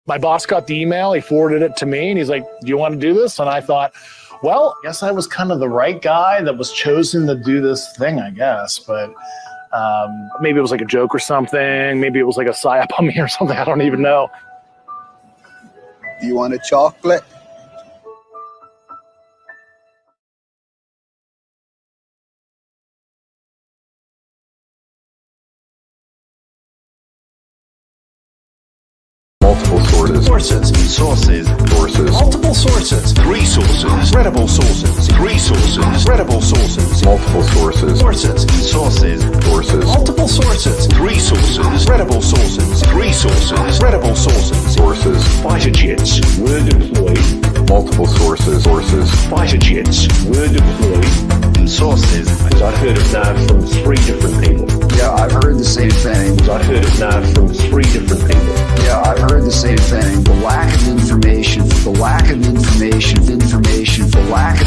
My boss got the email, he forwarded it to me, and he's like, do you want to do this? And I thought, well, I guess I was kind of the right guy that was chosen to do this thing, I guess. But maybe it was like a joke or something. Maybe it was like a psyop on me or something. I don't even know. Do you want a chocolate? Multiple sources. Multiple sources. 3 sources. Credible sources. 3 sources. Credible sources. Multiple sources. Multiple sources. 3 sources. Credible sources. 3 sources. Credible sources. Fighter jets were deployed. Multiple sources. Fighter jets were deployed. Sources. I heard it now from 3 different people. Yeah, I've heard the same thing. I heard it now from 3 different people. Yeah, I've heard the same thing. The lack of information, the lack of information, the lack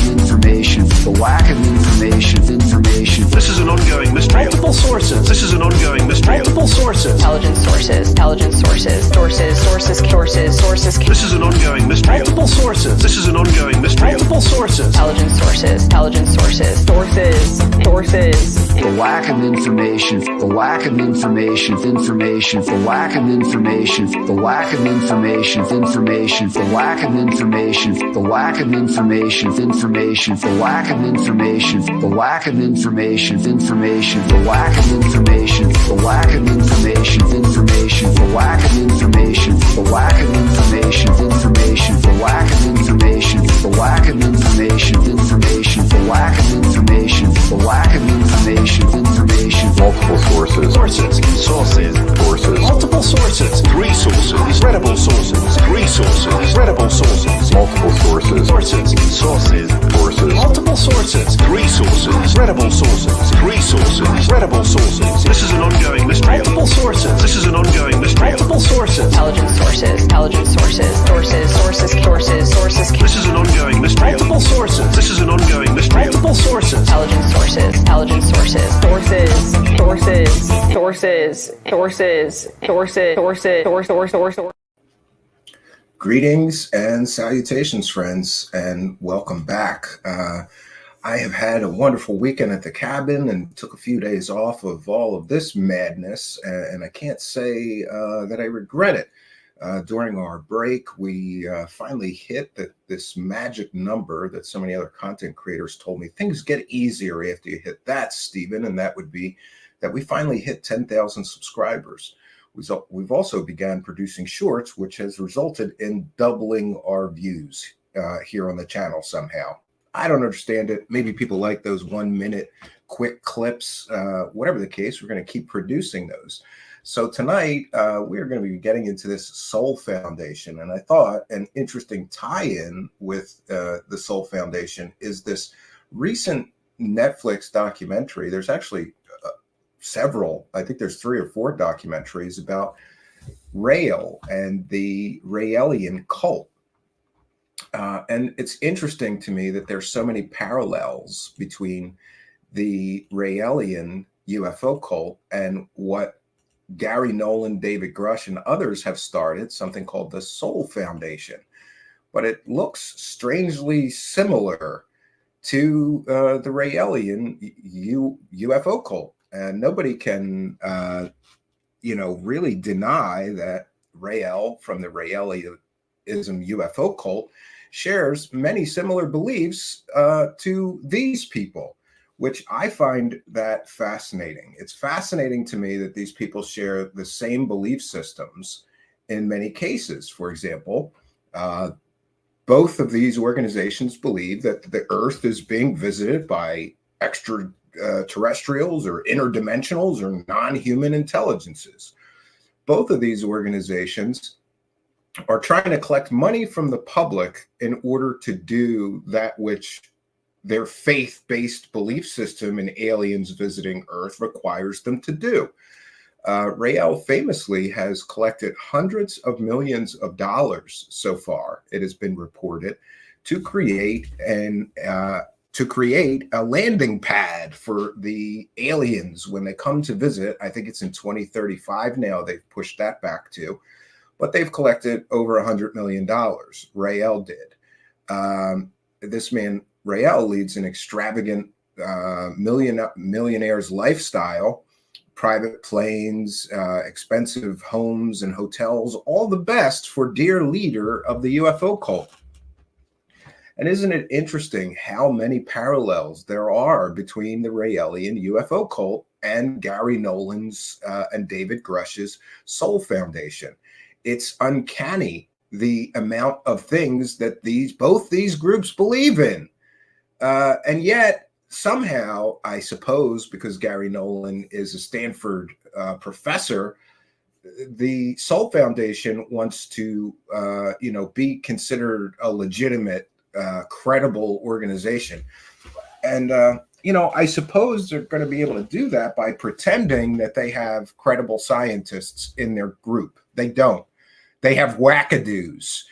of information. This is an ongoing mystery. Multiple sources. This is an ongoing mystery. Multiple sources. Intelligence sources. This is an ongoing mystery. Multiple sources. This is an ongoing mystery. Multiple sources. Intelligence sources. The lack of information, the lack of information, the lack of information, the lack of information, the lack of information, the lack of information, the lack of information, the lack of information, the lack of information, the lack of information, the lack of information, the lack of information, the lack of information, the lack of information, the lack of information, the lack of information, Multiple sources. Multiple sources. 3 sources. Credible sources. 3 sources. Credible sources. Multiple sources. Multiple sources. 3 sources. Credible sources. 3 sources. Credible sources. This is an ongoing mystery. Multiple sources. This is an ongoing mystery. Multiple sources. Intelligence sources. This is an ongoing mystery. Multiple sources. This is an ongoing mystery. Multiple sources. Intelligence sources. Greetings and salutations, friends, and welcome back. I have had a wonderful weekend at the cabin and took a few days off of all of this madness, and I can't say that I regret it. During our break, we finally hit this magic number that so many other content creators told me. Things get easier after you hit that, Stephen, and that would be that we finally hit 10,000 subscribers. We've also began producing shorts, which has resulted in doubling our views here on the channel somehow. I don't understand it. Maybe people like those 1-minute quick clips. Whatever the case, we're going to keep producing those. So tonight, we're going to be getting into this Soul Foundation. And I thought an interesting tie-in with the Soul Foundation is this recent Netflix documentary. There's actually several, I think there's 3 or 4 documentaries about Rael and the Raelian cult. And it's interesting to me that there's so many parallels between the Raelian UFO cult and what Gary Nolan, David Grush, and others have started, something called the Soul Foundation. But it looks strangely similar to the Raelian UFO cult. And nobody can, really deny that Rael from the Raelianism UFO cult shares many similar beliefs to these people, which I find that fascinating. It's fascinating to me that these people share the same belief systems in many cases. For example, both of these organizations believe that the Earth is being visited by extraterrestrials or interdimensionals or non-human intelligences. Both of these organizations are trying to collect money from the public in order to do that which their faith-based belief system in aliens visiting Earth requires them to do. Rael famously has collected hundreds of millions of dollars so far, it has been reported, to create a landing pad for the aliens when they come to visit. I think it's in 2035 now, they've pushed that back to. but they've collected over $100 million. Rael did. This man, Rael, leads an extravagant millionaire's lifestyle, private planes, expensive homes and hotels, all the best for dear leader of the UFO cult. And isn't it interesting how many parallels there are between the Raelian UFO cult and Gary Nolan's and David Grush's Soul Foundation? It's uncanny the amount of things that both these groups believe in. And yet, somehow, I suppose, because Gary Nolan is a Stanford professor, the Soul Foundation wants to, be considered a legitimate, credible organization. And, I suppose they're going to be able to do that by pretending that they have credible scientists in their group. They don't. They have whackadoos.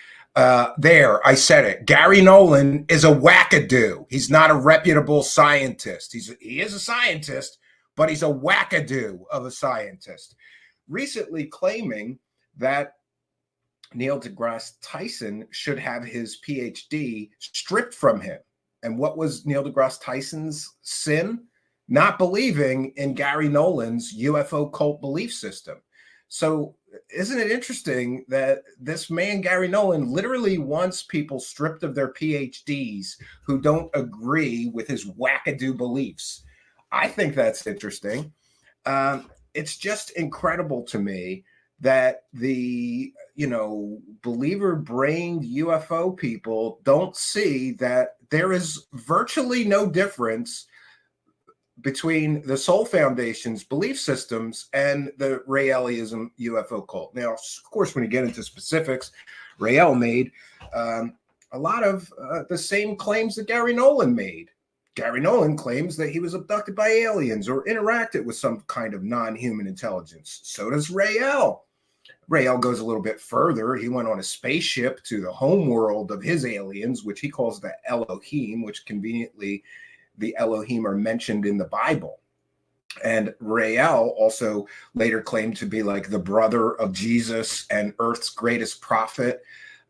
There, I said it. Gary Nolan is a wackadoo. He's not a reputable scientist. He is a scientist, but he's a wackadoo of a scientist. Recently claiming that Neil deGrasse Tyson should have his PhD stripped from him. And what was Neil deGrasse Tyson's sin? Not believing in Gary Nolan's UFO cult belief system. So isn't it interesting that this man, Gary Nolan, literally wants people stripped of their PhDs who don't agree with his wackadoo beliefs? I think that's interesting. It's just incredible to me that the, believer-brained UFO people don't see that there is virtually no difference between the Soul Foundation's belief systems and the Raelianism UFO cult. Now, of course, when you get into specifics, Rael made a lot of the same claims that Gary Nolan made. Gary Nolan claims that he was abducted by aliens or interacted with some kind of non-human intelligence. So does Rael. Rael goes a little bit further. He went on a spaceship to the home world of his aliens, which he calls the Elohim, which conveniently the Elohim are mentioned in the Bible. And Rael also later claimed to be like the brother of Jesus and Earth's greatest prophet.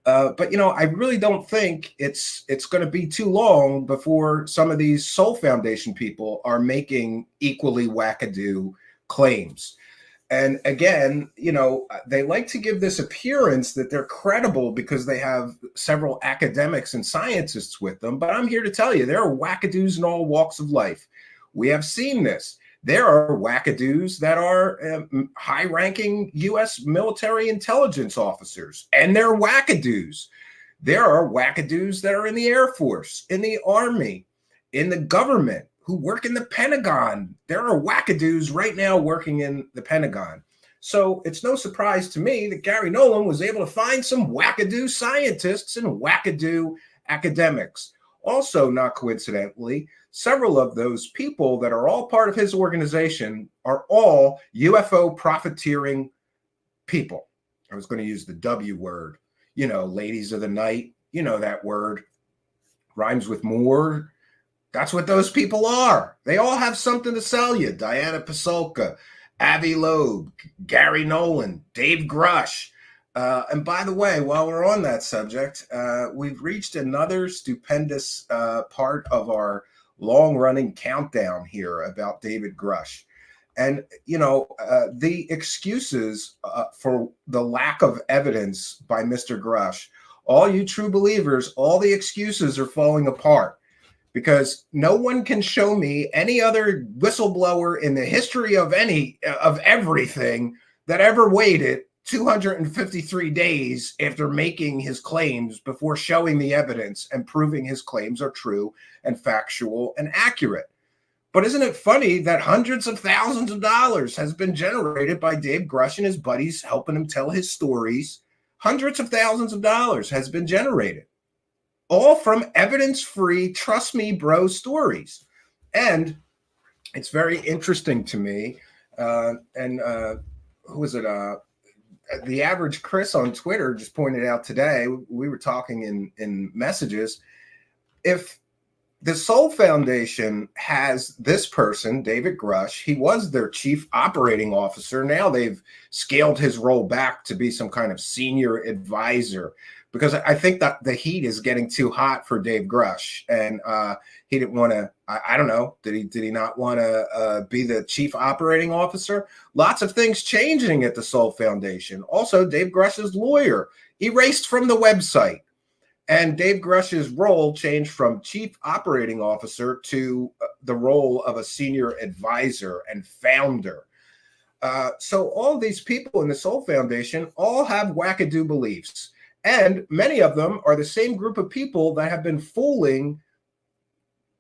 But I really don't think it's going to be too long before some of these Soul Foundation people are making equally wackadoo claims. And again, they like to give this appearance that they're credible because they have several academics and scientists with them. But I'm here to tell you, there are wackadoos in all walks of life. We have seen this. There are wackadoos that are high-ranking U.S. military intelligence officers, and they're wackadoos. There are wackadoos that are in the Air Force, in the Army, in the government, who work in the Pentagon. There are wackadoos right now working in the Pentagon. So it's no surprise to me that Gary Nolan was able to find some wackadoo scientists and wackadoo academics. Also, not coincidentally, several of those people that are all part of his organization are all UFO profiteering people. I was going to use the W word, ladies of the night, that word rhymes with more. That's what those people are. They all have something to sell you. Diana Pasulka, Avi Loeb, Gary Nolan, Dave Grush. And by the way, while we're on that subject, we've reached another stupendous part of our long-running countdown here about David Grush. And, the excuses for the lack of evidence by Mr. Grush, all you true believers, all the excuses are falling apart. Because no one can show me any other whistleblower in the history of everything that ever waited 253 days after making his claims before showing the evidence and proving his claims are true and factual and accurate. But isn't it funny that hundreds of thousands of dollars has been generated by Dave Grush and his buddies helping him tell his stories? Hundreds of thousands of dollars has been generated. All from evidence-free, trust me, bro stories. And it's very interesting to me. Who was it? The Average Chris on Twitter just pointed out today, we were talking in messages, if The Soul Foundation has this person, David Grush. He was their chief operating officer. Now they've scaled his role back to be some kind of senior advisor, because I think that the heat is getting too hot for Dave Grush, and he didn't want to. I don't know. Did he not want to be the chief operating officer? Lots of things changing at the Soul Foundation. Also, Dave Grush's lawyer erased from the website. And Dave Grush's role changed from chief operating officer to the role of a senior advisor and founder. So all of these people in the Soul Foundation all have wackadoo beliefs. And many of them are the same group of people that have been fooling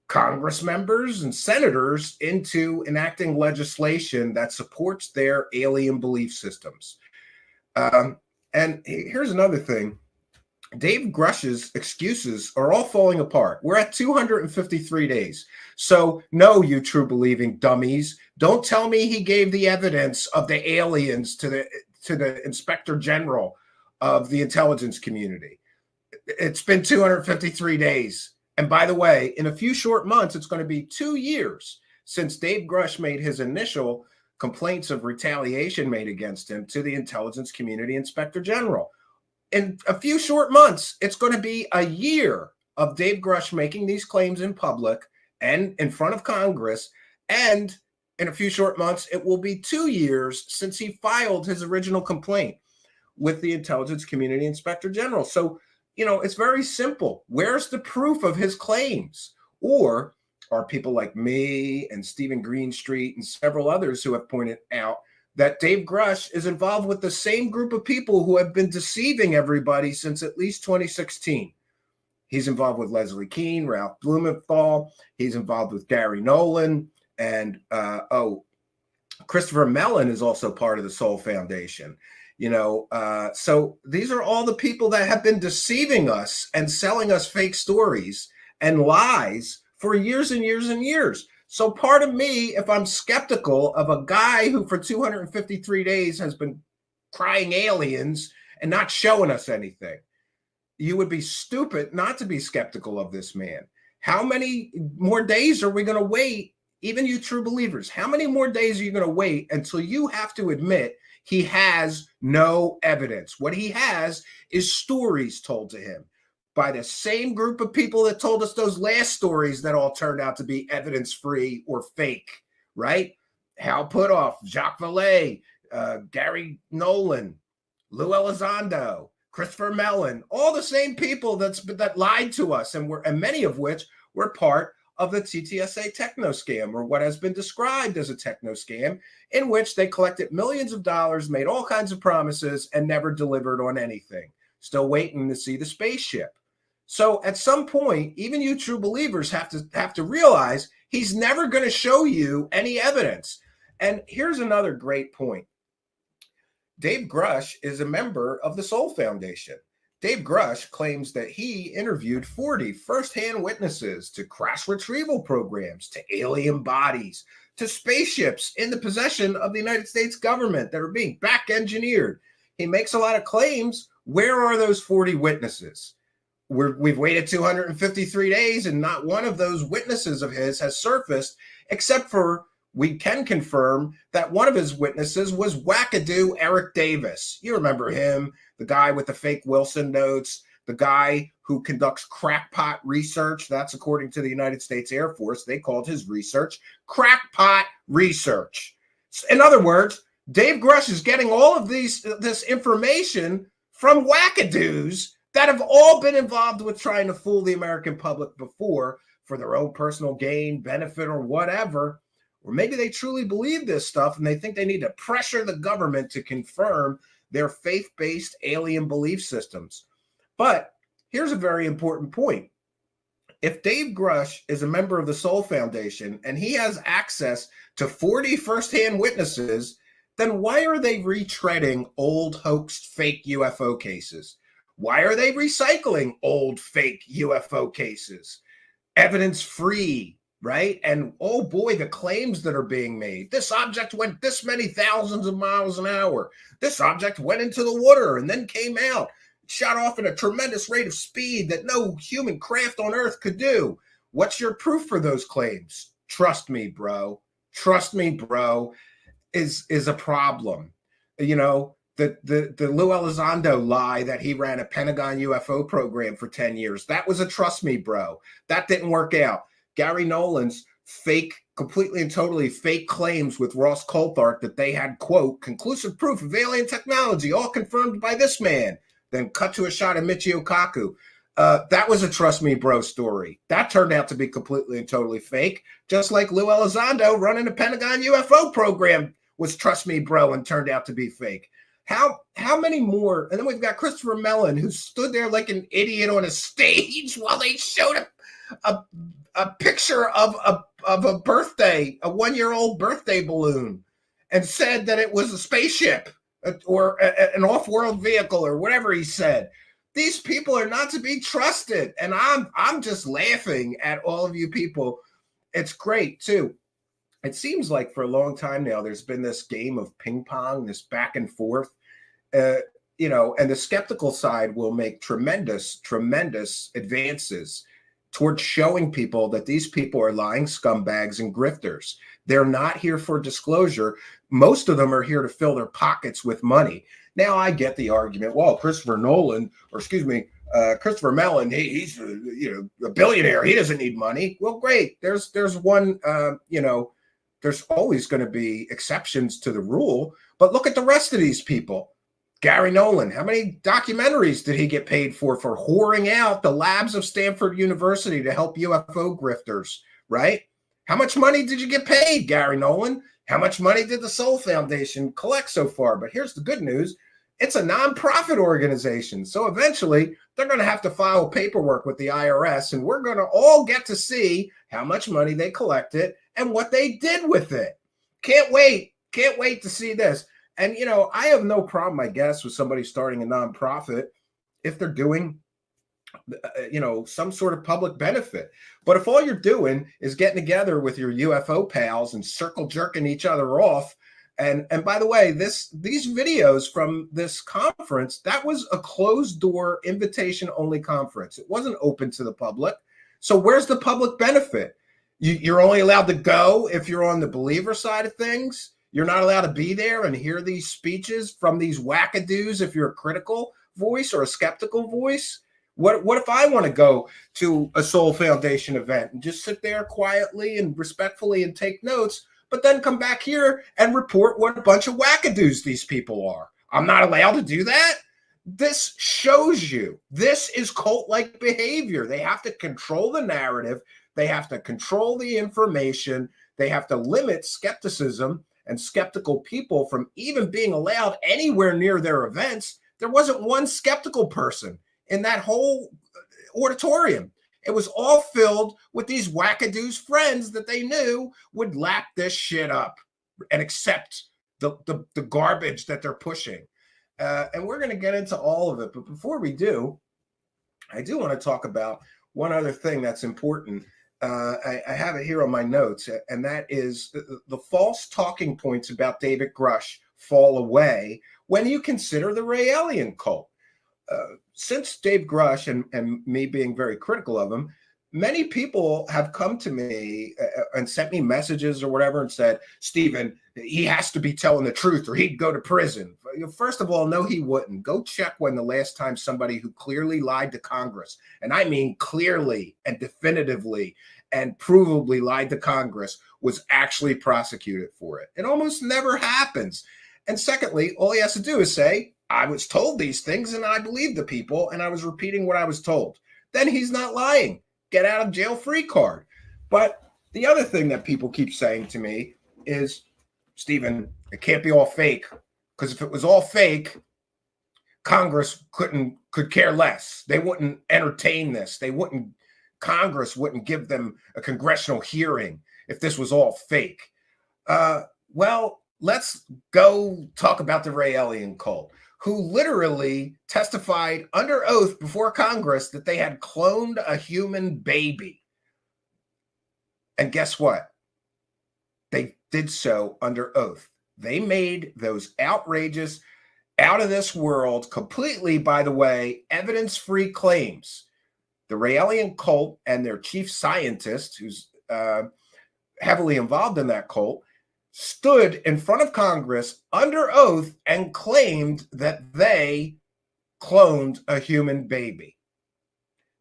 Congress members and senators into enacting legislation that supports their alien belief systems. And here's another thing. Dave Grush's excuses are all falling apart. We're at 253 days. So no, you true believing dummies, don't tell me he gave the evidence of the aliens to the Inspector General of the intelligence community. It's been 253 days. And by the way, in a few short months, it's going to be 2 years since Dave Grush made his initial complaints of retaliation made against him to the intelligence community Inspector General. In a few short months, it's going to be a year of Dave Grush making these claims in public and in front of Congress. And in a few short months, it will be 2 years since he filed his original complaint with the Intelligence Community Inspector General. So, it's very simple. Where's the proof of his claims? Or are people like me and Stephen Greenstreet and several others who have pointed out that Dave Grush is involved with the same group of people who have been deceiving everybody since at least 2016. He's involved with Leslie Kean, Ralph Blumenthal. He's involved with Gary Nolan. And, Christopher Mellon is also part of the Soul Foundation. So these are all the people that have been deceiving us and selling us fake stories and lies for years and years and years. So part of me, if I'm skeptical of a guy who for 253 days has been crying aliens and not showing us anything, you would be stupid not to be skeptical of this man. How many more days are we going to wait? Even you true believers, how many more days are you going to wait until you have to admit he has no evidence? What he has is stories told to him by the same group of people that told us those last stories that all turned out to be evidence-free or fake, right? Hal Puthoff, Jacques Vallée, Gary Nolan, Lou Elizondo, Christopher Mellon, all the same people that lied to us, and many of which were part of the TTSA techno scam, or what has been described as a techno scam, in which they collected millions of dollars, made all kinds of promises, and never delivered on anything. Still waiting to see the spaceship. So at some point, even you true believers have to realize he's never going to show you any evidence. And here's another great point. Dave Grush is a member of the Soul Foundation. Dave Grush claims that he interviewed 40 firsthand witnesses to crash retrieval programs, to alien bodies, to spaceships in the possession of the United States government that are being back engineered. He makes a lot of claims. Where are those 40 witnesses? We've waited 253 days and not one of those witnesses of his has surfaced, except for we can confirm that one of his witnesses was wackadoo Eric Davis. You remember him, the guy with the fake Wilson notes, the guy who conducts crackpot research. That's according to the United States Air Force. They called his research crackpot research. In other words, Dave Grush is getting all of this information from wackadoos that have all been involved with trying to fool the American public before for their own personal gain, benefit, or whatever. Or maybe they truly believe this stuff and they think they need to pressure the government to confirm their faith-based alien belief systems. But here's a very important point. If Dave Grush is a member of the Soul Foundation and he has access to 40 firsthand witnesses, then why are they retreading old hoaxed fake UFO cases? Why are they recycling old fake UFO cases? Evidence-free, right? And oh boy, the claims that are being made. This object went this many thousands of miles an hour. This object went into the water and then came out, shot off at a tremendous rate of speed that no human craft on Earth could do. What's your proof for those claims? Trust me, bro. Trust me, bro, is a problem. You know, the Lou Elizondo lie that he ran a Pentagon UFO program for 10 years. That was a trust me, bro. That didn't work out. Gary Nolan's fake, completely and totally fake claims with Ross Coulthart that they had, quote, conclusive proof of alien technology, all confirmed by this man. Then cut to a shot of Michio Kaku. That was a trust me, bro story. That turned out to be completely and totally fake. Just like Lou Elizondo running a Pentagon UFO program was trust me, bro, and turned out to be fake. How many more? And then we've got Christopher Mellon, who stood there like an idiot on a stage while they showed a picture of a birthday, a 1-year-old birthday balloon, and said that it was a spaceship or an off-world vehicle or whatever he said. These people are not to be trusted, and I'm just laughing at all of you people. It's great too. It seems like for a long time now there's been this game of ping pong, this back and forth. You know, and the skeptical side will make tremendous advances towards showing people that these people are lying scumbags and grifters. They're not here for disclosure. Most of them are here to fill their pockets with money. Now, I get the argument, well, Christopher Mellon, he's a billionaire. He doesn't need money. Well, great. There's one, there's always going to be exceptions to the rule. But look at the rest of these people. Gary Nolan, how many documentaries did he get paid for whoring out the labs of Stanford University to help UFO grifters, right? How much money did you get paid, Gary Nolan? How much money did the Soul Foundation collect so far? But here's the good news. It's a nonprofit organization. So eventually they're going to have to file paperwork with the IRS, and we're going to all get to see how much money they collected and what they did with it. Can't wait to see this. And, you know, I have no problem, I guess, with somebody starting a nonprofit if they're doing, some sort of public benefit. But if all you're doing is getting together with your UFO pals and circle jerking each other off, and by the way, these videos from this conference, that was a closed door invitation only conference. It wasn't open to the public. So where's the public benefit? You're only allowed to go if you're on the believer side of things. You're not allowed to be there and hear these speeches from these whackados if you're a critical voice or a skeptical voice. What if I want to go to a Soul Foundation event and just sit there quietly and respectfully and take notes, but then come back here and report what a bunch of wackadoos these people are? I'm not allowed to do that? This shows you this is cult-like behavior. They have to control the narrative. They have to control the information. They have to limit skepticism and skeptical people from even being allowed anywhere near their events. There wasn't one skeptical person in that whole auditorium. It was all filled with these wackadoos friends that they knew would lap this shit up and accept the garbage that they're pushing. And we're going to get into all of it. But before we do, I do want to talk about one other thing that's important. I have it here on my notes, and that is the false talking points about David Grush fall away when you consider the Raelian cult. Since Dave Grush and me being very critical of him, many people have come to me and sent me messages or whatever and said, Stephen, he has to be telling the truth or he'd go to prison. First of all, no, he wouldn't. Go check when the last time somebody who clearly lied to Congress, and I mean clearly and definitively and provably lied to Congress, was actually prosecuted for it. It almost never happens. And secondly, all he has to do is say, I was told these things and I believe the people and I was repeating what I was told. Then he's not lying. Get out of jail free card. But the other thing that people keep saying to me is, Stephen, it can't be all fake, because if it was all fake, Congress could care less. They wouldn't entertain this. Congress wouldn't give them a congressional hearing if this was all fake. Well, let's go talk about the Raelian cult, who literally testified under oath before Congress that they had cloned a human baby. And guess what? They did so under oath. They made those outrageous, out of this world, completely, by the way, evidence-free claims. The Raelian cult and their chief scientist, who's heavily involved in that cult, stood in front of Congress under oath and claimed that they cloned a human baby.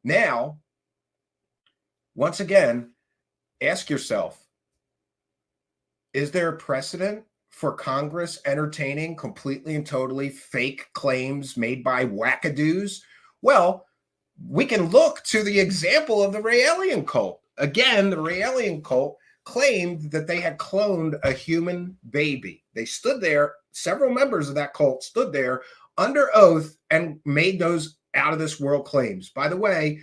Now, once again, ask yourself, is there a precedent for Congress entertaining completely and totally fake claims made by whackadoos? Well, we can look to the example of the Raelian cult. Again, the Raelian cult claimed that they had cloned a human baby. They stood there, several members of that cult stood there under oath and made those out of this world claims. By the way,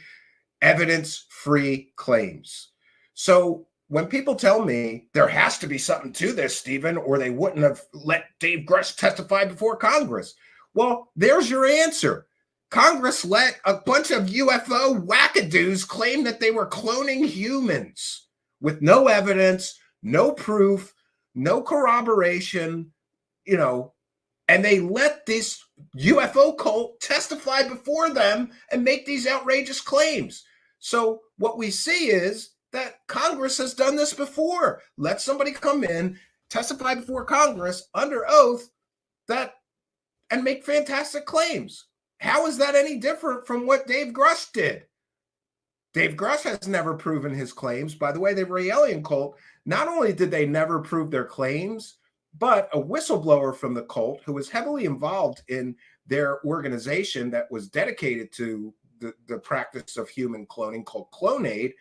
evidence-free claims. So when people tell me there has to be something to this, Stephen, or they wouldn't have let Dave Grush testify before Congress. Well, there's your answer. Congress let a bunch of UFO wackadoos claim that they were cloning humans with no evidence, no proof, no corroboration, and they let this UFO cult testify before them and make these outrageous claims. So what we see is that Congress has done this before. Let somebody come in, testify before Congress under oath and make fantastic claims. How is that any different from what Dave Grush did? Dave Grush has never proven his claims. By the way, the Raelian cult, not only did they never prove their claims, but a whistleblower from the cult who was heavily involved in their organization that was dedicated to the practice of human cloning called Clonaid,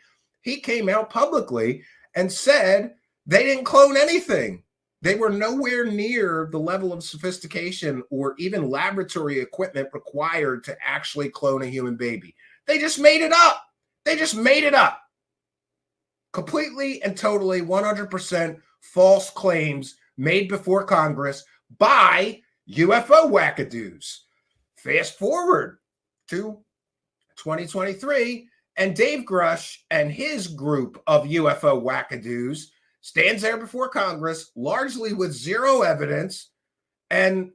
he came out publicly and said they didn't clone anything. They were nowhere near the level of sophistication or even laboratory equipment required to actually clone a human baby. They just made it up. They just made it up. Completely and totally 100% false claims made before Congress by UFO wackadoos. Fast forward to 2023, and Dave Grush and his group of UFO wackadoos stands there before Congress, largely with zero evidence, and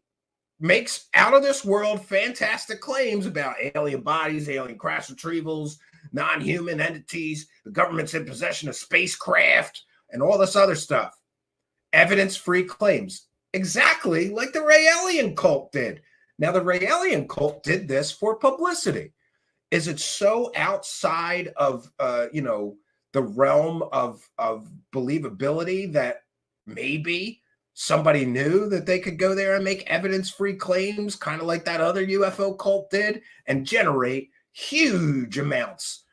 makes out of this world fantastic claims about alien bodies, alien crash retrievals, non-human entities, the government's in possession of spacecraft, and all this other stuff. Evidence-free claims, exactly like the Raelian cult did. Now, the Raelian cult did this for publicity. Is it so outside of, the realm of believability that maybe somebody knew that they could go there and make evidence-free claims, kind of like that other UFO cult did, and generate huge amounts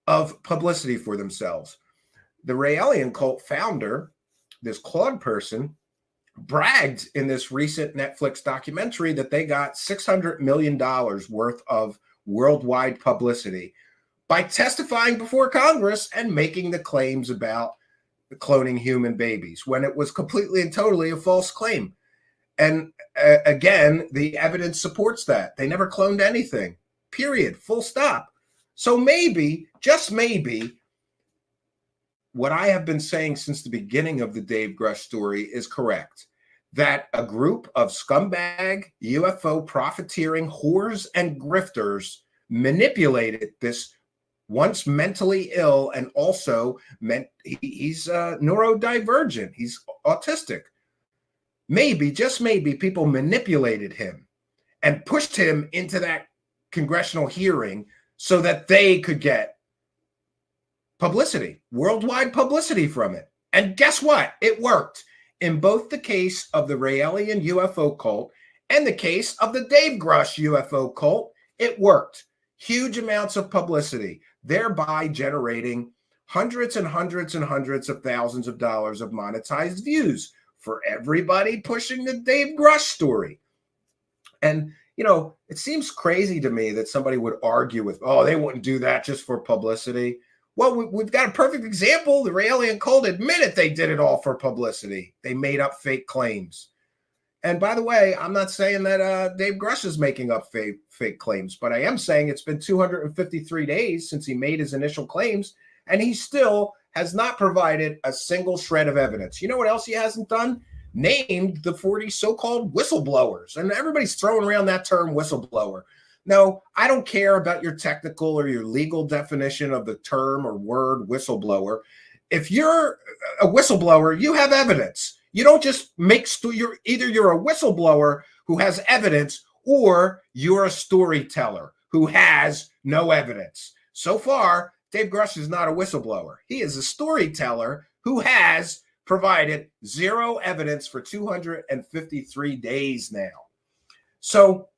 of publicity for themselves? The Raelian cult founder, this Claude person, bragged in this recent Netflix documentary that they got $600 million worth of worldwide publicity by testifying before Congress and making the claims about cloning human babies when it was completely and totally a false claim. And again, the evidence supports that. They never cloned anything, period, full stop. So maybe, just maybe, what I have been saying since the beginning of the Dave Grush story is correct, that a group of scumbag UFO profiteering whores and grifters manipulated this once mentally ill and also he's neurodivergent, he's autistic. Maybe, just maybe, people manipulated him and pushed him into that congressional hearing so that they could get publicity, worldwide publicity from it. And guess what? It worked. In both the case of the Raelian UFO cult and the case of the Dave Grush UFO cult, it worked. Huge amounts of publicity, thereby generating hundreds and hundreds and hundreds of thousands of dollars of monetized views for everybody pushing the Dave Grush story. And, it seems crazy to me that somebody would argue with, oh, they wouldn't do that just for publicity. Well, we've got a perfect example. The Raelian cult admitted they did it all for publicity. They made up fake claims. And by the way, I'm not saying that Dave Grush is making up fake claims, but I am saying it's been 253 days since he made his initial claims, and he still has not provided a single shred of evidence. You know what else he hasn't done? Named the 40 so-called whistleblowers. And everybody's throwing around that term whistleblower. No, I don't care about your technical or your legal definition of the term or word whistleblower. If you're a whistleblower, you have evidence. You don't just make you're a whistleblower who has evidence, or you're a storyteller who has no evidence. So far, Dave Grush is not a whistleblower. He is a storyteller who has provided zero evidence for 253 days now. So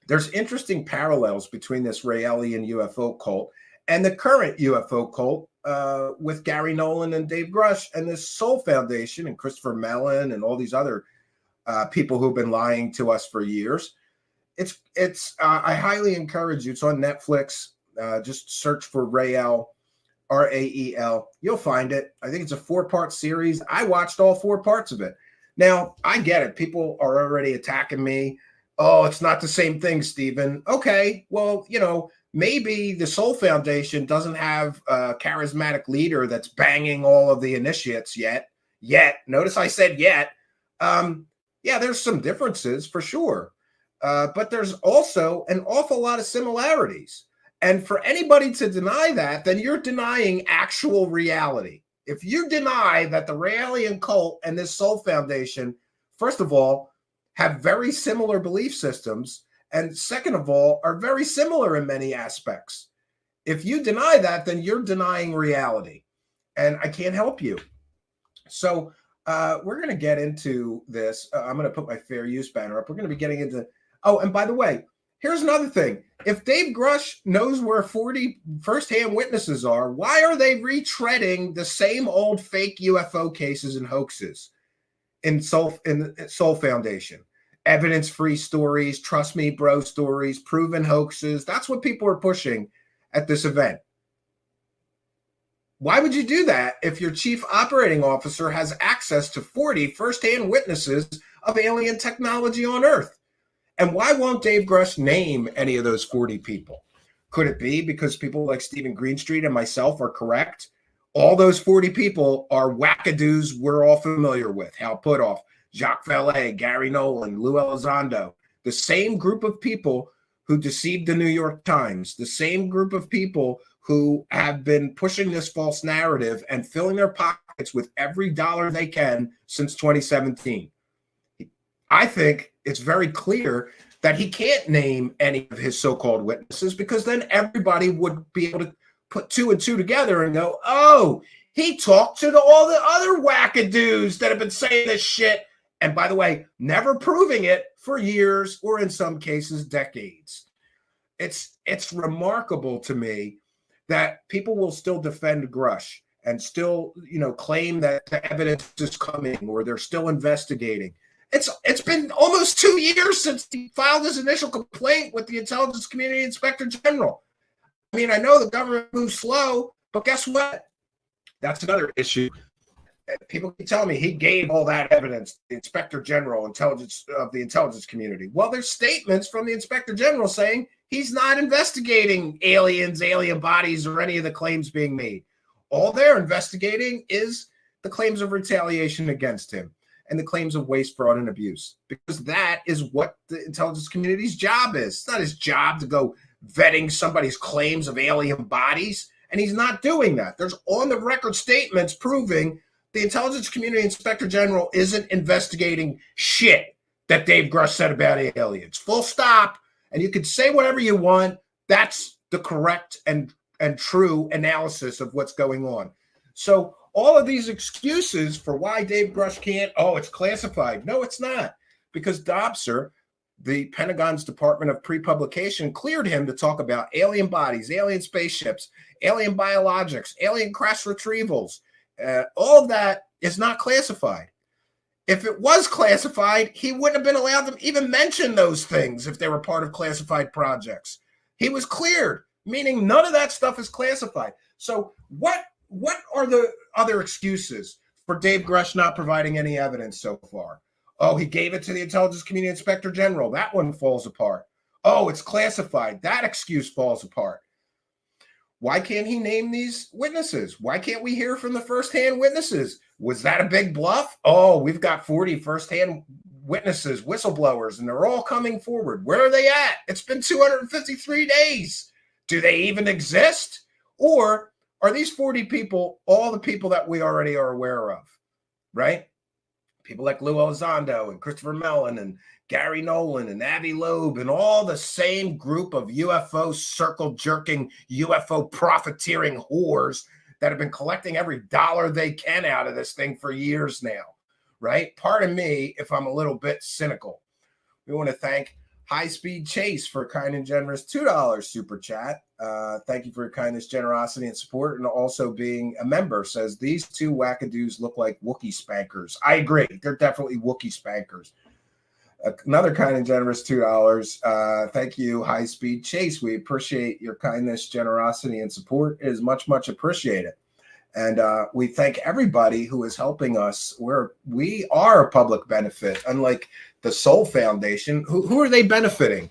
there's interesting parallels between this Raelian UFO cult and the current UFO cult with Gary Nolan and Dave Grush and this Soul Foundation and Christopher Mellon and all these other people who've been lying to us for years. I highly encourage you. It's on Netflix. Just search for Rael, Rael. You'll find it. I think it's a 4-part series. I watched all 4 parts of it. Now, I get it. People are already attacking me. Oh, it's not the same thing, Stephen. Okay, well, maybe the Soul Foundation doesn't have a charismatic leader that's banging all of the initiates yet. Notice I said yet. Yeah, there's some differences for sure. But there's also an awful lot of similarities. And for anybody to deny that, then you're denying actual reality. If you deny that the Raelian cult and this Soul Foundation, first of all, have very similar belief systems, and second of all, are very similar in many aspects. If you deny that, then you're denying reality. And I can't help you. So we're going to get into this. I'm going to put my fair use banner up. We're going to be getting into... Oh, and by the way, here's another thing. If Dave Grush knows where 40 firsthand witnesses are, why are they retreading the same old fake UFO cases and hoaxes in Soul Foundation? Evidence-free stories, trust me, bro stories, proven hoaxes. That's what people are pushing at this event. Why would you do that if your chief operating officer has access to 40 firsthand witnesses of alien technology on Earth? And why won't Dave Grush name any of those 40 people? Could it be because people like Stephen Greenstreet and myself are correct? All those 40 people are whackados we're all familiar with. Hal Puthoff, Jacques Vallée, Gary Nolan, Lou Elizondo, the same group of people who deceived the New York Times, the same group of people who have been pushing this false narrative and filling their pockets with every dollar they can since 2017. I think it's very clear that he can't name any of his so-called witnesses, because then everybody would be able to put 2 and 2 together and go, oh, he talked to all the other wackadoos that have been saying this shit. And by the way, never proving it for years, or in some cases, decades. It's remarkable to me that people will still defend Grush and still, claim that the evidence is coming, or they're still investigating. It's been almost 2 years since he filed his initial complaint with the Intelligence Community Inspector General. I mean, I know the government moves slow, but guess what? That's another issue. People keep telling me he gave all that evidence to the Inspector General of the intelligence community. Well, there's statements from the Inspector General saying he's not investigating aliens, alien bodies, or any of the claims being made. All they're investigating is the claims of retaliation against him and the claims of waste, fraud, and abuse, because that is what the intelligence community's job is. It's not his job to go vetting somebody's claims of alien bodies, and he's not doing that. There's on-the-record statements proving the Intelligence Community Inspector General isn't investigating shit that Dave Grush said about aliens. Full stop. And you can say whatever you want. That's the correct and true analysis of what's going on. So all of these excuses for why Dave Grush can't, it's classified. No, it's not. Because DOPSR, the Pentagon's Department of Pre-Publication, cleared him to talk about alien bodies, alien spaceships, alien biologics, alien crash retrievals. All of that is not classified. If it was classified, he wouldn't have been allowed to even mention those things if they were part of classified projects. He was cleared, meaning none of that stuff is classified. So what are the other excuses for Dave Grush not providing any evidence so far? Oh, he gave it to the Intelligence Community Inspector General. That one falls apart. Oh, it's classified. That excuse falls apart. Why can't he name these witnesses? Why can't we hear from the firsthand witnesses? Was that a big bluff? Oh, we've got 40 firsthand witnesses, whistleblowers, and they're all coming forward. Where are they at? It's been 253 days. Do they even exist? Or are these 40 people all the people that we already are aware of, right? People like Lou Elizondo and Christopher Mellon and Gary Nolan and Avi Loeb and all the same group of UFO circle-jerking, UFO profiteering whores that have been collecting every dollar they can out of this thing for years now, right? Pardon me if I'm a little bit cynical. We want to thank High Speed Chase for a kind and generous $2 super chat. Thank you for your kindness, generosity, and support, and also being a member. Says, these two wackadoos look like Wookiee spankers. I agree. They're definitely Wookiee spankers. Another kind and generous $2. Thank you, High Speed Chase. We appreciate your kindness, generosity, and support. It is much, much appreciated. And we thank everybody who is helping us. We are a public benefit, unlike the Soul Foundation. Who are they benefiting?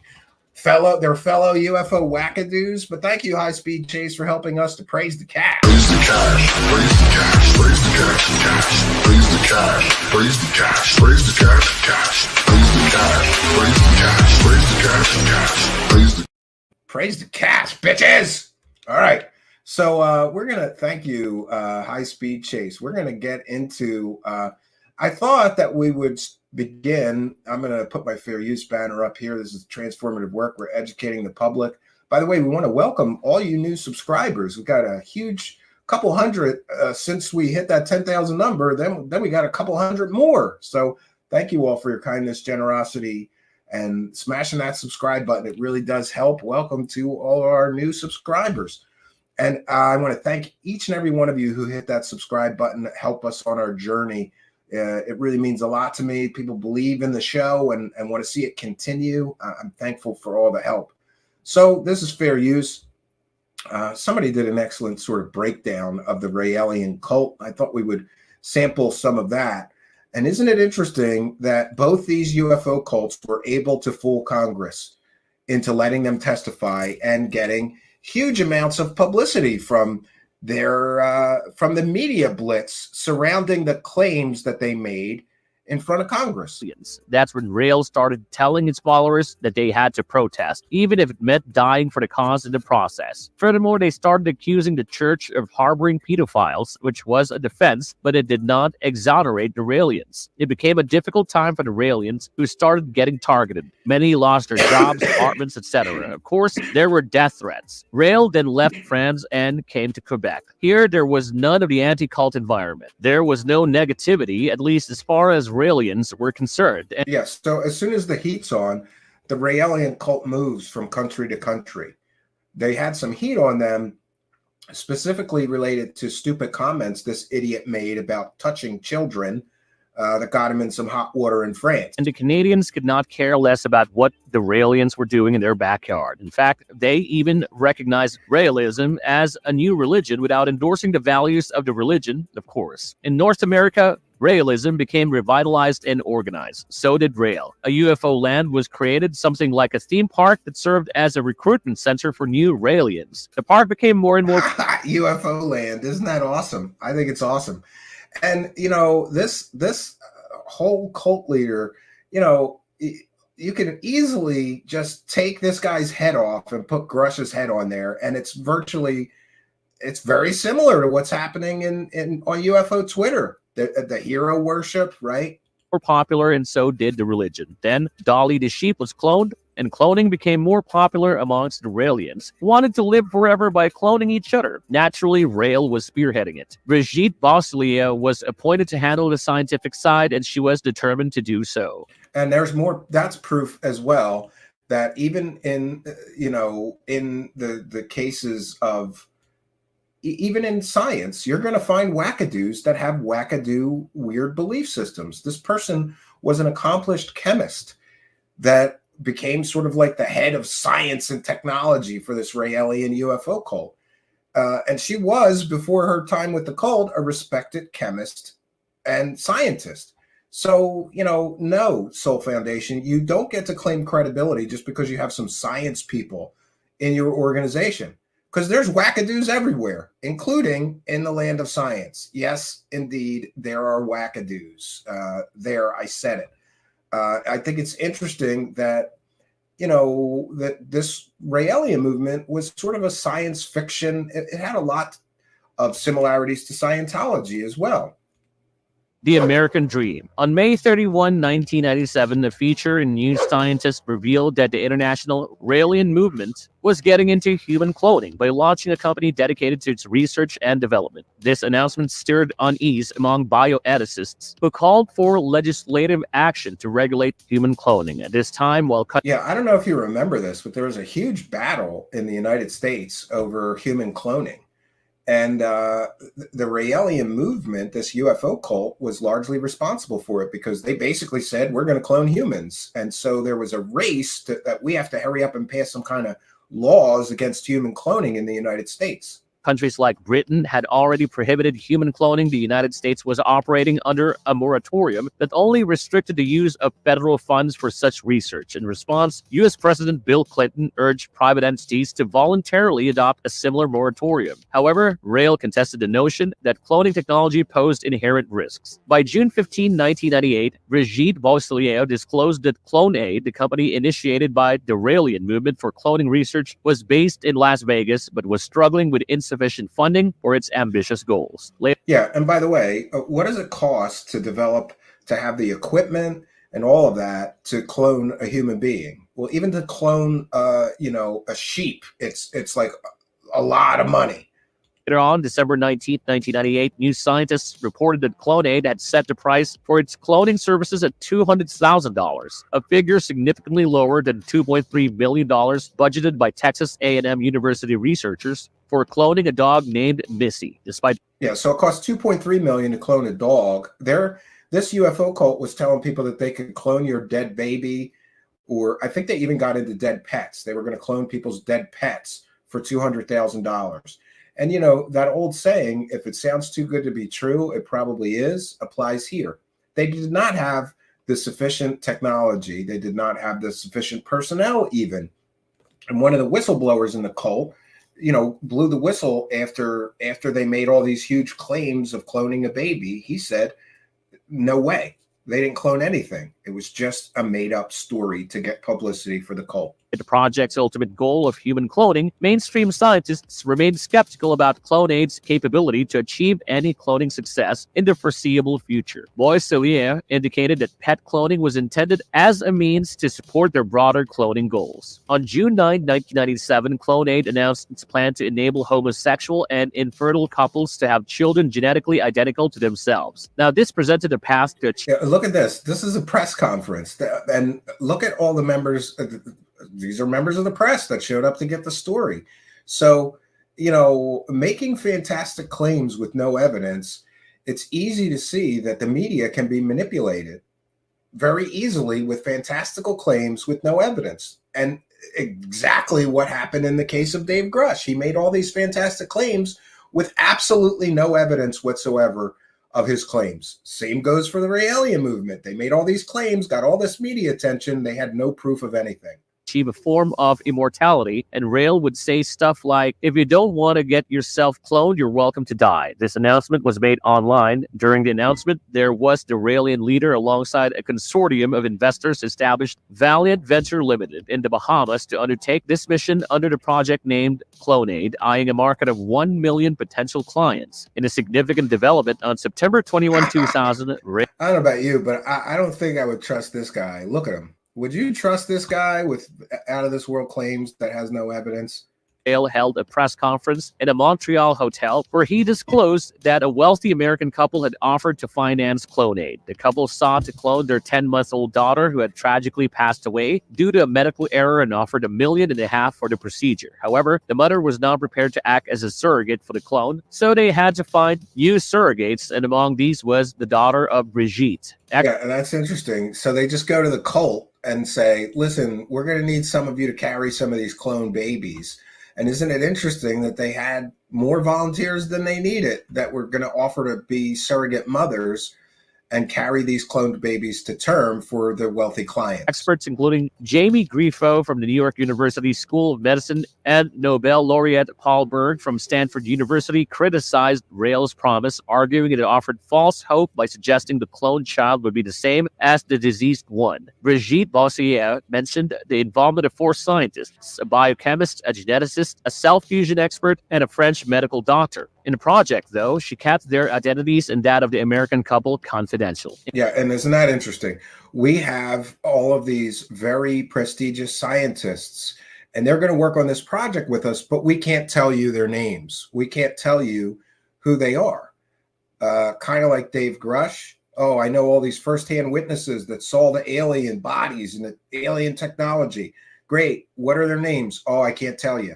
Their fellow UFO wackadoos. But thank you, High Speed Chase, for helping us to praise the cash. Praise the cash, praise the cash, praise the cash, cash. Praise the cash, praise the cash, praise the cash, cash. Praise the cash, praise the cash, praise the cash, cash. Praise the cash, bitches. All right. So we're going to thank you, High Speed Chase. We're going to get into, I thought that we would begin. I'm going to put my fair use banner up here. This is transformative work. We're educating the public. By the way, we want to welcome all you new subscribers. We've got a huge couple hundred since we hit that 10,000 number. Then we got a couple hundred more. So thank you all for your kindness, generosity, and smashing that subscribe button. It really does help. Welcome to all our new subscribers. And I want to thank each and every one of you who hit that subscribe button to help us on our journey. It really means a lot to me. People believe in the show and want to see it continue. I'm thankful for all the help. So this is fair use. Somebody did an excellent sort of breakdown of the Raelian cult. I thought we would sample some of that. And isn't it interesting that both these UFO cults were able to fool Congress into letting them testify and getting huge amounts of publicity from the media blitz surrounding the claims that they made in front of Congress. That's when Rael started telling its followers that they had to protest, even if it meant dying for the cause in the process. Furthermore, they started accusing the church of harboring pedophiles, which was a defense, but it did not exonerate the Raelians. It became a difficult time for the Raelians, who started getting targeted. Many lost their jobs, apartments, etc. Of course, there were death threats. Rael then left France and came to Quebec. Here, there was none of the anti-cult environment. There was no negativity, at least as far as Raelians were concerned. Yes, so as soon as the heat's on, the Raelian cult moves from country to country. They had some heat on them, specifically related to stupid comments this idiot made about touching children that got him in some hot water in France. And the Canadians could not care less about what the Raelians were doing in their backyard. In fact, they even recognized Raelism as a new religion without endorsing the values of the religion, of course. In North America, Raelism became revitalized and organized. So did Rael. A UFO land was created, something like a theme park that served as a recruitment center for new Raelians. The park became more and more... UFO land, isn't that awesome? I think it's awesome. And, you know, this whole cult leader, you know, you can easily just take this guy's head off and put Grush's head on there, and it's very similar to what's happening on UFO Twitter. The hero worship, right? More popular, and so did the religion. Then Dolly the sheep was cloned, and cloning became more popular amongst the Raelians, who wanted to live forever by cloning each other. Naturally, Rael was spearheading it. Brigitte Bosselia was appointed to handle the scientific side, and she was determined to do so. And there's more. That's proof as well that even in the cases of, even in science, you're going to find wackadoos that have wackadoo weird belief systems. This person was an accomplished chemist that became sort of like the head of science and technology for this Raelian UFO cult. And she was, before her time with the cult, a respected chemist and scientist. So, no, Soul Foundation, you don't get to claim credibility just because you have some science people in your organization. Because there's wackadoos everywhere, including in the land of science. Yes, indeed, there are wackadoos. I said it. I think it's interesting that, that this Raelian movement was sort of a science fiction. It had a lot of similarities to Scientology as well. The American Dream. On May 31, 1997, a feature in New Scientist revealed that the international Raelian movement was getting into human cloning by launching a company dedicated to its research and development. This announcement stirred unease among bioethicists who called for legislative action to regulate human cloning. At this time, Yeah, I don't know if you remember this, but there was a huge battle in the United States over human cloning. And the Raelian movement, this UFO cult, was largely responsible for it because they basically said, we're going to clone humans. And so there was a race that we have to hurry up and pass some kind of laws against human cloning in the United States. countries like Britain had already prohibited human cloning, the United States was operating under a moratorium that only restricted the use of federal funds for such research. In response, U.S. President Bill Clinton urged private entities to voluntarily adopt a similar moratorium. However, Rael contested the notion that cloning technology posed inherent risks. By June 15, 1998, Brigitte Boisselier disclosed that CloneAid, the company initiated by the Raelian movement for cloning research, was based in Las Vegas but was struggling with insufficient funding for its ambitious goals. Yeah, and by the way, what does it cost to have the equipment and all of that to clone a human being? Well, even to clone, a sheep, it's like a lot of money. Later on, December 19, 1998, New Scientist reported that CloneAid had set the price for its cloning services at $200,000, a figure significantly lower than $2.3 million budgeted by Texas A&M University researchers for cloning a dog named Missy. So it cost $2.3 million to clone a dog. This UFO cult was telling people that they could clone your dead baby, or I think they even got into dead pets. They were going to clone people's dead pets for $200,000. And, that old saying, if it sounds too good to be true, it probably is, applies here. They did not have the sufficient technology. They did not have the sufficient personnel even. And one of the whistleblowers in the cult, blew the whistle after they made all these huge claims of cloning a baby. He said, no way. They didn't clone anything. It was just a made-up story to get publicity for the cult. The project's ultimate goal of human cloning, mainstream scientists remained skeptical about CloneAid's capability to achieve any cloning success in the foreseeable future. Boisselier indicated that pet cloning was intended as a means to support their broader cloning goals. On June 9, 1997, CloneAid announced its plan to enable homosexual and infertile couples to have children genetically identical to themselves. Now, this presented a path to achieve... Look at this. This is a press conference. And look at all the members... These are members of the press that showed up to get the story. So, making fantastic claims with no evidence, it's easy to see that the media can be manipulated very easily with fantastical claims with no evidence. And exactly what happened in the case of Dave Grush. He made all these fantastic claims with absolutely no evidence whatsoever of his claims. Same goes for the Raelian movement. They made all these claims, got all this media attention. They had no proof of anything. Achieve a form of immortality, and Rael would say stuff like, if you don't want to get yourself cloned, you're welcome to die. This announcement was made online. During the announcement, there was the Raelian leader alongside a consortium of investors established Valiant Venture Limited in the Bahamas to undertake this mission under the project named CloneAid, eyeing a market of 1 million potential clients. In a significant development on September 21, 2000, I don't know about you, but I don't think I would trust this guy. Look at him. Would you trust this guy with out-of-this-world claims that has no evidence? Rael held a press conference in a Montreal hotel where he disclosed that a wealthy American couple had offered to finance CloneAid. The couple sought to clone their 10-month-old daughter who had tragically passed away due to a medical error and offered $1.5 million for the procedure. However, the mother was not prepared to act as a surrogate for the clone, so they had to find new surrogates, and among these was the daughter of Brigitte. Yeah, that's interesting. So they just go to the cult and say, listen, we're going to need some of you to carry some of these clone babies. And isn't it interesting that they had more volunteers than they needed that were going to offer to be surrogate mothers? and carry these cloned babies to term for the wealthy clients. Experts including Jamie Grifo from the New York University School of Medicine and Nobel laureate Paul Berg from Stanford University criticized Rael's promise, arguing it offered false hope by suggesting the cloned child would be the same as the deceased one. Brigitte Bossier mentioned the involvement of 4 scientists, a biochemist, a geneticist, a cell fusion expert, and a French medical doctor. In the project, though, she kept their identities and that of the American couple confidential. Yeah, and isn't that interesting? We have all of these very prestigious scientists, and they're going to work on this project with us, but we can't tell you their names. We can't tell you who they are. Kind of like Dave Grush. Oh, I know all these firsthand witnesses that saw the alien bodies and the alien technology. Great. What are their names? Oh, I can't tell you.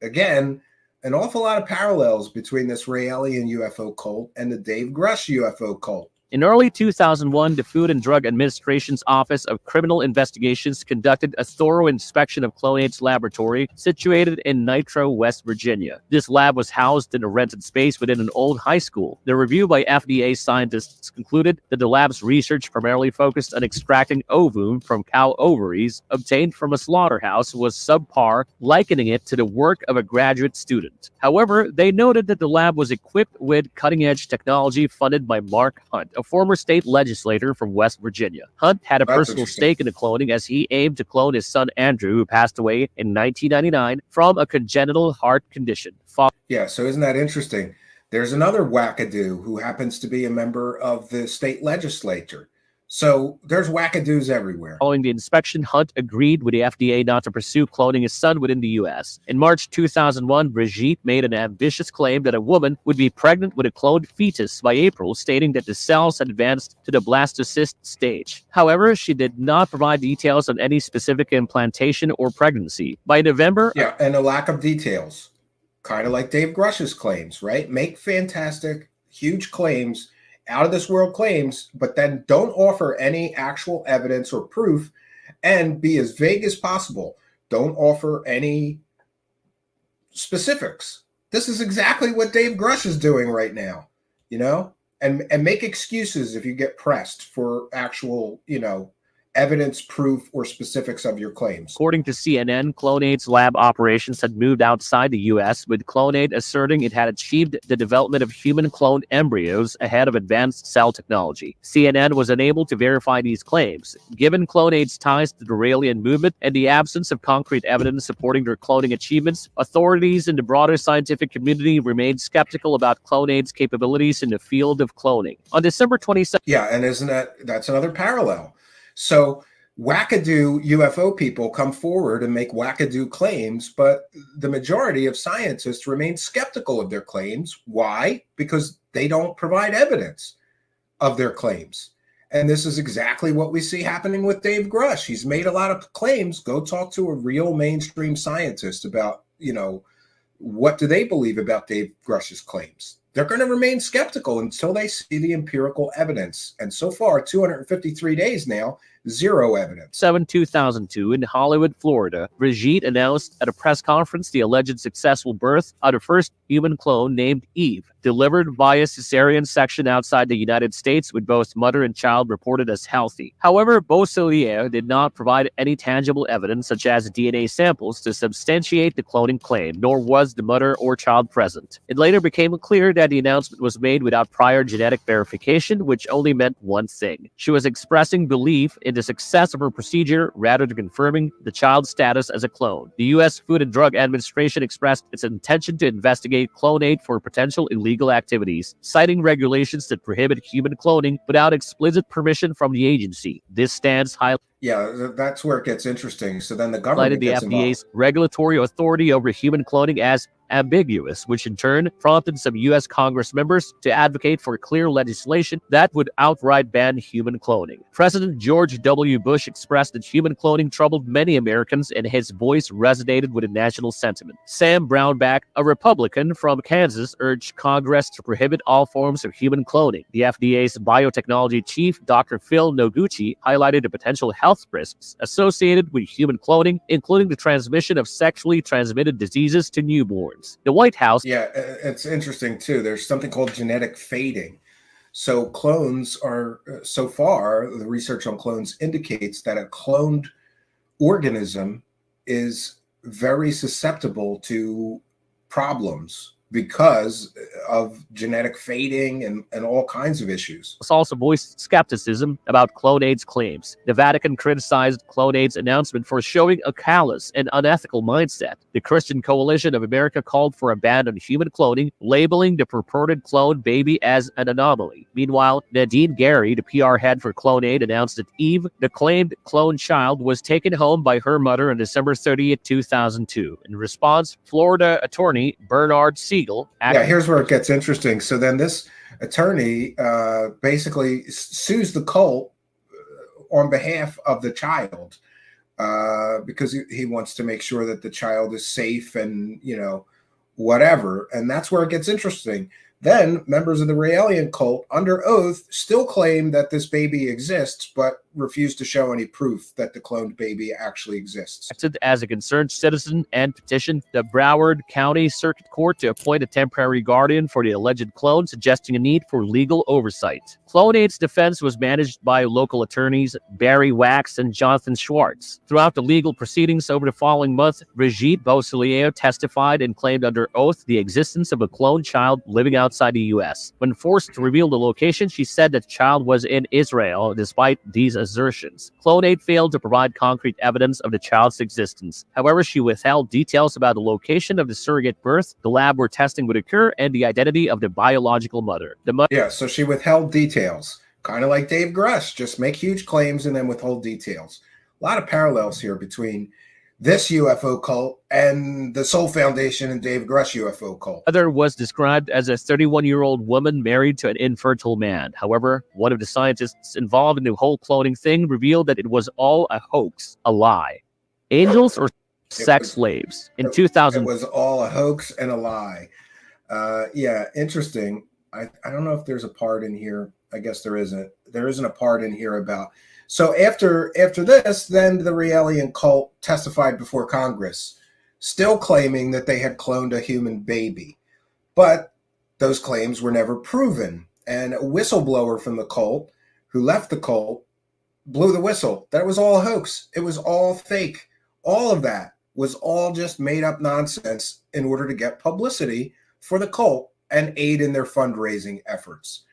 Again, an awful lot of parallels between this Raelian UFO cult and the Dave Grush UFO cult. In early 2001, the Food and Drug Administration's Office of Criminal Investigations conducted a thorough inspection of Clonade's laboratory situated in Nitro, West Virginia. This lab was housed in a rented space within an old high school. The review by FDA scientists concluded that the lab's research primarily focused on extracting ovum from cow ovaries obtained from a slaughterhouse was subpar, likening it to the work of a graduate student. However, they noted that the lab was equipped with cutting-edge technology funded by Mark Hunt, a former state legislator from West Virginia. Hunt had a personal stake in the cloning as he aimed to clone his son Andrew, who passed away in 1999 from a congenital heart condition. Yeah, so isn't that interesting? There's another wackadoo who happens to be a member of the state legislature. So there's wackadoos everywhere. Following the inspection, Hunt agreed with the FDA not to pursue cloning his son within the U.S. In March 2001, Brigitte made an ambitious claim that a woman would be pregnant with a cloned fetus by April, stating that the cells had advanced to the blastocyst stage. However, she did not provide details on any specific implantation or pregnancy. By November... Yeah, and a lack of details. Kind of like Dave Grush's claims, right? Make fantastic, huge claims, out of this world claims, but then don't offer any actual evidence or proof, and be as vague as possible. Don't offer any specifics. This is exactly what Dave Grush is doing right now, you know, and make excuses if you get pressed for actual, you know, evidence, proof, or specifics of your claims. According to CNN, Clonade's lab operations had moved outside the U.S., with Clonade asserting it had achieved the development of human cloned embryos ahead of advanced cell technology. CNN was unable to verify these claims. Given Clonade's ties to the Raelian movement and the absence of concrete evidence supporting their cloning achievements, authorities in the broader scientific community remained skeptical about Clonade's capabilities in the field of cloning. On December 22nd... Yeah, and that's another parallel. So wackadoo UFO people come forward and make wackadoo claims, but the majority of scientists remain skeptical of their claims. Why? Because they don't provide evidence of their claims. And this is exactly what we see happening with Dave Grush. He's made a lot of claims. Go talk to a real mainstream scientist about, you know, what do they believe about Dave Grush's claims? They're going to remain skeptical until they see the empirical evidence. And so far, 253 days now, zero evidence. 2002, in Hollywood, Florida, Brigitte announced at a press conference the alleged successful birth of the first human clone named Eve, delivered via cesarean section outside the United States, with both mother and child reported as healthy. However, Bosselier did not provide any tangible evidence, such as DNA samples, to substantiate the cloning claim, nor was the mother or child present. It later became clear that the announcement was made without prior genetic verification, which only meant one thing. She was expressing belief in the success of her procedure rather than confirming the child's status as a clone. The U.S. Food and Drug Administration expressed its intention to investigate Clonade for potential illegal activities, citing regulations that prohibit human cloning without explicit permission from the agency. This stance highlights that's where it gets interesting. So then the government the gets FDA's involved. regulatory authority over human cloning as ambiguous, which in turn prompted some U.S. Congress members to advocate for clear legislation that would outright ban human cloning. President George W. Bush expressed that human cloning troubled many Americans, and his voice resonated with the national sentiment. Sam Brownback, a Republican from Kansas, urged Congress to prohibit all forms of human cloning. The FDA's biotechnology chief, Dr. Phil Noguchi, highlighted the potential health risks associated with human cloning, including the transmission of sexually transmitted diseases to newborns. The White House... Yeah, it's interesting too. There's something called genetic fading. So clones are, so far, the research on clones indicates that a cloned organism is very susceptible to problems because of genetic fading and all kinds of issues. Also voiced skepticism about Clonade's claims. The Vatican criticized Clonade's announcement for showing a callous and unethical mindset. The Christian Coalition of America called for a ban on human cloning, labeling the purported cloned baby as an anomaly. Meanwhile, Nadine Gary, the PR head for Clonade, announced that Eve, the claimed cloned child, was taken home by her mother on December 30th, 2002. In response, Florida attorney Bernard Siegel. Yeah, here's where it gets interesting. So then this attorney basically sues the cult on behalf of the child because he wants to make sure that the child is safe and, you know, whatever. And that's where it gets interesting. Then members of the Raelian cult, under oath, still claim that this baby exists, but refuse to show any proof that the cloned baby actually exists. Acted as a concerned citizen and petitioned the Broward County Circuit Court to appoint a temporary guardian for the alleged clone, suggesting a need for legal oversight. Clonade's defense was managed by local attorneys Barry Wax and Jonathan Schwartz. Throughout the legal proceedings over the following month, Brigitte Beausoleil testified and claimed under oath the existence of a cloned child living outside the U.S. When forced to reveal the location, she said that the child was in Israel, despite these assertions. Clonade failed to provide concrete evidence of the child's existence. However, she withheld details about the location of the surrogate birth, the lab where testing would occur, and the identity of the biological mother. Yeah, so she withheld details, kind of like Dave Grush, just make huge claims and then withhold details. A lot of parallels here between this UFO cult and the Soul Foundation and Dave Grush UFO cult. Mother was described as a 31-year-old woman married to an infertile man. However, one of the scientists involved in the whole cloning thing revealed that it was all a hoax, a lie. Angels or sex slaves? In 2000, it was all a hoax and a lie. Yeah, interesting. I don't know if there's a part in here. I guess there isn't. There isn't a part in here about. So after this, then the Raelian cult testified before Congress, still claiming that they had cloned a human baby. But those claims were never proven. And a whistleblower from the cult who left the cult blew the whistle. That was all a hoax. It was all fake. All of that was all just made up nonsense in order to get publicity for the cult and aid in their fundraising efforts.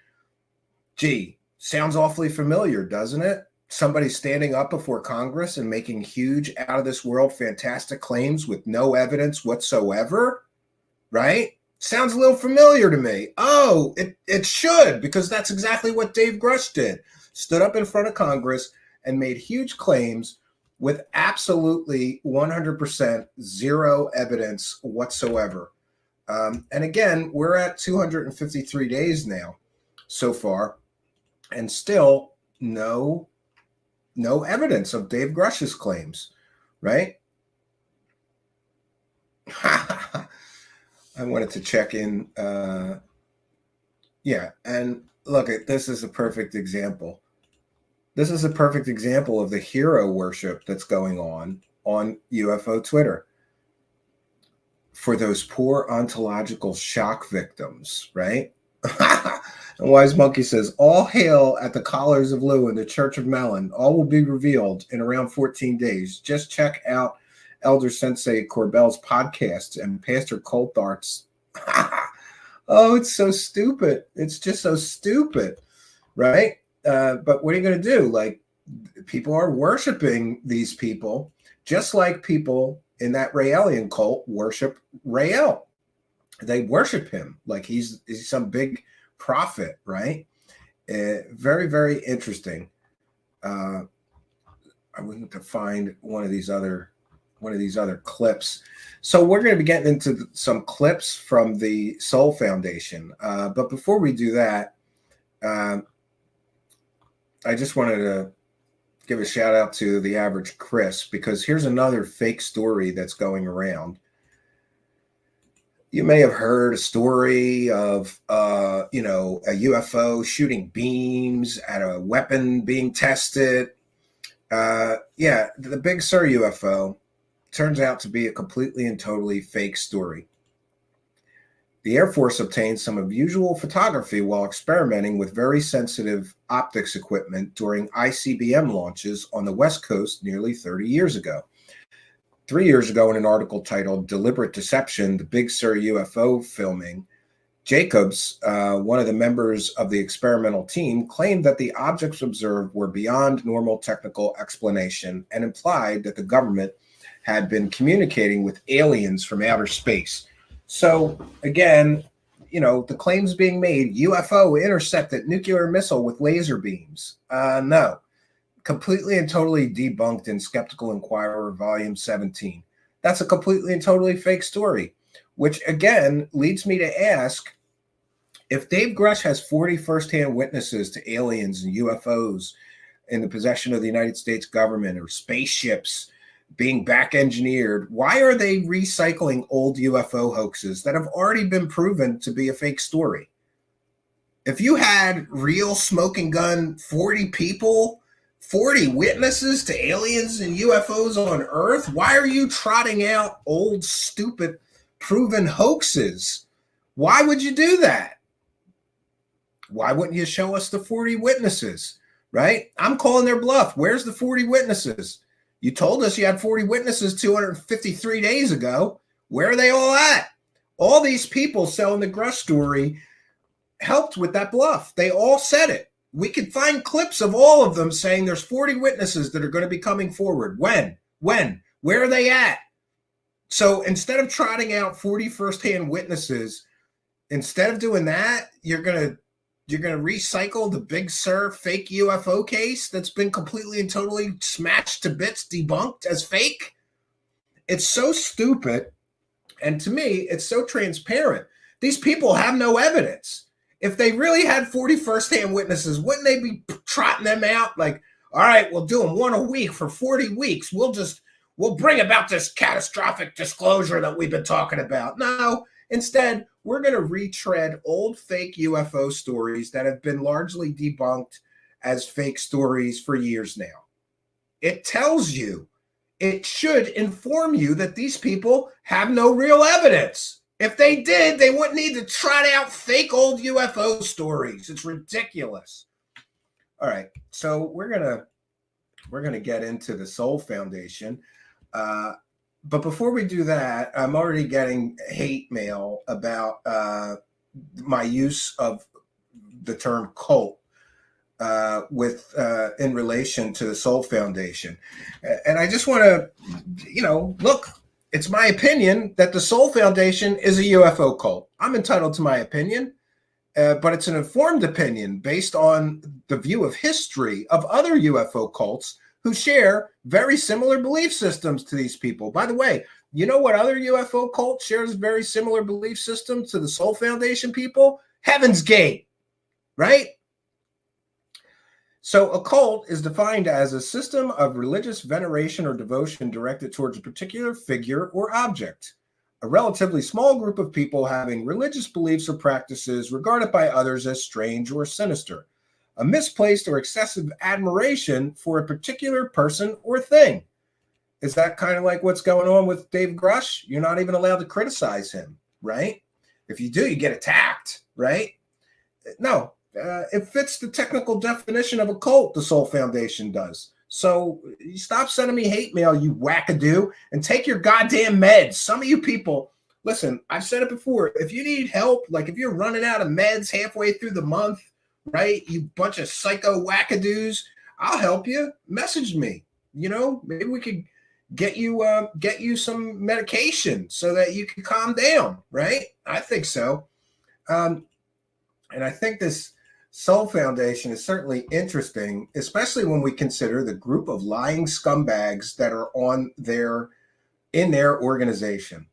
Gee, sounds awfully familiar, doesn't it? Somebody standing up before Congress and making huge, out of this world, fantastic claims with no evidence whatsoever, right? Sounds a little familiar to me. Oh, it should, because that's exactly what Dave Grush did. Stood up in front of Congress and made huge claims with absolutely 100% zero evidence whatsoever. And again, we're at 253 days now so far, and still no evidence of Dave Grush's claims, right? I wanted to check in. Yeah, and look, this is a perfect example. This is a perfect example of the hero worship that's going on UFO Twitter for those poor ontological shock victims, right? And Wise Monkey says, all hail at the Collars of Lou in the Church of Melon. All will be revealed in around 14 days. Just check out Elder Sensei Corbell's podcast and Pastor Colthart's. Oh, it's so stupid. It's just so stupid, right? But what are you going to do? Like, people are worshiping these people, just like people in that Raelian cult worship Rael. They worship him like he's some big prophet, right? Very, very interesting. I want to find one of these other clips. So we're going to be getting into some clips from the Soul Foundation. But before we do that, I just wanted to give a shout out to the average Chris, because here's another fake story that's going around. You may have heard a story of, a UFO shooting beams at a weapon being tested. The Big Sur UFO turns out to be a completely and totally fake story. The Air Force obtained some unusual photography while experimenting with very sensitive optics equipment during ICBM launches on the West Coast nearly 30 years ago. 3 years ago, in an article titled Deliberate Deception, the Big Sur UFO Filming, Jacobs, one of the members of the experimental team, claimed that the objects observed were beyond normal technical explanation and implied that the government had been communicating with aliens from outer space. So, again, the claims being made, UFO intercepted nuclear missile with laser beams. No. Completely and totally debunked in Skeptical Inquirer, Volume 17. That's a completely and totally fake story, which, again, leads me to ask, if Dave Grush has 40 firsthand witnesses to aliens and UFOs in the possession of the United States government or spaceships being back engineered, why are they recycling old UFO hoaxes that have already been proven to be a fake story? If you had real smoking gun 40 people, 40 witnesses to aliens and UFOs on Earth, why are you trotting out old, stupid, proven hoaxes? Why would you do that? Why wouldn't you show us the 40 witnesses, right? I'm calling their bluff. Where's the 40 witnesses? You told us you had 40 witnesses 253 days ago. Where are they all at? All these people selling the Grush story helped with that bluff. They all said it. We could find clips of all of them saying there's 40 witnesses that are going to be coming forward. When? Where are they at? So instead of trotting out 40 firsthand witnesses, instead of doing that, you're going to recycle the Big Sur fake UFO case that's been completely and totally smashed to bits, debunked as fake. It's so stupid. And to me, it's so transparent. These people have no evidence. If they really had 40 firsthand witnesses, wouldn't they be trotting them out like, all right, we'll do them one a week for 40 weeks. We'll bring about this catastrophic disclosure that we've been talking about. No, instead, we're going to retread old fake UFO stories that have been largely debunked as fake stories for years now. It tells you, it should inform you that these people have no real evidence. If they did, they wouldn't need to trot out fake old UFO stories. It's ridiculous. All right, so we're gonna get into the Soul Foundation, but before we do that, I'm already getting hate mail about my use of the term cult in relation to the Soul Foundation, and I just want to, look. It's my opinion that the Soul Foundation is a UFO cult. I'm entitled to my opinion, but it's an informed opinion based on the view of history of other UFO cults who share very similar belief systems to these people. By the way, you know what other UFO cult shares very similar belief systems to the Soul Foundation people? Heaven's Gate, right? So a cult is defined as a system of religious veneration or devotion directed towards a particular figure or object. A relatively small group of people having religious beliefs or practices regarded by others as strange or sinister. A misplaced or excessive admiration for a particular person or thing. Is that kind of like what's going on with Dave Grush? You're not even allowed to criticize him, right? If you do, you get attacked, right? No. It fits the technical definition of a cult, the Soul Foundation does. So you stop sending me hate mail, you wackadoo, and take your goddamn meds. Some of you people, listen, I've said it before. If you need help, like if you're running out of meds halfway through the month, right, you bunch of psycho wackadoos, I'll help you. Message me. Maybe we could get you some medication so that you can calm down, right? I think so. And I think this Soul Foundation is certainly interesting, especially when we consider the group of lying scumbags that are in their organization.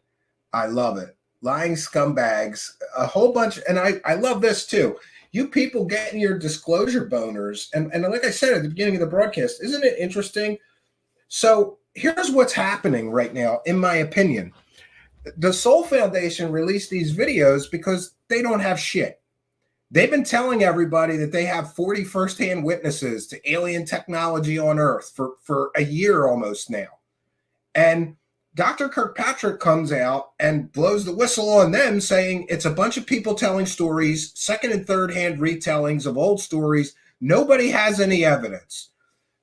I love it. Lying scumbags, a whole bunch. And I love this too. You people getting your disclosure boners. And like I said at the beginning of the broadcast, isn't it interesting? So here's what's happening right now, in my opinion. The Soul Foundation released these videos because they don't have shit. They've been telling everybody that they have 40 firsthand witnesses to alien technology on Earth for a year almost now. And Dr. Kirkpatrick comes out and blows the whistle on them, saying it's a bunch of people telling stories, second and third hand retellings of old stories. Nobody has any evidence.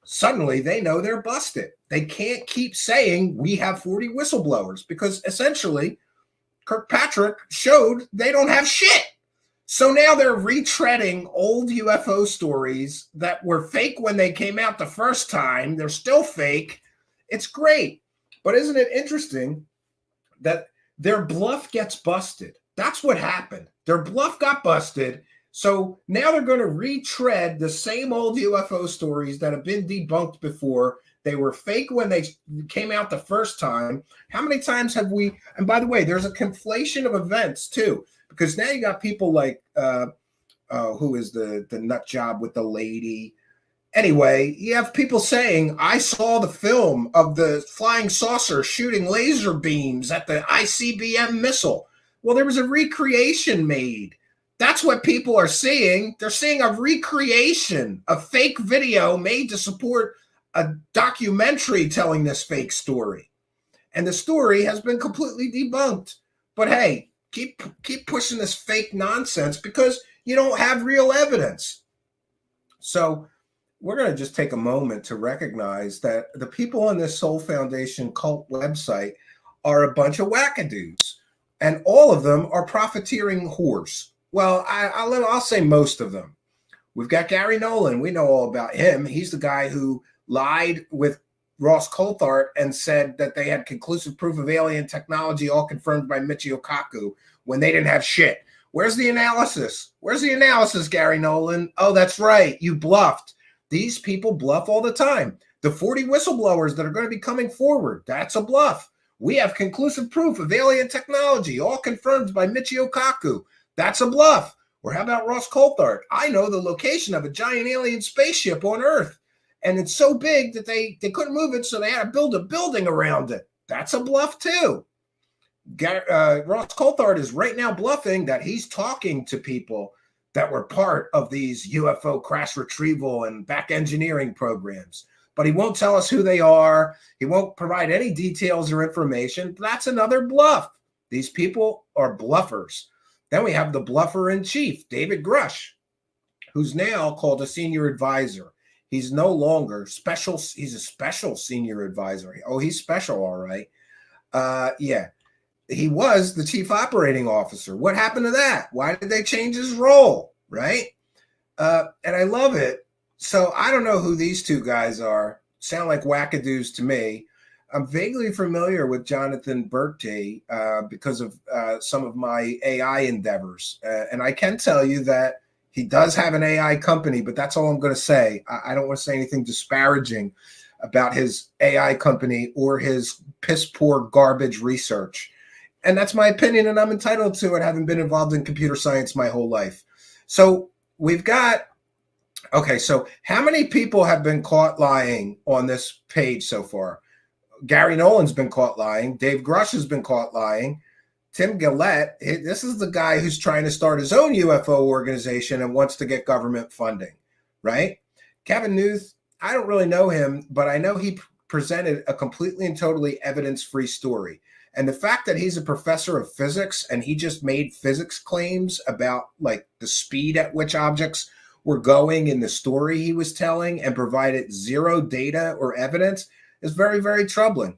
Suddenly they know they're busted. They can't keep saying we have 40 whistleblowers because essentially Kirkpatrick showed they don't have shit. So now they're retreading old UFO stories that were fake when they came out the first time. They're still fake. It's great. But isn't it interesting that their bluff gets busted? That's what happened. Their bluff got busted. So now they're going to retread the same old UFO stories that have been debunked before. They were fake when they came out the first time. How many times have we? And by the way, there's a conflation of events too, because now you got people like who is the nut job with the lady. Anyway, you have people saying, I saw the film of the flying saucer shooting laser beams at the ICBM missile. Well, there was a recreation made. That's what people are seeing. They're seeing a recreation, a fake video made to support a documentary telling this fake story. And the story has been completely debunked. But hey, keep pushing this fake nonsense because you don't have real evidence. So we're going to just take a moment to recognize that the people on this Soul Foundation cult website are a bunch of whackadoos, and all of them are profiteering whores. Well, I'll say most of them. We've got Gary Nolan. We know all about him. He's the guy who lied with Ross Coulthart and said that they had conclusive proof of alien technology, all confirmed by Michio Kaku, when they didn't have shit. Where's the analysis? Where's the analysis, Gary Nolan? Oh, that's right. You bluffed. These people bluff all the time. The 40 whistleblowers that are going to be coming forward, that's a bluff. We have conclusive proof of alien technology, all confirmed by Michio Kaku. That's a bluff. Or how about Ross Coulthart? I know the location of a giant alien spaceship on Earth, and it's so big that they couldn't move it, so they had to build a building around it. That's a bluff too. Ross Coulthart is right now bluffing that he's talking to people that were part of these UFO crash retrieval and back engineering programs. But he won't tell us who they are. He won't provide any details or information. That's another bluff. These people are bluffers. Then we have the bluffer in chief, David Grush, who's now called a senior advisor. He's no longer special. He's a special senior advisor. Oh, he's special, all right. Yeah. He was the chief operating officer. What happened to that? Why did they change his role, right? And I love it. So I don't know who these two guys are. Sound like wackadoos to me. I'm vaguely familiar with Jonathan Berkty because of some of my AI endeavors. And I can tell you that he does have an AI company, but that's all I'm going to say. I don't want to say anything disparaging about his AI company or his piss poor garbage research. And that's my opinion, and I'm entitled to it, having been involved in computer science my whole life. So we've got, okay, so how many people have been caught lying on this page so far? Gary Nolan's been caught lying. Dave Grush has been caught lying. Tim Gillette, this is the guy who's trying to start his own UFO organization and wants to get government funding, right? Kevin Newth, I don't really know him, but I know he presented a completely and totally evidence-free story. And the fact that he's a professor of physics and he just made physics claims about like the speed at which objects were going in the story he was telling and provided zero data or evidence is very, very troubling.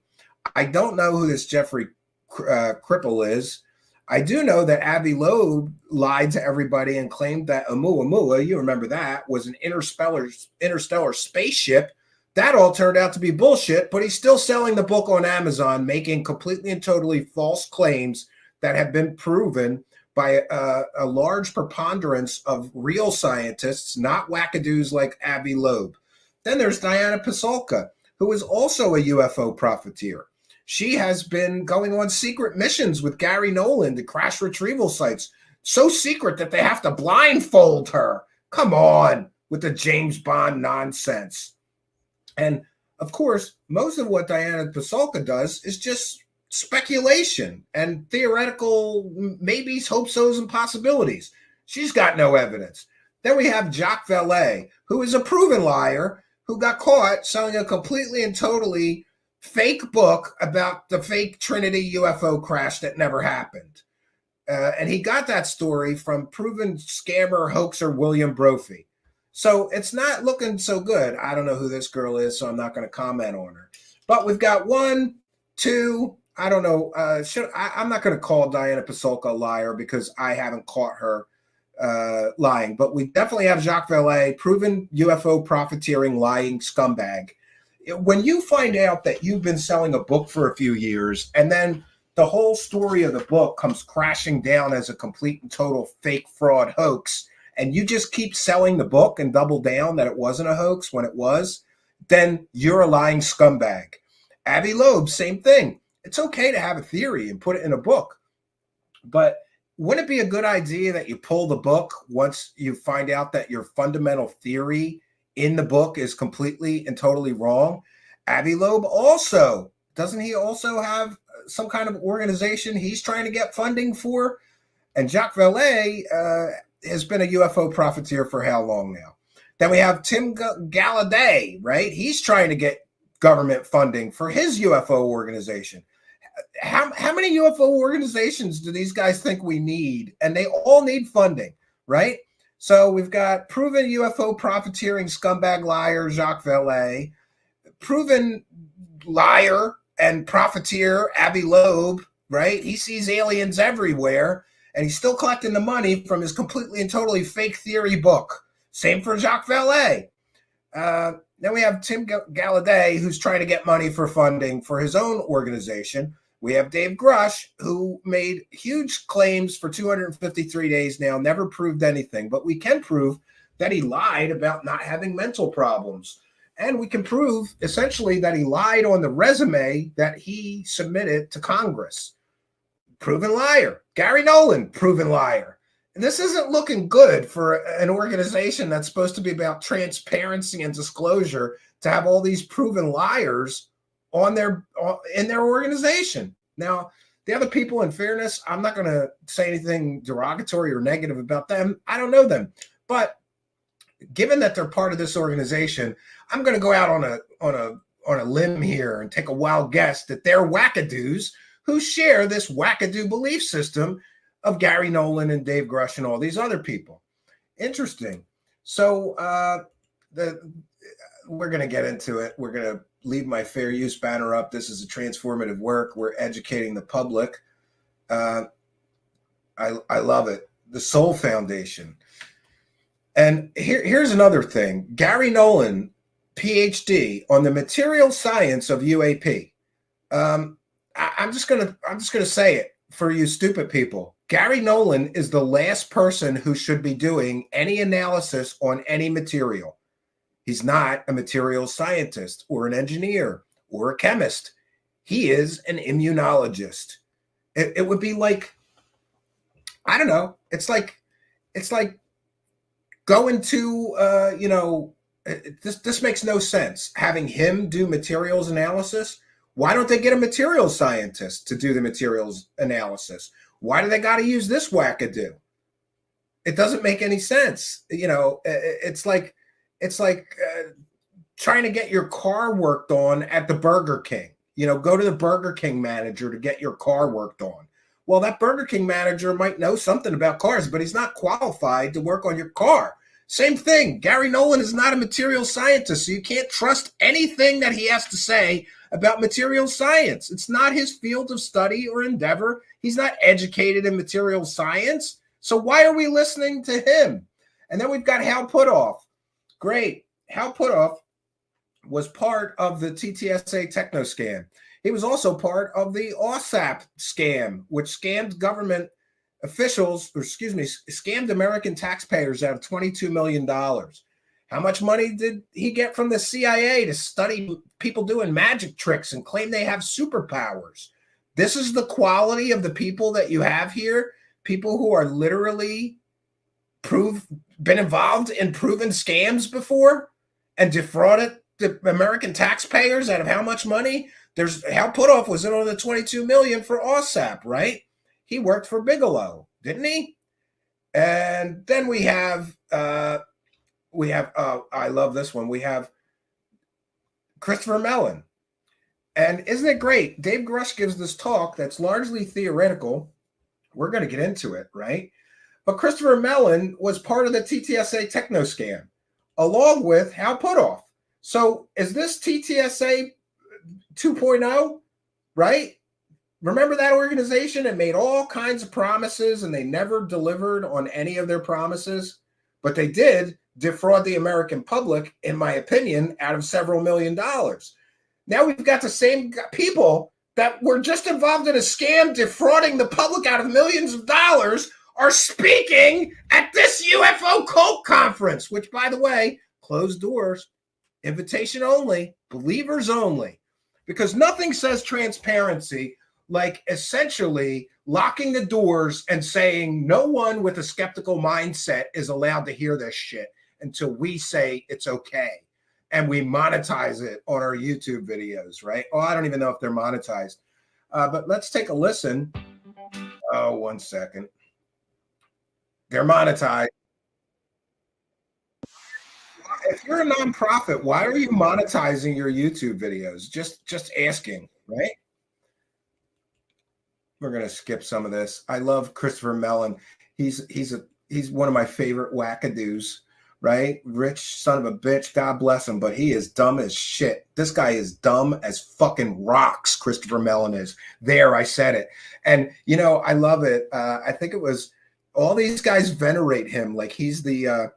I don't know who this Jeffrey Cripple is. I do know that Avi Loeb lied to everybody and claimed that Oumuamua, you remember that, was an interstellar spaceship. That all turned out to be bullshit, but he's still selling the book on Amazon, making completely and totally false claims that have been proven by a large preponderance of real scientists, not wackadoos like Avi Loeb. Then there's Diana Pasulka, who is also a UFO profiteer. She has been going on secret missions with Gary Nolan to crash retrieval sites, so secret that they have to blindfold her. Come on, with the James Bond nonsense. And of course, most of what Diana Pasulka does is just speculation and theoretical maybes, hope-sos, and possibilities. She's got no evidence. Then we have Jacques Vallée, who is a proven liar, who got caught selling a completely and totally fake book about the fake Trinity UFO crash that never happened. And he got that story from proven scammer hoaxer William Brophy. So it's not looking so good. I don't know who this girl is, so I'm not going to comment on her. But we've got 1, 2, I don't know. I'm not going to call Diana Pasulka a liar because I haven't caught her lying. But we definitely have Jacques Vallée, proven UFO profiteering, lying scumbag. When you find out that you've been selling a book for a few years and then the whole story of the book comes crashing down as a complete and total fake fraud hoax, and you just keep selling the book and double down that it wasn't a hoax when it was, then you're a lying scumbag. Avi Loeb, same thing. It's okay to have a theory and put it in a book, but wouldn't it be a good idea that you pull the book once you find out that your fundamental theory in the book is completely and totally wrong? Avi Loeb also, doesn't he also have some kind of organization he's trying to get funding for? And Jacques Vallée has been a UFO profiteer for how long now? Then we have Tim Gallaudet, right? He's trying to get government funding for his UFO organization. How many UFO organizations do these guys think we need? And they all need funding, right? So we've got proven UFO profiteering scumbag liar Jacques Vallée, proven liar and profiteer Avi Loeb, right? He sees aliens everywhere, and he's still collecting the money from his completely and totally fake theory book. Same for Jacques Vallée. Then we have Tim Gallaudet, who's trying to get money for funding for his own organization. We have Dave Grush, who made huge claims for 253 days now, never proved anything, but we can prove that he lied about not having mental problems. And we can prove essentially that he lied on the resume that he submitted to Congress. Proven liar. Gary Nolan, proven liar. And this isn't looking good for an organization that's supposed to be about transparency and disclosure to have all these proven liars in their organization. Now, the other people, in fairness, I'm not going to say anything derogatory or negative about them. I don't know them. But given that they're part of this organization, I'm going to go out on a limb here and take a wild guess that they're whackados who share this wackadoo belief system of Gary Nolan and Dave Grush and all these other people. Interesting. So we're going to get into it. We're going to leave my fair use banner up. This is a transformative work. We're educating the public. I love it. The Soul Foundation. And here's another thing. Gary Nolan, PhD, on the material science of UAP. I'm just gonna say it for you stupid people. Gary Nolan is the last person who should be doing any analysis on any material. He's not a material scientist or an engineer or a chemist. He is an immunologist. It would be like, I don't know. It's like going to, this makes no sense. Having him do materials analysis. Why don't they get a materials scientist to do the materials analysis? Why do they got to use this wackadoo? It doesn't make any sense. It's like trying to get your car worked on at the Burger King. Go to the Burger King manager to get your car worked on. Well, that Burger King manager might know something about cars, but he's not qualified to work on your car. Same thing. Gary Nolan is not a material scientist, so you can't trust anything that he has to say about material science. It's not his field of study or endeavor. He's not educated in material science. So why are we listening to him? And then we've got Hal Puthoff. Great. Hal Puthoff was part of the TTSA techno scam. He was also part of the OSAP scam, which scammed government officials, scammed American taxpayers out of $22 million. How much money did he get from the CIA to study people doing magic tricks and claim they have superpowers? This is the quality of the people that you have here. People who are literally been involved in proven scams before and defrauded the American taxpayers out of how much money? Hal Puthoff was in on the $22 million for OSAP, right? He worked for Bigelow, didn't he? And then we have I love this one. We have Christopher Mellon. And isn't it great? Dave Grush gives this talk that's largely theoretical. We're going to get into it, right? But Christopher Mellon was part of the TTSA techno scam, along with Hal Puthoff. So is this TTSA 2.0, right? Remember that organization? It made all kinds of promises and they never delivered on any of their promises, but they did defraud the American public, in my opinion, out of several $1 million. Now we've got the same people that were just involved in a scam defrauding the public out of millions of dollars are speaking at this UFO cult conference, which, by the way, closed doors, invitation only, believers only, because nothing says transparency like essentially locking the doors and saying no one with a skeptical mindset is allowed to hear this shit until we say it's okay. And we monetize it on our YouTube videos, right? Oh, I don't even know if they're monetized. But let's take a listen. Oh, 1 second. They're monetized. If you're a nonprofit, why are you monetizing your YouTube videos? Just asking, right? We're gonna skip some of this. I love Christopher Mellon. He's one of my favorite whackados. Right? Rich son of a bitch. God bless him. But he is dumb as shit. This guy is dumb as fucking rocks. Christopher Mellon is. There, I said it. And, you know, I love it. I think it was all these guys venerate him like he's the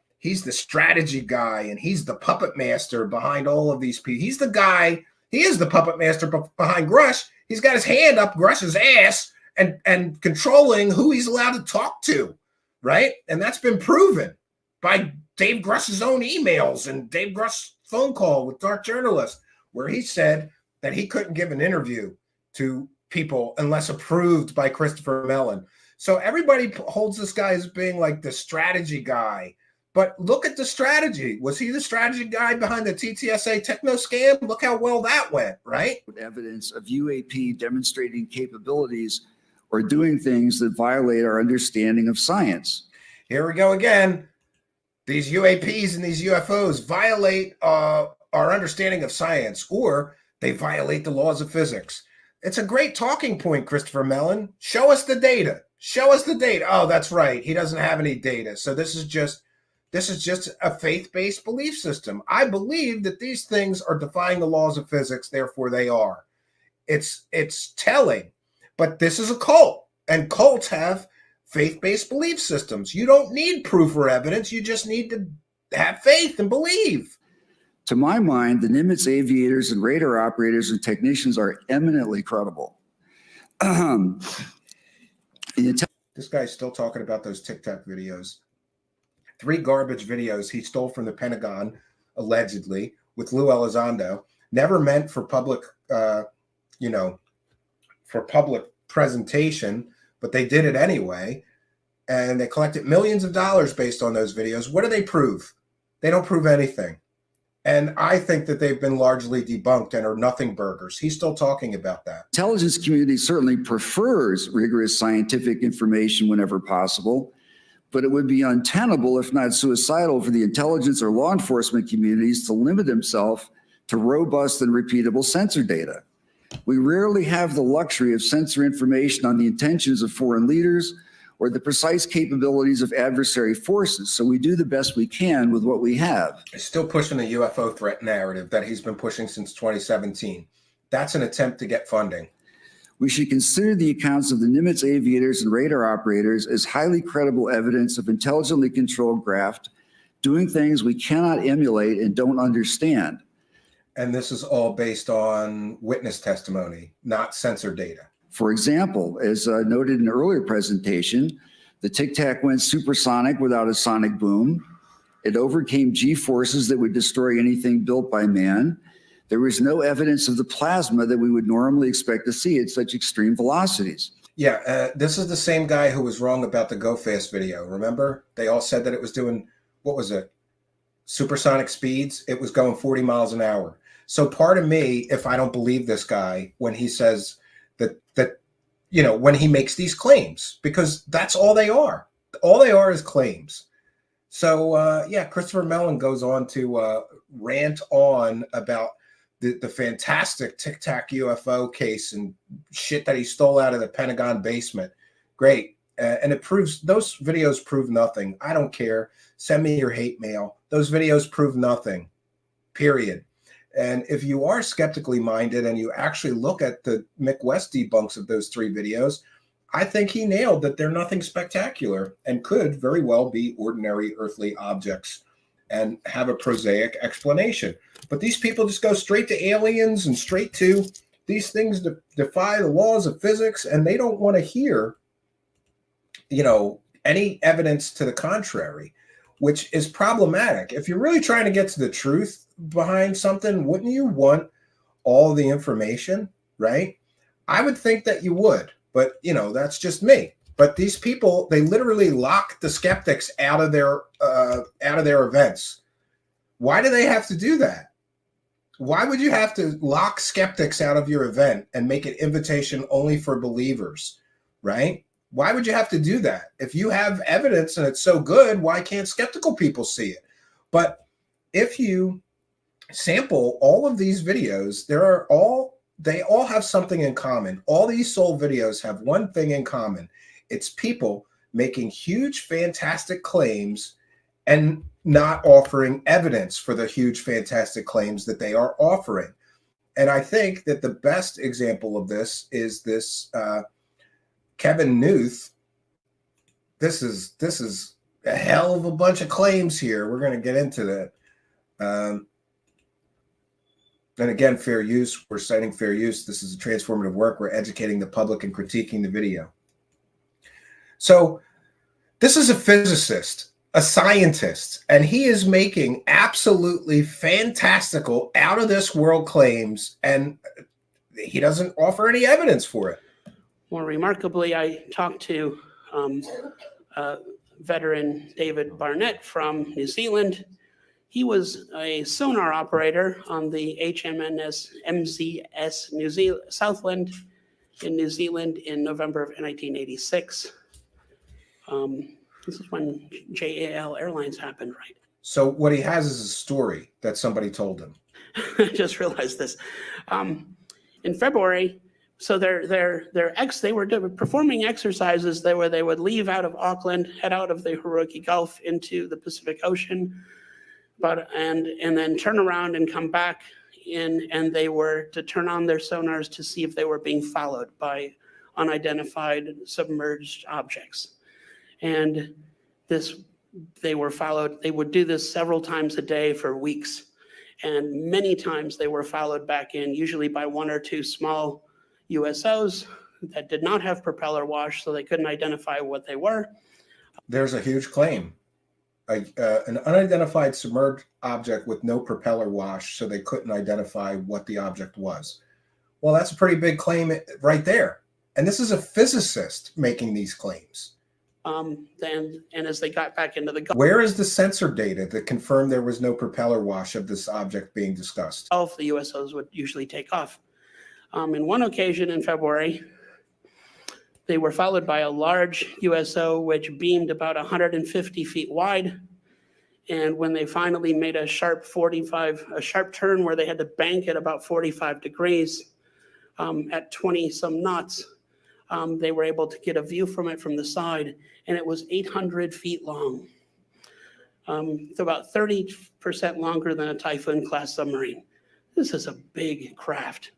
strategy guy and he's the puppet master behind all of these people. He's the guy. He is the puppet master behind Grush. He's got his hand up Grush's ass and controlling who he's allowed to talk to. Right? And that's been proven by Dave Grush's own emails and Dave Grush's phone call with Dark Journalist, where he said that he couldn't give an interview to people unless approved by Christopher Mellon. So everybody holds this guy as being like the strategy guy. But look at the strategy. Was he the strategy guy behind the TTSA techno scam? Look how well that went, right? With evidence of UAP demonstrating capabilities or doing things that violate our understanding of science. Here we go again. These UAPs and these UFOs violate our understanding of science, or they violate the laws of physics. It's a great talking point, Christopher Mellon. Show us the data. Show us the data. Oh, that's right. He doesn't have any data. So this is just a faith-based belief system. I believe that these things are defying the laws of physics, therefore they are. It's telling. But this is a cult, and cults have faith-based belief systems. You don't need proof or evidence. You just need to have faith and believe. To my mind, the Nimitz aviators and radar operators and technicians are eminently credible. This guy's still talking about those Tik-Tac videos. 3 garbage videos he stole from the Pentagon, allegedly, with Lou Elizondo. Never meant for public, for public presentation, but they did it anyway, and they collected millions of dollars based on those videos. What do they prove? They don't prove anything. And I think that they've been largely debunked and are nothing burgers. He's still talking about that. Intelligence community certainly prefers rigorous scientific information whenever possible, but it would be untenable, if not suicidal, for the intelligence or law enforcement communities to limit themselves to robust and repeatable sensor data. We rarely have the luxury of censor information on the intentions of foreign leaders or the precise capabilities of adversary forces, so we do the best we can with what we have. He's still pushing the UFO threat narrative that he's been pushing since 2017. That's an attempt to get funding. We should consider the accounts of the Nimitz aviators and radar operators as highly credible evidence of intelligently controlled graft, doing things we cannot emulate and don't understand. And this is all based on witness testimony, not censor data. For example, as noted in an earlier presentation, the Tic-Tac went supersonic without a sonic boom. It overcame G-forces that would destroy anything built by man. There was no evidence of the plasma that we would normally expect to see at such extreme velocities. Yeah, this is the same guy who was wrong about the Go Fast video. Remember? They all said that it was doing, what was it? Supersonic speeds. It was going 40 miles an hour. So part of me, if I don't believe this guy when he says that when he makes these claims, because that's all they are. All they are is claims. So Christopher Mellon goes on to rant on about the fantastic Tik-Tac UFO case and shit that he stole out of the Pentagon basement. Great. And it proves, those videos prove nothing. I don't care. Send me your hate mail. Those videos prove nothing, period. And if you are skeptically minded and you actually look at the Mick West debunks of those 3 videos, I think he nailed that they're nothing spectacular and could very well be ordinary earthly objects and have a prosaic explanation. But these people just go straight to aliens and straight to these things that defy the laws of physics, and they don't want to hear, you know, any evidence to the contrary, which is problematic. If you're really trying to get to the truth behind something, wouldn't you want all the information, right? I would think that you would, but, you know, that's just me. But these people, they literally lock the skeptics out of their events. Why do they have to do that? Why would you have to lock skeptics out of your event and make it invitation only for believers, right? Why would you have to do that? If you have evidence and it's so good, why can't skeptical people see it? But if you sample all of these videos, they all have something in common. All these soul videos have one thing in common. It's people making huge, fantastic claims and not offering evidence for the huge, fantastic claims that they are offering. And I think that the best example of this is this Kevin Newth. This is a hell of a bunch of claims here. We're going to get into that. And again, fair use. We're citing fair use. This is a transformative work. We're educating the public and critiquing the video. So this is a physicist, a scientist, and he is making absolutely fantastical, out of this world claims, and he doesn't offer any evidence for it. More remarkably, I talked to veteran David Barnett from New Zealand. He was a sonar operator on the HMNS MZS New Zealand, Southland in New Zealand in November of 1986. This is when JAL Airlines happened, right? So what he has is a story that somebody told him. I just realized this. In February, so they were performing exercises where they would leave out of Auckland, head out of the Hauraki Gulf into the Pacific Ocean, and then turn around and come back in, and they were to turn on their sonars to see if they were being followed by unidentified submerged objects. And they were followed. They would do this several times a day for weeks. And many times they were followed back in, usually by 1 or 2 small USOs that did not have propeller wash, so they couldn't identify what they were. There's a huge claim. An unidentified submerged object with no propeller wash, so they couldn't identify what the object was. Well, that's a pretty big claim right there. And this is a physicist making these claims. And as they got back into the Gulf, where is the sensor data that confirmed there was no propeller wash of this object being discussed? the USOs would usually take off. In one occasion in February, they were followed by a large USO which beamed about 150 feet wide. And when they finally made a sharp turn where they had to bank at about 45 degrees at 20 some knots, they were able to get a view from it from the side, and it was 800 feet long. It's about 30% longer than a Typhoon class submarine. This is a big craft,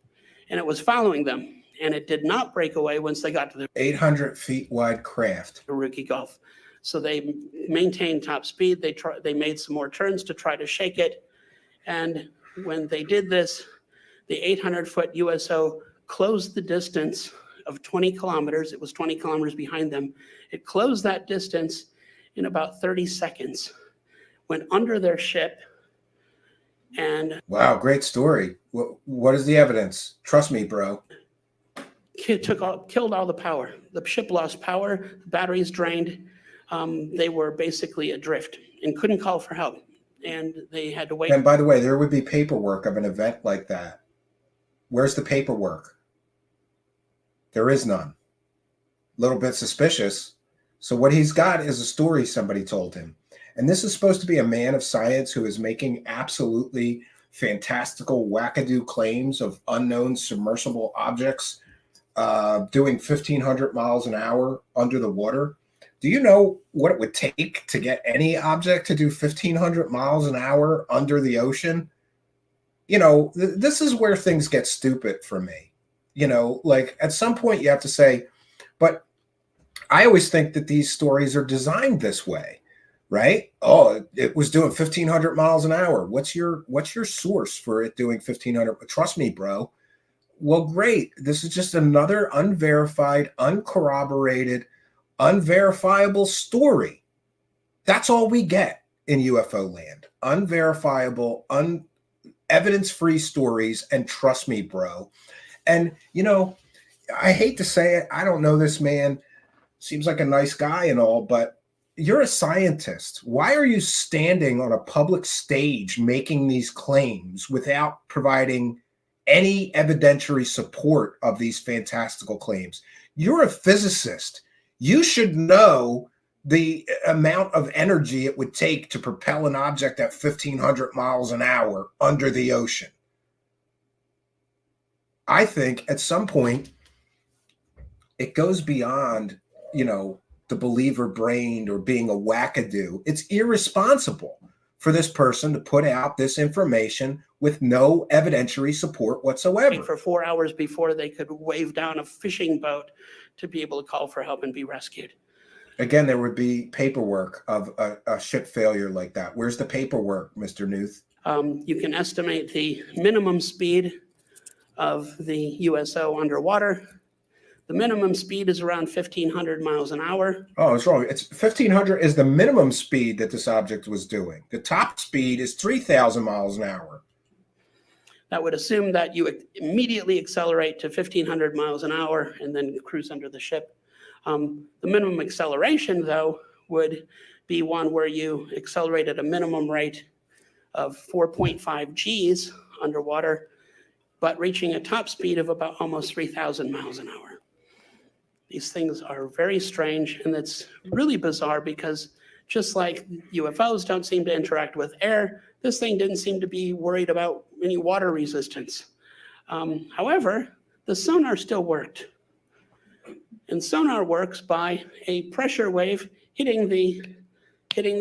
and it was following them. And it did not break away once they got to the 800 feet wide craft. Hauraki Gulf. So they maintained top speed. They made some more turns to try to shake it. And when they did this, the 800-foot USO closed the distance of 20 kilometers. It was 20 kilometers behind them. It closed that distance in about 30 seconds, went under their ship, and... Wow, great story. What is the evidence? Trust me, bro. Killed all the power. The ship lost power, the batteries drained. They were basically adrift and couldn't call for help. And they had to wait. And by the way, there would be paperwork of an event like that. Where's the paperwork? There is none. A little bit suspicious. So what he's got is a story somebody told him. And this is supposed to be a man of science who is making absolutely fantastical wackadoo claims of unknown submersible objects doing 1,500 miles an hour under the water. Do you know what it would take to get any object to do 1,500 miles an hour under the ocean? You know, this is where things get stupid for me. You know, like at some point you have to say, but I always think that these stories are designed this way, right? Oh, it was doing 1,500 miles an hour. What's your source for it doing 1,500? Trust me, bro. Well, great. This is just another unverified, uncorroborated, unverifiable story. That's all we get in UFO land. Unverifiable, evidence-free stories. And trust me, bro. And, you know, I hate to say it. I don't know this man. Seems like a nice guy and all, but you're a scientist. Why are you standing on a public stage making these claims without providing any evidentiary support of these fantastical claims? You're a physicist. You should know the amount of energy it would take to propel an object at 1,500 miles an hour under the ocean. I think at some point it goes beyond, you know, the believer brain or being a wackadoo. It's irresponsible for this person to put out this information with no evidentiary support whatsoever. For 4 hours before they could wave down a fishing boat to be able to call for help and be rescued. Again, there would be paperwork of a ship failure like that. Where's the paperwork, Mr. Newth? You can estimate the minimum speed of the USO underwater. The minimum speed is around 1,500 miles an hour. Oh, it's wrong. It's 1,500 is the minimum speed that this object was doing. The top speed is 3,000 miles an hour. That would assume that you immediately accelerate to 1,500 miles an hour and then cruise under the ship. The minimum acceleration, though, would be one where you accelerate at a minimum rate of 4.5 Gs underwater, but reaching a top speed of about almost 3,000 miles an hour. These things are very strange, and it's really bizarre because just like UFOs don't seem to interact with air, this thing didn't seem to be worried about any water resistance. However, the sonar still worked. And sonar works by a pressure wave hitting the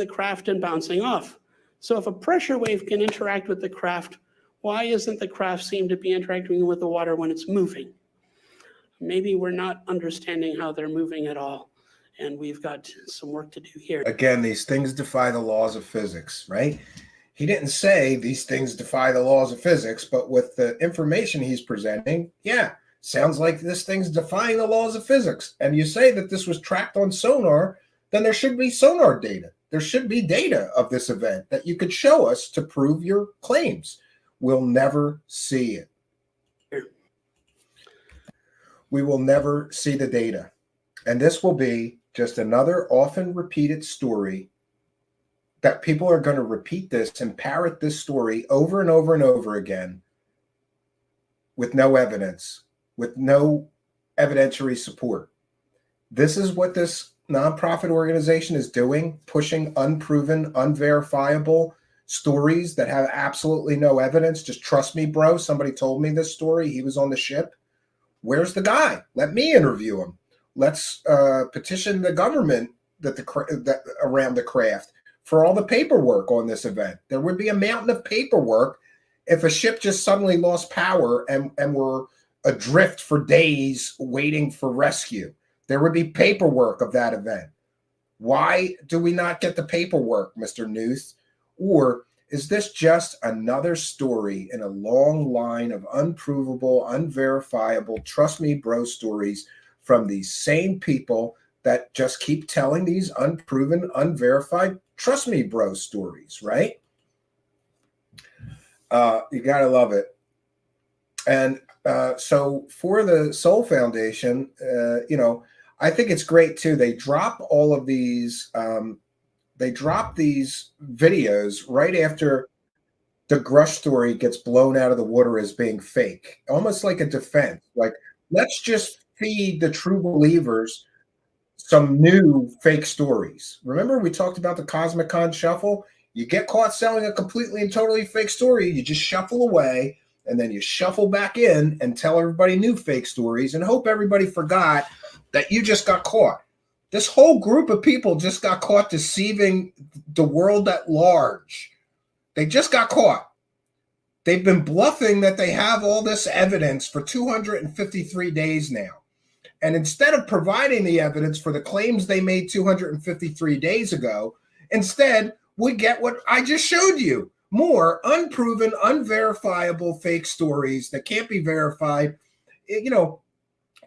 craft and bouncing off. So if a pressure wave can interact with the craft, why isn't the craft seem to be interacting with the water when it's moving? Maybe we're not understanding how they're moving at all, and we've got some work to do here. Again, these things defy the laws of physics, right? He didn't say these things defy the laws of physics, but with the information he's presenting, yeah, sounds like this thing's defying the laws of physics. And you say that this was tracked on sonar, then there should be sonar data. There should be data of this event that you could show us to prove your claims. We'll never see it. We will never see the data. And this will be just another often repeated story that people are going to repeat this and parrot this story over and over and over again with no evidence, with no evidentiary support. This is what this nonprofit organization is doing, pushing unproven, unverifiable stories that have absolutely no evidence. Just trust me, bro. Somebody told me this story. He was on the ship. Where's the guy? Let me interview him. Let's petition the government that around the craft for all the paperwork on this event. There would be a mountain of paperwork if a ship just suddenly lost power and were adrift for days waiting for rescue. There would be paperwork of that event. Why do we not get the paperwork, Mr. Newth? Or is this just another story in a long line of unprovable, unverifiable, trust me, bro stories from these same people that just keep telling these unproven, unverified, trust me, bro stories, right? You got to love it. And so for the Soul Foundation, I think it's great too. They drop all of these they drop these videos right after the Grush story gets blown out of the water as being fake, almost like a defense. Like, let's just feed the true believers some new fake stories. Remember we talked about the Cosmic Con Shuffle? You get caught selling a completely and totally fake story, you just shuffle away, and then you shuffle back in and tell everybody new fake stories and hope everybody forgot that you just got caught. This whole group of people just got caught deceiving the world at large. They just got caught. They've been bluffing that they have all this evidence for 253 days now. And instead of providing the evidence for the claims they made 253 days ago, instead, we get what I just showed you. More unproven, unverifiable fake stories that can't be verified. You know,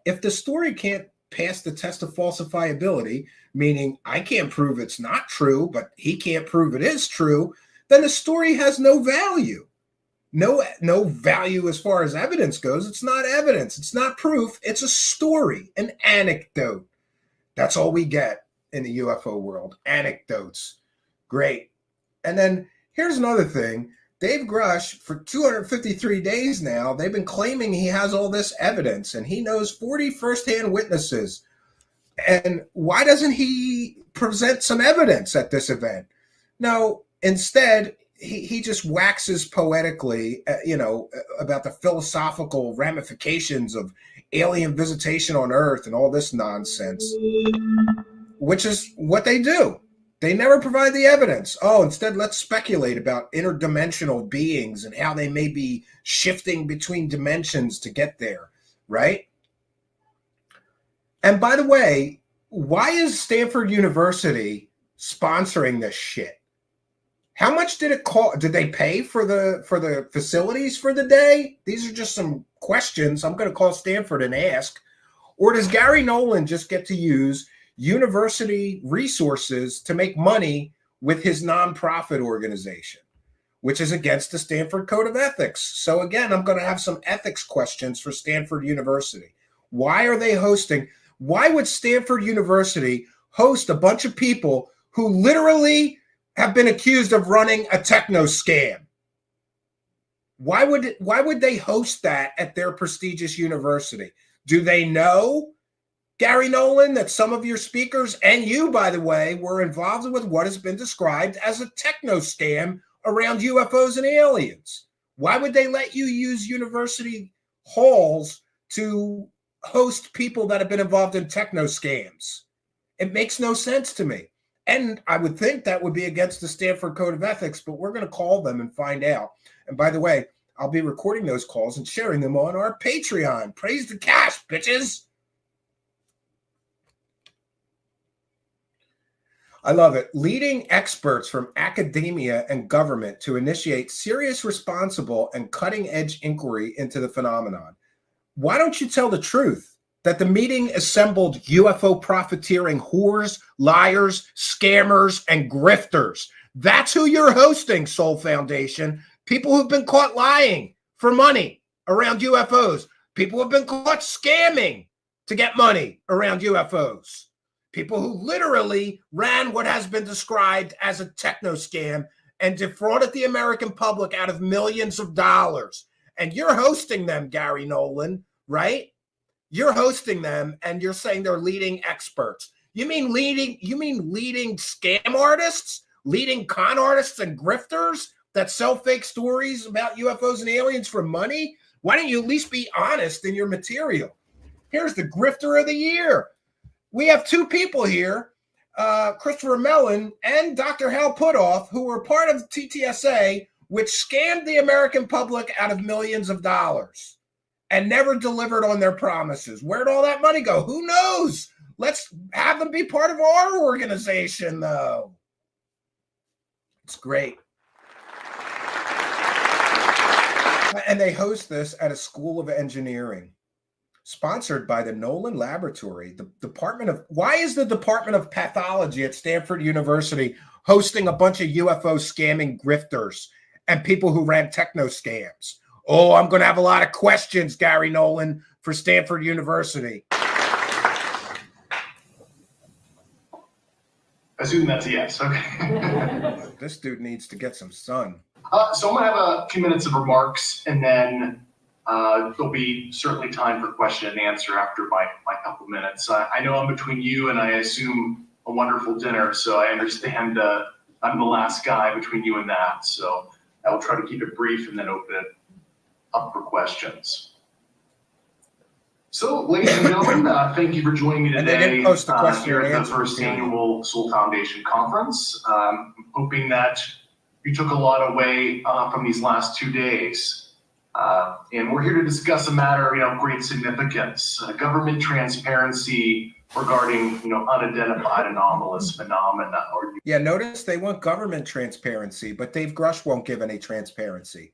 if the story can't pass the test of falsifiability, meaning I can't prove it's not true, but he can't prove it is true, then the story has no value. No value as far as evidence goes. It's not evidence. It's not proof. It's a story, an anecdote. That's all we get in the UFO world. Anecdotes. Great. And then here's another thing. Dave Grush, for 253 days now, they've been claiming he has all this evidence and he knows 40 firsthand witnesses. And why doesn't he present some evidence at this event? No, instead, he just waxes poetically, about the philosophical ramifications of alien visitation on Earth and all this nonsense, which is what they do. They never provide the evidence. Oh, instead, let's speculate about interdimensional beings and how they may be shifting between dimensions to get there, right? And by the way, why is Stanford University sponsoring this shit? How much did it cost? Did they pay for the facilities for the day? These are just some questions I'm going to call Stanford and ask. Or does Gary Nolan just get to use university resources to make money with his nonprofit organization, which is against the Stanford Code of Ethics? So again, I'm going to have some ethics questions for Stanford University. Why are they hosting? Why would Stanford University host a bunch of people who literally have been accused of running a techno scam? Why would they host that at their prestigious university? Do they know, Gary Nolan, that some of your speakers, and you, by the way, were involved with what has been described as a techno scam around UFOs and aliens? Why would they let you use university halls to host people that have been involved in techno scams? It makes no sense to me. And I would think that would be against the Stanford Code of Ethics, but we're going to call them and find out. And by the way, I'll be recording those calls and sharing them on our Patreon. Praise the cash, bitches. I love it. Leading experts from academia and government to initiate serious, responsible, and cutting-edge inquiry into the phenomenon. Why don't you tell the truth? That the meeting assembled UFO profiteering whores, liars, scammers, and grifters. That's who you're hosting, Soul Foundation. People who've been caught lying for money around UFOs. People who've been caught scamming to get money around UFOs. People who literally ran what has been described as a techno scam and defrauded the American public out of millions of dollars. And you're hosting them, Gary Nolan, right? You're hosting them and you're saying they're leading experts. You mean leading scam artists, leading con artists and grifters that sell fake stories about UFOs and aliens for money? Why don't you at least be honest in your material? Here's the grifter of the year. We have two people here, Christopher Mellon and Dr. Hal Puthoff, who were part of TTSA, which scammed the American public out of millions of dollars and never delivered on their promises. Where'd all that money go? Who knows? Let's have them be part of our organization, though. It's great. And they host this at a school of engineering, sponsored by the Nolan Laboratory, the Department of... Why is the Department of Pathology at Stanford University hosting a bunch of UFO scamming grifters and people who ran techno scams? Oh, I'm going to have a lot of questions, Gary Nolan, for Stanford University. I assume that's a yes. Okay. This dude needs to get some sun. So I'm going to have a few minutes of remarks, and then there'll be certainly time for question and answer after my couple minutes. I know I'm between you and I assume a wonderful dinner, so I understand I'm the last guy between you and that. So I will try to keep it brief and then open it up for questions. So, ladies and gentlemen, thank you for joining me And they today didn't post the question here and at the answer first period. annual Soul Foundation Conference. I'm hoping that you took a lot away from these last 2 days. And we're here to discuss a matter of great significance, government transparency regarding unidentified anomalous phenomena. Yeah, notice they want government transparency, but Dave Grush won't give any transparency.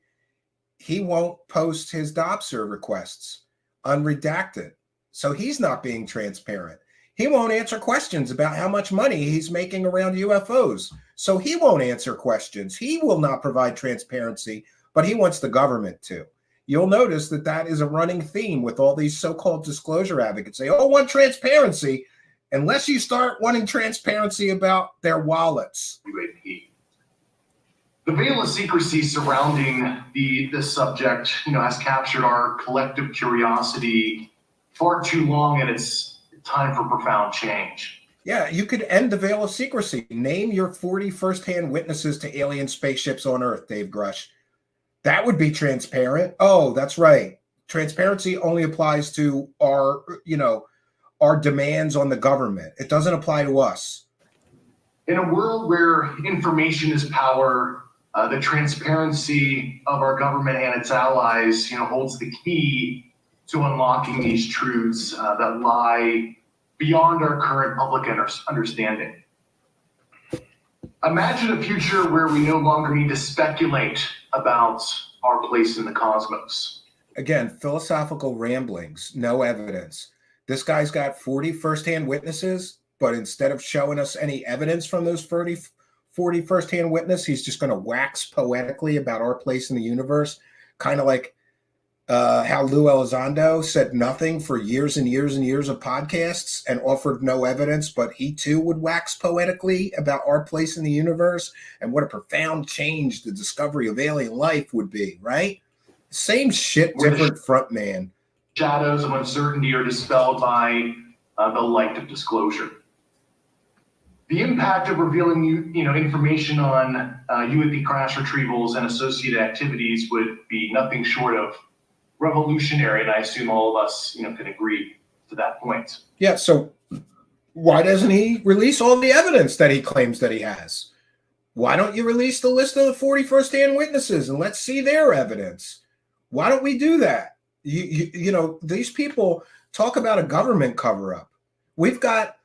He won't post his DOPSR requests unredacted. So he's not being transparent. He won't answer questions about how much money he's making around UFOs. So he won't answer questions. He will not provide transparency, but he wants the government to. You'll notice that that is a running theme with all these so-called disclosure advocates. They all want transparency unless you start wanting transparency about their wallets. UAP. The veil of secrecy surrounding this subject, has captured our collective curiosity far too long, and it's time for profound change. Yeah, you could end the veil of secrecy. Name your 40 firsthand witnesses to alien spaceships on Earth, Dave Grush. That would be transparent. Oh, that's right. Transparency only applies to our demands on the government. It doesn't apply to us. In a world where information is power, the transparency of our government and its allies, holds the key to unlocking these truths that lie beyond our current public understanding. Imagine a future where we no longer need to speculate about our place in the cosmos. Again, philosophical ramblings, no evidence. This guy's got 40 firsthand witnesses, but instead of showing us any evidence from those 40 firsthand witnesses, he's just going to wax poetically about our place in the universe, kind of like how Lou Elizondo said nothing for years and years and years of podcasts and offered no evidence, but he too would wax poetically about our place in the universe and what a profound change the discovery of alien life would be, right? Same shit, different front man. Shadows of uncertainty are dispelled by the light of disclosure. The impact of revealing information on UAP crash retrievals and associated activities would be nothing short of revolutionary, and I assume all of us can agree to that point. Yeah, so why doesn't he release all the evidence that he claims that he has? Why don't you release the list of the 40 first-hand witnesses and let's see their evidence? Why don't we do that? These people talk about a government cover-up. We've got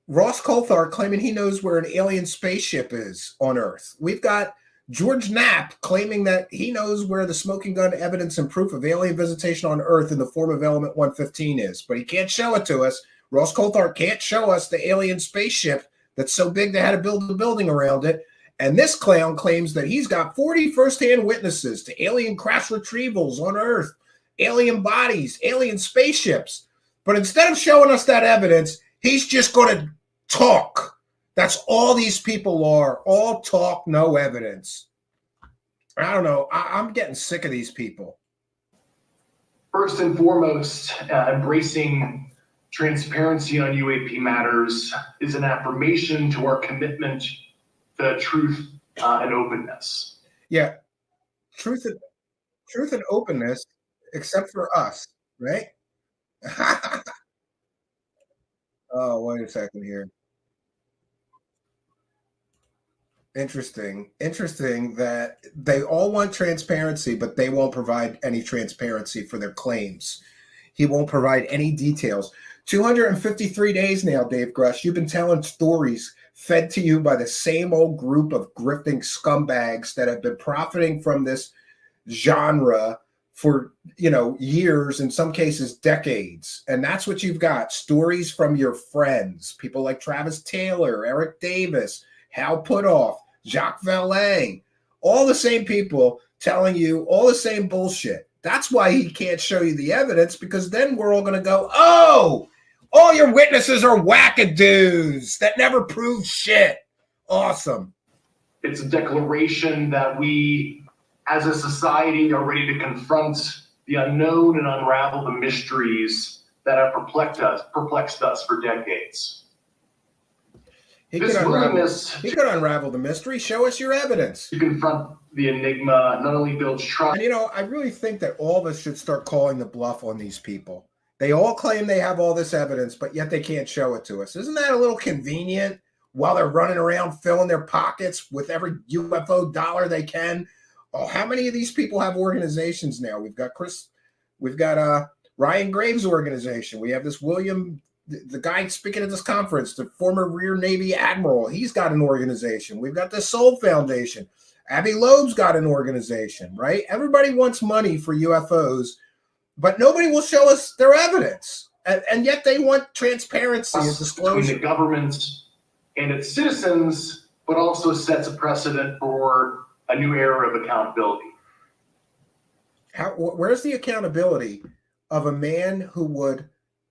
Ross Coulthard claiming he knows where an alien spaceship is on Earth. We've got George Knapp claiming that he knows where the smoking gun evidence and proof of alien visitation on Earth in the form of element 115 is, but he can't show it to us. Ross Coulthard can't show us the alien spaceship that's so big they had to build a building around it. And this clown claims that he's got 40 firsthand witnesses to alien crash retrievals on Earth, alien bodies, alien spaceships. But instead of showing us that evidence, he's just going to talk. That's all these people are. All talk, no evidence. I don't know. I'm getting sick of these people. First and foremost, embracing transparency on UAP matters is an affirmation to our commitment to truth and openness. Yeah, truth and openness, except for us, right? Oh, wait a second here. Interesting that they all want transparency, but they won't provide any transparency for their claims. He won't provide any details. 253 days now, Dave Grush, you've been telling stories fed to you by the same old group of grifting scumbags that have been profiting from this genre for, years, in some cases, decades. And that's what you've got. Stories from your friends, people like Travis Taylor, Eric Davis, Hal Putoff, Jacques Vallée, all the same people telling you all the same bullshit. That's why he can't show you the evidence, because then we're all going to go, oh, all your witnesses are whackadoos that never prove shit. Awesome. It's a declaration that we, as a society, are ready to confront the unknown and unravel the mysteries that have perplexed us for decades. He This willingness could unravel the mystery. Show us your evidence. to confront the enigma not only builds trust. And, you know, I really think that all of us should start calling the bluff on these people. They all claim they have all this evidence, but yet they can't show it to us. Isn't that a little convenient while they're running around filling their pockets with every UFO dollar they can? Oh, how many of these people have organizations now? We've got Ryan Graves' organization. We have this William, the guy speaking at this conference, the former Rear Navy Admiral. He's got an organization. We've got the Soul Foundation. Abby Loeb's got an organization, right? Everybody wants money for UFOs, but nobody will show us their evidence. And yet they want transparency and disclosure. Between the government and its citizens, but also sets a precedent for a new era of accountability. Where's the accountability of a man who would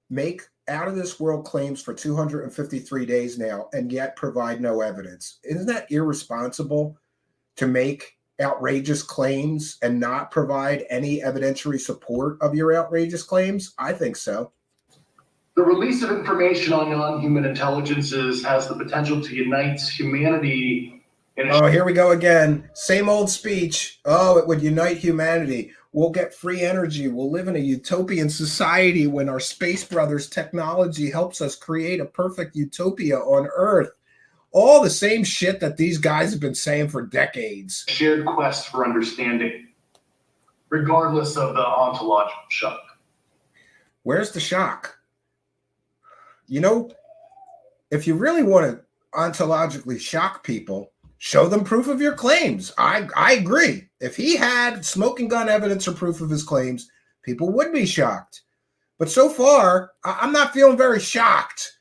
make out of this world claims for 253 days now and yet provide no evidence? Isn't that irresponsible to make outrageous claims and not provide any evidentiary support of your outrageous claims? I think so. The release of information on non-human intelligences has the potential to unite humanity. Here we go again. Same old speech. Oh, it would unite humanity. We'll get free energy. We'll live in a utopian society when our space brothers' technology helps us create a perfect utopia on Earth. All the same shit that these guys have been saying for decades. Shared quest for understanding, regardless of the ontological shock. Where's the shock? You know, if you really want to ontologically shock people, show them proof of your claims. I agree. If he had smoking gun evidence or proof of his claims, people would be shocked. But so far, I'm not feeling very shocked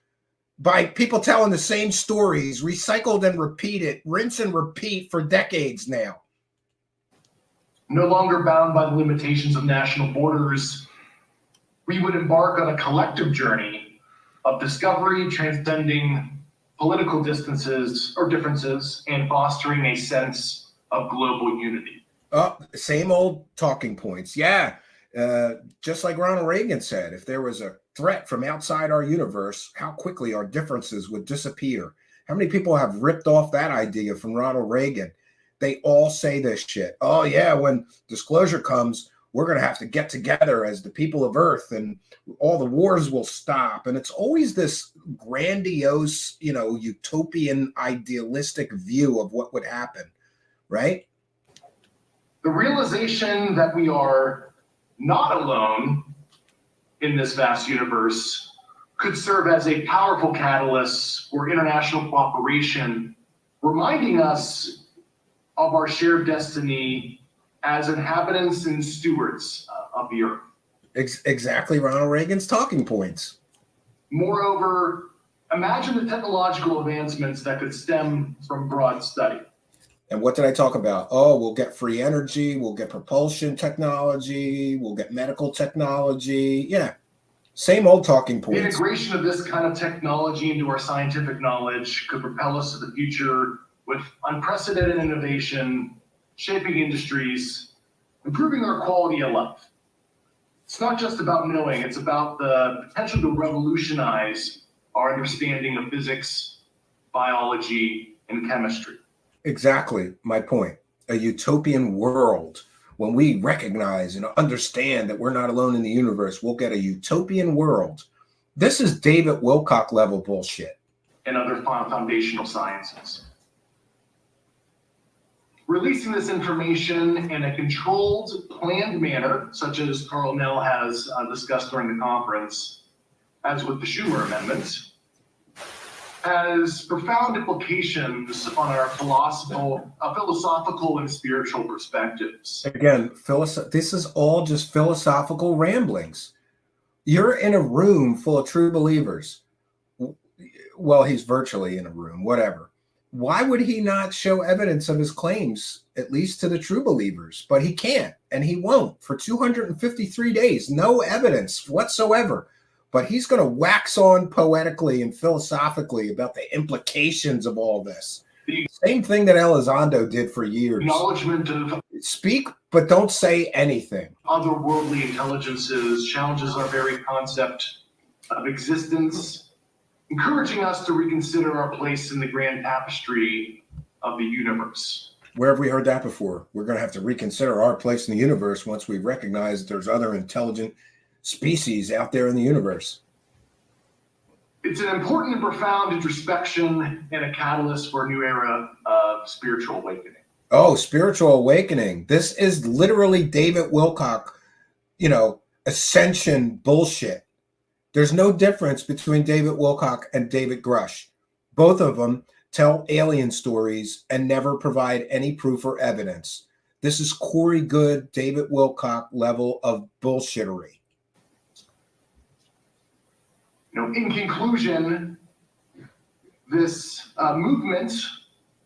by people telling the same stories, recycled and repeated, rinse and repeat for decades now. No longer bound by the limitations of national borders, we would embark on a collective journey of discovery, transcending political distances or differences, and fostering a sense of global unity. Same old talking points. Yeah. Just like Ronald Reagan said, if there was a threat from outside our universe, how quickly our differences would disappear. How many people have ripped off that idea from Ronald Reagan? They all say this shit. Oh, yeah, when disclosure comes, we're going to have to get together as the people of Earth and all the wars will stop. And it's always this grandiose, utopian, idealistic view of what would happen, right? The realization that we are not alone in this vast universe could serve as a powerful catalyst for international cooperation, reminding us of our shared destiny as inhabitants and stewards of the Earth. Exactly Ronald Reagan's talking points. Moreover, imagine the technological advancements that could stem from broad study. And what did I talk about? Oh, we'll get free energy, we'll get propulsion technology, we'll get medical technology. Yeah, same old talking points. The integration of this kind of technology into our scientific knowledge could propel us to the future with unprecedented innovation, shaping industries, improving our quality of life. It's not just about knowing, it's about the potential to revolutionize our understanding of physics, biology, and chemistry. Exactly my point. A utopian world. When we recognize and understand that we're not alone in the universe, we'll get a utopian world. This is David Wilcock level bullshit. And other foundational sciences. Releasing this information in a controlled, planned manner, such as Carl Nell has discussed during the conference, as with the Schumer amendment, has profound implications on our philosophical and spiritual perspectives. Again, this is all just philosophical ramblings. You're in a room full of true believers. Well, he's virtually in a room, whatever. Why would he not show evidence of his claims, at least to the true believers? But he can't, and he won't for 253 days. No evidence whatsoever. But he's going to wax on poetically and philosophically about the implications of all this. Same thing that Elizondo did for years. Acknowledgement of speak, but don't say anything. Otherworldly intelligences challenges our very concept of existence encouraging us to reconsider our place in the grand tapestry of the universe. Where have we heard that before? We're going to have to reconsider our place in the universe once we recognize there's other intelligent species out there in the universe. It's an important and profound introspection and a catalyst for a new era of spiritual awakening. Oh, spiritual awakening. This is literally David Wilcock, ascension bullshit. There's no difference between David Wilcock and David Grush. Both of them tell alien stories and never provide any proof or evidence. This is Corey Good, David Wilcock level of bullshittery. In conclusion, this movement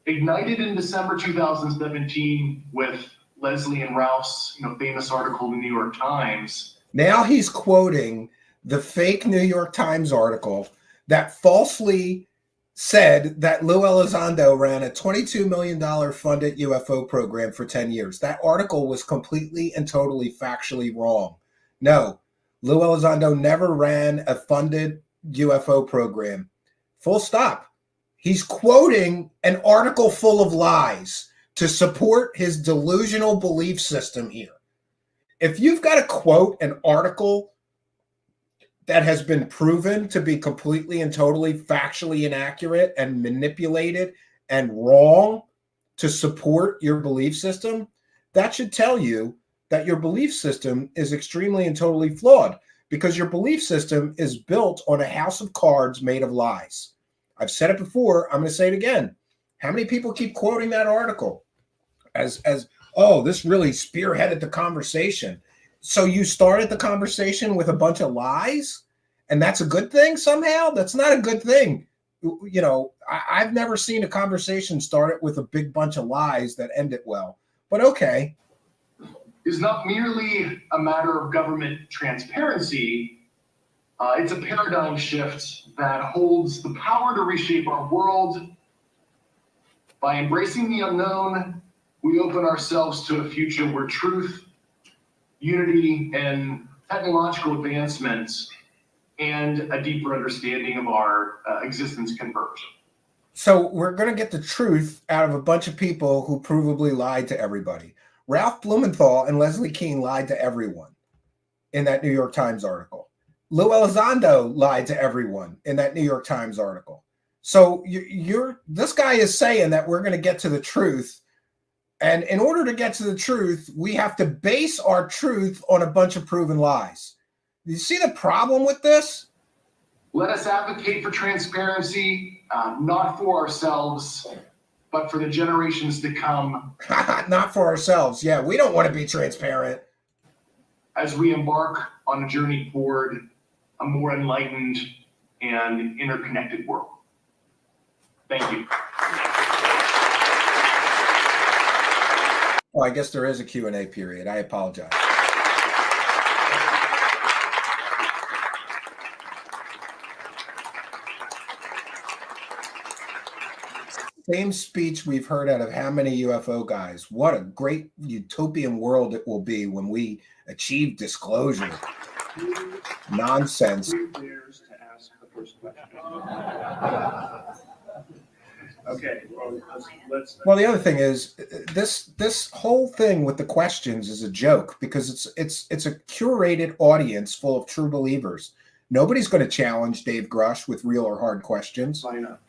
ignited in December 2017 with Leslie and Ralph's famous article in the New York Times. Now he's quoting the fake New York Times article that falsely said that Lou Elizondo ran a $22 million funded UFO program for 10 years. That article was completely and totally factually wrong. No, Lou Elizondo never ran a funded UFO program. Full stop. He's quoting an article full of lies to support his delusional belief system here. If you've got to quote an article that has been proven to be completely and totally factually inaccurate and manipulated and wrong to support your belief system, that should tell you that your belief system is extremely and totally flawed, because your belief system is built on a house of cards made of lies. I've said it before, I'm going to say it again. How many people keep quoting that article as oh, this really spearheaded the conversation? So you started the conversation with a bunch of lies, and that's a good thing somehow? That's not a good thing. I've never seen a conversation started with a big bunch of lies that end it well, but okay. Is not merely a matter of government transparency. It's a paradigm shift that holds the power to reshape our world. By embracing the unknown, we open ourselves to a future where truth, unity, and technological advancements and a deeper understanding of our existence converge. So we're going to get the truth out of a bunch of people who provably lied to everybody. Ralph Blumenthal and Leslie Kean lied to everyone in that New York Times article. Lou Elizondo lied to everyone in that New York Times article. So this guy is saying that we're going to get to the truth. And in order to get to the truth, we have to base our truth on a bunch of proven lies. You see the problem with this? Let us advocate for transparency, not for ourselves, but for the generations to come. Not for ourselves. Yeah, we don't want to be transparent. As we embark on a journey toward a more enlightened and interconnected world. Thank you. Oh, I guess there is a Q&A period. I apologize. Same speech we've heard out of how many UFO guys. What a great utopian world it will be when we achieve disclosure. Nonsense. Okay, let's. Well, the other thing is this whole thing with the questions is a joke, because it's a curated audience full of true believers. Nobody's going to challenge Dave Grush with real or hard questions. Line up.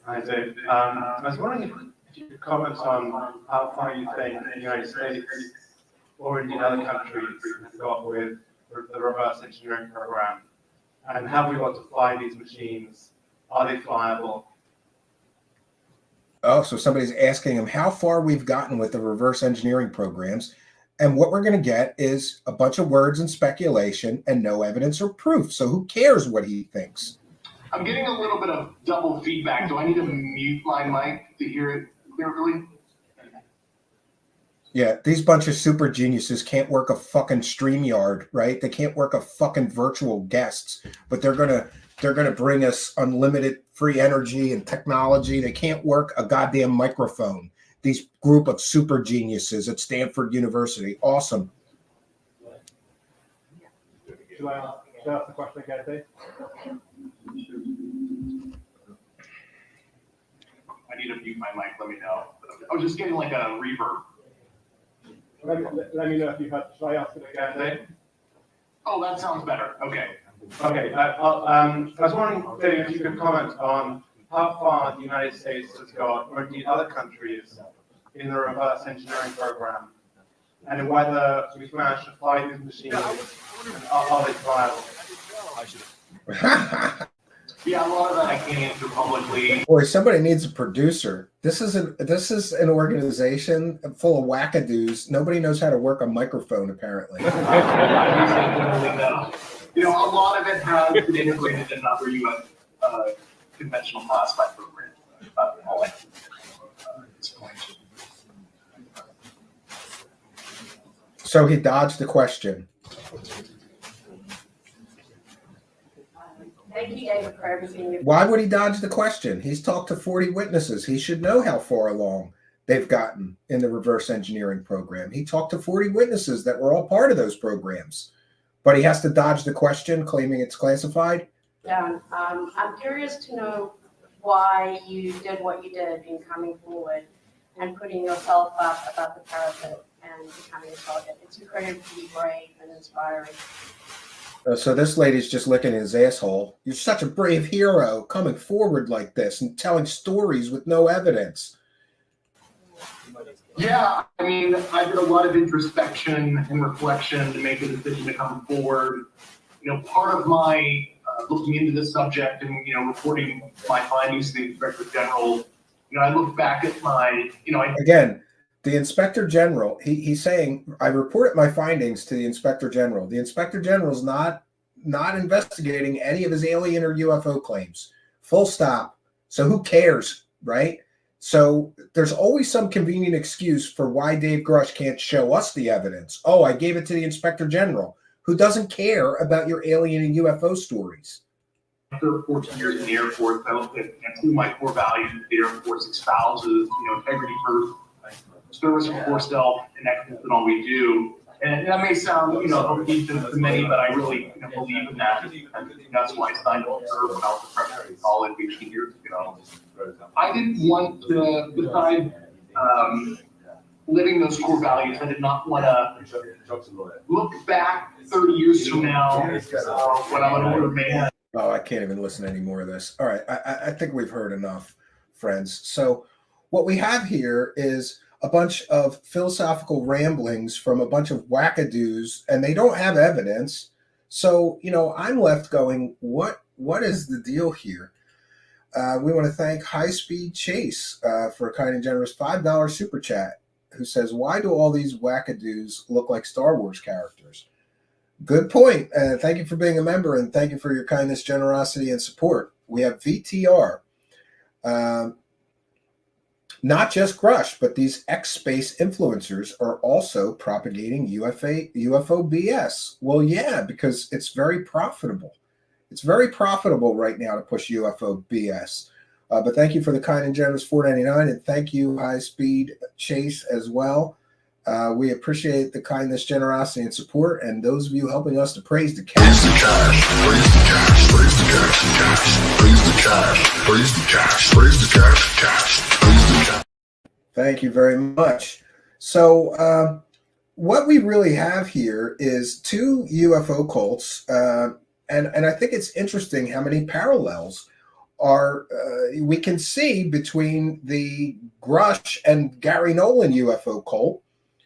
Hi, Dave. I was wondering if you could comment on how far you think the United States or indeed other countries have got with the reverse engineering program, and have we got to fly these machines? Are they flyable? Oh, so somebody's asking him how far we've gotten with the reverse engineering programs. And what we're going to get is a bunch of words and speculation and no evidence or proof. So who cares what he thinks? I'm getting a little bit of double feedback. Do I need to mute my mic to hear it clearly? Yeah, these bunch of super geniuses can't work a fucking StreamYard, right? They can't work a fucking virtual guests, but they're gonna bring us unlimited free energy and technology. They can't work a goddamn microphone. these group of super geniuses at Stanford University. Awesome. Should I ask the question again, Dave? I need to mute my mic, let me know. I was just getting like a reverb. Let me know if you had. Should I ask it again, Dave? Oh, that sounds better. Okay. Okay. I was wondering, Dave, if you could comment on how far the United States has got, or indeed other countries, in the reverse engineering program, and whether we've managed to fly these machines, and are they viable? Yeah, a lot of that I can't answer publicly. Boy, somebody needs a producer. This is an organization full of wackadoos. Nobody knows how to work a microphone, apparently. You know, a lot of it has been integrated in other U.S. Conventional classified programs. All I can at this point. So he dodged the question. Thank you, David, for everything. Why would he dodge the question? He's talked to 40 witnesses. He should know how far along they've gotten in the reverse engineering program. He talked to 40 witnesses that were all part of those programs. But he has to dodge the question, claiming it's classified? Yeah, I'm curious to know why you did what you did in coming forward and putting yourself up above the parapet and becoming a target. It's incredibly brave and inspiring. So this lady's just licking his asshole. You're such a brave hero coming forward like this and telling stories with no evidence. Yeah, I mean, I did a lot of introspection and reflection to make a decision to come forward. You know, part of my looking into this subject and, you know, reporting my findings to the Inspector General, you know, I look back at my, you know, Again, the Inspector General, he's saying, I reported my findings to the Inspector General. The Inspector General is not investigating any of his alien or UFO claims. Full stop. So who cares, right? So there's always some convenient excuse for why Dave Grush can't show us the evidence. Oh, I gave it to the Inspector General, who doesn't care about your alien and UFO stories. After 14 years in the Air Force, I looked at and my core values that the Air Force espouses, you know, integrity first, service before self, and excellence in all we do. And that may sound, you know, hokey to many, but I really, you know, believe in that. And that's why I signed up to serve when I was a freshman in college 18 years ago. I didn't want to, besides living those core values, I did not want to look back 30 years from now when I'm an older man. Oh, I can't even listen to any more of this. All right, I think we've heard enough, friends. So what we have here is a bunch of philosophical ramblings from a bunch of wackadoos, and they don't have evidence. So, you know, I'm left going, what is the deal here? We want to thank High Speed Chase for a kind and generous $5 super chat, who says, why do all these wackadoos look like Star Wars characters? Good point. Thank you for being a member, and thank you for your kindness, generosity, and support. We have VTR. Not just Grush, but these X-Space influencers are also propagating UFO BS. Well, yeah, because it's very profitable. It's very profitable right now to push UFO BS. But thank you for the kind and generous $4.99, and thank you, High Speed Chase, as well. We appreciate the kindness, generosity, and support, and those of you helping us to praise the cash. Praise the cash, praise the cash, praise the cash, praise the cash, praise the cash, cash, praise the cash. Thank you very much. So what we really have here is two UFO cults, and I think it's interesting how many parallels are we can see between the Grush and Gary Nolan UFO cult.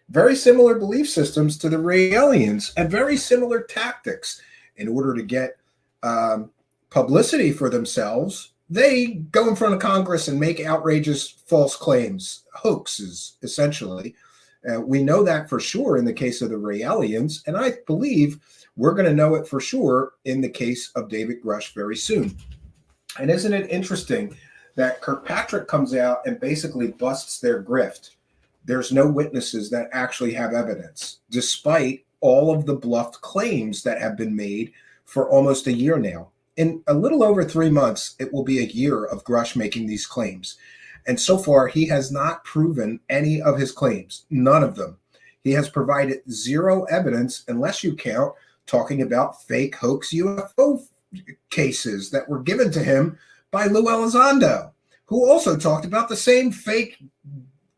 Very similar belief systems to the Raelians and very similar tactics. In order to get publicity for themselves, they go in front of Congress and make outrageous false claims, hoaxes, essentially. We know that for sure in the case of the Raelians, and I believe we're going to know it for sure in the case of David Grush very soon. And isn't it interesting that Kirkpatrick comes out and basically busts their grift? There's no witnesses that actually have evidence, despite all of the bluffed claims that have been made for almost a year now. In a little over 3 months, it will be a year of Grush making these claims. And so far, he has not proven any of his claims, none of them. He has provided zero evidence, unless you count talking about fake hoax UFO cases that were given to him by Lou Elizondo, who also talked about the same fake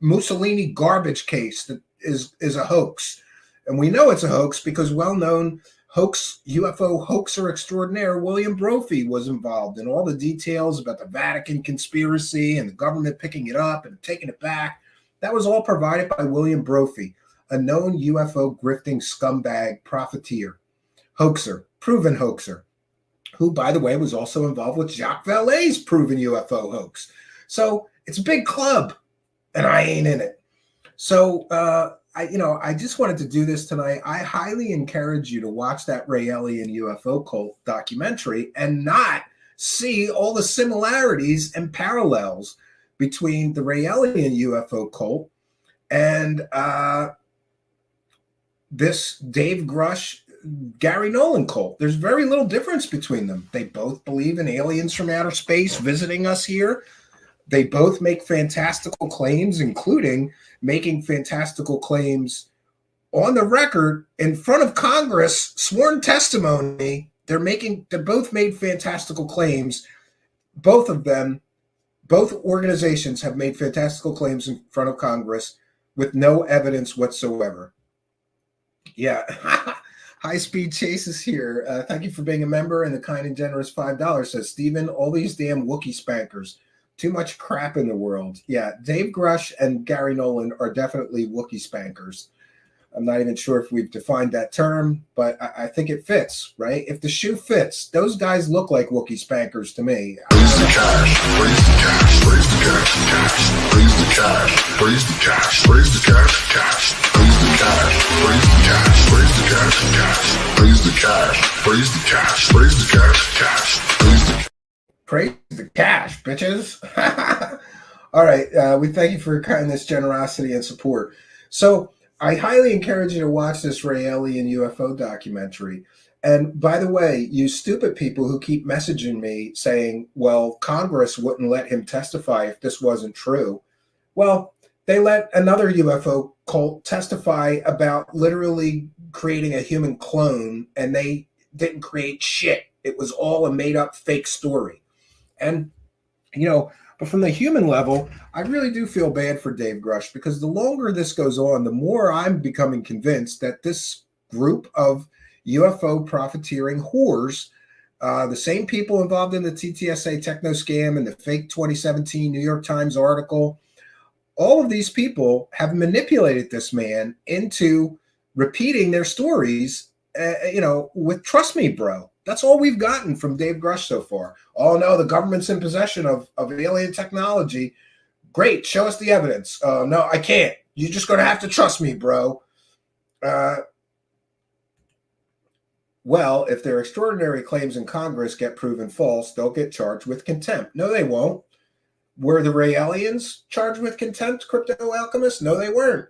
Mussolini garbage case that is a hoax. And we know it's a hoax because well-known UFO hoaxer extraordinaire William Brophy was involved in all the details about the Vatican conspiracy and the government picking it up and taking it back. That was all provided by William Brophy, a known UFO grifting scumbag, profiteer, hoaxer, proven hoaxer, who, by the way, was also involved with Jacques Vallée's proven UFO hoax. So it's a big club, and I ain't in it. So, I just wanted to do this tonight. I highly encourage you to watch that Raelian UFO cult documentary and not see all the similarities and parallels between the Raelian UFO cult and this Dave Grush, Gary Nolan cult. There's very little difference between them. They both believe in aliens from outer space visiting us here. They both make fantastical claims, including making fantastical claims on the record in front of Congress, sworn testimony. They're both made fantastical claims. Both of them, both organizations have made fantastical claims in front of Congress with no evidence whatsoever. Yeah. High Speed Chase is here. Thank you for being a member, and the kind and generous $5 says, Stephen, all these damn Wookiee spankers. Too much crap in the world. Yeah, Dave Grush and Gary Nolan are definitely Wookiee spankers. I'm not even sure if we've defined that term, but I think it fits, right? If the shoe fits, those guys look like Wookiee spankers to me. Praise the cash, praise the cash, praise the cash, cash. Praise the cash, praise the cash, praise the cash, cash. Praise the cash, praise the cash, praise the cash, cash. Praise the cash, praise the cash, praise the cash, cash. Praise the cash, bitches. All right. We thank you for your kindness, generosity, and support. So I highly encourage you to watch this Raelian UFO documentary. And by the way, you stupid people who keep messaging me saying, well, Congress wouldn't let him testify if this wasn't true. Well, they let another UFO cult testify about literally creating a human clone, and they didn't create shit. It was all a made-up fake story. And, but from the human level, I really do feel bad for Dave Grush, because the longer this goes on, the more I'm becoming convinced that this group of UFO profiteering whores, the same people involved in the TTSA techno scam and the fake 2017 New York Times article, all of these people have manipulated this man into repeating their stories, with trust me, bro. That's all we've gotten from Dave Grush so far. Oh, no, the government's in possession of alien technology. Great, show us the evidence. No, I can't. You're just going to have to trust me, bro. Well, if their extraordinary claims in Congress get proven false, they'll get charged with contempt. No, they won't. Were the Raelians charged with contempt, crypto alchemists? No, they weren't.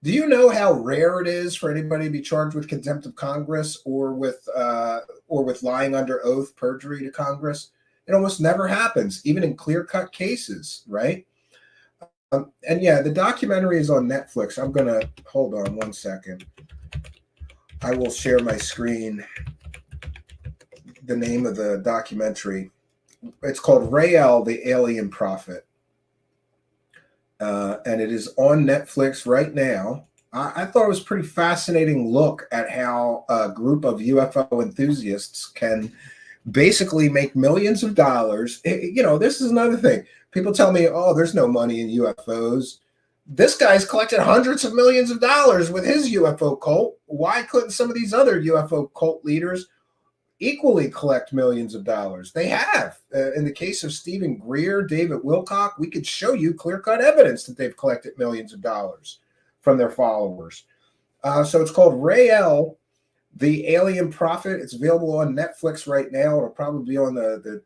Do you know how rare it is for anybody to be charged with contempt of Congress or with lying under oath, perjury to Congress? It almost never happens, even in clear-cut cases, right? And yeah, the documentary is on Netflix. I'm going to hold on one second. I will share my screen. The name of the documentary. It's called Rael, the Alien Prophet. And it is on Netflix right now. I thought it was a pretty fascinating look at how a group of UFO enthusiasts can basically make millions of dollars. This is another thing. People tell me, oh, there's no money in UFOs. This guy's collected hundreds of millions of dollars with his UFO cult. Why couldn't some of these other UFO cult leaders equally collect millions of dollars? They have. In the case of Stephen Greer, David Wilcock, we could show you clear-cut evidence that they've collected millions of dollars from their followers. So it's called Rael, the Alien Prophet. It's available on Netflix right now. It'll probably be on the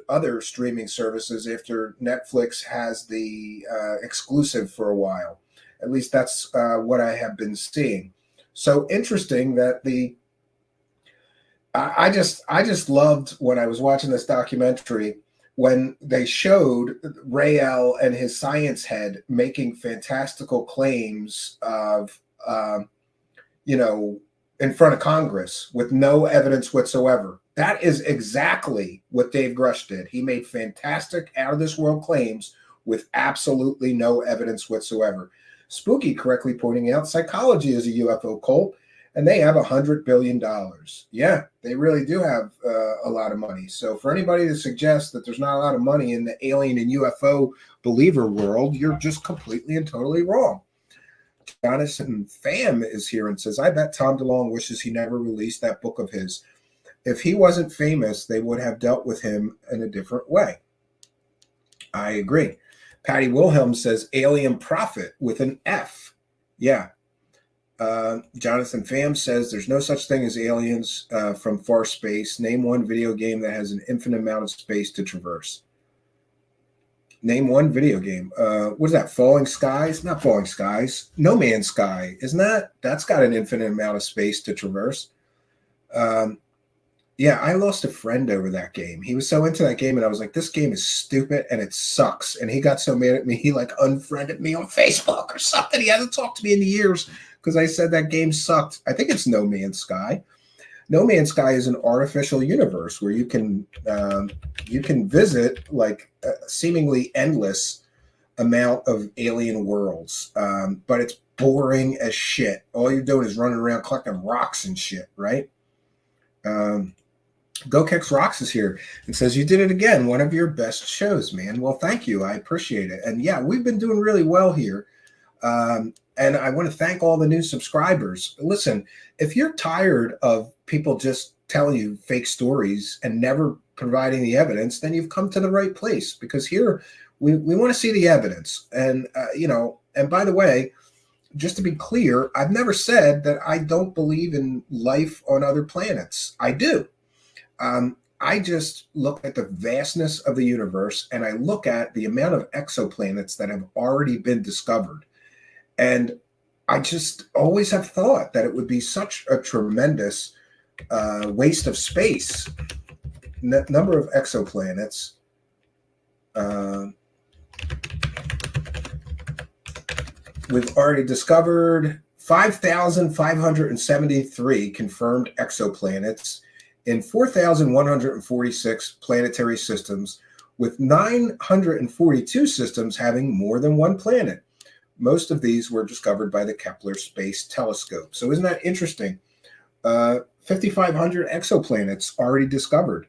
other streaming services after Netflix has the exclusive for a while. At least that's what I have been seeing. So interesting that I just loved when I was watching this documentary when they showed Rael and his science head making fantastical claims of, in front of Congress with no evidence whatsoever. That is exactly what Dave Grush did. He made fantastic, out of this world claims with absolutely no evidence whatsoever. Spooky correctly pointing out psychology is a UFO cult, and they have $100 billion. Yeah, they really do have a lot of money. So for anybody to suggest that there's not a lot of money in the alien and UFO believer world, you're just completely and totally wrong. Jonathan Pham is here and says, I bet Tom DeLonge wishes he never released that book of his. If he wasn't famous, they would have dealt with him in a different way. I agree. Patty Wilhelm says alien prophet with an F. Yeah. Jonathan Pham says there's no such thing as aliens from far space. Name one video game that has an infinite amount of space to traverse. Name one video game. What is that? Falling Skies? Not Falling Skies. No Man's Sky. Isn't that? That's got an infinite amount of space to traverse. Yeah, I lost a friend over that game. He was so into that game, and I was like, this game is stupid, and it sucks. And he got so mad at me, he like unfriended me on Facebook or something. He hasn't talked to me in years because I said that game sucked. I think it's No Man's Sky. No Man's Sky is an artificial universe where you can visit like a seemingly endless amount of alien worlds, but it's boring as shit. All you're doing is running around collecting rocks and shit, right? Go Kicks Rocks is here and says, you did it again. One of your best shows, man. Well, thank you. I appreciate it. And yeah, we've been doing really well here. And I want to thank all the new subscribers. Listen, if you're tired of people just telling you fake stories and never providing the evidence, then you've come to the right place, because here we want to see the evidence. And, and by the way, just to be clear, I've never said that I don't believe in life on other planets. I do. I just look at the vastness of the universe, and I look at the amount of exoplanets that have already been discovered. And I just always have thought that it would be such a tremendous waste of space. Number of exoplanets. We've already discovered 5,573 confirmed exoplanets in 4,146 planetary systems, with 942 systems having more than one planet. Most of these were discovered by the Kepler Space Telescope. So isn't that interesting? 5,500 exoplanets already discovered.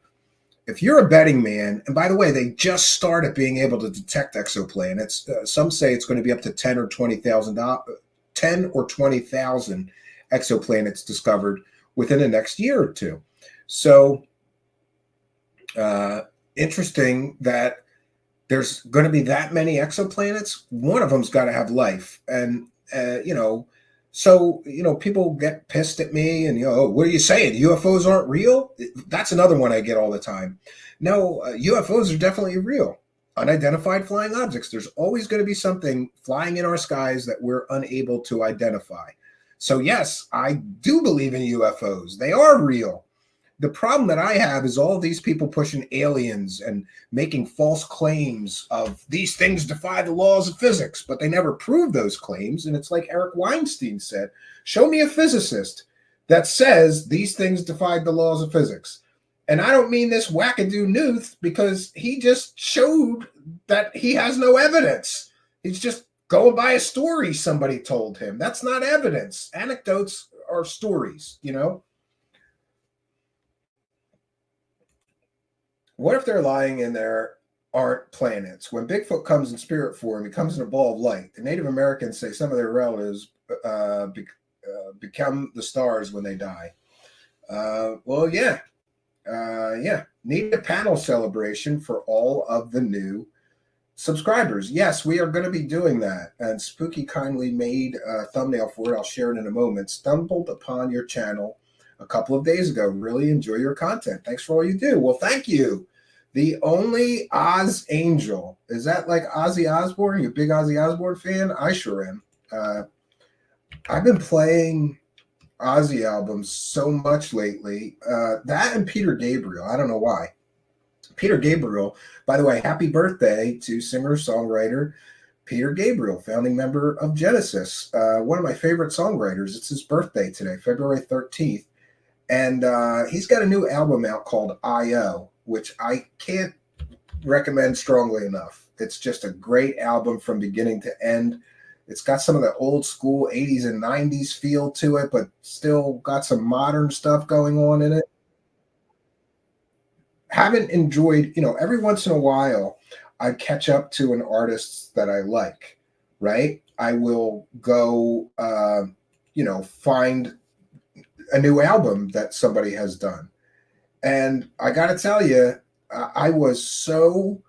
If you're a betting man, and by the way, they just started being able to detect exoplanets. Some say it's going to be up to 10 or 20,000 exoplanets discovered within the next year or two. So interesting that there's going to be that many exoplanets. One of them's got to have life. And, people get pissed at me and, what are you saying? UFOs aren't real? That's another one I get all the time. No, UFOs are definitely real. Unidentified flying objects. There's always going to be something flying in our skies that we're unable to identify. So yes, I do believe in UFOs. They are real. The problem that I have is all these people pushing aliens and making false claims of these things defy the laws of physics, but they never prove those claims. And it's like Eric Weinstein said, show me a physicist that says these things defied the laws of physics. And I don't mean this wackadoo Newth, because he just showed that he has no evidence. He's just going by a story somebody told him. That's not evidence. Anecdotes are stories, What if they're lying and there aren't planets? When Bigfoot comes in spirit form, he comes in a ball of light. The Native Americans say some of their relatives become the stars when they die. Need a panel celebration for all of the new subscribers. Yes, we are going to be doing that. And Spooky kindly made a thumbnail for it. I'll share it in a moment. Stumbled upon your channel a couple of days ago. Really enjoy your content. Thanks for all you do. Well, thank you. The only Oz Angel. Is that like Ozzy Osbourne? You a big Ozzy Osbourne fan? I sure am. I've been playing Ozzy albums so much lately. That and Peter Gabriel. I don't know why. Peter Gabriel, by the way, happy birthday to singer-songwriter Peter Gabriel, founding member of Genesis. One of my favorite songwriters. It's his birthday today, February 13th. And he's got a new album out called I.O., which I can't recommend strongly enough. It's just a great album from beginning to end. It's got some of the old school 80s and 90s feel to it, but still got some modern stuff going on in it. Haven't enjoyed, every once in a while, I catch up to an artist that I like, right? I will go, find a new album that somebody has done. And I got to tell you, I was so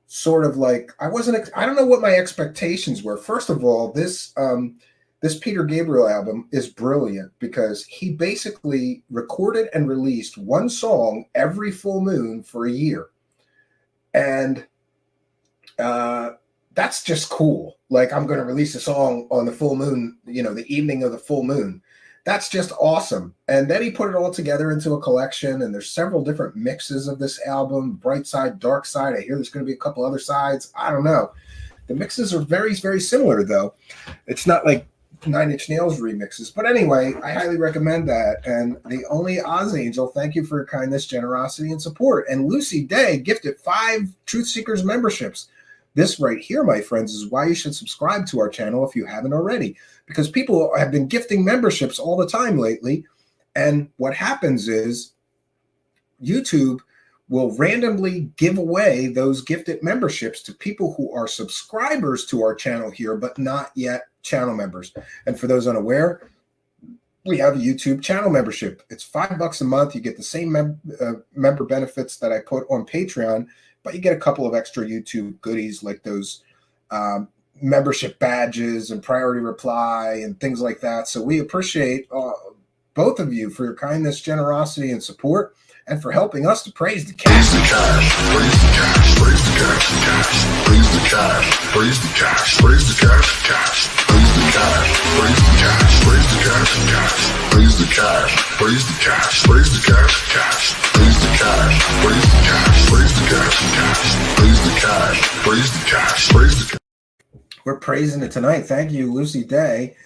sort of like, I don't know what my expectations were. First of all, this Peter Gabriel album is brilliant because he basically recorded and released one song every full moon for a year. And that's just cool. Like, I'm going to release a song on the full moon, the evening of the full moon. That's just awesome. And then he put it all together into a collection, and there's several different mixes of this album, bright side, dark side. I hear there's going to be a couple other sides. I don't know. The mixes are very, very similar, though. It's not like Nine Inch Nails remixes. But anyway, I highly recommend that. And the Only Oz Angel, thank you for your kindness, generosity, and support. And Lucy Day gifted 5 Truth Seekers memberships. This right here, my friends, is why you should subscribe to our channel if you haven't already, because people have been gifting memberships all the time lately. And what happens is YouTube will randomly give away those gifted memberships to people who are subscribers to our channel here, but not yet channel members. And for those unaware, we have a YouTube channel membership. It's $5 a month. You get the same member benefits that I put on Patreon, but you get a couple of extra YouTube goodies like those membership badges and priority reply and things like that. So we appreciate both of you for your kindness, generosity, and support, and for helping us to praise the cash. Praise the cash, praise the cash, praise the cash, praise the cash, praise the cash, cash, praise the cash, praise the cash, praise the cash, cash, praise the cash, praise the cash, praise the cash, cash, praise the cash, praise the cash, praise the cash, cash, praise the cash, praise the cash, praise the cash. We're praising it tonight. Thank you, Lucy Day.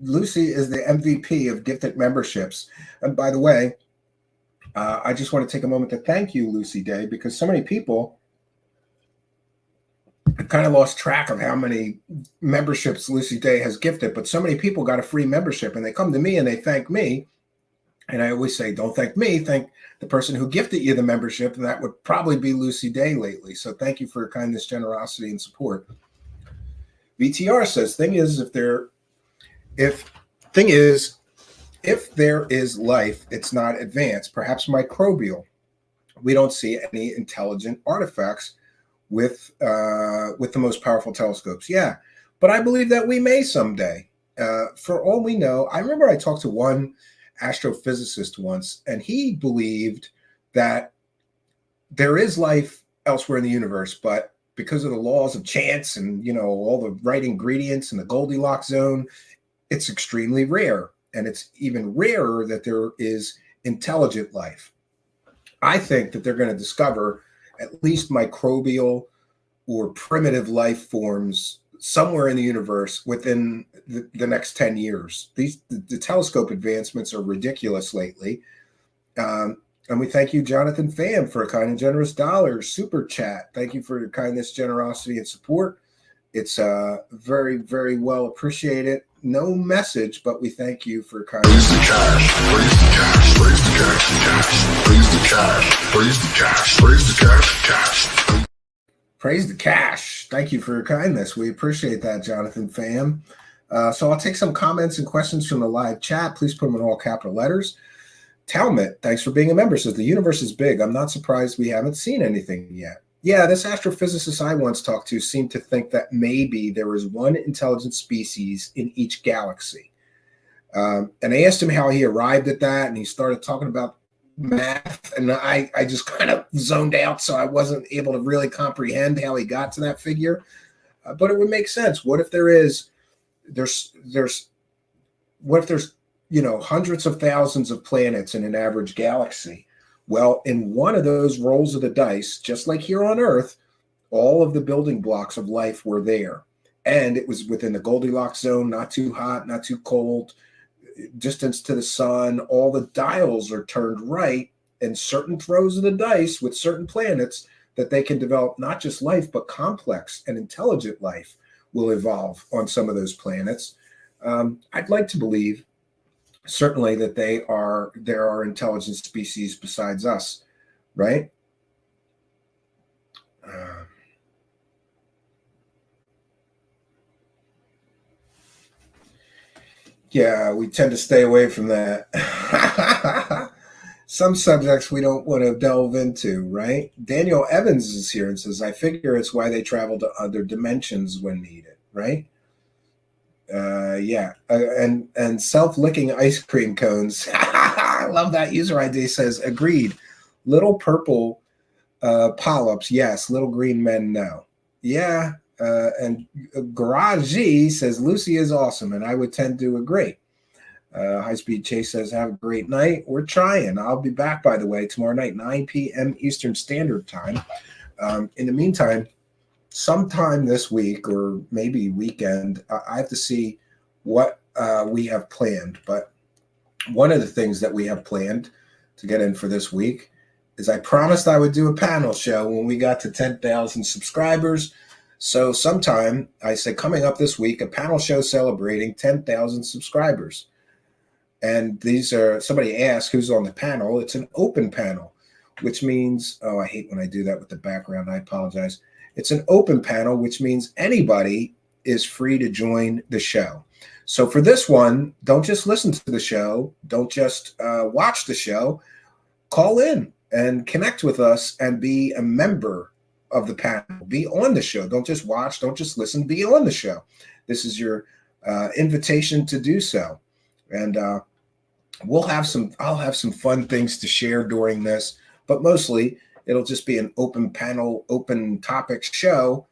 Lucy is the MVP of gifted memberships. And by the way, I just want to take a moment to thank you, Lucy Day, because so many people have kind of lost track of how many memberships Lucy Day has gifted, but so many people got a free membership and they come to me and they thank me. And I always say, don't thank me, thank the person who gifted you the membership. And that would probably be Lucy Day lately. So thank you for your kindness, generosity, and support. VTR says, if there is life, it's not advanced, perhaps microbial. We don't see any intelligent artifacts with the most powerful telescopes. Yeah, but I believe that we may someday. For all we know, I remember I talked to one astrophysicist once, and he believed that there is life elsewhere in the universe, but because of the laws of chance and all the right ingredients in the Goldilocks zone, it's extremely rare. And it's even rarer that there is intelligent life. I think that they're going to discover at least microbial or primitive life forms somewhere in the universe within the next 10 years. The telescope advancements are ridiculous lately. And we thank you, Jonathan Pham, for a kind and generous $1 super chat. Thank you for your kindness, generosity, and support. It's very, very well appreciated. No message, but we thank you for kindness. Praise the cash, praise the cash, praise the cash, praise the cash, praise the cash, praise the cash, cash. Praise the cash. Thank you for your kindness. We appreciate that, Jonathan Pham. So I'll take some comments and questions from the live chat. Please put them in all capital letters. Talmud, thanks for being a member, says the universe is big. I'm not surprised we haven't seen anything yet. Yeah, this astrophysicist I once talked to seemed to think that maybe there was one intelligent species in each galaxy. And I asked him how he arrived at that, and he started talking about math, and I just kind of zoned out, so I wasn't able to really comprehend how he got to that figure. But it would make sense. What if there's hundreds of thousands of planets in an average galaxy? Well, in one of those rolls of the dice, just like here on Earth, all of the building blocks of life were there. And it was within the Goldilocks zone, not too hot, not too cold, distance to the sun. All the dials are turned right in certain throws of the dice with certain planets that they can develop not just life, but complex and intelligent life will evolve on some of those planets. I'd like to believe, certainly, that there are intelligent species besides us, right? Yeah, we tend to stay away from that. Some subjects we don't want to delve into, right? Daniel Evans is here and says, I figure it's why they travel to other dimensions when needed, right? And self-licking ice cream cones. I love that user ID. Says, agreed. Little purple polyps, yes. Little green men, no. Yeah. And Garage G says, Lucy is awesome, and I would tend to agree. High Speed Chase says, have a great night. We're trying. I'll be back, by the way, tomorrow night, 9 p.m. Eastern Standard Time. In the meantime, sometime this week or maybe weekend, I have to see what we have planned. But one of the things that we have planned to get in for this week is I promised I would do a panel show when we got to 10,000 subscribers. So sometime, I said, coming up this week, a panel show celebrating 10,000 subscribers. And these are, somebody asked who's on the panel. It's an open panel, which means, oh, I hate when I do that with the background. I apologize. It's an open panel, which means anybody is free to join the show. So for this one, don't just listen to the show. Don't just watch the show. Call in and connect with us and be a member of the panel. Be on the show. Don't just watch. Don't just listen. Be on the show. This is your invitation to do so. And I'll have some fun things to share during this, but mostly it'll just be an open panel, open topic show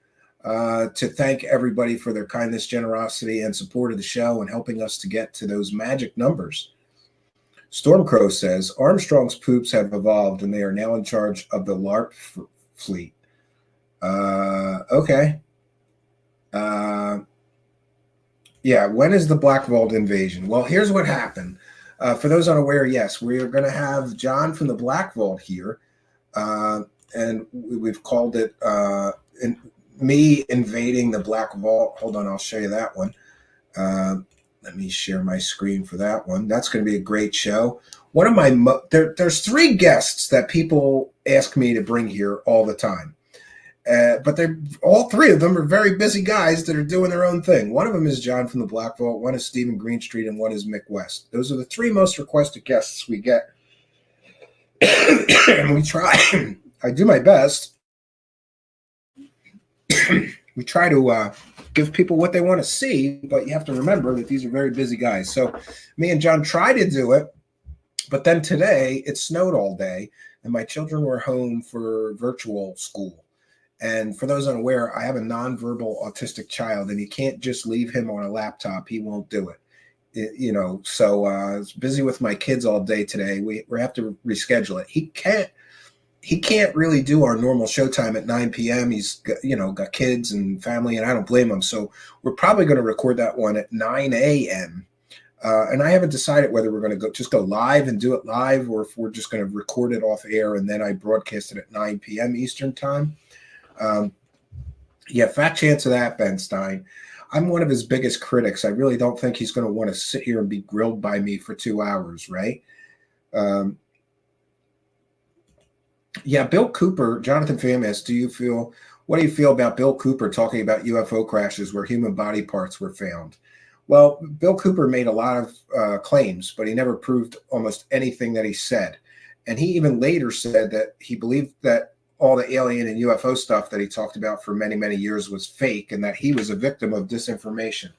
to thank everybody for their kindness, generosity, and support of the show and helping us to get to those magic numbers. Stormcrow says, Armstrong's poops have evolved and they are now in charge of the LARP fleet. Okay. Yeah, when is the Black Vault invasion? Well, here's what happened. For those unaware, yes, we are going to have John from the Black Vault here, and we've called it me invading the Black Vault. Hold on, I'll show you that one. Let me share my screen for that one. That's going to be a great show. One of my there's 3 guests that people ask me to bring here all the time. But all 3 of them are very busy guys that are doing their own thing. One of them is John from the Black Vault, one is Stephen Greenstreet, and one is Mick West. Those are the 3 most requested guests we get. And we try. I do my best. We try to give people what they want to see, but you have to remember that these are very busy guys. So me and John try to do it, but then today it snowed all day, and my children were home for virtual school. And for those unaware, I have a nonverbal autistic child, and you can't just leave him on a laptop. He won't do it. So I was busy with my kids all day today. We have to reschedule it. He can't really do our normal showtime at 9 p.m. He's got kids and family, and I don't blame him. So we're probably going to record that one at 9 a.m. And I haven't decided whether we're going to just go live and do it live, or if we're just going to record it off air and then I broadcast it at 9 p.m. Eastern time. Fat chance of that, Ben Stein. I'm one of his biggest critics. I really don't think he's going to want to sit here and be grilled by me for 2 hours, right? Bill Cooper, Jonathan Famas, what do you feel about Bill Cooper talking about UFO crashes where human body parts were found? Well, Bill Cooper made a lot of claims, but he never proved almost anything that he said. And he even later said that he believed that all the alien and UFO stuff that he talked about for many, many years was fake, and that he was a victim of disinformation.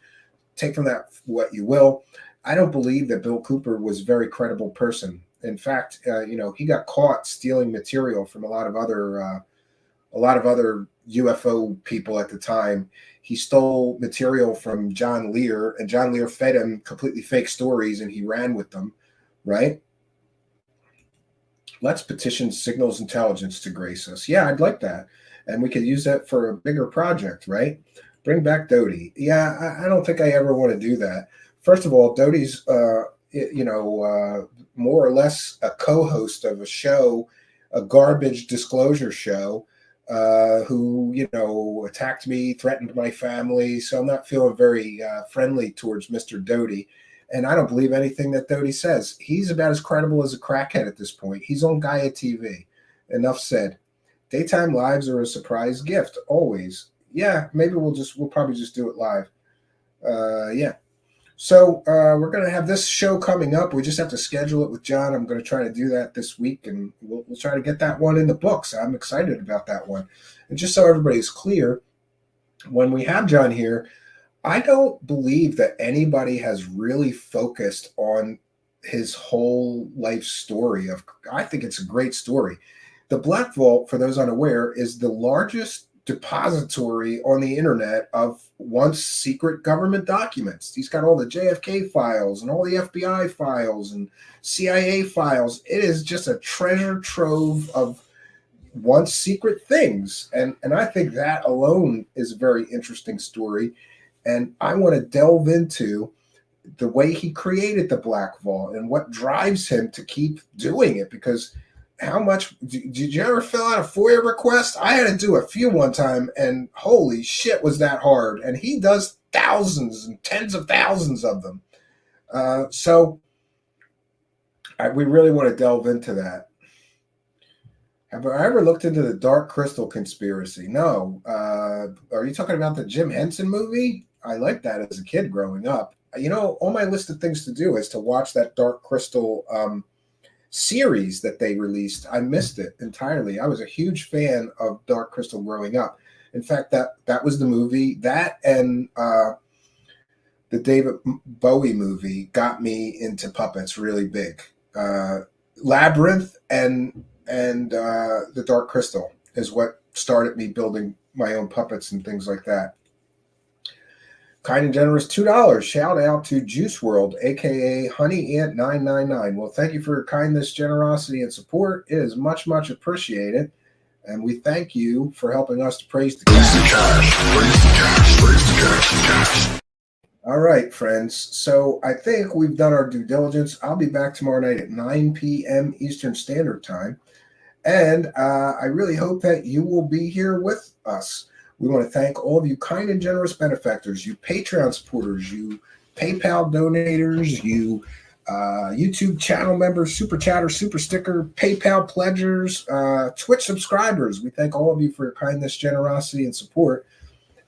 Take from that what you will. I don't believe that Bill Cooper was a very credible person. In fact, he got caught stealing material from a lot of other UFO people at the time. He stole material from John Lear, and John Lear fed him completely fake stories, and he ran with them, right? let's petition Signals Intelligence to grace us. Yeah, I'd like that. And we could use that for a bigger project, right? Bring back Doty. Yeah, I don't think I ever want to do that. First of all, Doty's, more or less a co-host of a show, a garbage disclosure show, who, attacked me, threatened my family. So I'm not feeling very friendly towards Mr. Doty. And I don't believe anything that Doty says. He's about as credible as a crackhead at this point. He's on Gaia TV. Enough said. Daytime lives are a surprise gift, always. Yeah, maybe we'll probably just do it live. Yeah. So we're going to have this show coming up. We just have to schedule it with John. I'm going to try to do that this week, and we'll try to get that one in the books. I'm excited about that one. And just so everybody's clear, when we have John here, I don't believe that anybody has really focused on his whole life story. I think it's a great story. The Black Vault, for those unaware, is the largest depository on the internet of once secret government documents. He's got all the JFK files and all the FBI files and CIA files. It is just a treasure trove of once secret things. And I think that alone is a very interesting story. And I want to delve into the way he created the Black Vault and what drives him to keep doing it. Because how much did you ever fill out a FOIA request? I had to do a few one time, and holy shit, was that hard. And he does thousands and tens of thousands of them. We really want to delve into that. Have I ever looked into the Dark Crystal conspiracy? No. Are you talking about the Jim Henson movie? I liked that as a kid growing up. On my list of things to do is to watch that Dark Crystal series that they released. I missed it entirely. I was a huge fan of Dark Crystal growing up. In fact, that was the movie. That and the David Bowie movie got me into puppets really big. Labyrinth and the Dark Crystal is what started me building my own puppets and things like that. Kind and generous, $2. Shout out to Juice World, aka Honey Ant 999. Well, thank you for your kindness, generosity, and support. It is much, much appreciated. And we thank you for helping us to praise the cash. Praise the cash. Praise the cash. All right, friends. So I think we've done our due diligence. I'll be back tomorrow night at 9 p.m. Eastern Standard Time. And I really hope that you will be here with us. We want to thank all of you kind and generous benefactors, you Patreon supporters, you PayPal donators, you YouTube channel members, Super Chatter, Super Sticker, PayPal pledgers, Twitch subscribers. We thank all of you for your kindness, generosity, and support.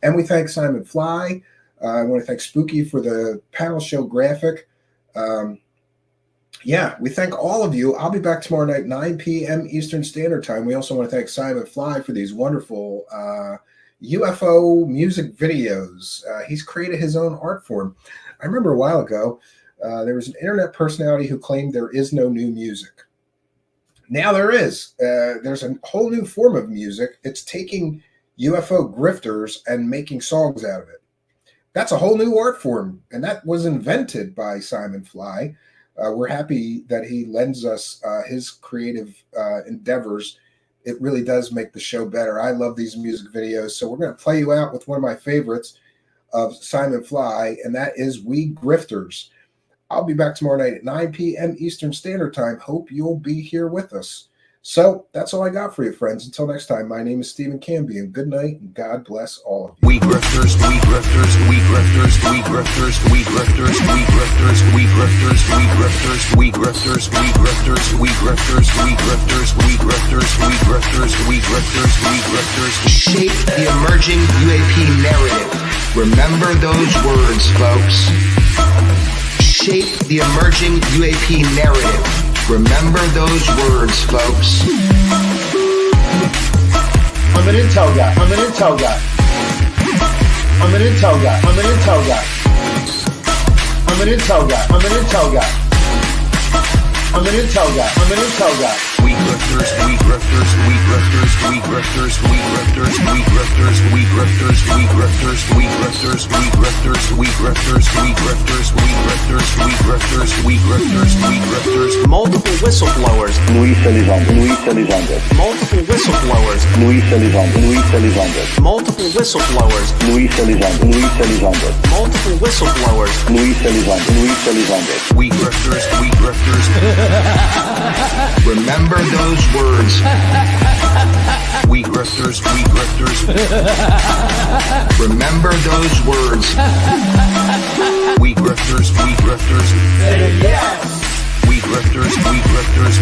And we thank Simon Fly. I want to thank Spooky for the panel show graphic. We thank all of you. I'll be back tomorrow night, 9 p.m. Eastern Standard Time. We also want to thank Simon Fly for these wonderful UFO music videos. He's created his own art form. I remember a while ago, there was an internet personality who claimed there is no new music. Now there is. There's a whole new form of music. It's taking UFO grifters and making songs out of it. That's a whole new art form, and that was invented by Simon Fly. We're happy that he lends us his creative endeavors. It really does make the show better. I love these music videos. So we're going to play you out with one of my favorites of Simon Fly, and that is We Grifters. I'll be back tomorrow night at 9 p.m. Eastern Standard Time. Hope you'll be here with us. So that's all I got for you, friends. Until next time, my name is Stephen Canby, and good night, and God bless all of you. We grifters, we grifters, we grifters, we grifters, we grifters, we grifters, we grifters, we grifters, we grifters, we grifters, we grifters, we grifters, we grifters, we grifters, we grifters, we grifters. Shape the emerging UAP narrative. Remember those words, folks. Shape the emerging UAP narrative. Remember those words, folks. I'm an intel guy. I'm an intel guy. I'm an intel guy. I'm an intel guy. I'm an intel guy. I'm an intel guy. I'm an intel guy. I'm an intel guy. We grifters, we grifters, we grifters, we grifters, we grifters, we grifters, we grifters, we grifters, we grifters, we grifters, we grifters, we grifters, we grifters, we grifters, we grifters, we grifters. Multiple whistleblowers. Luis Elizondo. Multiple whistleblowers. Luis Elizondo. Multiple whistleblowers. Luis Elizondo. Multiple whistleblowers. Luis Elizondo. We grifters, we grifters. Remember those words. We grifters, we grifters. Remember those words. We grifters, we grifters. Yes. We grifters, we grifters.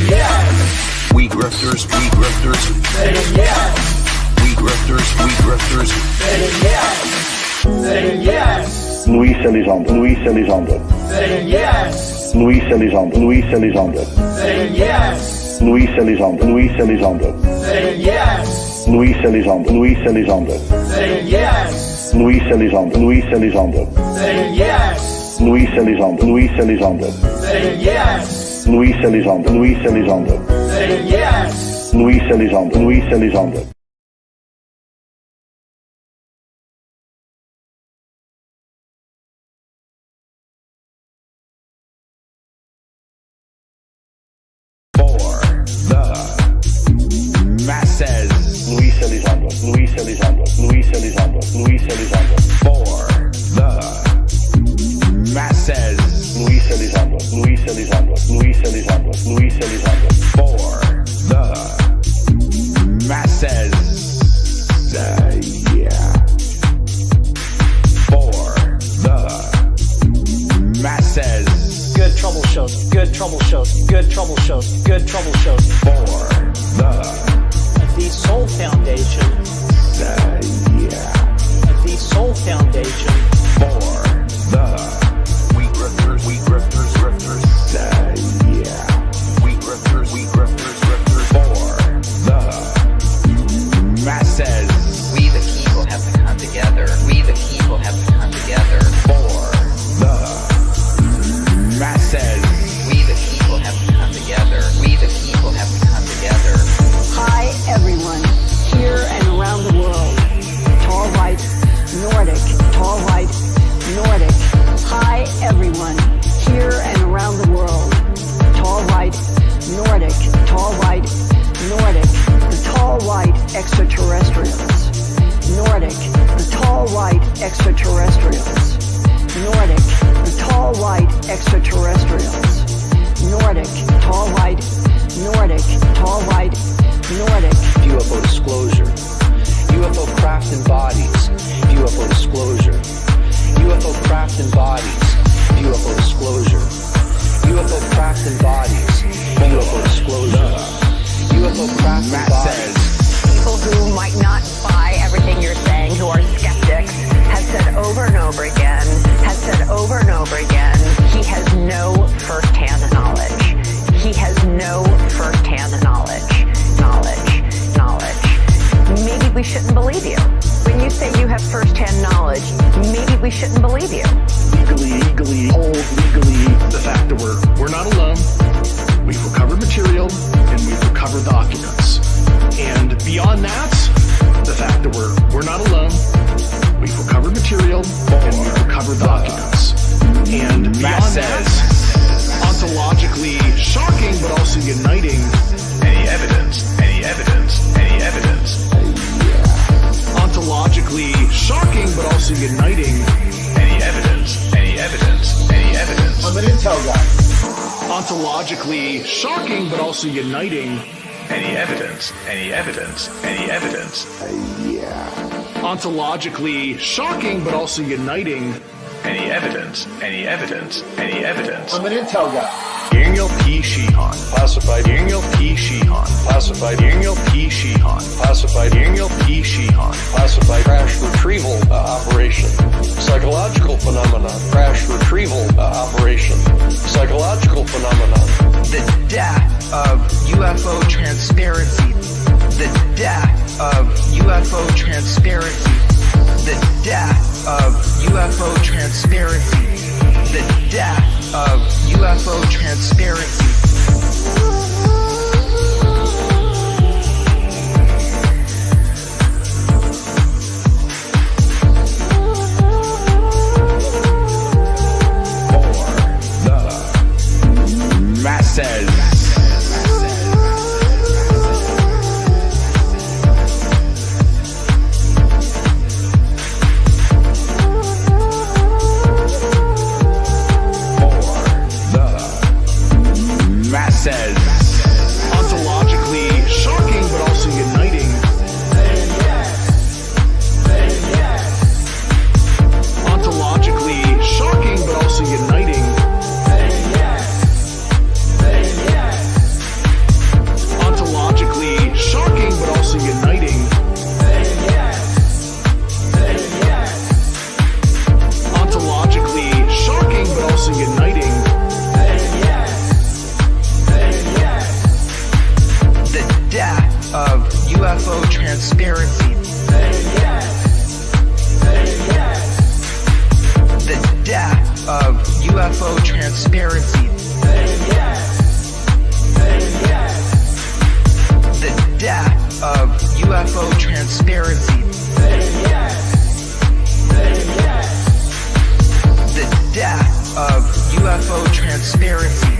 Yes. We grifters, we grifters. Yes. We grifters, we grifters. Yes. Yes. Luis Elizondo. Yes. Luis Elizondo. Yes. Luis Elizondo. Yes. Luis Elizondo. Yes. Luis Elizondo. Yes. Luis Elizondo. Yes. Luis Elizondo. Yes. Luis Elizondo. Masses. Luis Elizondo. For the masses. Luis Elizondo. For the masses. Yeah. For the masses. Good troubleshooting. Good troubleshooting. Good troubleshooting. Good troubleshooting. For The Soul Foundation. yeah. The Soul Foundation. For the we grifters, grifters. Yeah. We grifters, grifters. For the masses. We the people have to come together. We the people have to come together. For the masses. We the people have to come together. We the people have to come together. Hi, everyone, here and around the world. Tall white, Nordic, tall white, Nordic. Hi, everyone, here and around the world. Tall white, Nordic, tall white, Nordic. The tall white extraterrestrials. Nordic, the tall white extraterrestrials. Nordic, the tall white extraterrestrials. Nordic, tall white, Nordic, tall white, Nordic. UFO disclosure. UFO craft and bodies. UFO disclosure. UFO craft and bodies. UFO disclosure. UFO craft and bodies. UFO disclosure. UFO craft and bodies. People who might not buy everything you're saying, who are skeptics, have said over and over again, he has no first-hand knowledge. He has no first-hand knowledge. Maybe we shouldn't believe you. When you say you have first-hand knowledge, maybe we shouldn't believe you. Legally, the fact that we're not alone. We've recovered material and we've recovered documents. And beyond that, the fact that we're not alone. We've recovered material and we've recovered documents. And beyond that, ontologically shocking but also uniting. Any evidence. Ontologically shocking but also uniting. Any evidence. I'm an intel guy. Ontologically shocking but also uniting. Any evidence. Ontologically shocking but also uniting. Any evidence. I'm an intel guy. Daniel P. Sheehan, classified. Daniel P. Sheehan, classified. Daniel P. Sheehan, classified. Daniel P. Sheehan, classified. Crash retrieval operation. Psychological phenomenon. Crash retrieval operation. Psychological phenomenon. The death of UFO transparency. The death of UFO transparency. The death of UFO transparency. The death of UFO UFO transparency. Masses. Masses. Ontologically shocking, but also uniting. Ontologically shocking, but also uniting. Ontologically shocking, but also uniting. Ontologically shocking, but also uniting. The death of UFO transparency. The death of UFO transparency. The death of UFO transparency. The death of UFO transparency.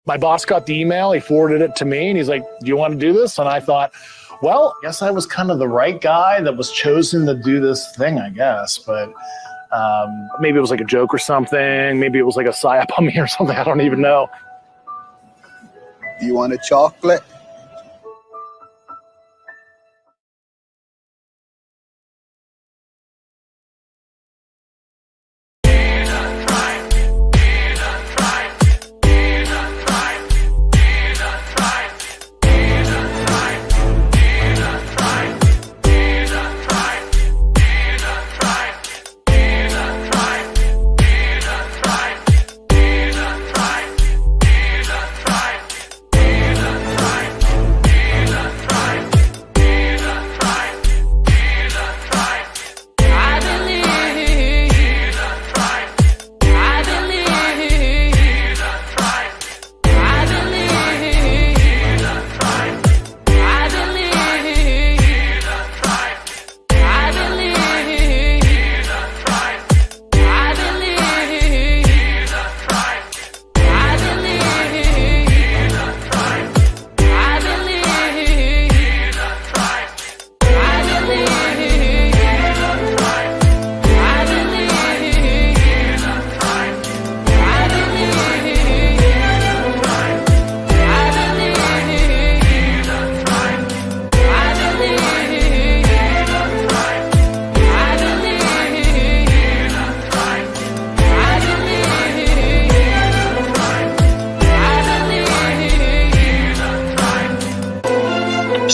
My boss got the email, he forwarded it to me, and he's like, do you want to do this? And I thought, well, I guess I was kind of the right guy that was chosen to do this thing, I guess. But maybe it was like a joke or something. Maybe it was like a psyop on me or something. I don't even know. Do you want a chocolate?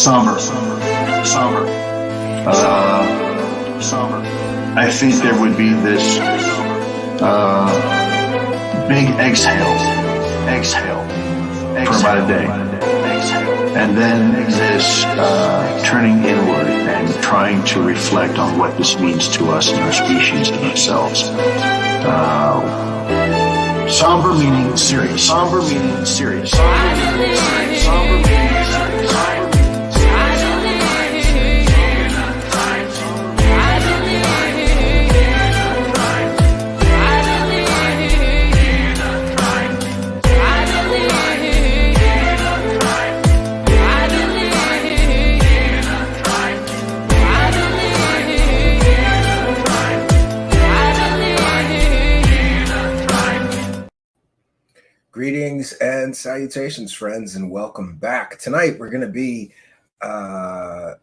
Somber. I think there would be this big exhale for about a day. And then this turning inward and trying to reflect on what this means to us and our species and ourselves. Somber meaning serious. Somber meaning serious. Somber meaning serious. Somber meaning Greetings and salutations, friends, and welcome back. Tonight, we're going to be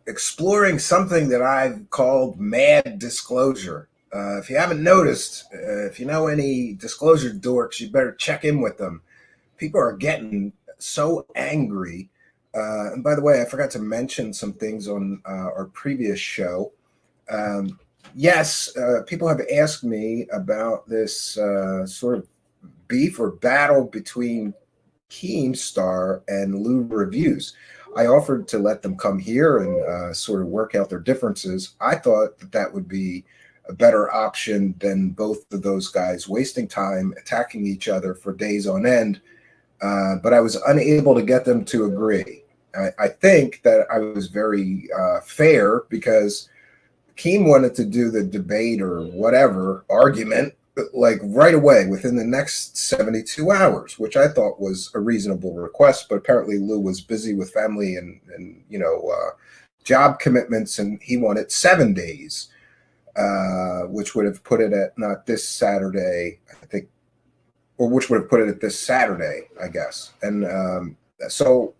exploring something that I've called mad disclosure. If you haven't noticed, if you know any disclosure dorks, you better check in with them. People are getting so angry. And by the way, I forgot to mention some things on our previous show. Yes, people have asked me about this sort of beef or battle between Keemstar and Lou Reviews. I offered to let them come here and sort of work out their differences. I thought that that would be a better option than both of those guys wasting time attacking each other for days on end, but I was unable to get them to agree. I think that I was very fair because Keem wanted to do the debate or whatever argument like right away within the next 72 hours, which I thought was a reasonable request, but apparently Lou was busy with family and job commitments, and he wanted 7 days, which would have put it at not this Saturday, I think, or which would have put it at this Saturday, I guess. And so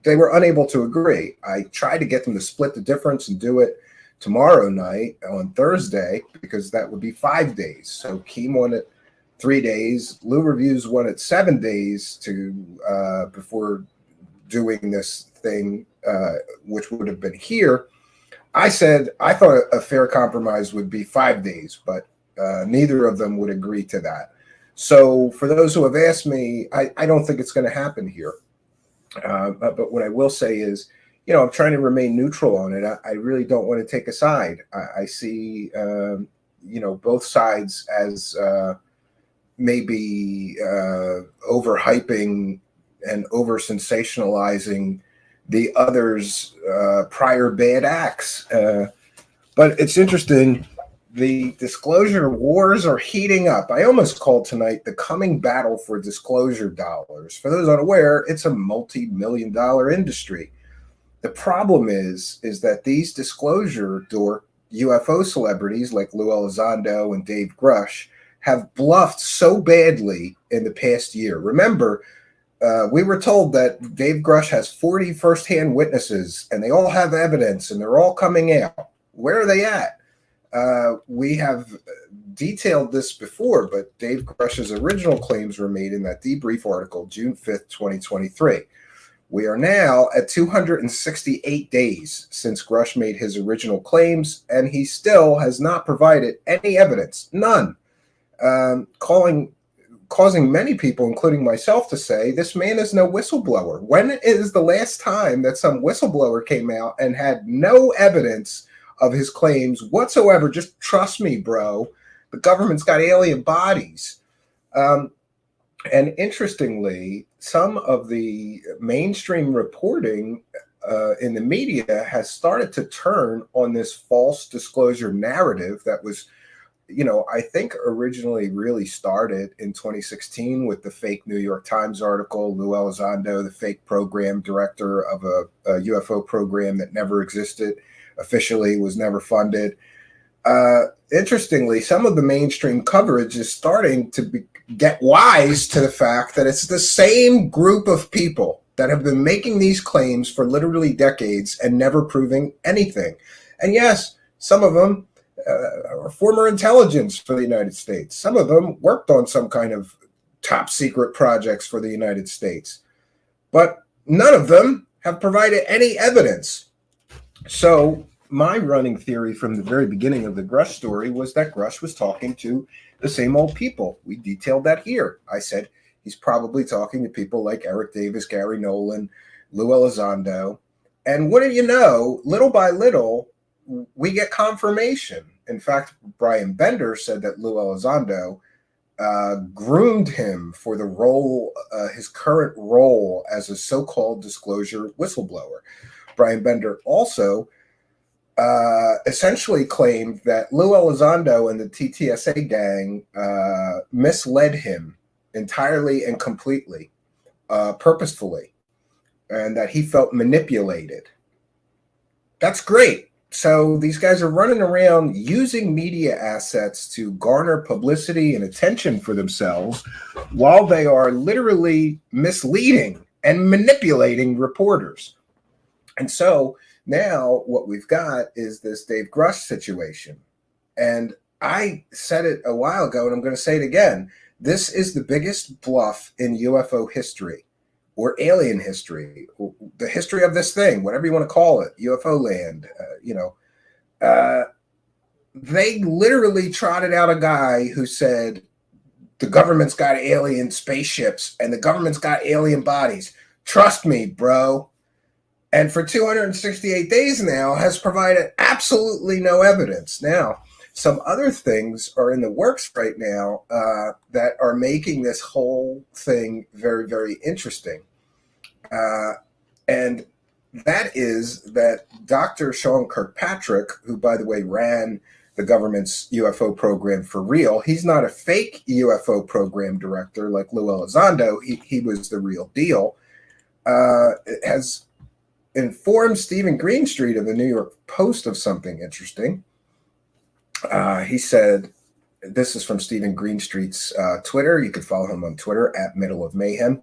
they were unable to agree. I tried to get them to split the difference and do it tomorrow night on Thursday, because that would be 5 days. So Keem wanted 3 days. Lou Reviews wanted 7 days to before doing this thing, which would have been here. I said I thought a fair compromise would be 5 days, but neither of them would agree to that. So for those who have asked me, I don't think it's going to happen here. But what I will say is, I'm trying to remain neutral on it. I really don't want to take a side. I see, both sides as maybe overhyping and over sensationalizing the other's prior bad acts. But it's interesting. The disclosure wars are heating up. I almost called tonight the coming battle for disclosure dollars. For those unaware, it's a multi-million-dollar industry. The problem is that these disclosure dork UFO celebrities like Lou Elizondo and Dave Grush have bluffed so badly in the past year. Remember, we were told that Dave Grush has 40 firsthand witnesses, and they all have evidence, and they're all coming out. Where are they at? We have detailed this before, but Dave Grush's original claims were made in that debrief article, June 5th, 2023. We are now at 268 days since Grush made his original claims, and he still has not provided any evidence, none, causing many people, including myself, to say this man is no whistleblower. When is the last time that some whistleblower came out and had no evidence of his claims whatsoever? Just trust me, bro. The government's got alien bodies. And interestingly, some of the mainstream reporting in the media has started to turn on this false disclosure narrative that was, I think originally really started in 2016 with the fake New York Times article, Lou Elizondo, the fake program director of a UFO program that never existed, officially was never funded. Interestingly, some of the mainstream coverage is starting to get wise to the fact that it's the same group of people that have been making these claims for literally decades and never proving anything. And yes, some of them are former intelligence for the United States. Some of them worked on some kind of top secret projects for the United States. But none of them have provided any evidence. So my running theory from the very beginning of the Grush story was that Grush was talking to the same old people. We detailed that here. I said he's probably talking to people like Eric Davis, Gary Nolan, Lou Elizondo. And what do you know, little by little, we get confirmation. In fact, Brian Bender said that Lou Elizondo groomed him for the role, his current role as a so-called disclosure whistleblower. Brian Bender also essentially claimed that Lou Elizondo and the TTSA gang misled him entirely and completely, purposefully, and that he felt manipulated. That's great. So these guys are running around using media assets to garner publicity and attention for themselves while they are literally misleading and manipulating reporters. And so now what we've got is this Dave Grush situation. And I said it a while ago, and I'm going to say it again. This is the biggest bluff in UFO history or alien history, the history of this thing, whatever you want to call it, UFO land, they literally trotted out a guy who said, the government's got alien spaceships and the government's got alien bodies. Trust me, bro. And for 268 days now has provided absolutely no evidence. Now, some other things are in the works right now that are making this whole thing very, very interesting. And that is that Dr. Sean Kirkpatrick, who, by the way, ran the government's UFO program for real, he's not a fake UFO program director like Lou Elizondo. He was the real deal, has informed Stephen Greenstreet of the New York Post of something interesting. He said, this is from Stephen Greenstreet's Twitter. You can follow him on Twitter at Middle of Mayhem.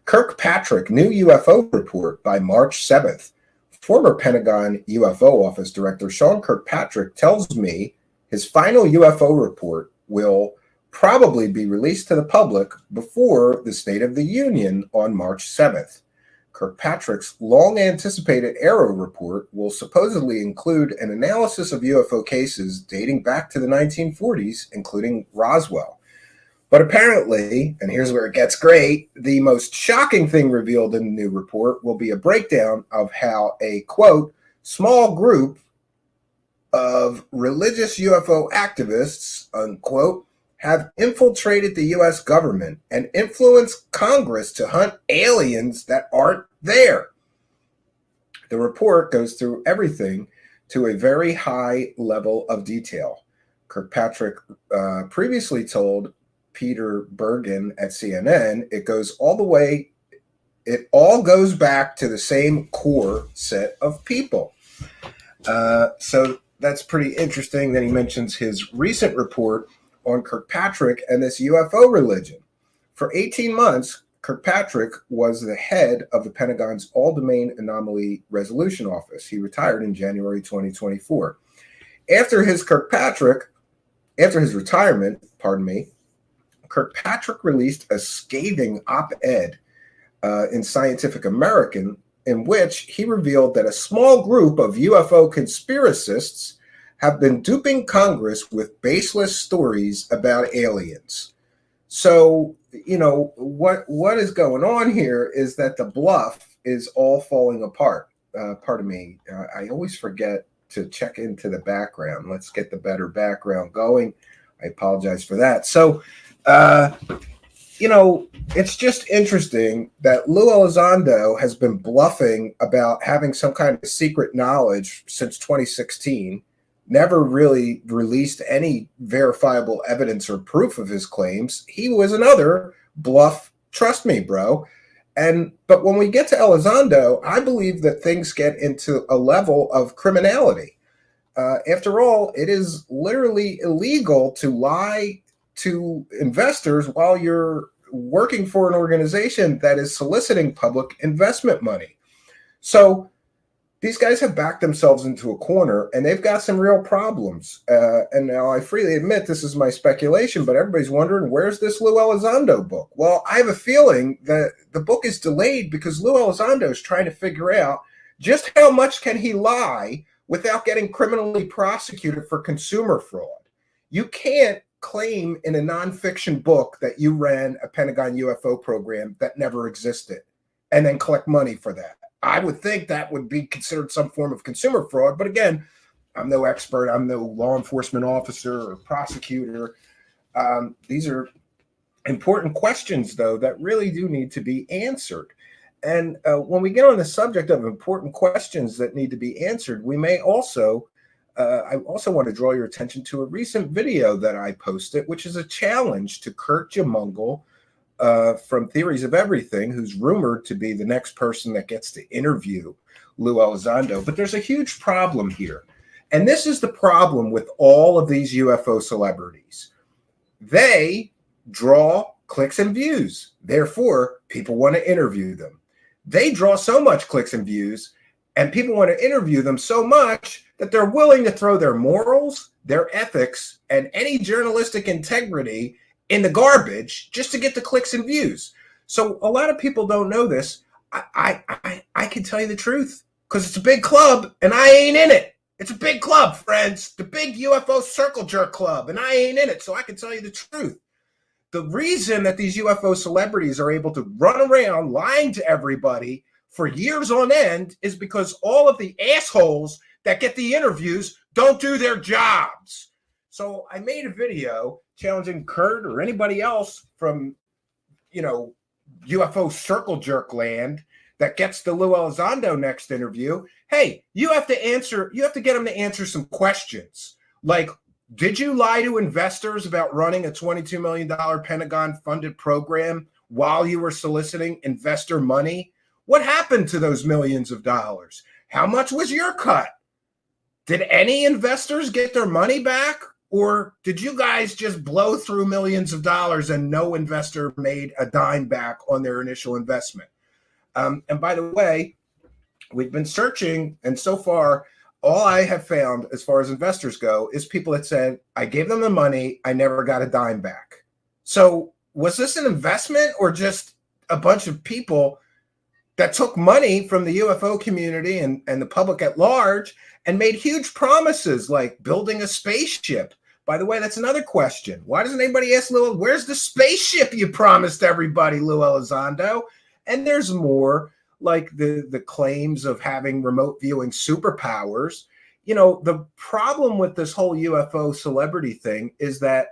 Kirkpatrick, new UFO report by March 7th. Former Pentagon UFO Office Director Sean Kirkpatrick tells me his final UFO report will probably be released to the public before the State of the Union on March 7th. Kirkpatrick's long-anticipated Arrow report will supposedly include an analysis of UFO cases dating back to the 1940s, including Roswell. But apparently, and here's where it gets great, the most shocking thing revealed in the new report will be a breakdown of how a, quote, small group of religious UFO activists, unquote, have infiltrated the U.S. government and influenced Congress to hunt aliens that aren't there. The report goes through everything to a very high level of detail. Kirkpatrick previously told Peter Bergen at CNN, it all goes back to the same core set of people. So that's pretty interesting. Then he mentions his recent report on Kirkpatrick and this UFO religion. For 18 months, Kirkpatrick was the head of the Pentagon's All-Domain Anomaly Resolution Office. He retired in January 2024. After his retirement, Kirkpatrick released a scathing op-ed in Scientific American in which he revealed that a small group of UFO conspiracists have been duping Congress with baseless stories about aliens. So, what is going on here is that the bluff is all falling apart. Pardon me. I always forget to check into the background. Let's get the better background going. I apologize for that. So, it's just interesting that Lou Elizondo has been bluffing about having some kind of secret knowledge since 2016, never really released any verifiable evidence or proof of his claims. He was another bluff, trust me, bro. But when we get to Elizondo, I believe that things get into a level of criminality. After all, it is literally illegal to lie to investors while you're working for an organization that is soliciting public investment money. So these guys have backed themselves into a corner, and they've got some real problems. And now I freely admit this is my speculation, but everybody's wondering, where's this Lou Elizondo book? Well, I have a feeling that the book is delayed because Lou Elizondo is trying to figure out just how much can he lie without getting criminally prosecuted for consumer fraud. You can't claim in a nonfiction book that you ran a Pentagon UFO program that never existed and then collect money for that. I would think that would be considered some form of consumer fraud. But again, I'm no expert. I'm no law enforcement officer or prosecutor. These are important questions, though, that really do need to be answered. And when we get on the subject of important questions that need to be answered, we may also, I also want to draw your attention to a recent video that I posted, which is a challenge to Kurt Jamungal, from Theories of Everything, who's rumored to be the next person that gets to interview Lou Elizondo. But there's a huge problem here. And this is the problem with all of these UFO celebrities. They draw clicks and views. Therefore, people want to interview them. They draw so much clicks and views, and people want to interview them so much that they're willing to throw their morals, their ethics, and any journalistic integrity in the garbage just to get the clicks and views. So a lot of people don't know this. I can tell you the truth because it's a big club and I ain't in it. It's a big club, friends. The big UFO circle jerk club, and I ain't in it. So I can tell you the truth. The reason that these UFO celebrities are able to run around lying to everybody for years on end is because all of the assholes that get the interviews don't do their jobs. So I made a video challenging Kurt or anybody else from, UFO circle jerk land that gets the Lou Elizondo next interview. Hey, you have to get them to answer some questions. Like, did you lie to investors about running a $22 million Pentagon funded program while you were soliciting investor money? What happened to those millions of dollars? How much was your cut? Did any investors get their money back? Or did you guys just blow through millions of dollars and no investor made a dime back on their initial investment? And by the way, we've been searching, and so far, all I have found as far as investors go is people that said, I gave them the money, I never got a dime back. So was this an investment or just a bunch of people that took money from the UFO community and the public at large and made huge promises like building a spaceship? By the way, that's another question. Why doesn't anybody ask Lou, where's the spaceship you promised everybody, Lou Elizondo? And there's more, like the claims of having remote viewing superpowers. The problem with this whole UFO celebrity thing is that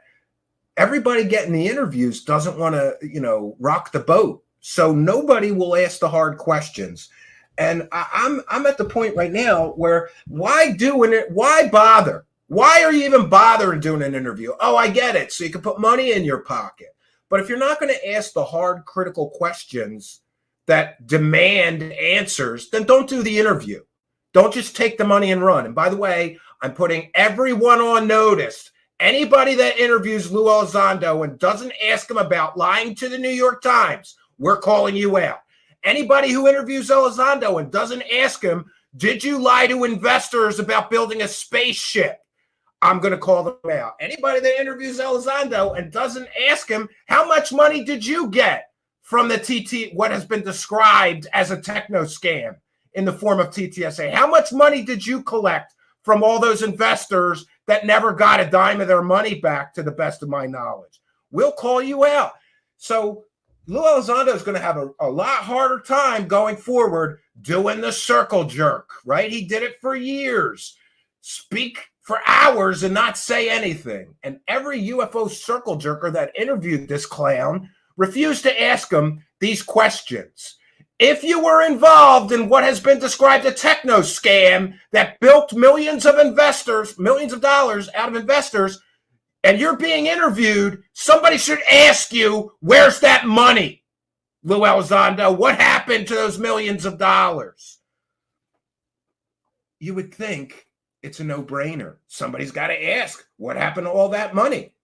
everybody getting the interviews doesn't want to, rock the boat. So nobody will ask the hard questions. And I'm at the point right now where why doing it? Why bother? Why are you even bothering doing an interview? Oh, I get it. So you can put money in your pocket. But if you're not going to ask the hard, critical questions that demand answers, then don't do the interview. Don't just take the money and run. And by the way, I'm putting everyone on notice. Anybody that interviews Lou Elizondo and doesn't ask him about lying to the New York Times, we're calling you out. Anybody who interviews Elizondo and doesn't ask him, did you lie to investors about building a spaceship? I'm going to call them out. Anybody that interviews Elizondo and doesn't ask him, how much money did you get from the what has been described as a techno scam in the form of TTSA? How much money did you collect from all those investors that never got a dime of their money back, to the best of my knowledge? We'll call you out. So Lou Elizondo is going to have a lot harder time going forward doing the circle jerk, right? He did it for years. Speak for hours and not say anything. And every UFO circle jerker that interviewed this clown refused to ask him these questions. If you were involved in what has been described a techno scam that built millions of dollars out of investors, and you're being interviewed, somebody should ask you, where's that money, Lou Elizondo? What happened to those millions of dollars? You would think it's a no-brainer. Somebody's got to ask, what happened to all that money?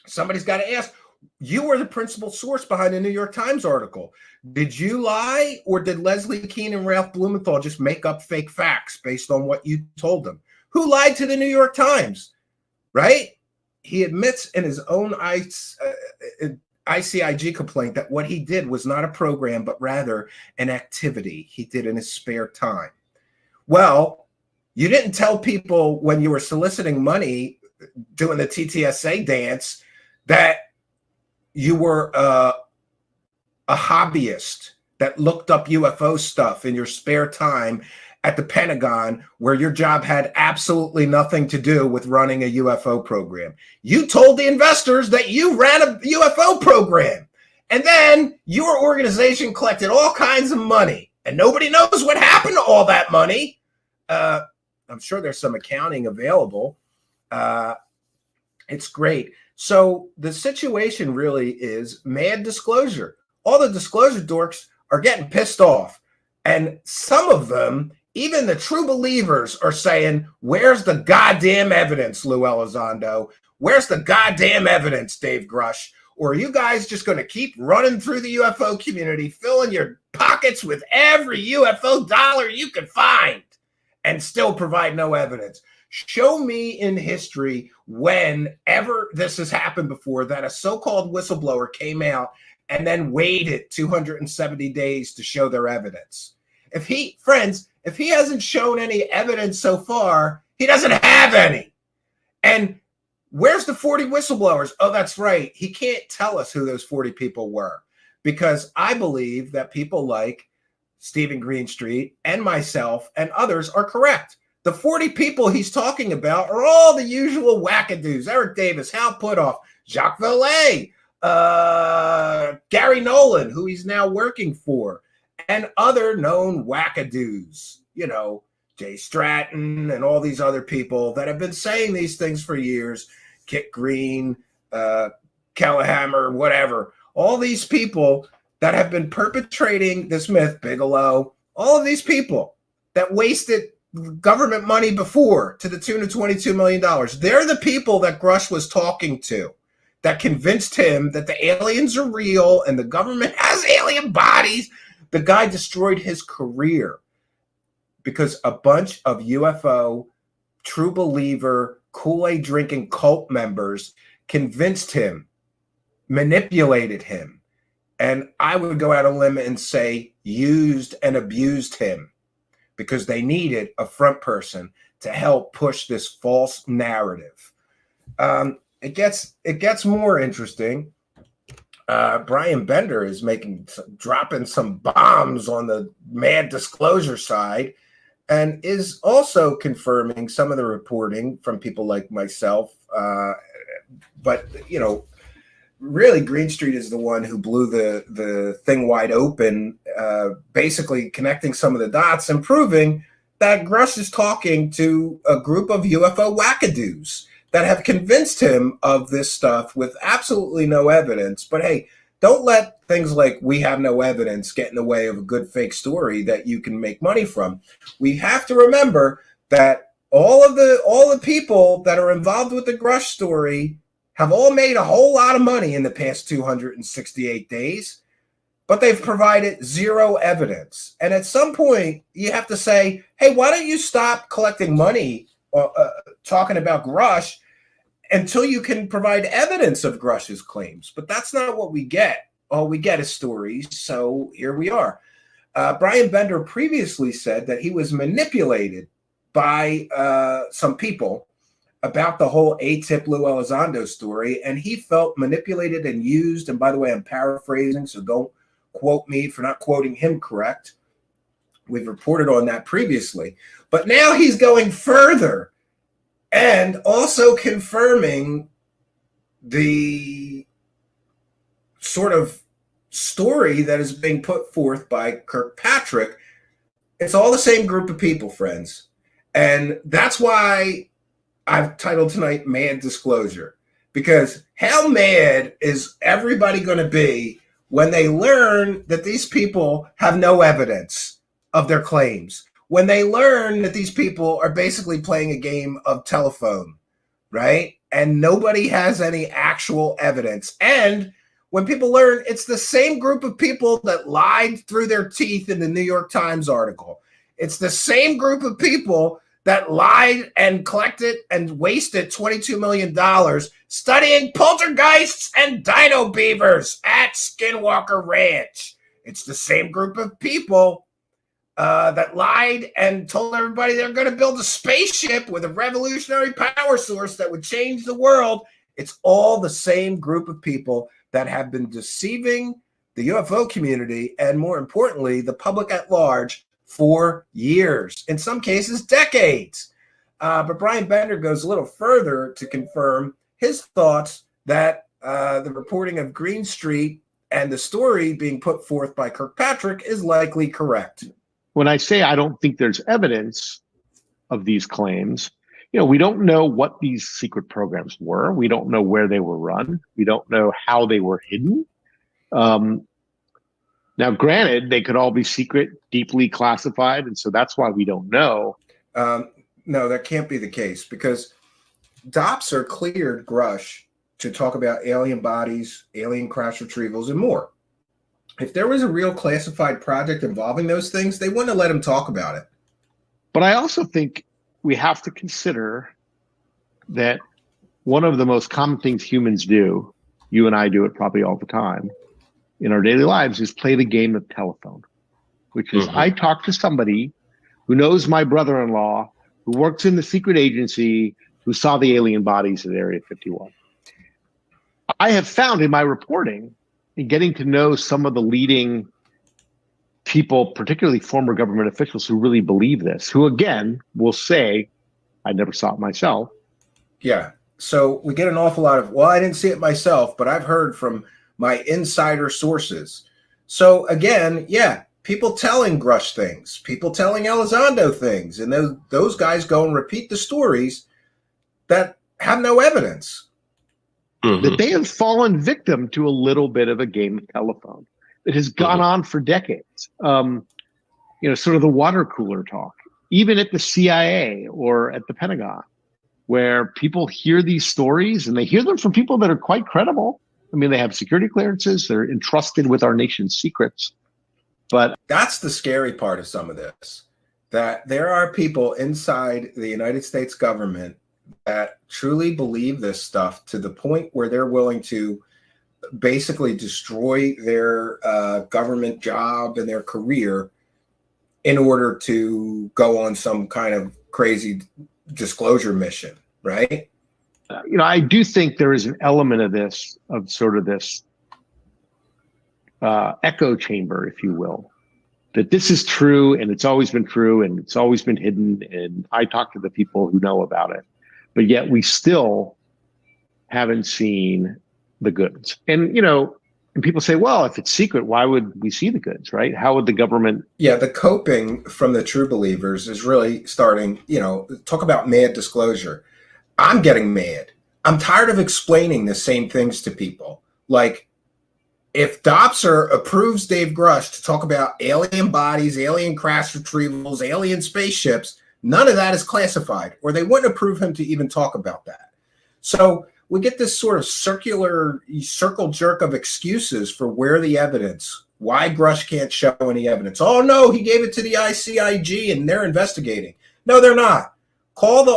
Somebody's got to ask, You were the principal source behind the New York Times article. Did you lie, or did Leslie Keane and Ralph Blumenthal just make up fake facts based on what you told them? Who lied to the New York Times, right? He admits in his own ICIG complaint that what he did was not a program, but rather an activity he did in his spare time. Well, you didn't tell people when you were soliciting money, doing the TTSA dance, that you were a hobbyist that looked up UFO stuff in your spare time at the Pentagon, where your job had absolutely nothing to do with running a UFO program. You told the investors that you ran a UFO program, and then your organization collected all kinds of money, and nobody knows what happened to all that money. I'm sure there's some accounting available. It's great. So the situation really is mad disclosure. All the disclosure dorks are getting pissed off. And some of them, even the true believers, are saying, where's the goddamn evidence, Lou Elizondo? Where's the goddamn evidence, Dave Grush? Or are you guys just going to keep running through the UFO community, filling your pockets with every UFO dollar you can find and still provide no evidence? Show me in history whenever this has happened before that a so-called whistleblower came out and then waited 270 days to show their evidence. If he hasn't shown any evidence so far, he doesn't have any. And where's the 40 whistleblowers? Oh, that's right. He can't tell us who those 40 people were, because I believe that people like Stephen Greenstreet and myself and others are correct. The 40 people he's talking about are all the usual whackadoos: Eric Davis, Hal Puthoff, Jacques Vallée, Gary Nolan, who he's now working for, and other known whackadoos, you know, Jay Stratton and all these other people that have been saying these things for years, Kit Green, Kellehammer, whatever. All these people that have been perpetrating this myth, Bigelow, all of these people that wasted government money before to the tune of $22 million. They're the people that Grush was talking to that convinced him that the aliens are real and the government has alien bodies. The guy destroyed his career because a bunch of UFO true believer Kool-Aid drinking cult members convinced him, manipulated him, and I would go out on a limb and say used and abused him, because they needed a front person to help push this false narrative. It gets more interesting. Brian Bender is dropping some bombs on the mad disclosure side, and is also confirming some of the reporting from people like myself. But you know, really, Greenstreet is the one who blew the thing wide open, basically connecting some of the dots and proving that Grush is talking to a group of UFO wackadoos that have convinced him of this stuff with absolutely no evidence. But hey, don't let things like we have no evidence get in the way of a good fake story that you can make money from. We have to remember that all the people that are involved with the Grush story have all made a whole lot of money in the past 268 days, but they've provided zero evidence. And at some point, you have to say, hey, why don't you stop collecting money talking about Grush until you can provide evidence of Grush's claims? But that's not what we get. All we get is stories, so here we are. Brian Bender previously said that he was manipulated by some people about the whole ATIP Lou Elizondo story, and he felt manipulated and used. And by the way, I'm paraphrasing, so don't quote me for not quoting him correct. We've reported on that previously. But now he's going further and also confirming the sort of story that is being put forth by Kirkpatrick. It's all the same group of people, friends. And that's why I've titled tonight Mad Disclosure, because how mad is everybody going to be when they learn that these people have no evidence of their claims, when they learn that these people are basically playing a game of telephone, right? and nobody has any actual evidence. And when people learn it's the same group of people that lied through their teeth in the New York Times article, it's the same group of people that lied and collected and wasted $22 million studying poltergeists and dino beavers at Skinwalker Ranch. It's the same group of people that lied and told everybody they're going to build a spaceship with a revolutionary power source that would change the world. It's all the same group of people that have been deceiving the UFO community and, more importantly, the public at large for years, in some cases, decades. But Brian Bender goes a little further to confirm his thoughts that the reporting of Green Street and the story being put forth by Kirkpatrick is likely correct. When I say I don't think there's evidence of these claims, we don't know what these secret programs were. We don't know where they were run. We don't know how they were hidden. Now, granted, they could all be secret, deeply classified, and so that's why we don't know. No, that can't be the case, because Dopser cleared Grush to talk about alien bodies, alien crash retrievals, and more. If there was a real classified project involving those things, they wouldn't have let him talk about it. But I also think we have to consider that one of the most common things humans do, you and I do it probably all the time, in our daily lives, is play the game of telephone, which is I talk to somebody who knows my brother-in-law, who works in the secret agency, who saw the alien bodies at Area 51. I have found in my reporting and getting to know some of the leading people, particularly former government officials, who really believe this, who again will say, I never saw it myself. Yeah. So we get an awful lot of, well, I didn't see it myself, but I've heard from my insider sources. So again, yeah, people telling Grush things, people telling Elizondo things, and those guys go and repeat the stories that have no evidence. That they have fallen victim to a little bit of a game of telephone that has gone on for decades. Sort of the water cooler talk, even at the CIA or at the Pentagon, where people hear these stories and they hear them from people that are quite credible. I mean, they have security clearances, they're entrusted with our nation's secrets. But that's the scary part of some of this, that there are people inside the United States government that truly believe this stuff to the point where they're willing to basically destroy their government job and their career in order to go on some kind of crazy disclosure mission, right? I do think there is an element of this, of sort of this echo chamber, if you will, that this is true and it's always been true and it's always been hidden. And I talk to the people who know about it, but yet we still haven't seen the goods. And, and people say, well, if it's secret, why would we see the goods, right? How would the government? Yeah, the coping from the true believers is really starting, talk about mad disclosure. I'm getting mad. I'm tired of explaining the same things to people. Like, if Dopser approves Dave Grush to talk about alien bodies, alien crash retrievals, alien spaceships, none of that is classified, or they wouldn't approve him to even talk about that. So we get this sort of circle jerk of excuses for where the evidence, why Grush can't show any evidence. Oh, no, he gave it to the ICIG and they're investigating. No, they're not. Call the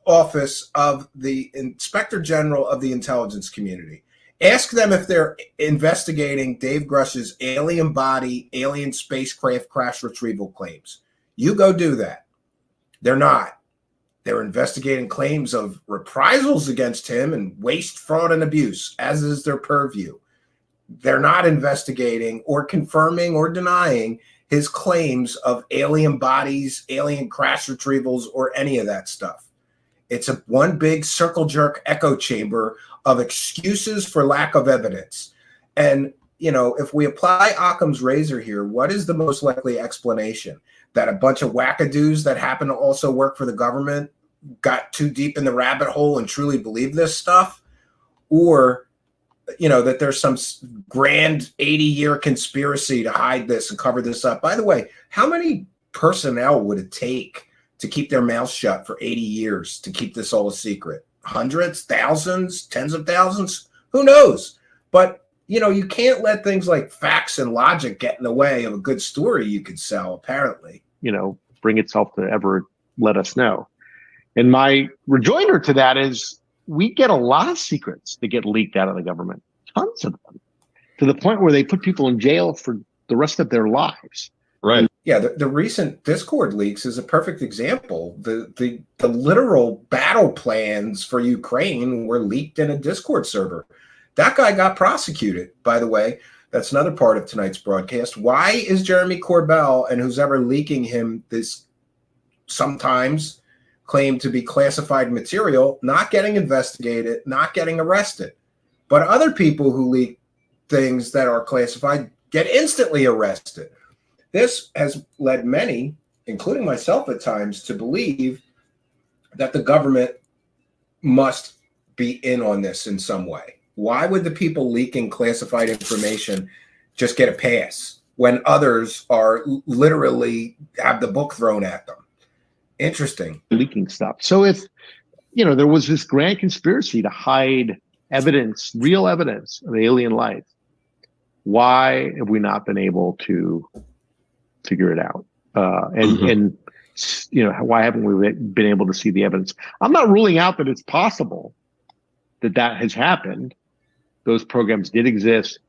office of the Inspector General of the intelligence community. Ask them if they're investigating Dave Grush's alien body, alien spacecraft crash retrieval claims. You go do that. They're not. They're investigating claims of reprisals against him and waste, fraud, and abuse, as is their purview. They're not investigating or confirming or denying his claims of alien bodies, alien crash retrievals, or any of that stuff. It's a one big circle jerk echo chamber of excuses for lack of evidence. And, if we apply Occam's razor here, what is the most likely explanation? That a bunch of whackados that happen to also work for the government got too deep in the rabbit hole and truly believe this stuff? Or, that there's some grand 80-year conspiracy to hide this and cover this up? By the way, how many personnel would it take to keep their mouths shut for 80 years to keep this all a secret? Hundreds, thousands, tens of thousands? Who knows? But, you know, you can't let things like facts and logic get in the way of a good story you could sell, apparently. You know, bring itself to ever let us know. And my rejoinder to that is we get a lot of secrets that get leaked out of the government, tons of them, to the point where they put people in jail for the rest of their lives. Right. Yeah, the recent Discord leaks is a perfect example. The literal battle plans for Ukraine were leaked in a Discord server. That guy got prosecuted, by the way. That's another part of tonight's broadcast. Why is Jeremy Corbell and who's ever leaking him this sometimes claimed to be classified material not getting investigated, not getting arrested? But other people who leak things that are classified get instantly arrested. This has led many, including myself at times, to believe that the government must be in on this in some way. Why would the people leaking classified information just get a pass when others are literally have the book thrown at them? Interesting. Leaking stuff. So if, you know, there was this grand conspiracy to hide evidence, real evidence of alien life, why have we not been able to figure it out? And you know, why haven't we been able to see the evidence? I'm not ruling out that it's possible that has happened. Those programs did exist.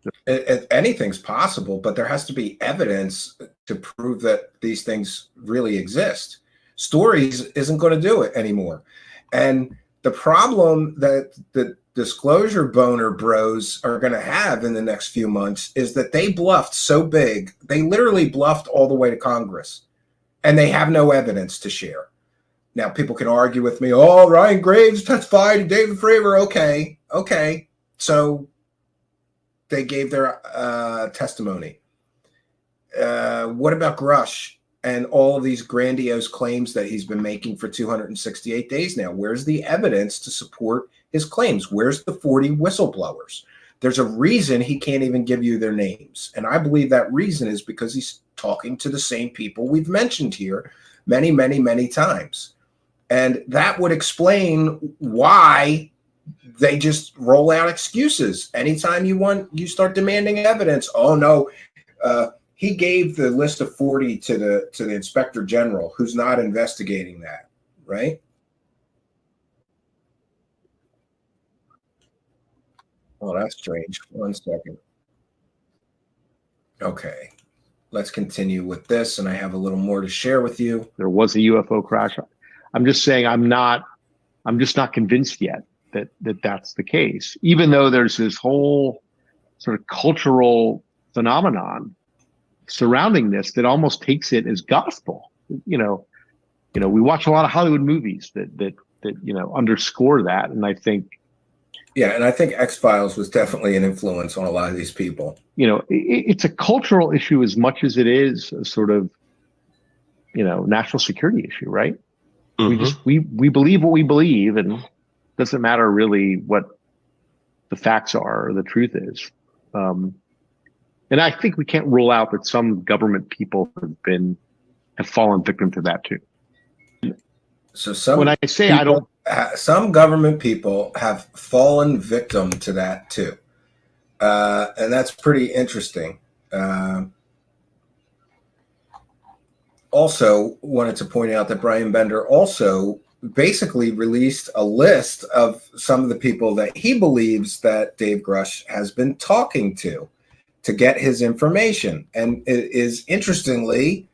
Anything's possible, but there has to be evidence to prove that these things really exist. Stories isn't going to do it anymore. And the problem that the disclosure boner bros are going to have in the next few months is that they bluffed so big. They literally bluffed all the way to Congress, and they have no evidence to share. Now, people can argue with me, oh, Ryan Graves testified and David Fravor. Okay. So they gave their testimony. What about Grush and all of these grandiose claims that he's been making for 268 days now? Where's the evidence to support his claims? Where's the 40 whistleblowers? There's a reason he can't even give you their names. And I believe that reason is because he's talking to the same people we've mentioned here many, many, many times. And that would explain why they just roll out excuses. Anytime you start demanding evidence, oh no, he gave the list of 40 to the inspector general who's not investigating that, right? Oh, that's strange. 1 second. Okay, let's continue with this, and I have a little more to share with you. There was a UFO crash. I'm just saying I'm just not convinced yet that that's the case, even though there's this whole sort of cultural phenomenon surrounding this that almost takes it as gospel. You know, we watch a lot of Hollywood movies that you know underscore that, and I think. Yeah, and I think X-Files was definitely an influence on a lot of these people. You know, it's a cultural issue as much as it is a sort of, you know, national security issue, right? We believe what we believe, and it doesn't matter really what the facts are or the truth is. And I think we can't rule out that some government people have fallen victim to that too. So when I say I don't. Some government people have fallen victim to that too. And that's pretty interesting. Also wanted to point out that Brian Bender also basically released a list of some of the people that he believes that Dave Grush has been talking to get his information. And it is interestingly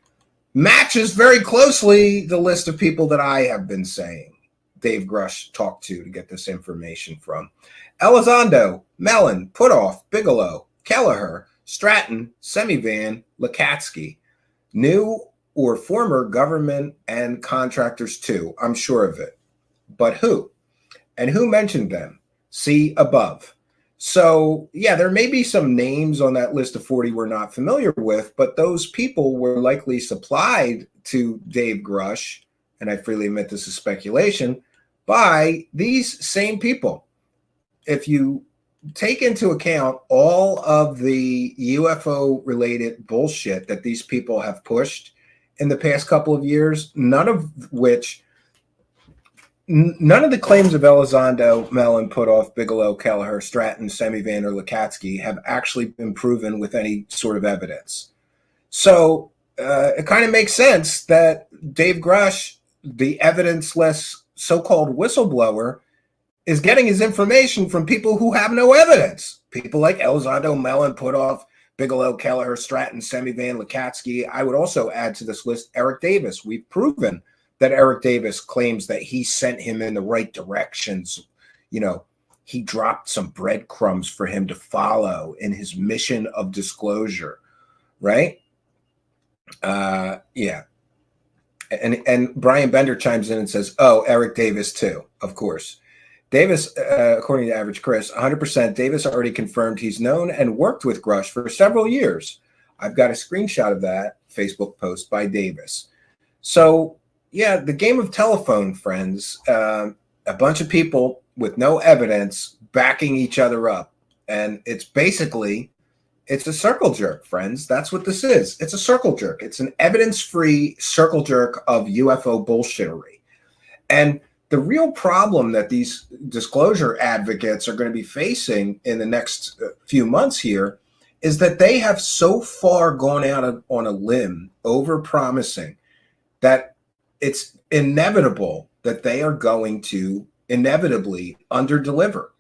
matches very closely the list of people that I have been saying Dave Grush talked to get this information from. Elizondo, Mellon, Putoff, Bigelow, Kelleher, Stratton, Semivan, Lukatsky. New or former government and contractors too, I'm sure of it. But who? And who mentioned them? See above. So, yeah, there may be some names on that list of 40 we're not familiar with, but those people were likely supplied to Dave Grush, and I freely admit this is speculation, by these same people. If you take into account all of the UFO-related bullshit that these people have pushed in the past couple of years, none of the claims of Elizondo, Mellon, Putoff, Bigelow, Kelleher, Stratton, Semivan, or Lukatsky have actually been proven with any sort of evidence. So it kind of makes sense that Dave Grush, the evidence-less so-called whistleblower, is getting his information from people who have no evidence. People like Elizondo, Mellon, Putoff, Bigelow, Kelleher, Stratton, Semivan, Lukatsky. I would also add to this list Eric Davis. We've proven that Eric Davis claims that he sent him in the right directions. You know, he dropped some breadcrumbs for him to follow in his mission of disclosure, right? Yeah. And Brian Bender chimes in and says, oh, Eric Davis too, of course. Davis, according to Average Chris, 100%, Davis already confirmed he's known and worked with Grush for several years. I've got a screenshot of that Facebook post by Davis. So, yeah, the game of telephone, friends, a bunch of people with no evidence backing each other up. And it's basically, it's a circle jerk, friends. That's what this is. It's a circle jerk. It's an evidence-free circle jerk of UFO bullshittery. And the real problem that these disclosure advocates are going to be facing in the next few months here is that they have so far gone out on a limb, over-promising, that it's inevitable that they are going to inevitably underdeliver.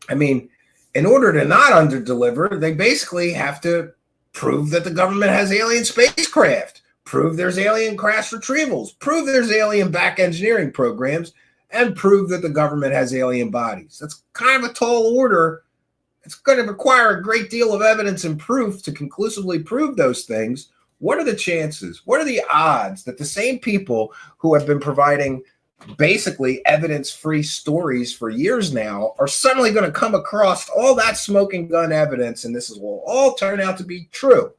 I mean, in order to not underdeliver, they basically have to prove that the government has alien spacecraft, prove there's alien crash retrievals, prove there's alien back engineering programs, and prove that the government has alien bodies. That's kind of a tall order. It's going to require a great deal of evidence and proof to conclusively prove those things. What are the chances? What are the odds that the same people who have been providing basically evidence-free stories for years now are suddenly going to come across all that smoking gun evidence, and this will all turn out to be true?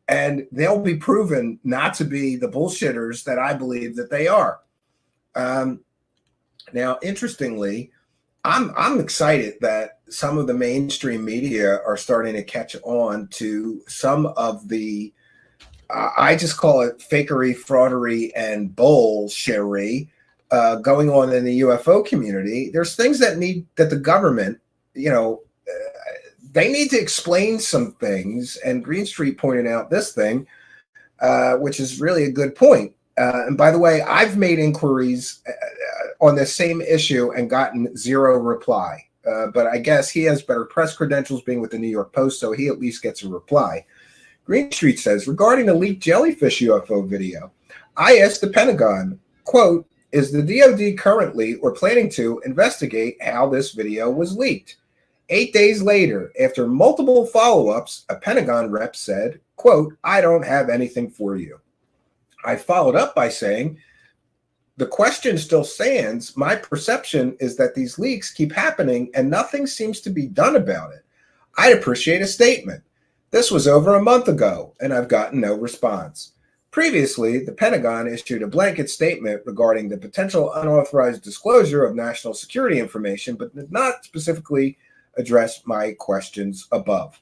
And they'll be proven not to be the bullshitters that I believe that they are. Now, interestingly, I'm excited that some of the mainstream media are starting to catch on to some of the, I just call it fakery, fraudery, and bullshittery going on in the UFO community. There's things that the government, they need to explain some things, and Green Street pointed out this thing, which is really a good point. And by the way, I've made inquiries on this same issue and gotten zero reply. But I guess he has better press credentials being with the New York Post, so he at least gets a reply. Green Street says, regarding the leaked jellyfish UFO video, I asked the Pentagon, quote, is the DoD currently or planning to investigate how this video was leaked? 8 days later, after multiple follow-ups, a Pentagon rep said, quote, I don't have anything for you. I followed up by saying, the question still stands. My perception is that these leaks keep happening and nothing seems to be done about it. I'd appreciate a statement. This was over a month ago, and I've gotten no response. Previously, the Pentagon issued a blanket statement regarding the potential unauthorized disclosure of national security information, but did not specifically address my questions above.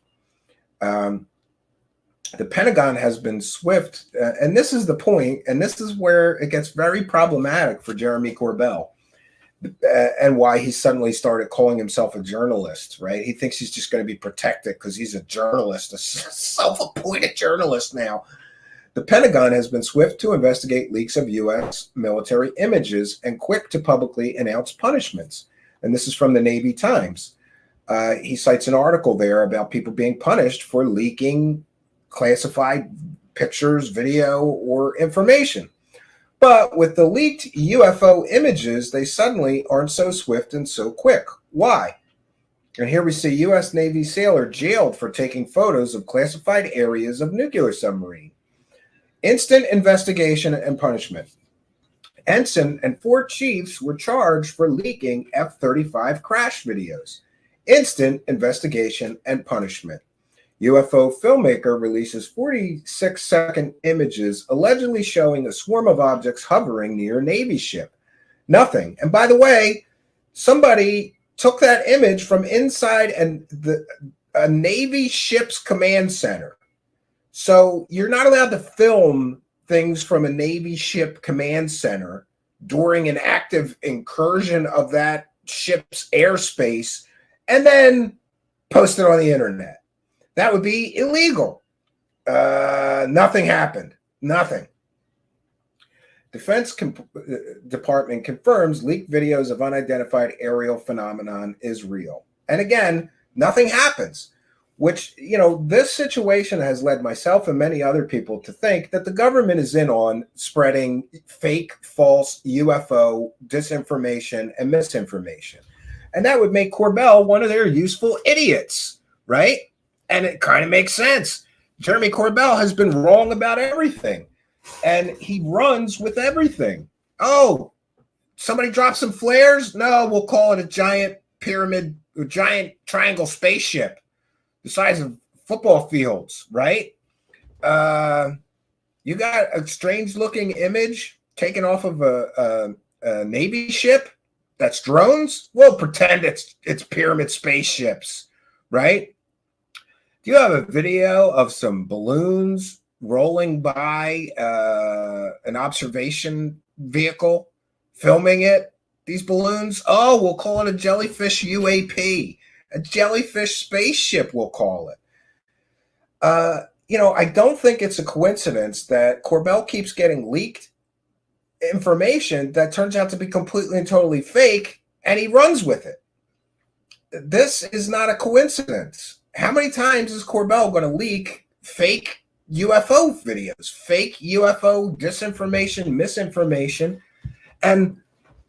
The Pentagon has been swift, and this is the point, and this is where it gets very problematic for Jeremy Corbell, and why he suddenly started calling himself a journalist, right? He thinks he's just going to be protected because he's a journalist, a self-appointed journalist now. The Pentagon has been swift to investigate leaks of U.S. military images and quick to publicly announce punishments. And this is from the Navy Times. He cites an article there about people being punished for leaking classified pictures, video, or information. But with the leaked UFO images, they suddenly aren't so swift and so quick. Why? And here we see U.S. Navy sailor jailed for taking photos of classified areas of nuclear submarine. Instant investigation and punishment. Ensign and 4 chiefs were charged for leaking F-35 crash videos. Instant investigation and punishment. UFO filmmaker releases 46-second images allegedly showing a swarm of objects hovering near a Navy ship. Nothing. And by the way, somebody took that image from inside a Navy ship's command center. So you're not allowed to film things from a Navy ship command center during an active incursion of that ship's airspace and then post it on the internet. That would be illegal. Nothing happened. Nothing. Defense Department confirms leaked videos of unidentified aerial phenomenon is real. And again, nothing happens, which, you know, this situation has led myself and many other people to think that the government is in on spreading fake, false UFO disinformation and misinformation. And that would make Corbell one of their useful idiots, right? And it kind of makes sense. Jeremy Corbell has been wrong about everything. And he runs with everything. Oh, somebody dropped some flares? No, we'll call it a giant pyramid, a giant triangle spaceship the size of football fields, right? You got a strange looking image taken off of a Navy ship that's drones? We'll pretend it's pyramid spaceships, right? Do you have a video of some balloons rolling by an observation vehicle, filming it? These balloons? Oh, we'll call it a jellyfish UAP, a jellyfish spaceship, we'll call it. You know, I don't think it's a coincidence that Corbell keeps getting leaked information that turns out to be completely and totally fake, and he runs with it. This is not a coincidence. How many times is Corbell going to leak fake UFO videos, fake UFO disinformation, misinformation? And,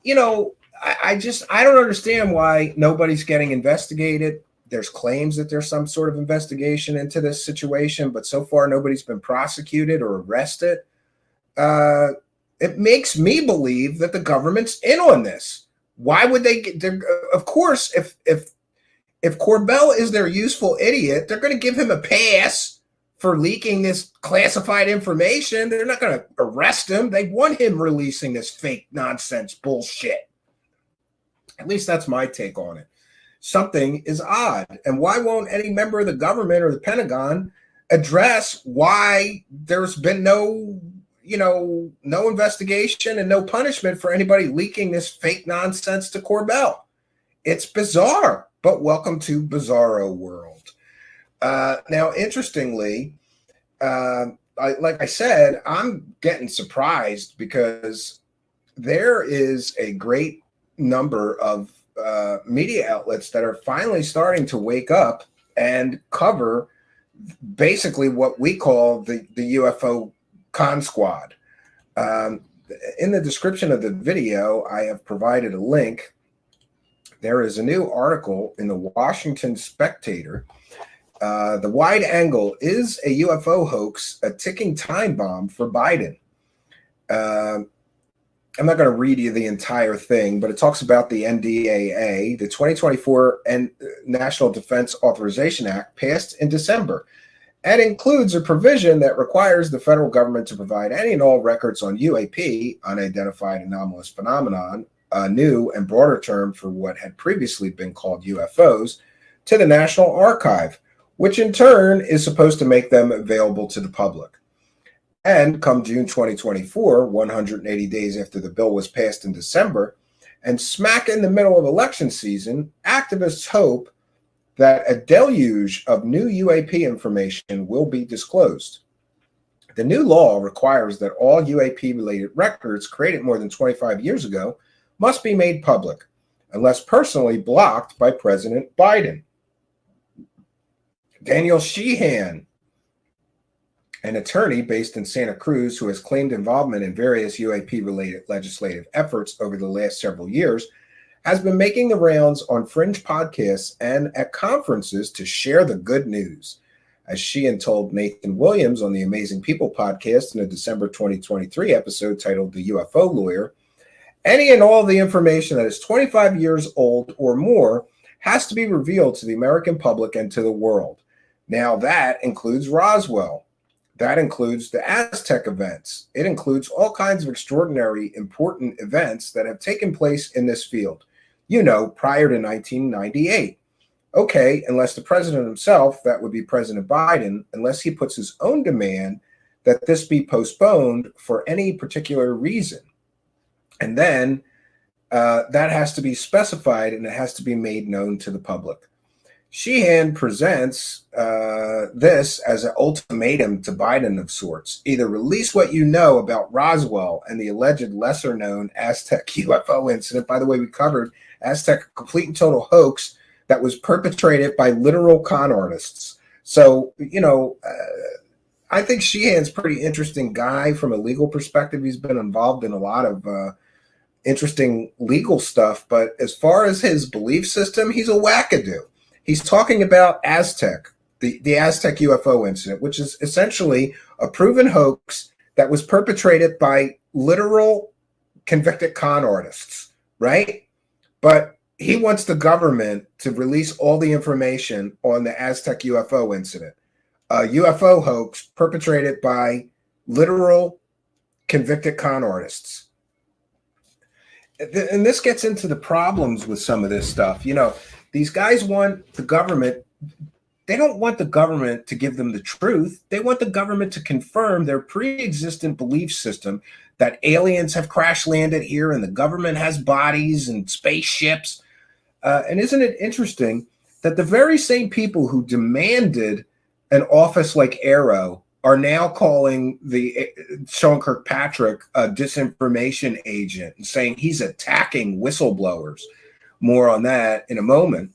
you know, I don't understand why nobody's getting investigated. There's claims that there's some sort of investigation into this situation, but so far nobody's been prosecuted or arrested. It makes me believe that the government's in on this. Why would they get there? Of course, if Corbell is their useful idiot, they're going to give him a pass for leaking this classified information. They're not going to arrest him. They want him releasing this fake nonsense bullshit. At least that's my take on it. Something is odd. And why won't any member of the government or the Pentagon address why there's been no investigation and no punishment for anybody leaking this fake nonsense to Corbell? It's bizarre, but welcome to Bizarro World. Now, interestingly, like I said, I'm getting surprised because there is a great number of media outlets that are finally starting to wake up and cover basically what we call the UFO con squad. In the description of the video, I have provided a link. There is a new article in the Washington Spectator. The wide angle, is a UFO hoax a ticking time bomb for Biden? I'm not going to read you the entire thing, but it talks about the NDAA, the 2024 National Defense Authorization Act, passed in December, and includes a provision that requires the federal government to provide any and all records on UAP, unidentified anomalous phenomenon, a new and broader term for what had previously been called UFOs, to the National Archive, which in turn is supposed to make them available to the public. And come June 2024, 180 days after the bill was passed in December, and smack in the middle of election season, activists hope that a deluge of new UAP information will be disclosed. The new law requires that all UAP-related records created more than 25 years ago must be made public, unless personally blocked by President Biden. Daniel Sheehan, an attorney based in Santa Cruz who has claimed involvement in various UAP-related legislative efforts over the last several years, has been making the rounds on fringe podcasts and at conferences to share the good news. As Sheehan told Nathan Williams on the Amazing People podcast in a December 2023 episode titled The UFO Lawyer, any and all the information that is 25 years old or more has to be revealed to the American public and to the world. Now that includes Roswell. That includes the Aztec events. It includes all kinds of extraordinary, important events that have taken place in this field, prior to 1998. Okay, unless the president himself, that would be President Biden, unless he puts his own demand that this be postponed for any particular reason. And then that has to be specified and it has to be made known to the public. Sheehan presents this as an ultimatum to Biden of sorts. Either release what you know about Roswell and the alleged lesser-known Aztec UFO incident. By the way, we covered Aztec, a complete and total hoax that was perpetrated by literal con artists. So, I think Sheehan's a pretty interesting guy from a legal perspective. He's been involved in a lot of interesting legal stuff. But as far as his belief system, he's a wackadoo. He's talking about Aztec, the Aztec UFO incident, which is essentially a proven hoax that was perpetrated by literal convicted con artists, right? But he wants the government to release all the information on the Aztec UFO incident, a UFO hoax perpetrated by literal convicted con artists. And this gets into the problems with some of this stuff. These guys want the government, they don't want the government to give them the truth. They want the government to confirm their pre-existent belief system that aliens have crash landed here and the government has bodies and spaceships. And isn't it interesting that the very same people who demanded an office like Arrow are now calling the Sean Kirkpatrick a disinformation agent and saying he's attacking whistleblowers. More on that in a moment.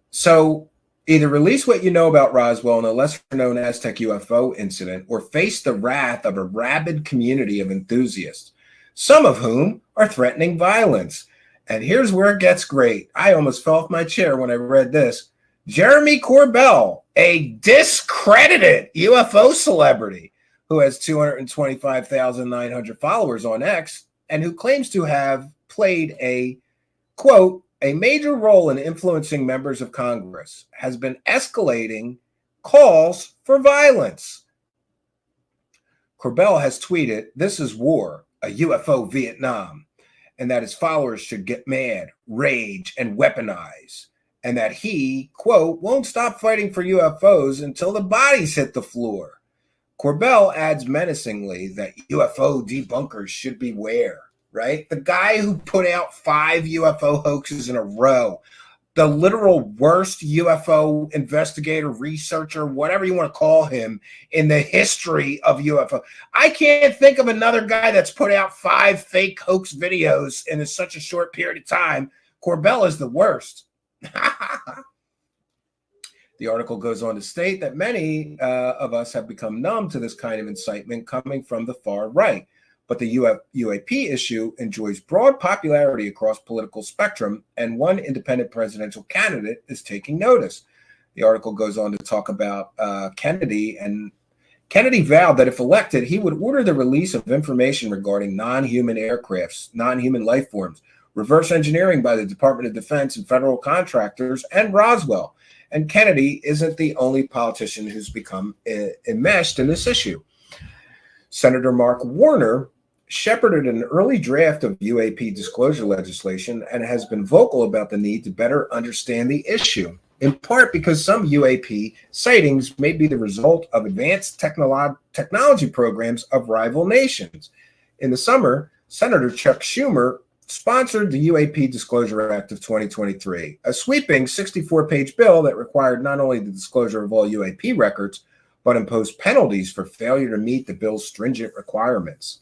So either release what you know about Roswell and the lesser-known Aztec UFO incident, or face the wrath of a rabid community of enthusiasts, some of whom are threatening violence. And here's where it gets great. I almost fell off my chair when I read this. Jeremy Corbell, a discredited UFO celebrity who has 225,900 followers on X, and who claims to have played a, quote, a major role in influencing members of Congress, has been escalating calls for violence. Corbell has tweeted, "This is war, a UFO Vietnam," and that his followers should get mad, rage, and weaponize, and that he, quote, won't stop fighting for UFOs until the bodies hit the floor. Corbell adds menacingly that UFO debunkers should beware, right? The guy who put out 5 UFO hoaxes in a row, the literal worst UFO investigator, researcher, whatever you want to call him, in the history of UFO. I can't think of another guy that's put out 5 fake hoax videos in such a short period of time. Corbell is the worst. The article goes on to state that many of us have become numb to this kind of incitement coming from the far right. But the UAP issue enjoys broad popularity across political spectrum, and one independent presidential candidate is taking notice. The article goes on to talk about Kennedy, and Kennedy vowed that if elected, he would order the release of information regarding non-human aircrafts, non-human life forms, reverse engineering by the Department of Defense and federal contractors, and Roswell. And Kennedy isn't the only politician who's become enmeshed in this issue. Senator Mark Warner shepherded an early draft of UAP disclosure legislation and has been vocal about the need to better understand the issue, in part because some UAP sightings may be the result of advanced technology programs of rival nations. In the summer, Senator Chuck Schumer sponsored the UAP Disclosure Act of 2023, a sweeping 64-page bill that required not only the disclosure of all UAP records, but imposed penalties for failure to meet the bill's stringent requirements.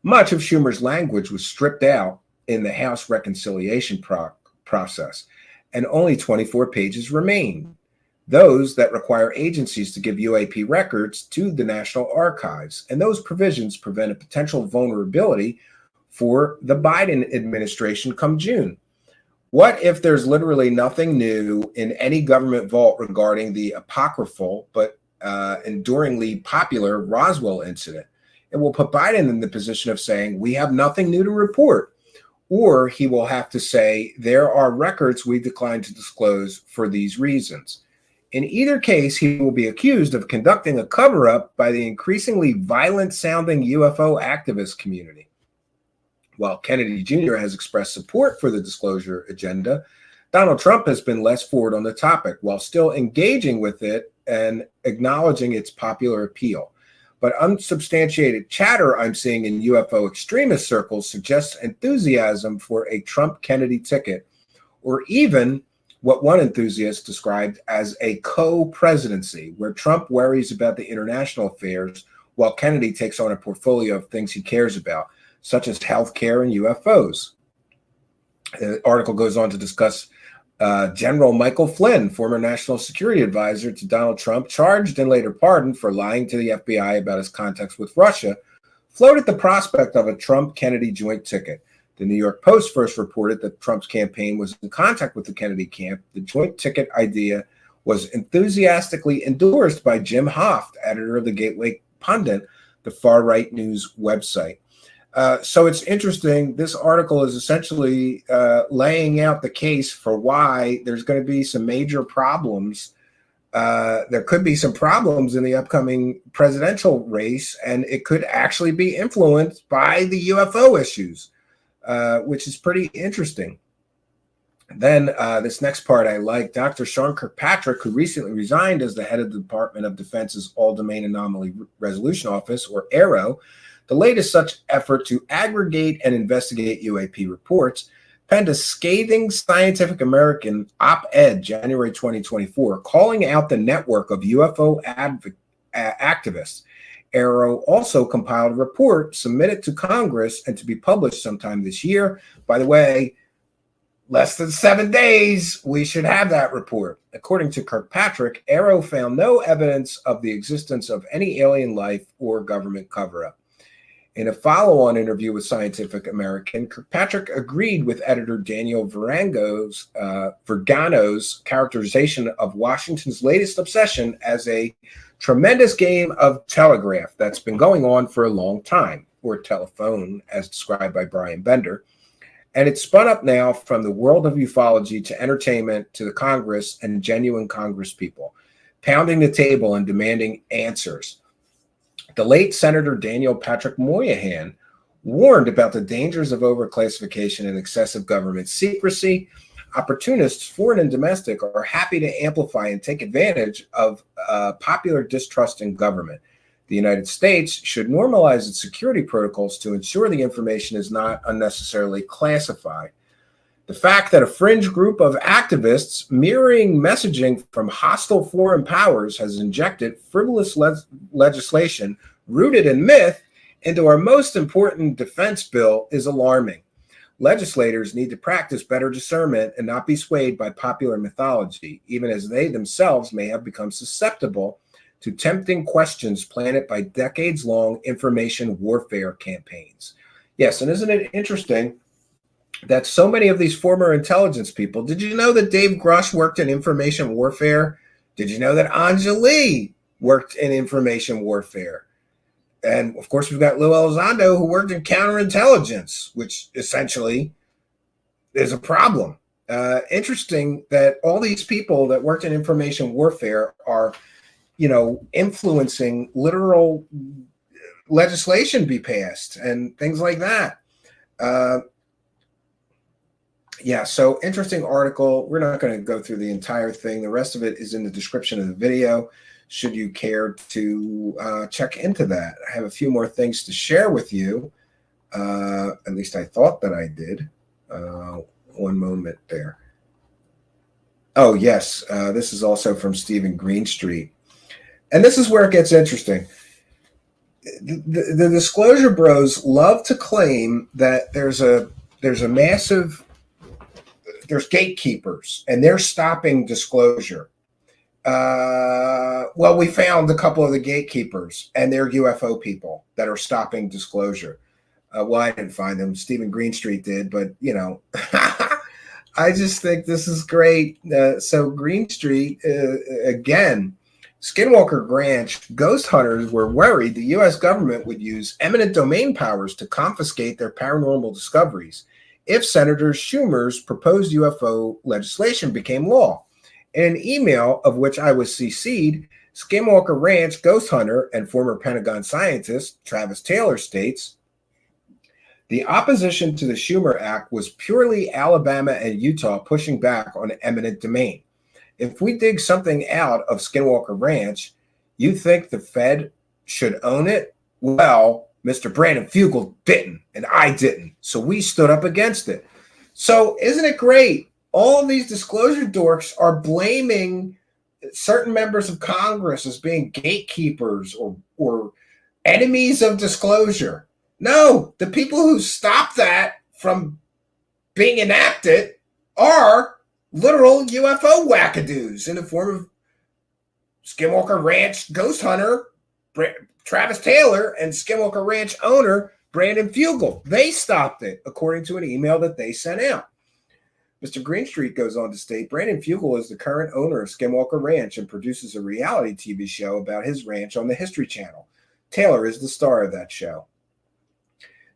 Much of Schumer's language was stripped out in the House reconciliation process, and only 24 pages remain, those that require agencies to give UAP records to the National Archives, and those provisions prevent a potential vulnerability for the Biden administration come June. What if there's literally nothing new in any government vault regarding the apocryphal but enduringly popular Roswell incident? It will put Biden in the position of saying, we have nothing new to report. Or he will have to say, there are records we decline to disclose for these reasons. In either case, he will be accused of conducting a cover-up by the increasingly violent-sounding UFO activist community. While Kennedy Jr. has expressed support for the disclosure agenda, Donald Trump has been less forward on the topic while still engaging with it and acknowledging its popular appeal. But unsubstantiated chatter I'm seeing in UFO extremist circles suggests enthusiasm for a Trump-Kennedy ticket, or even what one enthusiast described as a co-presidency, where Trump worries about the international affairs while Kennedy takes on a portfolio of things he cares about, such as healthcare and UFOs. The article goes on to discuss General Michael Flynn, former national security advisor to Donald Trump, charged and later pardoned for lying to the FBI about his contacts with Russia, floated the prospect of a Trump-Kennedy joint ticket. The New York Post first reported that Trump's campaign was in contact with the Kennedy camp. The joint ticket idea was enthusiastically endorsed by Jim Hoft, editor of the Gateway Pundit, the far-right news website. So it's interesting. This article is essentially laying out the case for why there's going to be some major problems. There could be some problems in the upcoming presidential race, and it could actually be influenced by the UFO issues, which is pretty interesting. Then this next part I like. Dr. Sean Kirkpatrick, who recently resigned as the head of the Department of Defense's All-Domain Anomaly Resolution Office, or AARO, the latest such effort to aggregate and investigate UAP reports, penned a scathing Scientific American op-ed January 2024 calling out the network of UFO activists. AARO also compiled a report submitted to Congress and to be published sometime this year. By the way, less than 7 days, we should have that report. According to Kirkpatrick, AARO found no evidence of the existence of any alien life or government cover-up. In a follow-on interview with Scientific American, Kirkpatrick agreed with editor Daniel Vergano's characterization of Washington's latest obsession as a tremendous game of telegraph that's been going on for a long time, or telephone, as described by Brian Bender. And it's spun up now from the world of ufology to entertainment to the Congress and genuine Congress people, pounding the table and demanding answers. The late Senator Daniel Patrick Moynihan warned about the dangers of overclassification and excessive government secrecy. Opportunists, foreign and domestic, are happy to amplify and take advantage of popular distrust in government. The United States should normalize its security protocols to ensure the information is not unnecessarily classified. The fact that a fringe group of activists mirroring messaging from hostile foreign powers has injected frivolous legislation rooted in myth into our most important defense bill is alarming. Legislators need to practice better discernment and not be swayed by popular mythology, even as they themselves may have become susceptible to tempting questions planted by decades-long information warfare campaigns. Yes, and isn't it interesting that so many of these former intelligence people, did you know that Dave Grush worked in information warfare? Did you know that Anjali worked in information warfare? And of course, we've got Lou Elizondo, who worked in counterintelligence, which essentially is a problem. Interesting that all these people that worked in information warfare are, influencing literal legislation be passed and things like that. Yeah, so interesting article. We're not going to go through the entire thing. The rest of it is in the description of the video, should you care to check into that. I have a few more things to share with you. At least I thought that I did. One moment there. Oh, yes. This is also from Stephen Greenstreet. And this is where it gets interesting. The disclosure bros love to claim that there's gatekeepers and they're stopping disclosure. Well, we found a couple of the gatekeepers and they're UFO people that are stopping disclosure. Well, I didn't find them. Stephen Greenstreet did, but I just think this is great. So Greenstreet, again, Skinwalker Ranch ghost hunters were worried the U.S. government would use eminent domain powers to confiscate their paranormal discoveries if Senator Schumer's proposed UFO legislation became law. In an email of which I was CC'd, Skinwalker Ranch ghost hunter and former Pentagon scientist Travis Taylor states, The opposition to the Schumer Act was purely Alabama and Utah pushing back on eminent domain. If we dig something out of Skinwalker Ranch, you think the Fed should own it? Well, Mr. Brandon Fugel didn't, and I didn't. So we stood up against it. So isn't it great? All of these disclosure dorks are blaming certain members of Congress as being gatekeepers or enemies of disclosure. No, the people who stop that from being enacted are literal UFO wackadoos in the form of Skinwalker Ranch ghost hunter Travis Taylor and Skinwalker Ranch owner Brandon Fugel. They stopped it, according to an email that they sent out. Mr. Greenstreet goes on to state, Brandon Fugel is the current owner of Skinwalker Ranch and produces a reality TV show about his ranch on the History Channel. Taylor is the star of that show.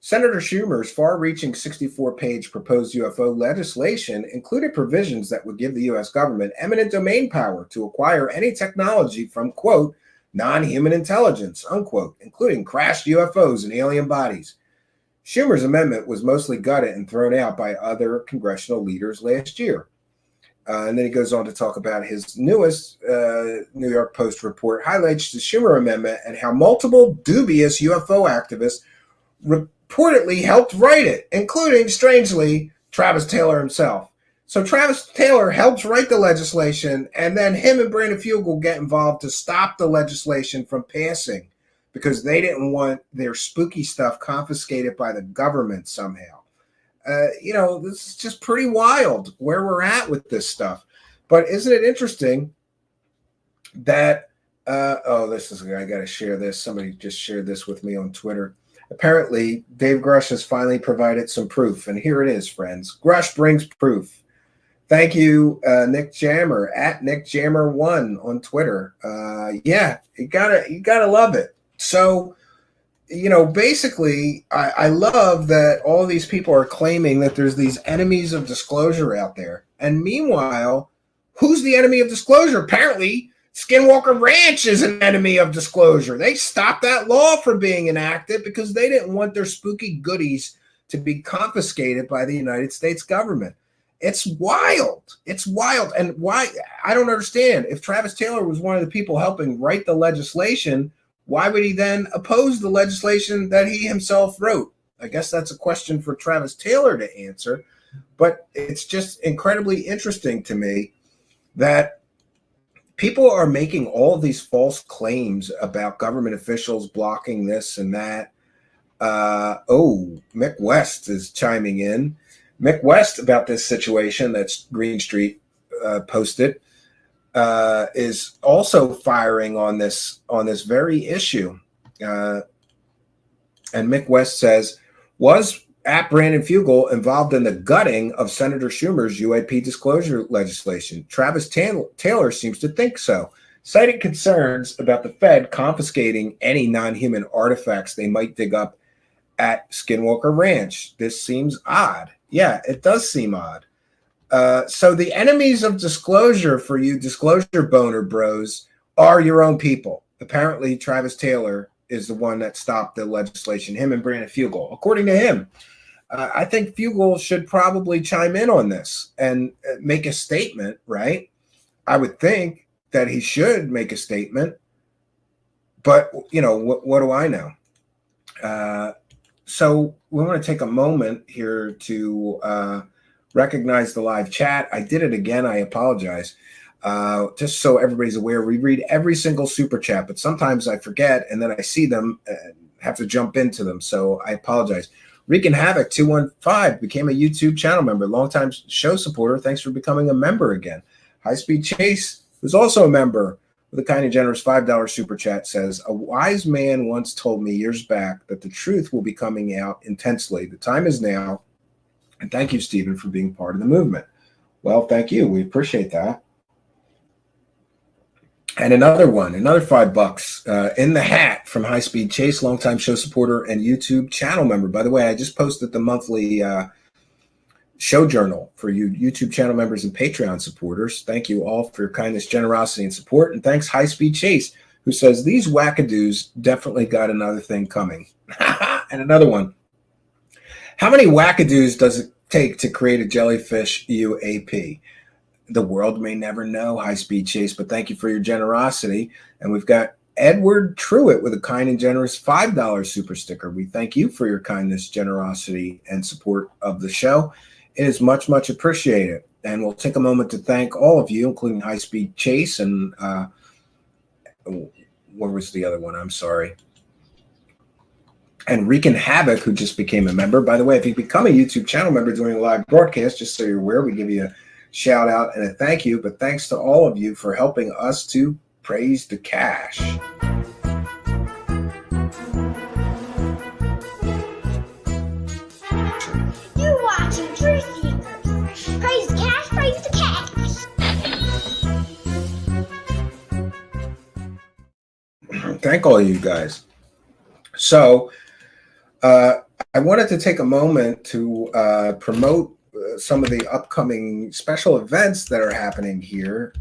Senator Schumer's far-reaching 64-page proposed UFO legislation included provisions that would give the U.S. government eminent domain power to acquire any technology from, quote, non-human intelligence, unquote, including crashed UFOs and alien bodies. Schumer's amendment was mostly gutted and thrown out by other congressional leaders last year. And then he goes on to talk about his newest New York Post report highlights the Schumer amendment and how multiple dubious UFO activists reportedly helped write it, including, strangely, Travis Taylor himself. So Travis Taylor helped write the legislation, and then him and Brandon Fugel get involved to stop the legislation from passing because they didn't want their spooky stuff confiscated by the government somehow. This is just pretty wild where we're at with this stuff. But isn't it interesting that, I got to share this. Somebody just shared this with me on Twitter. Apparently, Dave Grush has finally provided some proof, and here it is, friends. Grush brings proof. Thank you, Nick Jammer, at NickJammer1 on Twitter. You gotta love it. So, basically, I love that all these people are claiming that there's these enemies of disclosure out there. And meanwhile, who's the enemy of disclosure? Apparently, Skinwalker Ranch is an enemy of disclosure. They stopped that law from being enacted because they didn't want their spooky goodies to be confiscated by the United States government. It's wild. It's wild. And why? I don't understand. If Travis Taylor was one of the people helping write the legislation, why would he then oppose the legislation that he himself wrote? I guess that's a question for Travis Taylor to answer. But it's just incredibly interesting to me that people are making all of these false claims about government officials blocking this and that. Mick West is chiming in. Mick West, about this situation that's Greenstreet posted, is also firing on this very issue. And Mick West says, was at Brandon Fugel involved in the gutting of Senator Schumer's UAP disclosure legislation? Travis Taylor seems to think so, citing concerns about the Fed confiscating any non-human artifacts they might dig up at Skinwalker Ranch. This seems odd. Yeah, it does seem odd. So the enemies of disclosure for you disclosure boner bros are your own people. Apparently, Travis Taylor is the one that stopped the legislation, him and Brandon Fugel. According to him, I think Fugel should probably chime in on this and make a statement, right? I would think that he should make a statement. But, what do I know? So we want to take a moment here to recognize the live chat. I did it again. I apologize. Just so everybody's aware, we read every single super chat, but sometimes I forget and then I see them and have to jump into them. So I apologize. Wreaking Havoc 215 became a YouTube channel member, longtime show supporter. Thanks for becoming a member again. High Speed Chase, who's also a member with a kind and generous $5 super chat, says, a wise man once told me years back that the truth will be coming out intensely. The time is now. And thank you, Stephen, for being part of the movement. Well, thank you. We appreciate that. And another $5 in the hat from High Speed Chase, longtime show supporter and YouTube channel member. By the way, I just posted the monthly show journal for you YouTube channel members and Patreon supporters. Thank you all for your kindness, generosity, and support. And thanks, High Speed Chase, who says, these wackadoos definitely got another thing coming. And another one. How many whackadoos does it take to create a jellyfish UAP? The world may never know, High Speed Chase, but thank you for your generosity. And we've got Edward Truitt with a kind and generous $5 super sticker. We thank you for your kindness, generosity, and support of the show. It is much, much appreciated. And we'll take a moment to thank all of you, including High Speed Chase and where was the other one? I'm sorry. And Wreaking Havoc, who just became a member. By the way, if you become a YouTube channel member during a live broadcast, just so you're aware, we give you a shout out and a thank you. But thanks to all of you for helping us to praise the cash. You're watching Truth Seekers. Praise the cash, praise the cash. Thank all you guys. So I wanted to take a moment to promote some of the upcoming special events that are happening here.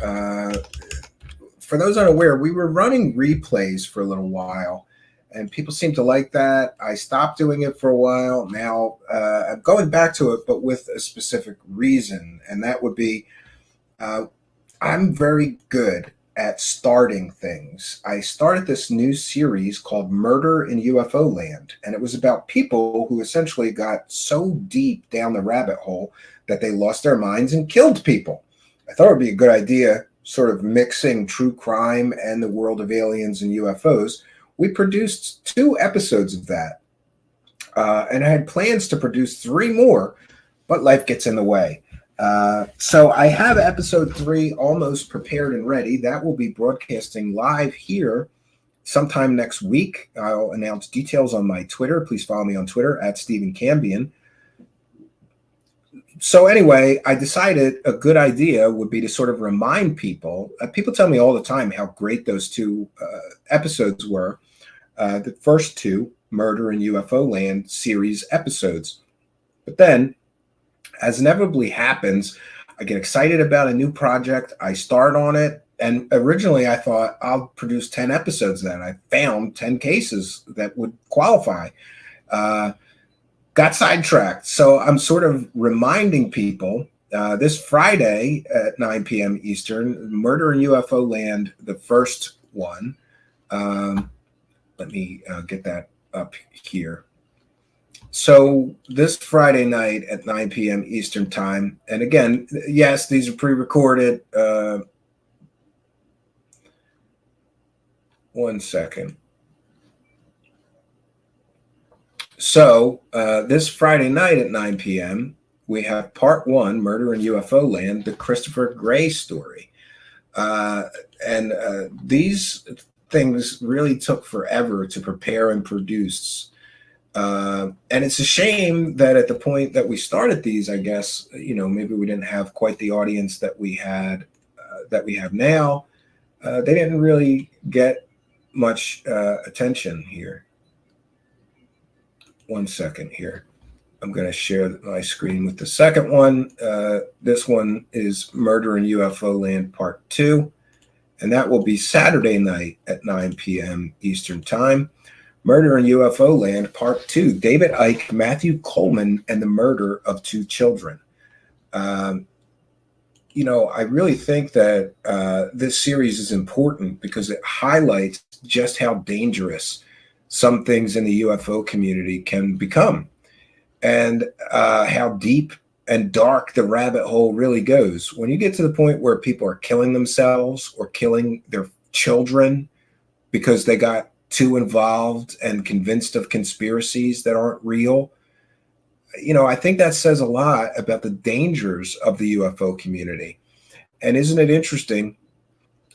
For those unaware, we were running replays for a little while, and people seem to like that. I stopped doing it for a while. Now I'm going back to it, but with a specific reason, and that would be I'm very good at starting things. I started this new series called Murder in UFO Land, and it was about people who essentially got so deep down the rabbit hole that they lost their minds and killed people. I thought it would be a good idea, sort of mixing true crime and the world of aliens and UFOs. We produced 2 episodes of that, and I had plans to produce 3 more, but life gets in the way. So I have episode 3 almost prepared and ready. That will be broadcasting live here sometime next week. I'll announce details on my Twitter. Please follow me on Twitter at Stephen Cambion. So anyway, I decided a good idea would be to sort of remind people. People tell me all the time how great those 2 episodes were. The first 2 Murder in UFO Land series episodes. But then, as inevitably happens, I get excited about a new project. I start on it. And originally I thought I'll produce 10 episodes then. I found 10 cases that would qualify. Got sidetracked. So I'm sort of reminding people this Friday at 9 p.m. Eastern, Murder in UFO Land, the first one. Let me get that up here. So this Friday night at 9 p.m. Eastern time, and again, yes, these are pre-recorded. One second. So this Friday night at 9 p.m., we have part 1, Murder in UFO Land, the Christopher Gray story. And these things really took forever to prepare and produce. And it's a shame that at the point that we started these, I guess, maybe we didn't have quite the audience that we had, that we have now. They didn't really get much attention here. One second here. I'm going to share my screen with the second one. This one is Murder in UFO Land Part 2, and that will be Saturday night at 9 p.m. Eastern Time. Murder in UFO Land Part 2, David Icke, Matthew Coleman, and the Murder of 2 Children. I really think that this series is important because it highlights just how dangerous some things in the UFO community can become, and how deep and dark the rabbit hole really goes. When you get to the point where people are killing themselves or killing their children because they got too involved and convinced of conspiracies that aren't real, I think that says a lot about the dangers of the UFO community. And isn't it interesting?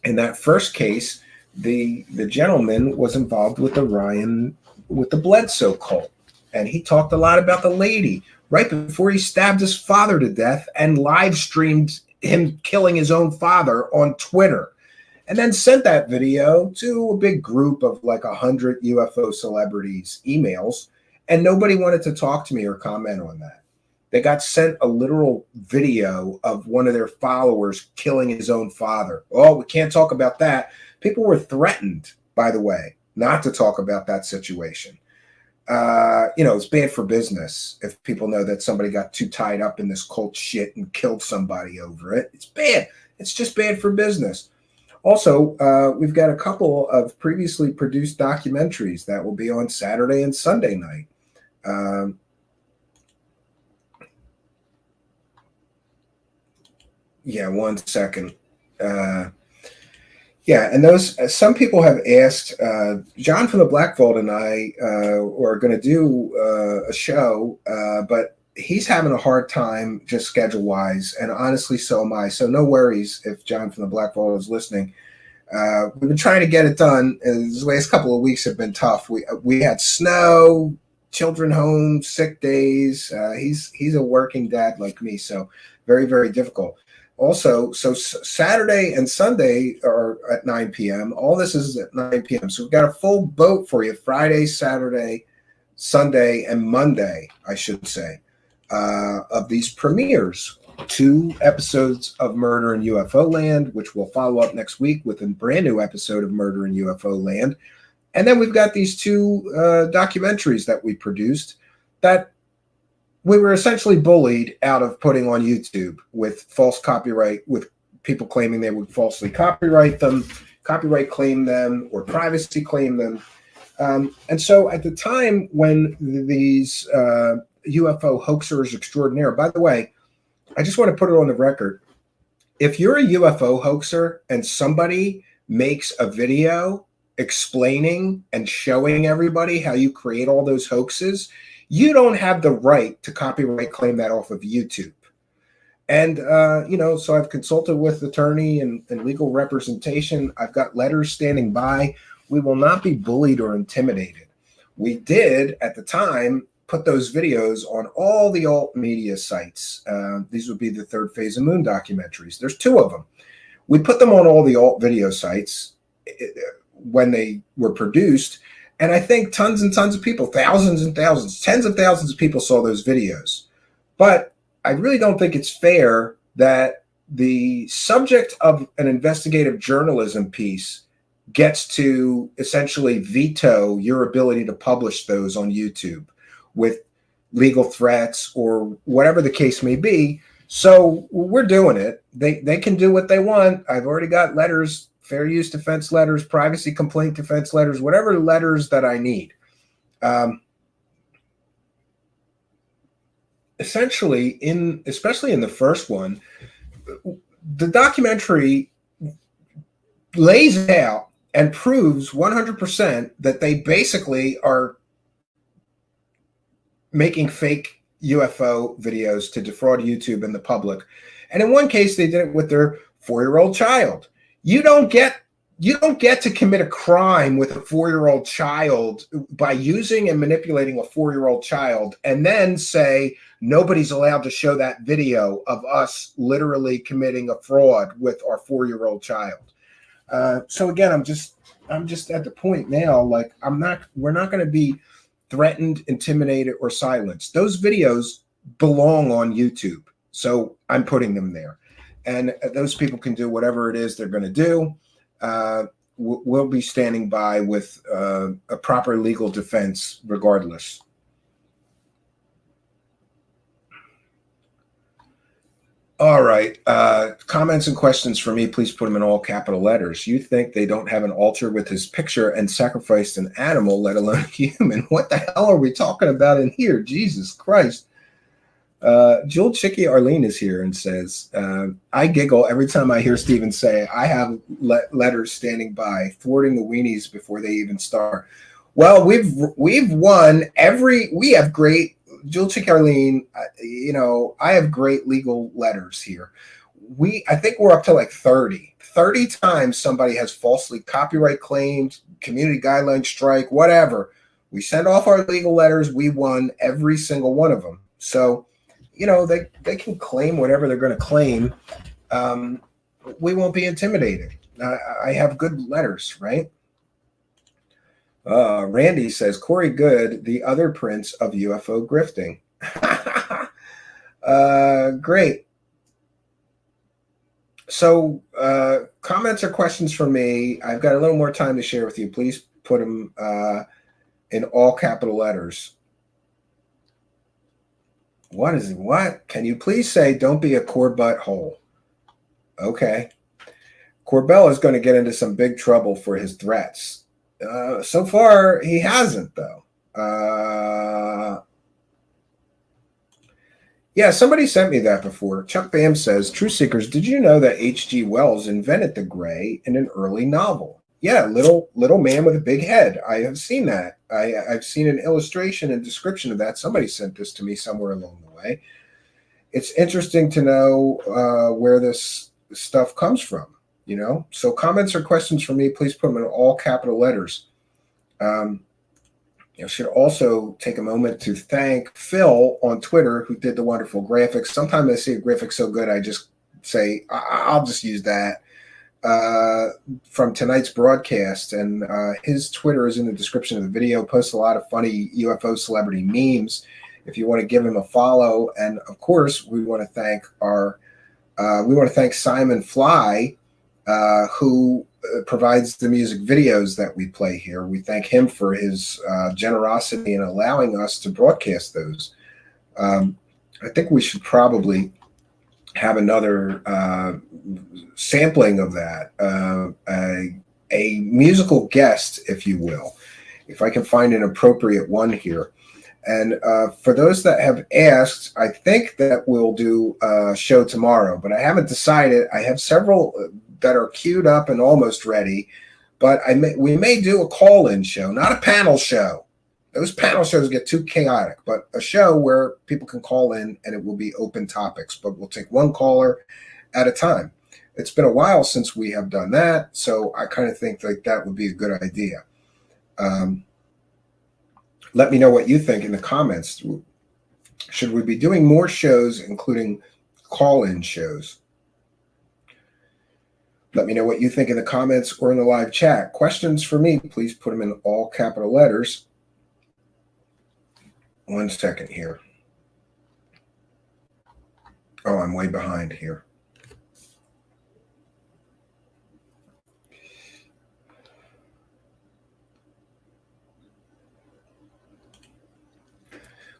In that first case, the gentleman was involved with the Bledsoe cult, and he talked a lot about the lady right before he stabbed his father to death and live streamed him killing his own father on Twitter, and then sent that video to a big group of like 100 UFO celebrities emails, and nobody wanted to talk to me or comment on that. They got sent a literal video of one of their followers killing his own father. Oh, we can't talk about that. People were threatened, by the way, not to talk about that situation. it's bad for business if people know that somebody got too tied up in this cult shit and killed somebody over it. It's bad. It's just bad for business. Also, we've got a couple of previously produced documentaries that will be on Saturday and Sunday night. Yeah, 1 second. Yeah, and those, some people have asked, John from the Black Vault and I are going to do a show, but he's having a hard time just schedule-wise, and honestly, so am I. So no worries if John from the Black Vault is listening. We've been trying to get it done. These last couple of weeks have been tough. We had snow, children home, sick days. He's a working dad like me, so very, very difficult. Also, so Saturday and Sunday are at 9 p.m. All this is at 9 p.m. So we've got a full boat for you Friday, Saturday, Sunday, and Monday, I should say, of these premieres. 2 episodes of Murder in UFO Land, which will follow up next week with a brand new episode of Murder in UFO Land. And then we've got these 2 documentaries that we produced that we were essentially bullied out of putting on YouTube with false copyright, with people claiming they would falsely copyright them, copyright claim them, or privacy claim them. And so at the time when these UFO hoaxers extraordinaire, by the way, I just want to put it on the record. If you're a UFO hoaxer and somebody makes a video explaining and showing everybody how you create all those hoaxes, you don't have the right to copyright claim that off of YouTube. And, so I've consulted with attorney and legal representation. I've got letters standing by. We will not be bullied or intimidated. We did, at the time, put those videos on all the alt media sites. These would be the Third Phase of Moon documentaries. There's 2 of them. We put them on all the alt video sites when they were produced. And I think tons and tons of people, thousands and thousands, tens of thousands of people saw those videos. But I really don't think it's fair that the subject of an investigative journalism piece gets to essentially veto your ability to publish those on YouTube with legal threats or whatever the case may be. So we're doing it. They can do what they want. I've already got letters, fair use defense letters, privacy complaint defense letters, whatever letters that I need. Essentially, especially in the first one, the documentary lays out and proves 100% that they basically are making fake UFO videos to defraud YouTube and the public. And in one case, they did it with their 4-year-old child. You don't get to commit a crime with a 4-year-old child by using and manipulating a 4-year-old child and then say nobody's allowed to show that video of us literally committing a fraud with our 4-year-old child. So again, I'm just at the point now, like we're not going to be threatened, intimidated, or silenced. Those videos belong on YouTube. So I'm putting them there. And those people can do whatever it is they're going to do. We'll be standing by with a proper legal defense regardless. All right. Comments and questions for me, please put them in all capital letters. You think they don't have an altar with his picture and sacrificed an animal, let alone a human? What the hell are we talking about in here? Jesus Christ. Jewel Chicky Arlene is here and says, I giggle every time I hear Steven say, I have letters standing by, forwarding the weenies before they even start. Well, we've won we have great, Jewel Chicky Arlene, I have great legal letters here. I think we're up to like 30 times somebody has falsely copyright claimed, community guideline strike, whatever. We send off our legal letters. We won every single one of them. So, they can claim whatever they're going to claim. We won't be intimidated. I have good letters, right? Randy says, Corey Good, the other prince of UFO grifting. Great. So comments or questions from me. I've got a little more time to share with you. Please put them in all capital letters. What is it? What? Can you please say, don't be a core butthole? Okay. Corbell is going to get into some big trouble for his threats. So far, he hasn't, though. Yeah, somebody sent me that before. Chuck Bam says, True Seekers, did you know that H.G. Wells invented the gray in an early novel? Yeah, little man with a big head. I have seen that. I've seen an illustration and description of that. Somebody sent this to me somewhere along the way. It's interesting to know where this stuff comes from, you know? So comments or questions for me, please put them in all capital letters. I should also take a moment to thank Phil on Twitter, who did the wonderful graphics. Sometimes I see a graphic so good, I just say, I'll just use that from tonight's broadcast. And his Twitter is in the description of the video. Posts a lot of funny UFO celebrity memes if you want to give him a follow. And of course, we want to thank Simon Fly, who provides the music videos that we play here. We thank him for his generosity in allowing us to broadcast those. I think we should probably have another sampling of that, a musical guest, if you will, if I can find an appropriate one here. And for those that have asked, I think that we'll do a show tomorrow, but I haven't decided. I have several that are queued up and almost ready, but we may do a call-in show, not a panel show. Those panel shows get too chaotic, but a show where people can call in and it will be open topics, but we'll take one caller at a time. It's been a while since we have done that, so I kind of think like that would be a good idea. Let me know what you think in the comments. Should we be doing more shows, including call-in shows? Let me know what you think in the comments or in the live chat. Questions for me, please put them in all capital letters. 1 second here. Oh, I'm way behind here.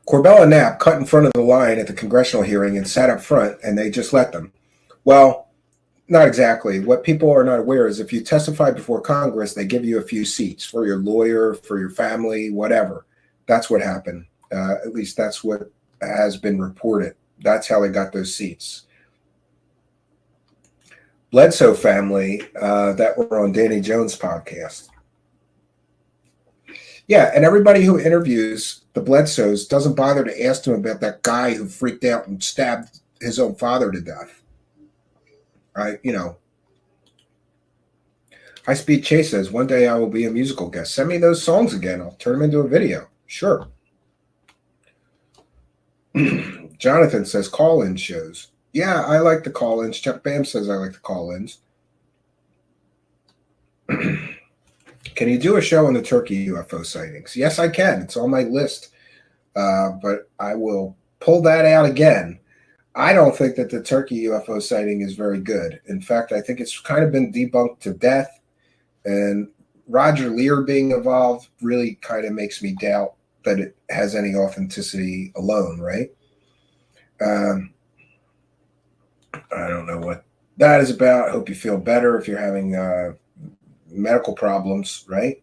Corbell and Knapp cut in front of the line at the congressional hearing and sat up front, and they just let them. Well, not exactly. What people are not aware is if you testify before Congress, they give you a few seats for your lawyer, for your family, whatever. That's what happened. At least that's what has been reported. That's how they got those seats. Bledsoe family that were on Danny Jones' podcast. Yeah, and everybody who interviews the Bledsoes doesn't bother to ask them about that guy who freaked out and stabbed his own father to death. High Speed Chase says, one day I will be a musical guest. Send me those songs again. I'll turn them into a video. Sure. Jonathan says, call-in shows. Yeah, I like the call-ins. Chuck Bam says I like the call-ins. Can you do a show on the Turkey UFO sightings? Yes, I can. It's on my list. But I will pull that out again. I don't think that the Turkey UFO sighting is very good. In fact, I think it's kind of been debunked to death. And Roger Lear being involved really kind of makes me doubt that it has any authenticity alone, right? I don't know what that is about. I hope you feel better if you're having medical problems, right?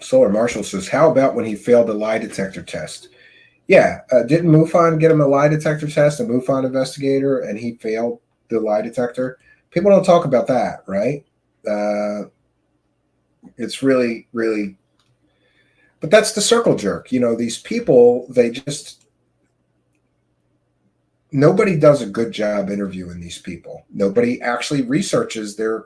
Solar Marshall says, how about when he failed the lie detector test? Yeah, didn't MUFON get him a lie detector test, a MUFON investigator, and he failed the lie detector? People don't talk about that, right? It's really, really... But that's the circle jerk. You know, these people, they just... Nobody does a good job interviewing these people. Nobody actually researches their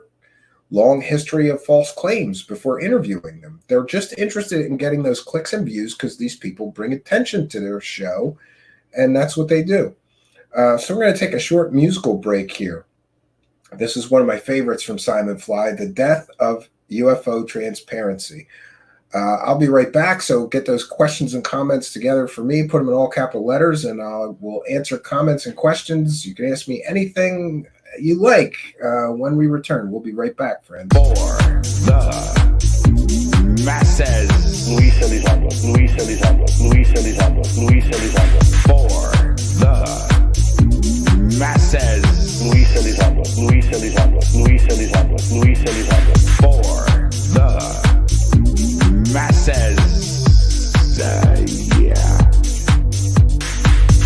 long history of false claims before interviewing them. They're just interested in getting those clicks and views because these people bring attention to their show, and that's what they do. So we're going to take a short musical break here. This is one of my favorites from Simon Fly, The Death of UFO Transparency. I'll be right back, so get those questions and comments together for me, put them in all capital letters, and I will answer comments and questions. You can ask me anything you like when we return. We'll be right back, friends. For the masses. Luis Elizondo. For the masses. Luis Elizondo. For the masses. Yeah.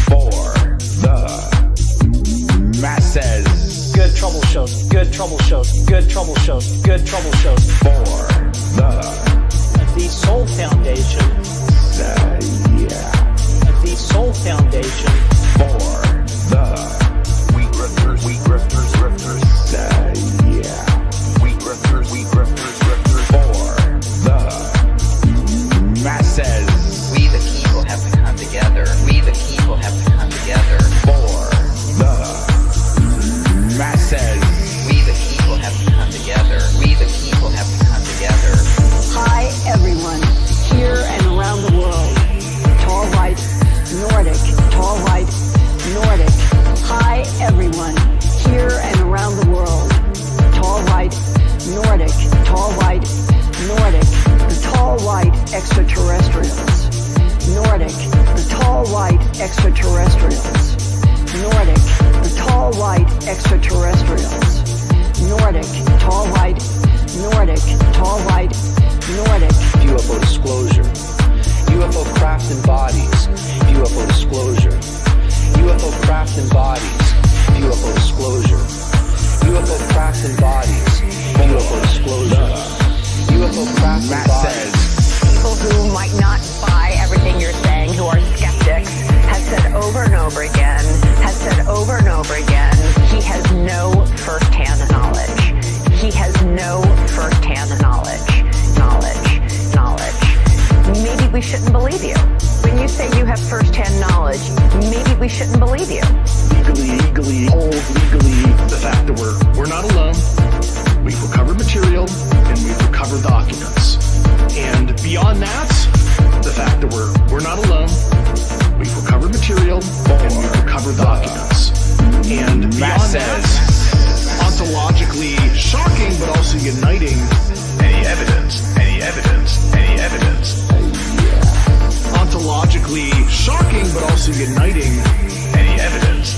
For the masses. Good troubleshoot. For the the Soul Foundation. Yeah. The Soul Foundation. For the grifters. Yeah. Grifters. For the masses. We the people have to come together. For the masses. We the people have to come together. Hi, everyone, here and around the world. Tall right, Nordic, tall right, Nordic. Hi, everyone, here and around the world. Tall right, Nordic, tall right, Nordic. The tall white extraterrestrials. Nordic, the tall white extraterrestrials. Nordic, the tall white extraterrestrials. Nordic, tall white, Nordic, tall white, Nordic. UFO disclosure. UFO craft and bodies. UFO disclosure. UFO craft and bodies. UFO disclosure. UFO craft and bodies. UFO disclosure. UFO craft and bodies. People who might not buy everything you're saying, who are skeptics, have said over and over again, he has no first-hand knowledge. Maybe we shouldn't believe you. When you say you have first-hand knowledge, maybe we shouldn't believe you. Legally, the fact that we're not alone. We've recovered material and we've recovered documents. And beyond that, the fact that we're not alone. We've recovered material and we've recovered documents. And beyond that, ontologically shocking but also uniting. Any evidence. Ontologically shocking but also uniting. Any evidence.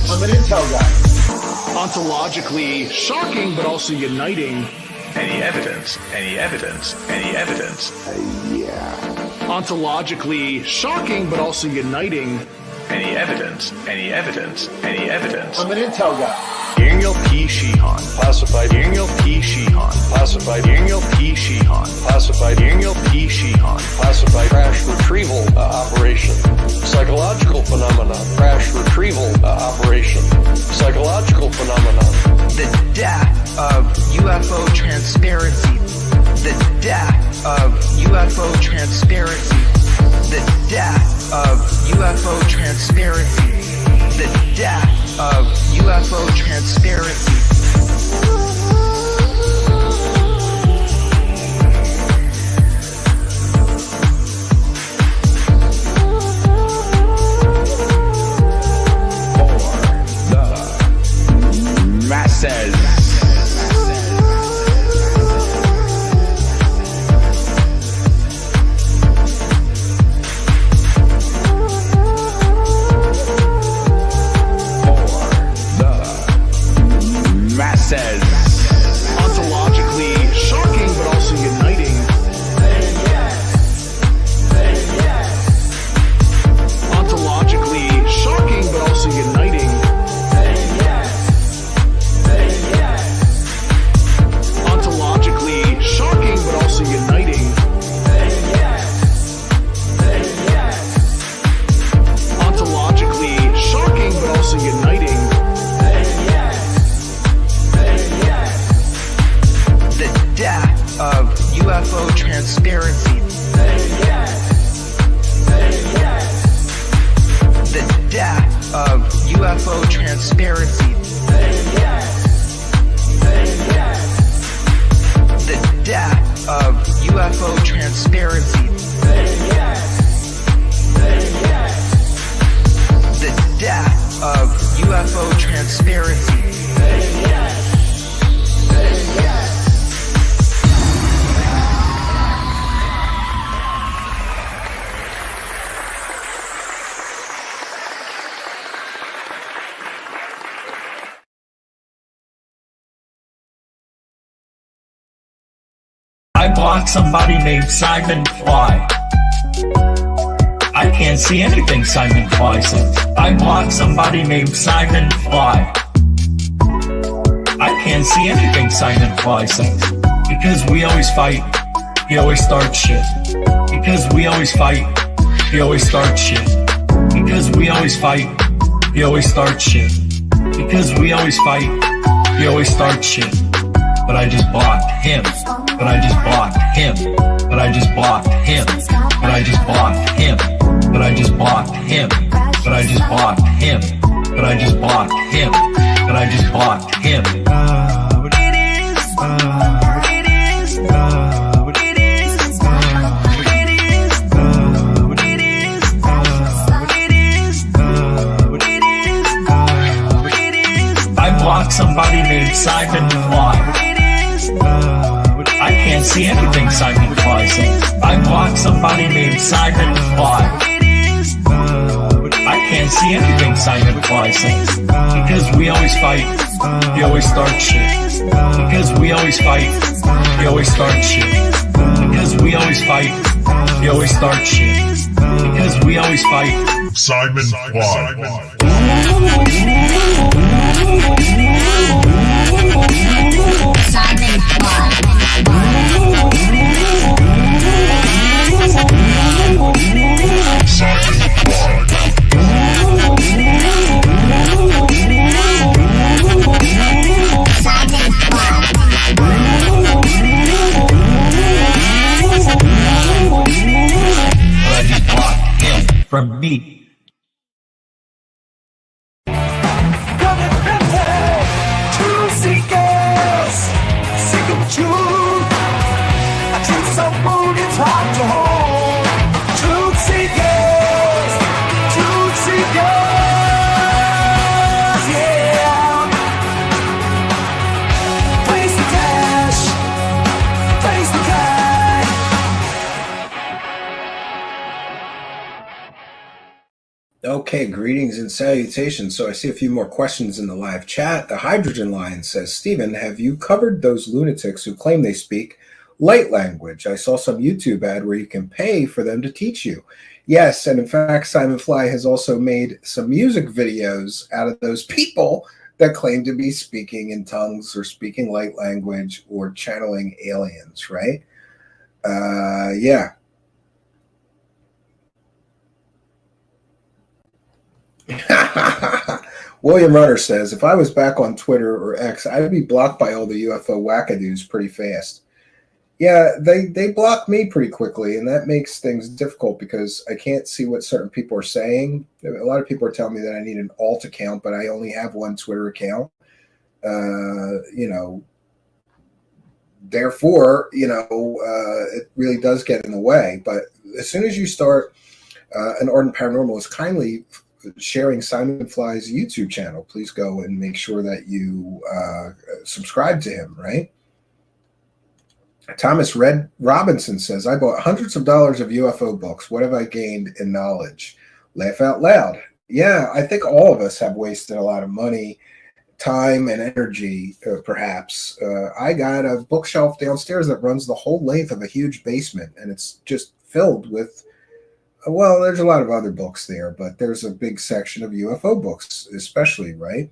I'm an intel guy. Ontologically shocking but also uniting. Any evidence. Ontologically shocking but also uniting. Any evidence. I'm an intel guy. Daniel P. Sheehan, classified. Daniel P. Sheehan, classified. Daniel P. Sheehan, classified. Daniel P. Sheehan, classified. Crash retrieval operation. Psychological phenomena. Crash retrieval operation. Psychological phenomena. The death of UFO transparency. The death of UFO transparency. The death of UFO transparency. The death of UFO transparency. For the masses. Says ontologically shocking but also uniting. Ontologically shocking but also uniting. Ontologically shocking but also uniting. Ontologically shocking but also uniting. Death of UFO transparency. The death of UFO transparency. The death of UFO transparency. The death of UFO transparency. conspiracy. I blocked somebody named Simon Fly. I can't see anything Simon Fly says. I blocked somebody named Simon Fly. I can't see anything Simon Fly says. Because we always fight, he always starts shit. Because we always fight, he always starts shit. Because we always fight, he always starts shit. Because we always fight, he always starts shit. But I just blocked him. But I just blocked him. But I just blocked him. But I just blocked him. But I just blocked him. But I just blocked him. But I just blocked him. But I just blocked him. What it is. What it is. What it is. What it is. What it is. What it is. What it is. What it is. I blocked somebody named Simon Fly. I can't see anything Simon Fly says. I blocked somebody named Simon Fly. I can't see anything Simon Fly says. Because we always fight, he always starts shit. Because we always fight, he always starts shit. Because we always fight, he always starts shit. Because we always fight, Simon Fly. Simon Fly. From me. Truth seekers, seeking truth. A truth so bold it's hard to hold. Truth seekers, yeah. Face the cash, face the cash. Okay, greetings and salutations. So I see a few more questions in the live chat. The Hydrogen Lion says, Stephen, have you covered those lunatics who claim they speak light language? I saw some YouTube ad where you can pay for them to teach you. Yes, and in fact, Simon Fly has also made some music videos out of those people that claim to be speaking in tongues or speaking light language or channeling aliens, right? Yeah. William Runner says, if I was back on Twitter or X, I'd be blocked by all the UFO whackados pretty fast. Yeah, they block me pretty quickly, and that makes things difficult because I can't see what certain people are saying. A lot of people are telling me that I need an alt account, but I only have one Twitter account. Therefore, it really does get in the way. But as soon as you start, an Ardent Paranormalist kindly sharing Simon Fly's YouTube channel, please go and make sure that you subscribe to him, right? Thomas Red Robinson says, I bought hundreds of dollars of UFO books. What have I gained in knowledge? Laugh out loud. Yeah, I think all of us have wasted a lot of money, time, and energy, perhaps. I got a bookshelf downstairs that runs the whole length of a huge basement, and it's just filled with, well, there's a lot of other books there, but there's a big section of UFO books, especially, right?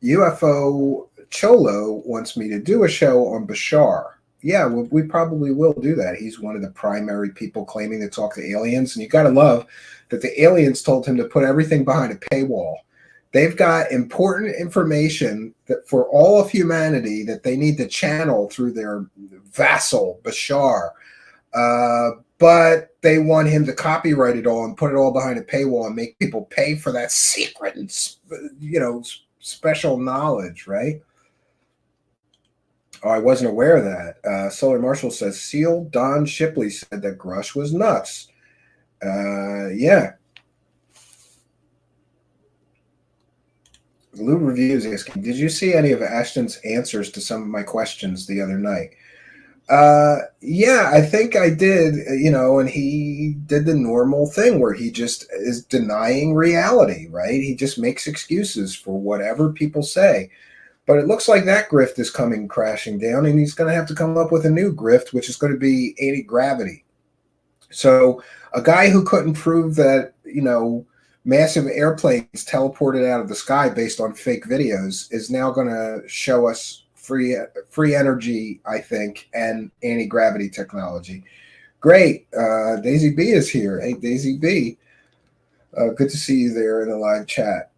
UFO Cholo wants me to do a show on Bashar. Yeah, we probably will do that. He's one of the primary people claiming to talk to aliens, and you got to love that the aliens told him to put everything behind a paywall. They've got important information that for all of humanity that they need to channel through their vassal, Bashar. But they want him to copyright it all and put it all behind a paywall and make people pay for that secret and, special knowledge, right? Oh, I wasn't aware of that. Solar Marshall says, Seal Don Shipley said that Grush was nuts. Yeah. Lou Reviews asking, did you see any of Ashton's answers to some of my questions the other night? Yeah, I think I did, and he did the normal thing where he just is denying reality, right? He just makes excuses for whatever people say. But it looks like that grift is coming crashing down, and he's going to have to come up with a new grift, which is going to be anti-gravity. So a guy who couldn't prove that, massive airplanes teleported out of the sky based on fake videos is now going to show us free energy, I think, and anti-gravity technology. Great. Daisy B is here. Hey, Daisy B. Good to see you there in the live chat.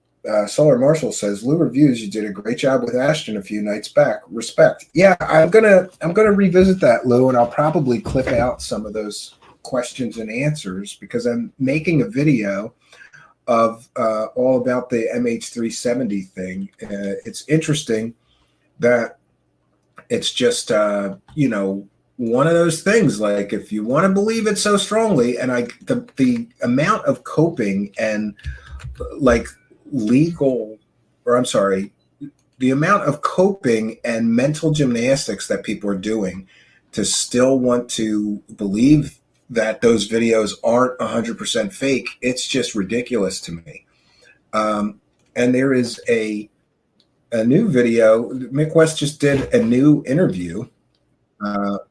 Solar Marshall says, Lou Reviews, you did a great job with Ashton a few nights back. Respect. Yeah, I'm gonna revisit that, Lou, and I'll probably clip out some of those questions and answers because I'm making a video of all about the MH370 thing. It's interesting that it's just one of those things, like if you want to believe it so strongly, and the amount of coping and the amount of coping and mental gymnastics that people are doing to still want to believe that those videos aren't 100% fake, it's just ridiculous to me. And there is a new video. Mick West just did a new interview.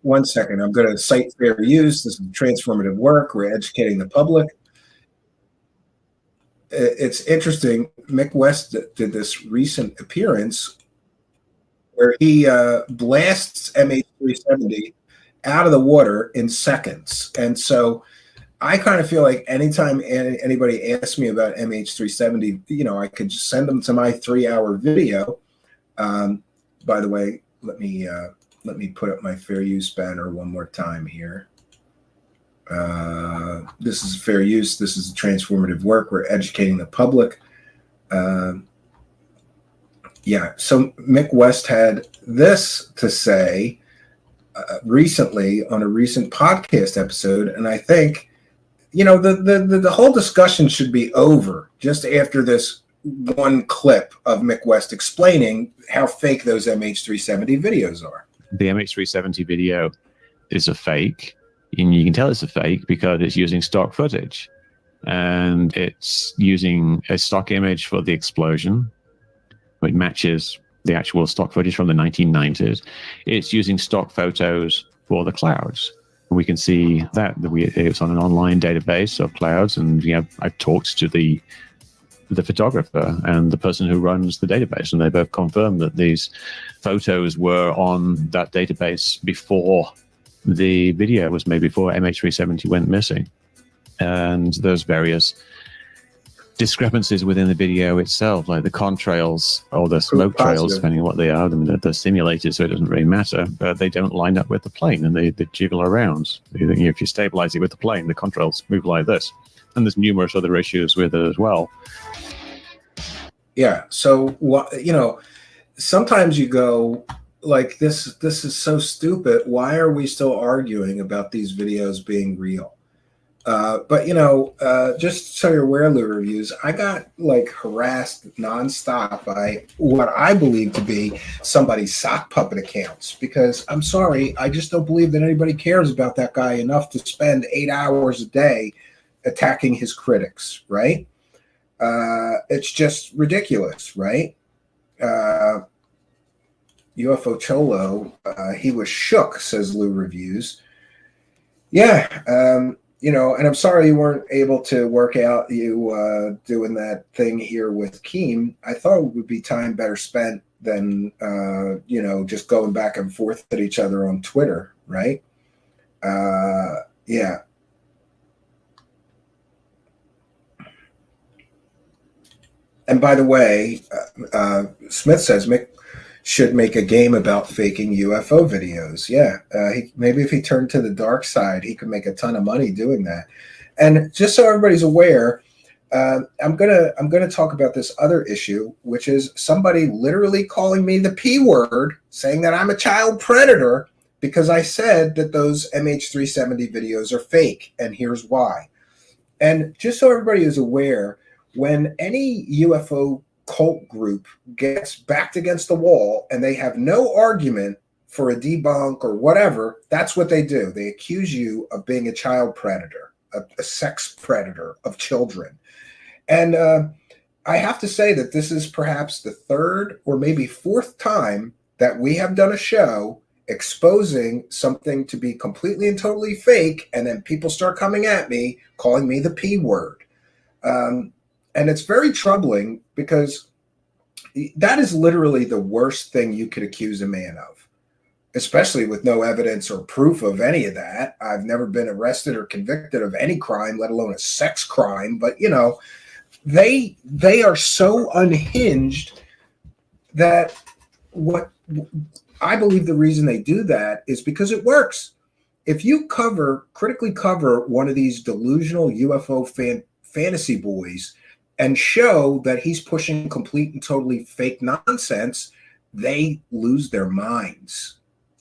1 second. I'm going to cite fair use. This is transformative work. We're educating the public. It's interesting. Mick West did this recent appearance where he blasts MH370 out of the water in seconds. And so I kind of feel like anytime anybody asks me about MH370, I could just send them to my 3-hour video. By the way, let me put up my fair use banner one more time here. This is fair use. This is transformative work. We're educating the public. Yeah. So Mick West had this to say recently on a recent podcast episode, and I think the whole discussion should be over just after this one clip of Mick West explaining how fake those MH370 videos are. The MH370 video is a fake, and you can tell it's a fake because it's using stock footage, and it's using a stock image for the explosion, which matches the actual stock footage from the 1990s. It's using stock photos for the clouds. We can see that it's on an online database of clouds, and I've talked to the photographer and the person who runs the database, and they both confirmed that these photos were on that database before the video was made, before MH370 went missing. And there's various discrepancies within the video itself, like the contrails or the smoke trails, depending on what they are. I mean, they're simulated, so it doesn't really matter, but they don't line up with the plane, and they jiggle around. If you stabilize it with the plane, the contrails move like this. And there's numerous other issues with it as well. Yeah. So, sometimes you go like, this is so stupid. Why are we still arguing about these videos being real? But just so you're aware, Lou Reviews, I got harassed nonstop by what I believe to be somebody's sock puppet accounts, because I'm sorry, I just don't believe that anybody cares about that guy enough to spend 8 hours a day attacking his critics, right? It's just ridiculous, right? UFO Cholo, he was shook, says Lou Reviews. Yeah, and I'm sorry you weren't able to work out you doing that thing here with Keem. I thought it would be time better spent than, just going back and forth at each other on Twitter, right? Yeah. And by the way, Smith says Mick should make a game about faking UFO videos. Yeah, maybe if he turned to the dark side, he could make a ton of money doing that. And just so everybody's aware, I'm gonna talk about this other issue, which is somebody literally calling me the P word, saying that I'm a child predator because I said that those MH370 videos are fake, and here's why. And just so everybody is aware, when any UFO cult group gets backed against the wall and they have no argument for a debunk or whatever, that's what they do. They accuse you of being a child predator, a sex predator of children. And I have to say that this is perhaps the third or maybe fourth time that we have done a show exposing something to be completely and totally fake, and then people start coming at me, calling me the P word. And it's very troubling because that is literally the worst thing you could accuse a man of, especially with no evidence or proof of any of that. I've never been arrested or convicted of any crime, let alone a sex crime. But, you know, they are so unhinged that what I believe the reason they do that is because it works. If you critically cover one of these delusional UFO fantasy boys and show that he's pushing complete and totally fake nonsense, they lose their minds,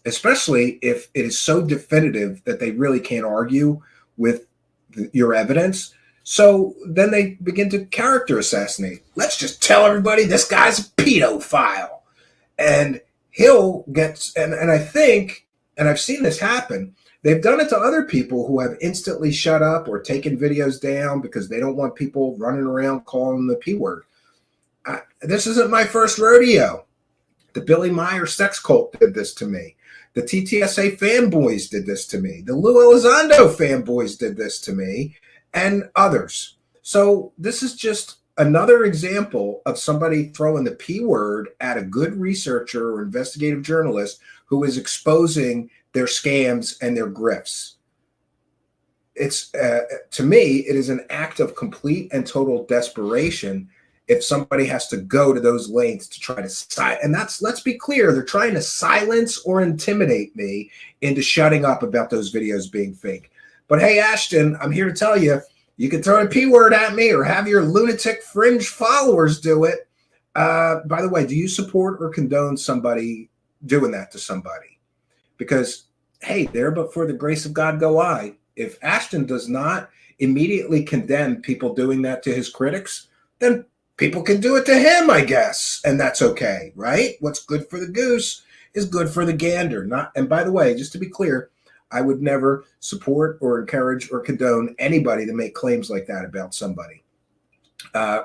especially if it is so definitive that they really can't argue with your evidence. So then they begin to character assassinate. Let's just tell everybody this guy's a pedophile. And he'll get, and I think, and I've seen this happen, they've done it to other people who have instantly shut up or taken videos down because they don't want people running around calling them the P word. This isn't my first rodeo. The Billy Meyer sex cult did this to me. The TTSA fanboys did this to me. The Lou Elizondo fanboys did this to me, and others. So this is just another example of somebody throwing the P word at a good researcher or investigative journalist who is exposing their scams and their grifts. It's to me, it is an act of complete and total desperation if somebody has to go to those lengths to try to and that's, let's be clear, they're trying to silence or intimidate me into shutting up about those videos being fake. But hey, Ashton, I'm here to tell you, you can throw a P word at me or have your lunatic fringe followers do it. By the way, do you support or condone somebody doing that to somebody? Because, hey, there but for the grace of God go I. If Ashton does not immediately condemn people doing that to his critics, then people can do it to him, I guess. And that's okay, right? What's good for the goose is good for the gander. And by the way, just to be clear, I would never support or encourage or condone anybody to make claims like that about somebody,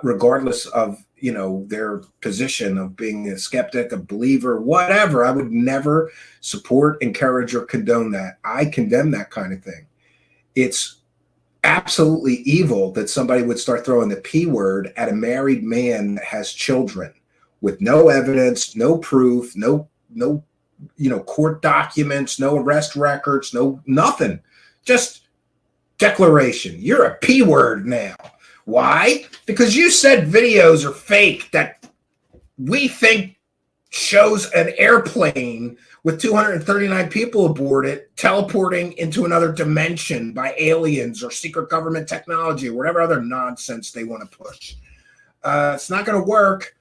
regardless of, you know, their position of being a skeptic, a believer, whatever. I would never support, encourage, or condone that. I condemn that kind of thing. It's absolutely evil that somebody would start throwing the P word at a married man that has children with no evidence, no proof, no court documents, no arrest records, nothing. Just declaration. You're a P word now. Why? Because you said videos are fake that we think shows an airplane with 239 people aboard it teleporting into another dimension by aliens or secret government technology or whatever other nonsense they want to push. It's not going to work.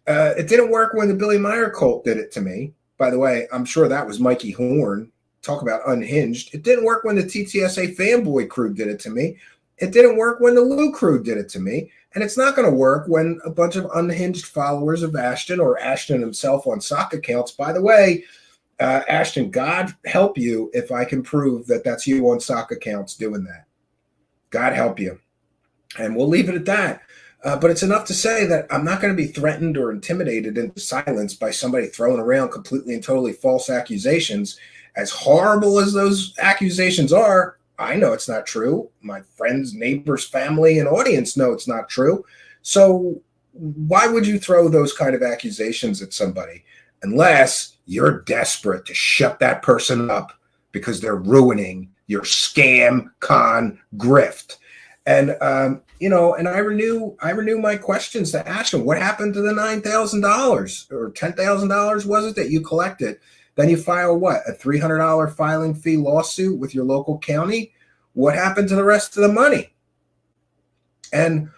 It didn't work when the Billy Meyer cult did it to me. By the way, I'm sure that was Mikey Horn. Talk about unhinged. It didn't work when the TTSA fanboy crew did it to me. It didn't work when the Lou crew did it to me. And it's not going to work when a bunch of unhinged followers of Ashton or Ashton himself on sock accounts. By the way, Ashton, God help you if I can prove that that's you on sock accounts doing that. God help you. And we'll leave it at that. But it's enough to say that I'm not going to be threatened or intimidated into silence by somebody throwing around completely and totally false accusations. As horrible as those accusations are, I know it's not true. My friends, neighbors, family, and audience know it's not true. So why would you throw those kind of accusations at somebody unless you're desperate to shut that person up because they're ruining your scam, con, grift? And, and I renew my questions to Ashton. What happened to the $9,000 or $10,000 was it that you collected? Then you file what? A $300 filing fee lawsuit with your local county? What happened to the rest of the money? And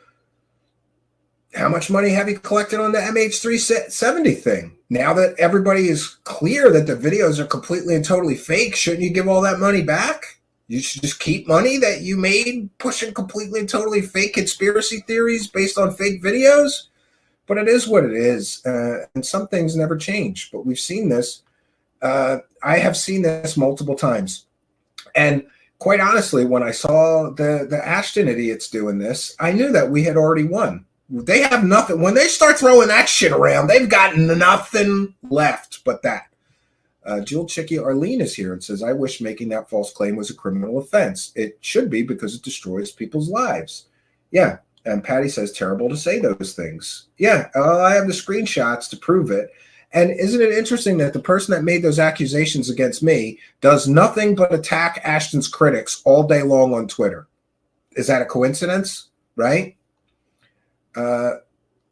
how much money have you collected on the MH370 thing? Now that everybody is clear that the videos are completely and totally fake, shouldn't you give all that money back? You should just keep money that you made pushing completely and totally fake conspiracy theories based on fake videos. but it is what it is. And some things never change, but we've seen this. I have seen this multiple times. And quite honestly, when I saw the Ashton idiots doing this, I knew that we had already won. They have nothing. When they start throwing that shit around, they've got nothing left but that. Jewel Chicky Arlene is here and says, I wish making that false claim was a criminal offense. It should be because it destroys people's lives. Yeah. And Patty says, terrible to say those things. Yeah. I have the screenshots to prove it. And isn't it interesting that the person that made those accusations against me does nothing but attack Ashton's critics all day long on Twitter? Is that a coincidence? Right?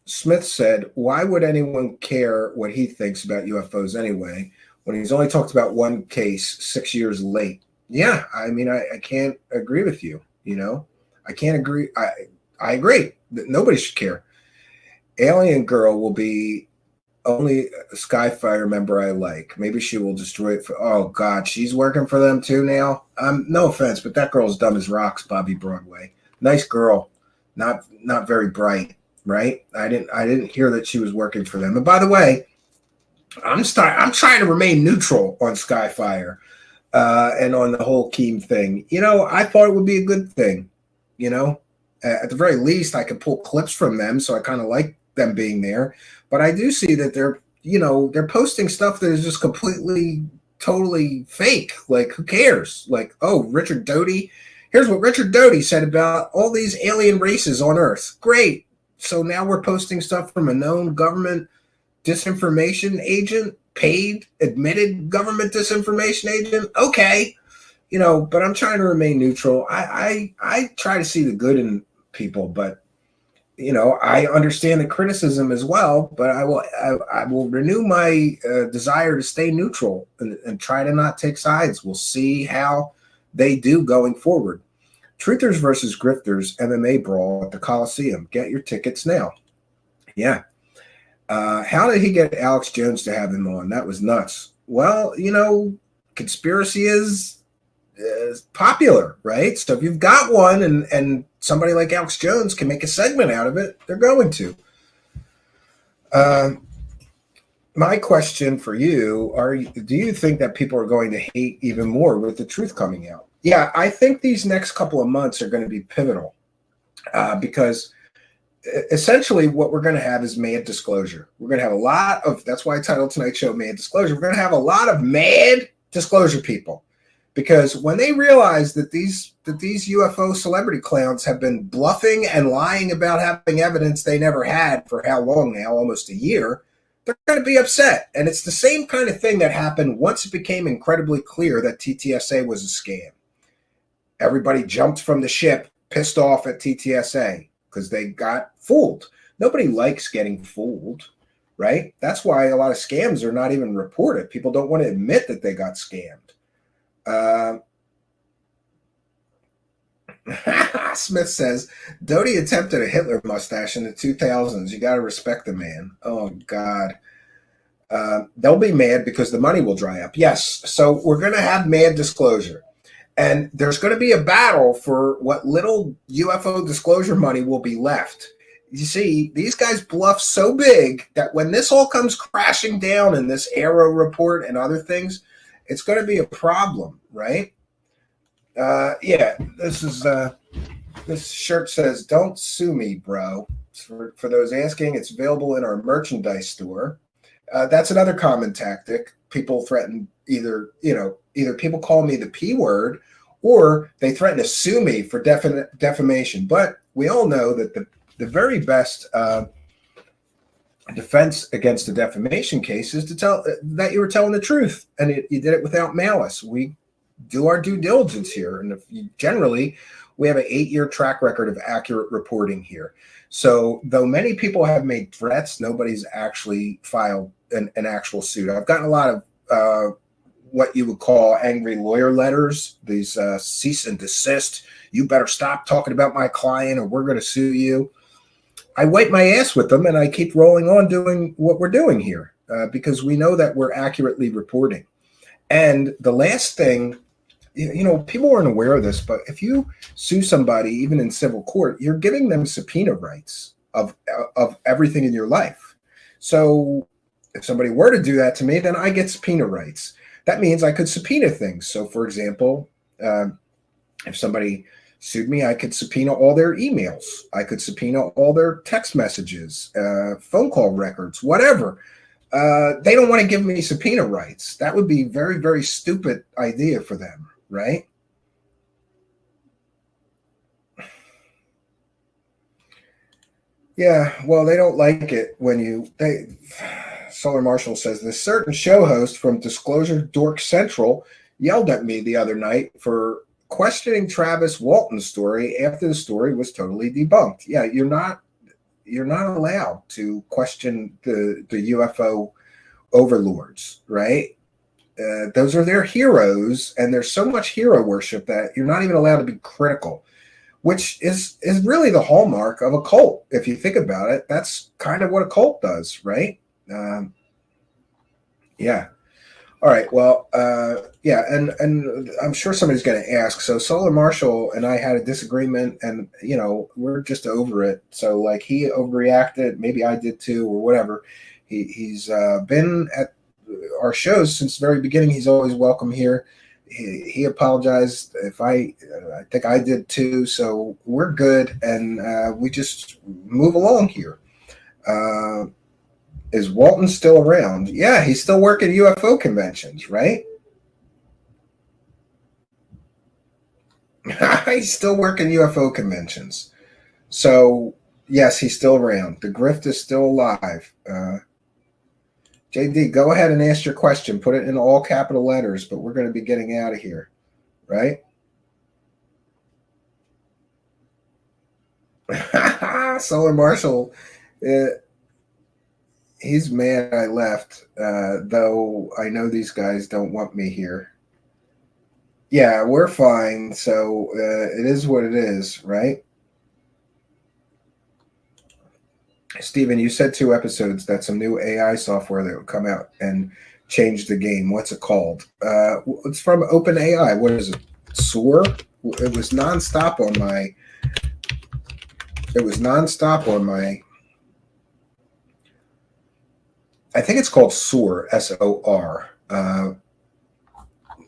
Smith said, why would anyone care what he thinks about UFOs anyway, when he's only talked about one case 6 years late? Yeah, I mean, I can't agree with you, you know? I can't agree. I agree that nobody should care. Alien Girl will be only a Skyfire member I like. Maybe she will destroy it. Oh, God, she's working for them too now? No offense, but that girl's dumb as rocks, Bobby Broadway. Nice girl, not very bright, right? I didn't hear that she was working for them. And by the way, I'm trying to remain neutral on Skyfire and on the whole Keem thing. You know, I thought it would be a good thing. You know, at the very least, I could pull clips from them, so I kind of like them being there. But I do see that they're posting stuff that is just completely, totally fake. Like, who cares? Like, oh, Richard Doty. Here's what Richard Doty said about all these alien races on Earth. Great. So now we're posting stuff from a known government disinformation agent, paid, admitted government disinformation agent. Okay. You know, but I'm trying to remain neutral. I try to see the good in people, but you know, I understand the criticism as well, but I will renew my desire to stay neutral and try to not take sides. We'll see how they do going forward. Truthers versus Grifters MMA brawl at the Coliseum. Get your tickets now. Yeah. How did he get Alex Jones to have him on? That was nuts. Well, you know, conspiracy is popular, right? So if you've got one and somebody like Alex Jones can make a segment out of it, they're going to. My question for you, do you think that people are going to hate even more with the truth coming out? Yeah, I think these next couple of months are going to be pivotal because essentially what we're going to have is mad disclosure. We're going to have a lot of, that's why I titled tonight's show Mad Disclosure. We're going to have a lot of mad disclosure people. Because when they realize that these UFO celebrity clowns have been bluffing and lying about having evidence they never had for how long now, almost a year, they're going to be upset. And it's the same kind of thing that happened once it became incredibly clear that TTSA was a scam. Everybody jumped from the ship, pissed off at TTSA because they got fooled. Nobody likes getting fooled, right? That's why a lot of scams are not even reported. People don't want to admit that they got scammed. Smith says Doty attempted a Hitler mustache in the 2000s. You got to respect the man. Oh God. They'll be mad because the money will dry up. Yes. So we're going to have mad disclosure, and there's going to be a battle for what little UFO disclosure money will be left. You see, these guys bluff so big that when this all comes crashing down in this Arrow report and other things, it's going to be a problem, right? Yeah, this shirt says, "Don't sue me, bro." For those asking, it's available in our merchandise store. That's another common tactic. People threaten either people call me the P word, or they threaten to sue me for defamation. But we all know that the very best defense against a defamation case is to tell that you were telling the truth, and you did it without malice. We do our due diligence here, and generally we have an 8-year track record of accurate reporting here. So though many people have made threats, nobody's actually filed an actual suit. I've gotten a lot of what you would call angry lawyer letters, these cease and desist, you better stop talking about my client or we're going to sue you. I wipe my ass with them and I keep rolling on doing what we're doing here because we know that we're accurately reporting. And the last thing, people aren't aware of this, but if you sue somebody, even in civil court, you're giving them subpoena rights. of everything in your life. So if somebody were to do that to me, then I get subpoena rights. That means I could subpoena things. So, for example, if somebody sued me, I could subpoena all their emails. I could subpoena all their text messages, phone call records, whatever. They don't want to give me subpoena rights. That would be very, very stupid idea for them, right? Yeah, well, they don't like it when Solar Marshall says, this certain show host from Disclosure Dork Central yelled at me the other night for questioning Travis Walton's story after the story was totally debunked. Yeah, you're not allowed to question the UFO overlords, right? Those are their heroes, and there's so much hero worship that you're not even allowed to be critical, which is really the hallmark of a cult. If you think about it, that's kind of what a cult does, right? Yeah. All right. Well, yeah, and I'm sure somebody's going to ask. So Solar Marshall and I had a disagreement, and we're just over it. So like he overreacted, maybe I did too, or whatever. He's been at our shows since the very beginning. He's always welcome here. He apologized if I think I did too. So we're good, and we just move along here. Is Walton still around? Yeah, he's still working UFO conventions, right? He's still working UFO conventions. So, yes, he's still around. The grift is still alive. JD, go ahead and ask your question. Put it in all capital letters, but we're going to be getting out of here, right? Solar Marshall, he's mad I left, though I know these guys don't want me here. Yeah, we're fine. So it is what it is, right? Steven, you said 2 episodes that some new AI software that would come out and change the game. What's it called? It's from OpenAI. What is it? Soar? It was nonstop on my. I think it's called SOAR, SOR,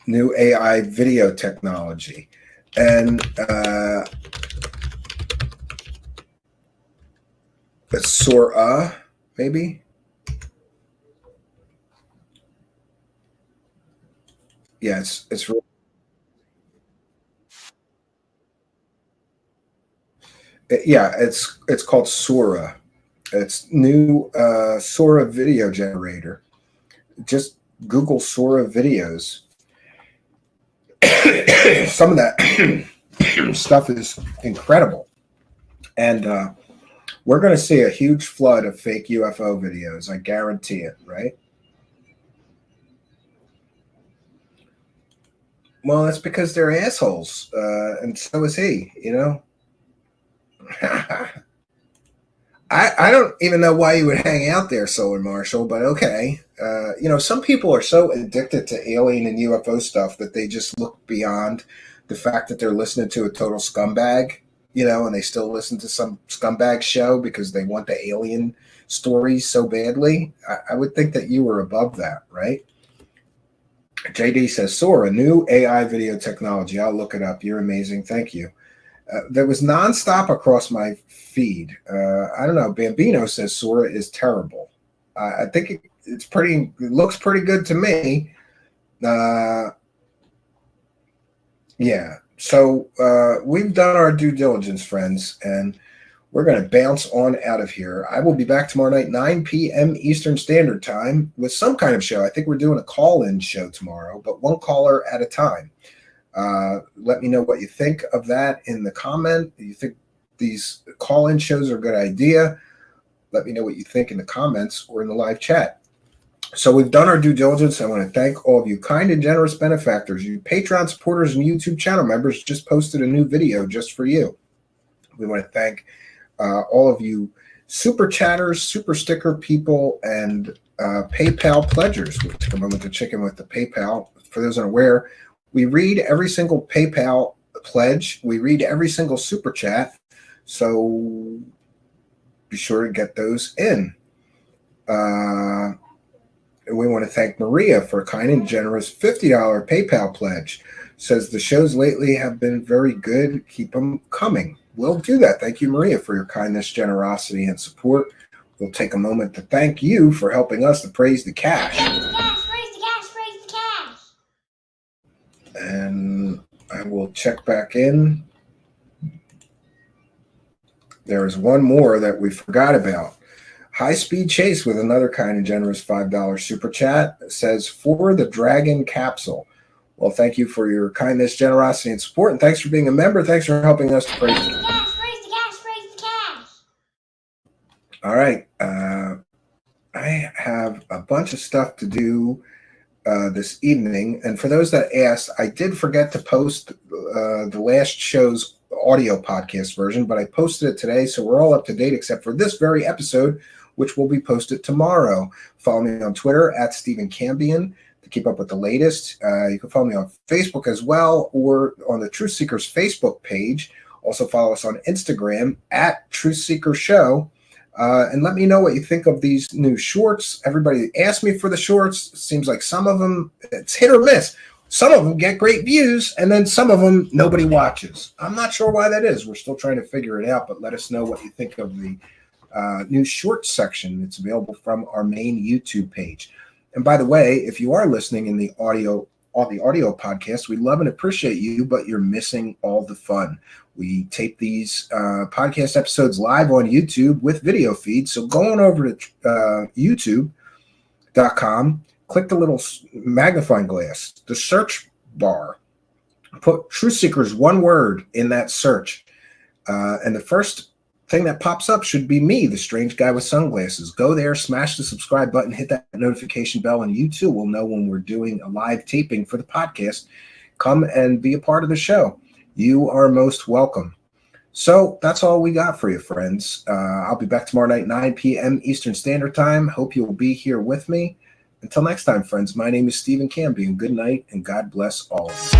new AI video technology. And it's SORA, maybe? Yeah, it's really. Yeah, it's called Sora. It's new Sora video generator. Just Google Sora videos. Some of that stuff is incredible. And we're going to see a huge flood of fake UFO videos. I guarantee it, right? Well, that's because they're assholes. And so is he, I don't even know why you would hang out there, Solar Marshall, but okay. Some people are so addicted to alien and UFO stuff that they just look beyond the fact that they're listening to a total scumbag, and they still listen to some scumbag show because they want the alien stories so badly. I would think that you were above that, right? JD says, Sora, new AI video technology. I'll look it up. You're amazing. Thank you. There was nonstop across my feed. I don't know. Bambino says Sora is terrible. I think it looks pretty good to me. Yeah. So we've done our due diligence, friends, and we're going to bounce on out of here. I will be back tomorrow night, 9 p.m. Eastern Standard Time, with some kind of show. I think we're doing a call-in show tomorrow, but one caller at a time. Let me know what you think of that in the comment. Do you think these call-in shows are a good idea? Let me know what you think in the comments or in the live chat. So we've done our due diligence. I want to thank all of you kind and generous benefactors. You Patreon supporters and YouTube channel members just posted a new video just for you. We want to thank all of you super chatters, super sticker people, and PayPal pledgers. We'll take a moment to check in with the PayPal. For those unaware, we read every single PayPal pledge. We read every single super chat. So be sure to get those in. We want to thank Maria for a kind and generous $50 PayPal pledge. Says the shows lately have been very good. Keep them coming. We'll do that. Thank you, Maria, for your kindness, generosity, and support. We'll take a moment to thank you for helping us to praise the cash. Praise the cash, praise the cash, praise the cash. And I will check back in. There's one more that we forgot about. High Speed Chase with another kind and generous $5 super chat says, for the Dragon Capsule. Well, thank you for your kindness, generosity, and support, and thanks for being a member. Thanks for helping us to praise the cash, praise the cash, praise the cash. All right. I have a bunch of stuff to do this evening, and for those that asked, I did forget to post the last show's audio podcast version, but I posted it today, so we're all up to date except for this very episode, which will be posted tomorrow. Follow me on Twitter at Stephen Cambion to keep up with the latest. You can follow me on Facebook as well, or on the Truth Seekers Facebook page. Also follow us on Instagram at Truth Seeker Show. And let me know what you think of these new shorts. Everybody asked me for the shorts. It seems like some of them, it's hit or miss. Some of them get great views, and then some of them nobody watches. I'm not sure why that is. We're still trying to figure it out, but let us know what you think of the new shorts section. It's available from our main YouTube page. And by the way, if you are listening in the audio podcast, we love and appreciate you, but you're missing all the fun. We tape these podcast episodes live on YouTube with video feeds. So go on over to youtube.com, click the little magnifying glass, the search bar, put Truth Seekers, one word in that search. And the first thing that pops up should be me, the strange guy with sunglasses. Go there, smash the subscribe button, hit that notification bell, and you too will know when we're doing a live taping for the podcast. Come and be a part of the show. You are most welcome. So that's all we got for you, friends. I'll be back tomorrow night, 9 p.m. Eastern Standard Time. Hope you'll be here with me. Until next time, friends, my name is Stephen Cambion. Good night, and God bless all of you.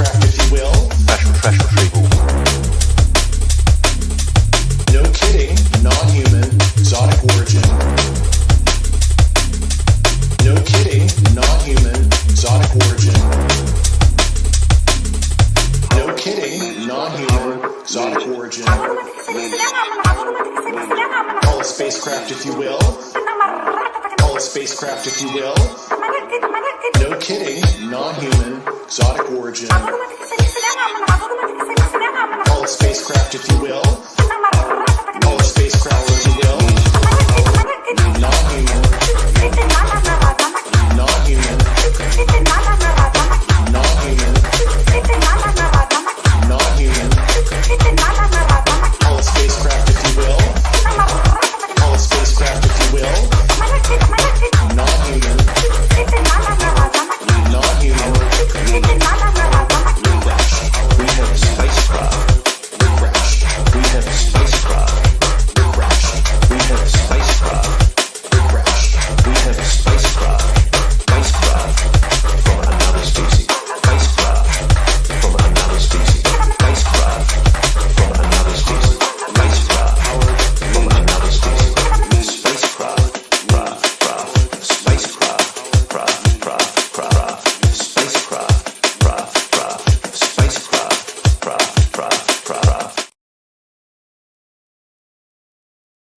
spacecraft, if you will. Special retrieval. No kidding, non-human, exotic origin. No kidding, non-human, exotic origin. No kidding, non-human, exotic origin. Call it spacecraft, if you will. Call it spacecraft, if you will. No kidding, non-human, exotic origin. Call it spacecraft, if you will. Call it spacecraft, if you will. Non-human. Non-human. Non-human. Non-human. Call it spacecraft, if you will. Call it spacecraft, if you will. Non-human. Non-human. Grush. We have a spacecraft. Grush. We have a spacecraft. Grush. We have a spacecraft. Grush. We have a spacecraft. Spacecraft from another species. Spacecraft from another species. Spacecraft from another species. Spacecraft from another species. Spacecraft. Spacecraft.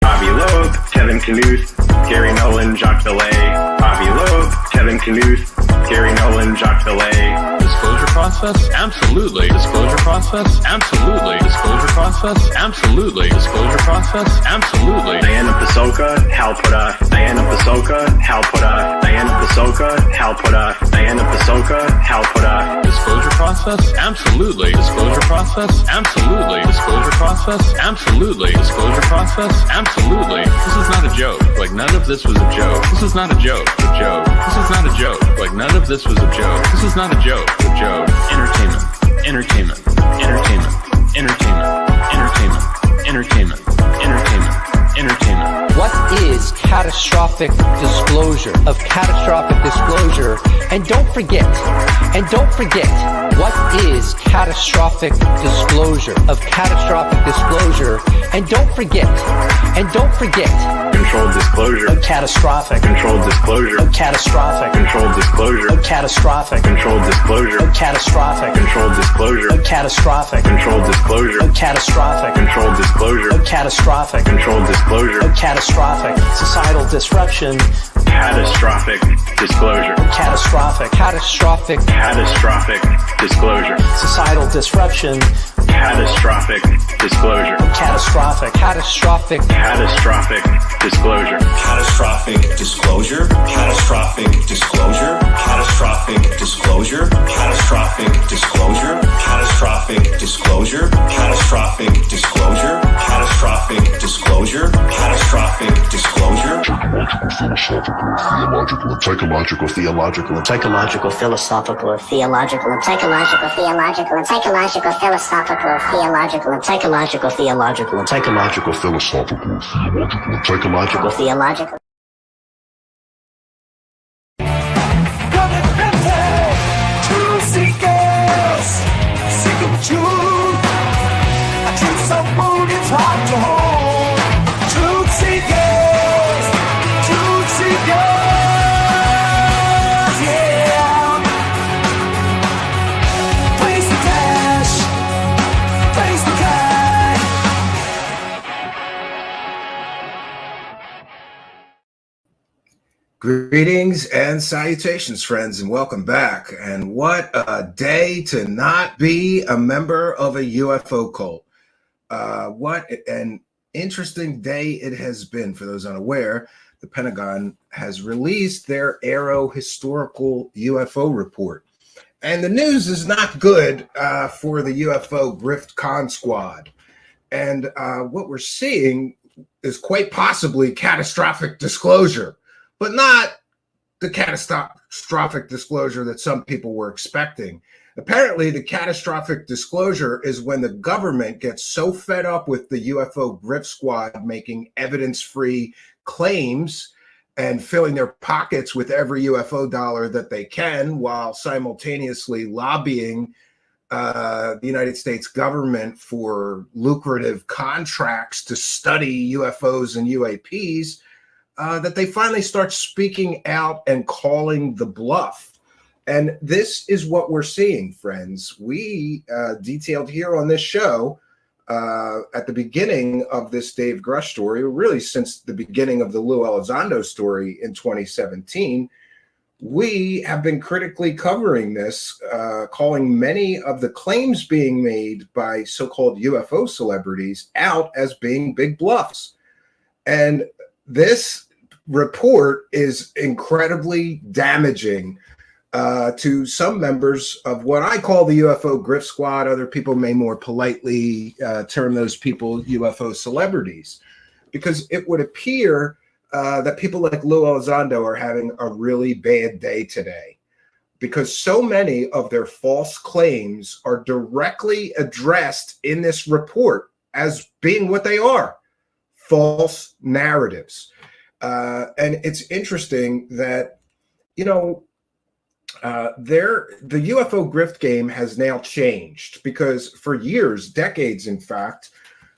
Bobby Loeb, Kevin Knuth, Gary Nolan, Jacques Villay. Bobby Loeb, Kevin Knuth, Gary Nolan, Jacques Villay. Disclosure process? Absolutely. Disclosure process? Absolutely. Disclosure process? Absolutely. Disclosure process? Absolutely. Diana Pasoka, Hal Puda. Diana Pasoka, Hal Puda. Diana Pasoka, Hal Puda. Diana Pasoka, Hal Puda. Disclosure process? Absolutely. Disclosure process? Absolutely. Disclosure process? Absolutely. Disclosure process? Absolutely. This is not a joke. Like, none of this was a joke. This is not a joke. A joke. This is not a joke. Like, none of this was a joke. This is not a joke. A joke. Entertainment. Entertainment. Entertainment. Entertainment. Entertainment. Entertainment. Entertainment. Entertainment. What is catastrophic disclosure of catastrophic disclosure? And don't forget, what is catastrophic disclosure of catastrophic disclosure? And don't forget, Controlled disclosure of catastrophic, controlled disclosure of catastrophic, controlled disclosure of catastrophic, controlled disclosure of catastrophic, controlled disclosure of catastrophic, controlled disclosure of catastrophic, controlled disclosure of catastrophic, controlled disclosure of catastrophic, societal disruption, catastrophic disclosure catastrophic disclosure societal disruption, catastrophic disclosure catastrophic disclosure catastrophic disclosure, catastrophic disclosure, catastrophic disclosure, catastrophic disclosure, catastrophic disclosure, catastrophic disclosure, catastrophic disclosure, catastrophic disclosure, catastrophic disclosure, Psychological, theological, philosophical, psychological, theological, philosophical, psychological, philosophical, theological. Truth seekers, seeking the truth. A truth so bold it's hard to hold. Truth seekers, yeah. Place the cash, place the cash. Greetings and salutations, friends, and welcome back. And what a day to not be a member of a UFO cult. What an interesting day it has been. For those unaware, the Pentagon has released their Aero Historical UFO Report. And the news is not good for the UFO Grift Con Squad. And what we're seeing is quite possibly catastrophic disclosure, but not the catastrophic disclosure that some people were expecting. Apparently, the catastrophic disclosure is when the government gets so fed up with the UFO Grift Squad making evidence-free claims and filling their pockets with every UFO dollar that they can, while simultaneously lobbying the United States government for lucrative contracts to study UFOs and UAPs, that they finally start speaking out and calling the bluff. And this is what we're seeing, friends. We detailed here on this show at the beginning of this Dave Grush story, really since the beginning of the Lou Elizondo story in 2017, we have been critically covering this, calling many of the claims being made by so-called UFO celebrities out as being big bluffs. And this report is incredibly damaging to some members of what I call the UFO grift squad. Other people may more politely term those people UFO celebrities, because it would appear that people like Lou Elizondo are having a really bad day today, because so many of their false claims are directly addressed in this report as being what they are: false narratives. And it's interesting that, you know, the UFO grift game has now changed, because for years, decades, in fact,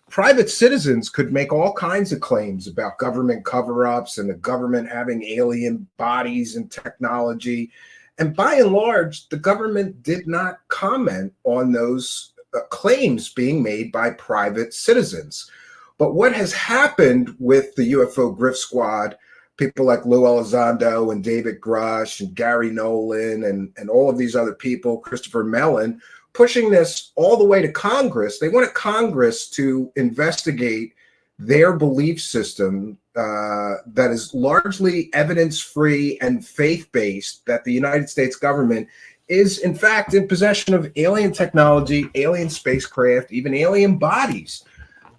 private citizens could make all kinds of claims about government cover-ups and the government having alien bodies and technology. And by and large, the government did not comment on those claims being made by private citizens. But what has happened with the UFO grift squad, people like Lou Elizondo and David Grush and Gary Nolan and all of these other people, Christopher Mellon, pushing this all the way to Congress. They wanted Congress to investigate their belief system that is largely evidence-free and faith-based, that the United States government is, in fact, in possession of alien technology, alien spacecraft, even alien bodies.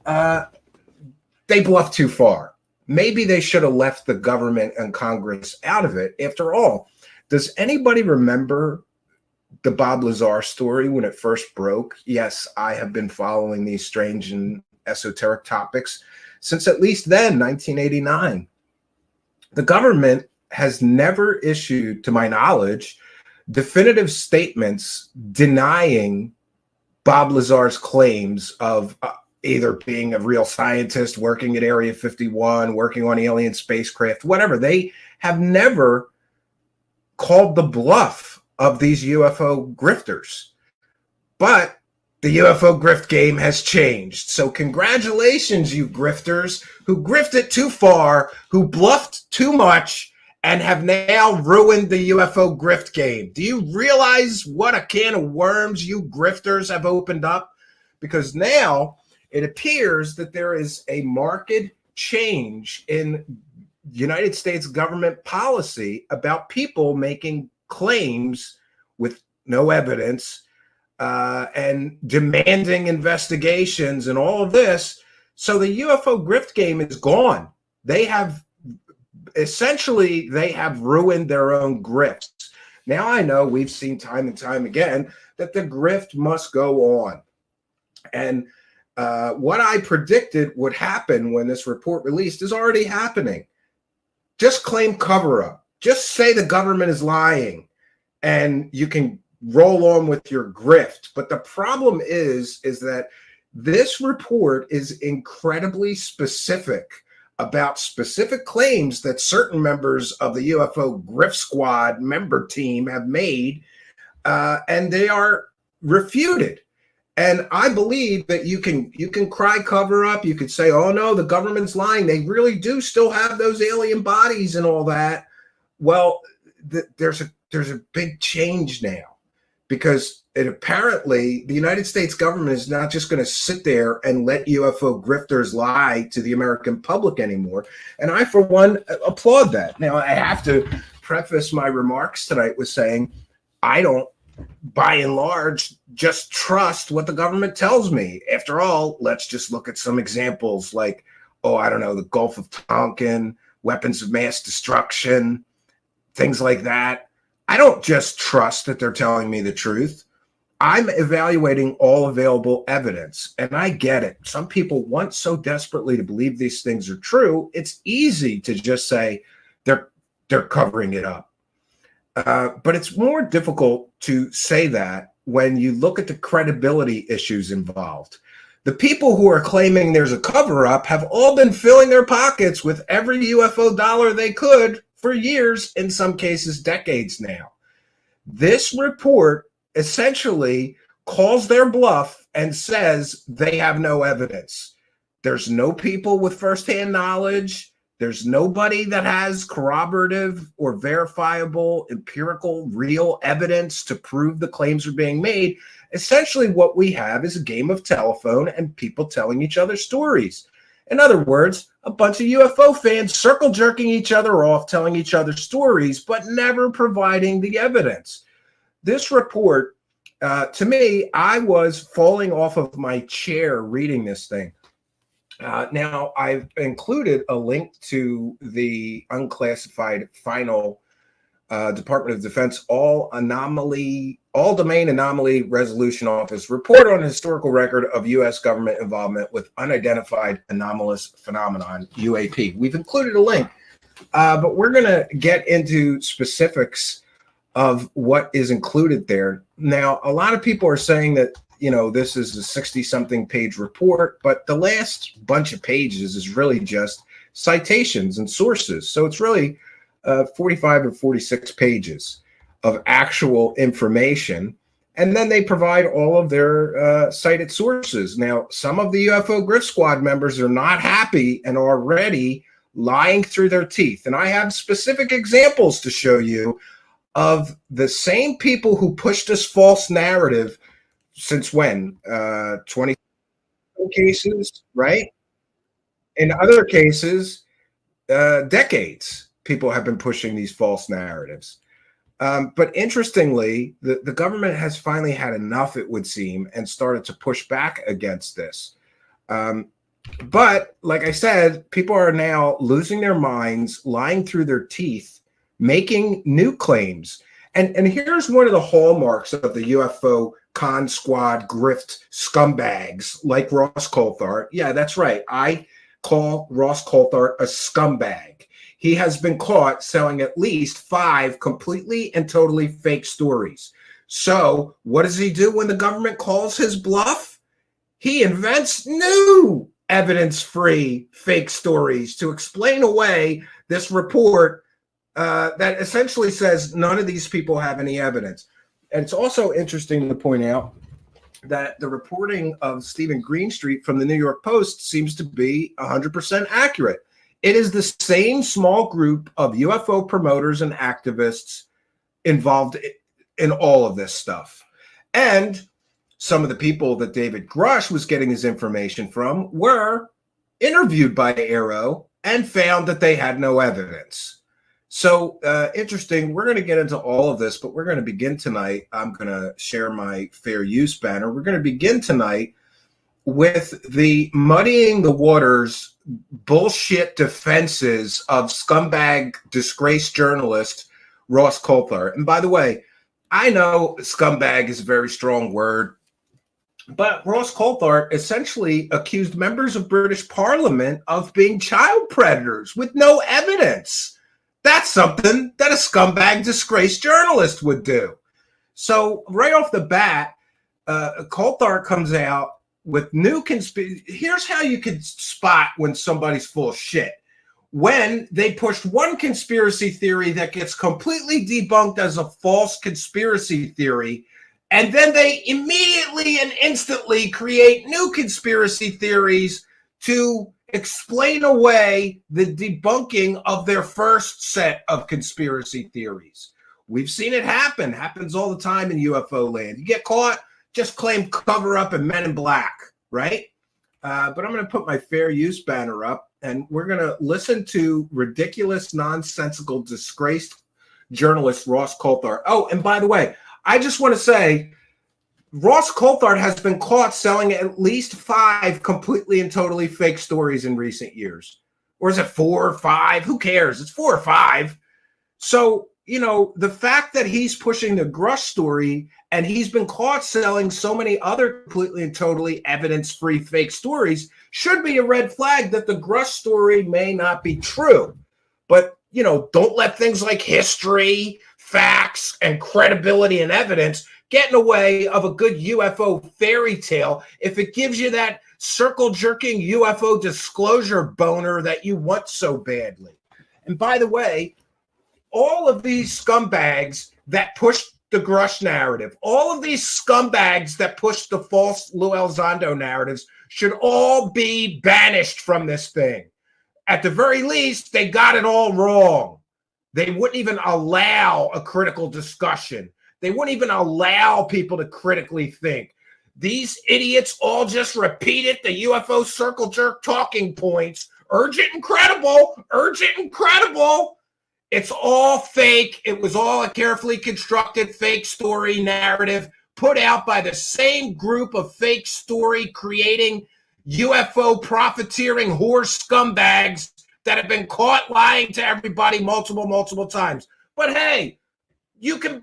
They bluffed too far. Maybe they should have left the government and Congress out of it. After all, does anybody remember the Bob Lazar story when it first broke? Yes, I have been following these strange and esoteric topics since at least then, 1989. The government has never issued, to my knowledge, definitive statements denying Bob Lazar's claims of either being a real scientist, working at Area 51, working on alien spacecraft, whatever. They have never called the bluff of these UFO grifters. But the UFO grift game has changed. So congratulations, you grifters who grifted too far, who bluffed too much, and have now ruined the UFO grift game. Do you realize what a can of worms you grifters have opened up? Because now it appears that there is a marked change in United States government policy about people making claims with no evidence and demanding investigations and all of this. So the UFO grift game is gone. They have essentially, they have ruined their own grifts. Now I know we've seen time and time again that the grift must go on. And what I predicted would happen when this report released is already happening. Just claim cover-up. Just say the government is lying, and you can roll on with your grift. But the problem is that this report is incredibly specific about specific claims that certain members of the UFO grift squad member team have made, and they are refuted. And I believe that you can cry cover up. You could say, oh no, the government's lying. They really do still have those alien bodies and all that. Well, there's a big change now, because apparently the United States government is not just going to sit there and let UFO grifters lie to the American public anymore. And I, for one, applaud that. Now, I have to preface my remarks tonight with saying I don't, by and large, just trust what the government tells me. After all, let's just look at some examples like, the Gulf of Tonkin, weapons of mass destruction, things like that. I don't just trust that they're telling me the truth. I'm evaluating all available evidence, and I get it. Some people want so desperately to believe these things are true, it's easy to just say they're covering it up. But it's more difficult to say that when you look at the credibility issues involved. The people who are claiming there's a cover-up have all been filling their pockets with every UFO dollar they could for years, in some cases decades now. This report essentially calls their bluff and says they have no evidence. There's no people with firsthand knowledge. There's nobody that has corroborative or verifiable, empirical, real evidence to prove the claims are being made. Essentially, what we have is a game of telephone and people telling each other stories. In other words, a bunch of UFO fans circle jerking each other off, telling each other stories, but never providing the evidence. This report, to me, I was falling off of my chair reading this thing. Now, I've included a link to the unclassified final Department of Defense all-domain anomaly resolution office report on historical record of U.S. government involvement with unidentified anomalous phenomenon, UAP. We've included a link, but we're going to get into specifics of what is included there. Now, a lot of people are saying that, you know, this is a 60-something page report, but the last bunch of pages is really just citations and sources. So it's really 45 or 46 pages of actual information. And then they provide all of their cited sources. Now, some of the UFO Grift Squad members are not happy and are already lying through their teeth. And I have specific examples to show you of the same people who pushed this false narrative since when? 20 cases, right? In other cases, decades, people have been pushing these false narratives. But interestingly, the government has finally had enough, it would seem, and started to push back against this. But like I said, people are now losing their minds, lying through their teeth, making new claims. And here's one of the hallmarks of the UFO con squad grift scumbags like Ross Coulthart. Yeah, that's right. I call Ross Coulthart a scumbag. He has been caught selling at least 5 completely and totally fake stories. So what does he do when the government calls his bluff? He invents new evidence-free fake stories to explain away this report that essentially says none of these people have any evidence. And it's also interesting to point out that the reporting of Stephen Greenstreet from the New York Post seems to be 100% accurate. It is the same small group of UFO promoters and activists involved in all of this stuff. And some of the people that David Grush was getting his information from were interviewed by Arrow and found that they had no evidence. So interesting. We're going to get into all of this, but we're going to begin tonight. I'm going to share my fair use banner. We're going to begin tonight with the muddying the waters bullshit defenses of scumbag disgraced journalist Ross Coulthart. And by the way, I know scumbag is a very strong word, but Ross Coulthart essentially accused members of British Parliament of being child predators with no evidence. That's something that a scumbag disgraced journalist would do. So right off the bat, Coulthart comes out with new conspiracy. Here's how you can spot when somebody's full of shit. When they pushed one conspiracy theory that gets completely debunked as a false conspiracy theory, and then they immediately and instantly create new conspiracy theories to explain away the debunking of their first set of conspiracy theories. We've seen it happen. Happens all the time in UFO land. You get caught, just claim cover up and Men in Black, right? But I'm going to put my fair use banner up, and we're going to listen to ridiculous, nonsensical, disgraced journalist Ross Coulthart. Oh, and by the way, I just want to say Ross Coulthart has been caught selling at least 5 completely and totally fake stories in recent years. Or is it 4 or 5? Who cares? It's 4 or 5. So, you know, the fact that he's pushing the Grush story and he's been caught selling so many other completely and totally evidence-free fake stories should be a red flag that the Grush story may not be true. But, you know, don't let things like history, facts and credibility and evidence get in the way of a good UFO fairy tale if it gives you that circle-jerking UFO disclosure boner that you want so badly. And by the way, all of these scumbags that push the Grush narrative, all of these scumbags that push the false Lou Elizondo narratives should all be banished from this thing. At the very least, they got it all wrong. They wouldn't even allow a critical discussion. They wouldn't even allow people to critically think. These idiots all just repeated the UFO circle jerk talking points. Urgent and credible, urgent and credible. It's all fake. It was all a carefully constructed fake story narrative put out by the same group of fake story creating UFO profiteering whore scumbags that have been caught lying to everybody multiple times. But hey, you can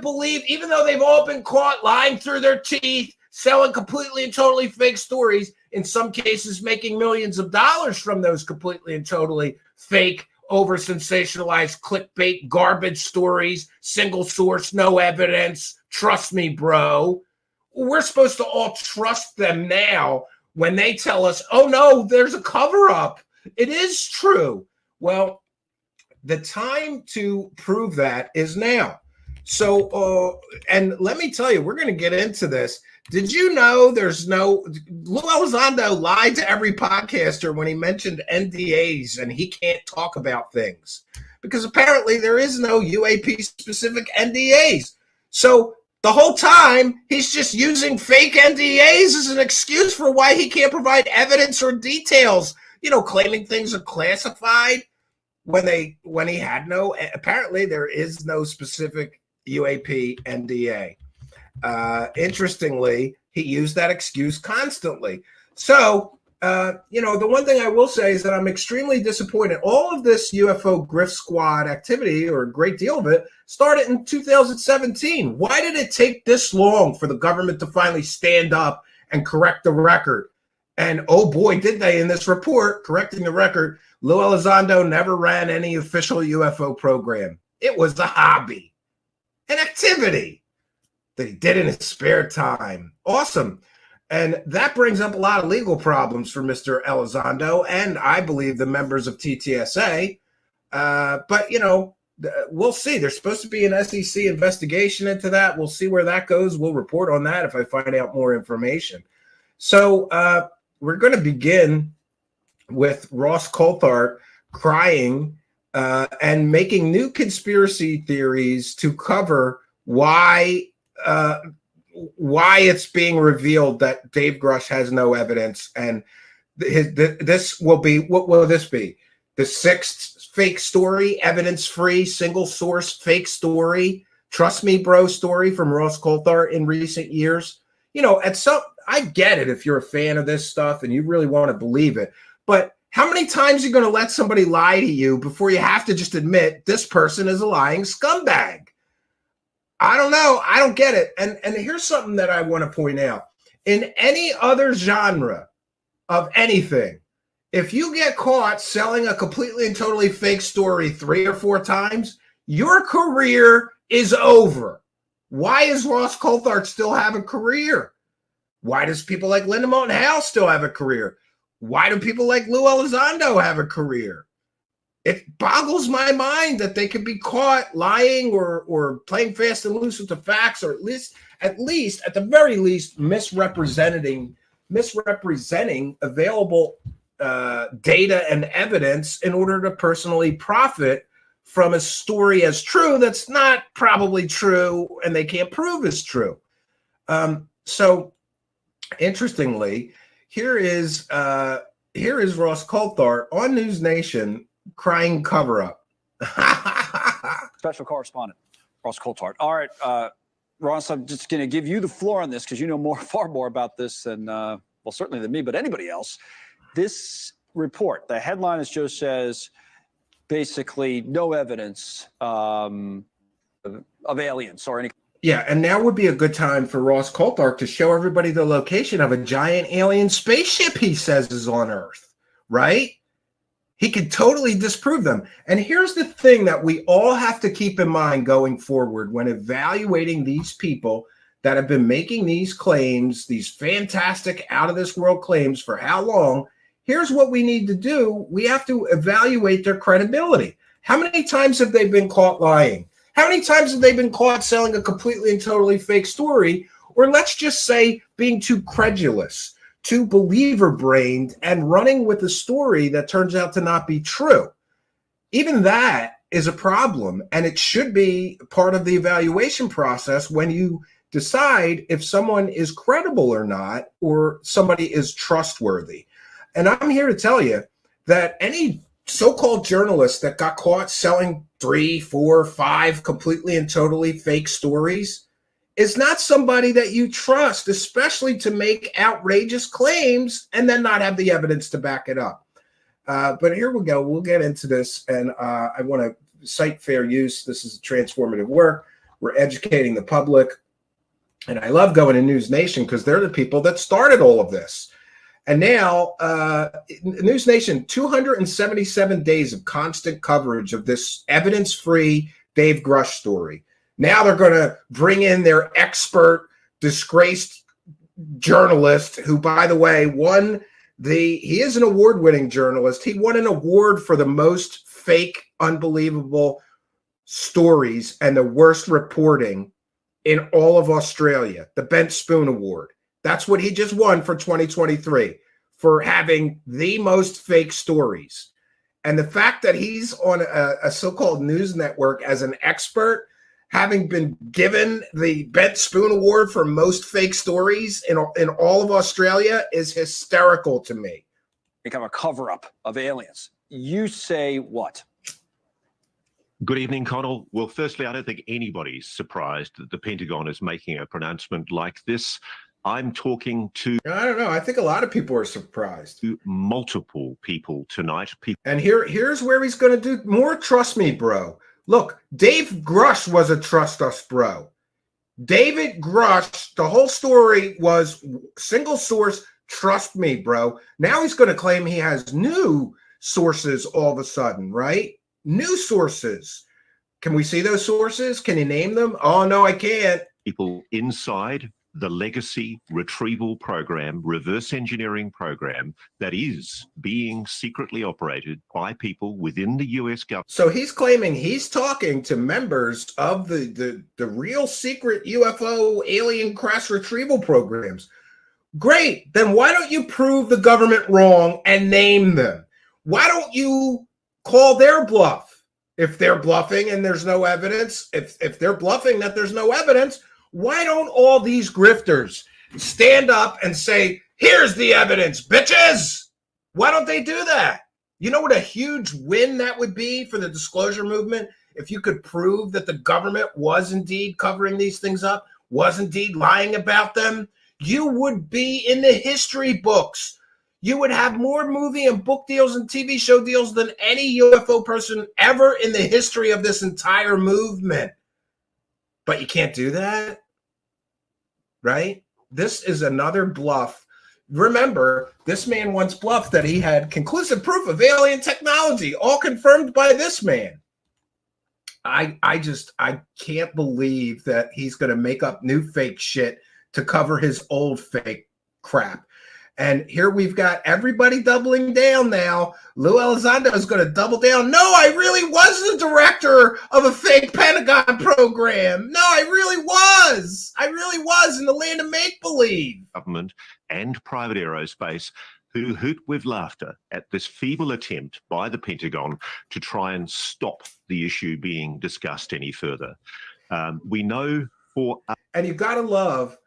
believe, even though they've all been caught lying through their teeth, selling completely and totally fake stories, in some cases making millions of dollars from those completely and totally fake, over-sensationalized clickbait garbage stories, single source, no evidence, trust me, bro. We're supposed to all trust them now when they tell us, oh no, there's a cover-up. It is true. Well, the time to prove that is now. So, and let me tell you, we're going to get into this. Did you know Lou Elizondo lied to every podcaster when he mentioned NDAs and he can't talk about things? Because apparently there is no UAP-specific NDAs. So the whole time, he's just using fake NDAs as an excuse for why he can't provide evidence or details, claiming things are classified when he had no. Apparently there is no specific UAP NDA. Interestingly, he used that excuse constantly. So, the one thing I will say is that I'm extremely disappointed. All of this UFO grift squad activity, or a great deal of it, started in 2017. Why did it take this long for the government to finally stand up and correct the record? And oh boy, did they in this report, correcting the record. Lou Elizondo never ran any official UFO program. It was a hobby, an activity that he did in his spare time. Awesome. And that brings up a lot of legal problems for Mr. Elizondo and I believe the members of TTSA. But, we'll see. There's supposed to be an SEC investigation into that. We'll see where that goes. We'll report on that if I find out more information. So we're going to begin with Ross Coulthart crying and making new conspiracy theories to cover why it's being revealed that Dave Grush has no evidence. And this will be, what will this be? The sixth fake story, evidence-free, single source fake story, trust me, bro story from Ross Coulthart in recent years. I get it if you're a fan of this stuff and you really want to believe it. But how many times are you going to let somebody lie to you before you have to just admit this person is a lying scumbag? I don't know. I don't get it. And here's something that I want to point out. In any other genre of anything, if you get caught selling a completely and totally fake story 3 or 4 times, your career is over. Why does Ross Coulthart still have a career? Why does people like Linda Moulton Howe still have a career? Why do people like Lou Elizondo have a career? It boggles my mind that they could be caught lying or playing fast and loose with the facts, or at the very least, misrepresenting available data and evidence in order to personally profit from a story as true that's not probably true and they can't prove is true. So, interestingly, here is Ross Coulthart on News Nation crying cover-up. Special correspondent Ross Coulthart. All right, Ross, I'm just going to give you the floor on this because you know far more about this than, certainly than me, but anybody else. This report, the headline, as Joe says, basically no evidence of aliens or any. Yeah, and now would be a good time for Ross Coulthart to show everybody the location of a giant alien spaceship he says is on Earth, right? He could totally disprove them. And here's the thing that we all have to keep in mind going forward when evaluating these people that have been making these claims, these fantastic out of this world claims for how long. Here's what we need to do. We have to evaluate their credibility. How many times have they been caught lying? How many times have they been caught selling a completely and totally fake story? Or let's just say being too credulous, too believer-brained, and running with a story that turns out to not be true. Even that is a problem, and it should be part of the evaluation process when you decide if someone is credible or not, or somebody is trustworthy. And I'm here to tell you that any so-called journalist that got caught selling 3, 4, 5 completely and totally fake stories is not somebody that you trust, especially to make outrageous claims and then not have the evidence to back it up. But here we go. We'll get into this. And I want to cite fair use. This is transformative work. We're educating the public. And I love going to News Nation because they're the people that started all of this. And now, News Nation, 277 days of constant coverage of this evidence-free Dave Grush story. Now they're going to bring in their expert, disgraced journalist who, by the way, he is an award-winning journalist. He won an award for the most fake, unbelievable stories and the worst reporting in all of Australia, the Bent Spoon Award. That's what he just won for 2023 for having the most fake stories. And the fact that he's on a so-called news network as an expert, having been given the Bent Spoon Award for most fake stories in all of Australia, is hysterical to me. Become a cover-up of aliens. You say what? Good evening, Connell. Well, firstly, I don't think anybody's surprised that the Pentagon is making a pronouncement like this. I'm talking to... I don't know. I think a lot of people are surprised. Multiple people tonight. And here's where he's going to do more. Trust me, bro. Look, Dave Grush was a trust us, bro. David Grush, the whole story was single source. Trust me, bro. Now he's going to claim he has new sources all of a sudden, right? New sources. Can we see those sources? Can you name them? Oh, no, I can't. People inside the legacy retrieval program, reverse engineering program that is being secretly operated by people within the US government. So he's claiming he's talking to members of the real secret UFO alien crash retrieval programs. Great. Then why don't you prove the government wrong and name them? Why don't you call their bluff? If they're bluffing and there's no evidence, if they're bluffing that there's no evidence, why don't all these grifters stand up and say, here's the evidence, bitches? Why don't they do that? You know what a huge win that would be for the disclosure movement if you could prove that the government was indeed covering these things up, was indeed lying about them? You would be in the history books. You would have more movie and book deals and TV show deals than any UFO person ever in the history of this entire movement. But you can't do that, right? This is another bluff. Remember, this man once bluffed that he had conclusive proof of alien technology, all confirmed by this man. I can't believe that he's going to make up new fake shit to cover his old fake crap. And here we've got everybody doubling down now. Lou Elizondo is going to double down. No, I really was the director of a fake Pentagon program. No, I really was. I really was in the land of make-believe. Government and private aerospace who hoot with laughter at this feeble attempt by the Pentagon to try and stop the issue being discussed any further. We know for... And you've got to love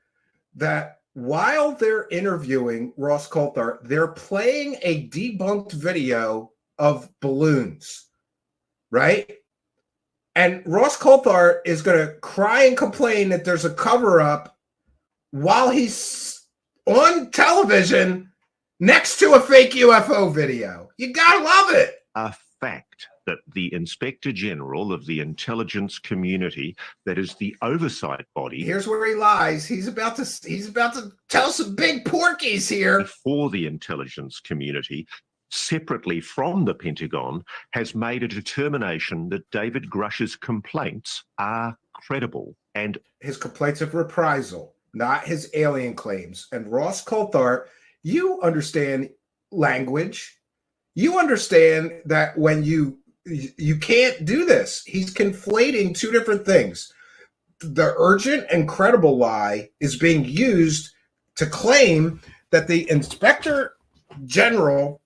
that while they're interviewing Ross Coulthart, they're playing a debunked video of balloons, right? And Ross Coulthart is going to cry and complain that there's a cover-up while he's on television next to a fake UFO video. You got to love it. A fact that the Inspector General of the intelligence community, that is the oversight body. Here's where he lies. He's about to tell some big porkies here. For the intelligence community, separately from the Pentagon, has made a determination that David Grush's complaints are credible. And his complaints of reprisal, not his alien claims. And Ross Coulthart, you understand language. You understand that when you can't do this. He's conflating two different things. The urgent and credible lie is being used to claim that the Inspector General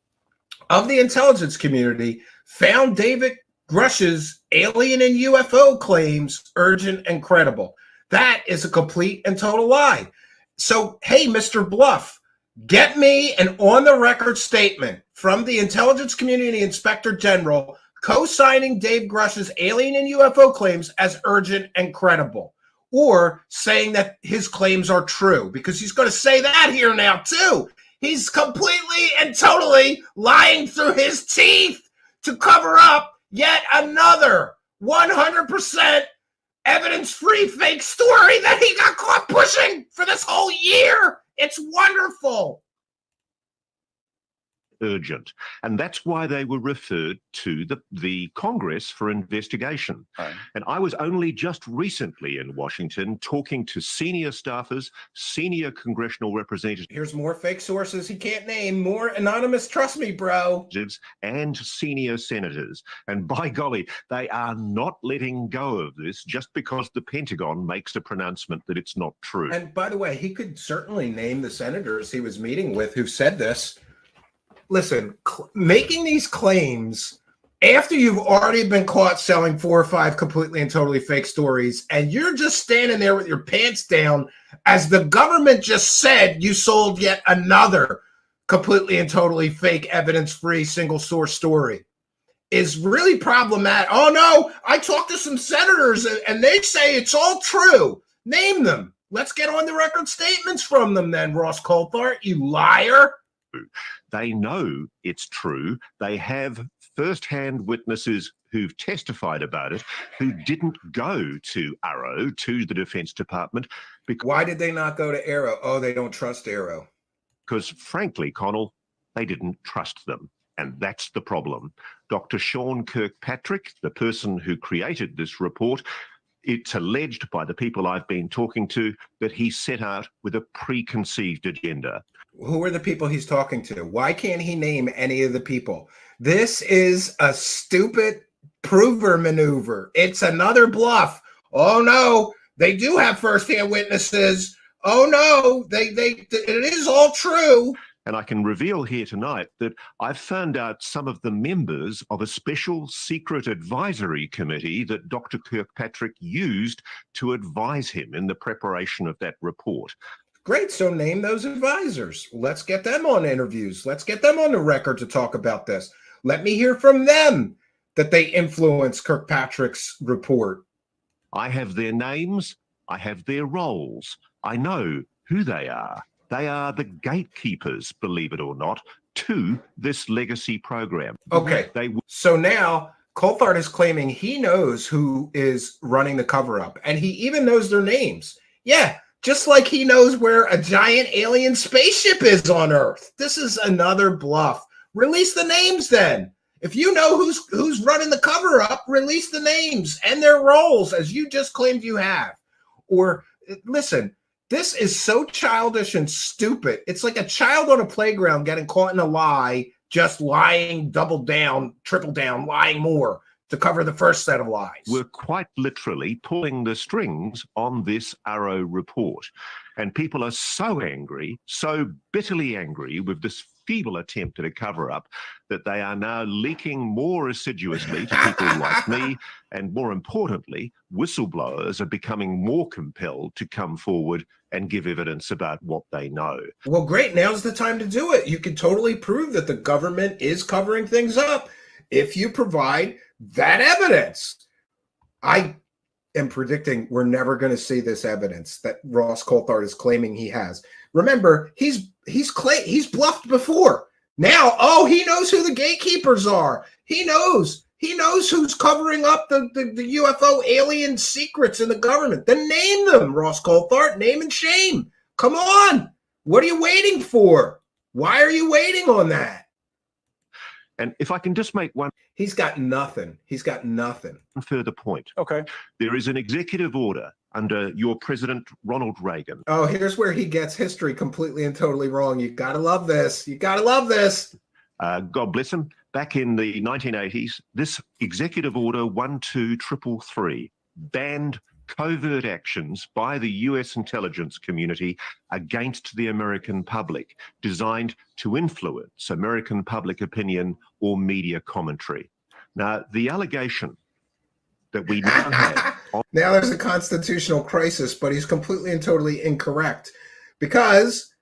of the intelligence community found David Grush's alien and UFO claims urgent and credible. That is a complete and total lie. So, hey, Mr. Bluff, get me an on-the-record statement from the intelligence community Inspector General co-signing Dave Grush's alien and UFO claims as urgent and credible, or saying that his claims are true, because he's going to say that here now, too. He's completely and totally lying through his teeth to cover up yet another 100% evidence-free fake story that he got caught pushing for this whole year. It's wonderful. Urgent. And that's why they were referred to the Congress for investigation. Right. And I was only just recently in Washington talking to senior staffers, senior congressional representatives. Here's more fake sources he can't name. More anonymous. Trust me, bro. And senior senators. And by golly, they are not letting go of this just because the Pentagon makes a pronouncement that it's not true. And by the way, he could certainly name the senators he was meeting with who said this. Listen, making these claims after you've already been caught selling 4 or 5 completely and totally fake stories, and you're just standing there with your pants down as the government just said you sold yet another completely and totally fake, evidence-free, single-source story, is really problematic. Oh, no, I talked to some senators, and they say it's all true. Name them. Let's get on the record statements from them then, Ross Coulthart, you liar. They know it's true. They have first-hand witnesses who've testified about it, who didn't go to Arrow, to the Defense Department. Why did they not go to Arrow? Oh, they don't trust Arrow. Because, frankly, Connell, they didn't trust them. And that's the problem. Dr. Sean Kirkpatrick, the person who created this report, it's alleged by the people I've been talking to that he set out with a preconceived agenda. Who are the people he's talking to? Why can't he name any of the people? This is a stupid prover maneuver. It's another bluff. Oh, no, they do have firsthand witnesses. Oh, no, it is all true. And I can reveal here tonight that I've found out some of the members of a special secret advisory committee that Dr. Kirkpatrick used to advise him in the preparation of that report. Great. So name those advisors. Let's get them on interviews. Let's get them on the record to talk about this. Let me hear from them that they influenced Kirkpatrick's report. I have their names. I have their roles. I know who they are. They are the gatekeepers, believe it or not, to this legacy program. Okay. So now Coulthart is claiming he knows who is running the cover-up, and he even knows their names. Yeah. Just like he knows where a giant alien spaceship is on Earth. This is another bluff. Release the names then. If you know who's running the cover-up, release the names and their roles, as you just claimed you have. Or, listen, this is so childish and stupid. It's like a child on a playground getting caught in a lie, just lying, double down, triple down, lying more to cover the first set of lies. We're quite literally pulling the strings on this Arrow report. And people are so angry, so bitterly angry with this feeble attempt at a cover-up that they are now leaking more assiduously to people like me. And more importantly, whistleblowers are becoming more compelled to come forward and give evidence about what they know. Well, great. Now's the time to do it. You can totally prove that the government is covering things up if you provide that evidence. I am predicting we're never going to see this evidence that Ross Coulthart is claiming he has. Remember, he's bluffed before. Now, oh, he knows who the gatekeepers are. He knows who's covering up the UFO alien secrets in the government. Then name them, Ross Coulthart. Name and shame. Come on. What are you waiting for? Why are you waiting on that? And if I can just make one He's got nothing. He's got nothing. further point. Okay. There is an executive order under your president, Ronald Reagan. Oh, here's where he gets history completely and totally wrong. You got to love this. You got to love this. God bless him. Back in the 1980s, this executive order 12333 banned covert actions by the US intelligence community against the American public, designed to influence American public opinion or media commentary. Now, the allegation that we now have... Now there's a constitutional crisis, but he's completely and totally incorrect because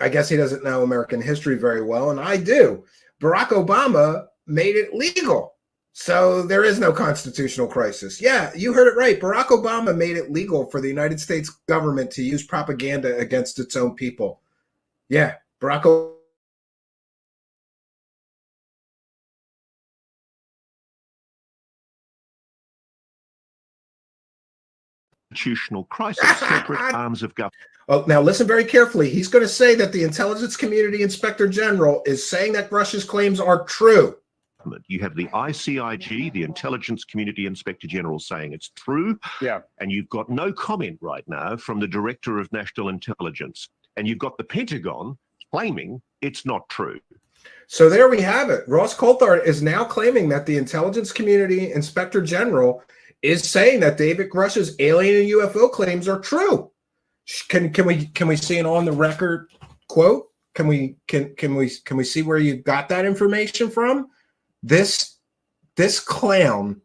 I guess he doesn't know American history very well, and I do. Barack Obama made it legal. So there is no constitutional crisis. Yeah, you heard it right. Barack Obama made it legal for the United States government to use propaganda against its own people. Yeah, Barack Obama. Constitutional crisis, separate arms of government. Oh, now listen very carefully. He's going to say that the Intelligence Community Inspector General is saying that Grush's claims are true. You have the ICIG, the Intelligence Community Inspector General, saying it's true. Yeah. And you've got no comment right now from the Director of National Intelligence. And you've got the Pentagon claiming it's not true. So there we have it. Ross Coulthard is now claiming that the Intelligence Community Inspector General is saying that David Grush's alien and UFO claims are true. Can we see an on the record quote? Can we see where you got that information from? This clown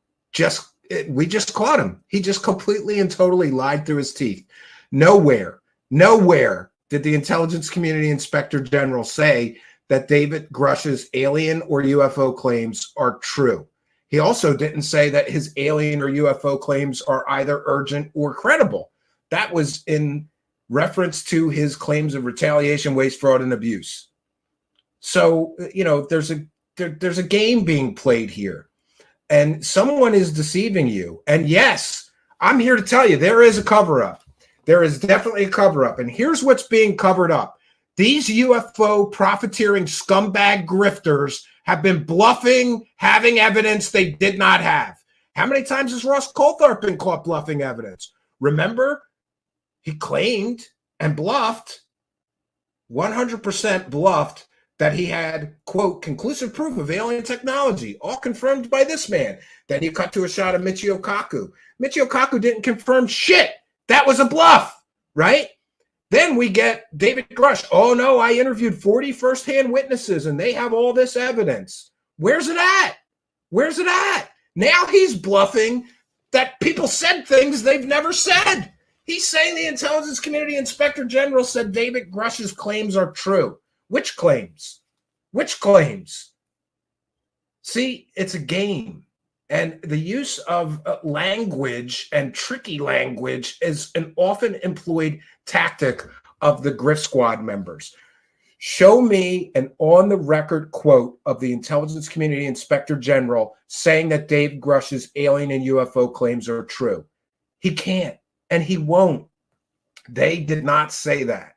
we just caught him. He just completely and totally lied through his teeth. Nowhere did the Intelligence Community Inspector General say that David Grush's alien or UFO claims are true. He also didn't say that his alien or UFO claims are either urgent or credible. That was in reference to his claims of retaliation, waste, fraud, and abuse. So, there's a game being played here, and someone is deceiving you. And yes, I'm here to tell you there is a cover-up. There is definitely a cover-up. And here's what's being covered up. These UFO profiteering scumbag grifters have been bluffing, having evidence they did not have. How many times has Ross Coulthard been caught bluffing evidence? Remember, he claimed and bluffed, 100% bluffed, that he had, quote, conclusive proof of alien technology, all confirmed by this man. Then you cut to a shot of Michio Kaku. Michio Kaku didn't confirm shit. That was a bluff, right? Then we get David Grush. Oh, no, I interviewed 40 firsthand witnesses, and they have all this evidence. Where's it at? Where's it at? Now he's bluffing that people said things they've never said. He's saying the Intelligence Community Inspector General said David Grush's claims are true. Which claims? Which claims? See, it's a game. And the use of language and tricky language is an often employed tactic of the Grift Squad members. Show me an on-the-record quote of the Intelligence Community Inspector General saying that Dave Grush's alien and UFO claims are true. He can't, and he won't. They did not say that.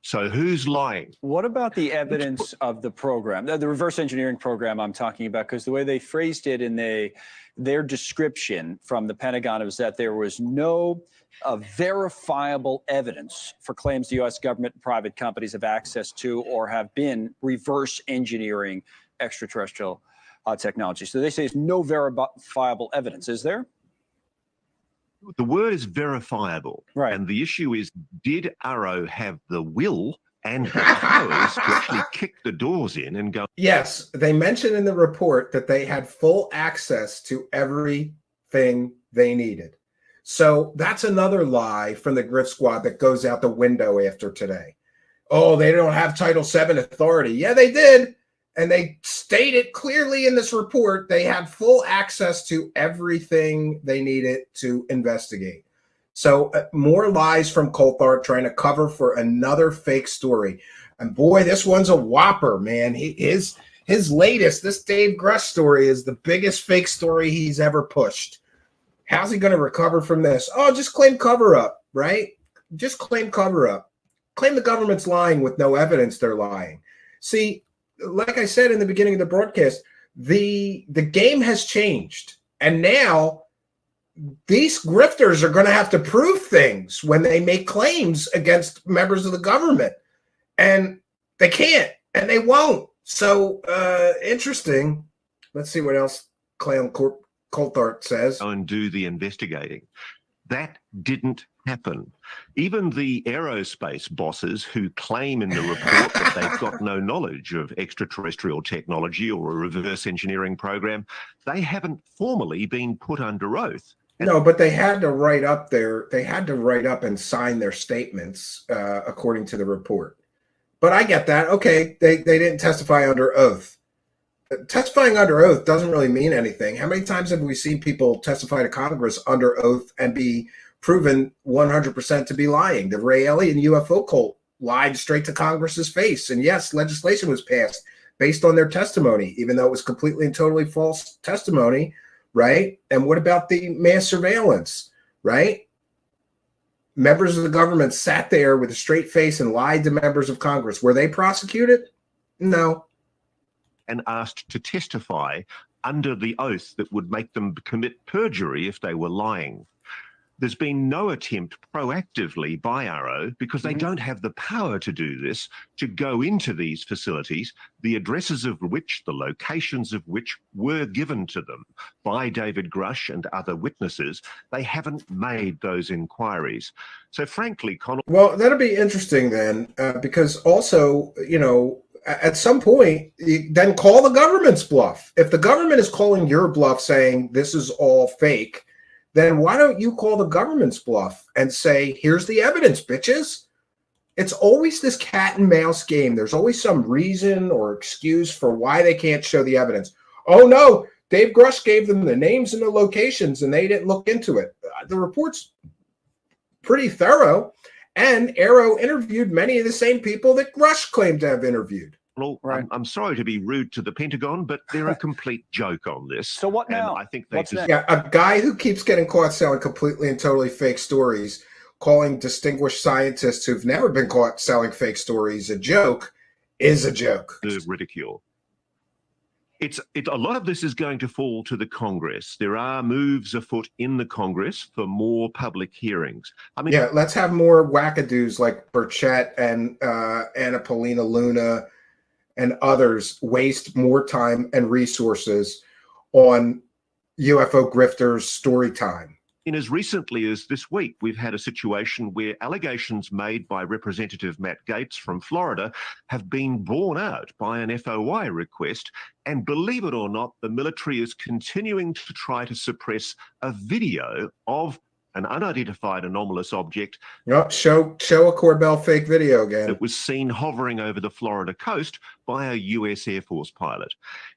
So who's lying? What about the evidence of the program, the reverse engineering program I'm talking about? Because the way they phrased it in their description from the Pentagon was that there was no verifiable evidence for claims the U.S. government and private companies have access to or have been reverse engineering extraterrestrial technology. So they say there's no verifiable evidence. Is there? The word is verifiable. Right. And the issue is, did Arrow have the will and the powers to actually kick the doors in and go? Yes, they mentioned in the report that they had full access to everything they needed. So that's another lie from the Grift Squad that goes out the window after today. Oh, they don't have Title VII authority. Yeah, they did. And they stated clearly in this report they had full access to everything they needed to investigate. So more lies from Coulthard trying to cover for another fake story. And boy, this one's a whopper, man. His latest, this Dave Grush story, is the biggest fake story he's ever pushed. How's he going to recover from this? Oh, just claim cover-up, right? Just claim cover-up. Claim the government's lying with no evidence they're lying. See, like I said in the beginning of the broadcast, the game has changed, and now these grifters are going to have to prove things when they make claims against members of the government, and they can't, and they won't. So interesting. Let's see what else Clown Coulthard says. And do the investigating. That didn't happen. Even the aerospace bosses who claim in the report that they've got no knowledge of extraterrestrial technology or a reverse engineering program, they haven't formally been put under oath. No, but they had to write up and sign their statements according to the report. But I get that. Okay, they didn't testify under oath. Testifying under oath doesn't really mean anything. How many times have we seen people testify to Congress under oath and be proven 100% to be lying? The Raelian UFO cult lied straight to Congress's face. And yes, legislation was passed based on their testimony, even though it was completely and totally false testimony, right? And what about the mass surveillance, right? Members of the government sat there with a straight face and lied to members of Congress. Were they prosecuted? No. And asked to testify under the oath that would make them commit perjury if they were lying. There's been no attempt proactively by ARROW, because they don't have the power to do this, to go into these facilities, the addresses of which, the locations of which were given to them by David Grush and other witnesses. They haven't made those inquiries. So frankly, Connell... Well, that'll be interesting then, because also, you know, at some point, you then call the government's bluff. If the government is calling your bluff saying this is all fake, then why don't you call the government's bluff and say, here's the evidence, bitches? It's always this cat and mouse game. There's always some reason or excuse for why they can't show the evidence. Oh, no, Dave Grush gave them the names and the locations, and they didn't look into it. The report's pretty thorough, and ARROW interviewed many of the same people that Grush claimed to have interviewed. Well, right. I'm sorry to be rude to the Pentagon, but they're a complete joke on this. So what now? And I think they Yeah, a guy who keeps getting caught selling completely and totally fake stories, calling distinguished scientists who've never been caught selling fake stories a joke, is a joke. The ridicule. A lot of this is going to fall to the Congress. There are moves afoot in the Congress for more public hearings. I mean, yeah, let's have more wackadoos like Burchett and Anna Paulina Luna and others waste more time and resources on UFO grifters story time. In as recently as this week, we've had a situation where allegations made by Representative Matt Gaetz from Florida have been borne out by an FOI request. And believe it or not, the military is continuing to try to suppress a video of an unidentified anomalous object. Yep, show a Corbell fake video again. That was seen hovering over the Florida coast by a US Air Force pilot.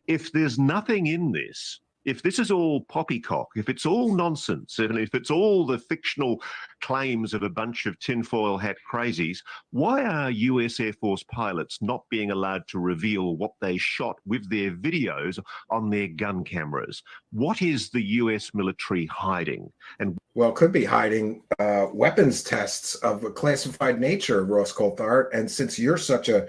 If there's nothing in this, if this is all poppycock, if it's all nonsense, and if it's all the fictional claims of a bunch of tinfoil hat crazies, why are US Air Force pilots not being allowed to reveal what they shot with their videos on their gun cameras? What is the US military hiding? And well, it could be hiding weapons tests of a classified nature, Ross Coulthard. And since you're such a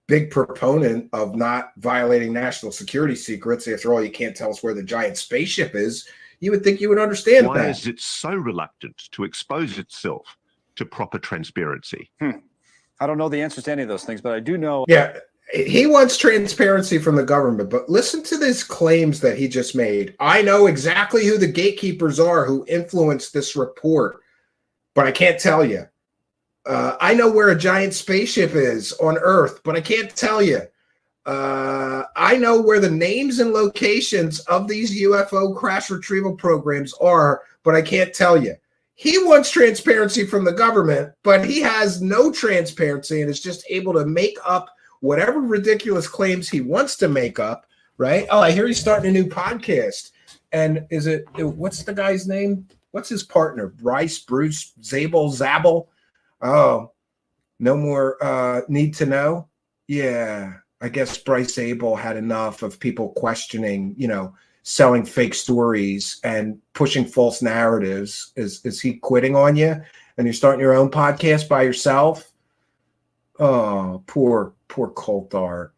big proponent of not violating national security secrets, after all, you can't tell us where the giant spaceship is, you would think you would understand that. Why is it so reluctant to expose itself to proper transparency? I don't know the answers to any of those things, but I do know. Yeah, he wants transparency from the government, but listen to these claims that he just made. I know exactly who the gatekeepers are who influenced this report, but I can't tell you. I know where a giant spaceship is on Earth, but I can't tell you. I know where the names and locations of these UFO crash retrieval programs are, but I can't tell you. He wants transparency from the government, but he has no transparency and is just able to make up whatever ridiculous claims he wants to make up, right? Oh, I hear he's starting a new podcast. And what's the guy's name? What's his partner? Bruce, Zabel? Oh, no more need to know? Yeah, I guess Bryce Abel had enough of people questioning, selling fake stories and pushing false narratives. Is he quitting on you? And you're starting your own podcast by yourself? Oh, poor Coulthard.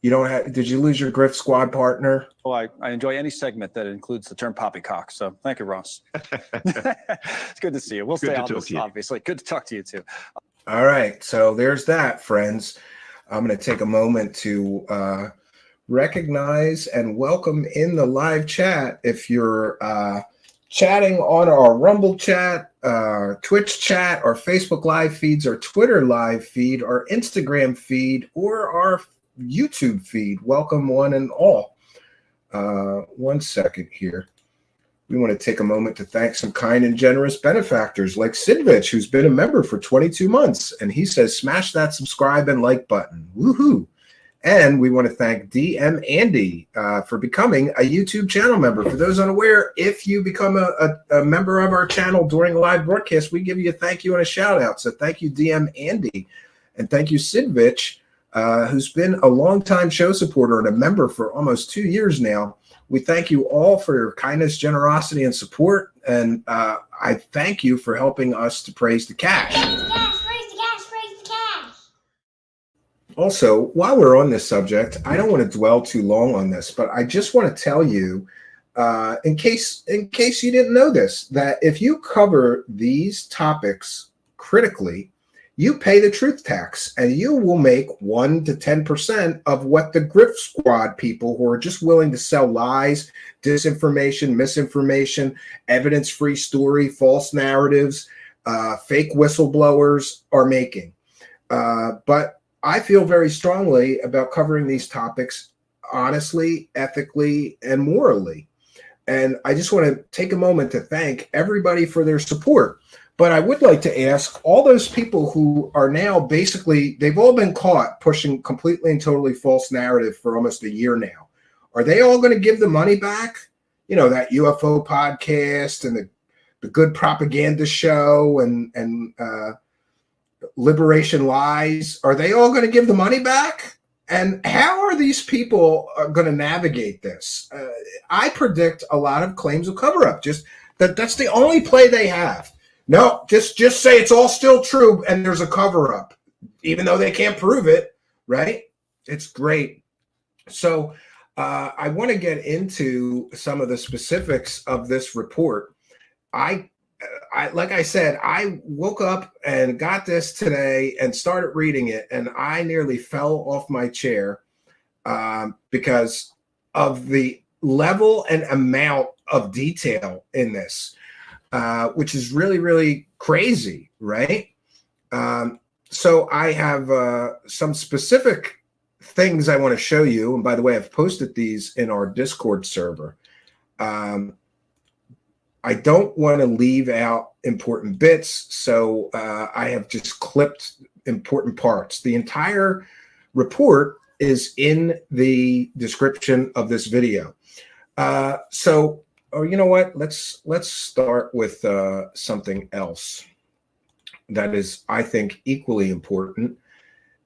You don't have, did you lose your Grift Squad partner? Oh, I enjoy any segment that includes the term poppycock. So thank you, Ross. It's good to see you. We'll stay on this, obviously. Good to talk to you, too. All right. So there's that, friends. I'm going to take a moment to recognize and welcome in the live chat. If you're chatting on our Rumble chat, Twitch chat, our Facebook live feeds, our Twitter live feed, our Instagram feed, or our YouTube feed, welcome one and all. 1 second here. We want to take a moment to thank some kind and generous benefactors like Sidvich, who's been a member for 22 months. And he says, smash that subscribe and like button. Woohoo. And we want to thank DM Andy for becoming a YouTube channel member. For those unaware, if you become a member of our channel during a live broadcast, we give you a thank you and a shout out. So thank you, DM Andy. And thank you, Sidvich, who's been a longtime show supporter and a member for almost 2 years now. We thank you all for your kindness, generosity, and support. And I thank you for helping us to praise the cash. Praise the cash, praise the cash, praise the cash. Also, while we're on this subject, I don't want to dwell too long on this, but I just want to tell you, in case you didn't know this, that if you cover these topics critically, you pay the truth tax, and you will make 1 to 10% of what the Grift Squad people who are just willing to sell lies, disinformation, misinformation, evidence-free story, false narratives, fake whistleblowers are making. But I feel very strongly about covering these topics honestly, ethically, and morally. And I just want to take a moment to thank everybody for their support. But I would like to ask all those people who are now basically, they've all been caught pushing completely and totally false narrative for almost a year now. Are they all going to give the money back? You know, that UFO podcast and the good propaganda show and Liberation Lies. Are they all going to give the money back? And how are these people going to navigate this? I predict a lot of claims of cover-up. Just that's the only play they have. No, just say it's all still true and there's a cover-up, even though they can't prove it, right? It's great. So I want to get into some of the specifics of this report. I like I said, I woke up and got this today and started reading it, and I nearly fell off my chair because of the level and amount of detail in this. Which is really, really crazy, right? So I have some specific things I want to show you. And by the way, I've posted these in our Discord server. I don't want to leave out important bits, so I have just clipped important parts. The entire report is in the description of this video. Oh, you know what? Let's start with something else that is, I think, equally important.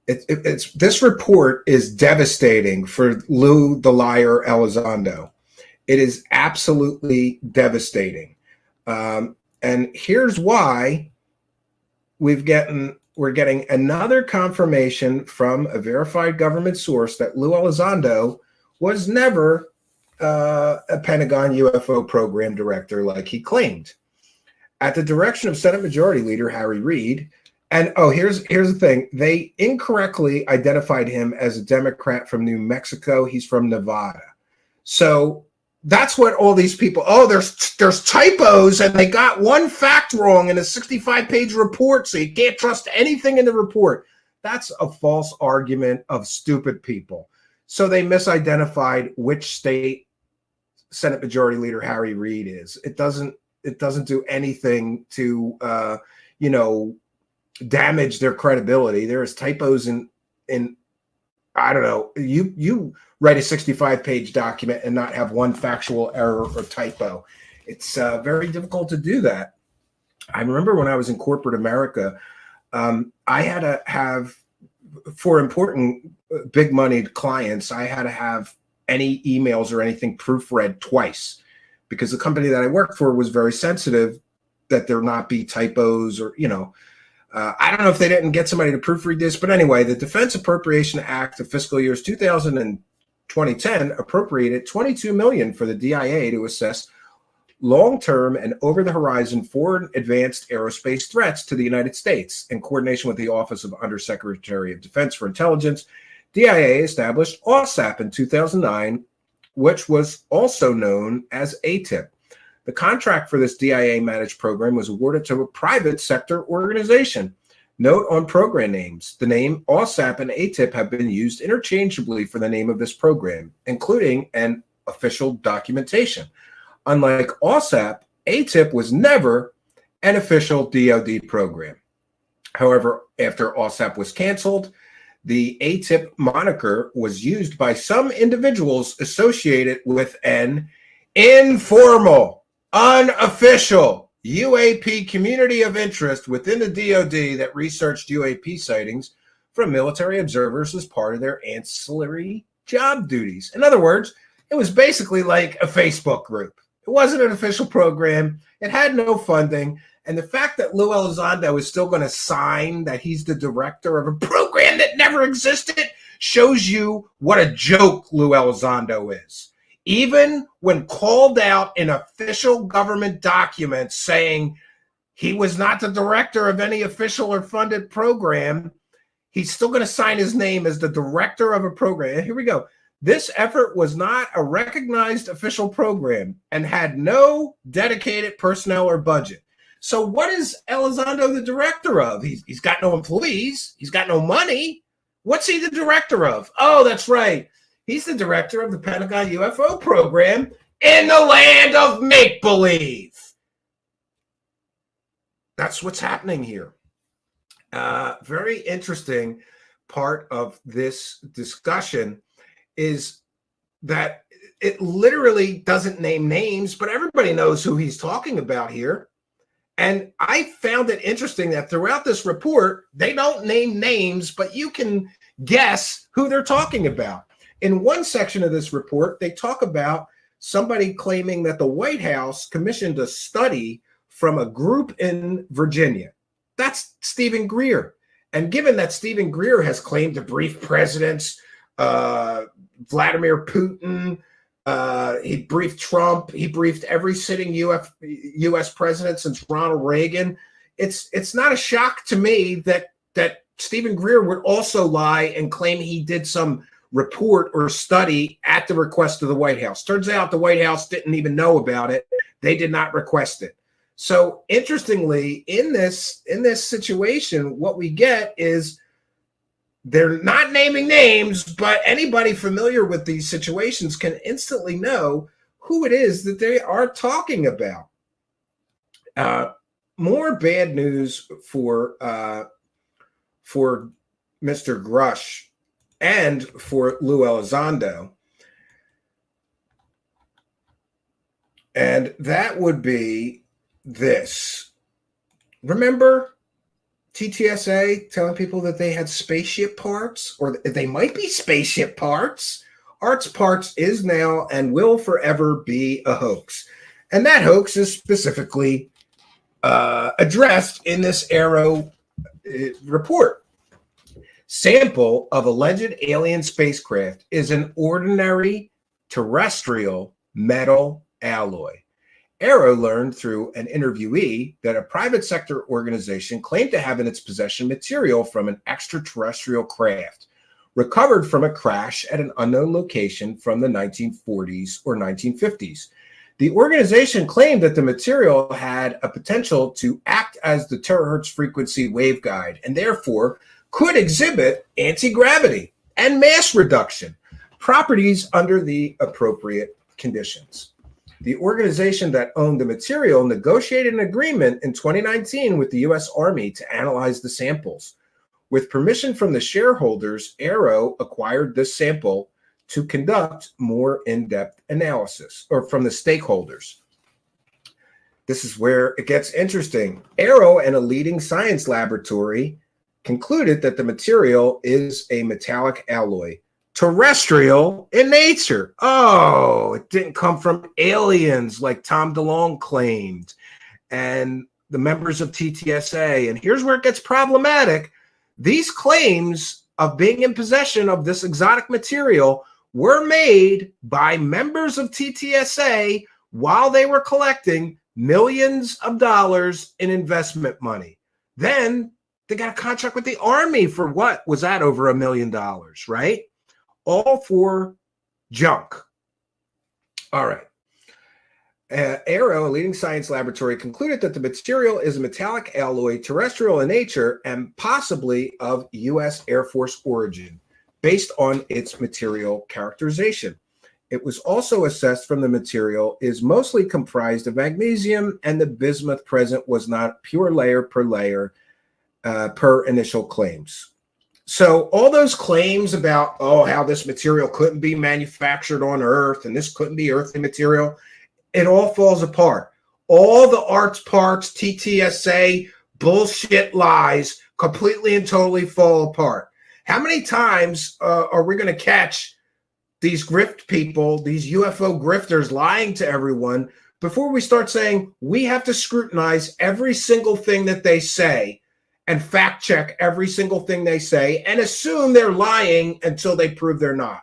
It's this report is devastating for Lou the Liar Elizondo. It is absolutely devastating, and here's why. We're getting another confirmation from a verified government source that Lou Elizondo was never a Pentagon UFO program director like he claimed. At the direction of Senate Majority Leader Harry Reid, and here's the thing, they incorrectly identified him as a Democrat from New Mexico. He's from Nevada. So that's what all these people, there's typos and they got one fact wrong in a 65-page report, so you can't trust anything in the report. That's a false argument of stupid people. So they misidentified which state Senate Majority Leader Harry Reid is. It doesn't do anything to damage their credibility. There's typos in I don't know. You write a 65-page document and not have one factual error or typo. It's very difficult to do that. I remember when I was in corporate America, I had to have, for important big money clients, I had to have any emails or anything proofread twice because the company that I worked for was very sensitive that there not be typos or, I don't know if they didn't get somebody to proofread this, but anyway, the Defense Appropriation Act of fiscal years 2000 and 2010 appropriated $22 million for the DIA to assess long-term and over-the-horizon foreign advanced aerospace threats to the United States. In coordination with the Office of Undersecretary of Defense for Intelligence, DIA established OSAP in 2009, which was also known as ATIP. The contract for this DIA-managed program was awarded to a private sector organization. Note on program names, the name OSAP and ATIP have been used interchangeably for the name of this program, including an official documentation. Unlike OSAP, ATIP was never an official DoD program. However, after OSAP was canceled, the ATIP moniker was used by some individuals associated with an informal, unofficial UAP community of interest within the DoD that researched UAP sightings from military observers as part of their ancillary job duties. In other words, it was basically like a Facebook group. It wasn't an official program. It had no funding. And the fact that Lou Elizondo is still going to sign that he's the director of a program that never existed shows you what a joke Lou Elizondo is. Even when called out in official government documents saying he was not the director of any official or funded program, he's still going to sign his name as the director of a program. And here we go. This effort was not a recognized official program and had no dedicated personnel or budget. So what is Elizondo the director of? He's got no employees. He's got no money. What's he the director of? Oh, that's right. He's the director of the Pentagon UFO program in the land of make-believe. That's what's happening here. Very interesting part of this discussion is that it literally doesn't name names, but everybody knows who he's talking about here. And I found it interesting that throughout this report, they don't name names, but you can guess who they're talking about. In one section of this report, they talk about somebody claiming that the White House commissioned a study from a group in Virginia. That's Stephen Greer. And given that Stephen Greer has claimed to brief presidents, Vladimir Putin, he briefed Trump, he briefed every sitting U.S. president since Ronald Reagan. It's not a shock to me that Stephen Greer would also lie and claim he did some report or study at the request of the White House. Turns out the White House didn't even know about it. They did not request it. So interestingly, in this situation, what we get is they're not naming names, but anybody familiar with these situations can instantly know who it is that they are talking about. More bad news for Mr. Grush and for Lou Elizondo. And that would be this. Remember TTSA telling people that they had spaceship parts, or they might be spaceship parts? Arts Parts is now and will forever be a hoax. And that hoax is specifically addressed in this Arrow report. Sample of alleged alien spacecraft is an ordinary terrestrial metal alloy. Arrow learned through an interviewee that a private sector organization claimed to have in its possession material from an extraterrestrial craft recovered from a crash at an unknown location from the 1940s or 1950s. The organization claimed that the material had a potential to act as the terahertz frequency waveguide and therefore could exhibit anti-gravity and mass reduction properties under the appropriate conditions. The organization that owned the material negotiated an agreement in 2019 with the U.S. Army to analyze the samples. With permission from the shareholders, Arrow acquired this sample to conduct more in-depth analysis, or from the stakeholders. This is where it gets interesting. Arrow and a leading science laboratory concluded that the material is a metallic alloy, terrestrial in nature. Oh, it didn't come from aliens like Tom DeLonge claimed. And the members of TTSA. And here's where it gets problematic. These claims of being in possession of this exotic material were made by members of TTSA while they were collecting millions of dollars in investment money. Then they got a contract with the Army for what was that, over $1 million, right? All for junk. All right. Aero, a leading science laboratory, concluded that the material is a metallic alloy, terrestrial in nature, and possibly of U.S. Air Force origin, based on its material characterization. It was also assessed from the material is mostly comprised of magnesium, and the bismuth present was not pure layer per initial claims. So all those claims about, oh, how this material couldn't be manufactured on Earth and this couldn't be earthly material, it all falls apart. All the arts parts, TTSA, bullshit lies completely and totally fall apart. How many times are we going to catch these grift people, these UFO grifters lying to everyone before we start saying we have to scrutinize every single thing that they say and fact check every single thing they say and assume they're lying until they prove they're not?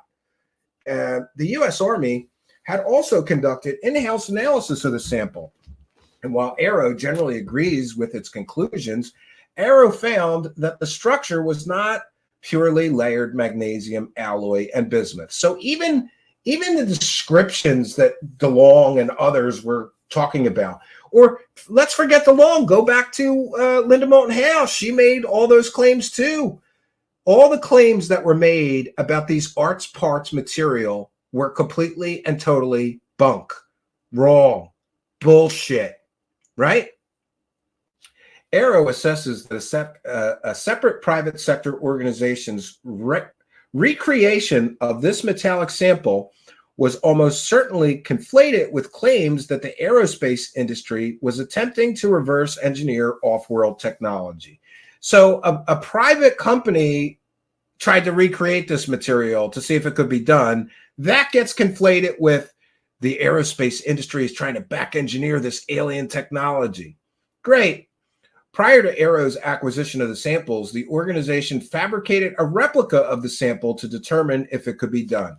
The U.S. Army had also conducted in-house analysis of the sample. And while Aero generally agrees with its conclusions, Aero found that the structure was not purely layered magnesium alloy and bismuth. So even the descriptions that DeLong and others were talking about, or let's forget DeLong, go back to Linda Moulton Howe. She made all those claims too. All the claims that were made about these arts parts material were completely and totally bunk, wrong, bullshit, right? Aero assesses that a separate private sector organization's recreation of this metallic sample was almost certainly conflated with claims that the aerospace industry was attempting to reverse engineer off-world technology. So a private company tried to recreate this material to see if it could be done. That gets conflated with the aerospace industry is trying to back engineer this alien technology. Great. Prior to Aero's acquisition of the samples, the organization fabricated a replica of the sample to determine if it could be done.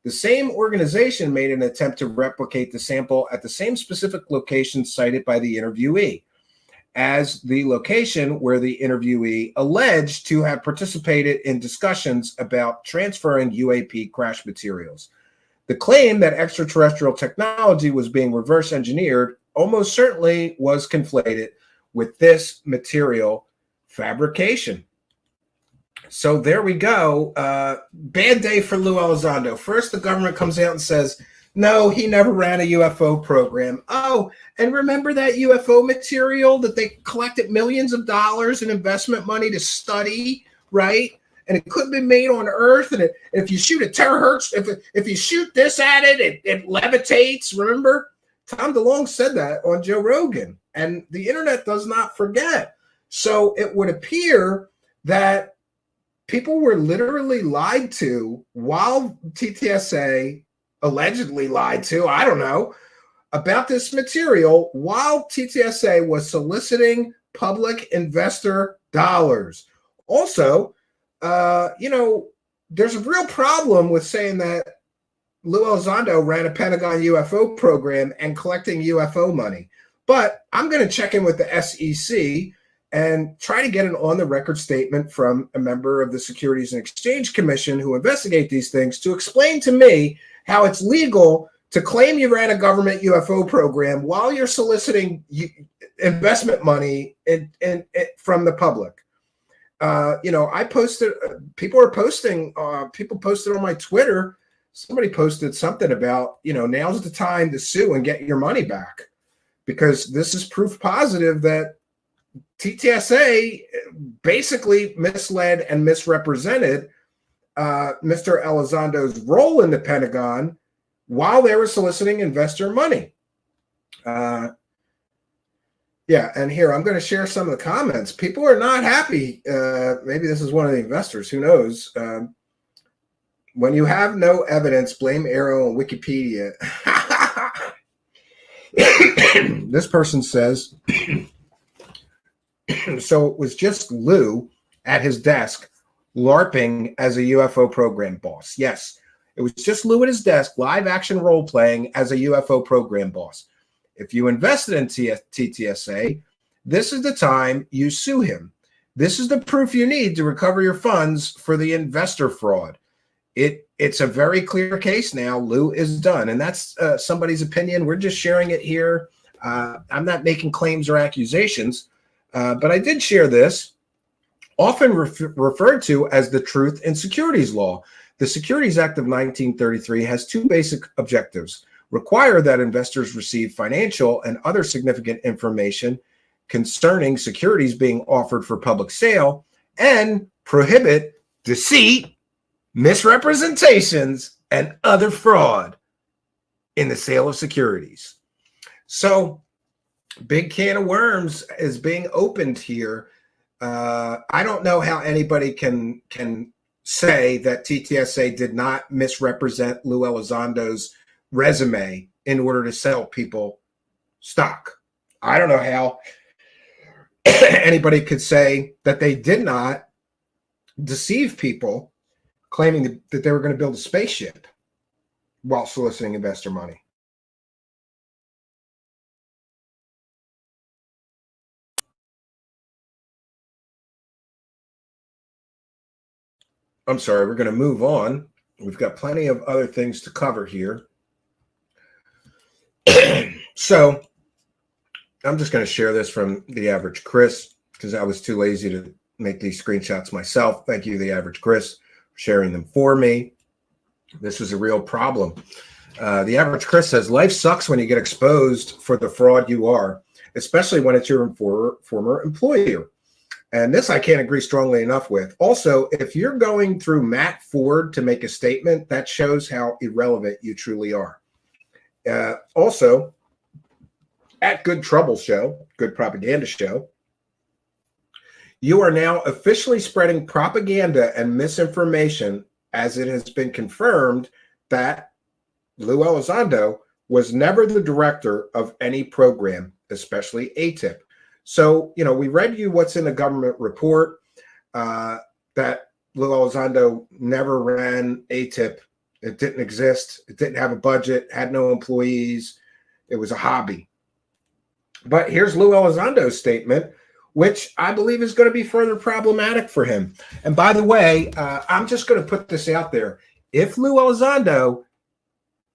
The same organization made an attempt to replicate the sample at the same specific location cited by the interviewee as the location where the interviewee alleged to have participated in discussions about transferring UAP crash materials. The claim that extraterrestrial technology was being reverse engineered almost certainly was conflated with this material fabrication. So there we go. Bad day for Lou Elizondo. First, the government comes out and says, no, he never ran a UFO program. Oh, and remember that UFO material that they collected millions of dollars in investment money to study, right? And it couldn't be made on Earth. And if you shoot a terahertz, if you shoot this at it, it levitates. Remember? Tom DeLonge said that on Joe Rogan. And the internet does not forget. So it would appear that people were literally lied to while TTSA allegedly lied to, I don't know, about this material while TTSA was soliciting public investor dollars. Also, there's a real problem with saying that Lou Elizondo ran a Pentagon UFO program and collecting UFO money. But I'm going to check in with the SEC and try to get an on-the-record statement from a member of the Securities and Exchange Commission who investigate these things to explain to me how it's legal to claim you ran a government UFO program while you're soliciting investment money from the public. I posted, people posted on my Twitter, somebody posted something about, now's the time to sue and get your money back, because this is proof positive that TTSA basically misled and misrepresented Mr. Elizondo's role in the Pentagon while they were soliciting investor money. And here, I'm going to share some of the comments. People are not happy. Maybe this is one of the investors. Who knows? When you have no evidence, blame Aero and Wikipedia. This person says, So it was just Lou at his desk LARPing as a UFO program boss. Yes, it was just Lou at his desk, live action role playing as a UFO program boss. If you invested in TTSA, this is the time you sue him. This is the proof you need to recover your funds for the investor fraud. It's a very clear case now. Lou is done. And that's somebody's opinion. We're just sharing it here. I'm not making claims or accusations, but I did share this, often referred to as the Truth in Securities Law. The Securities Act of 1933 has two basic objectives: require that investors receive financial and other significant information concerning securities being offered for public sale, and prohibit deceit, misrepresentations, and other fraud in the sale of securities. So, big can of worms is being opened here. I don't know how anybody can say that TTSA did not misrepresent Lou Elizondo's resume in order to sell people stock. I don't know how anybody could say that they did not deceive people claiming that they were going to build a spaceship while soliciting investor money. I'm sorry, we're going to move on. We've got plenty of other things to cover here. So I'm just going to share this from The Average Chris because I was too lazy to make these screenshots myself. Thank you, The Average Chris, for sharing them for me. This is a real problem. The Average Chris says, life sucks when you get exposed for the fraud you are, especially when it's your former employer. And this I can't agree strongly enough with. Also, if you're going through Matt Ford to make a statement, that shows how irrelevant you truly are. Also, at Good Trouble Show, Good Propaganda Show, you are now officially spreading propaganda and misinformation, as it has been confirmed that Lou Elizondo was never the director of any program, especially ATIP. So, we read you what's in the government report, that Lou Elizondo never ran ATIP. It didn't exist. It didn't have a budget, had no employees. It was a hobby. But here's Lou Elizondo's statement, which I believe is going to be further problematic for him. And by the way, I'm just going to put this out there. If Lou Elizondo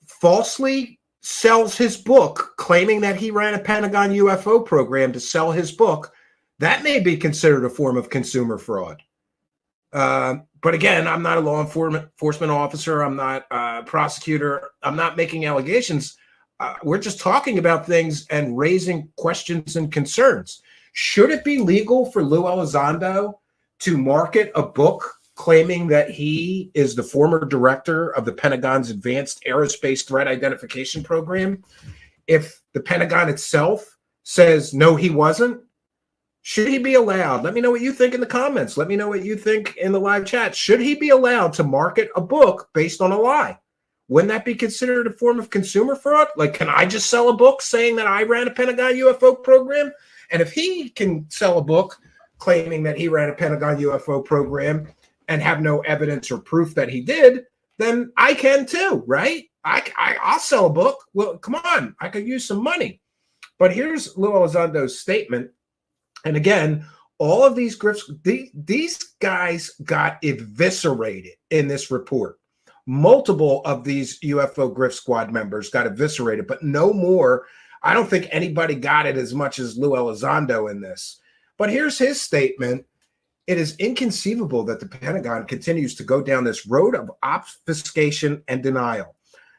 falsely sells his book, claiming that he ran a Pentagon UFO program to sell his book, that may be considered a form of consumer fraud. But again, I'm not a law enforcement officer. I'm not a prosecutor. I'm not making allegations. We're just talking about things and raising questions and concerns. Should it be legal for Lou Elizondo to market a book claiming that he is the former director of the Pentagon's Advanced Aerospace Threat Identification Program, if the Pentagon itself says, no, he wasn't? Should he be allowed? Let me know what you think in the comments. Let me know what you think in the live chat. Should he be allowed to market a book based on a lie? Wouldn't that be considered a form of consumer fraud? Like, can I just sell a book saying that I ran a Pentagon UFO program? And if he can sell a book claiming that he ran a Pentagon UFO program and have no evidence or proof that he did, then I can too, right? I'll sell a book. Well, come on, I could use some money. But here's Lou Elizondo's statement. And again, all of these grifts, these guys got eviscerated in this report. Multiple of these UFO Grift Squad members got eviscerated, but no more. I don't think anybody got it as much as Lou Elizondo in this. But here's his statement. It is inconceivable that the Pentagon continues to go down this road of obfuscation and denial.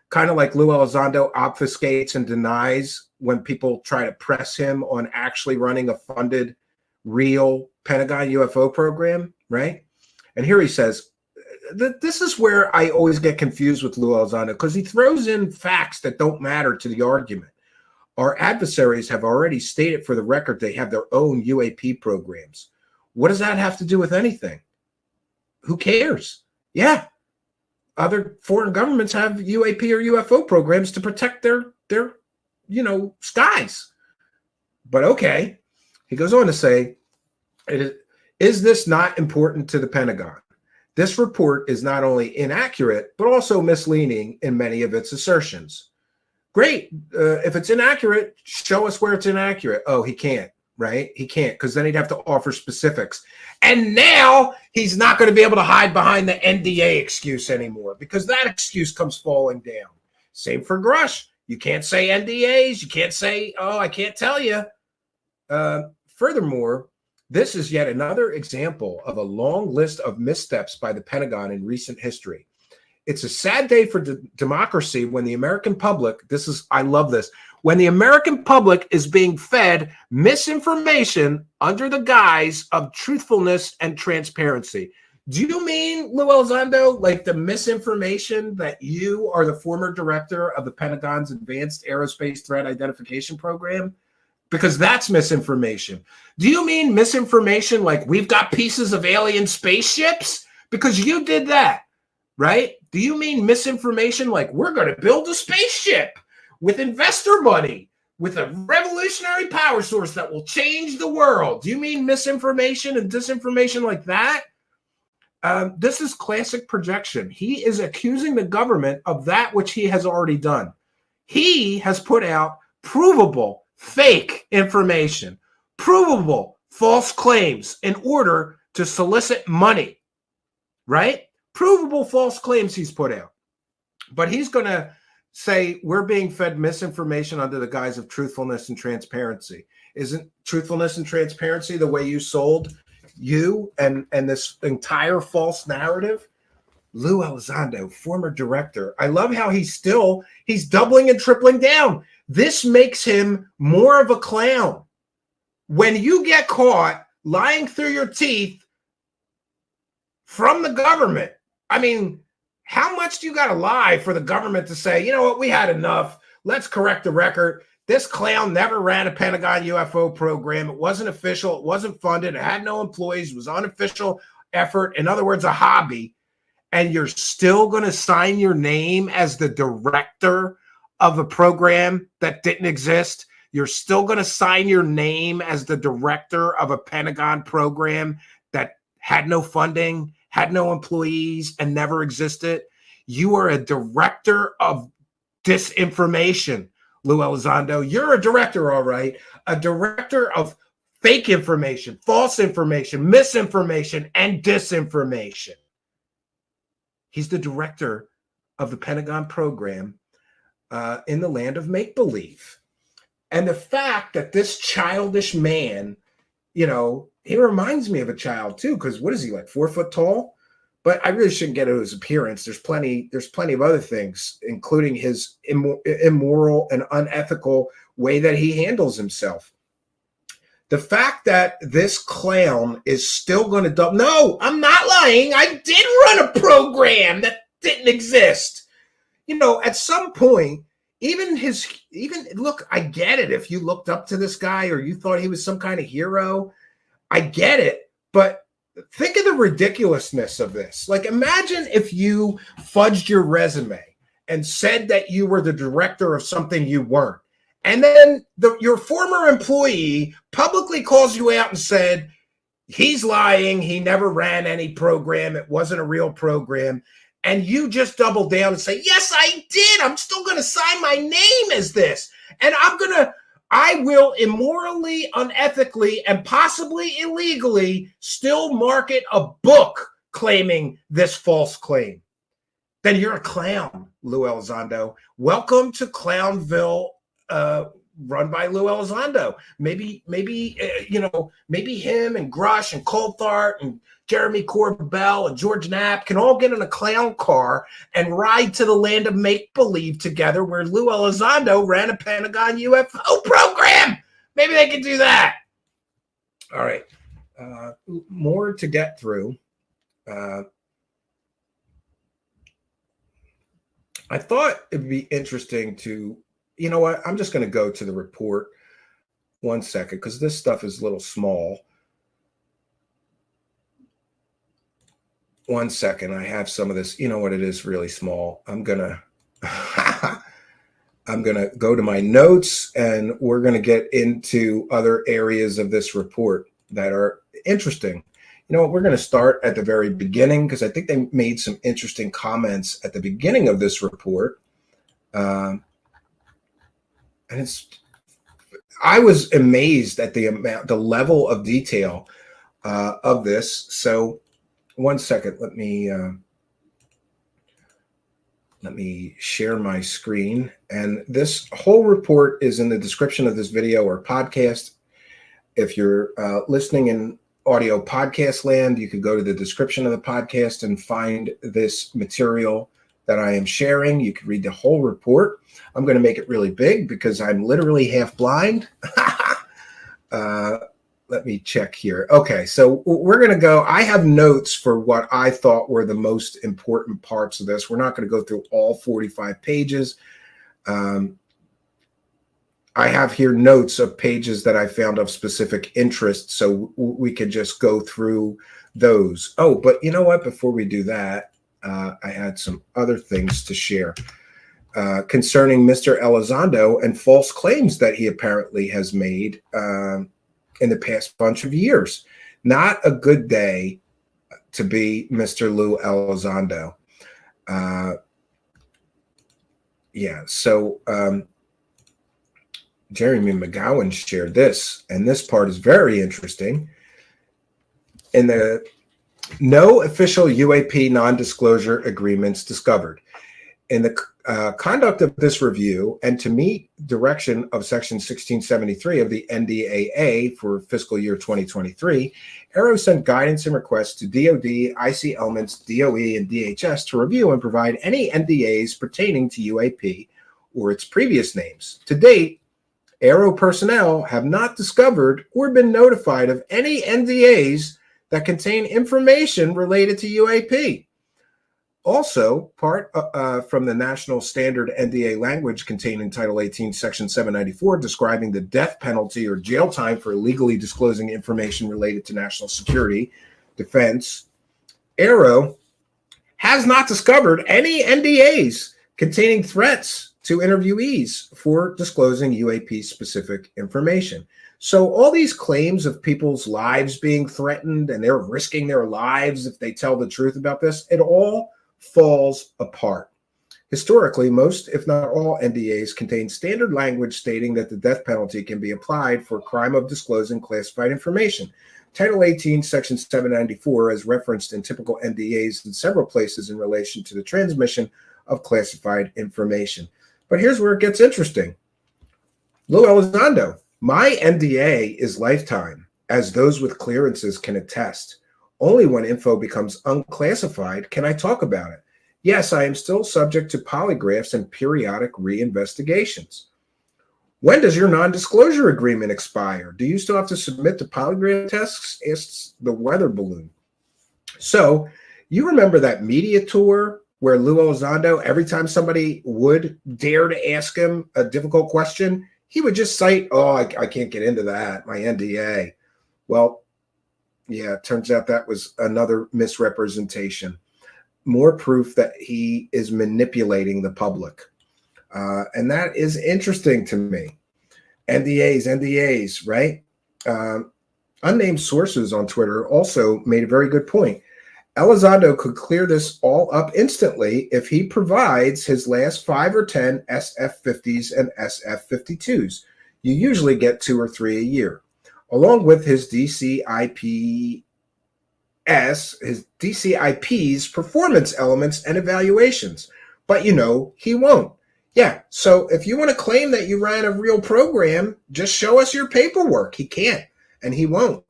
Kind of like Lou Elizondo obfuscates and denies when people try to press him on actually running a funded, real Pentagon UFO program, right? And here he says, this is where I always get confused with Lou Elizondo, because he throws in facts that don't matter to the argument. Our adversaries have already stated for the record they have their own UAP programs. What does that have to do with anything? Who cares? Yeah, other foreign governments have UAP or UFO programs to protect their skies. But okay, he goes on to say, Is this not important to the Pentagon? This report is not only inaccurate, but also misleading in many of its assertions. Great. If it's inaccurate, show us where it's inaccurate. Oh, he can't, right? He can't, because then he'd have to offer specifics. And now he's not going to be able to hide behind the NDA excuse anymore, because that excuse comes falling down. Same for Grush. You can't say NDAs. You can't say, oh, I can't tell you. Furthermore, this is yet another example of a long list of missteps by the Pentagon in recent history. It's a sad day for democracy when the American public, I love this, when the American public is being fed misinformation under the guise of truthfulness and transparency. Do you mean, Lou Elizondo, like the misinformation that you are the former director of the Pentagon's Advanced Aerospace Threat Identification Program? Because that's misinformation. Do you mean misinformation like we've got pieces of alien spaceships? Because you did that, right? Do you mean misinformation like we're going to build a spaceship with investor money, with a revolutionary power source that will change the world? Do you mean misinformation and disinformation like that? This is classic projection. He is accusing the government of that which he has already done. He has put out provable fake information, provable false claims in order to solicit money, right? Provable false claims he's put out. But he's going to say we're being fed misinformation under the guise of truthfulness and transparency. Isn't truthfulness and transparency the way you sold you and this entire false narrative? Lou Elizondo, former director. I love how he's doubling and tripling down. This makes him more of a clown. When you get caught lying through your teeth from the government, I mean, how much do you got to lie for the government to say, you know what, we had enough. Let's correct the record. This clown never ran a Pentagon UFO program. It wasn't official. It wasn't funded. It had no employees. It was unofficial effort. In other words, a hobby. And you're still going to sign your name as the director of a program that didn't exist. You're still going to sign your name as the director of a Pentagon program that had no funding, had no employees, and never existed. You are a director of disinformation, Lou Elizondo. You're a director, all right. A director of fake information, false information, misinformation, and disinformation. He's the director of the Pentagon program in the land of make-believe. And the fact that this childish man, you know, he reminds me of a child too, because what is he, like 4 foot tall? But I really shouldn't get into his appearance. There's plenty of other things, including his immoral and unethical way that he handles himself. The fact that this clown is still going to double. No, I'm not lying. I did run a program that didn't exist. You know, at some point, look, I get it. If you looked up to this guy or you thought he was some kind of hero, I get it. But think of the ridiculousness of this. Like, imagine if you fudged your resume and said that you were the director of something you weren't. And then your former employee publicly calls you out and said, he's lying. He never ran any program. It wasn't a real program. And you just double down and say, yes, I did. I'm still going to sign my name as this. And I will immorally, unethically, and possibly illegally still market a book claiming this false claim. Then you're a clown, Lou Elizondo. Welcome to Clownville, run by Lou Elizondo. Maybe him and Grush and Coulthard and Jeremy Corbell and George Knapp can all get in a clown car and ride to the land of make-believe together where Lou Elizondo ran a Pentagon UFO program. Maybe they could do that. All right. More to get through. I thought it'd be interesting to, you know what? I'm just going to go to the report 1 second because this stuff is a little small. 1 second. I have some of this. You know what? It is really small. I'm going to go to my notes and we're going to get into other areas of this report that are interesting. You know, we're going to start at the very beginning because I think they made some interesting comments at the beginning of this report. And I was amazed at the level of detail of this. So, one second, let me share my screen. And this whole report is in the description of this video or podcast. If you're listening in audio podcast land, you can go to the description of the podcast and find this material that I am sharing. You can read the whole report. I'm going to make it really big because I'm literally half blind. Let me check here. Okay, so we're going to go. I have notes for what I thought were the most important parts of this. We're not going to go through all 45 pages. I have here notes of pages that I found of specific interest, so we could just go through those. Oh, but you know what? Before we do that, I had some other things to share concerning Mr. Elizondo and false claims that he apparently has made in the past bunch of years. Not a good day to be Mr. Lou Elizondo. Jeremy McGowan shared this, and this part is very interesting. In the no official UAP non-disclosure agreements discovered. In the conduct of this review and to meet direction of Section 1673 of the NDAA for fiscal year 2023, Aero sent guidance and requests to DOD, IC Elements, DOE, and DHS to review and provide any NDAs pertaining to UAP or its previous names. To date, Aero personnel have not discovered or been notified of any NDAs that contain information related to UAP. Also, part from the national standard NDA language contained in Title 18, Section 794, describing the death penalty or jail time for illegally disclosing information related to national security, defense, Aero has not discovered any NDAs containing threats to interviewees for disclosing UAP-specific information. So all these claims of people's lives being threatened and they're risking their lives if they tell the truth about this, it all falls apart. Historically, most, if not all, NDAs contain standard language stating that the death penalty can be applied for crime of disclosing classified information. Title 18, Section 794, as referenced in typical NDAs in several places in relation to the transmission of classified information. But here's where it gets interesting. Lou Elizondo, my NDA is lifetime, as those with clearances can attest. Only when info becomes unclassified can I talk about it. Yes, I am still subject to polygraphs and periodic reinvestigations. When does your non-disclosure agreement expire? Do you still have to submit the polygraph tests? Asks the weather balloon. So you remember that media tour where Lou Elizondo, every time somebody would dare to ask him a difficult question, he would just cite, oh, I can't get into that, my NDA. Well, yeah, it turns out that was another misrepresentation. More proof that he is manipulating the public. And that is interesting to me. NDAs, right? Unnamed sources on Twitter also made a very good point. Elizondo could clear this all up instantly if he provides his last 5 or 10 SF-50s and SF-52s. You usually get 2 or 3 a year, along with his DCIP's performance elements and evaluations. But you know, he won't. Yeah, so if you want to claim that you ran a real program, just show us your paperwork. He can't, and he won't.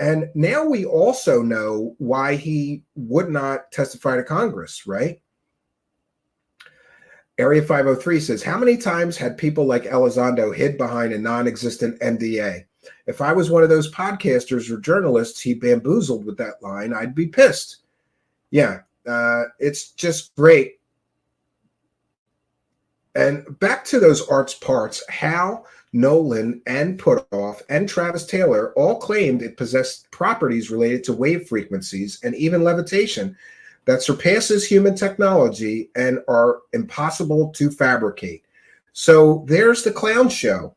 And now we also know why he would not testify to Congress, right? Area 503 says, how many times had people like Elizondo hid behind a non-existent NDA? If I was one of those podcasters or journalists he bamboozled with that line, I'd be pissed. Yeah, it's just great. And back to those arts parts, Hal, Nolan, and Putoff, and Travis Taylor all claimed it possessed properties related to wave frequencies and even levitation that surpasses human technology and are impossible to fabricate. So there's the clown show.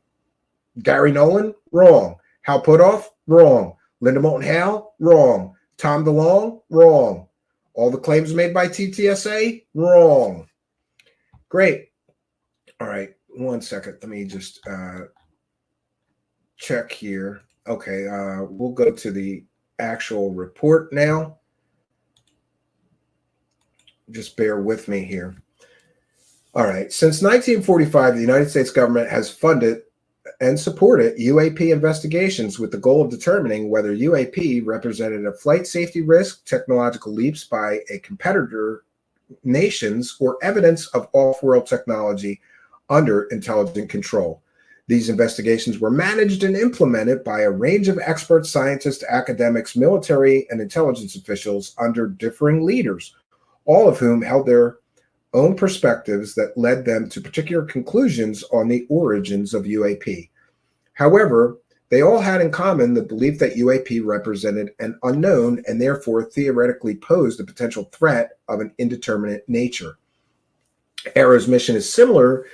Gary Nolan, wrong. Hal Putoff, wrong. Linda Moulton Howe, wrong. Tom DeLonge, wrong. All the claims made by TTSA, wrong. Great. All right, 1 second. Let me just check here. Okay, we'll go to the actual report now. Just bear with me here. All right, since 1945, the United States government has funded and supported UAP investigations with the goal of determining whether UAP represented a flight safety risk, technological leaps by a competitor nations, or evidence of off-world technology under intelligent control. These investigations were managed and implemented by a range of experts, scientists, academics, military, and intelligence officials under differing leaders, all of whom held their own perspectives that led them to particular conclusions on the origins of UAP. However, they all had in common the belief that UAP represented an unknown and therefore theoretically posed a potential threat of an indeterminate nature. AARO's mission is similar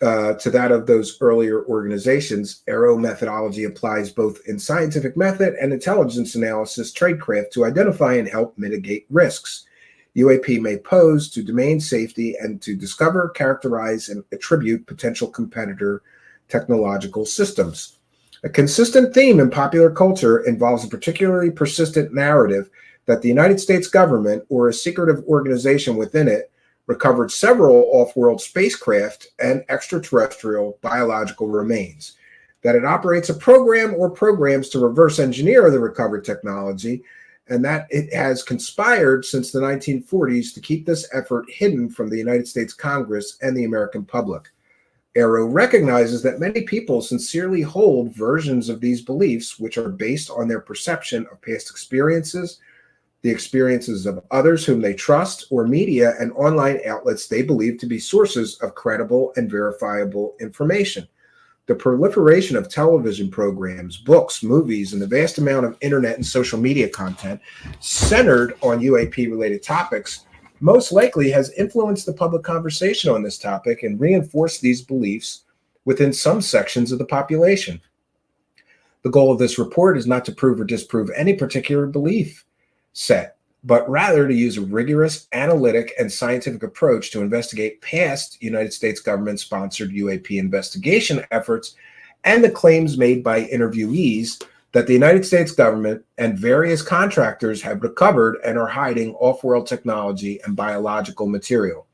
to that of those earlier organizations. AARO methodology applies both in scientific method and intelligence analysis tradecraft to identify and help mitigate risks UAP may pose to domain safety and to discover, characterize, and attribute potential competitor technological systems. A consistent theme in popular culture involves a particularly persistent narrative that the United States government, or a secretive organization within it, recovered several off-world spacecraft and extraterrestrial biological remains, that it operates a program or programs to reverse engineer the recovered technology, and that it has conspired since the 1940s to keep this effort hidden from the United States Congress and the American public. AARO recognizes that many people sincerely hold versions of these beliefs, which are based on their perception of past experiences, the experiences of others whom they trust, or media and online outlets they believe to be sources of credible and verifiable information. The proliferation of television programs, books, movies, and the vast amount of internet and social media content centered on UAP-related topics most likely has influenced the public conversation on this topic and reinforced these beliefs within some sections of the population. The goal of this report is not to prove or disprove any particular belief set, but rather to use a rigorous analytic and scientific approach to investigate past United States government-sponsored UAP investigation efforts and the claims made by interviewees that the United States government and various contractors have recovered and are hiding off-world technology and biological material.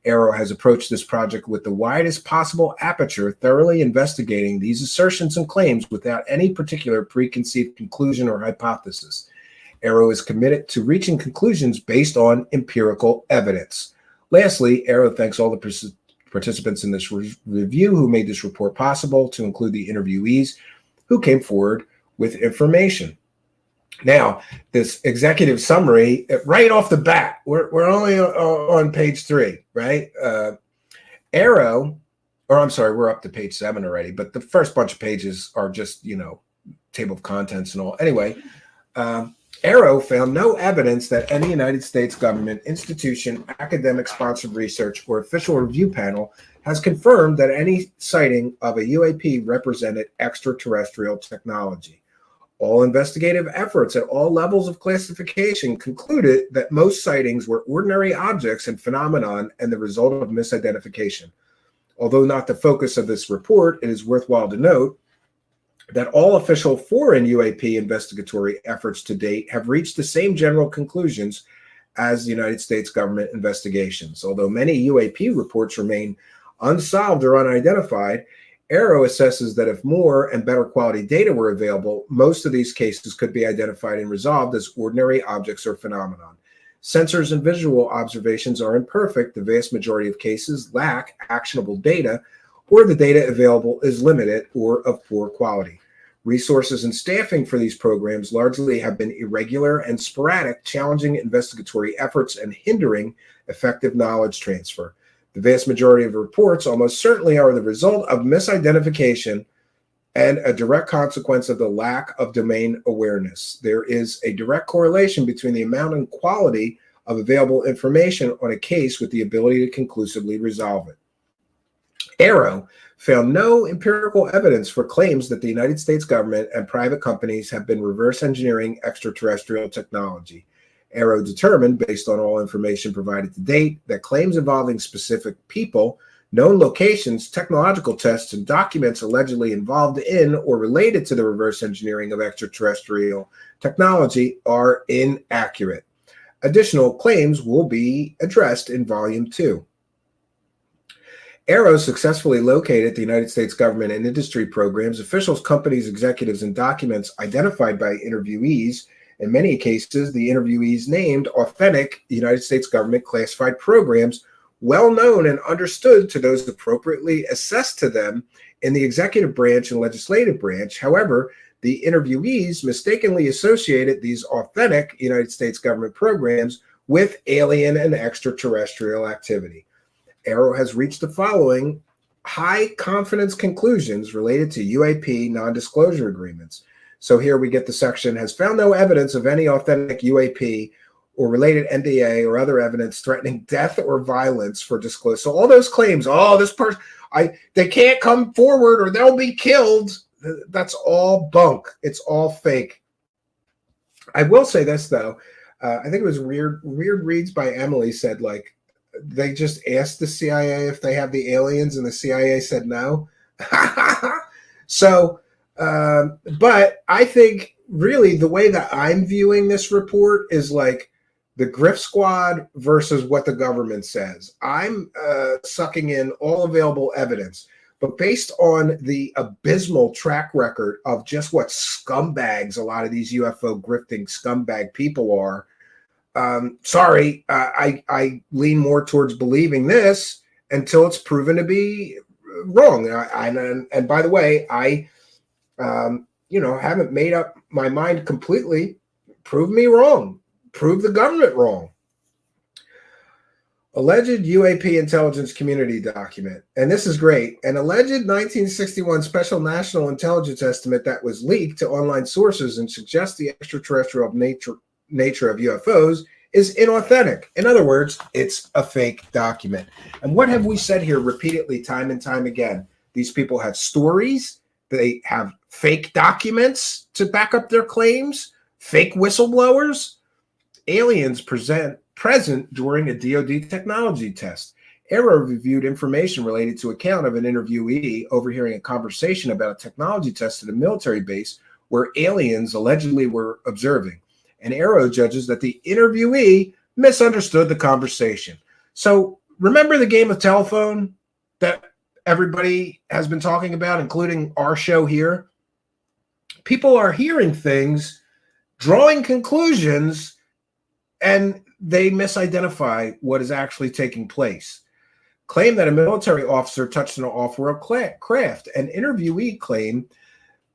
AARO has approached this project with the widest possible aperture, thoroughly investigating these assertions and claims without any particular preconceived conclusion or hypothesis. AARO is committed to reaching conclusions based on empirical evidence. Lastly, AARO thanks all the participants in this review who made this report possible, to include the interviewees who came forward with information. Now, this executive summary, right off the bat, we're only on page 3, right? AARO, or I'm sorry, we're up to page 7 already, but the first bunch of pages are just, table of contents and all. Anyway, AARO found no evidence that any United States government institution, academic sponsored research, or official review panel has confirmed that any sighting of a UAP represented extraterrestrial technology. All investigative efforts at all levels of classification concluded that most sightings were ordinary objects and phenomenon and the result of misidentification. Although not the focus of this report, it is worthwhile to note that all official foreign UAP investigatory efforts to date have reached the same general conclusions as the United States government investigations. Although many UAP reports remain unsolved or unidentified, AARO assesses that if more and better quality data were available, most of these cases could be identified and resolved as ordinary objects or phenomenon. Sensors and visual observations are imperfect. The vast majority of cases lack actionable data, or the data available is limited or of poor quality. Resources and staffing for these programs largely have been irregular and sporadic, challenging investigatory efforts and hindering effective knowledge transfer. The vast majority of reports almost certainly are the result of misidentification and a direct consequence of the lack of domain awareness. There is a direct correlation between the amount and quality of available information on a case with the ability to conclusively resolve it. Arrow found no empirical evidence for claims that the United States government and private companies have been reverse engineering extraterrestrial technology. Arrow determined, based on all information provided to date, that claims involving specific people, known locations, technological tests, and documents allegedly involved in or related to the reverse engineering of extraterrestrial technology are inaccurate. Additional claims will be addressed in Volume 2. Arrow successfully located the United States government and industry programs, officials, companies, executives, and documents identified by interviewees. In many cases, the interviewees named authentic United States government classified programs, well known and understood to those appropriately assessed to them in the executive branch and legislative branch. However, the interviewees mistakenly associated these authentic United States government programs with alien and extraterrestrial activity. Arrow has reached the following high confidence conclusions related to UAP non-disclosure agreements. So here we get the section, has found no evidence of any authentic UAP or related NDA or other evidence threatening death or violence for disclosure. So all those claims, oh, this person, they can't come forward or they'll be killed. That's all bunk. It's all fake. I will say this though. I think it was Weird Reads by Emily said, like, they just asked the CIA if they have the aliens and the CIA said no. So, but I think really the way that I'm viewing this report is like the Grift Squad versus what the government says. I'm sucking in all available evidence, but based on the abysmal track record of just what scumbags a lot of these UFO grifting scumbag people are, sorry, I lean more towards believing this until it's proven to be wrong. And by the way, I haven't made up my mind completely. Prove me wrong. Prove the government wrong. Alleged UAP intelligence community document. And this is great. An alleged 1961 special national intelligence estimate that was leaked to online sources and suggests the extraterrestrial nature of UFOs is inauthentic. In other words, it's a fake document. And what have we said here repeatedly, time and time again? These people have stories. They have fake documents to back up their claims, fake whistleblowers. Aliens present during a DoD technology test. Arrow reviewed information related to account of an interviewee overhearing a conversation about a technology test at a military base where aliens allegedly were observing. And Arrow judges that the interviewee misunderstood the conversation. So remember the game of telephone that everybody has been talking about, including our show here? People are hearing things, drawing conclusions, and they misidentify what is actually taking place. Claim that a military officer touched an off-world craft. An interviewee claimed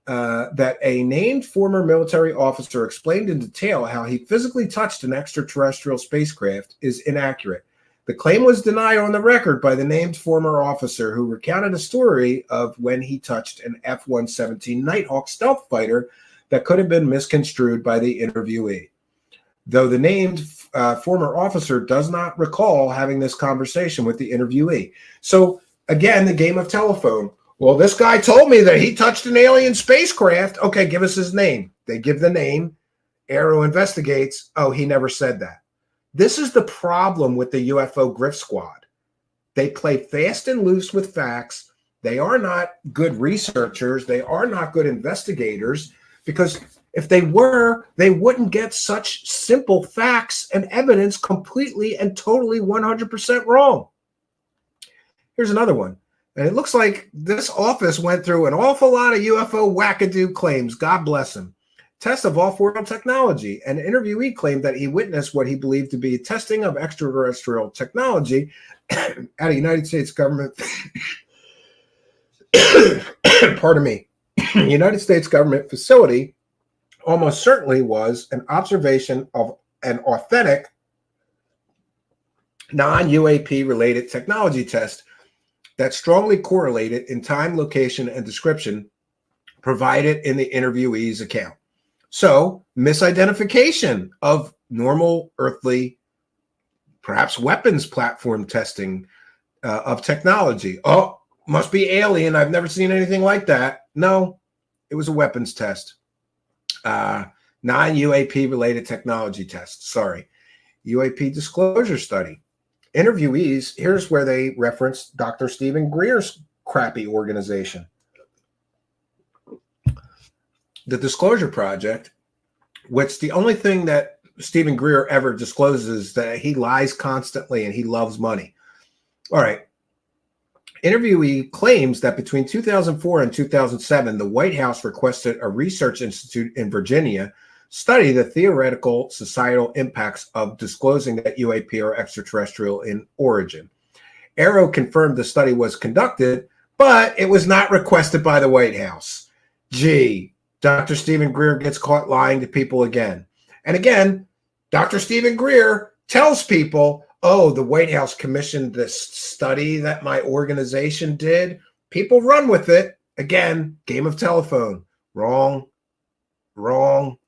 that a named former military officer explained in detail how he physically touched an extraterrestrial spacecraft is inaccurate. The claim was denied on the record by the named former officer who recounted a story of when he touched an F-117 Nighthawk stealth fighter that could have been misconstrued by the interviewee. Though the named former officer does not recall having this conversation with the interviewee. So again, the game of telephone. Well, this guy told me that he touched an alien spacecraft. Okay, give us his name. They give the name. Arrow investigates. Oh, he never said that. This is the problem with the UFO Grift Squad. They play fast and loose with facts. They are not good researchers. They are not good investigators, because if they were, they wouldn't get such simple facts and evidence completely and totally 100% wrong. Here's another one. And it looks like this office went through an awful lot of UFO wackadoo claims. God bless him. Test of off-world technology. An interviewee claimed that he witnessed what he believed to be testing of extraterrestrial technology at a United States government, pardon me, United States government facility. Almost certainly was an observation of an authentic non-UAP related technology test that strongly correlated in time, location, and description provided in the interviewee's account. So, misidentification of normal earthly, perhaps weapons platform testing of technology. Oh, must be alien. I've never seen anything like that. No, it was a weapons test. Non-UAP related technology test. Sorry. UAP disclosure study. Interviewees, here's where they reference Dr. Stephen Greer's crappy organization. The Disclosure Project, which the only thing that Stephen Greer ever discloses is that he lies constantly and he loves money. All right. Interviewee claims that between 2004 and 2007, the White House requested a research institute in Virginia study the theoretical societal impacts of disclosing that UAP are extraterrestrial in origin. Arrow confirmed the study was conducted, but it was not requested by the White House. Gee, Dr. Stephen Greer gets caught lying to people again. And again, Dr. Stephen Greer tells people, oh, the White House commissioned this study that my organization did. People run with it. Again, game of telephone. Wrong, wrong,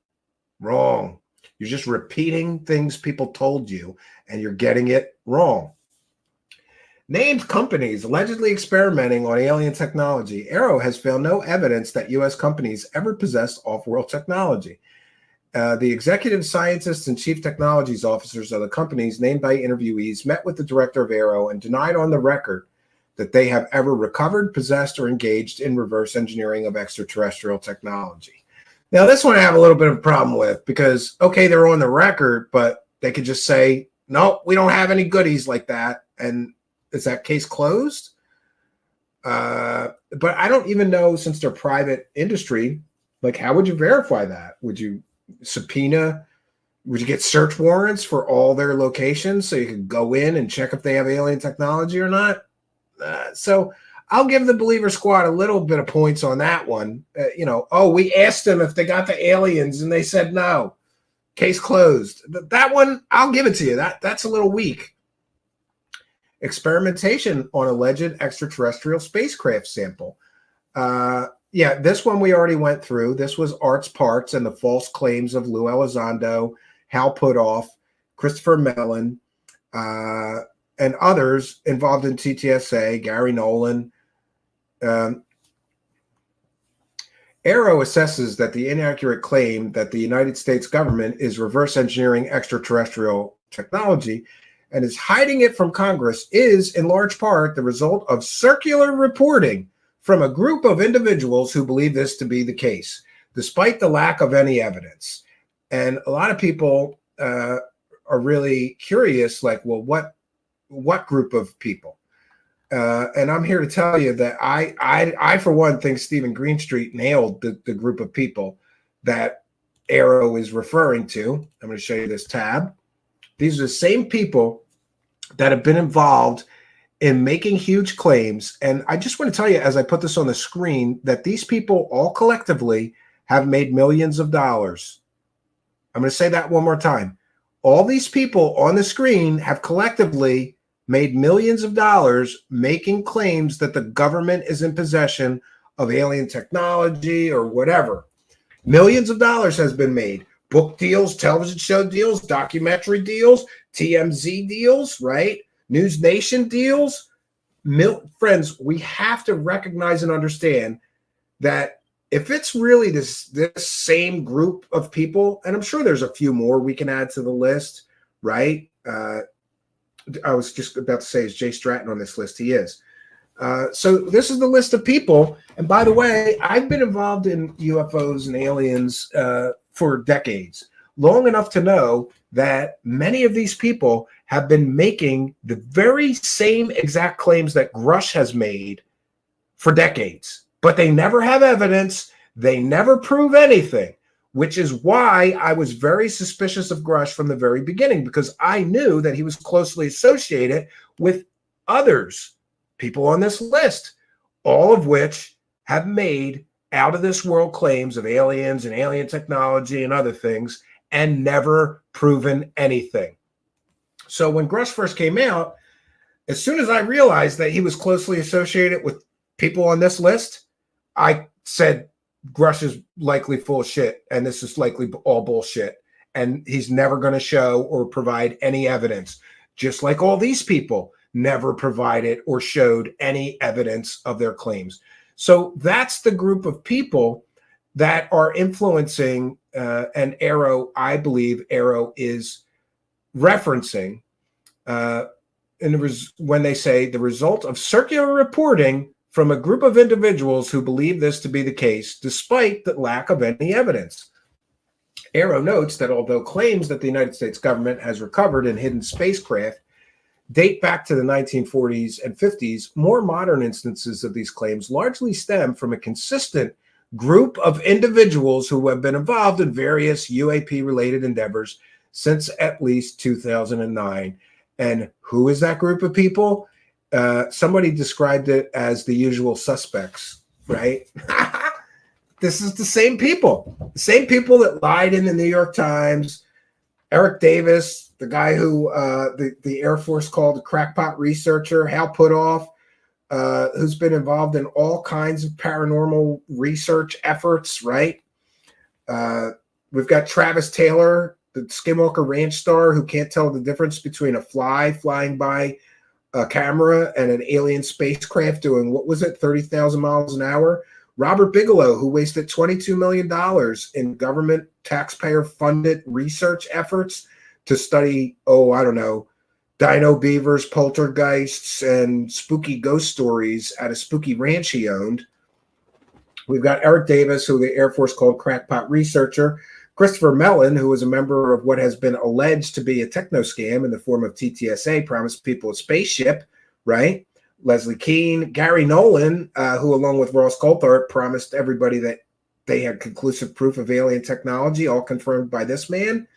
wrong. You're just repeating things people told you, and you're getting it wrong. Named companies allegedly experimenting on alien technology. Arrow has found no evidence that U.S. companies ever possessed off-world technology. The executive scientists and chief technologies officers of the companies named by interviewees met with the director of Arrow and denied on the record that they have ever recovered, possessed, or engaged in reverse engineering of extraterrestrial technology. Now, this one I have a little bit of a problem with because, okay, they're on the record, but they could just say, no, we don't have any goodies like that. And is that case closed? But I don't even know, since they're private industry, like, how would you verify that? Would you subpoena? Would you get search warrants for all their locations so you could go in and check if they have alien technology or not? So I'll give the Believer Squad a little bit of points on that one. Oh, we asked them if they got the aliens and they said no. Case closed. That one, I'll give it to you. That's a little weak. Experimentation on alleged extraterrestrial spacecraft sample. Yeah, this one we already went through. This was Art's Parts and the false claims of Lou Elizondo, Hal Puthoff, Christopher Mellon, and others involved in TTSA, Gary Nolan. Arrow assesses that the inaccurate claim that the United States government is reverse engineering extraterrestrial technology and is hiding it from Congress is, in large part, the result of circular reporting from a group of individuals who believe this to be the case, despite the lack of any evidence. And a lot of people are really curious, like, well, what group of people? And I'm here to tell you that I for one, think Stephen Greenstreet nailed the group of people that Arrow is referring to. I'm going to show you this tab. These are the same people that have been involved in making huge claims. And I just want to tell you, as I put this on the screen, that these people all collectively have made millions of dollars. I'm going to say that one more time. All these people on the screen have collectively made millions of dollars making claims that the government is in possession of alien technology or whatever. Millions of dollars has been made. Book deals, television show deals, documentary deals, TMZ deals, right? News Nation deals. Friends, we have to recognize and understand that if it's really this same group of people, and I'm sure there's a few more we can add to the list, right? I was just about to say, is Jay Stratton on this list? He is. So this is the list of people. And by the way, I've been involved in UFOs and aliens for decades, long enough to know that many of these people have been making the very same exact claims that Grush has made for decades, but they never have evidence. They never prove anything, which is why I was very suspicious of Grush from the very beginning, because I knew that he was closely associated with others, people on this list, all of which have made out of this world claims of aliens and alien technology and other things and never proven anything. So when Grush first came out, as soon as I realized that he was closely associated with people on this list, I said, Grush is likely full of shit, and this is likely all bullshit, and he's never going to show or provide any evidence. Just like all these people, never provided or showed any evidence of their claims. So that's the group of people that are influencing, and Arrow, I believe Arrow is referencing, when they say the result of circular reporting from a group of individuals who believe this to be the case, despite the lack of any evidence. Arrow notes that although claims that the United States government has recovered and hidden spacecraft date back to the 1940s and 50s, more modern instances of these claims largely stem from a consistent group of individuals who have been involved in various UAP-related endeavors since at least 2009. And who is that group of people? Somebody described it as the usual suspects, right? This is the same people that lied in the New York Times. Eric Davis, the guy who the Air Force called a crackpot researcher, Hal Puthoff, who's been involved in all kinds of paranormal research efforts, right? We've got Travis Taylor, the Skinwalker Ranch star, who can't tell the difference between a fly flying by a camera and an alien spacecraft doing, what was it, 30,000 miles an hour? Robert Bigelow, who wasted $22 million in government taxpayer-funded research efforts to study, dino beavers, poltergeists, and spooky ghost stories at a spooky ranch he owned. We've got Eric Davis, who the Air Force called crackpot researcher. Christopher Mellon, who was a member of what has been alleged to be a techno scam in the form of TTSA, promised people a spaceship, right? Leslie Keene, Gary Nolan, who along with Ross Coulthart promised everybody that they had conclusive proof of alien technology, all confirmed by this man.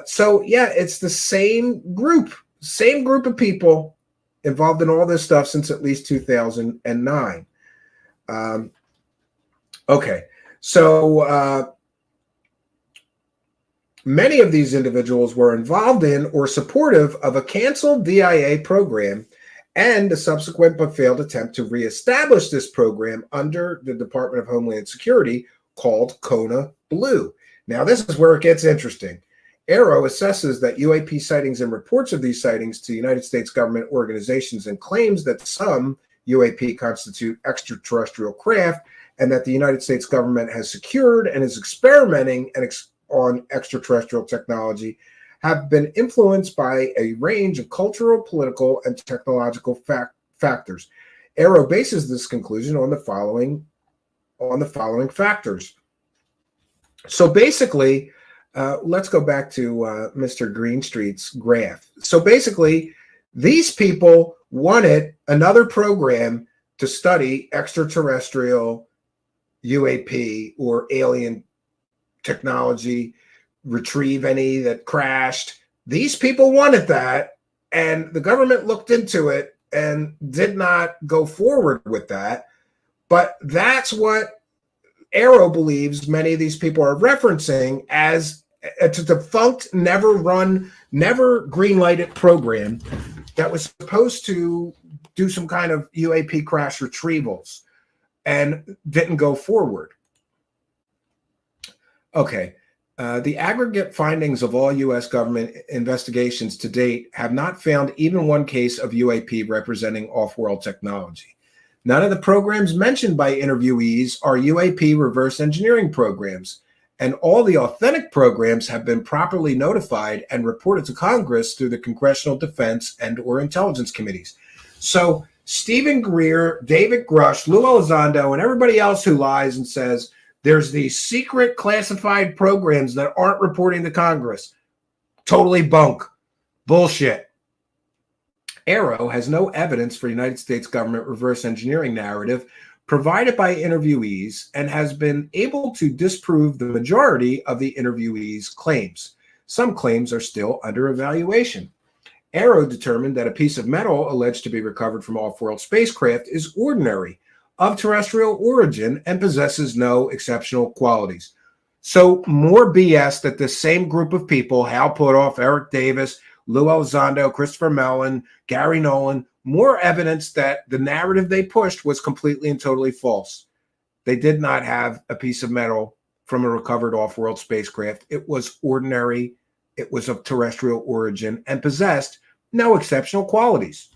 So yeah, it's the same group of people involved in all this stuff since at least 2009. Okay, so many of these individuals were involved in or supportive of a canceled DIA program and a subsequent but failed attempt to reestablish this program under the Department of Homeland Security called Kona Blue. Now, this is where it gets interesting. Arrow assesses that UAP sightings and reports of these sightings to United States government organizations and claims that some UAP constitute extraterrestrial craft and that the United States government has secured and is experimenting on extraterrestrial technology have been influenced by a range of cultural, political, and technological factors. Arrow bases this conclusion on the following factors. So basically, let's go back to Mr. Greenstreet's graph. So basically, these people wanted another program to study extraterrestrial UAP or alien technology, retrieve any that crashed. These people wanted that, and the government looked into it and did not go forward with that. But that's what Arrow believes many of these people are referencing as a defunct, never green-lighted program that was supposed to do some kind of UAP crash retrievals and didn't go forward. Okay. The aggregate findings of all U.S. government investigations to date have not found even one case of UAP representing off-world technology. None of the programs mentioned by interviewees are UAP reverse engineering programs, and all the authentic programs have been properly notified and reported to Congress through the Congressional Defense and/or Intelligence Committees. So Stephen Greer, David Grush, Lou Elizondo, and everybody else who lies and says there's these secret classified programs that aren't reporting to Congress. Totally bunk. Bullshit. Arrow has no evidence for United States government reverse engineering narrative provided by interviewees and has been able to disprove the majority of the interviewees' claims. Some claims are still under evaluation. Arrow determined that a piece of metal alleged to be recovered from off-world spacecraft is ordinary, of terrestrial origin, and possesses no exceptional qualities. So more BS that the same group of people, Hal Puthoff, Eric Davis, Lou Elizondo, Christopher Mellon, Gary Nolan, more evidence that the narrative they pushed was completely and totally false. They did not have a piece of metal from a recovered off-world spacecraft. It was ordinary. It was of terrestrial origin and possessed no exceptional qualities.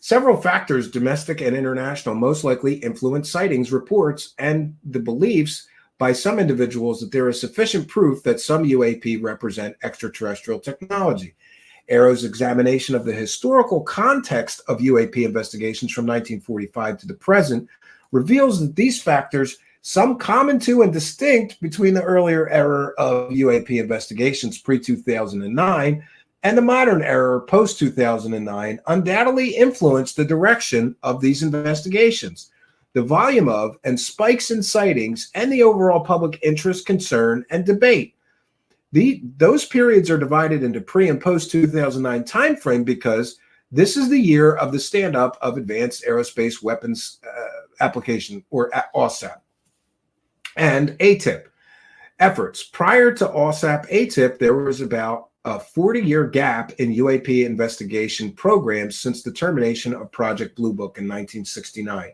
Several factors, domestic and international, most likely influence sightings, reports, and the beliefs by some individuals that there is sufficient proof that some UAP represent extraterrestrial technology. AARO's examination of the historical context of UAP investigations from 1945 to the present reveals that these factors, some common to and distinct between the earlier era of UAP investigations pre-2009 and the modern era post-2009, undoubtedly influenced the direction of these investigations, the volume of and spikes in sightings, and the overall public interest, concern, and debate. Those periods are divided into pre- and post-2009 timeframe because this is the year of the stand-up of Advanced Aerospace Weapons Application, or AAWSAP, and ATIP efforts. Prior to AAWSAP ATIP, there was about a 40-year gap in UAP investigation programs since the termination of Project Blue Book in 1969.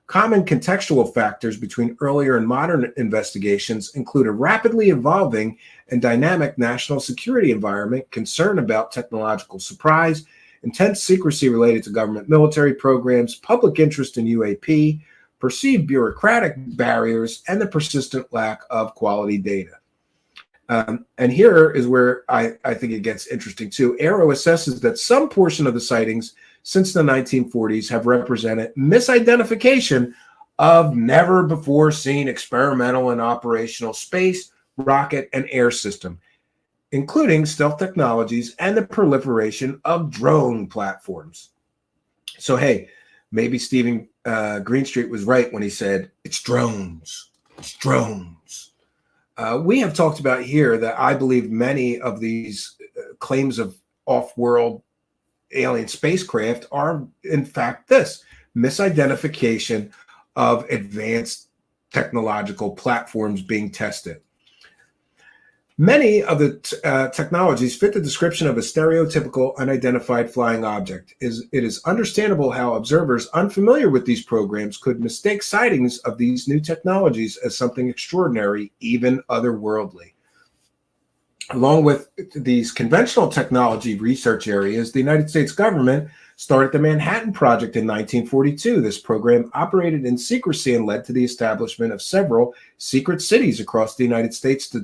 Common contextual factors between earlier and modern investigations include a rapidly evolving and dynamic national security environment, concern about technological surprise, intense secrecy related to government military programs, public interest in UAP, perceived bureaucratic barriers, and the persistent lack of quality data. And here is where I think it gets interesting too. AARO assesses that some portion of the sightings since the 1940s have represented misidentification of never before seen experimental and operational space, rocket, and air system, including stealth technologies and the proliferation of drone platforms. So, hey, maybe Stephen Greenstreet was right when he said, it's drones, it's drones. We have talked about here that I believe many of these claims of off-world alien spacecraft are, in fact, this misidentification of advanced technological platforms being tested. Many of the technologies fit the description of a stereotypical unidentified flying object. It is understandable how observers unfamiliar with these programs could mistake sightings of these new technologies as something extraordinary, even otherworldly. Along with these conventional technology research areas, the United States government started the Manhattan Project in 1942. This program operated in secrecy and led to the establishment of several secret cities across the United States to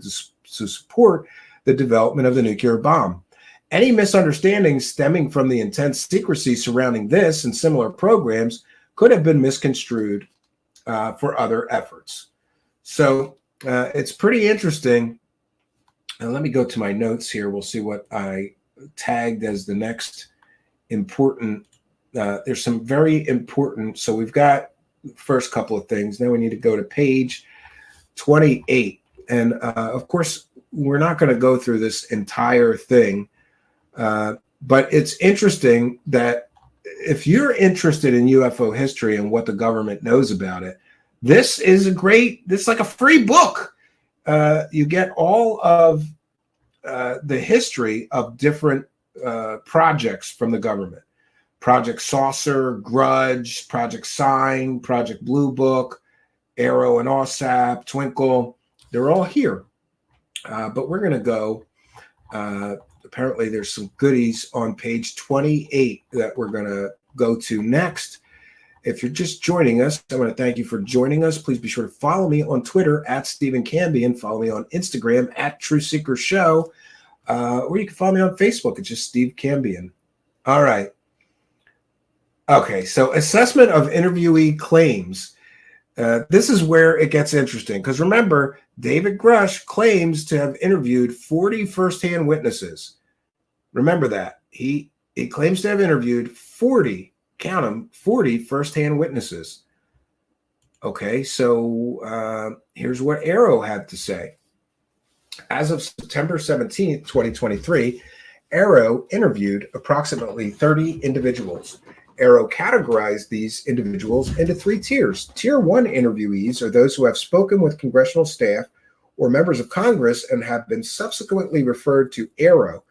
support the development of the nuclear bomb. Any misunderstandings stemming from the intense secrecy surrounding this and similar programs could have been misconstrued for other efforts. So it's pretty interesting. And let me go to my notes here. We'll see what I tagged as the next important. There's some very important. So we've got the first couple of things. Now we need to go to page 28. And of course, we're not going to go through this entire thing. But it's interesting that if you're interested in UFO history and what the government knows about it, this is this is like a free book. You get all of the history of different projects from the government. Project Saucer, Grudge, Project Sign, Project Blue Book, AARO and AAWSAP, Twinkle. They're all here. But we're going to go. Apparently, there's some goodies on page 28 that we're going to go to next. If you're just joining us, I want to thank you for joining us. Please be sure to follow me on Twitter at Stephen Cambion. Follow me on Instagram at True Seeker Show. Or you can follow me on Facebook. It's just Steve Cambion. All right. Okay, so assessment of interviewee claims. This is where it gets interesting because remember, David Grush claims to have interviewed 40 firsthand witnesses. Remember that. He claims to have interviewed 40, count them, 40 firsthand witnesses. Okay, so here's what AARO had to say. As of September 17th, 2023, AARO interviewed approximately 30 individuals. AARO categorized these individuals into 3 tiers. Tier 1 interviewees are those who have spoken with congressional staff or members of Congress and have been subsequently referred to AARO.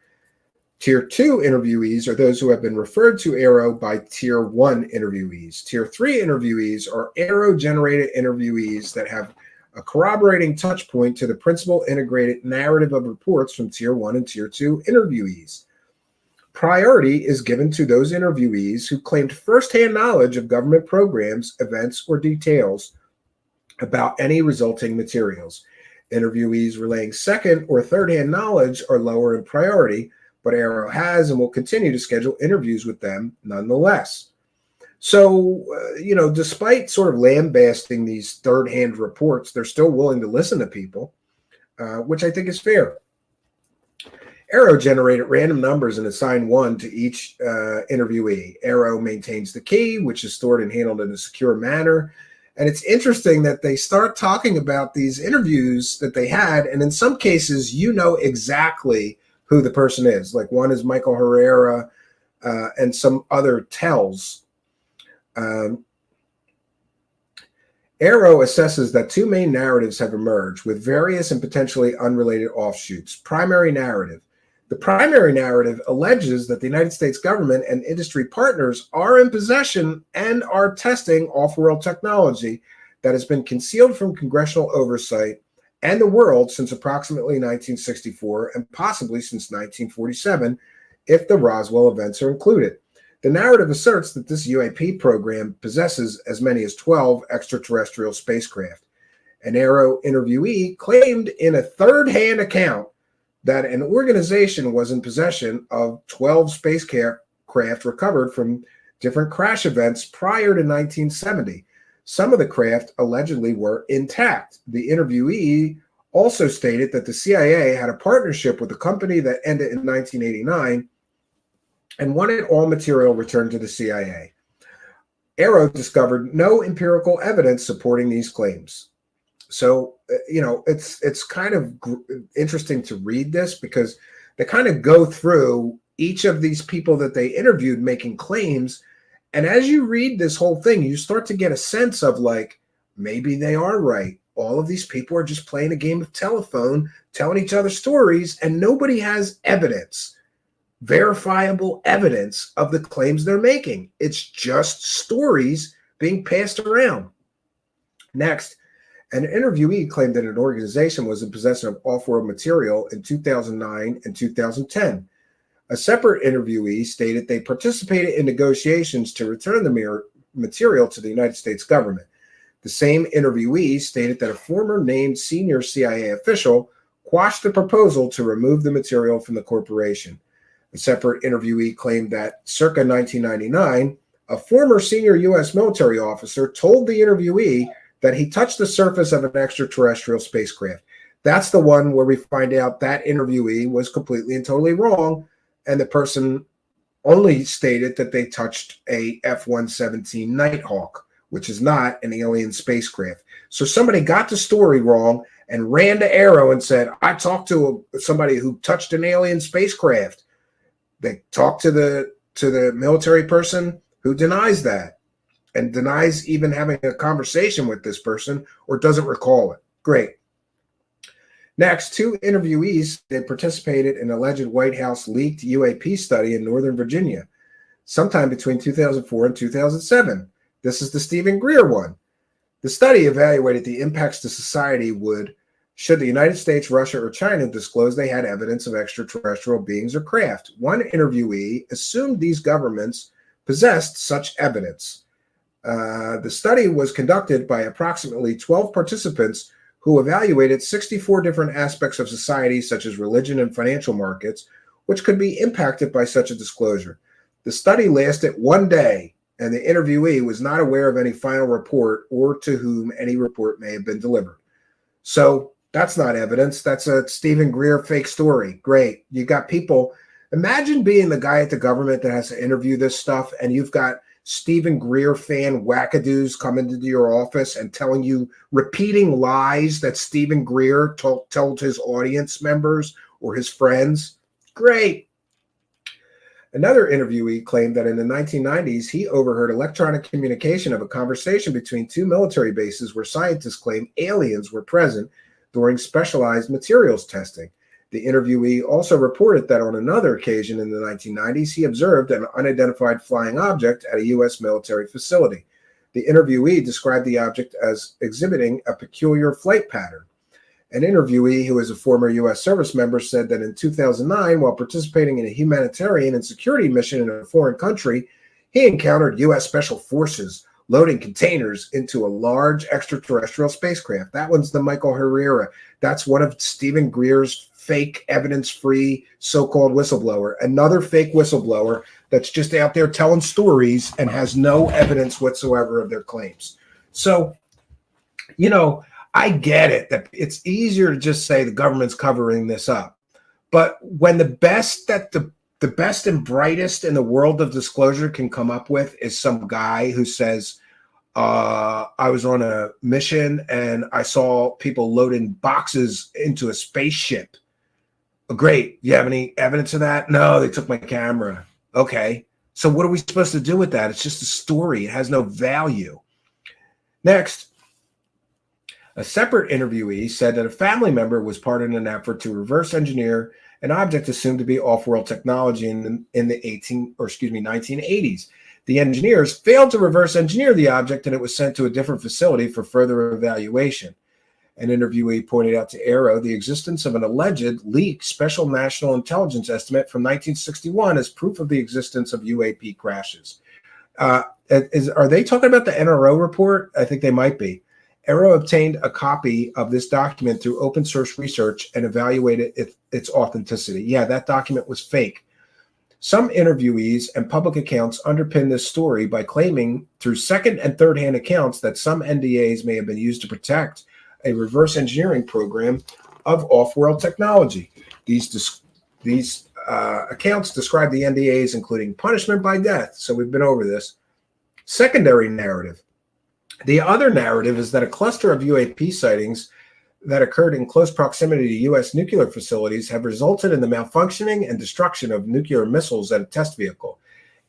Tier 2 interviewees are those who have been referred to AARO by Tier 1 interviewees. Tier 3 interviewees are AARO-generated interviewees that have a corroborating touch point to the principal integrated narrative of reports from Tier 1 and Tier 2 interviewees. Priority is given to those interviewees who claimed firsthand knowledge of government programs, events, or details about any resulting materials. Interviewees relaying second or third-hand knowledge are lower in priority, but Arrow has and will continue to schedule interviews with them nonetheless. So, despite sort of lambasting these third-hand reports, they're still willing to listen to people, which I think is fair. Arrow generated random numbers and assigned one to each interviewee. Arrow maintains the key, which is stored and handled in a secure manner. And it's interesting that they start talking about these interviews that they had, and in some cases, you know exactly who the person is. Like one is Michael Herrera, and some other tells. Arrow assesses that two main narratives have emerged with various and potentially unrelated offshoots. Primary narrative. The primary narrative alleges that the United States government and industry partners are in possession and are testing off-world technology that has been concealed from congressional oversight and the world since approximately 1964 and possibly since 1947, if the Roswell events are included. The narrative asserts that this UAP program possesses as many as 12 extraterrestrial spacecraft. An Arrow interviewee claimed in a third-hand account that an organization was in possession of 12 spacecraft recovered from different crash events prior to 1970. Some of the craft allegedly were intact. The interviewee also stated that the CIA had a partnership with a company that ended in 1989 and wanted all material returned to the CIA. Arrow discovered no empirical evidence supporting these claims. So, it's kind of interesting to read this because they kind of go through each of these people that they interviewed making claims. And as you read this whole thing, you start to get a sense of like, maybe they are right. All of these people are just playing a game of telephone, telling each other stories, and nobody has evidence, verifiable evidence of the claims they're making. It's just stories being passed around. Next, an interviewee claimed that an organization was in possession of off-world material in 2009 and 2010. A separate interviewee stated they participated in negotiations to return the material to the United States government. The same interviewee stated that a former named senior CIA official quashed the proposal to remove the material from the corporation. A separate interviewee claimed that circa 1999, a former senior U.S. military officer told the interviewee that he touched the surface of an extraterrestrial spacecraft. That's the one where we find out that interviewee was completely and totally wrong, and the person only stated that they touched a F-117 Nighthawk, which is not an alien spacecraft. So somebody got the story wrong and ran to Arrow and said, I talked to somebody who touched an alien spacecraft. They talked to the military person who denies that, and denies even having a conversation with this person or doesn't recall it. Great. Next, two interviewees that participated in an alleged White House leaked UAP study in Northern Virginia sometime between 2004 and 2007. This is the Stephen Greer one. The study evaluated the impacts to society should the United States, Russia, or China disclose they had evidence of extraterrestrial beings or craft. One interviewee assumed these governments possessed such evidence. The study was conducted by approximately 12 participants who evaluated 64 different aspects of society, such as religion and financial markets, which could be impacted by such a disclosure. The study lasted 1 day, and the interviewee was not aware of any final report or to whom any report may have been delivered. So that's not evidence. That's a Stephen Greer fake story. Great. You got people. Imagine being the guy at the government that has to interview this stuff, and you've got Stephen Greer fan whackados coming into your office and telling you, repeating lies that Stephen Greer told his audience members or his friends. Great. Another interviewee claimed that in the 1990s, he overheard electronic communication of a conversation between two military bases where scientists claimed aliens were present during specialized materials testing. The interviewee also reported that on another occasion in the 1990s, he observed an unidentified flying object at a U.S. military facility. The interviewee described the object as exhibiting a peculiar flight pattern. An interviewee who is a former U.S. service member said that in 2009, while participating in a humanitarian and security mission in a foreign country, he encountered U.S. Special Forces loading containers into a large extraterrestrial spacecraft. That one's the Michael Herrera. That's one of Stephen Greer's fake evidence-free so-called whistleblower, another fake whistleblower that's just out there telling stories and has no evidence whatsoever of their claims. So, you know, I get it that it's easier to just say the government's covering this up. But when the best that the best and brightest in the world of disclosure can come up with is some guy who says, I was on a mission and I saw people loading boxes into a spaceship. Great. You have any evidence of that? No, they took my camera. Okay. So what are we supposed to do with that? It's just a story. It has no value. Next, a separate interviewee said that a family member was part in an effort to reverse engineer an object assumed to be off-world technology in the 1980s. The engineers failed to reverse engineer the object, and it was sent to a different facility for further evaluation. An interviewee pointed out to Arrow the existence of an alleged leaked Special National Intelligence estimate from 1961 as proof of the existence of UAP crashes. Are they talking about the NRO report? I think they might be. Arrow obtained a copy of this document through open source research and evaluated its authenticity. Yeah, that document was fake. Some interviewees and public accounts underpin this story by claiming through second and third hand accounts that some NDAs may have been used to protect a reverse engineering program of off-world technology. These accounts describe the NDAs including punishment by death. So we've been over this. Secondary narrative. The other narrative is that a cluster of UAP sightings that occurred in close proximity to U.S. nuclear facilities have resulted in the malfunctioning and destruction of nuclear missiles at a test vehicle.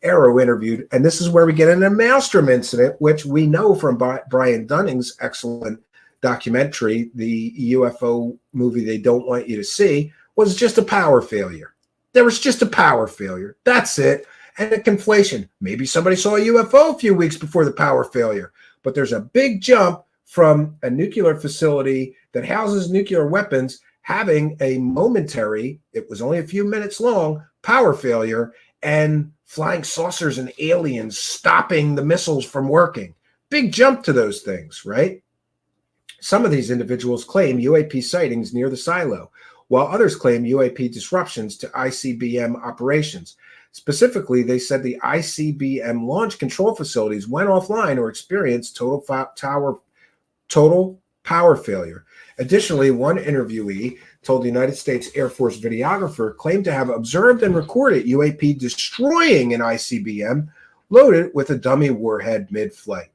Arrow interviewed, and this is where we get into the Maelstrom incident, which we know from Brian Dunning's excellent documentary, the UFO movie They Don't Want You to See, was just a power failure. There was just a power failure. That's it. And a conflation. Maybe somebody saw a UFO a few weeks before the power failure. But there's a big jump from a nuclear facility that houses nuclear weapons having a momentary, it was only a few minutes long, power failure and flying saucers and aliens stopping the missiles from working. Big jump to those things, right? Some of these individuals claim UAP sightings near the silo, while others claim UAP disruptions to ICBM operations. Specifically, they said the ICBM launch control facilities went offline or experienced total power failure. Additionally, one interviewee told the United States Air Force videographer claimed to have observed and recorded UAP destroying an ICBM loaded with a dummy warhead mid-flight.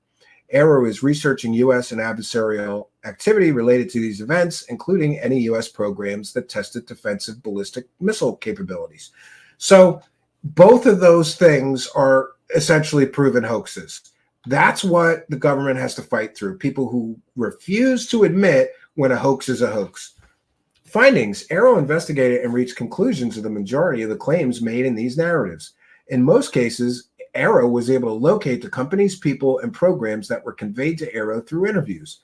Arrow is researching U.S. and adversarial activity related to these events, including any U.S. programs that tested defensive ballistic missile capabilities. So both of those things are essentially proven hoaxes. That's what the government has to fight through. People who refuse to admit when a hoax is a hoax. Findings. Arrow investigated and reached conclusions of the majority of the claims made in these narratives. In most cases, Arrow was able to locate the companies, people, and programs that were conveyed to Arrow through interviews.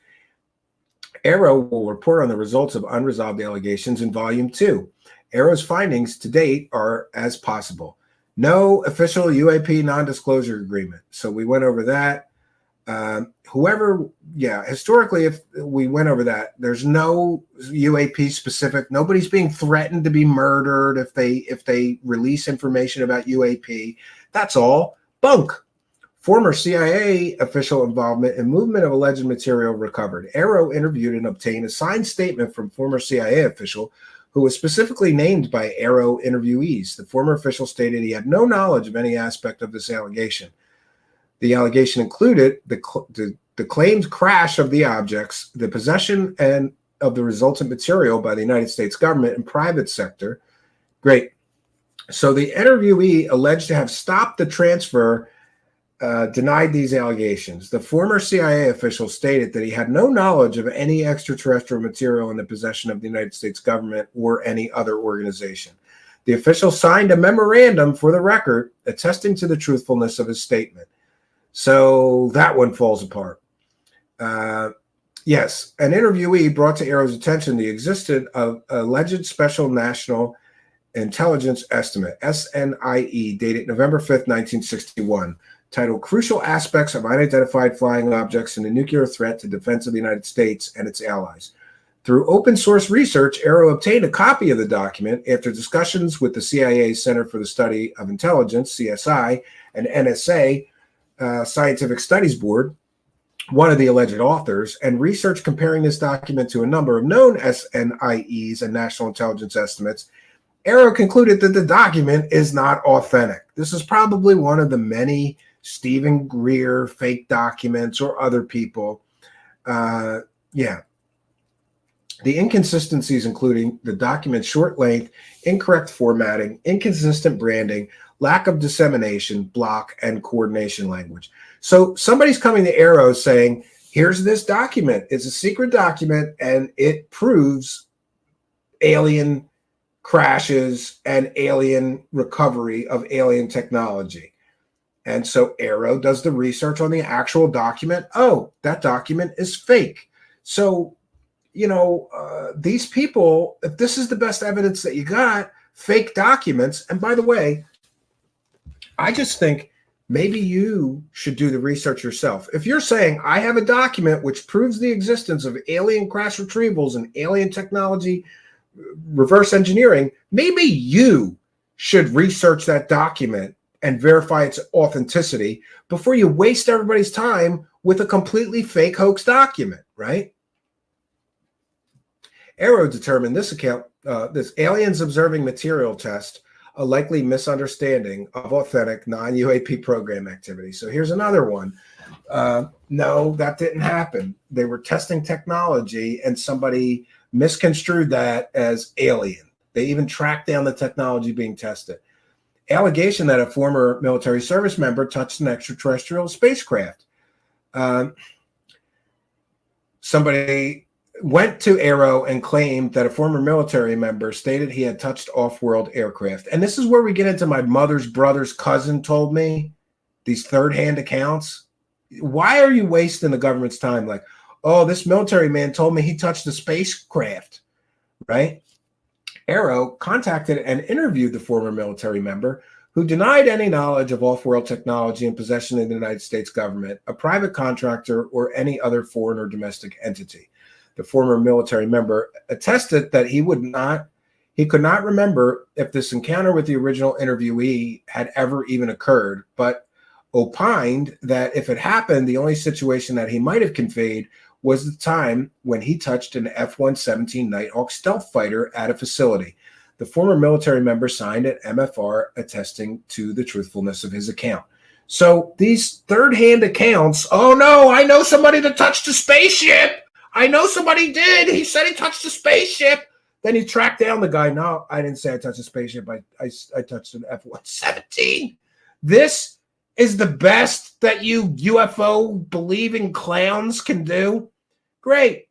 Arrow will report on the results of unresolved allegations in Volume 2. Arrow's findings to date are as possible. No official UAP non-disclosure agreement. So we went over that. Historically, if we went over that, there's no UAP specific. Nobody's being threatened to be murdered if they release information about UAP. That's all bunk. Former CIA official involvement in movement of alleged material recovered. Arrow interviewed and obtained a signed statement from former CIA official who was specifically named by Arrow interviewees. The former official stated he had no knowledge of any aspect of this allegation. The allegation included the claimed crash of the objects, the possession and of the resultant material by the United States government and private sector. Great. So the interviewee alleged to have stopped the transfer denied these allegations. The former CIA official stated that he had no knowledge of any extraterrestrial material in the possession of the United States government or any other organization. The official signed a memorandum for the record attesting to the truthfulness of his statement. So that one falls apart. Yes, an interviewee brought to Arrow's attention the existence of alleged Special National Intelligence Estimate, SNIE, dated November 5th, 1961, titled Crucial Aspects of Unidentified Flying Objects and the Nuclear Threat to Defense of the United States and its Allies. Through open source research, Arrow obtained a copy of the document after discussions with the CIA Center for the Study of Intelligence, CSI, and NSA, Scientific Studies Board, one of the alleged authors, and research comparing this document to a number of known SNIEs and national intelligence estimates. Arrow concluded that the document is not authentic. This is probably one of the many Stephen Greer fake documents or other people. The inconsistencies including the document's short length, incorrect formatting, inconsistent branding, lack of dissemination, block, and coordination language. So somebody's coming to Arrow saying, here's this document. It's a secret document, and it proves alien crashes and alien recovery of alien technology. And so Arrow does the research on the actual document. Oh, that document is fake. So, these people, if this is the best evidence that you got, fake documents. And by the way, I just think maybe you should do the research yourself. If you're saying, I have a document which proves the existence of alien crash retrievals and alien technology reverse engineering, maybe you should research that document and verify its authenticity before you waste everybody's time with a completely fake hoax document, right? Arrow determined this aliens observing material test a likely misunderstanding of authentic non-UAP program activity. So here's another one. No, that didn't happen. They were testing technology and somebody misconstrued that as alien. They even tracked down the technology being tested. Allegation that a former military service member touched an extraterrestrial spacecraft. Somebody went to Arrow and claimed that a former military member stated he had touched off-world aircraft. And this is where we get into my mother's brother's cousin told me, these third-hand accounts. Why are you wasting the government's time? Like, oh, this military man told me he touched a spacecraft, right? Arrow contacted and interviewed the former military member who denied any knowledge of off-world technology in possession of the United States government, a private contractor, or any other foreign or domestic entity. The former military member attested that he could not remember if this encounter with the original interviewee had ever even occurred, but opined that if it happened, the only situation that he might have conveyed was the time when he touched an F-117 Nighthawk stealth fighter at a facility. The former military member signed an MFR attesting to the truthfulness of his account. So these third-hand accounts, oh no, I know somebody that touched a spaceship. I know somebody did. He said he touched a spaceship. Then he tracked down the guy. No, I didn't say I touched a spaceship. I touched an F-117. This is the best that you UFO believing clowns can do? Great.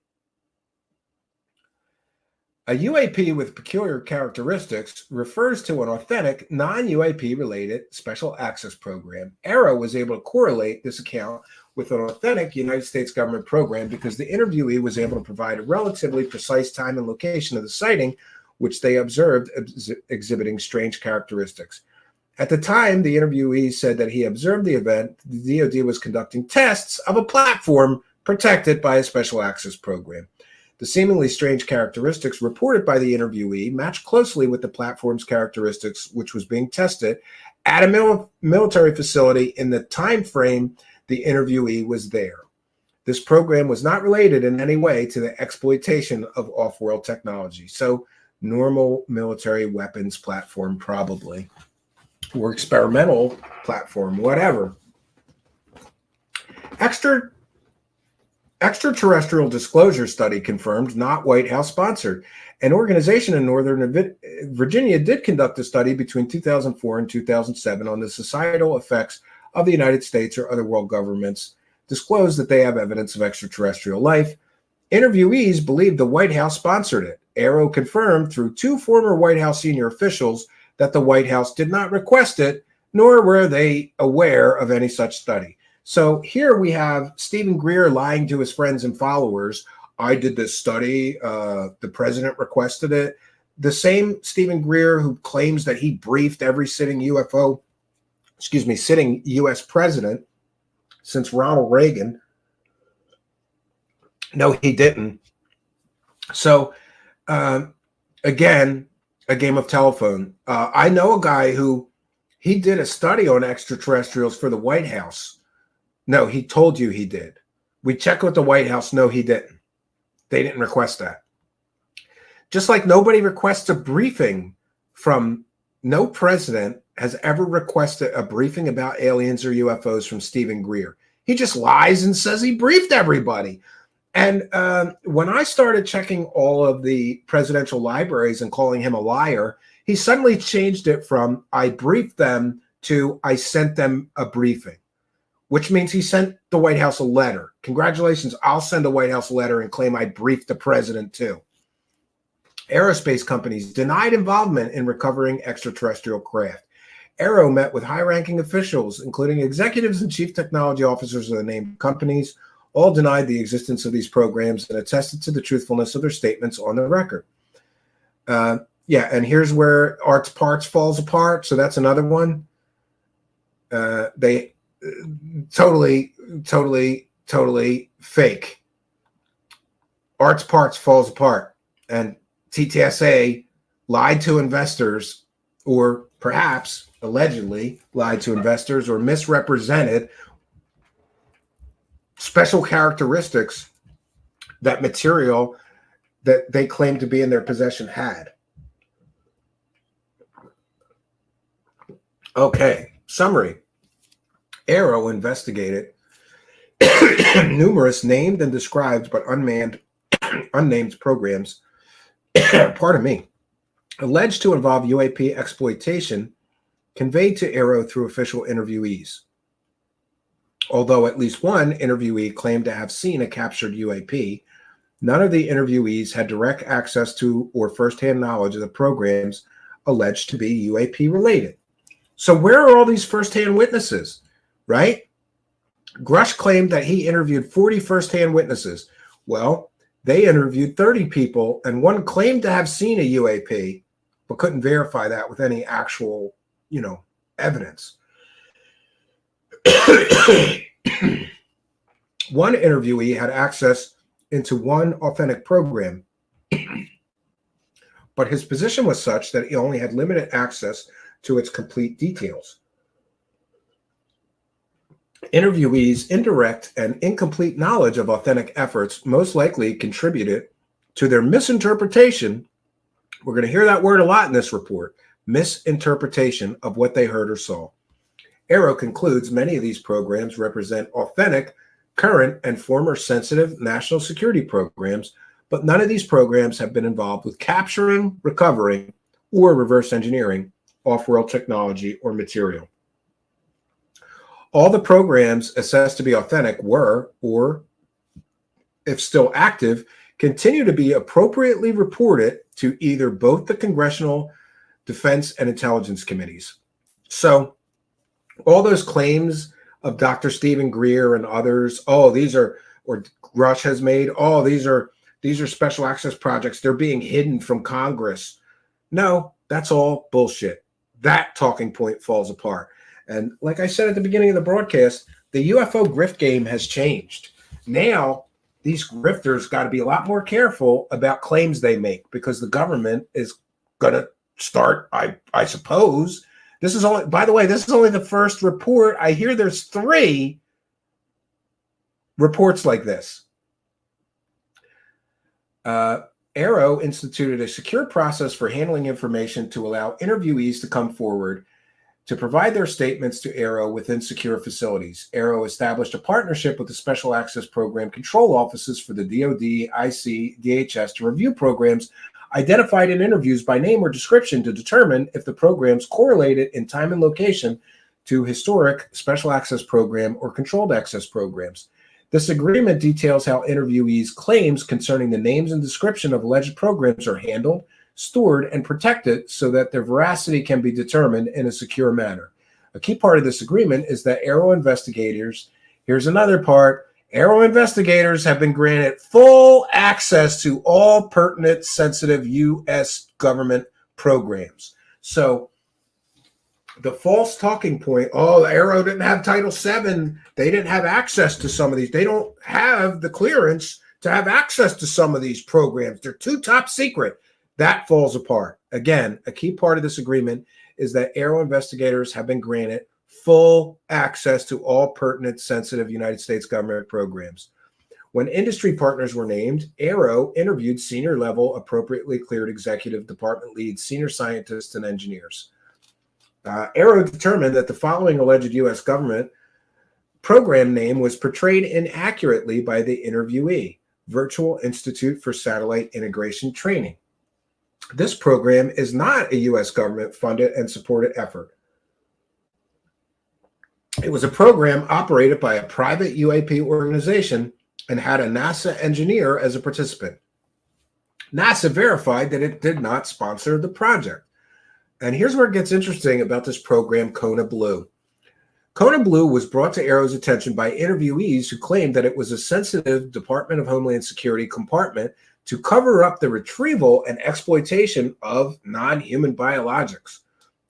A UAP with peculiar characteristics refers to an authentic, non-UAP related special access program. Arrow was able to correlate this account with an authentic United States government program because the interviewee was able to provide a relatively precise time and location of the sighting, which they observed exhibiting strange characteristics. At the time, the interviewee said that he observed the event. The DoD was conducting tests of a platform protected by a special access program. The seemingly strange characteristics reported by the interviewee matched closely with the platform's characteristics, which was being tested at a military facility in the time frame the interviewee was there. This program was not related in any way to the exploitation of off-world technology. So normal military weapons platform probably, or experimental platform, whatever. Extraterrestrial disclosure study confirmed, not White House sponsored. An organization in Northern Virginia did conduct a study between 2004 and 2007 on the societal effects of the United States or other world governments disclosed that they have evidence of extraterrestrial life. Interviewees believed the White House sponsored it. Arrow confirmed through two former White House senior officials that the White House did not request it, nor were they aware of any such study. So here we have Stephen Greer lying to his friends and followers. I did this study. The president requested it. The same Stephen Greer who claims that he briefed every sitting sitting U.S. president since Ronald Reagan. No, he didn't. So, again, a game of telephone. I know a guy who he did a study on extraterrestrials for the White House. No, he told you he did. We checked with the White House. No, he didn't. They didn't request that. Just like nobody requests a briefing from, no president has ever requested a briefing about aliens or UFOs from Stephen Greer. He just lies and says he briefed everybody. And when I started checking all of the presidential libraries and calling him a liar, he suddenly changed it from I briefed them to I sent them a briefing, which means he sent the White House a letter. Congratulations, I'll send the White House a letter and claim I briefed the president too. Aerospace companies denied involvement in recovering extraterrestrial craft. Aero met with high-ranking officials, including executives and chief technology officers of the named companies. All denied the existence of these programs and attested to the truthfulness of their statements on the record. Yeah, and here's where Art's Parts falls apart. So that's another one. They totally fake. Art's Parts falls apart. And TTSA lied to investors, or perhaps allegedly lied to investors, or misrepresented special characteristics that material that they claimed to be in their possession had. Okay, summary. Aero investigated numerous named and described but unnamed programs, pardon me, alleged to involve UAP exploitation conveyed to Aero through official interviewees. Although at least one interviewee claimed to have seen a captured UAP, none of the interviewees had direct access to or firsthand knowledge of the programs alleged to be UAP related. So where are all these firsthand witnesses, right? Grush claimed that he interviewed 40 firsthand witnesses. Well, they interviewed 30 people, and one claimed to have seen a UAP, but couldn't verify that with any actual, evidence. One interviewee had access into one authentic program, but his position was such that he only had limited access to its complete details. Interviewees' indirect and incomplete knowledge of authentic efforts most likely contributed to their misinterpretation. We're going to hear that word a lot in this report, misinterpretation of what they heard or saw. Aero concludes many of these programs represent authentic, current, and former sensitive national security programs, but none of these programs have been involved with capturing, recovering, or reverse engineering off-world technology or material. All the programs assessed to be authentic were, or if still active, continue to be appropriately reported to either both the Congressional, Defense, and Intelligence Committees. So all those claims of Dr. Stephen Greer and others, or Grush has made, these are special access projects, they're being hidden from Congress. No, that's all bullshit. That talking point falls apart. And like I said at the beginning of the broadcast, the UFO grift game has changed. Now, these grifters got to be a lot more careful about claims they make, because the government is going to start, I suppose. This is only, by the way, this is only the first report. I hear there's 3 reports like this. Aero instituted a secure process for handling information to allow interviewees to come forward to provide their statements to Aero within secure facilities. Aero established a partnership with the Special Access Program control offices for the DoD, IC, DHS to review programs identified in interviews by name or description to determine if the programs correlated in time and location to historic Special Access Program or controlled access programs. This agreement details how interviewees' claims concerning the names and description of alleged programs are handled, stored, and protected so that their veracity can be determined in a secure manner. A key part of this agreement is that Aero investigators Here's another part. Arrow investigators have been granted full access to all pertinent, sensitive U.S. government programs. So the false talking point, oh, Arrow didn't have Title VII. They didn't have access to some of these. They don't have the clearance to have access to some of these programs. They're too top secret. That falls apart. Again, a key part of this agreement is that Arrow investigators have been granted full access to all pertinent, sensitive United States government programs. When industry partners were named, Arrow interviewed senior-level, appropriately cleared executive department leads, senior scientists, and engineers. Arrow determined that the following alleged U.S. government program name was portrayed inaccurately by the interviewee, Virtual Institute for Satellite Integration Training. This program is not a U.S. government-funded and supported effort. It was a program operated by a private UAP organization and had a NASA engineer as a participant. NASA verified that it did not sponsor the project. And here's where it gets interesting about this program, Kona Blue. Kona Blue was brought to Arrow's attention by interviewees who claimed that it was a sensitive Department of Homeland Security compartment to cover up the retrieval and exploitation of non-human biologics.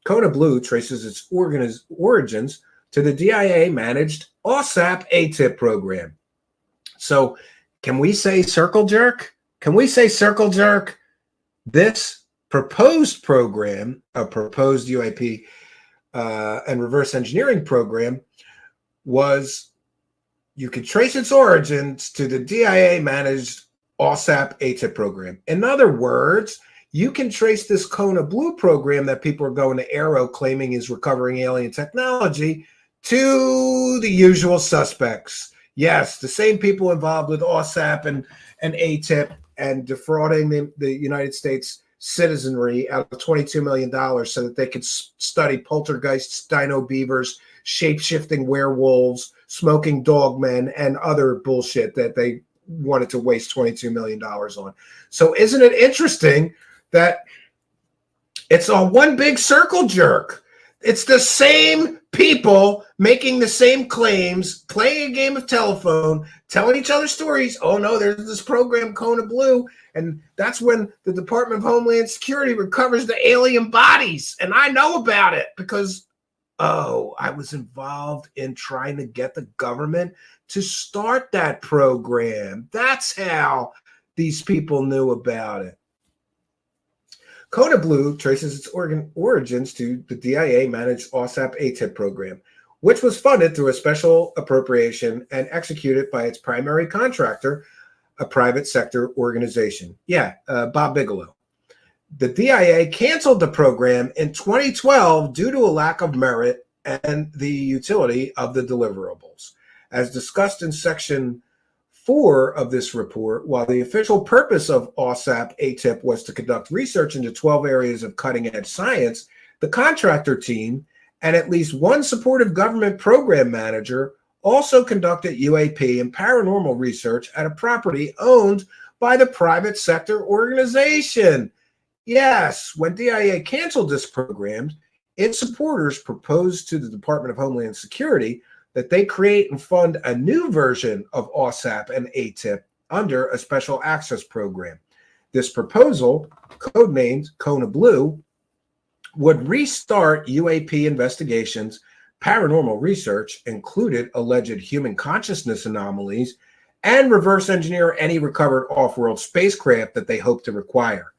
Kona Blue traces its origins to the DIA-managed OSAP ATIP program. So can we say circle jerk? Can we say circle jerk? This proposed program, a proposed UAP and reverse engineering program, was, you could trace its origins to the DIA-managed OSAP ATIP program. In other words, you can trace this Kona Blue program that people are going to Arrow claiming is recovering alien technology to the usual suspects. Yes, the same people involved with OSAP and ATIP and defrauding the United States citizenry out of $22 million so that they could study poltergeists, dino beavers, shape-shifting werewolves, smoking dogmen, and other bullshit that they wanted to waste $22 million on. So isn't it interesting that it's a one big circle jerk? It's the same people making the same claims, playing a game of telephone, telling each other stories. Oh, no, there's this program, Kona Blue. And that's when the Department of Homeland Security recovers the alien bodies. And I know about it because, oh, I was involved in trying to get the government to start that program. That's how these people knew about it. Kona Blue traces its origins to the DIA-managed OSAP ATIP program, which was funded through a special appropriation and executed by its primary contractor, a private sector organization. Yeah, Bob Bigelow. The DIA canceled the program in 2012 due to a lack of merit and the utility of the deliverables. As discussed in Section 4 of this report, while the official purpose of OSAP ATIP was to conduct research into 12 areas of cutting-edge science, the contractor team and at least one supportive government program manager also conducted UAP and paranormal research at a property owned by the private sector organization. Yes, when DIA canceled this program, its supporters proposed to the Department of Homeland Security that they create and fund a new version of OSAP and ATIP under a special access program. This proposal, codenamed Kona Blue, would restart UAP investigations, paranormal research, included alleged human consciousness anomalies, and reverse engineer any recovered off-world spacecraft that they hope to require.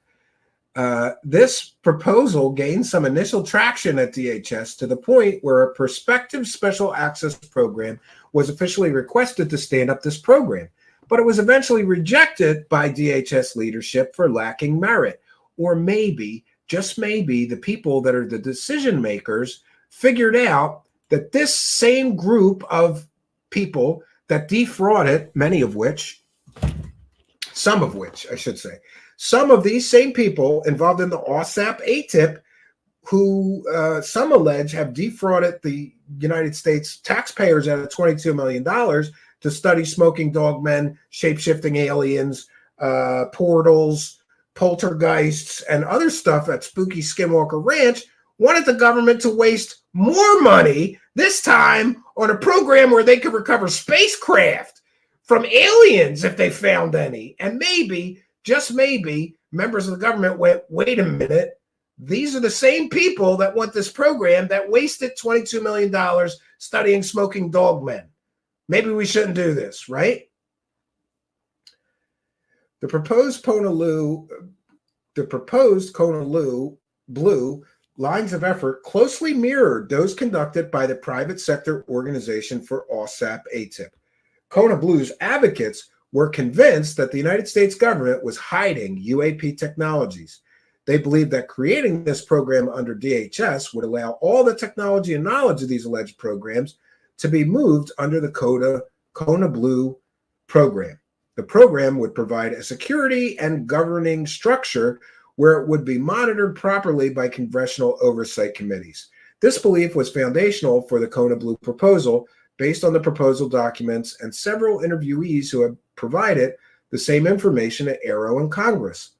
This proposal gained some initial traction at DHS to the point where a prospective special access program was officially requested to stand up this program, but it was eventually rejected by DHS leadership for lacking merit. Or maybe, just maybe, the people that are the decision makers figured out that this same group of people that defrauded, some of which, I should say, some of these same people involved in the OSAP ATIP, who some allege have defrauded the United States taxpayers out of $22 million to study smoking dogmen, shape-shifting aliens, portals, poltergeists, and other stuff at spooky Skinwalker Ranch, wanted the government to waste more money This time on a program where they could recover spacecraft from aliens if they found any. And maybe, just maybe, members of the government went, wait a minute, these are the same people that want this program that wasted $22 million studying smoking dog men. Maybe we shouldn't do this, right? The proposed Honolulu Blue lines of effort closely mirrored those conducted by the private sector organization for OSAP ATIP. Kona Blue's advocates were convinced that the United States government was hiding UAP technologies. They believed that creating this program under DHS would allow all the technology and knowledge of these alleged programs to be moved under the Kona Blue program. The program would provide a security and governing structure where it would be monitored properly by congressional oversight committees. This belief was foundational for the Kona Blue proposal, based on the proposal documents and several interviewees who have provided the same information at AARO and Congress.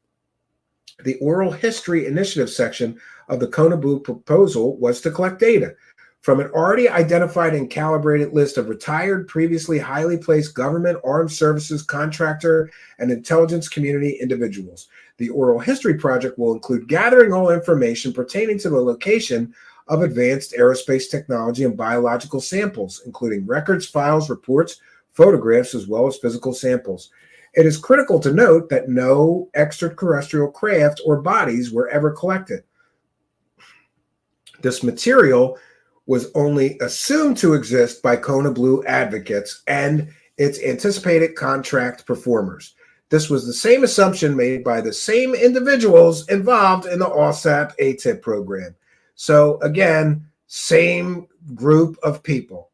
The Oral History Initiative section of the Kona Blue proposal was to collect data from an already identified and calibrated list of retired, previously highly placed government, armed services, contractor, and intelligence community individuals. The Oral History Project will include gathering all information pertaining to the location of advanced aerospace technology and biological samples, including records, files, reports, photographs, as well as physical samples. It is critical to note that no extraterrestrial craft or bodies were ever collected. This material was only assumed to exist by Kona Blue advocates and its anticipated contract performers. This was the same assumption made by the same individuals involved in the OSAP ATIP program. So again, same group of people.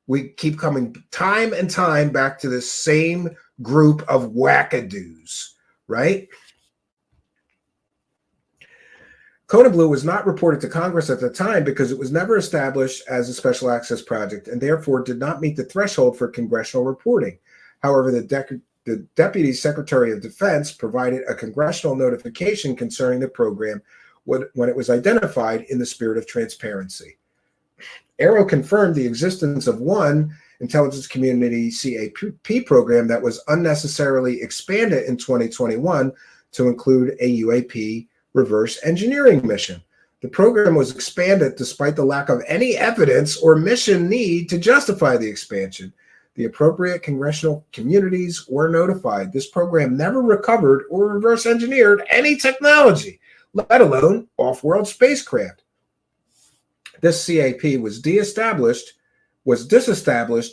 We keep coming time and time back to this same group of whackadoos, right? Kona Blue was not reported to Congress at the time because it was never established as a special access project and therefore did not meet the threshold for congressional reporting. However, the Deputy Secretary of Defense provided a congressional notification concerning the program when it was identified in the spirit of transparency. AARO confirmed the existence of one intelligence community CAP program that was unnecessarily expanded in 2021 to include a UAP reverse engineering mission. The program was expanded despite the lack of any evidence or mission need to justify the expansion. The appropriate congressional communities were notified. This program never recovered or reverse engineered any technology, let alone off-world spacecraft. This CAP was disestablished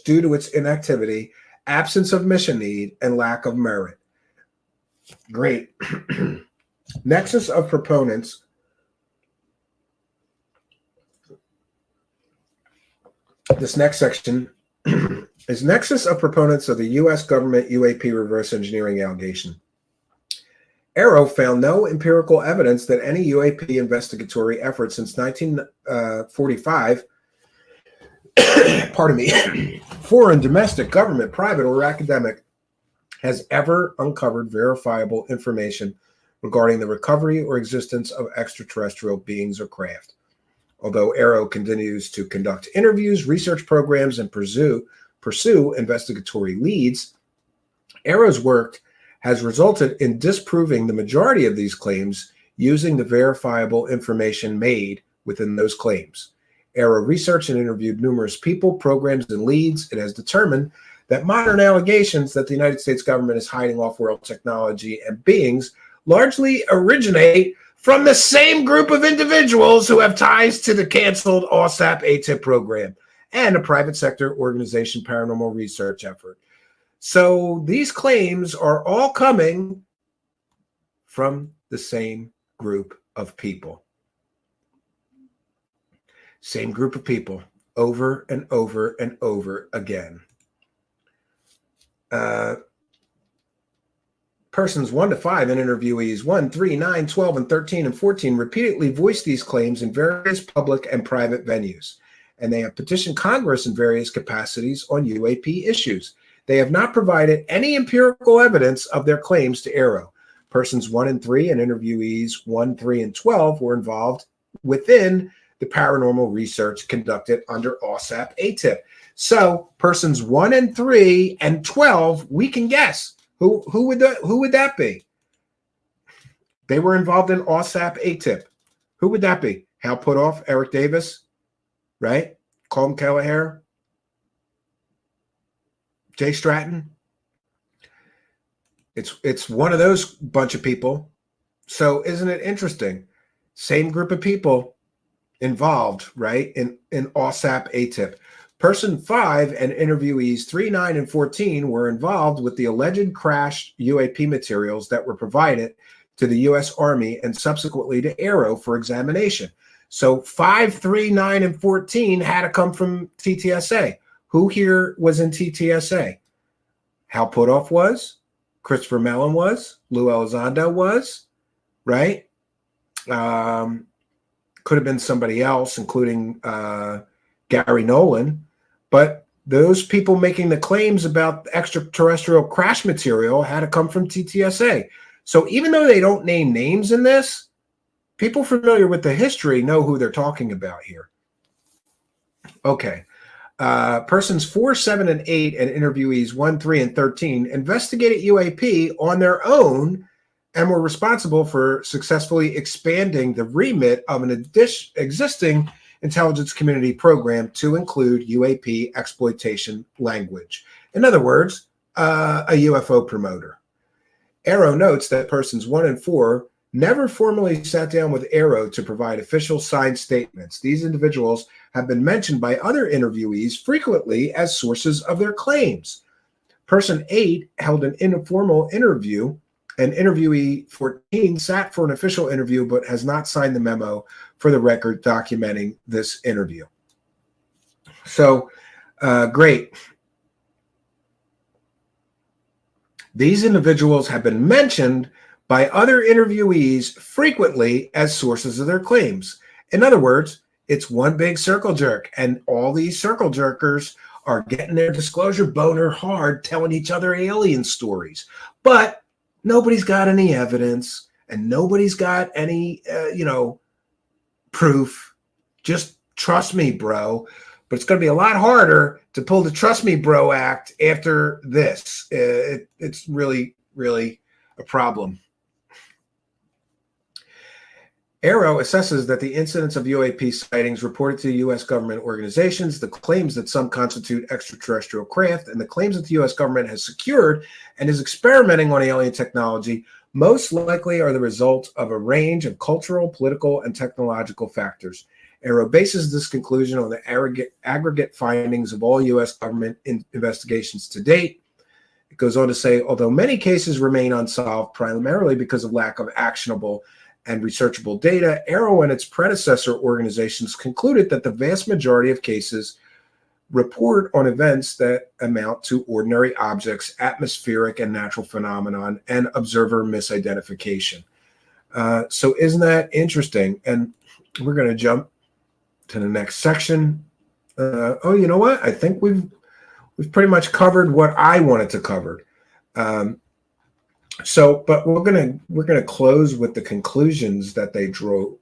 due to its inactivity, absence of mission need, and lack of merit. Great. Nexus of proponents. This next section is nexus of proponents of the U.S. government UAP reverse engineering allegation. AARO found no empirical evidence that any UAP investigatory effort since 1945, foreign, domestic, government, private, or academic, has ever uncovered verifiable information regarding the recovery or existence of extraterrestrial beings or craft. Although AARO continues to conduct interviews, research programs, and pursue investigatory leads, AARO's work has resulted in disproving the majority of these claims using the verifiable information made within those claims. AARO researched and interviewed numerous people, programs, and leads. It has determined that modern allegations that the United States government is hiding off-world technology and beings largely originate from the same group of individuals who have ties to the canceled OSAP ATIP program and a private sector organization paranormal research effort. So these claims are all coming from the same group of people. Same group of people over and over and over again. Persons 1 to 5 and interviewees 1, 3, 9, 12, and 13, and 14 repeatedly voiced these claims in various public and private venues, and they have petitioned Congress in various capacities on UAP issues. They have not provided any empirical evidence of their claims to AARO. Persons 1 and 3 and interviewees 1, 3, and 12 were involved within the paranormal research conducted under OSAP ATIP. So persons 1 and 3 and 12, we can guess who would that be? They were involved in OSAP ATIP. Who would that be? Hal Puthoff, Eric Davis, right? Colm Kelleher, Jay Stratton. It's one of those bunch of people. So isn't it interesting? Same group of people involved, right? In OSAP ATIP. Person 5 and interviewees 3, 9, and 14 were involved with the alleged crashed UAP materials that were provided to the U.S. Army and subsequently to Aero for examination. So 5, 3, 9, and 14 had to come from TTSA. Who here was in TTSA? Hal Puthoff was, Christopher Mellon was, Lou Elizondo was, right? Could have been somebody else, including Gary Nolan. But those people making the claims about extraterrestrial crash material had to come from TTSA. So even though they don't name names in this, people familiar with the history know who they're talking about here. Okay. Persons 4, 7, and 8 and interviewees 1, 3, and 13 investigated UAP on their own and were responsible for successfully expanding the remit of an existing intelligence community program to include UAP exploitation language. In other words, a UFO promoter. Aero notes that persons 1 and 4 never formally sat down with Aero to provide official signed statements. These individuals have been mentioned by other interviewees frequently as sources of their claims. Person 8 held an informal interview, and interviewee 14 sat for an official interview but has not signed the memo for the record documenting this interview. So, great. These individuals have been mentioned by other interviewees frequently as sources of their claims. In other words, it's one big circle jerk, and all these circle jerkers are getting their disclosure boner hard, telling each other alien stories. But nobody's got any evidence, and nobody's got any, proof. Just trust me, bro. But it's going to be a lot harder to pull the Trust Me, Bro Act after this. It's really, really a problem. Aero assesses that the incidence of UAP sightings reported to U.S. government organizations, the claims that some constitute extraterrestrial craft, and the claims that the U.S. government has secured and is experimenting on alien technology most likely are the result of a range of cultural, political, and technological factors. Aero bases this conclusion on the aggregate findings of all U.S. government investigations to date. It goes on to say, although many cases remain unsolved primarily because of lack of actionable and researchable data, Aero and its predecessor organizations concluded that the vast majority of cases report on events that amount to ordinary objects, atmospheric and natural phenomenon, and observer misidentification. So isn't that interesting? And we're going to jump to the next section. Oh, you know what? I think we've pretty much covered what I wanted to cover. But we're gonna close with the conclusions that they drew.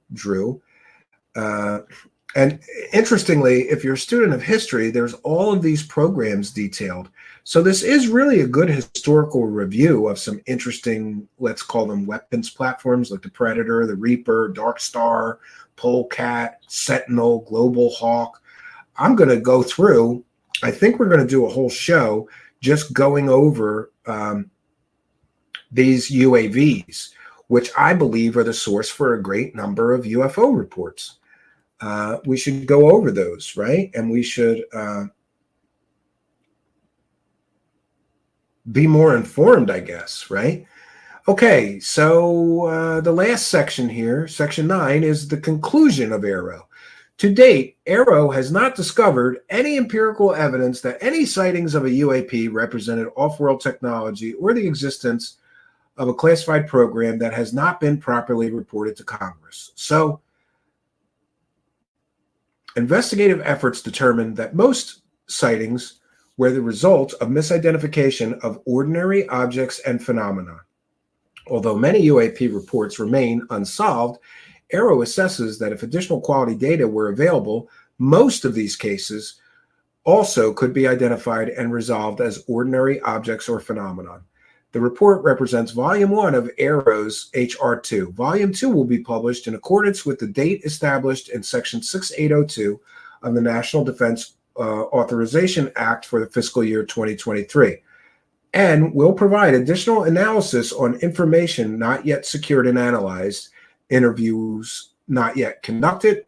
And interestingly, if you're a student of history, there's all of these programs detailed. So this is really a good historical review of some interesting, let's call them weapons platforms like the Predator, the Reaper, Dark Star, Polecat, Sentinel, Global Hawk. I'm going to go through, I think we're going to do a whole show just going over these UAVs, which I believe are the source for a great number of UFO reports. We should go over those, right? And we should be more informed, I guess, right? Okay, so the last section here, section 9, is the conclusion of Aero. To date, Aero has not discovered any empirical evidence that any sightings of a UAP represented off-world technology or the existence of a classified program that has not been properly reported to Congress. So, investigative efforts determined that most sightings were the result of misidentification of ordinary objects and phenomena. Although many UAP reports remain unsolved, AARO assesses that if additional quality data were available, most of these cases also could be identified and resolved as ordinary objects or phenomenon. The report represents Volume 1 of AARO's HR2. Volume 2 will be published in accordance with the date established in Section 6802 of the National Defense Authorization Act for the fiscal year 2023, and will provide additional analysis on information not yet secured and analyzed, interviews not yet conducted,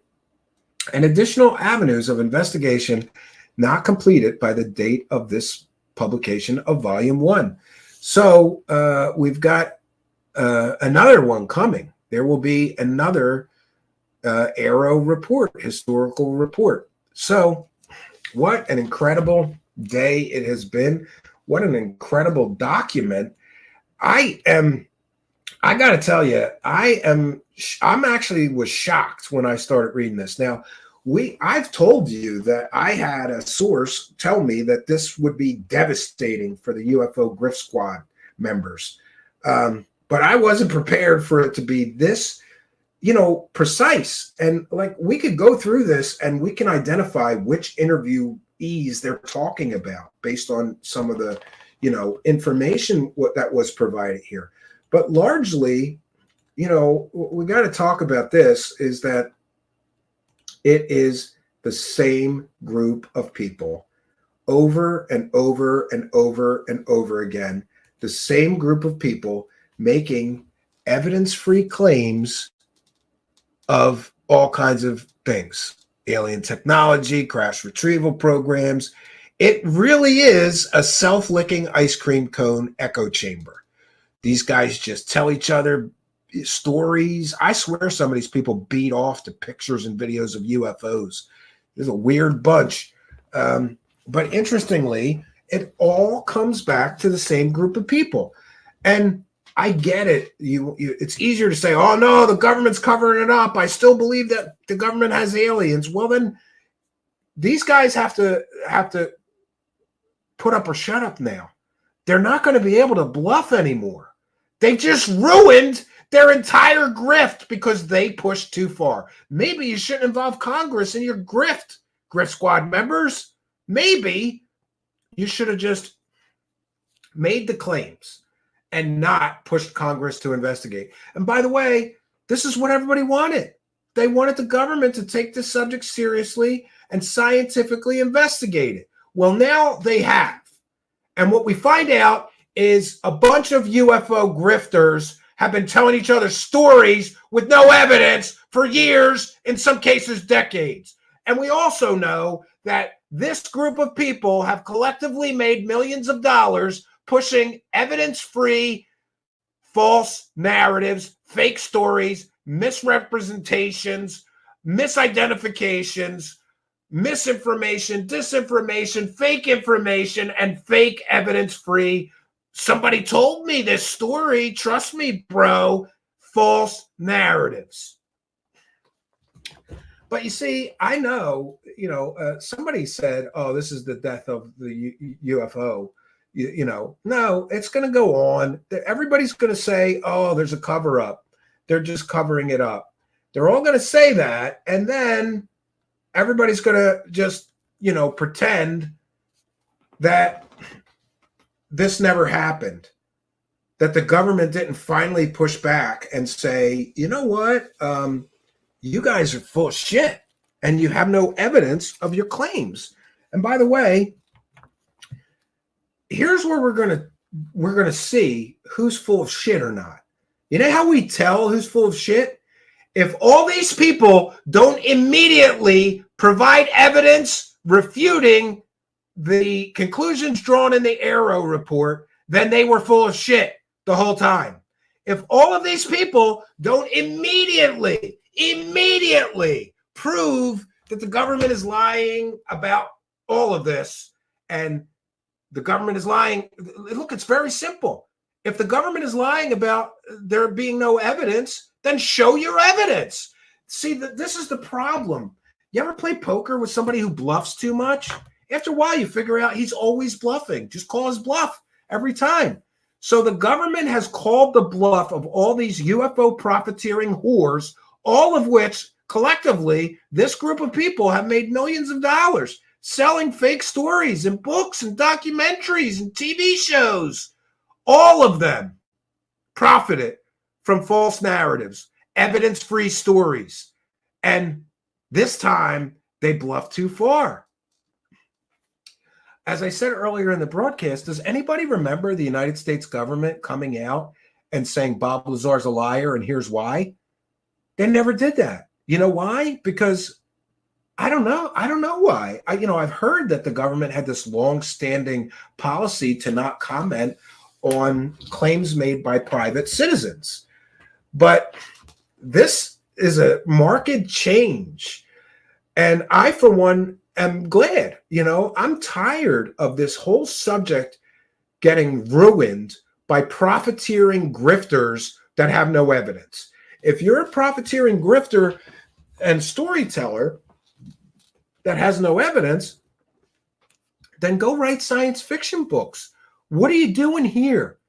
and additional avenues of investigation not completed by the date of this publication of Volume 1. So we've got another one coming. There will be another AARO report, historical report. So what an incredible day it has been. What an incredible document. I got to tell you, I'm actually was shocked when I started reading this. Now, I've told you that I had a source tell me that this would be devastating for the UFO Grift Squad members. But I wasn't prepared for it to be this, precise. And like, we could go through this and we can identify which interviewees they're talking about based on some of the, information that was provided here. But largely, we got to talk about this, is that it is the same group of people over and over and over and over again, the same group of people making evidence-free claims of all kinds of things, alien technology, crash retrieval programs. It really is a self-licking ice cream cone echo chamber. These guys just tell each other stories. I swear some of these people beat off to pictures and videos of UFOs. There's a weird bunch. But interestingly, it all comes back to the same group of people. And I get it. It's easier to say, oh, no, the government's covering it up. I still believe that the government has aliens. Well, then these guys have to put up or shut up now. They're not going to be able to bluff anymore. They just ruined their entire grift because they pushed too far. Maybe you shouldn't involve Congress in your grift squad members. Maybe you should have just made the claims and not pushed Congress to investigate. And by the way, this is what everybody wanted. They wanted the government to take this subject seriously and scientifically investigate it. Well, now they have. And what we find out is a bunch of UFO grifters have been telling each other stories with no evidence for years, in some cases decades. And we also know that this group of people have collectively made millions of dollars pushing evidence-free false narratives, fake stories, misrepresentations, misidentifications, misinformation, disinformation, fake information, and fake evidence-free. Somebody told me this story. Trust me, bro. False narratives. But you see, I know, somebody said, oh, this is the death of the UFO. No, it's going to go on. Everybody's going to say, oh, there's a cover up. They're just covering it up. They're all going to say that. And then everybody's going to just, pretend that this never happened, that the government didn't finally push back and say, you know what? You guys are full of shit and you have no evidence of your claims. And by the way, here's where we're going to see who's full of shit or not. You know how we tell who's full of shit? If all these people don't immediately provide evidence refuting the conclusions drawn in the AARO report, then they were full of shit the whole time. If all of these people don't immediately prove that the government is lying about all of this, and the government is lying, look, it's very simple. If the government is lying about there being no evidence, then show your evidence. See, this is the problem. You ever play poker with somebody who bluffs too much? After a while, you figure out he's always bluffing. Just call his bluff every time. So the government has called the bluff of all these UFO profiteering whores all of which collectively, this group of people have made millions of dollars selling fake stories and books and documentaries and TV shows. All of them profited from false narratives, evidence-free stories. And this time, they bluffed too far. As I said earlier in the broadcast, does anybody remember the United States government coming out and saying Bob Lazar's a liar and here's why? They never did that. You know why? Because I don't know. I don't know why. I've heard that the government had this long-standing policy to not comment on claims made by private citizens. But this is a marked change. And I, for one, am glad. I'm tired of this whole subject getting ruined by profiteering grifters that have no evidence. If you're a profiteering grifter and storyteller that has no evidence, then go write science fiction books. What are you doing here?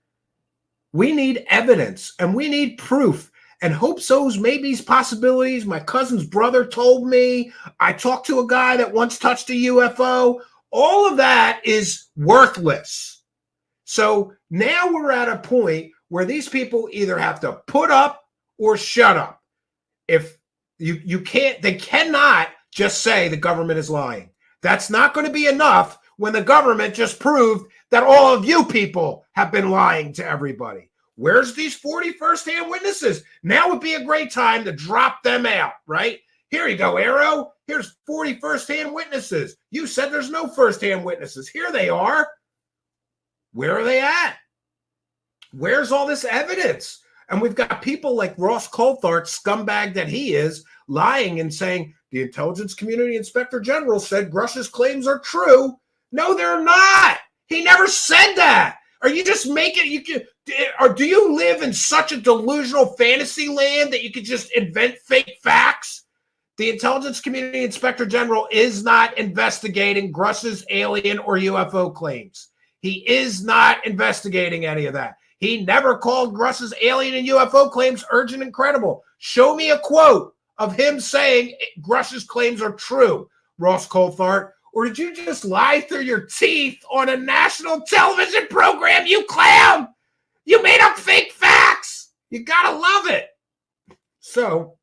We need evidence and we need proof and hope so's, maybes, possibilities. My cousin's brother told me. I talked to a guy that once touched a UFO. All of that is worthless. So now we're at a point where these people either have to put up or shut up. If they cannot just say the government is lying. That's not going to be enough when the government just proved that all of you people have been lying to everybody. Where's these 40 firsthand witnesses? Now would be a great time to drop them out, right? Here you go, Arrow. Here's 40 firsthand witnesses. You said there's no firsthand witnesses. Here they are. Where are they at? Where's all this evidence? And we've got people like Ross Coulthart, scumbag that he is, lying and saying the Intelligence Community Inspector General said Grush's claims are true. No, they're not. He never said that. Are you just making or do you live in such a delusional fantasy land that you could just invent fake facts? The Intelligence Community Inspector General is not investigating Grush's alien or UFO claims. He is not investigating any of that. He never called Grush's alien and UFO claims urgent and credible. Show me a quote of him saying Grush's claims are true, Ross Coulthart. Or did you just lie through your teeth on a national television program, you clown? You made up fake facts. You gotta love it. So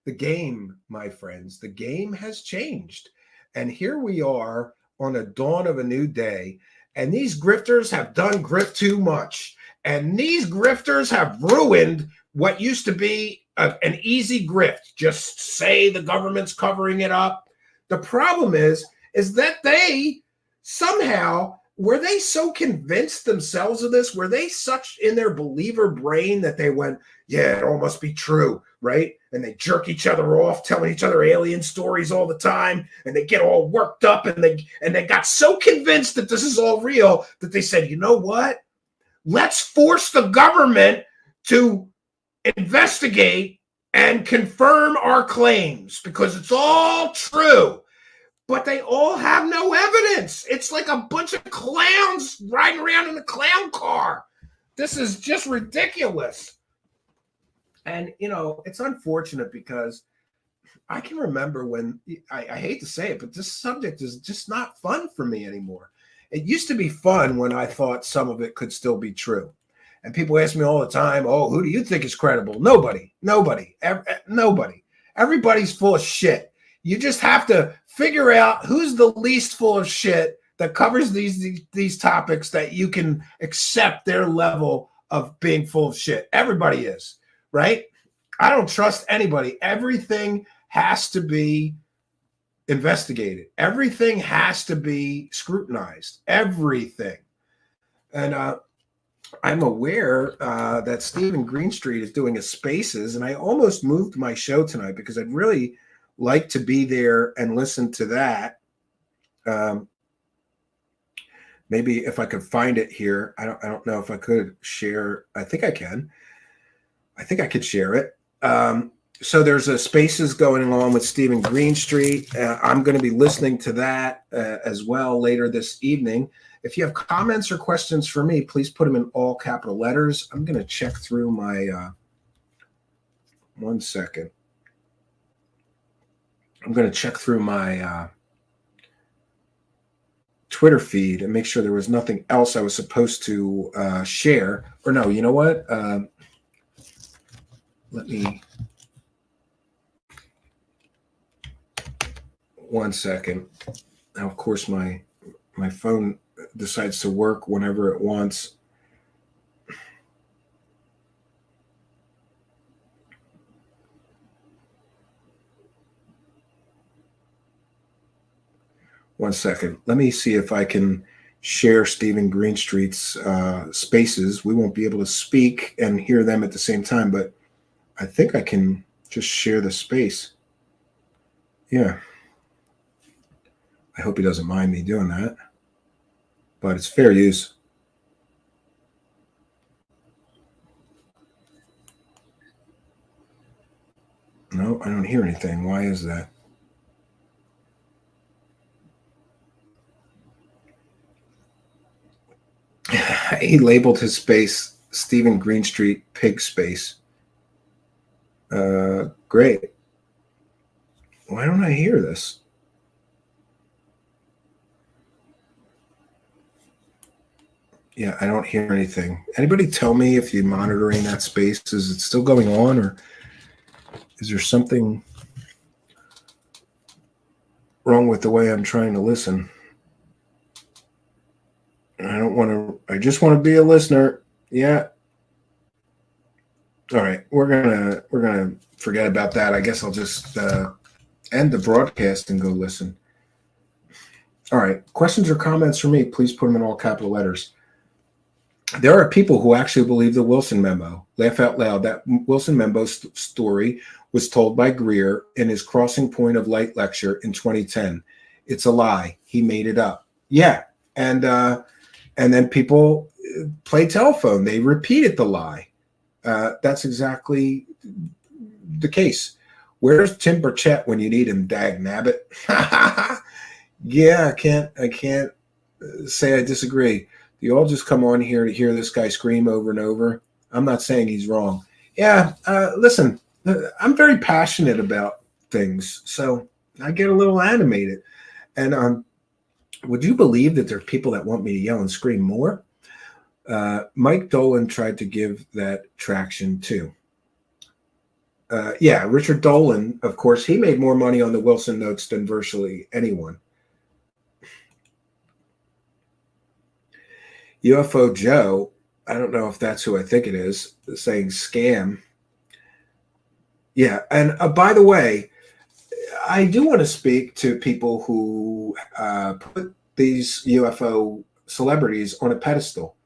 the game, my friends, the game has changed. And here we are on the dawn of a new day. And these grifters have done grift too much. And these grifters have ruined what used to be an easy grift. Just say the government's covering it up. The problem is that they somehow, were they so convinced themselves of this? Were they such in their believer brain that they went, yeah, it all must be true, right? And they jerk each other off, telling each other alien stories all the time, and they get all worked up, and they got so convinced that this is all real that they said, you know what? Let's force the government to investigate and confirm our claims because it's all true. But they all have no evidence. It's like a bunch of clowns riding around in a clown car. This is just ridiculous. And, it's unfortunate because I can remember when, I hate to say it, but this subject is just not fun for me anymore. It used to be fun when I thought some of it could still be true. And people ask me all the time, oh, who do you think is credible? Nobody. Everybody's full of shit. You just have to figure out who's the least full of shit that covers these topics that you can accept their level of being full of shit. Everybody is, right? I don't trust anybody. Everything has to be investigated. Everything has to be scrutinized. Everything. And I'm aware that Stephen Greenstreet is doing a Spaces, and I almost moved my show tonight because I'd really like to be there and listen to that. Maybe if I could find it here. I don't know if I could share. I think I can. I think I could share it. So there's a Spaces going on with Stephen Greenstreet. I'm going to be listening to that as well later this evening. If you have comments or questions for me, please put them in all capital letters. I'm going to check through my 1 second. I'm going to check through my Twitter feed and make sure there was nothing else I was supposed to share. Or no, you know what? Let me... 1 second. Now, of course, my phone decides to work whenever it wants. One second. Let me see if I can share Stephen Greenstreet's spaces. We won't be able to speak and hear them at the same time, but I think I can just share the space. Yeah. I hope he doesn't mind me doing that, but it's fair use. No, I don't hear anything. Why is that? He labeled his space Stephen Greenstreet Pig Space. Great. Why don't I hear this? Yeah, I don't hear anything. Anybody tell me if you're monitoring that space? Is it still going on, or is there something wrong with the way I'm trying to listen? I don't want to. I just want to be a listener. Yeah. All right, we're gonna forget about that. I guess I'll just end the broadcast and go listen. All right, questions or comments for me? Please put them in all capital letters. There are people who actually believe the Wilson memo. Laugh out loud. That Wilson memo story was told by Greer in his Crossing Point of Light lecture in 2010. It's a lie. He made it up. Yeah, and then people play telephone. They repeated the lie. That's exactly the case. Where's Tim Burchett when you need him, dag nabbit? Yeah, I can't say I disagree. You all just come on here to hear this guy scream over and over. I'm not saying he's wrong. Yeah, listen, I'm very passionate about things, so I get a little animated. And would you believe that there are people that want me to yell and scream more? Mike Dolan tried to give that traction too. Yeah, Richard Dolan, of course, he made more money on the Wilson notes than virtually anyone. UFO Joe, I don't know if that's who I think it is, saying scam. Yeah, and by the way, I do want to speak to people who put these UFO celebrities on a pedestal.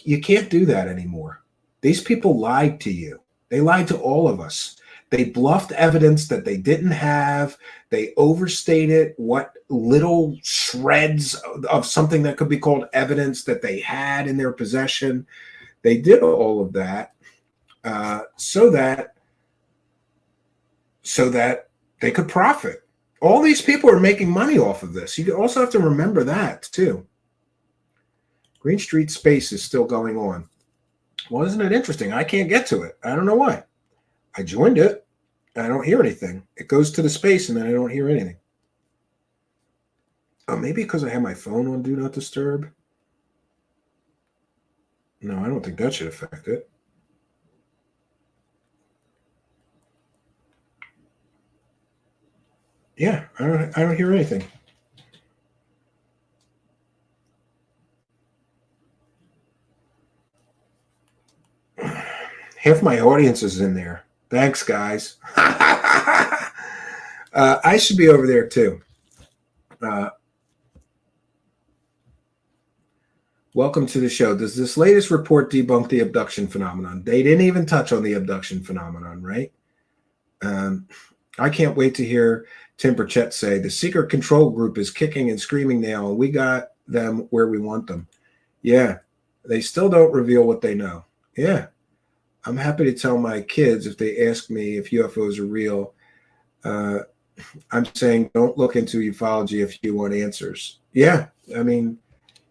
You can't do that anymore. These people lied to you. They lied to all of us. They bluffed evidence that they didn't have. They overstated what little shreds of something that could be called evidence that they had in their possession. They did all of that so that they could profit. All these people are making money off of this. You also have to remember that too. Greenstreet Space is still going on. Well, isn't it interesting? I can't get to it. I don't know why. I joined it. I don't hear anything. It goes to the space and then I don't hear anything. Oh, maybe because I have my phone on Do Not Disturb. No, I don't think that should affect it. Yeah, I don't hear anything. Half my audience is in there. Thanks, guys. I should be over there too. Welcome to the show. Does this latest report debunk the abduction phenomenon? They didn't even touch on the abduction phenomenon, right? I can't wait to hear Tim Burchett say the secret control group is kicking and screaming now, and we got them where we want them. Yeah, they still don't reveal what they know. Yeah. I'm happy to tell my kids if they ask me if UFOs are real. I'm saying don't look into ufology if you want answers. Yeah, I mean,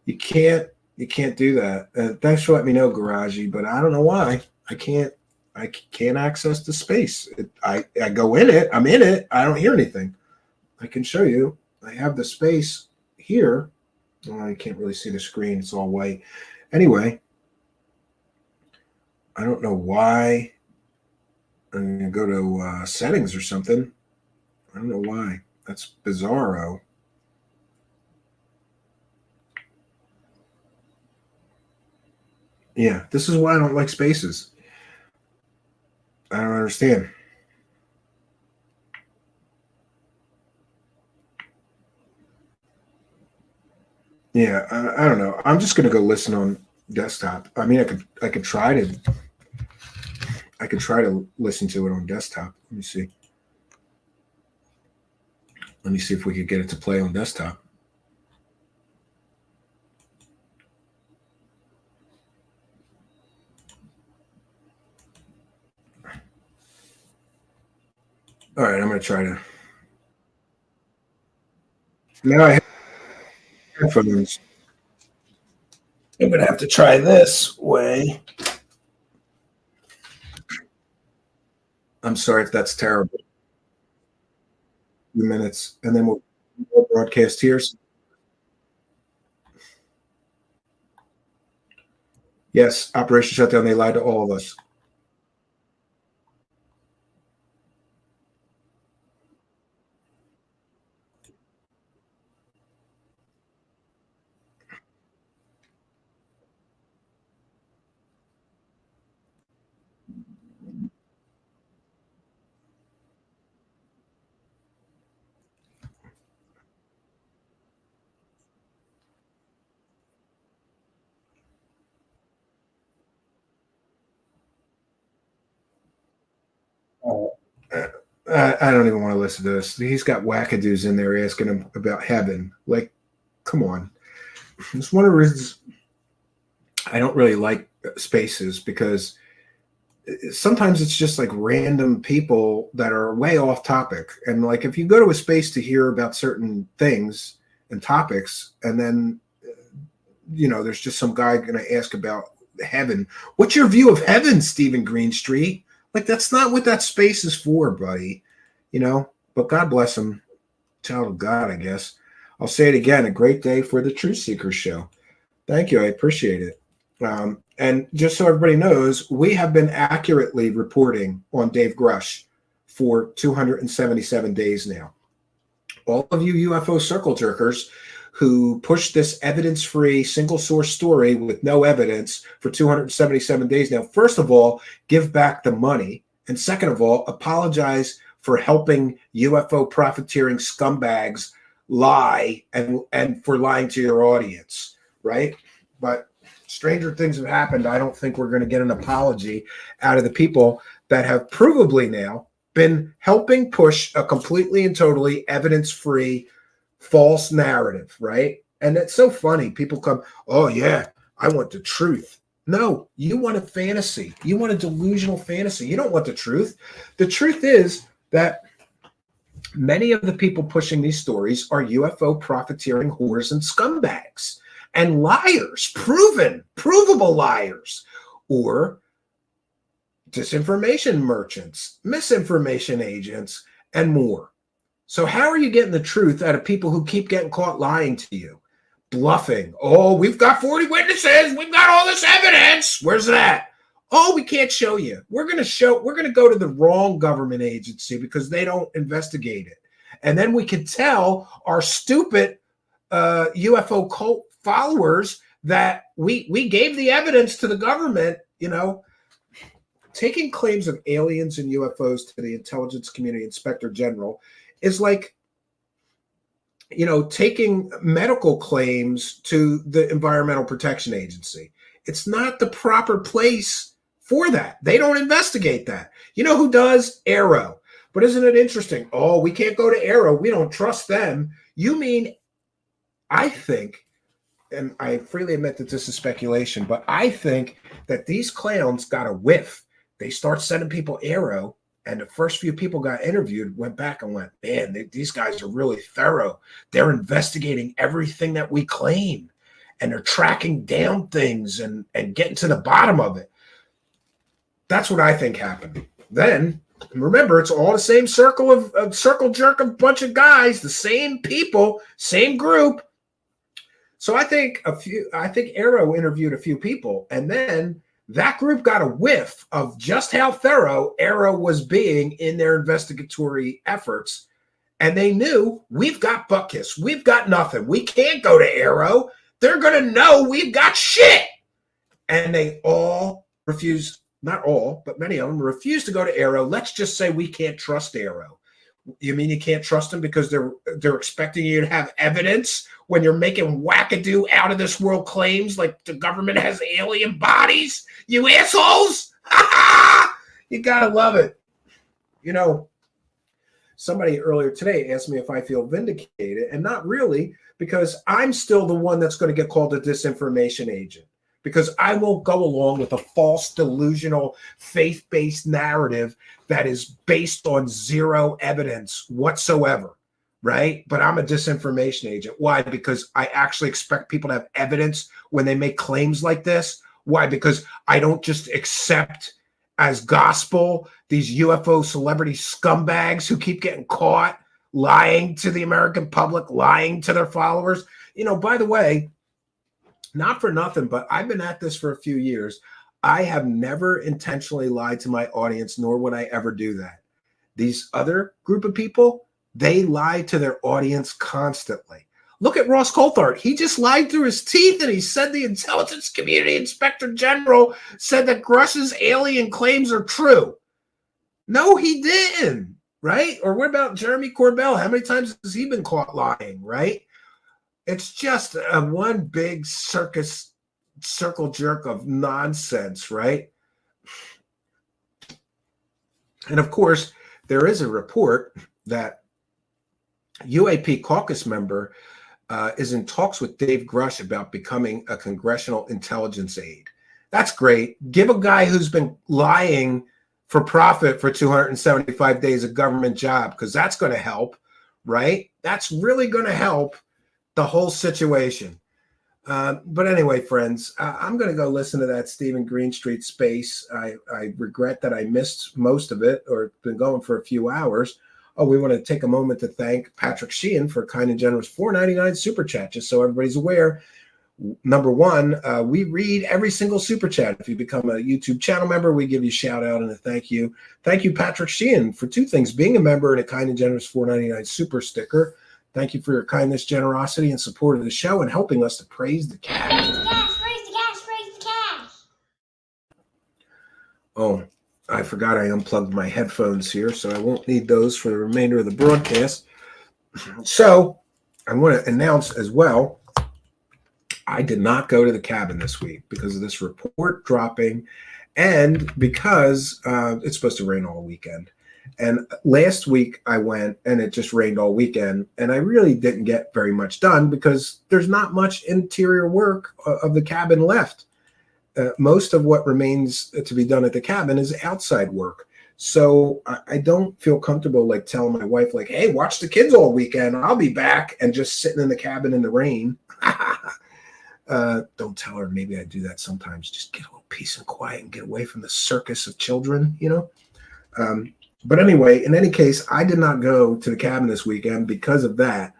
you can't do that. Thanks for letting me know, Garaji, but I don't know why. I can't I can't access the space. I go in it. I'm in it. I don't hear anything. I can show you. I have the space here. Well, I can't really see the screen. It's all white. Anyway, I don't know why. I'm going to go to settings or something. I don't know why. That's bizarro. Yeah, this is why I don't like spaces. I don't understand. Yeah, I don't know. I'm just gonna go listen on desktop. I mean, I could try to listen to it on desktop. Let me see. Let me see if we could get it to play on desktop. All right, I'm going to try to. Now I have headphones. I'm going to have to try this way. I'm sorry if that's terrible. A few minutes, and then we'll broadcast here. Yes, Operation Shutdown, they lied to all of us. I don't even want to listen to this. He's got whackados in there asking him about heaven. Like, come on. It's one of the reasons I don't really like spaces, because sometimes it's just like random people that are way off topic. And like, if you go to a space to hear about certain things and topics, and then, there's just some guy going to ask about heaven. What's your view of heaven, Stephen Greenstreet? Like, that's not what that space is for, buddy. But God bless him. Child of God, I guess. I'll say it again. A great day for the Truth Seekers show. Thank you. I appreciate it. And just so everybody knows, we have been accurately reporting on Dave Grush for 277 days now. All of you UFO circle jerkers who pushed this evidence-free single source story with no evidence for 277 days now, first of all, give back the money. And second of all, apologize for helping UFO profiteering scumbags lie and for lying to your audience, right? But stranger things have happened. I don't think we're going to get an apology out of the people that have provably now been helping push a completely and totally evidence-free false narrative, right? And it's so funny. People come, oh yeah, I want the truth. No, you want a fantasy. You want a delusional fantasy. You don't want the truth. The truth is that many of the people pushing these stories are UFO profiteering whores and scumbags and liars, provable liars, or disinformation merchants, misinformation agents, and more. So how are you getting the truth out of people who keep getting caught lying to you? Bluffing. Oh, we've got 40 witnesses. We've got all this evidence. Where's that? Oh, we can't show you. We're going to go to the wrong government agency because they don't investigate it. And then we can tell our stupid UFO cult followers that we gave the evidence to the government. Taking claims of aliens and UFOs to the intelligence community inspector general is like, taking medical claims to the Environmental Protection Agency. It's not the proper place for that. They don't investigate that. You know who does? Arrow. But isn't it interesting? Oh, we can't go to Arrow. We don't trust them. You mean, I think, and I freely admit that this is speculation, but I think that these clowns got a whiff. They start sending people Arrow, and the first few people got interviewed went back and went, man, these guys are really thorough. They're investigating everything that we claim, and they're tracking down things and getting to the bottom of it. That's what I think happened. Then remember, it's all the same circle of circle jerk, a bunch of guys, the same people, same group. So I think Arrow interviewed a few people, and then that group got a whiff of just how thorough Arrow was being in their investigatory efforts. And they knew, we've got butt kiss. We've got nothing. We can't go to Arrow. They're going to know we've got shit. And they all refused, not all, but many of them refused to go to Arrow. Let's just say we can't trust Arrow. You mean you can't trust them because they're expecting you to have evidence when you're making wackadoo out of this world claims like the government has alien bodies? You assholes! You gotta love it. You know, somebody earlier today asked me if I feel vindicated, and not really, because I'm still the one that's going to get called a disinformation agent, because I won't go along with a false, delusional, faith-based narrative that is based on zero evidence whatsoever, right? But I'm a disinformation agent. Why? Because I actually expect people to have evidence when they make claims like this. Why? Because I don't just accept as gospel these UFO celebrity scumbags who keep getting caught lying to the American public, lying to their followers. You know, by the way, not for nothing, but I've been at this for a few years. I have never intentionally lied to my audience, nor would I ever do that. These other group of people, they lie to their audience constantly. Look at Ross Coulthard. He just lied through his teeth, and he said the intelligence community inspector general said that Grush's alien claims are true. No, he didn't, right? Or what about Jeremy Corbell? How many times has he been caught lying, right? It's just a one big circle jerk of nonsense, right? And of course, there is a report that UAP caucus member is in talks with Dave Grush about becoming a congressional intelligence aide. That's great. Give a guy who's been lying for profit for 275 days a government job, because that's going to help, right? That's really going to help the whole situation. But anyway, friends, I'm going to go listen to that Stephen Greenstreet space. I regret that I missed most of it, or been going for a few hours. Oh, we want to take a moment to thank Patrick Sheehan for a kind and generous $4.99 super chat, just so everybody's aware. Number one, we read every single super chat. If you become a YouTube channel member, we give you a shout out and a thank you. Thank you, Patrick Sheehan, for two things: being a member and a kind and generous $4.99 super sticker. Thank you for your kindness, generosity, and support of the show, and helping us to praise the cash. Praise the cash, praise the cash, praise the cash. Oh, I forgot I unplugged my headphones here, so I won't need those for the remainder of the broadcast. So I want to announce as well, I did not go to the cabin this week because of this report dropping, and because it's supposed to rain all weekend. And last week I went and it just rained all weekend, and I really didn't get very much done because there's not much interior work of the cabin left. Most of what remains to be done at the cabin is outside work. So I don't feel comfortable like telling my wife, like, hey, watch the kids all weekend. I'll be back, and just sitting in the cabin in the rain. Don't tell her. Maybe I do that sometimes. Just get a little peace and quiet and get away from the circus of children, you know? But anyway, in any case, I did not go to the cabin this weekend because of that.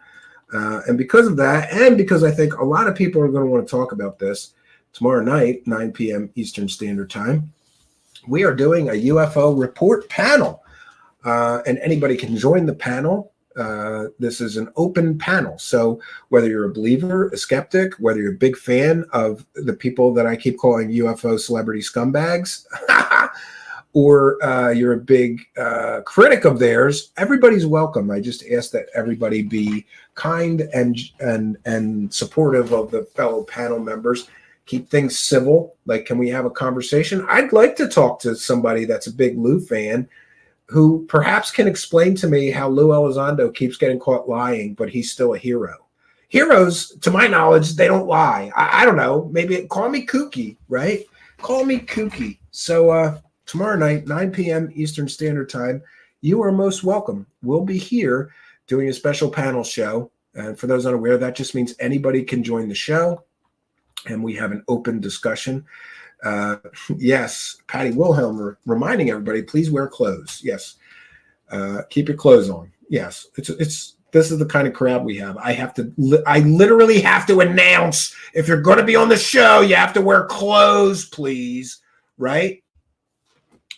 And because of that, and because I think a lot of people are going to want to talk about this, tomorrow night, 9 p.m. Eastern Standard Time, we are doing a UFO report panel. And anybody can join the panel. This is an open panel. So whether you're a believer, a skeptic, whether you're a big fan of the people that I keep calling UFO celebrity scumbags, or you're a big critic of theirs, everybody's welcome. I just ask that everybody be kind and supportive of the fellow panel members. Keep things civil. Like, can we have a conversation? I'd like to talk to somebody that's a big Lou fan who perhaps can explain to me how Lou Elizondo keeps getting caught lying, but he's still a hero. Heroes, to my knowledge, they don't lie. I don't know. Maybe call me kooky, right? Call me kooky. So tomorrow night, 9 p.m. Eastern Standard Time, you are most welcome. We'll be here doing a special panel show. And for those unaware, that just means anybody can join the show. And we have an open discussion. Yes, Patty Wilhelm reminding everybody, please wear clothes. Yes, keep your clothes on. Yes, it's this is the kind of crowd we have. I literally have to announce, if you're going to be on the show, you have to wear clothes, please. Right?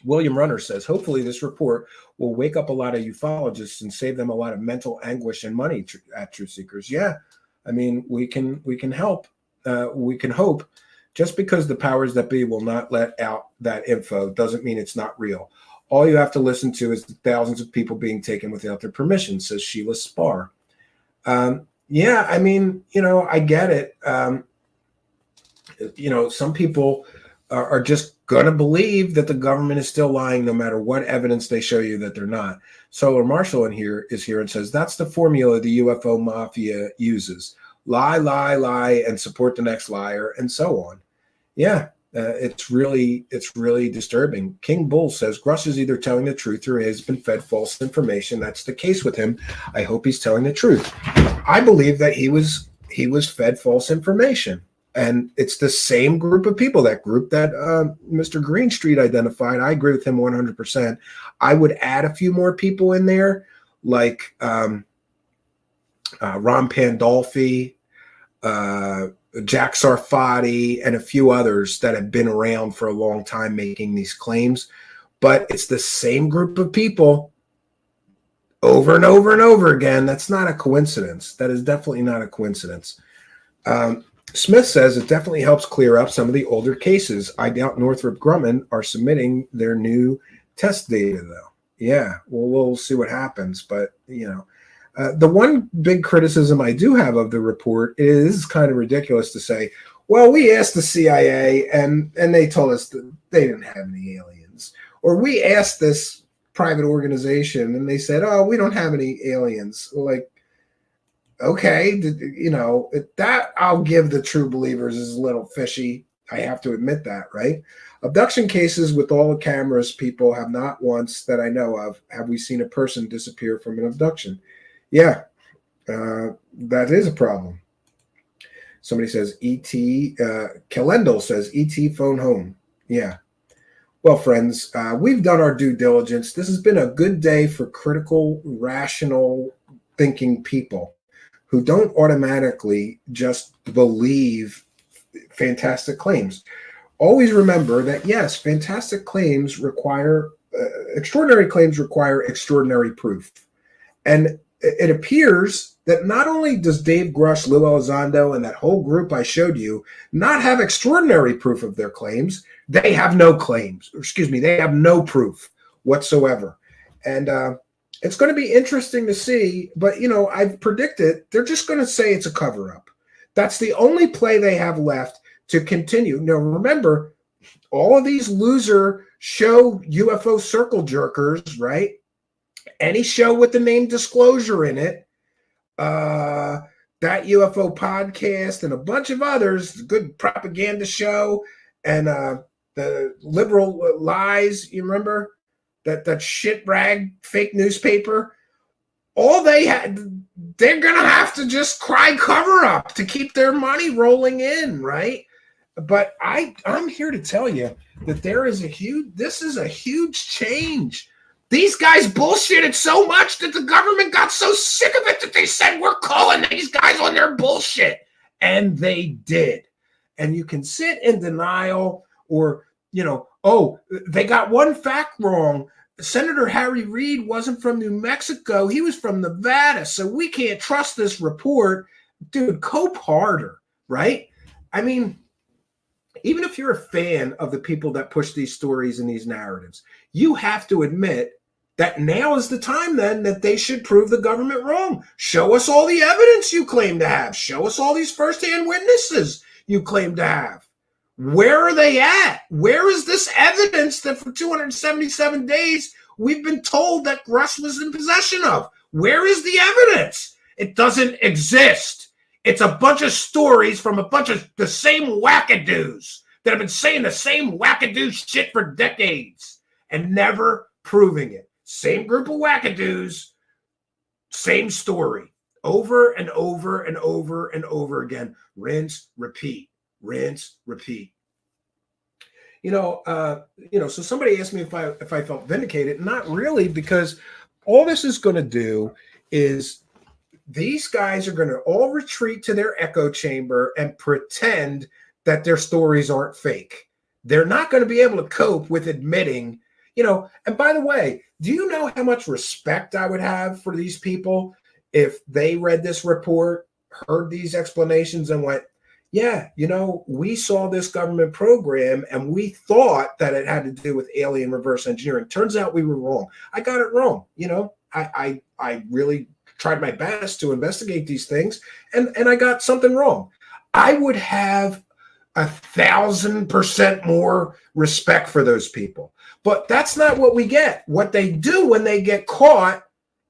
William Runner says, hopefully this report will wake up a lot of ufologists and save them a lot of mental anguish and money at Truth Seekers. Yeah, I mean, we can help. We can hope. Just because the powers that be will not let out that info doesn't mean it's not real. All you have to listen to is the thousands of people being taken without their permission, says Sheila Spar. Yeah, I mean, I get it. Some people are just going to believe that the government is still lying no matter what evidence they show you that they're not. Solar Marshall is here and says, that's the formula the UFO mafia uses. Lie, lie, lie, and support the next liar, and so on. Yeah, it's really disturbing. King Bull says, Grush is either telling the truth or has been fed false information. That's the case with him. I hope he's telling the truth. I believe that he was fed false information. And it's the same group of people, that group that Mr. Greenstreet identified. I agree with him 100%. I would add a few more people in there, like Ron Pandolfi, Jack Sarfati, and a few others that have been around for a long time making these claims. But it's the same group of people over and over and over again. That's not a coincidence. That is definitely not a coincidence. Smith says it definitely helps clear up some of the older cases. I doubt Northrop Grumman are submitting their new test data, though. Yeah, well, we'll see what happens. But, the one big criticism I do have of the report is kind of ridiculous to say, well, we asked the CIA and they told us that they didn't have any aliens. Or we asked this private organization and they said, oh, we don't have any aliens. Like, okay, that I'll give the true believers is a little fishy. I have to admit that, right? Abduction cases with all the cameras, people have not once that I know of, have we seen a person disappear from an abduction. Yeah, that is a problem. Somebody says E.T. Kalendal says E.T. phone home. Yeah. Well, friends, we've done our due diligence. This has been a good day for critical, rational thinking people who don't automatically just believe fantastic claims. Always remember that, yes, fantastic claims require, extraordinary claims require extraordinary proof. And it appears that not only does Dave Grush, Lou Elizondo, and that whole group I showed you not have extraordinary proof of their claims, they have no claims. They have no proof whatsoever. And it's going to be interesting to see, but, I've predicted they're just going to say it's a cover-up. That's the only play they have left to continue. Now, remember, all of these loser show UFO circle jerkers, right? Any show with the name Disclosure in it, that UFO podcast and a bunch of others, good propaganda show, and the liberal lies, you remember? That shit rag fake newspaper, all they had, they're gonna have to just cry cover up to keep their money rolling in, right? But I'm here to tell you that this is a huge change. These guys bullshitted so much that the government got so sick of it that they said, we're calling these guys on their bullshit. And they did. And you can sit in denial or, oh, they got one fact wrong. Senator Harry Reid wasn't from New Mexico. He was from Nevada. So we can't trust this report. Dude, cope harder, right? I mean, even if you're a fan of the people that push these stories and these narratives, you have to admit that now is the time then that they should prove the government wrong. Show us all the evidence you claim to have. Show us all these firsthand witnesses you claim to have. Where are they at? Where is this evidence that for 277 days we've been told that Grush was in possession of? Where is the evidence? It doesn't exist. It's a bunch of stories from a bunch of the same whackados that have been saying the same wackadoo shit for decades and never proving it. Same group of wackadoos, same story, over and over and over and over again. Rinse, repeat, rinse, repeat. So somebody asked me if I felt vindicated. Not really, because all this is going to do is these guys are going to all retreat to their echo chamber and pretend that their stories aren't fake. They're not going to be able to cope with admitting, and by the way, do you know how much respect I would have for these people if they read this report, heard these explanations, and went, yeah, we saw this government program and we thought that it had to do with alien reverse engineering. Turns out we were wrong. I got it wrong. I really tried my best to investigate these things, and I got something wrong. I would have 1,000% more respect for those people. But that's not what we get. What they do when they get caught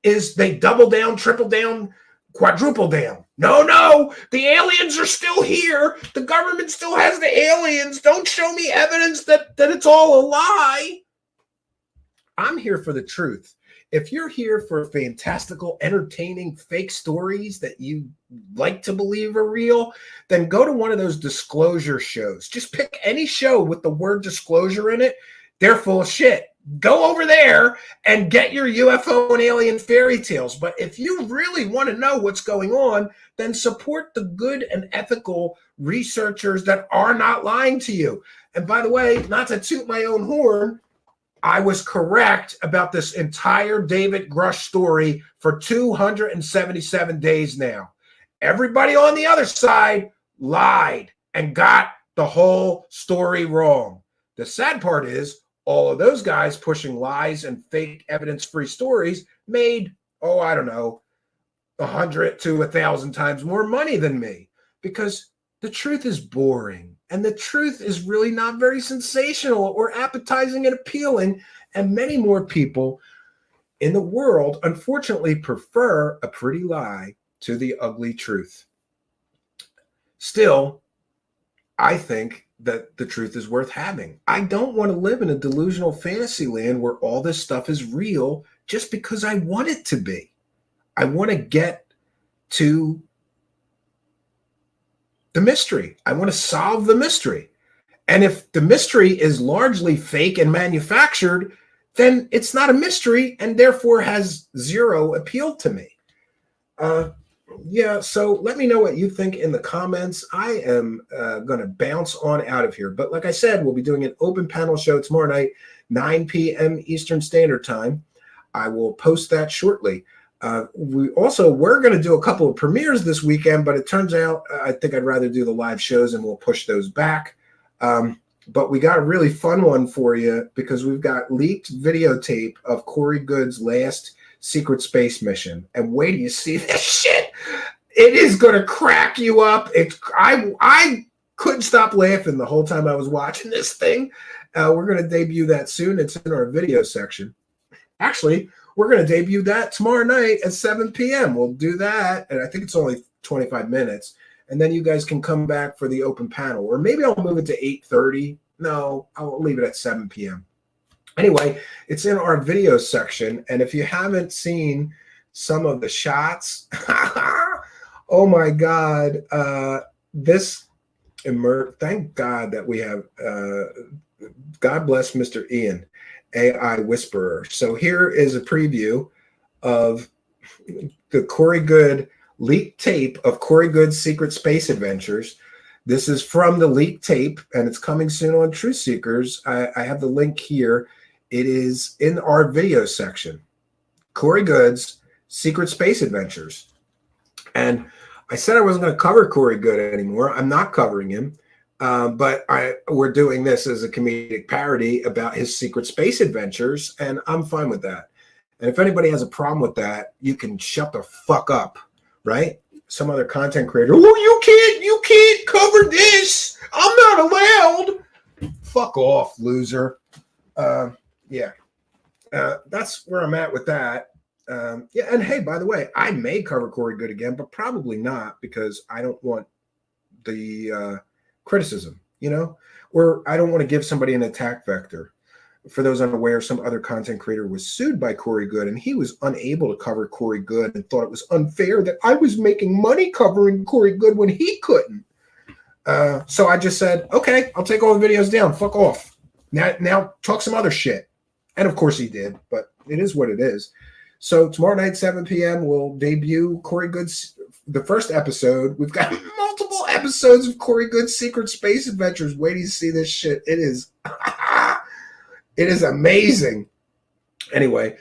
is they double down, triple down, quadruple down. No, the aliens are still here. The government still has the aliens. Don't show me evidence that it's all a lie. I'm here for the truth. If you're here for fantastical, entertaining, fake stories that you like to believe are real, then go to one of those disclosure shows. Just pick any show with the word disclosure in it. They're full of shit. Go over there and get your UFO and alien fairy tales. But if you really want to know what's going on, then support the good and ethical researchers that are not lying to you. And by the way, not to toot my own horn, I was correct about this entire David Grush story for 277 days now. Everybody on the other side lied and got the whole story wrong. The sad part is all of those guys pushing lies and fake evidence-free stories made, 100 to 1,000 times more money than me, because the truth is boring. And the truth is really not very sensational or appetizing and appealing. And many more people in the world, unfortunately, prefer a pretty lie to the ugly truth. Still, I think that the truth is worth having. I don't want to live in a delusional fantasy land where all this stuff is real just because I want it to be. I want to get to the mystery. I want to solve the mystery. And if the mystery is largely fake and manufactured, then it's not a mystery and therefore has zero appeal to me. So let me know what you think in the comments. I am going to bounce on out of here. But like I said, we'll be doing an open panel show tomorrow night, 9 p.m. Eastern Standard Time. I will post that shortly. We're going to do a couple of premieres this weekend, but it turns out I think I'd rather do the live shows and we'll push those back. But we got a really fun one for you because we've got leaked videotape of Corey Goode's last secret space mission. And wait till you see this shit. It is going to crack you up. I couldn't stop laughing the whole time I was watching this thing. We're going to debut that soon. It's in our video section. Actually, we're going to debut that tomorrow night at 7 p.m. We'll do that, and I think it's only 25 minutes. And then you guys can come back for the open panel. Or maybe I'll move it to 8:30. No, I'll leave it at 7 p.m. Anyway, it's in our video section. And if you haven't seen some of the shots, oh my God, thank God that we have, God bless Mr. Ian, AI Whisperer. So here is a preview of the Corey Goode leaked tape of Corey Goode's Secret Space Adventures. This is from the leaked tape, and it's coming soon on Truth Seekers. I have the link here. It is in our video section. Corey Goode's Secret Space Adventures. And I said I wasn't going to cover Corey Goode anymore. I'm not covering him. But we're doing this as a comedic parody about his secret space adventures, and I'm fine with that. And if anybody has a problem with that, you can shut the fuck up, right? Some other content creator, you can't cover this. I'm not allowed. Fuck off, loser. That's where I'm at with that. And hey, by the way, I may cover Corey Goode again, but probably not, because I don't want the criticism, or I don't want to give somebody an attack vector. For those unaware, some other content creator was sued by Corey Goode, and he was unable to cover Corey Goode and thought it was unfair that I was making money covering Corey Goode when he couldn't. So I just said, okay, I'll take all the videos down. Fuck off. Now talk some other shit. And of course he did, but it is what it is. So tomorrow night, 7 p.m., we'll debut Corey Good's, the first episode. We've got multiple episodes of Corey Good's Secret Space Adventures. Wait till you see this shit. It is, it is amazing. Anyway,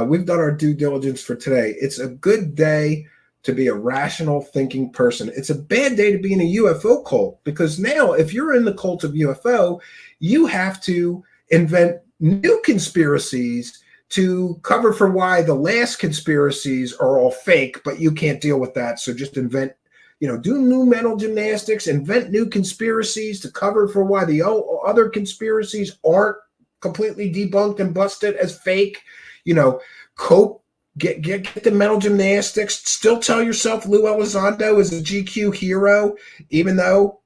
we've done our due diligence for today. It's a good day to be a rational thinking person. It's a bad day to be in a UFO cult, because now if you're in the cult of UFO, you have to invent new conspiracies to cover for why the last conspiracies are all fake, but you can't deal with that. So just invent, do new mental gymnastics, invent new conspiracies to cover for why the other conspiracies aren't completely debunked and busted as fake. Cope, get the mental gymnastics, still tell yourself Lou Elizondo is a GQ hero, even though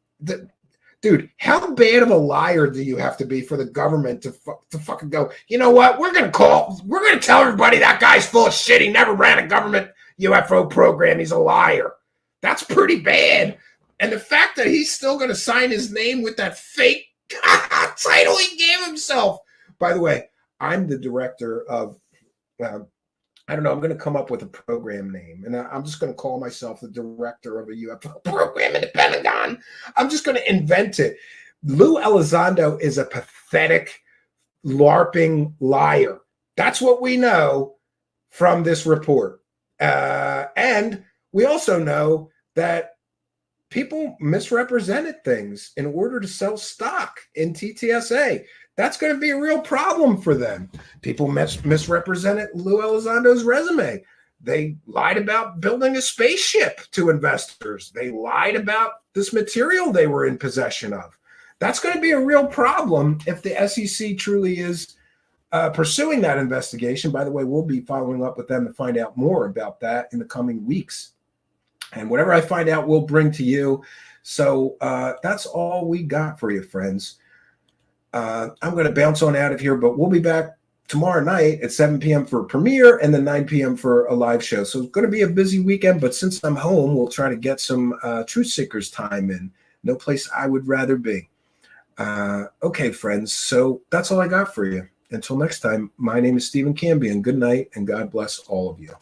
dude, how bad of a liar do you have to be for the government to fucking go, you know what, we're going to tell everybody that guy's full of shit. He never ran a government UFO program. He's a liar. That's pretty bad. And the fact that he's still going to sign his name with that fake title he gave himself. By the way, I'm the director of, I don't know, I'm going to come up with a program name, and I'm just going to call myself the director of a UFO program in the Pentagon. I'm just going to invent it. Lou Elizondo is a pathetic, LARPing liar. That's what we know from this report. And we also know that people misrepresented things in order to sell stock in TTSA. That's going to be a real problem for them. People misrepresented Lou Elizondo's resume. They lied about building a spaceship to investors. They lied about this material they were in possession of. That's going to be a real problem if the SEC truly is pursuing that investigation. By the way, we'll be following up with them to find out more about that in the coming weeks. And whatever I find out, we'll bring to you. So that's all we got for you, friends. I'm going to bounce on out of here, but we'll be back tomorrow night at 7 p.m. for a premiere and then 9 p.m. for a live show. So it's going to be a busy weekend, but since I'm home, we'll try to get some Truth Seekers time in. No place I would rather be. Okay, friends. So that's all I got for you. Until next time, my name is Stephen Cambion. Good night, and God bless all of you.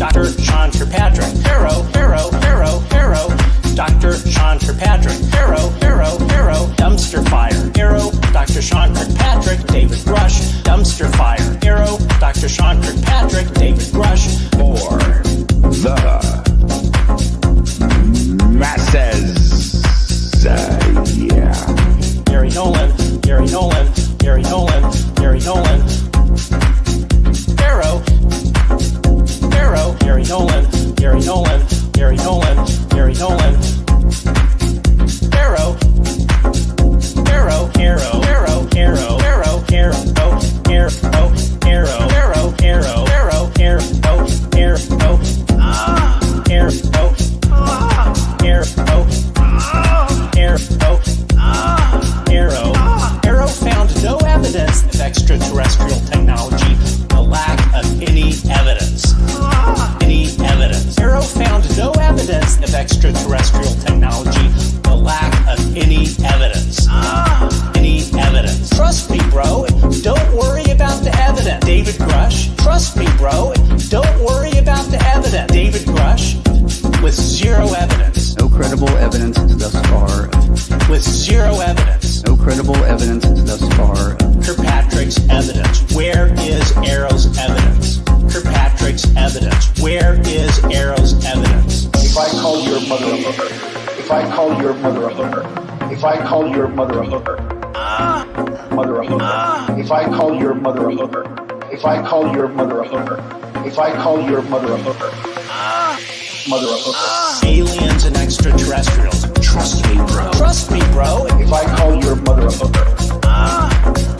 Dr. Sean Kirkpatrick, Harrow, Dr. Sean Kirkpatrick, Harrow, dumpster fire, Harrow, Dr. Sean Kirkpatrick, David Grush, dumpster fire, Harrow, Dr. Sean Kirkpatrick, David Grush, for the masses. Yeah. Gary Nolan, Harrow, Gary Nolan, Arrow found no evidence of extraterrestrial technology, the lack of any evidence. Arrow found no evidence of extraterrestrial technology, the lack of any evidence. Trust me, bro. Don't worry about the evidence. David Grush. Trust me, bro. Don't worry about the evidence. David Grush. With zero evidence. No credible evidence thus far. With zero evidence. No credible evidence thus far. Kirkpatrick's evidence. Where is Arrow's evidence? Kirkpatrick's evidence. Where is Arrow's evidence? If I call your mother a hooker. If I call your mother a hooker. If I call your mother a hooker. Mother a hooker. If I call your mother a hooker. If I call your mother a hooker. If I call your mother a hooker. Mother a hooker. Aliens and extraterrestrials. Trust me, bro. Trust me, bro. If I call your mother a hooker.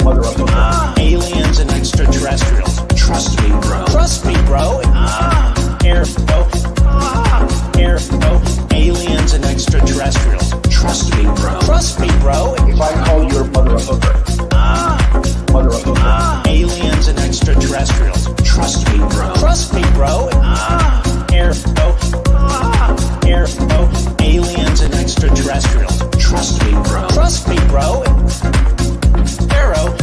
Mother a hooker. Aliens and extraterrestrials. Trust me, bro. Trust me, bro. Aliens and extraterrestrials. Trust me, bro. Trust me, bro. If I call your mother a hooker. Mother a hooker. Aliens and extraterrestrials. Trust me, bro. Trust me, bro. Aliens and extraterrestrials. Trust me, bro. Trust me, bro. Arrow.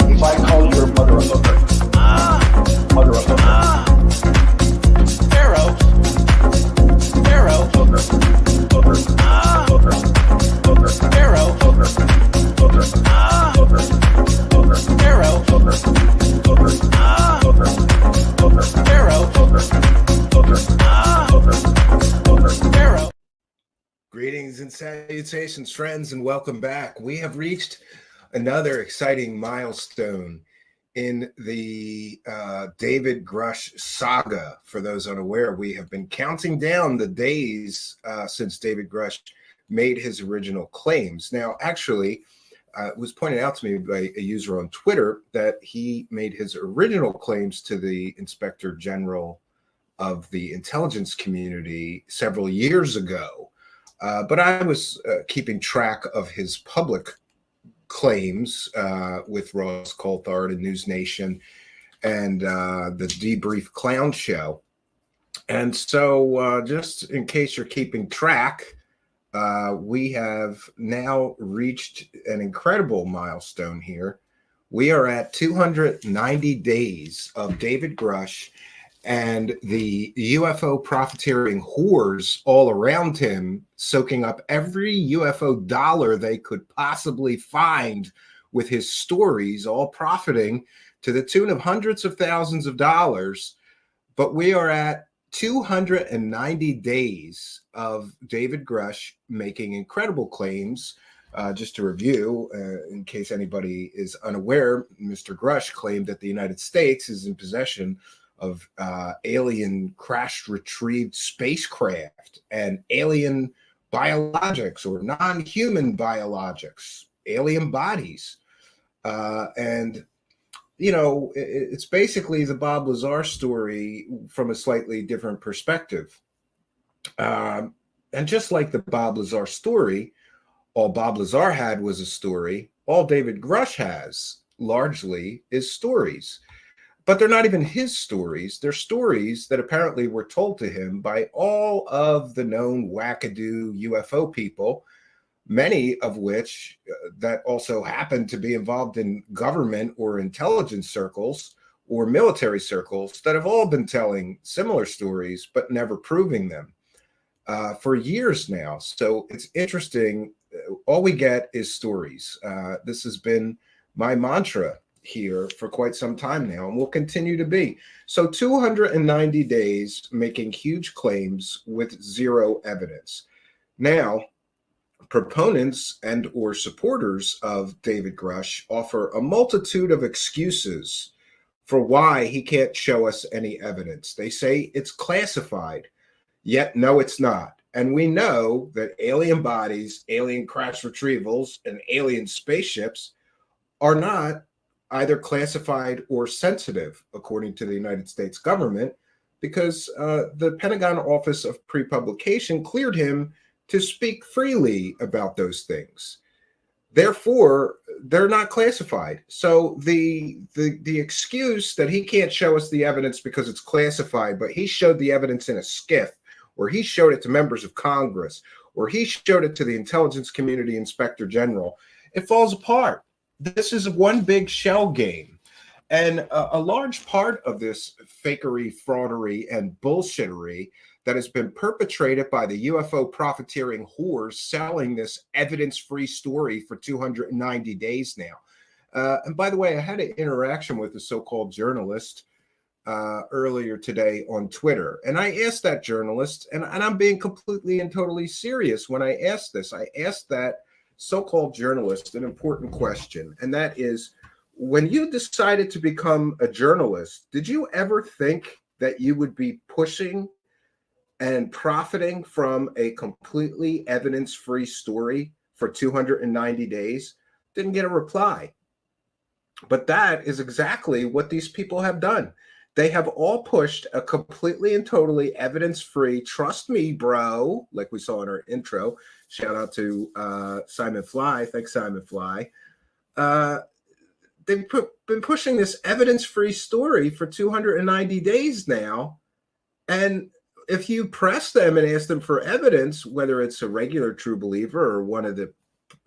If I call your mother a hooker. Mother a hooker. Arrow. Hooker. Hooker. Hooker. Hooker. Arrow. Hooker. Hooker. Hooker. Hooker. Arrow. Hooker. Hooker. Hooker. Hooker. Arrow. Hooker. Hooker. Hooker. Arrow. Greetings and salutations, friends, and welcome back. We have reached another exciting milestone in the David Grush saga. For those unaware, we have been counting down the days since David Grush made his original claims. Now, actually, it was pointed out to me by a user on Twitter that he made his original claims to the Inspector General of the intelligence community several years ago. But I was keeping track of his public claims with Ross Coulthard and News Nation and the Debrief Clown Show. And so just in case you're keeping track, we have now reached an incredible milestone here. We are at 290 days of David Grush and the UFO profiteering whores all around him, soaking up every UFO dollar they could possibly find with his stories, all profiting to the tune of hundreds of thousands of dollars. But we are at 290 days of David Grush making incredible claims. Just to review, in case anybody is unaware, Mr. Grush claimed that the United States is in possession of alien crash retrieved spacecraft and alien biologics or non-human biologics, alien bodies. And, you know, it's basically the Bob Lazar story from a slightly different perspective. And just like the Bob Lazar story, all Bob Lazar had was a story. All David Grush has largely is stories. But they're not even his stories. They're stories that apparently were told to him by all of the known wackadoo UFO people, many of which that also happen to be involved in government or intelligence circles or military circles that have all been telling similar stories, but never proving them for years now. So it's interesting. All we get is stories. This has been my mantra here for quite some time now, and will continue to be. So 290 days making huge claims with zero evidence. Now, proponents and or supporters of David Grush offer a multitude of excuses for why he can't show us any evidence. They say it's classified, yet no, it's not. And we know that alien bodies, alien crash retrievals, and alien spaceships are not either classified or sensitive, according to the United States government, because the Pentagon Office of Pre-Publication cleared him to speak freely about those things. Therefore, they're not classified. So the excuse that he can't show us the evidence because it's classified, but he showed the evidence in a skiff, or he showed it to members of Congress, or he showed it to the intelligence community inspector general, it falls apart. This is one big shell game. And a large part of this fakery, fraudery, and bullshittery that has been perpetrated by the UFO profiteering whores selling this evidence-free story for 290 days now. And by the way, I had an interaction with a so-called journalist earlier today on Twitter. And I asked that journalist, and I'm being completely and totally serious when I asked this. I asked that so-called journalist an important question, and that is, when you decided to become a journalist, did you ever think that you would be pushing and profiting from a completely evidence-free story for 290 days? Didn't get a reply. But that is exactly what these people have done. They have all pushed a completely and totally evidence-free, trust me, bro, like we saw in our intro. Shout out to Simon Fly. Thanks, Simon Fly. They've been pushing this evidence-free story for 290 days now. And if you press them and ask them for evidence, whether it's a regular true believer or one of the,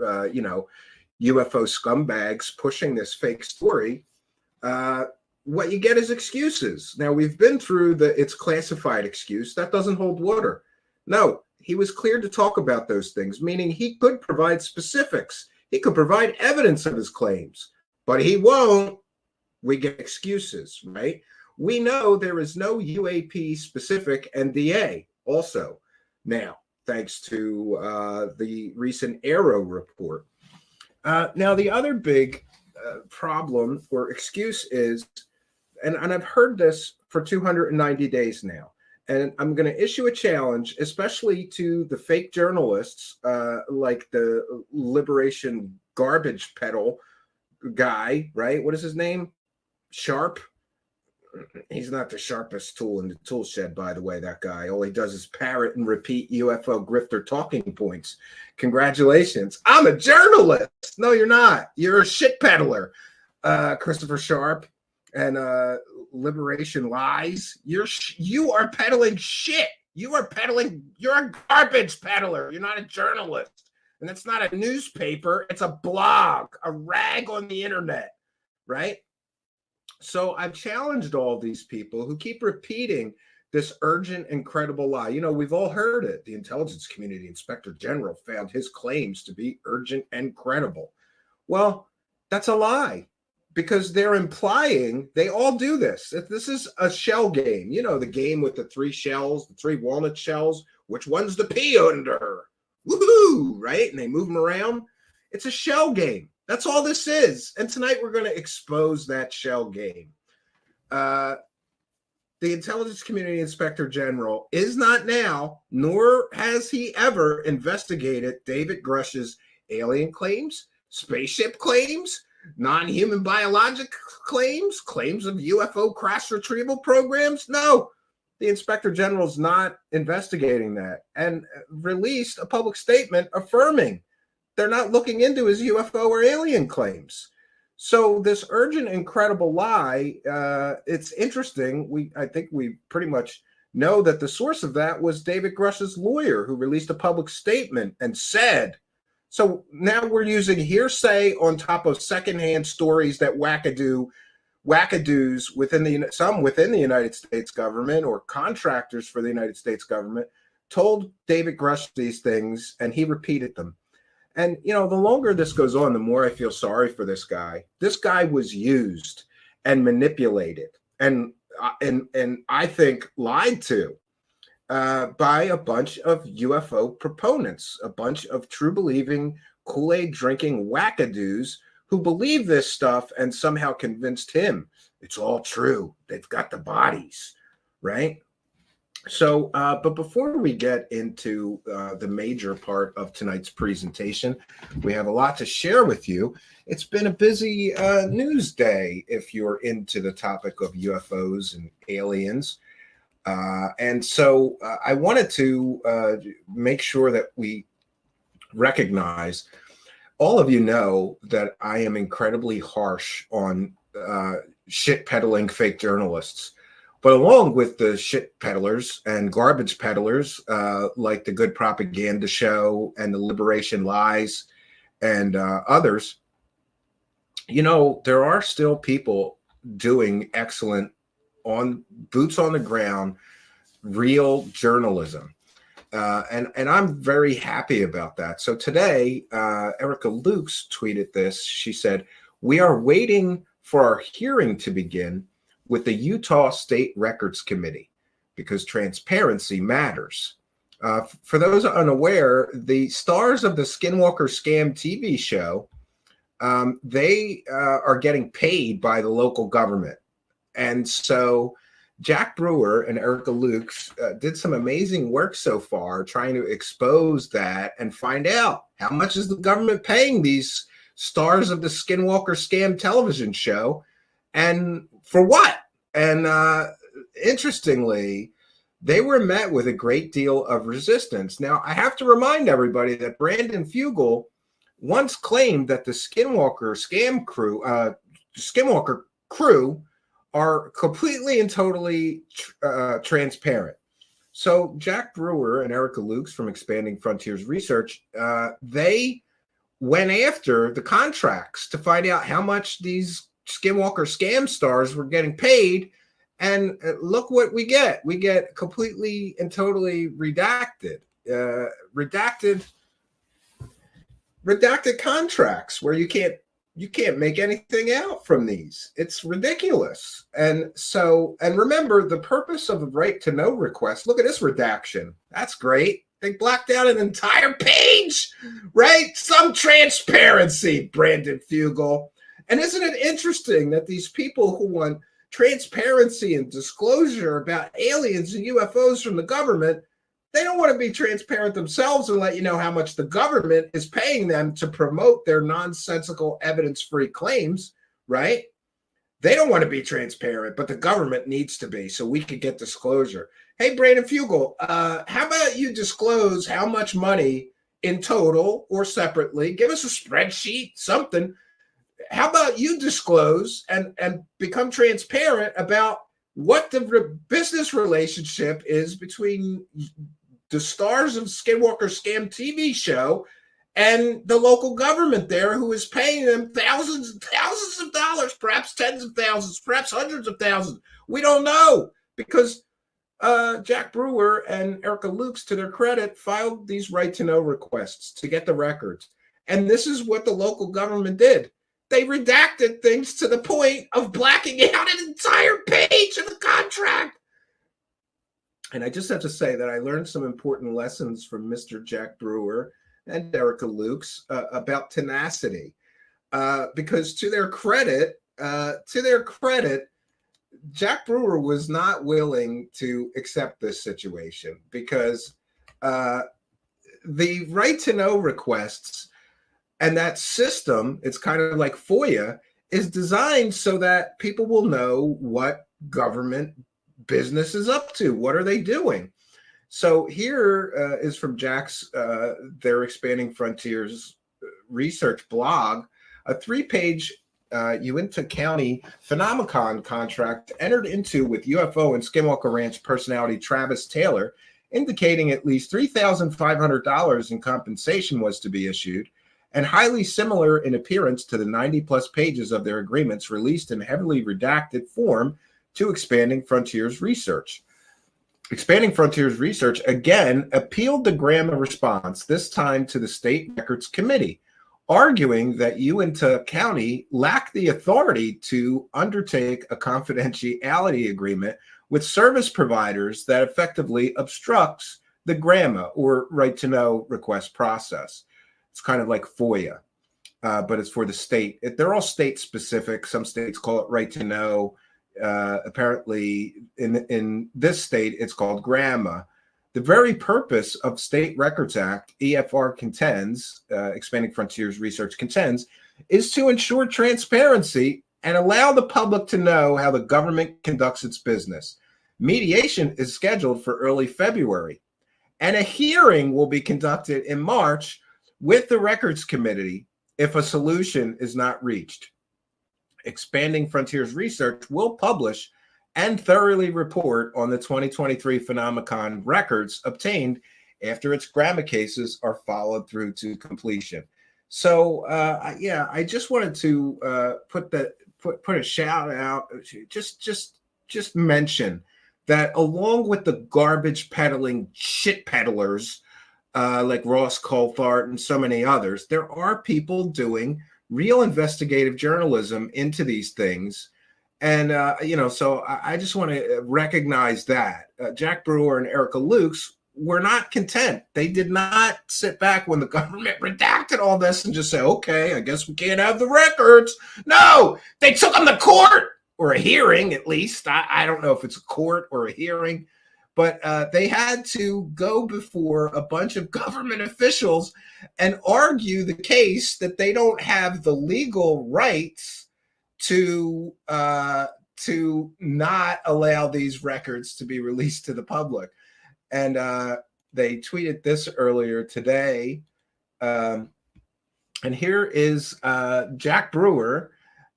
UFO scumbags pushing this fake story, what you get is excuses. Now, we've been through the it's classified excuse. That doesn't hold water. No, he was cleared to talk about those things, meaning he could provide specifics. He could provide evidence of his claims, but he won't. We get excuses, right? We know there is no UAP specific NDA also now, thanks to the recent Arrow report. Now, the other big problem or excuse is, and I've heard this for 290 days now, and I'm going to issue a challenge, especially to the fake journalists like the Liberation Garbage Pedal guy, right? What is his name? Sharp. He's not the sharpest tool in the tool shed, by the way, that guy. All he does is parrot and repeat UFO grifter talking points. Congratulations. I'm a journalist. No, you're not. You're a shit peddler, Christopher Sharp. And Liberation Lies. You are peddling shit. You're a garbage peddler. You're not a journalist. And it's not a newspaper. It's a blog, a rag on the internet, right? So I've challenged all these people who keep repeating this urgent and credible lie. You know, we've all heard it. The intelligence community inspector general found his claims to be urgent and credible. Well, that's a lie, because they're implying they all do this. This is a shell game. You know, the game with the 3 shells, the 3 walnut shells. Which one's the pea under? Woohoo, right? And they move them around. It's a shell game. That's all this is. And tonight we're going to expose that shell game. The Intelligence Community Inspector General is not now, nor has he ever investigated David Grush's alien claims, spaceship claims, non-human biologic claims, claims of UFO crash retrieval programs. No, the Inspector General is not investigating that, and released a public statement affirming they're not looking into his UFO or alien claims. So this urgent and credible lie, it's interesting. I think we pretty much know that the source of that was David Grush's lawyer, who released a public statement and said. So now we're using hearsay on top of secondhand stories that wackadoo wackadoos within the United States government or contractors for the United States government told David Grush these things, and he repeated them. And, you know, the longer this goes on, the more I feel sorry for this guy. This guy was used and manipulated and I think lied to by a bunch of UFO proponents, a bunch of true believing, Kool-Aid drinking wackadoos who believe this stuff and somehow convinced him it's all true. They've got the bodies, right? So, but before we get into the major part of tonight's presentation, we have a lot to share with you. It's been a busy news day if you're into the topic of UFOs and aliens. And so I wanted to make sure that we recognize, all of you know that I am incredibly harsh on shit peddling fake journalists. But along with the shit peddlers and garbage peddlers, like the Good Propaganda Show and the Liberation Lies and others, you know, there are still people doing excellent boots on the ground, real journalism. And I'm very happy about that. So today, Erica Lukes tweeted this. She said, "We are waiting for our hearing to begin with the Utah State Records Committee because transparency matters." For those unaware, the stars of the Skinwalker Scam TV show, they are getting paid by the local government. And so Jack Brewer and Erica Lukes did some amazing work so far trying to expose that and find out how much is the government paying these stars of the Skinwalker Scam television show and for what? And interestingly, they were met with a great deal of resistance. Now, I have to remind everybody that Brandon Fugel once claimed that the Skinwalker Scam crew, Skinwalker crew, are completely and totally transparent. So Jack Brewer and Erica Lukes from Expanding Frontiers Research, they went after the contracts to find out how much these Skinwalker Scam stars were getting paid. And look what we get. We get completely and totally redacted contracts where you can't make anything out from these. It's ridiculous. And remember, the purpose of a right to know request, look at this redaction. That's great. They blacked out an entire page, right? Some transparency, Brandon Fugel. And isn't it interesting that these people who want transparency and disclosure about aliens and UFOs from the government, they don't want to be transparent themselves and let you know how much the government is paying them to promote their nonsensical evidence-free claims, right? They don't want to be transparent, but the government needs to be so we could get disclosure. Hey, Brandon Fugel, how about you disclose how much money in total or separately? Give us a spreadsheet, something. How about you disclose and become transparent about what the business relationship is between the stars of Skinwalker Scam TV show and the local government there, who is paying them thousands and thousands of dollars, perhaps tens of thousands, perhaps hundreds of thousands. We don't know, because Jack Brewer and Erica Lukes, to their credit, filed these right-to-know requests to get the records. And this is what the local government did. They redacted things to the point of blacking out an entire page of the contract. And I just have to say that I learned some important lessons from Mr. Jack Brewer and Erica Lukes about tenacity, because to their credit, Jack Brewer was not willing to accept this situation, because the right to know requests and that system, it's kind of like FOIA, is designed so that people will know what government business is up to. What are they doing? So here is from Jack's, their Expanding Frontiers research blog, a 3-page Uinta County Phenomicon contract entered into with UFO and Skinwalker Ranch personality Travis Taylor, indicating at least $3,500 in compensation was to be issued, and highly similar in appearance to the 90-plus pages of their agreements released in heavily redacted form to Expanding Frontiers Research. Expanding Frontiers Research again appealed the Graham response, this time to the State Records Committee, arguing that Uintah County lacked the authority to undertake a confidentiality agreement with service providers that effectively obstructs the GRAMA, or right to know request process. It's kind of like FOIA, but it's for the state. They're all state specific. Some states call it right to know. Apparently in this state, it's called GRAMA. The very purpose of State Records Act, EFR contends, Expanding Frontiers Research contends, is to ensure transparency and allow the public to know how the government conducts its business. Mediation is scheduled for early February, and a hearing will be conducted in March with the Records Committee if a solution is not reached. Expanding Frontiers Research will publish and thoroughly report on the 2023 Phenomenon records obtained after its GRAMA cases are followed through to completion. So, yeah, I just wanted to put a shout out, just mention that along with the garbage peddling shit peddlers like Ross Coulthart and so many others, there are people doing real investigative journalism into these things. And, so I just want to recognize that. Jack Brewer and Erica Lukes were not content. They did not sit back when the government redacted all this and just say, okay, I guess we can't have the records. No, they took them to court, or a hearing at least. I don't know if it's a court or a hearing, but they had to go before a bunch of government officials and argue the case that they don't have the legal rights to not allow these records to be released to the public. And they tweeted this earlier today. And here is Jack Brewer,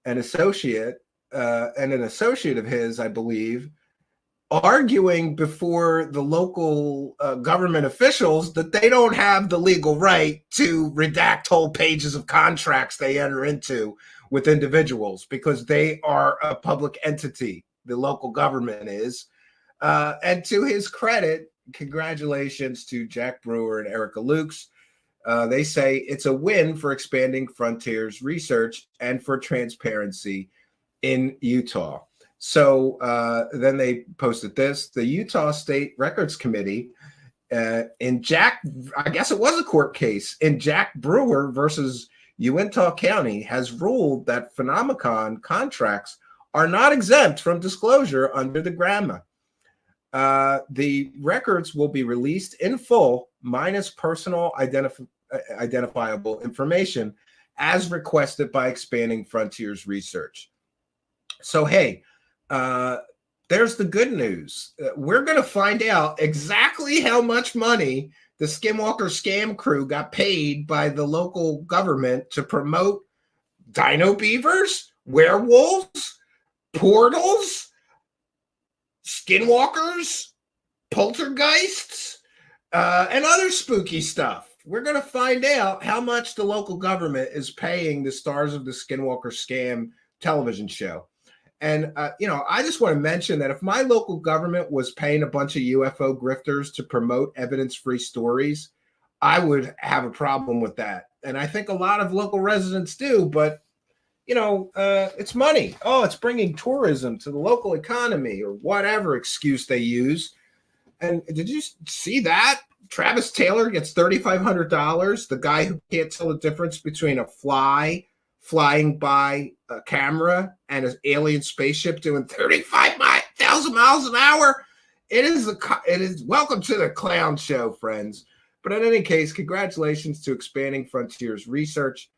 an associate, and an associate of his, I believe, arguing before the local government officials that they don't have the legal right to redact whole pages of contracts they enter into with individuals because they are a public entity. The local government is. And to his credit, congratulations to Jack Brewer and Erica Lukes. They say it's a win for Expanding Frontiers Research and for transparency in Utah. So then they posted this. The Utah State Records Committee I guess it was a court case, in Jack Brewer versus Uintah County has ruled that Phenomenon contracts are not exempt from disclosure under the GRAMA. The records will be released in full, minus personal identifiable information, as requested by Expanding Frontiers Research. So, hey, there's the good news. We're going to find out exactly how much money the Skinwalker scam crew got paid by the local government to promote dino beavers, werewolves, portals, skinwalkers, poltergeists, and other spooky stuff. We're going to find out how much the local government is paying the stars of the Skinwalker scam television show. And, I just want to mention that if my local government was paying a bunch of UFO grifters to promote evidence-free stories, I would have a problem with that. And I think a lot of local residents do, but, it's money. Oh, it's bringing tourism to the local economy or whatever excuse they use. And did you see that? Travis Taylor gets $3,500. The guy who can't tell the difference between a fly flying by a camera and an alien spaceship doing 35,000 miles an hour. It is welcome to the clown show, friends. But in any case, congratulations to Expanding Frontiers Research.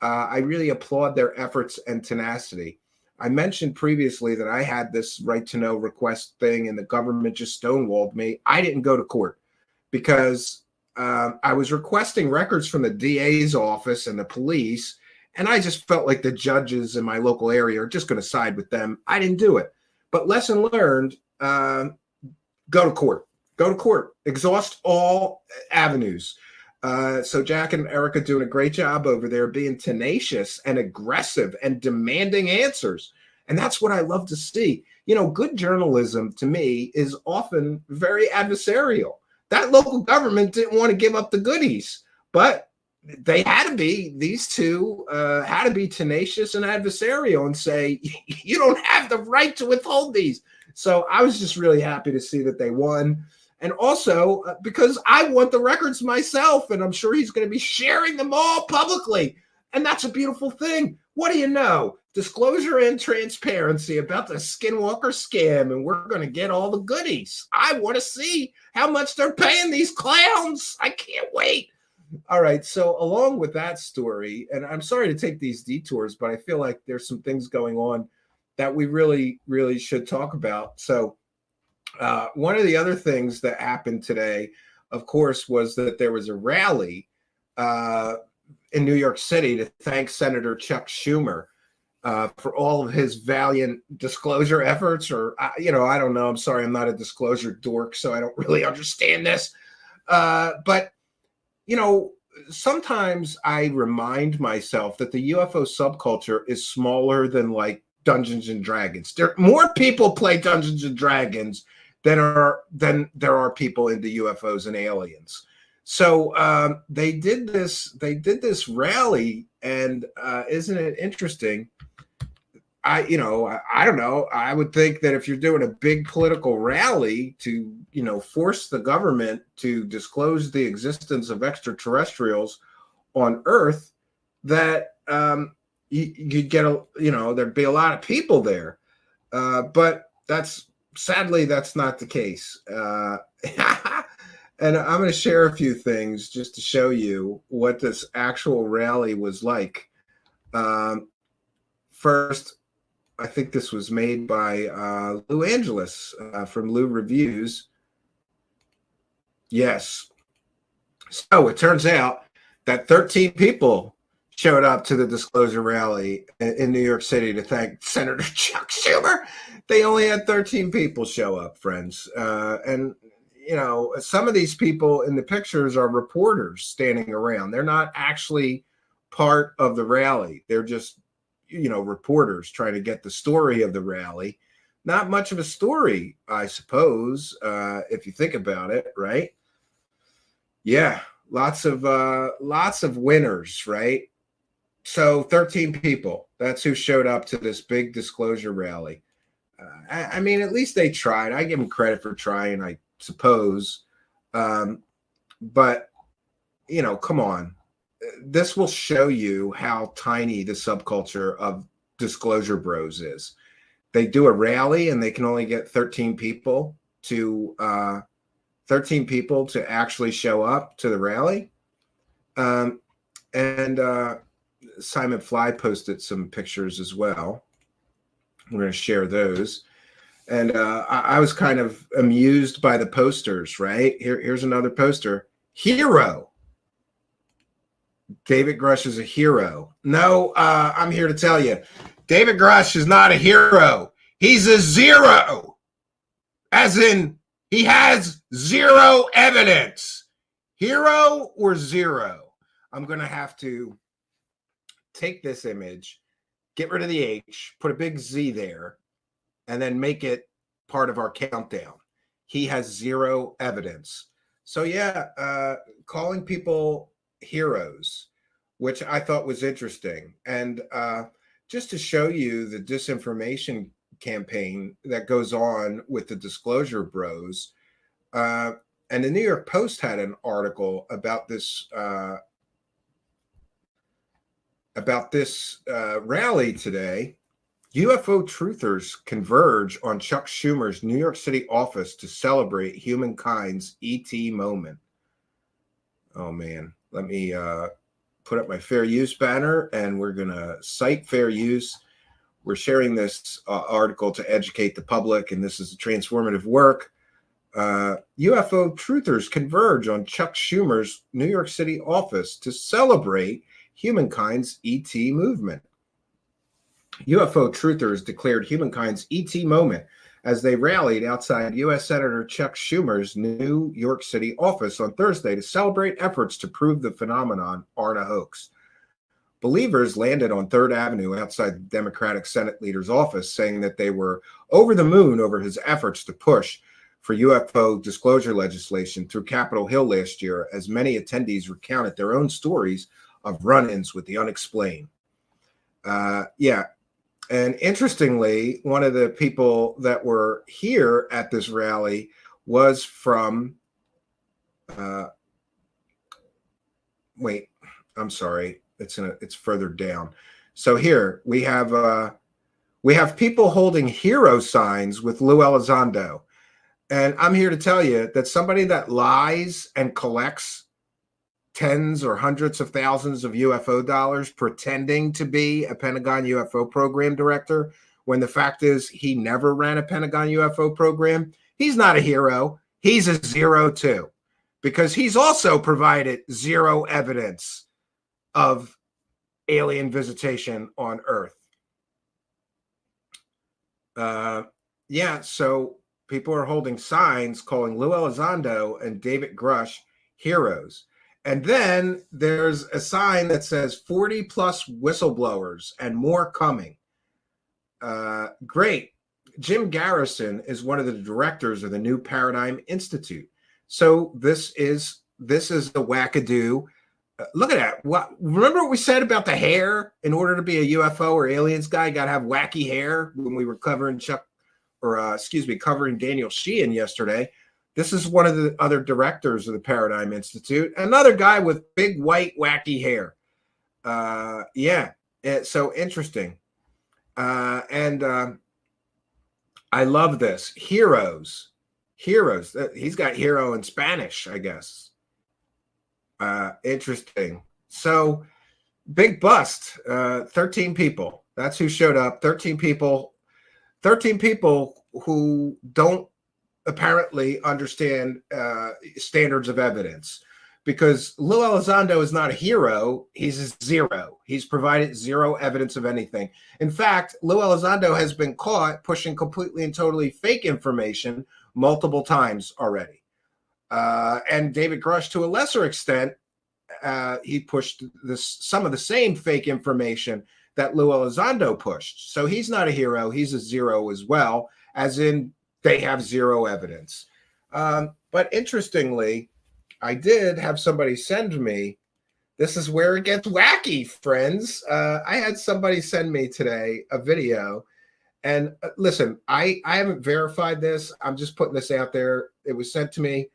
I really applaud their efforts and tenacity. I mentioned previously that I had this right to know request thing and the government just stonewalled me. I didn't go to court because I was requesting records from the DA's office and the police, and I just felt like the judges in my local area are just going to side with them. I didn't do it. But lesson learned, go to court. Go to court. Exhaust all avenues. So Jack and Erica doing a great job over there, being tenacious and aggressive and demanding answers. And that's what I love to see. You know, good journalism to me is often very adversarial. That local government didn't want to give up the goodies, but they had to be, these two had to be tenacious and adversarial and say, you don't have the right to withhold these. So I was just really happy to see that they won. And also because I want the records myself, and I'm sure he's going to be sharing them all publicly. And that's a beautiful thing. What do you know? Disclosure and transparency about the Skinwalker scam, and we're going to get all the goodies. I want to see how much they're paying these clowns. I can't wait. All right, so along with that story, and I'm sorry to take these detours, but I feel like there's some things going on that we really, really should talk about. So one of the other things that happened today, of course, was that there was a rally in New York City to thank Senator Chuck Schumer for all of his valiant disclosure efforts, or, you know, I don't know. I'm sorry, I'm not a disclosure dork, so I don't really understand this. But, you know, sometimes I remind myself that the UFO subculture is smaller than like Dungeons and Dragons. More people play Dungeons and Dragons than there are people into UFOs and aliens. So they did this rally, and isn't it interesting? I don't know. I would think that if you're doing a big political rally to, you know, force the government to disclose the existence of extraterrestrials on Earth, that you'd get there'd be a lot of people there. But sadly that's not the case. And I'm going to share a few things just to show you what this actual rally was like. First, I think this was made by Lou Angeles from Lou Reviews. Yes. So it turns out that 13 people showed up to the disclosure rally in New York City to thank Senator Chuck Schumer. They only had 13 people show up, friends. And, you know, some of these people in the pictures are reporters standing around. They're not actually part of the rally. They're just, you know, reporters trying to get the story of the rally. Not much of a story, I suppose, if you think about it, right? Yeah, lots of winners, right? So 13 people, that's who showed up to this big disclosure rally. I mean, at least they tried. I give them credit for trying, I suppose. But, you know, come on. This will show you how tiny the subculture of disclosure bros is. They do a rally and they can only get 13 people to actually show up to the rally. And Simon Fly posted some pictures as well. We're going to share those. And I was kind of amused by the posters, right? Here's another poster. Hero. David Grush is a hero. No, I'm here to tell you, David Grush is not a hero. He's a zero. As in, he has zero evidence. Hero or zero? I'm going to have to take this image, get rid of the H, put a big Z there, and then make it part of our countdown. He has zero evidence. So yeah, calling people heroes, which I thought was interesting. And just to show you the disinformation campaign that goes on with the disclosure bros, and the New York Post had an article about this rally today. UFO truthers converge on Chuck Schumer's New York City office to celebrate humankind's ET moment. Oh man, let me put up my fair use banner, and we're going to cite fair use. We're sharing this article to educate the public, and this is a transformative work. UFO truthers converge on Chuck Schumer's New York City office to celebrate humankind's ET movement. UFO truthers declared humankind's ET moment as they rallied outside U.S. Senator Chuck Schumer's New York City office on Thursday to celebrate efforts to prove the phenomenon aren't a hoax. Believers landed on 3rd Avenue outside the Democratic Senate leader's office, saying that they were over the moon over his efforts to push for UFO disclosure legislation through Capitol Hill last year, as many attendees recounted their own stories of run-ins with the unexplained. And interestingly, one of the people that were here at this rally was from, wait, I'm sorry, it's further down. So here we have people holding hero signs with Lou Elizondo, and I'm here to tell you that somebody that lies and collects tens or hundreds of thousands of UFO dollars pretending to be a Pentagon UFO program director, when the fact is he never ran a Pentagon UFO program, he's not a hero. He's a zero too, because he's also provided zero evidence of alien visitation on Earth. So people are holding signs calling Lou Elizondo and David Grush heroes. And then there's a sign that says 40 plus whistleblowers and more coming. Great. Jim Garrison is one of the directors of the New Paradigm Institute. So this is the wackadoo. Look at that. Remember what we said about the hair? In order to be a UFO or aliens guy, got to have wacky hair when we were covering covering Daniel Sheehan yesterday. This is one of the other directors of the Paradigm Institute, another guy with big, white, wacky hair. It's so interesting. I love this. Heroes. He's got hero in Spanish, I guess. Interesting. So, big bust. 13 people. That's who showed up. 13 people who don't apparently understand standards of evidence, because Lou Elizondo is not a hero. He's a zero. He's provided zero evidence of anything. In fact, Lou Elizondo has been caught pushing completely and totally fake information multiple times already. And David Grush, to a lesser extent, he pushed some of the same fake information that Lou Elizondo pushed. So he's not a hero. He's a zero as well, as in they have zero evidence. But interestingly, I did have somebody send me, this is where it gets wacky, friends. I had somebody send me today a video. And listen, I haven't verified this. I'm just putting this out there. It was sent to me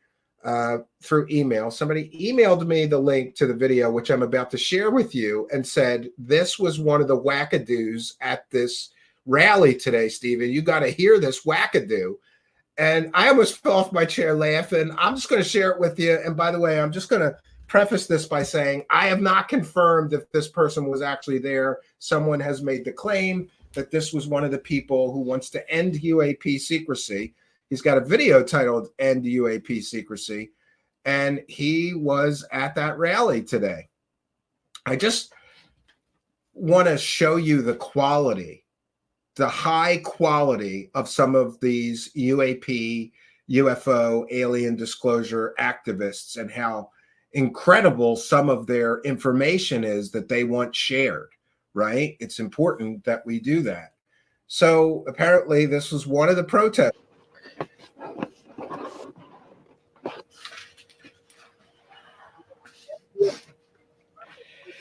through email. Somebody emailed me the link to the video, which I'm about to share with you, and said, this was one of the wackadoos at this rally today, Stephen. You got to hear this wackadoo. And I almost fell off my chair laughing. I'm just going to share it with you. And by the way, I'm just going to preface this by saying I have not confirmed if this person was actually there. Someone has made the claim that this was one of the people who wants to end UAP secrecy. He's got a video titled End UAP Secrecy, and he was at that rally today. I just want to show you the quality, the high quality of some of these UAP, UFO, alien disclosure activists, and how incredible some of their information is that they want shared, right? It's important that we do that. So apparently this was one of the protests.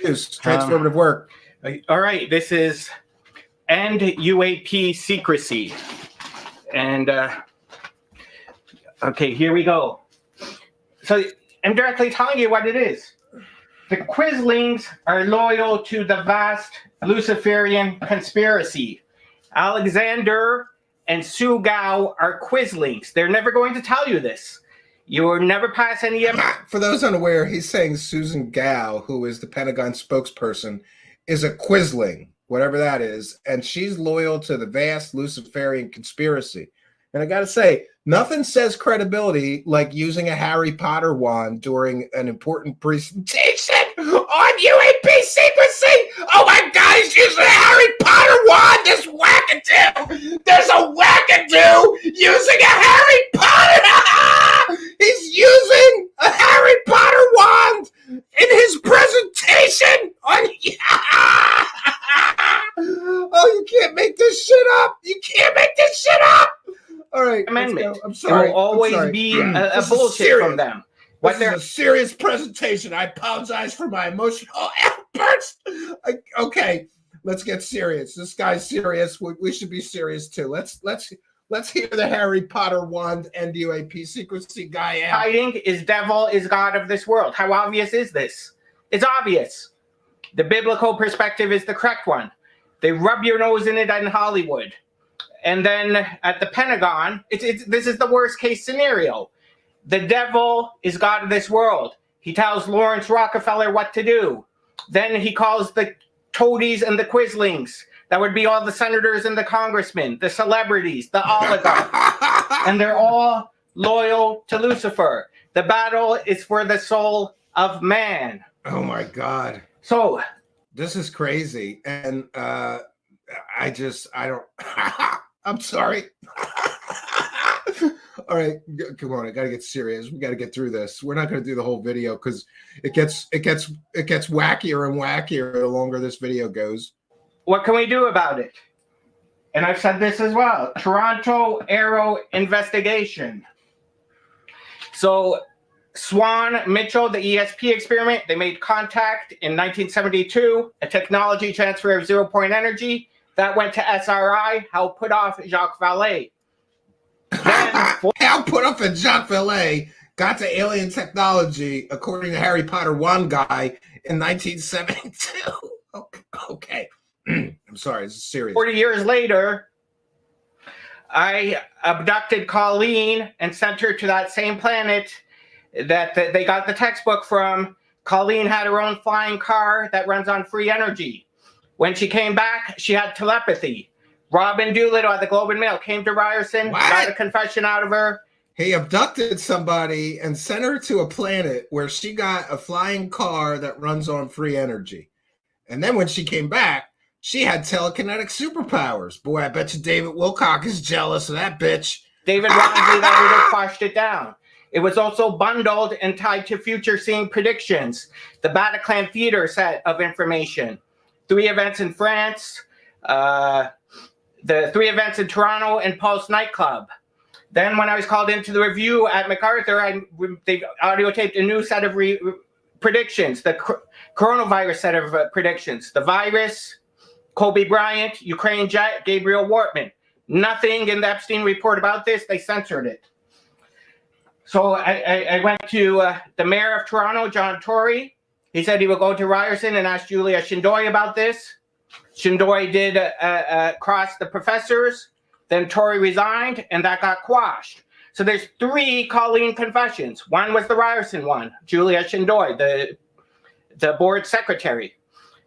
Transformative work. All right, this is End UAP Secrecy. And okay, here we go. So I'm directly telling you what it is. The Quislings are loyal to the vast Luciferian conspiracy. Alexander and Sue Gao are Quislings. They're never going to tell you this. You will never pass any... For those unaware, he's saying Susan Gao, who is the Pentagon spokesperson, is a Quisling, whatever that is, and she's loyal to the vast Luciferian conspiracy. And I got to say, nothing says credibility like using a Harry Potter wand during an important presentation on UAP secrecy. Oh my God, he's using a Harry Potter wand. This wackadoo. There's a wackadoo can't make this shit up. You can't make this shit up. All right. Amendment. I'm sorry. It will always I'm sorry. be a This is bullshit serious. from them. This is a serious presentation. I apologize for my emotional outburst. Okay, let's get serious. This guy's serious. We should be serious too. Let's hear the Harry Potter wand and UAP secrecy guy out. Hiding is devil is God of this world. How obvious is this? It's obvious. The biblical perspective is the correct one. They rub your nose in it in Hollywood. And then at the Pentagon, this is the worst case scenario. The devil is God of this world. He tells Lawrence Rockefeller what to do. Then he calls the toadies and the quizlings. That would be all the senators and the congressmen, the celebrities, the oligarchs. And they're all loyal to Lucifer. The battle is for the soul of man. Oh my God. So this is crazy. And I don't, I'm sorry. All right, come on. I got to get serious. We got to get through this. We're not going to do the whole video because it gets wackier and wackier the longer this video goes. What can we do about it? And I've said this as well. Toronto Arrow investigation. So Swan Mitchell, the ESP experiment, they made contact in 1972, a technology transfer of zero-point energy. That went to SRI, helped put off Jacques Vallée. Hal put up and Jacques Vallée got to alien technology, according to Harry Potter wand guy, in 1972. Okay. I'm sorry, this is serious. 40 years later, I abducted Colleen and sent her to that same planet that they got the textbook from. Colleen had her own flying car that runs on free energy. When she came back, she had telepathy. Robin Doolittle at the Globe and Mail came to Ryerson, got a confession out of her. He abducted somebody and sent her to a planet where she got a flying car that runs on free energy. And then when she came back, she had telekinetic superpowers. Boy, I bet you David Wilcock is jealous of that bitch. David Romsey later quashed it down. It was also bundled and tied to future seeing predictions. The Bataclan Theater set of information. 3 events in France, the 3 events in Toronto, and Pulse nightclub. Then when I was called into the review at MacArthur, they audio taped a new set of predictions, the coronavirus set of predictions. The virus, Kobe Bryant, Ukraine jet, Gabriel Wortman. Nothing in the Epstein report about this. They censored it. So I went to the mayor of Toronto, John Tory. He said he would go to Ryerson and ask Julia Shindoy about this. Shindoy did cross the professors. Then Tory resigned, and that got quashed. So there's 3 Colleen confessions. One was the Ryerson one, Julia Shindoy, the board secretary.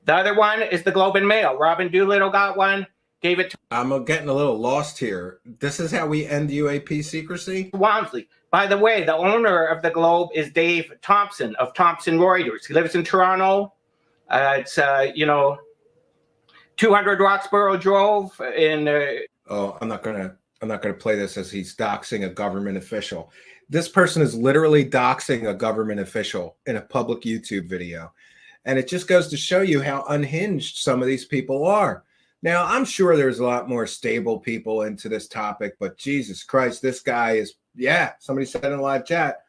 The other one is the Globe and Mail. Robin Doolittle got one, gave it to... I'm getting a little lost here. This is how we end UAP secrecy? Walmsley. By the way, the owner of the Globe is Dave Thompson of Thomson Reuters. He lives in Toronto. It's 200 Roxborough Drove in... Oh, I'm not gonna play this as he's doxing a government official. This person is literally doxing a government official in a public YouTube video. And it just goes to show you how unhinged some of these people are. Now, I'm sure there's a lot more stable people into this topic, but Jesus Christ, this guy is, somebody said in the live chat,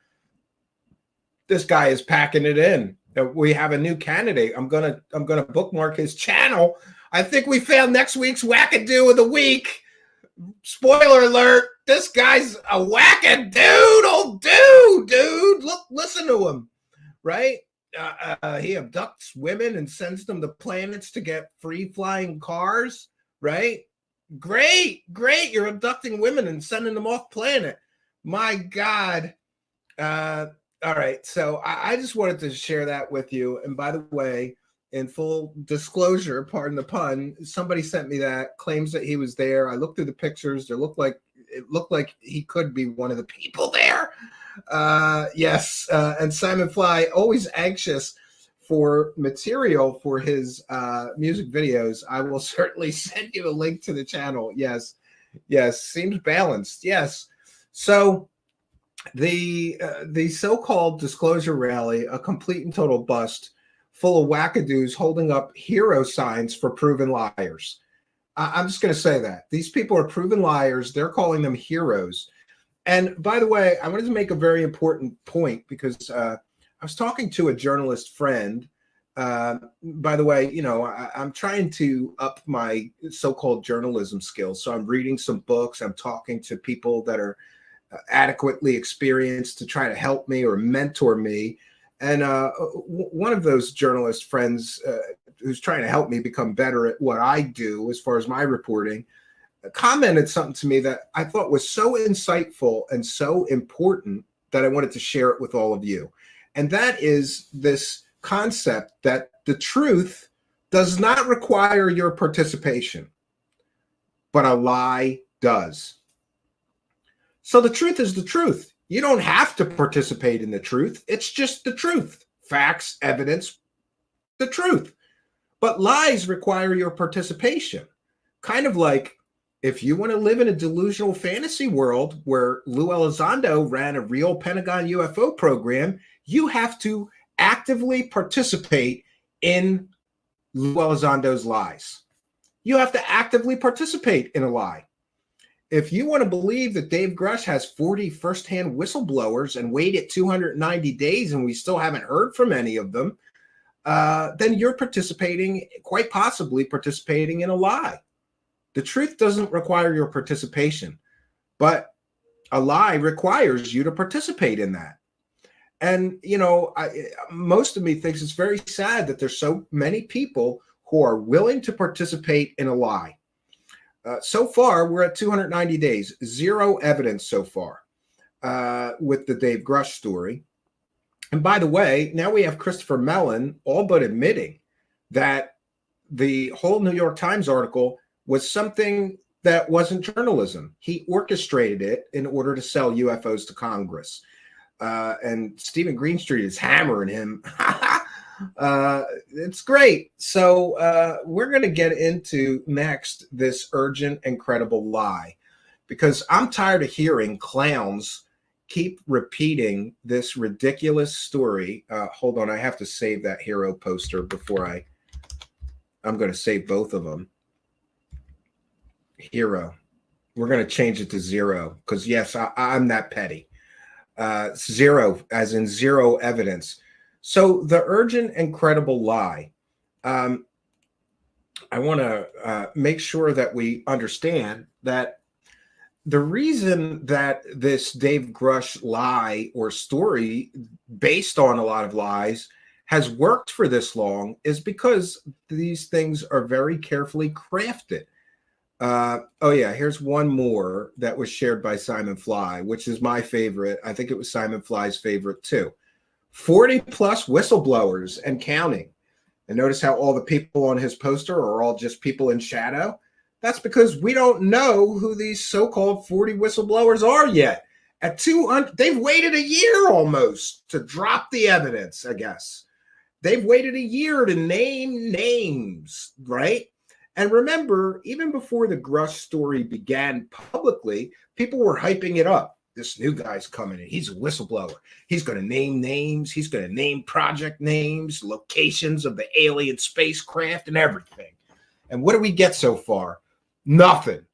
this guy is packing it in. We have a new candidate. I'm gonna bookmark his channel. I think we found next week's wackadoo of the week. Spoiler alert, this guy's a wackadoodle dude. Look, listen to him, right? He abducts women and sends them to planets to get free flying cars, right? Great. You're abducting women and sending them off planet. My God. All right. So I just wanted to share that with you. And by the way, in full disclosure, pardon the pun, somebody sent me that, claims that he was there. I looked through the pictures. It looked like he could be one of the people there. Yes. And Simon Fly, always anxious for material for his music videos. I will certainly send you a link to the channel. Yes. Seems balanced. Yes. So the so-called disclosure rally, a complete and total bust, full of wackadoos holding up hero signs for proven liars. I'm just going to say that. These people are proven liars. They're calling them heroes. And by the way, I wanted to make a very important point because I was talking to a journalist friend. By the way, I'm trying to up my so-called journalism skills. So I'm reading some books. I'm talking to people that are adequately experienced to try to help me or mentor me. And one of those journalist friends who's trying to help me become better at what I do as far as my reporting commented something to me that I thought was so insightful and so important that I wanted to share it with all of you. And that is this concept that the truth does not require your participation, but a lie does. So the truth is the truth. You don't have to participate in the truth. It's just the truth. Facts, evidence, the truth. But lies require your participation. Kind of like if you want to live in a delusional fantasy world where Lou Elizondo ran a real Pentagon UFO program, you have to actively participate in Lou Elizondo's lies. You have to actively participate in a lie. If you want to believe that Dave Grush has 40 firsthand whistleblowers and waited 290 days and we still haven't heard from any of them, then you're participating, quite possibly participating in a lie. The truth doesn't require your participation, but a lie requires you to participate in that. And, most of me thinks it's very sad that there's so many people who are willing to participate in a lie. So far, we're at 290 days, zero evidence so far with the Dave Grush story. And by the way, now we have Christopher Mellon all but admitting that the whole New York Times article was something that wasn't journalism. He orchestrated it in order to sell UFOs to Congress. And Stephen Greenstreet is hammering him. It's great. So we're going to get into next this urgent and credible lie, because I'm tired of hearing clowns keep repeating this ridiculous story. Hold on, I have to save that hero poster before I'm going to save both of them. Hero. We're going to change it to zero because, yes, I'm that petty. Zero, as in zero evidence. So the urgent and credible lie. I want to make sure that we understand that the reason that this Dave Grush lie or story based on a lot of lies has worked for this long is because these things are very carefully crafted. Oh yeah, here's one more that was shared by Simon Fly, which is my favorite. I think it was Simon Fly's favorite too. 40 plus whistleblowers and counting. And notice how all the people on his poster are all just people in shadow. That's because we don't know who these so-called 40 whistleblowers are yet. At 200, they've waited a year almost to drop the evidence, I guess. They've waited a year to name names, right? And remember, even before the Grush story began publicly, people were hyping it up. This new guy's coming in. He's a whistleblower. He's going to name names. He's going to name project names, locations of the alien spacecraft and everything. And what do we get so far? Nothing.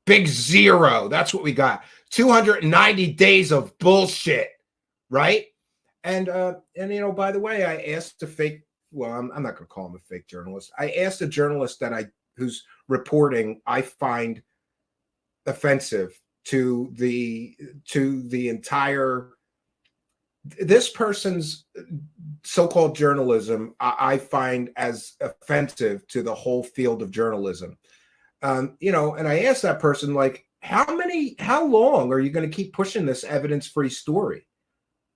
Big zero. That's what we got. 290 days of bullshit, right? And by the way, I asked a fake, well, I'm not going to call him a fake journalist. I asked a journalist who's reporting I find offensive to the entire, this person's so-called journalism I find as offensive to the whole field of journalism. And I asked that person, like, how long are you going to keep pushing this evidence-free story?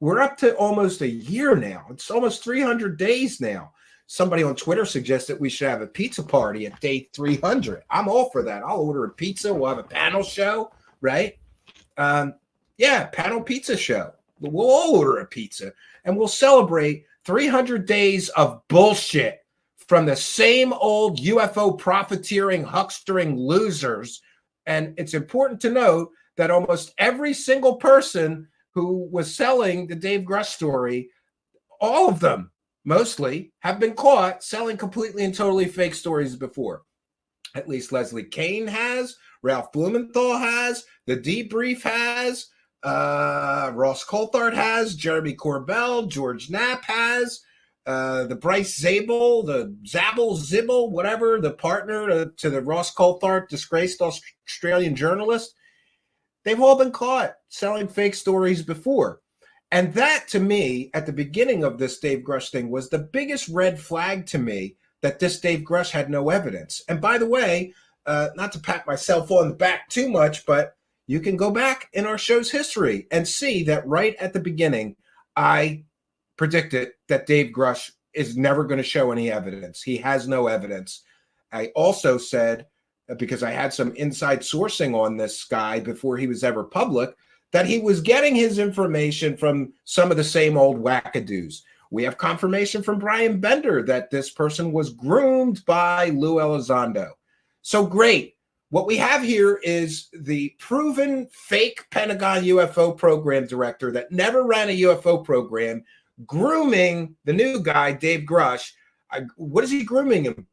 We're up to almost a year now. It's almost 300 days now. Somebody on Twitter suggested we should have a pizza party at day 300. I'm all for that. I'll order a pizza. We'll have a panel show, right? Panel pizza show. We'll all order a pizza and we'll celebrate 300 days of bullshit from the same old UFO profiteering, huckstering losers. And it's important to note that almost every single person who was selling the Dave Grush story, all of them mostly have been caught selling completely and totally fake stories before. At least Leslie Kean has, Ralph Blumenthal has, The Debrief has, Ross Coulthard has, Jeremy Corbell, George Knapp has, the Bryce Zabel, the Zibble, whatever, the partner to the Ross Coulthard, disgraced Australian journalist. They've all been caught selling fake stories before. And that, to me, at the beginning of this Dave Grush thing, was the biggest red flag to me, that this Dave Grush had no evidence. And by the way, not to pat myself on the back too much, but you can go back in our show's history and see that right at the beginning, I predicted that Dave Grush is never going to show any evidence. He has no evidence. I also said, because I had some inside sourcing on this guy before he was ever public, that he was getting his information from some of the same old whackadoos. We have confirmation from Brian Bender that this person was groomed by Lou Elizondo. So great. What we have here is the proven fake Pentagon UFO program director that never ran a UFO program grooming the new guy, Dave Grush. What is he grooming him?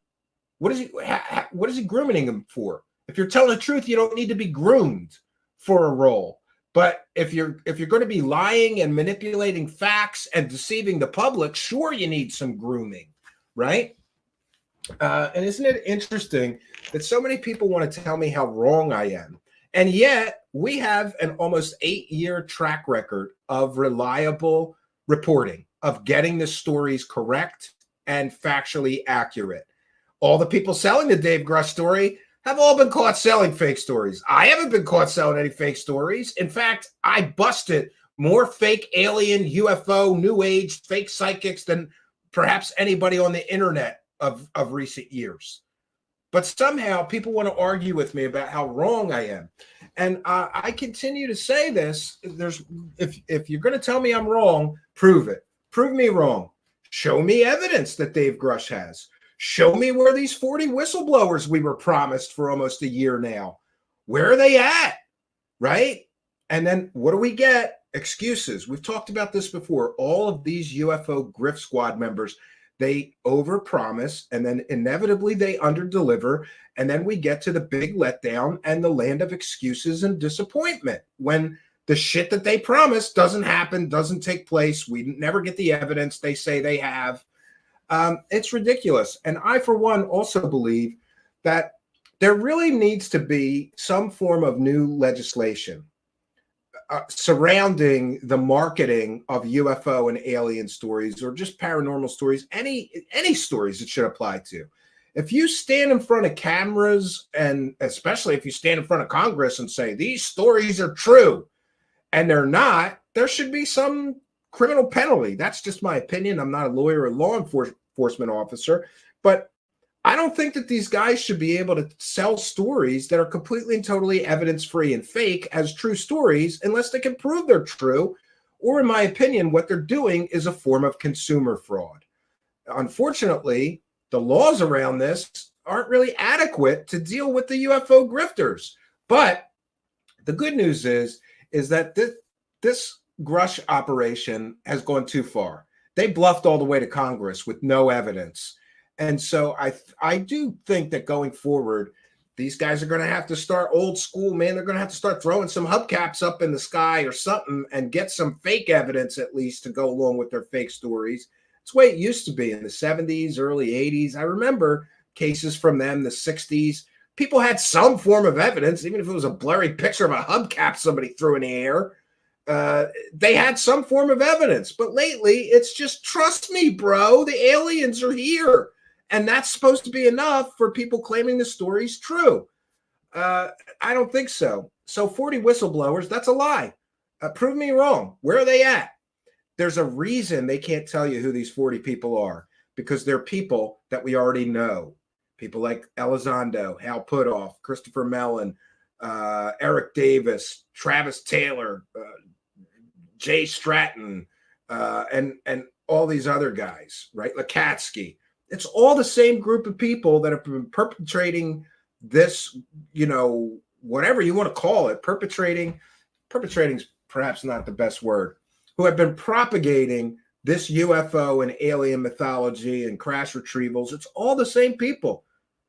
What is he grooming him for? If you're telling the truth, you don't need to be groomed for a role. But if you're going to be lying and manipulating facts and deceiving the public, sure, you need some grooming, right? And isn't it interesting that so many people want to tell me how wrong I am? And yet we have an almost 8-year track record of reliable reporting, of getting the stories correct and factually accurate. All the people selling the Dave Grush story have all been caught selling fake stories. I haven't been caught selling any fake stories. In fact, I busted more fake alien, UFO, New Age, fake psychics than perhaps anybody on the internet of recent years. But somehow people want to argue with me about how wrong I am. And I continue to say this. If you're going to tell me I'm wrong, prove it. Prove me wrong. Show me evidence that Dave Grush has. Show me where these 40 whistleblowers we were promised for almost a year now. Where are they at? Right? And then what do we get? Excuses. We've talked about this before. All of these UFO Grift Squad members, they overpromise and then inevitably they underdeliver. And then we get to the big letdown and the land of excuses and disappointment when the shit that they promised doesn't happen, doesn't take place. We never get the evidence they say they have. It's ridiculous. And I, for one, also believe that there really needs to be some form of new legislation surrounding the marketing of UFO and alien stories or just paranormal stories, any stories it should apply to. If you stand in front of cameras, and especially if you stand in front of Congress and say, these stories are true, and they're not, there should be some criminal penalty. That's just my opinion. I'm not a lawyer or law enforcement officer, but I don't think that these guys should be able to sell stories that are completely and totally evidence-free and fake as true stories unless they can prove they're true, or in my opinion, what they're doing is a form of consumer fraud. Unfortunately, the laws around this aren't really adequate to deal with the UFO grifters. But the good news is that this Grush operation has gone too far. They bluffed all the way to Congress with no evidence. And so I do think that going forward, these guys are going to have to start old school, man. They're going to have to start throwing some hubcaps up in the sky or something and get some fake evidence at least to go along with their fake stories. It's the way it used to be in the 70s, early 80s. I remember cases from them, the 60s. People had some form of evidence, even if it was a blurry picture of a hubcap somebody threw in the air. They had some form of evidence. But lately, it's just, trust me, bro, the aliens are here. And that's supposed to be enough for people claiming the story's true. I don't think so. So 40 whistleblowers, that's a lie. Prove me wrong. Where are they at? There's a reason they can't tell you who these 40 people are, because they're people that we already know. People like Elizondo, Hal Puthoff, Christopher Mellon, Eric Davis, Travis Taylor, Jay Stratton, and all these other guys, right? Lakatsky. It's all the same group of people that have been perpetrating this, whatever you want to call it, perpetrating is perhaps not the best word, who have been propagating this UFO and alien mythology and crash retrievals. It's all the same people.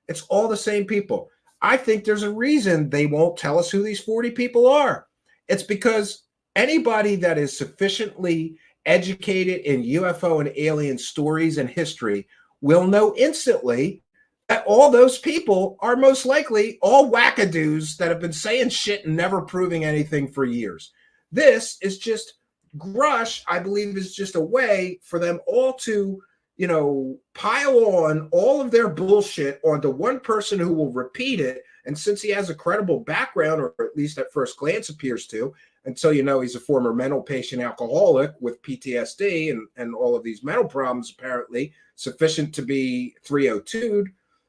It's all the same people. I think there's a reason they won't tell us who these 40 people are. It's because anybody that is sufficiently educated in UFO and alien stories and history will know instantly that all those people are most likely all whackadoos that have been saying shit and never proving anything for years. This is just Grush, I believe, is just a way for them all to, you know, pile on all of their bullshit onto one person who will repeat it. And since he has a credible background, or at least at first glance appears to, until you know he's a former mental patient alcoholic with PTSD and all of these mental problems, apparently sufficient to be 302'd.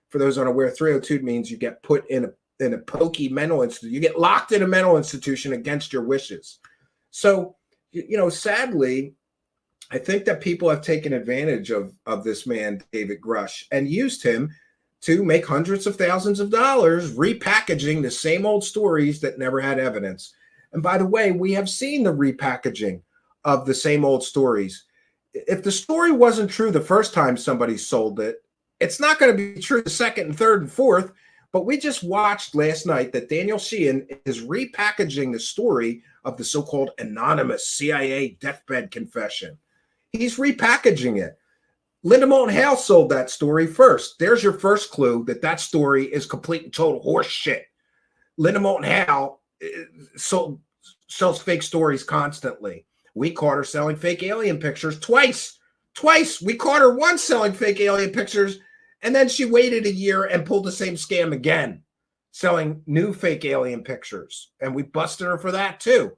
For those unaware, 302 means you get put in a pokey mental institution. You get locked in a mental institution against your wishes. So, you know, sadly, I think that people have taken advantage of this man, David Grush, and used him to make hundreds of thousands of dollars repackaging the same old stories that never had evidence. And by the way, we have seen the repackaging of the same old stories. If the story wasn't true the first time somebody sold it, it's not going to be true the second and third and fourth. But we just watched last night that Daniel Sheehan is repackaging the story of the so-called anonymous CIA deathbed confession. He's repackaging it. Linda Moulton Howe sold that story first. There's your first clue that that story is complete and total horse shit. Linda Moulton Howe sells fake stories constantly. We caught her selling fake alien pictures twice. We caught her once selling fake alien pictures, and then she waited a year and pulled the same scam again, selling new fake alien pictures. And we busted her for that too.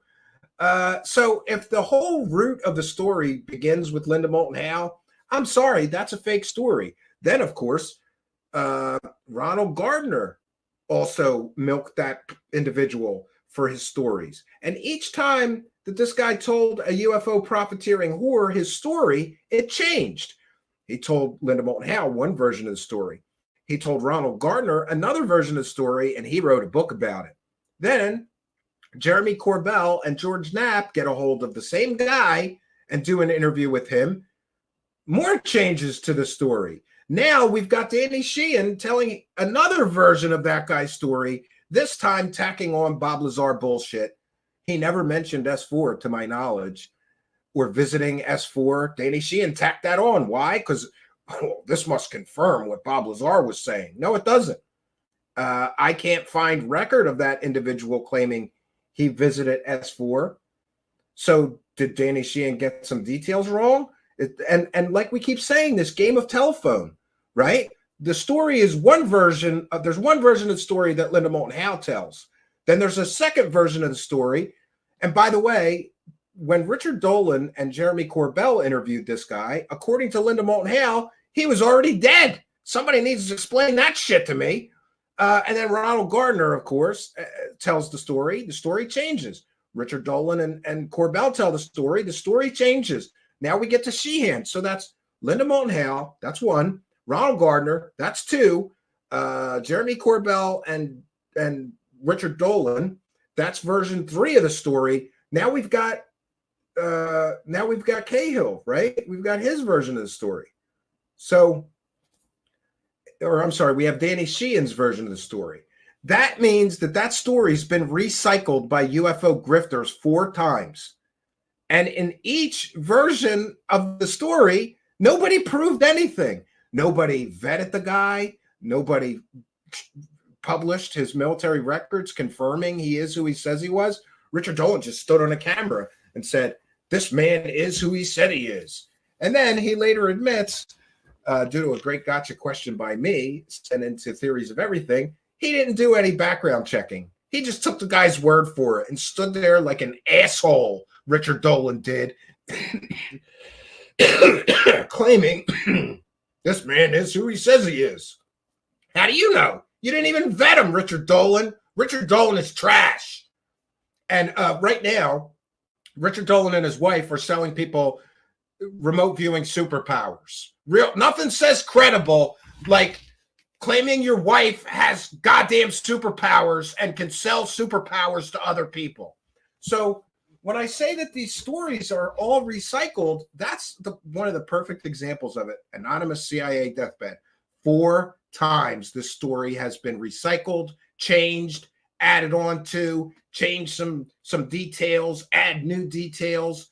So if the whole root of the story begins with Linda Moulton Howe, I'm sorry, that's a fake story. Then, of course, Ronald Gardner also milked that individual for his stories. And each time that this guy told a UFO profiteering whore his story, it changed. He told Linda Moulton Howe one version of the story. He told Ronald Gardner another version of the story, and he wrote a book about it. Then Jeremy Corbell and George Knapp get a hold of the same guy and do an interview with him. More changes to the story. Now we've got Danny Sheehan telling another version of that guy's story, this time tacking on Bob Lazar bullshit. He never mentioned S4 to my knowledge, or visiting S4. Danny Sheehan tacked that on. Why? Because this must confirm what Bob Lazar was saying. No, it doesn't. I can't find record of that individual claiming he visited S4. So did Danny Sheehan get some details wrong? And like we keep saying, this game of telephone, right? The story is one version of, there's one version of the story that Linda Moulton Howe tells. Then there's a second version of the story. And by the way, when Richard Dolan and Jeremy Corbell interviewed this guy, according to Linda Moulton Howe, he was already dead. Somebody needs to explain that shit to me. And then Ronald Gardner, of course, tells the story. The story changes. Richard Dolan and Corbell tell the story changes. Now we get to Sheehan. So that's Linda Moulton Howe. That's one. Ronald Gardner. That's two. Jeremy Corbell and Richard Dolan. That's version 3 of the story. Now we've got Cahill, right? We've got his version of the story. So, or I'm sorry, we have Danny Sheehan's version of the story. That means that story's been recycled by UFO grifters 4 times. And in each version of the story, nobody proved anything. Nobody vetted the guy. Nobody published his military records confirming he is who he says he was. Richard Dolan just stood on a camera and said, this man is who he said he is. And then he later admits, due to a great gotcha question by me, sent into Theories of Everything, he didn't do any background checking. He just took the guy's word for it and stood there like an asshole, Richard Dolan did, claiming this man is who he says he is. How do you know? You didn't even vet him, Richard Dolan. Richard Dolan is trash. And right now, Richard Dolan and his wife are selling people remote viewing superpowers. Nothing says credible like claiming your wife has goddamn superpowers and can sell superpowers to other people. So when I say that these stories are all recycled, that's one of the perfect examples of it. Anonymous CIA deathbed 4 times this story has been recycled, changed, added on to, changed some details, add new details.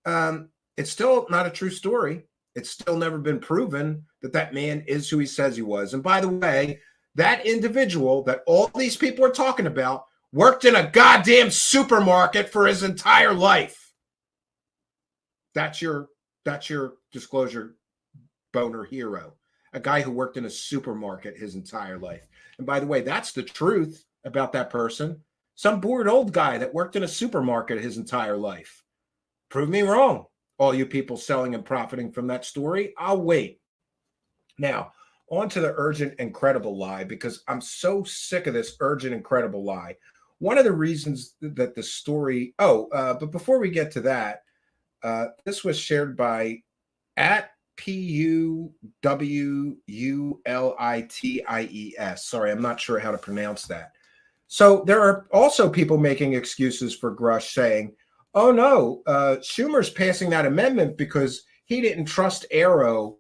It's still not a true story. It's still never been proven that that man is who he says he was. And by the way, that individual that all these people are talking about worked in a goddamn supermarket for his entire life. That's your disclosure boner hero, a guy who worked in a supermarket his entire life. And by the way, that's the truth about that person. Some bored old guy that worked in a supermarket his entire life. Prove me wrong, all you people selling and profiting from that story. I'll wait. Now, on to the urgent and credible lie, because I'm so sick of this urgent and credible lie. One of the reasons that the story, but before we get to that, this was shared by at PUWULITIES. Sorry, I'm not sure how to pronounce that. So there are also people making excuses for Grush, saying, oh no, Schumer's passing that amendment because he didn't trust Arrow,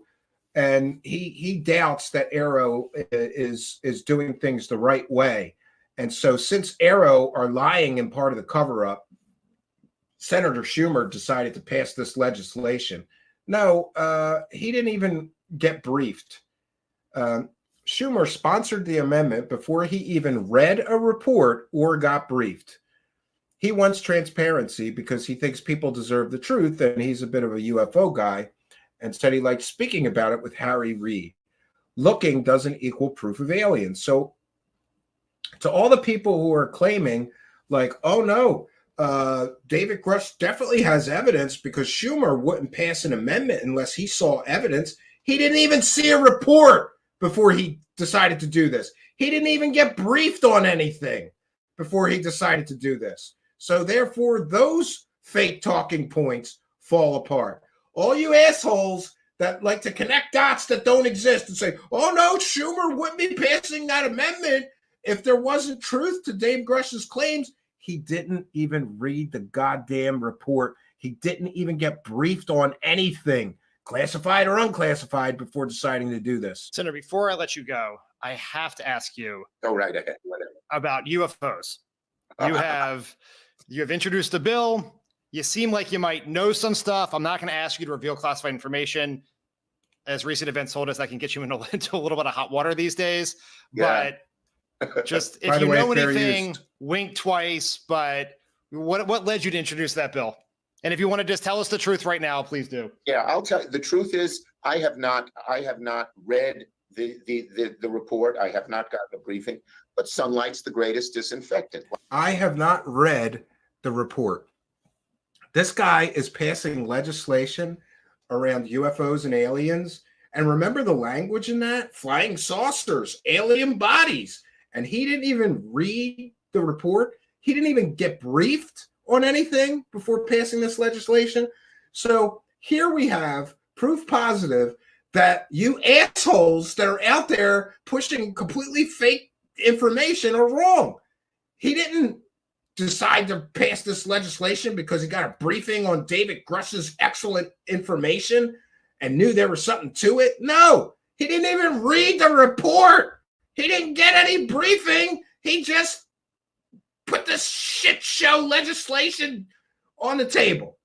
and he doubts that Arrow is doing things the right way. And so since Arrow are lying in part of the cover-up, Senator Schumer decided to pass this legislation. No, he didn't even get briefed. Schumer sponsored the amendment before he even read a report or got briefed. He wants transparency because he thinks people deserve the truth, and he's a bit of a UFO guy, and said he liked speaking about it with Harry Reid. Looking doesn't equal proof of aliens. So to all the people who are claiming, like, oh no, David Grush definitely has evidence because Schumer wouldn't pass an amendment unless he saw evidence. He didn't even see a report before he decided to do this. He didn't even get briefed on anything before he decided to do this. So therefore, those fake talking points fall apart. All you assholes that like to connect dots that don't exist and say, oh no, Schumer wouldn't be passing that amendment if there wasn't truth to Dave Grush's claims. He didn't even read the goddamn report. He didn't even get briefed on anything, classified or unclassified, before deciding to do this. Senator, before I let you go, I have to ask you go right ahead. About UFOs. You have introduced a bill. You seem like you might know some stuff. I'm not going to ask you to reveal classified information. As recent events told us, that can get you into a little bit of hot water these days. Yeah. But just if you know anything, wink twice. But what led you to introduce that bill? And if you want to just tell us the truth right now, please do. Yeah, I'll tell you. The truth is, I have not read the report. I have not gotten a briefing. But sunlight's the greatest disinfectant. I have not read the report. This guy is passing legislation around UFOs and aliens. And remember the language in that? Flying saucers, alien bodies. And he didn't even read the report. He didn't even get briefed on anything before passing this legislation. So here we have proof positive that you assholes that are out there pushing completely fake information are wrong. He didn't decide to pass this legislation because he got a briefing on David Grush's excellent information and knew there was something to it. No, he didn't even read the report. He didn't get any briefing. He just put this shit show legislation on the table.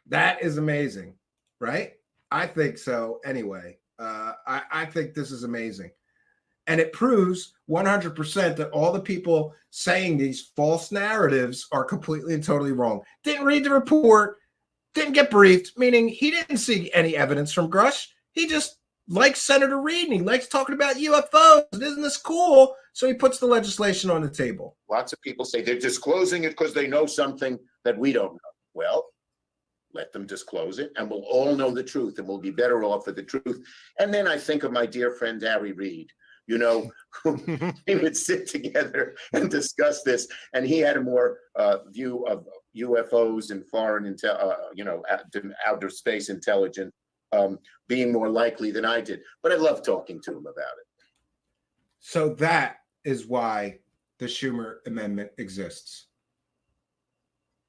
That is amazing, right? I think so anyway. I think this is amazing. And it proves 100% that all the people saying these false narratives are completely and totally wrong. Didn't read the report, didn't get briefed, meaning he didn't see any evidence from Grush. He just likes Senator Reid and he likes talking about UFOs. Isn't this cool? So he puts the legislation on the table. Lots of people say they're disclosing it because they know something that we don't know. Well, let them disclose it and we'll all know the truth and we'll be better off for the truth. And then I think of my dear friend Harry Reid. You know, we would sit together and discuss this, and he had a more view of UFOs and foreign, outer space intelligence being more likely than I did. But I love talking to him about it. So that is why the Schumer amendment exists.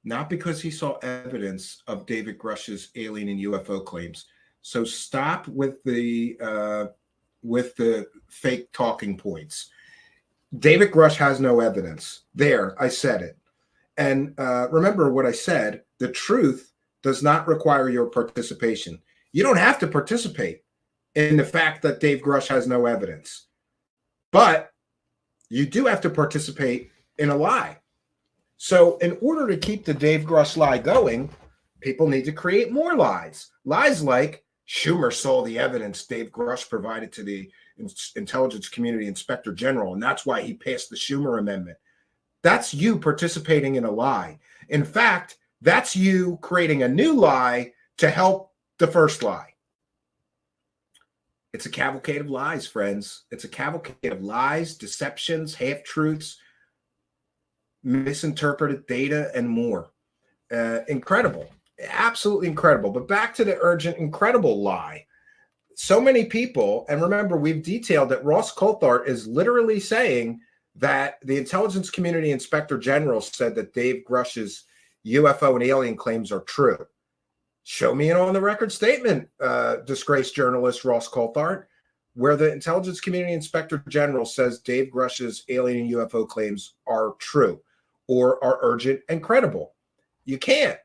Not because he saw evidence of David Grush's alien and UFO claims. So stop with the with the fake talking points. David Grush has no evidence. There, I said it. And remember what I said, the truth does not require your participation. You don't have to participate in the fact that Dave Grush has no evidence. But you do have to participate in a lie. So in order to keep the Dave Grush lie going, people need to create more lies. Lies like Schumer saw the evidence Dave Grush provided to the Intelligence Community Inspector General, and that's why he passed the Schumer Amendment. That's you participating in a lie. In fact, that's you creating a new lie to help the first lie. It's a cavalcade of lies, friends. It's a cavalcade of lies, deceptions, half-truths, misinterpreted data, and more. Incredible. Absolutely incredible. But back to the urgent, incredible lie. So many people, and remember, we've detailed that Ross Coulthart is literally saying that the Intelligence Community Inspector General said that Dave Grush's UFO and alien claims are true. Show me an on-the-record statement, disgraced journalist Ross Coulthart, where the Intelligence Community Inspector General says Dave Grush's alien and UFO claims are true or are urgent and credible. You can't,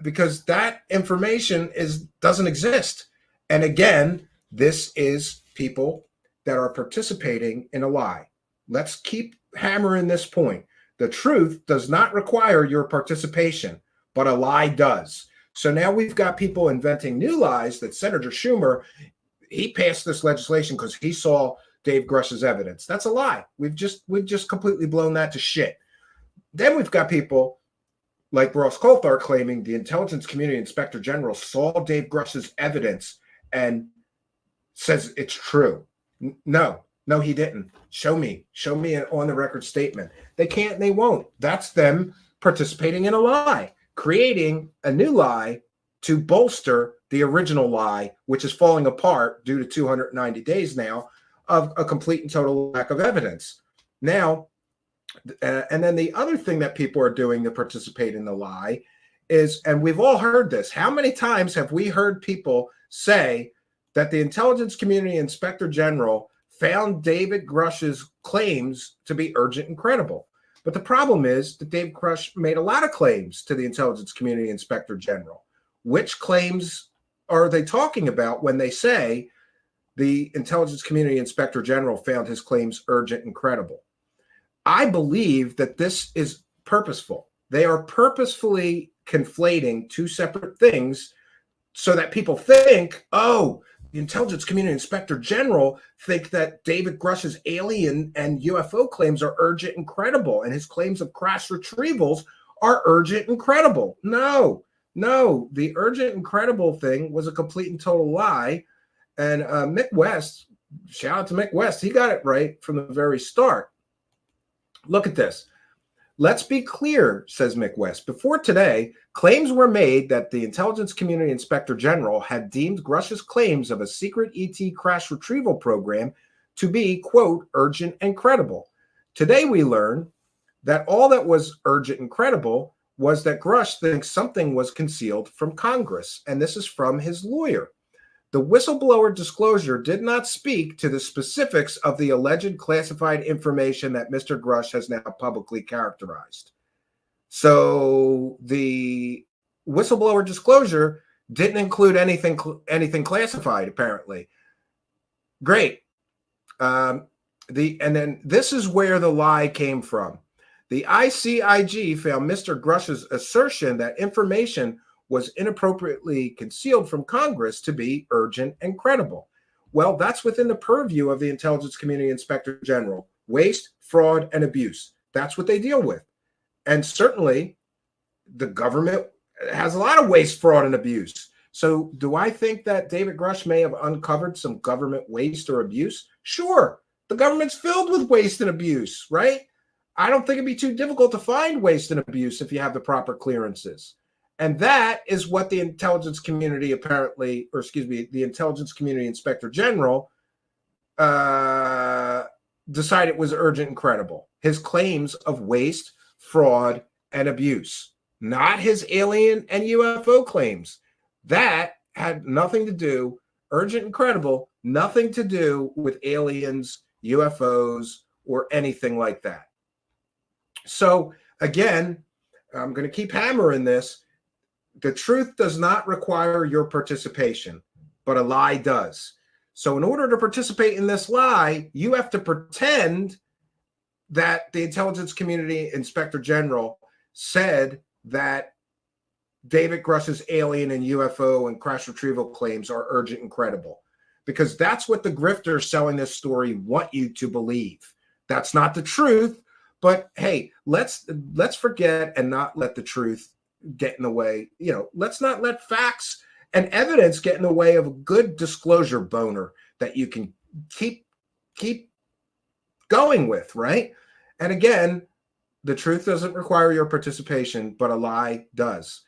because that information doesn't exist. And again, this is people that are participating in a lie. Let's keep hammering this point. The truth does not require your participation, but a lie does. So now we've got people inventing new lies that Senator Schumer, he passed this legislation because he saw Dave Grush's evidence. That's a lie. We've just completely blown that to shit. Then we've got people like Ross Coulthart claiming the Intelligence Community Inspector General saw Dave Grush's evidence and says it's true. No, he didn't. Show me an on-the-record statement. They can't and they won't. That's them participating in a lie, creating a new lie to bolster the original lie, which is falling apart due to 290 days now of a complete and total lack of evidence. Now, and then the other thing that people are doing to participate in the lie is, and we've all heard this, how many times have we heard people say that the Intelligence Community Inspector General found David Grush's claims to be urgent and credible? But the problem is that Dave Grush made a lot of claims to the Intelligence Community Inspector General. Which claims are they talking about when they say the Intelligence Community Inspector General found his claims urgent and credible? I believe that this is purposeful. They are purposefully conflating two separate things so that people think, oh, the Intelligence Community Inspector General think that David Grush's alien and UFO claims are urgent and credible, and his claims of crash retrievals are urgent and credible. No, the urgent and credible thing was a complete and total lie. And Mick West, shout out to Mick West, he got it right from the very start. Look at this. Let's be clear, says Mick West. Before today, claims were made that the Intelligence Community Inspector General had deemed Grush's claims of a secret ET crash retrieval program to be, quote, urgent and credible. Today we learn that all that was urgent and credible was that Grush thinks something was concealed from Congress, and this is from his lawyer. The whistleblower disclosure did not speak to the specifics of the alleged classified information that Mr. Grush has now publicly characterized. So the whistleblower disclosure didn't include anything classified, apparently. Great. And then this is where the lie came from. The ICIG found Mr. Grush's assertion that information was inappropriately concealed from Congress to be urgent and credible. Well, that's within the purview of the Intelligence Community Inspector General. Waste, fraud, and abuse. That's what they deal with. And certainly the government has a lot of waste, fraud, and abuse. So do I think that David Grush may have uncovered some government waste or abuse? Sure. The government's filled with waste and abuse, right? I don't think it'd be too difficult to find waste and abuse if you have the proper clearances. And that is what the intelligence community the Intelligence Community Inspector General decided was urgent and credible. His claims of waste, fraud, and abuse, not his alien and UFO claims. That had nothing to do urgent and credible, nothing to do with aliens, UFOs, or anything like that. So again, I'm going to keep hammering this. The truth does not require your participation, but a lie does. So in order to participate in this lie, you have to pretend that the intelligence community inspector general said that David Grush's alien and UFO and crash retrieval claims are urgent and credible, because that's what the grifters selling this story want you to believe. That's not the truth, but hey, let's forget and not let the truth get in the way. You know, let's not let facts and evidence get in the way of a good disclosure boner that you can keep going with, right? And again, the truth doesn't require your participation, but a lie does.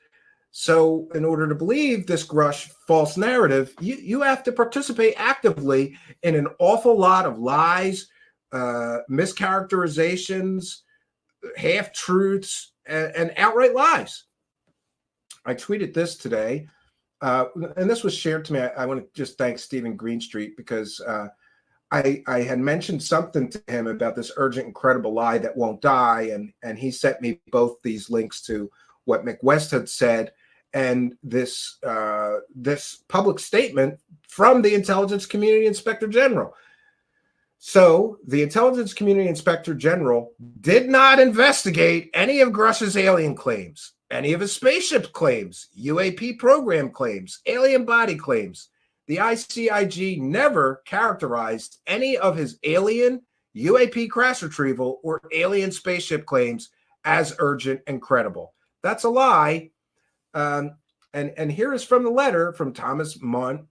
So in order to believe this Grush false narrative, you have to participate actively in an awful lot of lies, mischaracterizations, half-truths, and outright lies. I tweeted this today, and this was shared to me. I want to just thank Stephen Greenstreet, because I had mentioned something to him about this urgent and credible lie that won't die, and he sent me both these links to what McWest had said and this public statement from the Intelligence Community Inspector General. So the Intelligence Community Inspector General did not investigate any of Grush's alien claims, any of his spaceship claims, UAP program claims, alien body claims. The ICIG never characterized any of his alien, UAP crash retrieval, or alien spaceship claims as urgent and credible. That's a lie. And here is from the letter from Thomas Mannheim,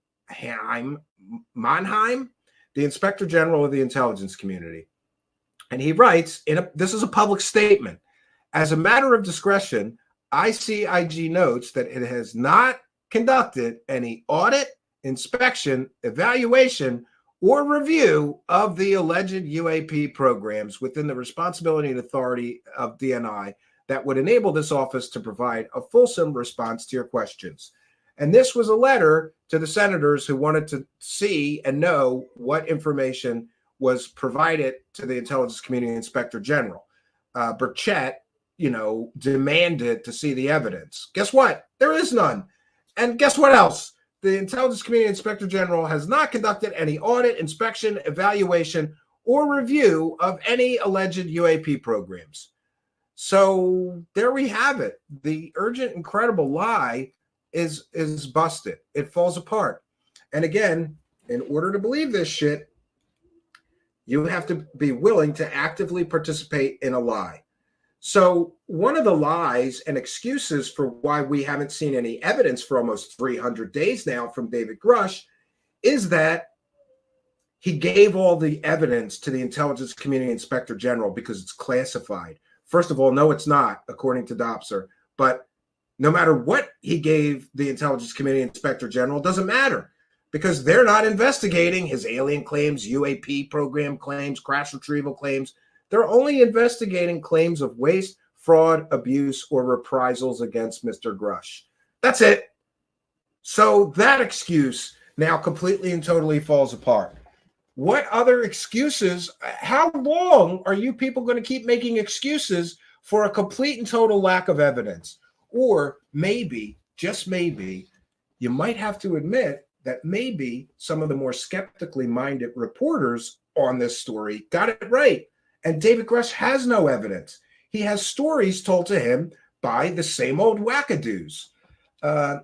the Inspector General of the Intelligence Community. And he writes, this is a public statement. As a matter of discretion, ICIG notes that it has not conducted any audit, inspection, evaluation, or review of the alleged UAP programs within the responsibility and authority of DNI that would enable this office to provide a fulsome response to your questions. And this was a letter to the senators who wanted to see and know what information was provided to the Intelligence Community Inspector General. Burchett, demanded to see the evidence. Guess what? There is none. And guess what else? The Intelligence Community Inspector General has not conducted any audit, inspection, evaluation, or review of any alleged UAP programs. So there we have it. The urgent and credible lie is busted. It falls apart. And again, in order to believe this shit, you have to be willing to actively participate in a lie. So one of the lies and excuses for why we haven't seen any evidence for almost 300 days now from David Grush is that he gave all the evidence to the Intelligence Community Inspector General because it's classified. First of all, no, it's not, according to Dopser. But no matter what he gave the Intelligence Community Inspector General, doesn't matter, because they're not investigating his alien claims, UAP program claims, crash retrieval claims. They're only investigating claims of waste, fraud, abuse, or reprisals against Mr. Grush. That's it. So that excuse now completely and totally falls apart. What other excuses? How long are you people going to keep making excuses for a complete and total lack of evidence? Or maybe, just maybe, you might have to admit that maybe some of the more skeptically minded reporters on this story got it right. And David Grush has no evidence. He has stories told to him by the same old whackadoos. I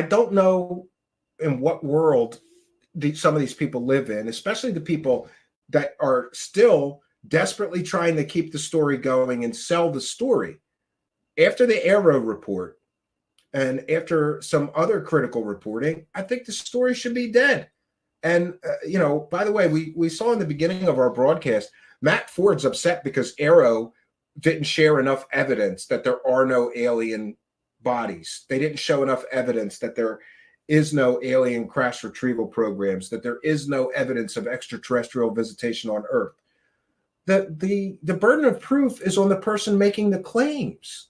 don't know in what world some of these people live in, especially the people that are still desperately trying to keep the story going and sell the story. After the Arrow report and after some other critical reporting, I think the story should be dead. And, by the way, we saw in the beginning of our broadcast, Matt Ford's upset because Arrow didn't share enough evidence that there are no alien bodies. They didn't show enough evidence that there is no alien crash retrieval programs, that there is no evidence of extraterrestrial visitation on Earth. The burden of proof is on the person making the claims,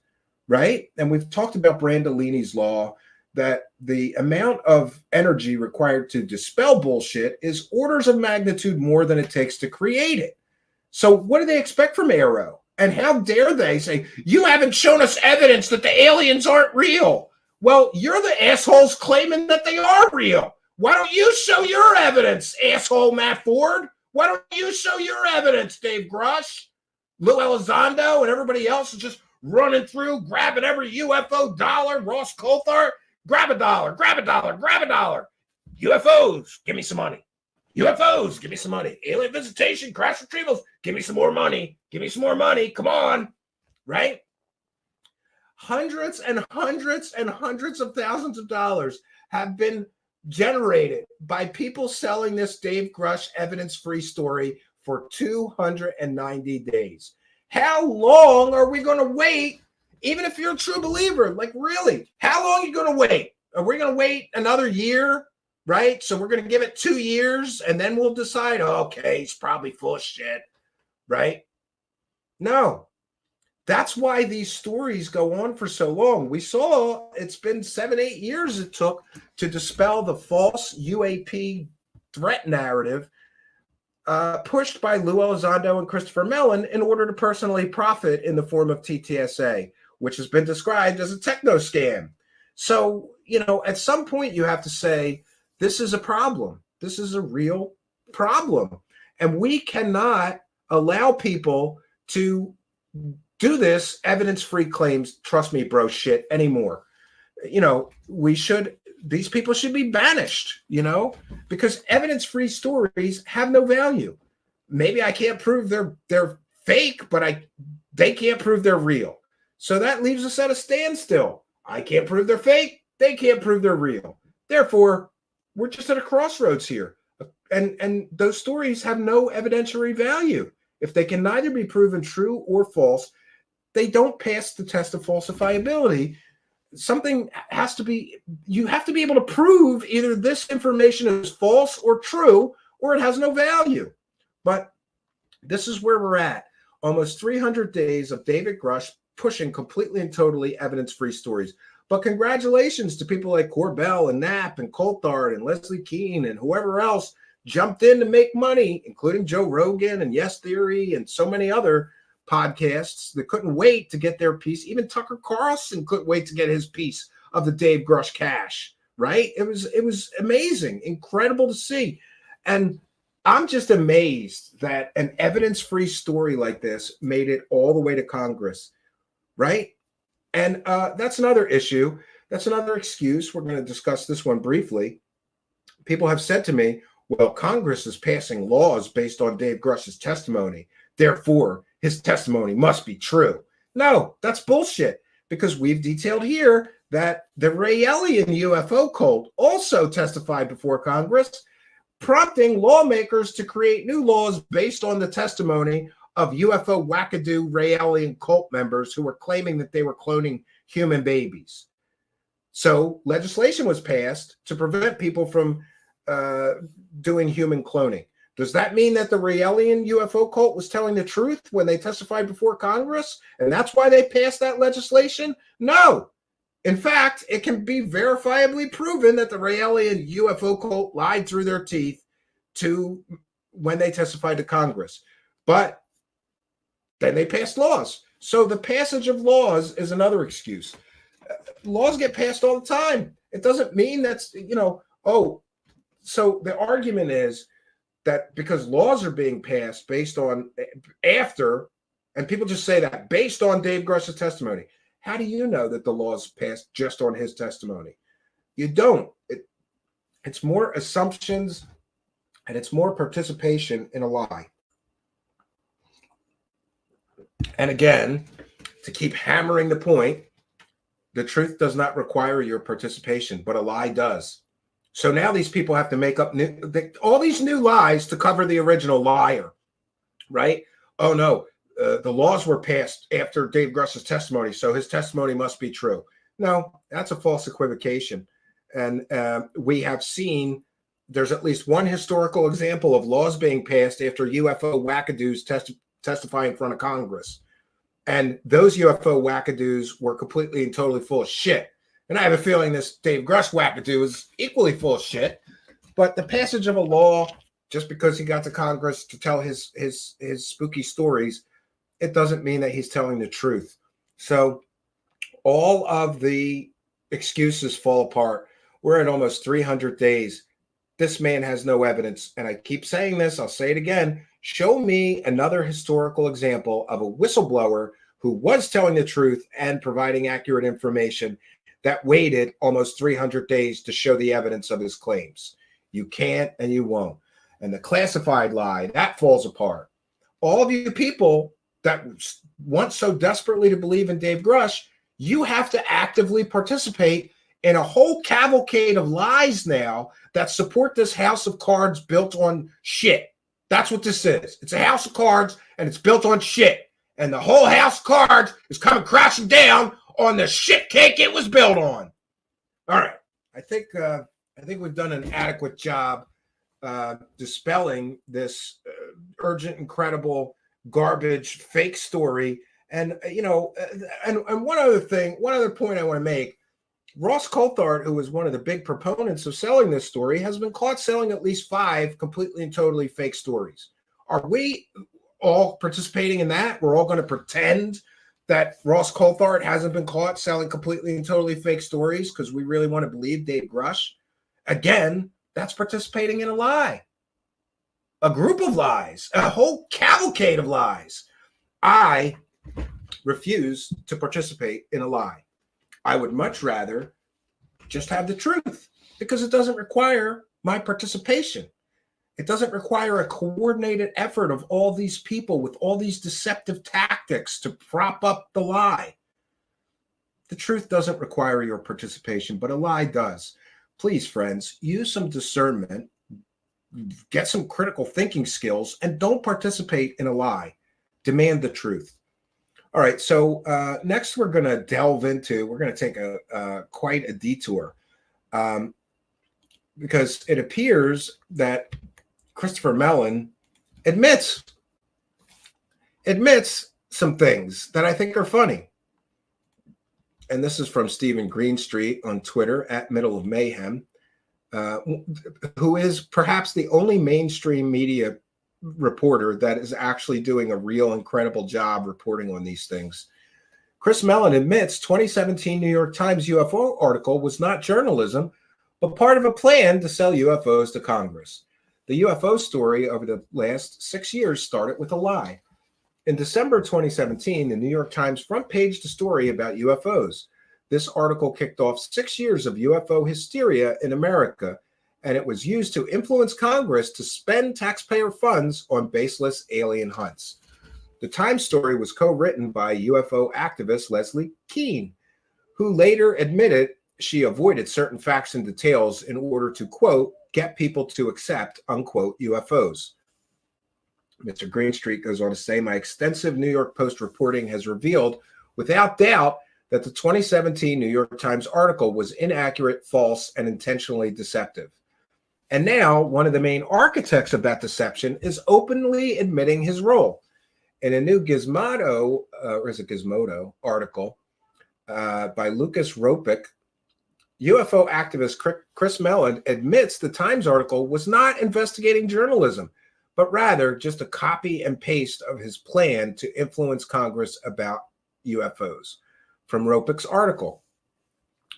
right? And we've talked about Brandolini's law. that the amount of energy required to dispel bullshit is orders of magnitude more than it takes to create it. So what do they expect from Arrow? And how dare they say, you haven't shown us evidence that the aliens aren't real? Well, you're the assholes claiming that they are real. Why don't you show your evidence, asshole Matt Ford? Why don't you show your evidence, Dave Grush? Lou Elizondo and everybody else is just running through, grabbing every UFO dollar. Ross Coulthard, grab a dollar, grab a dollar, grab a dollar. UFOs, give me some money. UFOs, give me some money. Alien visitation, crash retrievals, give me some more money. Give me some more money. Come on. Right? Hundreds and hundreds and hundreds of thousands of dollars have been generated by people selling this Dave Grush evidence-free story for 290 days. How long are we going to wait? Even if you're a true believer, like really, how long are you going to wait? Are we going to wait another year? Right? So we're going to give it 2 years and then we'll decide, okay, it's probably full of shit. Right? No. That's why these stories go on for so long. We saw it's been 7-8 years it took to dispel the false UAP threat narrative pushed by Lou Elizondo and Christopher Mellon in order to personally profit in the form of TTSA, which has been described as a techno scam. So, at some point you have to say, this is a problem. This is a real problem. And we cannot allow people to do this evidence-free claims, trust me, bro, shit anymore. These people should be banished, because evidence-free stories have no value. Maybe I can't prove they're fake, but they can't prove they're real. So that leaves us at a standstill. I can't prove they're fake. They can't prove they're real. Therefore, we're just at a crossroads here. And those stories have no evidentiary value. If they can neither be proven true or false, they don't pass the test of falsifiability. Something has to be, you have to be able to prove either this information is false or true, or it has no value. But this is where we're at. Almost 300 days of David Grush pushing completely and totally evidence-free stories. But congratulations to people like Corbell and Knapp and Coulthard and Leslie Keane and whoever else jumped in to make money, including Joe Rogan and Yes Theory and so many other podcasts that couldn't wait to get their piece. Even Tucker Carlson couldn't wait to get his piece of the Dave Grush cash, right? It was amazing, incredible to see. And I'm just amazed that an evidence-free story like this made it all the way to Congress, right? And that's another issue. That's another excuse. We're going to discuss this one briefly. People have said to me, well, Congress is passing laws based on Dave Grush's testimony. Therefore, his testimony must be true. No, that's bullshit, because we've detailed here that the Raelian UFO cult also testified before Congress, prompting lawmakers to create new laws based on the testimony of UFO wackadoo Raelian cult members who were claiming that they were cloning human babies. So legislation was passed to prevent people from doing human cloning. Does that mean that the Raelian UFO cult was telling the truth when they testified before Congress, and that's why they passed that legislation? No. In fact, it can be verifiably proven that the Raelian UFO cult lied through their teeth when they testified to Congress. But then they passed laws. So the passage of laws is another excuse. Laws get passed all the time. It doesn't mean that's, so the argument is that because laws are being passed based on after, and people just say that based on Dave Grush's testimony. How do you know that the laws passed just on his testimony? You don't. It's more assumptions and it's more participation in a lie. And again, to keep hammering the point, the truth does not require your participation, but a lie does. So now these people have to make up all these new lies to cover the original liar, right? Oh, no, the laws were passed after Dave Grush's testimony, so his testimony must be true. No, that's a false equivocation. And we have seen there's at least one historical example of laws being passed after UFO wackadoos testify in front of Congress. And those UFO wackadoos were completely and totally full of shit. And I have a feeling this Dave Grush wackadoo is equally full of shit. But the passage of a law, just because he got to Congress to tell his spooky stories, it doesn't mean that he's telling the truth. So all of the excuses fall apart. We're at almost 300 days. This man has no evidence. And I keep saying this, I'll say it again. Show me another historical example of a whistleblower who was telling the truth and providing accurate information that waited almost 300 days to show the evidence of his claims. You can't and you won't. And the classified lie, that falls apart. All of you people that want so desperately to believe in Dave Grush, you have to actively participate in a whole cavalcade of lies now that support this house of cards built on shit. That's what this is. It's a house of cards and it's built on shit. And the whole house of cards is coming crashing down on the shit cake it was built on. All right. I think we've done an adequate job dispelling this urgent, incredible, garbage, fake story. And, you know, and one other point I want to make. Ross Coulthard, who was one of the big proponents of selling this story, has been caught selling at least 5 completely and totally fake stories. Are we all participating in that? We're all going to pretend that Ross Coulthard hasn't been caught selling completely and totally fake stories because we really want to believe Dave Grush? Again, that's participating in a lie. A group of lies, a whole cavalcade of lies. I refuse to participate in a lie. I would much rather just have the truth because it doesn't require my participation. It doesn't require a coordinated effort of all these people with all these deceptive tactics to prop up the lie. The truth doesn't require your participation, but a lie does. Please, friends, use some discernment, get some critical thinking skills, and don't participate in a lie. Demand the truth. All right, so next we're going to take quite a detour because it appears that Christopher Mellon admits some things that I think are funny. And this is from Stephen Greenstreet on Twitter at Middle of Mayhem, who is perhaps the only mainstream media reporter that is actually doing a real incredible job reporting on these things. Chris Mellon admits 2017 New York Times UFO article was not journalism, but part of a plan to sell UFOs to Congress. The UFO story over the last 6 years started with a lie. In December 2017, the New York Times front paged a story about UFOs. This article kicked off 6 years of UFO hysteria in America, and it was used to influence Congress to spend taxpayer funds on baseless alien hunts. The Times story was co-written by UFO activist Leslie Kean, who later admitted she avoided certain facts and details in order to, quote, get people to accept, unquote, UFOs. Mr. Greenstreet goes on to say, my extensive New York Post reporting has revealed without doubt that the 2017 New York Times article was inaccurate, false, and intentionally deceptive. And now one of the main architects of that deception is openly admitting his role. In a new Gizmodo article by Lucas Ropik, UFO activist Chris Mellon admits the Times article was not investigating journalism, but rather just a copy and paste of his plan to influence Congress about UFOs from Ropik's article.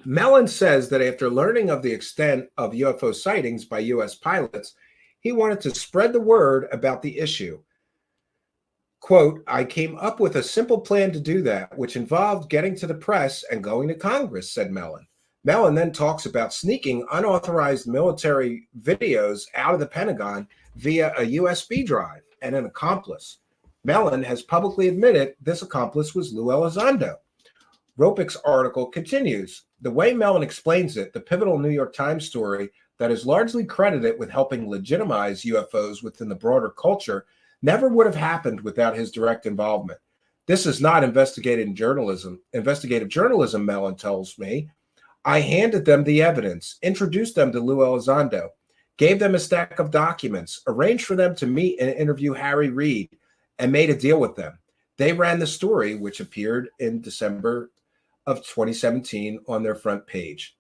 Mellon says that after learning of the extent of UFO sightings by U.S. pilots, he wanted to spread the word about the issue. Quote, I came up with a simple plan to do that, which involved getting to the press and going to Congress, said Mellon. Mellon then talks about sneaking unauthorized military videos out of the Pentagon via a USB drive and an accomplice. Mellon has publicly admitted this accomplice was Lou Elizondo. Ropik's article continues. The way Mellon explains it, the pivotal New York Times story that is largely credited with helping legitimize UFOs within the broader culture never would have happened without his direct involvement. This is not investigative journalism, Mellon tells me. I handed them the evidence, introduced them to Lou Elizondo, gave them a stack of documents, arranged for them to meet and interview Harry Reid, and made a deal with them. They ran the story, which appeared in December of 2017 on their front page.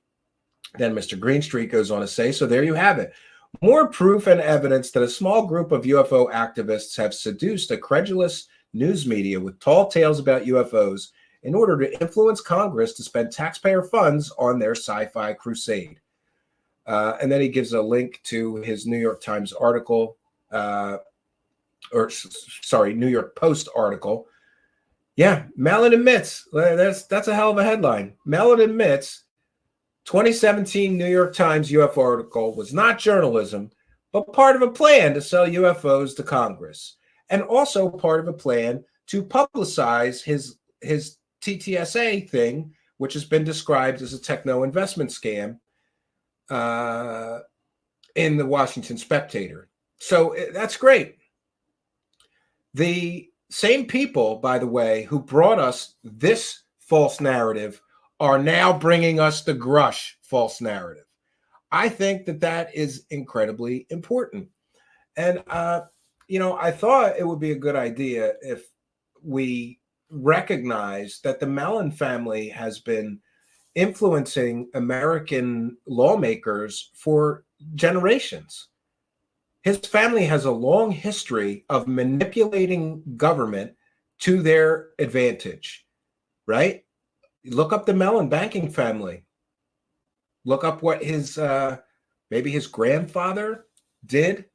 Then Mr. Greenstreet goes on to say, so there you have it. More proof and evidence that a small group of UFO activists have seduced a credulous news media with tall tales about UFOs in order to influence Congress to spend taxpayer funds on their sci-fi crusade. And then he gives a link to his New York Times article, New York Post article. Yeah, Mellon admits, that's a hell of a headline. Mellon admits 2017 New York Times UFO article was not journalism, but part of a plan to sell UFOs to Congress, and also part of a plan to publicize his TTSA thing, which has been described as a techno investment scam in the Washington Spectator. So that's great. The same people, by the way, who brought us this false narrative are now bringing us the Grush false narrative. I think that is incredibly important. And, I thought it would be a good idea if we recognize that the Mellon family has been influencing American lawmakers for generations. His family has a long history of manipulating government to their advantage, right? Look up the Mellon banking family. Look up what his maybe his grandfather did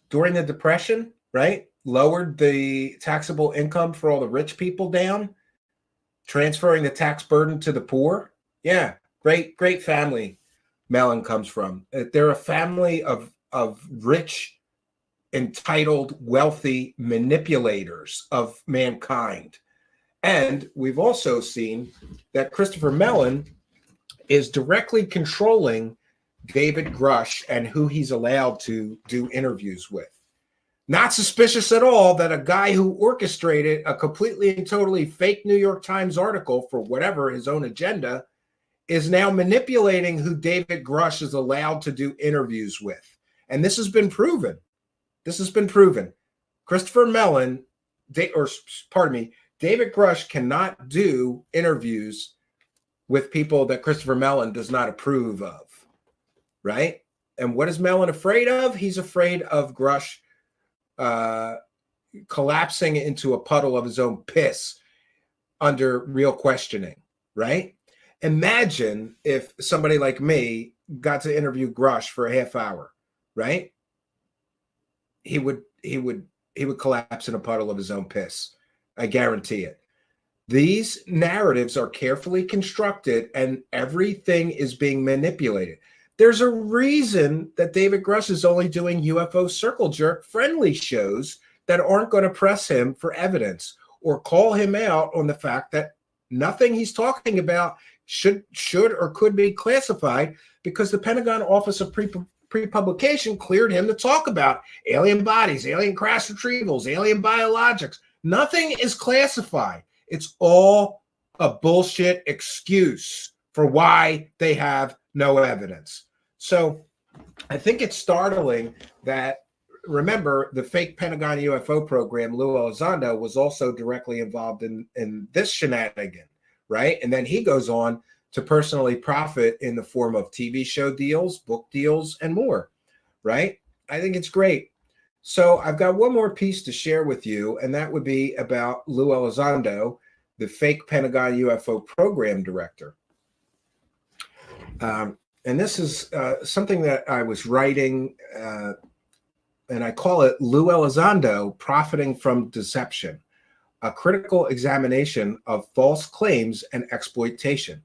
during the Depression, right? Lowered the taxable income for all the rich people down, transferring the tax burden to the poor. Yeah, great family Mellon comes from. They're a family of rich, entitled, wealthy manipulators of mankind. And we've also seen that Christopher Mellon is directly controlling David Grush and who he's allowed to do interviews with. Not suspicious at all that a guy who orchestrated a completely and totally fake New York Times article for whatever his own agenda is now manipulating who David Grush is allowed to do interviews with. And this has been proven. Christopher Mellon, David Grush cannot do interviews with people that Christopher Mellon does not approve of, right? And what is Mellon afraid of? He's afraid of Grush collapsing into a puddle of his own piss under real questioning, right? Imagine if somebody like me got to interview Grush for a half hour, right? He would collapse in a puddle of his own piss. I guarantee it. These narratives are carefully constructed and everything is being manipulated. There's a reason that David Grush is only doing UFO circle jerk friendly shows that aren't going to press him for evidence or call him out on the fact that nothing he's talking about should or could be classified, because the Pentagon Office of Pre-Publication cleared him to talk about alien bodies, alien crash retrievals, alien biologics. Nothing is classified. It's all a bullshit excuse for why they have no evidence. So I think it's startling that, remember, the fake Pentagon UFO program, Lou Elizondo, was also directly involved in this shenanigan, right? And then he goes on to personally profit in the form of TV show deals, book deals, and more, right? I think it's great. So I've got one more piece to share with you, and that would be about Lou Elizondo, the fake Pentagon UFO program director. And this is something that I was writing, and I call it Lou Elizondo Profiting from Deception, a critical examination of false claims and exploitation.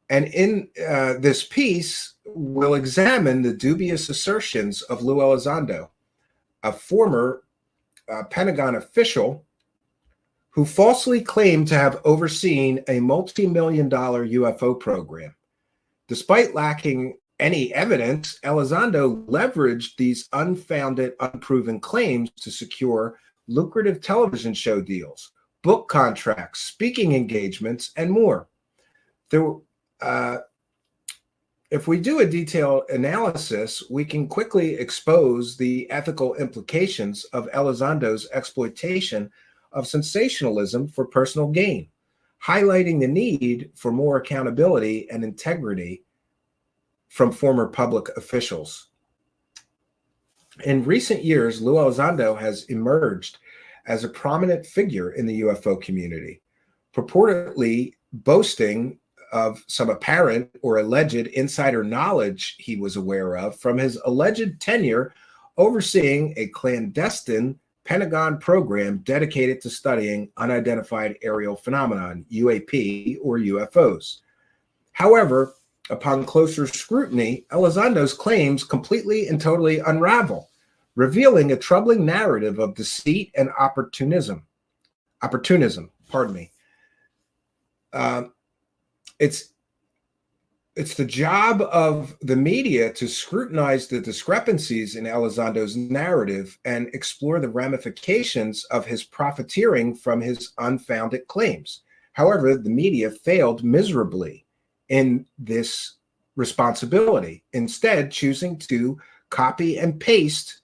And in this piece, we'll examine the dubious assertions of Lou Elizondo, a former Pentagon official who falsely claimed to have overseen a multi-million-dollar UFO program. Despite lacking any evidence, Elizondo leveraged these unfounded, unproven claims to secure lucrative television show deals, book contracts, speaking engagements, and more. If we do a detailed analysis, we can quickly expose the ethical implications of Elizondo's exploitation of sensationalism for personal gain, highlighting the need for more accountability and integrity from former public officials. In recent years, Lou Elizondo has emerged as a prominent figure in the UFO community, purportedly boasting of some apparent or alleged insider knowledge he was aware of from his alleged tenure overseeing a clandestine Pentagon program dedicated to studying unidentified aerial phenomenon, UAP or UFOs. However, upon closer scrutiny, Elizondo's claims completely and totally unravel, revealing a troubling narrative of deceit and opportunism. It's the job of the media to scrutinize the discrepancies in Elizondo's narrative and explore the ramifications of his profiteering from his unfounded claims. However, the media failed miserably in this responsibility, instead choosing to copy and paste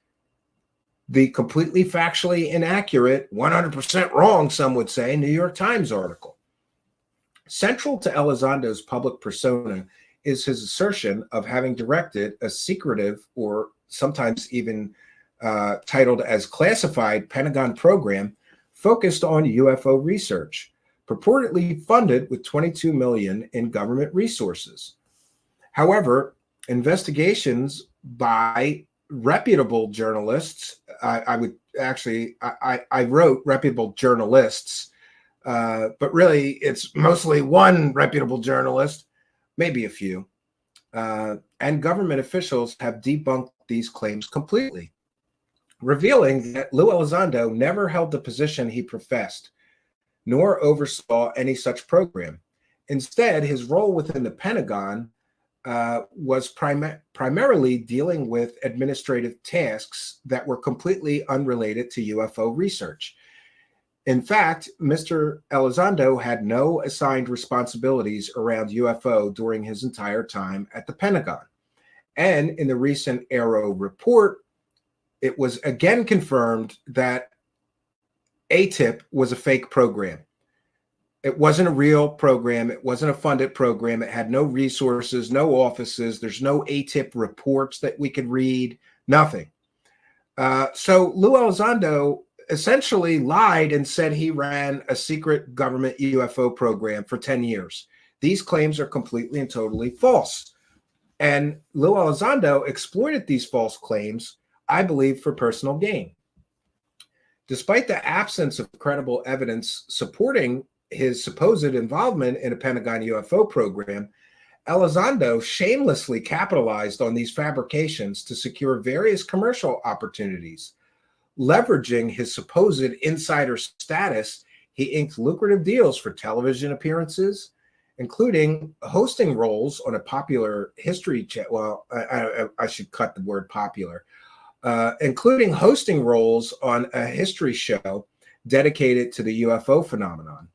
the completely factually inaccurate, 100% wrong, some would say, New York Times article. Central to Elizondo's public persona is his assertion of having directed a secretive, or sometimes even titled as classified, Pentagon program focused on UFO research, purportedly funded with $22 million in government resources. However, investigations by reputable journalists, I wrote reputable journalists, but really it's mostly one reputable journalist, maybe a few, and government officials have debunked these claims completely, revealing that Lou Elizondo never held the position he professed, nor oversaw any such program. Instead, his role within the Pentagon was primarily dealing with administrative tasks that were completely unrelated to UFO research. In fact, Mr. Elizondo had no assigned responsibilities around UFO during his entire time at the Pentagon. And in the recent AARO report, it was again confirmed that ATIP was a fake program. It wasn't a real program. It wasn't a funded program. It had no resources, no offices. There's no ATIP reports that we could read, nothing. So Lou Elizondo essentially lied and said he ran a secret government UFO program for 10 years. These claims are completely and totally false. And Lou Elizondo exploited these false claims, I believe, for personal gain. Despite the absence of credible evidence supporting his supposed involvement in a Pentagon UFO program, Elizondo shamelessly capitalized on these fabrications to secure various commercial opportunities. Leveraging his supposed insider status, he inked lucrative deals for television appearances, including hosting roles on a popular history channel. Well, I should cut the word popular. Including hosting roles on a history show dedicated to the UFO phenomenon.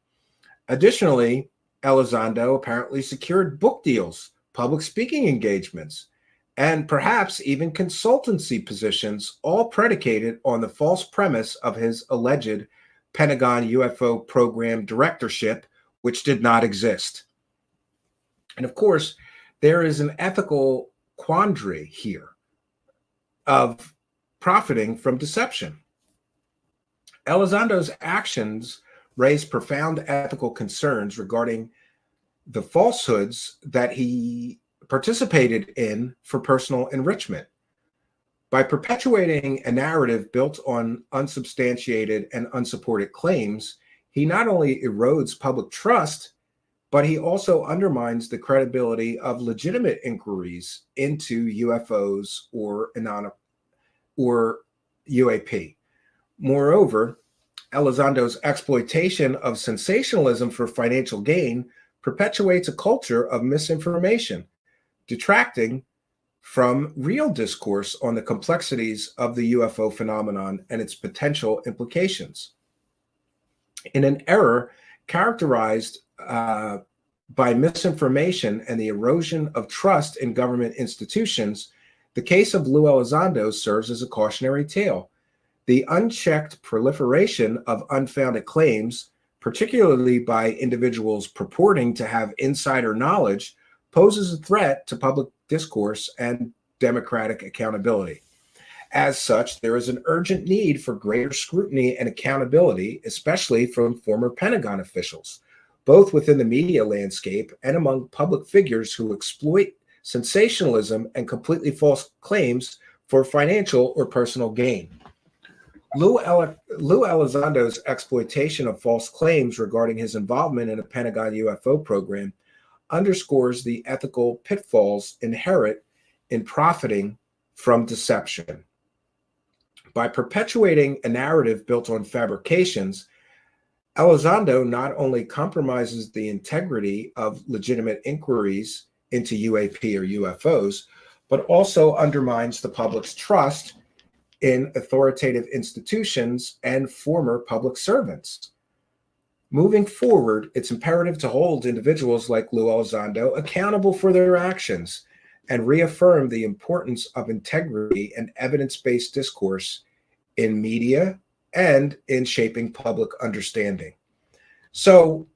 Additionally, Elizondo apparently secured book deals, public speaking engagements, and perhaps even consultancy positions, all predicated on the false premise of his alleged Pentagon UFO program directorship, which did not exist. And of course, there is an ethical quandary here of profiting from deception. Elizondo's actions raise profound ethical concerns regarding the falsehoods that he participated in for personal enrichment. By perpetuating a narrative built on unsubstantiated and unsupported claims, he not only erodes public trust, but he also undermines the credibility of legitimate inquiries into UFOs or UAP. Moreover, Elizondo's exploitation of sensationalism for financial gain perpetuates a culture of misinformation, detracting from real discourse on the complexities of the UFO phenomenon and its potential implications. In an era characterized by misinformation and the erosion of trust in government institutions, the case of Lou Elizondo serves as a cautionary tale. The unchecked proliferation of unfounded claims, particularly by individuals purporting to have insider knowledge, poses a threat to public discourse and democratic accountability. As such, there is an urgent need for greater scrutiny and accountability, especially from former Pentagon officials, both within the media landscape and among public figures who exploit sensationalism and completely false claims for financial or personal gain. Lou Elizondo's exploitation of false claims regarding his involvement in a Pentagon UFO program underscores the ethical pitfalls inherent in profiting from deception. By perpetuating a narrative built on fabrications, Elizondo not only compromises the integrity of legitimate inquiries into UAP or UFOs, but also undermines the public's trust in authoritative institutions and former public servants. Moving forward, it's imperative to hold individuals like Lou Elizondo accountable for their actions and reaffirm the importance of integrity and evidence-based discourse in media and in shaping public understanding. So,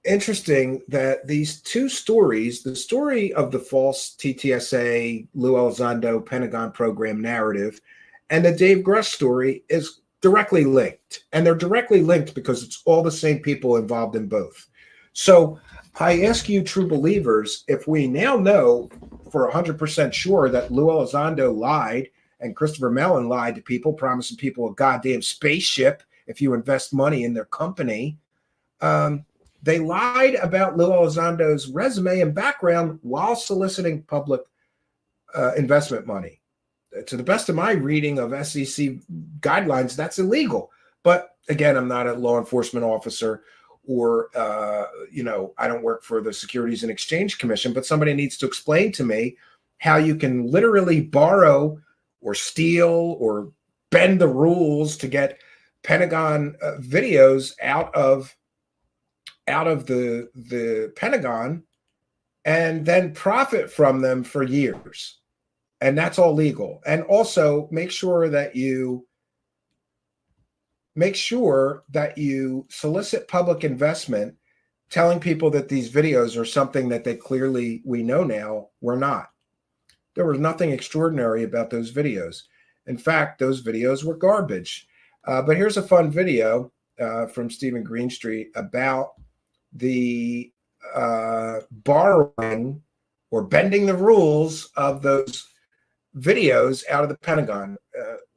interesting that these two stories, the story of the false TTSA, Lou Elizondo Pentagon program narrative, and the Dave Grush story is directly linked. And they're directly linked because it's all the same people involved in both. So I ask you, true believers, if we now know for 100% sure that Lou Elizondo lied and Christopher Mellon lied to people, promising people a goddamn spaceship if you invest money in their company, they lied about Lou Elizondo's resume and background while soliciting public investment money. To the best of my reading of SEC guidelines, that's illegal. But again, I'm not a law enforcement officer or, I don't work for the Securities and Exchange Commission, but somebody needs to explain to me how you can literally borrow or steal or bend the rules to get Pentagon videos out of the Pentagon and then profit from them for years. And that's all legal. And also make sure that you solicit public investment, telling people that these videos are something that we know now were not. There was nothing extraordinary about those videos. In fact, those videos were garbage. But here's a fun video from Stephen Greenstreet about the borrowing or bending the rules of those videos out of the Pentagon.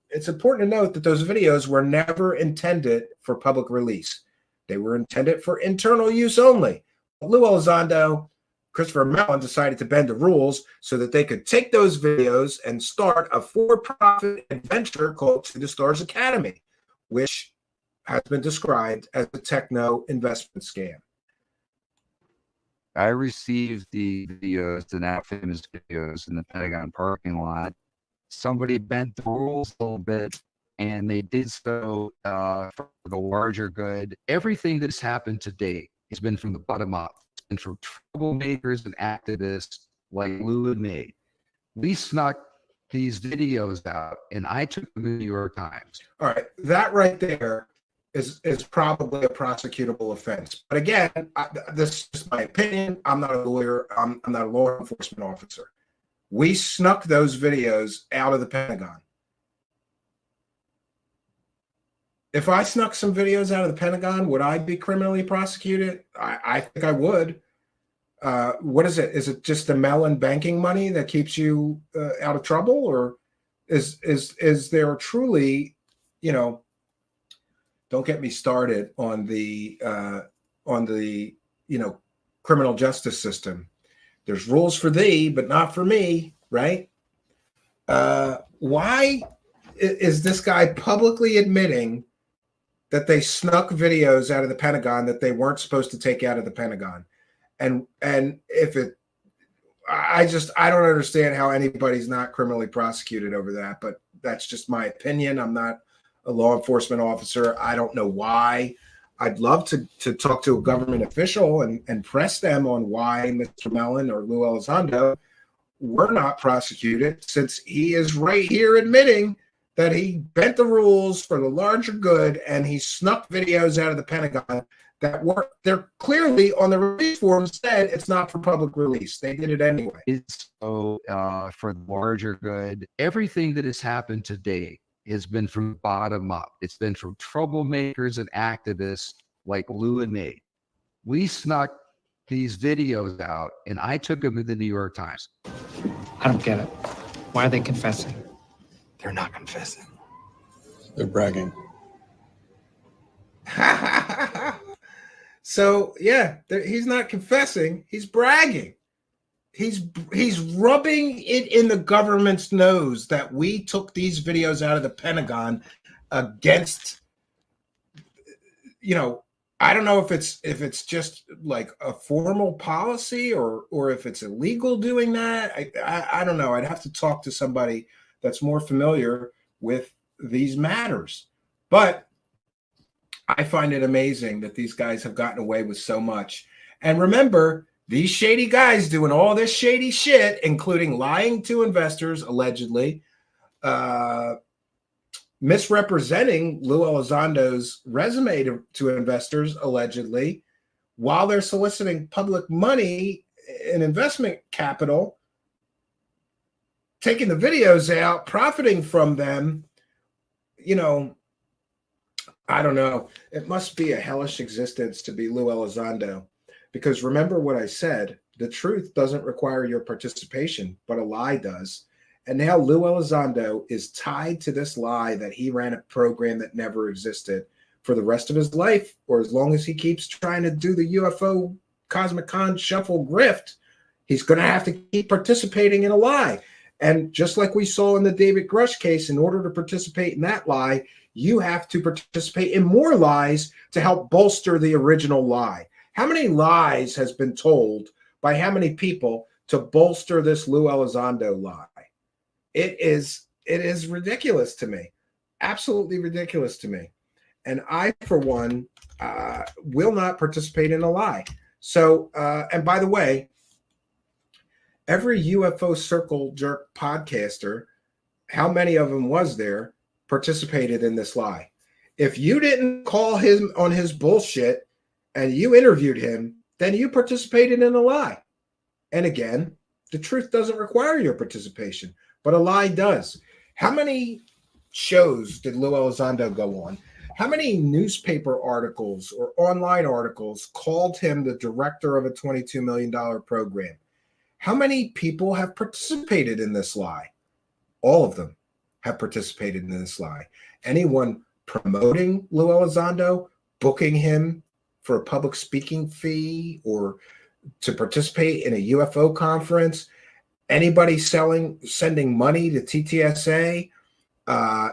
It's important to note that those videos were never intended for public release. They were intended for internal use only. Lou Elizondo, Christopher Mellon decided to bend the rules so that they could take those videos and start a for-profit adventure called To the Stars Academy, which has been described as a techno investment scam. I received the videos, the now famous videos in the Pentagon parking lot. Somebody bent the rules a little bit, and they did so for the larger good. Everything that's happened to date has been from the bottom up. It's been from troublemakers and activists like Lou and me. We snuck these videos out, and I took them to the New York Times. All right, that right there is probably a prosecutable offense. But again, this is my opinion. I'm not a lawyer. I'm not a law enforcement officer. We snuck those videos out of the Pentagon. If I snuck some videos out of the Pentagon, would I be criminally prosecuted? I think I would. What is it? Is it just the Mellon banking money that keeps you out of trouble, or is there truly, don't get me started on the criminal justice system. There's rules for thee, but not for me, right? Why is this guy publicly admitting that they snuck videos out of the Pentagon that they weren't supposed to take out of the Pentagon? And if it, I don't understand how anybody's not criminally prosecuted over that, but that's just my opinion. I'm not a law enforcement officer. I don't know why. I'd love to talk to a government official and press them on why Mr. Mellon or Lou Elizondo were not prosecuted, since he is right here admitting that he bent the rules for the larger good and he snuck videos out of the Pentagon that were, they're clearly on the release form said it's not for public release. They did it anyway. It's so for the larger good. Everything that has happened today has been from bottom up. It's been from troublemakers and activists like Lou and me. We snuck these videos out and I took them to the New York Times. I don't get it. Why are they confessing? They're not confessing. They're bragging. So yeah, he's not confessing. He's bragging. He's rubbing it in the government's nose that we took these videos out of the Pentagon against, you know, I don't know if it's just like a formal policy or if it's illegal doing that. I don't know. I'd have to talk to somebody that's more familiar with these matters. But I find it amazing that these guys have gotten away with so much. And remember, these shady guys doing all this shady shit, including lying to investors, allegedly, misrepresenting Lou Elizondo's resume to investors, allegedly, while they're soliciting public money and investment capital, taking the videos out, profiting from them. You know, I don't know. It must be a hellish existence to be Lou Elizondo, because remember what I said, the truth doesn't require your participation, but a lie does. And now Lou Elizondo is tied to this lie that he ran a program that never existed for the rest of his life, or as long as he keeps trying to do the UFO Cosmic Con shuffle grift, he's going to have to keep participating in a lie. And just like we saw in the David Grush case, in order to participate in that lie, you have to participate in more lies to help bolster the original lie. How many lies has been told by how many people to bolster this Lou Elizondo lie? It is ridiculous to me. Absolutely ridiculous to me. And I, for one, will not participate in a lie. So, and by the way, every UFO Circle Jerk podcaster, how many of them was there, participated in this lie? If you didn't call him on his bullshit and you interviewed him, then you participated in a lie. And again, the truth doesn't require your participation, but a lie does. How many shows did Lou Elizondo go on? How many newspaper articles or online articles called him the director of a $22 million program? How many people have participated in this lie? All of them have participated in this lie. Anyone promoting Lou Elizondo, booking him for a public speaking fee or to participate in a UFO conference, anybody sending money to TTSA,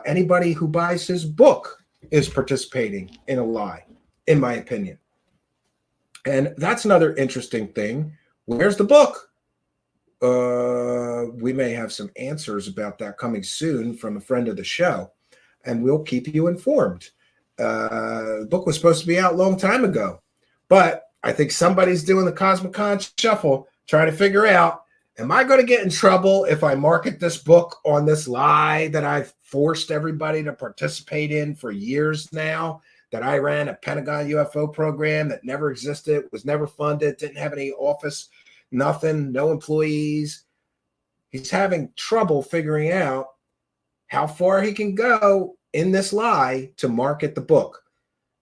anybody who buys his book is participating in a lie, in my opinion. And that's another interesting thing. Where's the book? We may have some answers about that coming soon from a friend of the show, and we'll keep you informed. The book was supposed to be out a long time ago, but I think somebody's doing the Cosmic Con shuffle, trying to figure out, am I going to get in trouble if I market this book on this lie that I've forced everybody to participate in for years now, that I ran a Pentagon UFO program that never existed, was never funded, didn't have any office, nothing, no employees. He's having trouble figuring out how far he can go in this lie to market the book.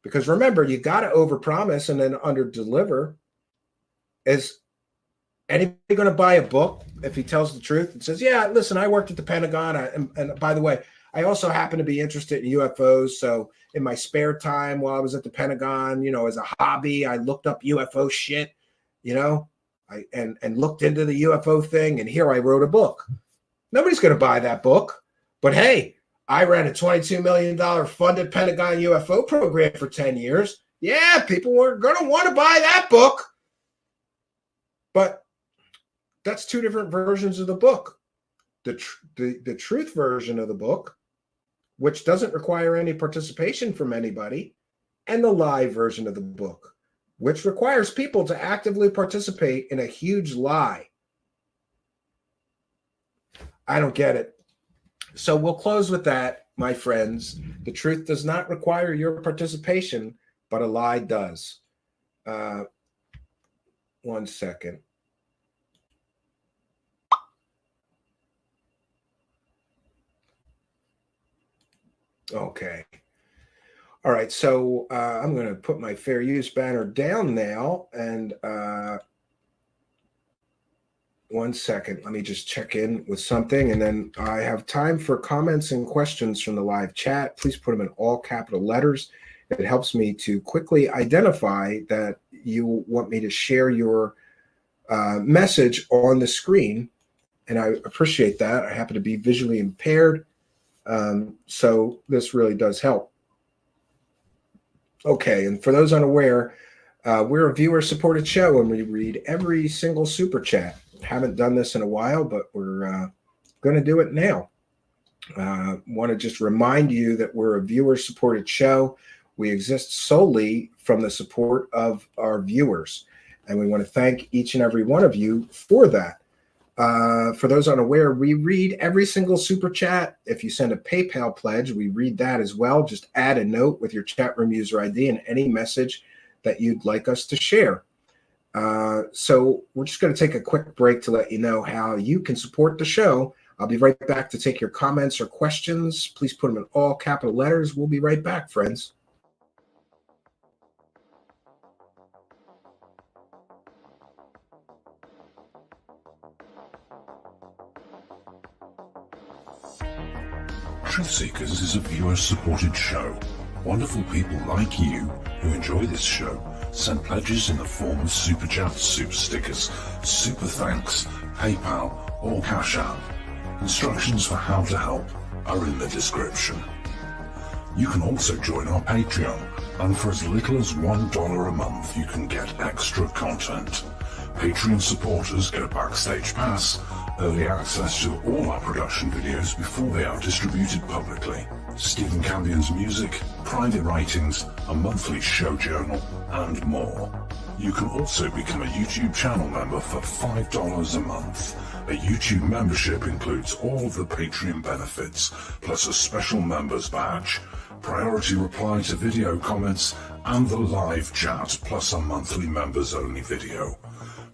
Because remember, you got to overpromise and then underdeliver. Is anybody going to buy a book if he tells the truth and says, yeah, listen, I worked at the Pentagon. And by the way, I also happen to be interested in UFOs. So in my spare time while I was at the Pentagon, you know, as a hobby, I looked up UFO shit, you know, and looked into the UFO thing. And here I wrote a book. Nobody's going to buy that book. But hey, I ran a $22 million funded Pentagon UFO program for 10 years. Yeah, people were going to want to buy that book. But that's two different versions of the book. The truth version of the book, which doesn't require any participation from anybody, and the lie version of the book, which requires people to actively participate in a huge lie. I don't get it. So we'll close with that. my friends, the truth does not require your participation, but a lie does. 1 second. Okay. All right, so I'm going to put my fair use banner down now, and 1 second. Let me just check in with something, and then I have time for comments and questions from the live chat. Please put them in all capital letters. It helps me to quickly identify that you want me to share your message on the screen, and I appreciate that. I happen to be visually impaired, so this really does help. Okay, and for those unaware, we're a viewer-supported show, and we read every single super chat. Haven't done this in a while, but we're going to do it now. Want to just remind you that we're a viewer-supported show. We exist solely from the support of our viewers, and we want to thank each and every one of you for that. For those unaware, we read every single super chat. If you send a PayPal pledge, we read that as well. Just add a note with your chat room user ID and any message that you'd like us to share. So we're just going to take a quick break to let you know how you can support the show. I'll be right back to take your comments or questions. Please put them in all capital letters. We'll be right back, friends. Truth Seekers is a viewer-supported show. Wonderful people like you who enjoy this show send pledges in the form of super chats, super stickers, super thanks, PayPal, or Cash App. Instructions for how to help are in the description. You can also join our Patreon, and for as little as $1 a month, you can get extra content. Patreon supporters get a backstage pass, early access to all our production videos before they are distributed publicly, Stephen Campion's music, private writings, a monthly show journal, and more. You can also become a YouTube channel member for $5 a month. A YouTube membership includes all of the Patreon benefits, plus a special members badge, priority reply to video comments, and the live chat, plus a monthly members-only video.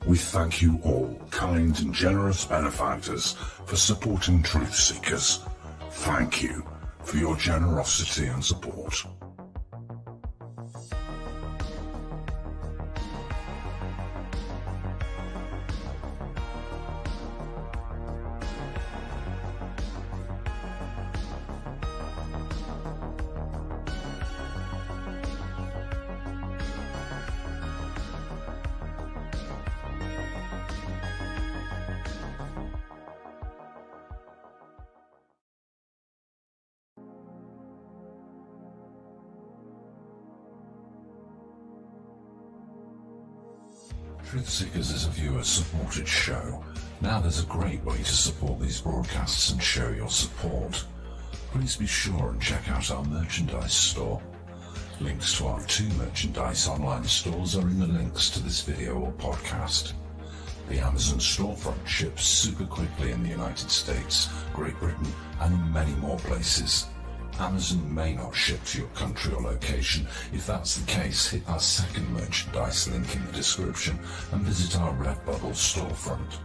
We thank you all, kind and generous benefactors, for supporting Truth Seekers. Thank you for your generosity and support. Truth Seekers is a viewer-supported show. Now there's a great way to support these broadcasts and show your support. Please be sure and check out our merchandise store. Links to our 2 merchandise online stores are in the links to this video or podcast. The Amazon storefront ships super quickly in the United States, Great Britain, and in many more places. Amazon may not ship to your country or location. If that's the case, hit our second merchandise link in the description and visit our Redbubble storefront.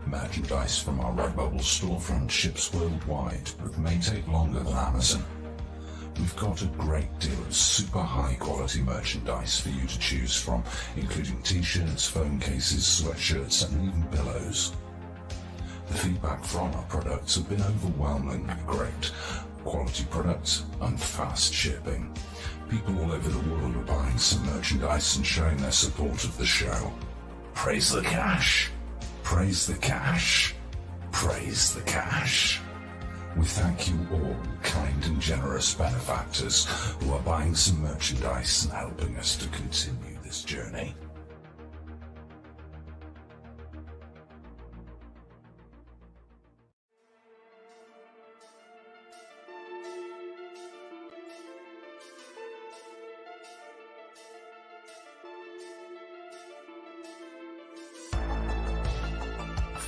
Merchandise from our Redbubble storefront ships worldwide, but may take longer than Amazon. We've got a great deal of super high quality merchandise for you to choose from, including t-shirts, phone cases, sweatshirts, and even pillows. The feedback from our products have been overwhelmingly great. Quality products and fast shipping. People all over the world are buying some merchandise and showing their support of the show. Praise the cash! Praise the cash! Praise the cash! We thank you all, kind and generous benefactors who are buying some merchandise and helping us to continue this journey.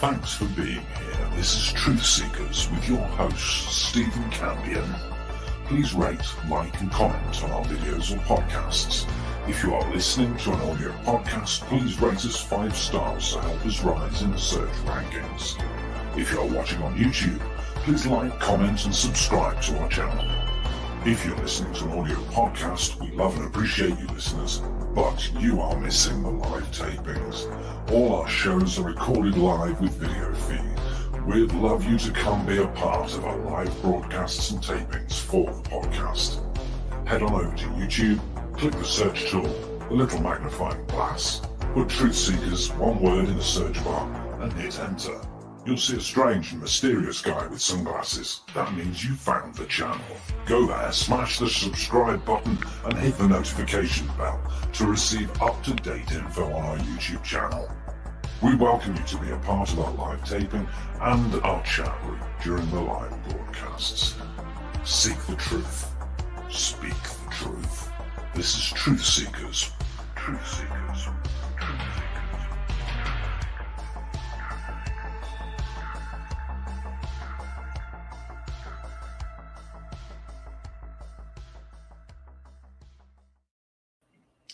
Thanks for being here. This is Truth Seekers with your host, Stephen Campion. Please rate, like, and comment on our videos or podcasts. If you are listening to an audio podcast, please rate us 5 stars to help us rise in the search rankings. If you are watching on YouTube, please like, comment, and subscribe to our channel. If you're listening to an audio podcast, we love and appreciate you listeners, but you are missing the live tapings. All our shows are recorded live with video feed. We'd love you to come be a part of our live broadcasts and tapings for the podcast. Head on over to YouTube, click the search tool, the little magnifying glass, put Truth Seekers, one word in the search bar, and hit enter. You'll see a strange and mysterious guy with sunglasses. That means you found the channel. Go there, smash the subscribe button, and hit the notification bell to receive up-to-date info on our YouTube channel. We welcome you to be a part of our live taping and our chat room during the live broadcasts. Seek the truth. Speak the truth. This is Truth Seekers. Truth Seekers.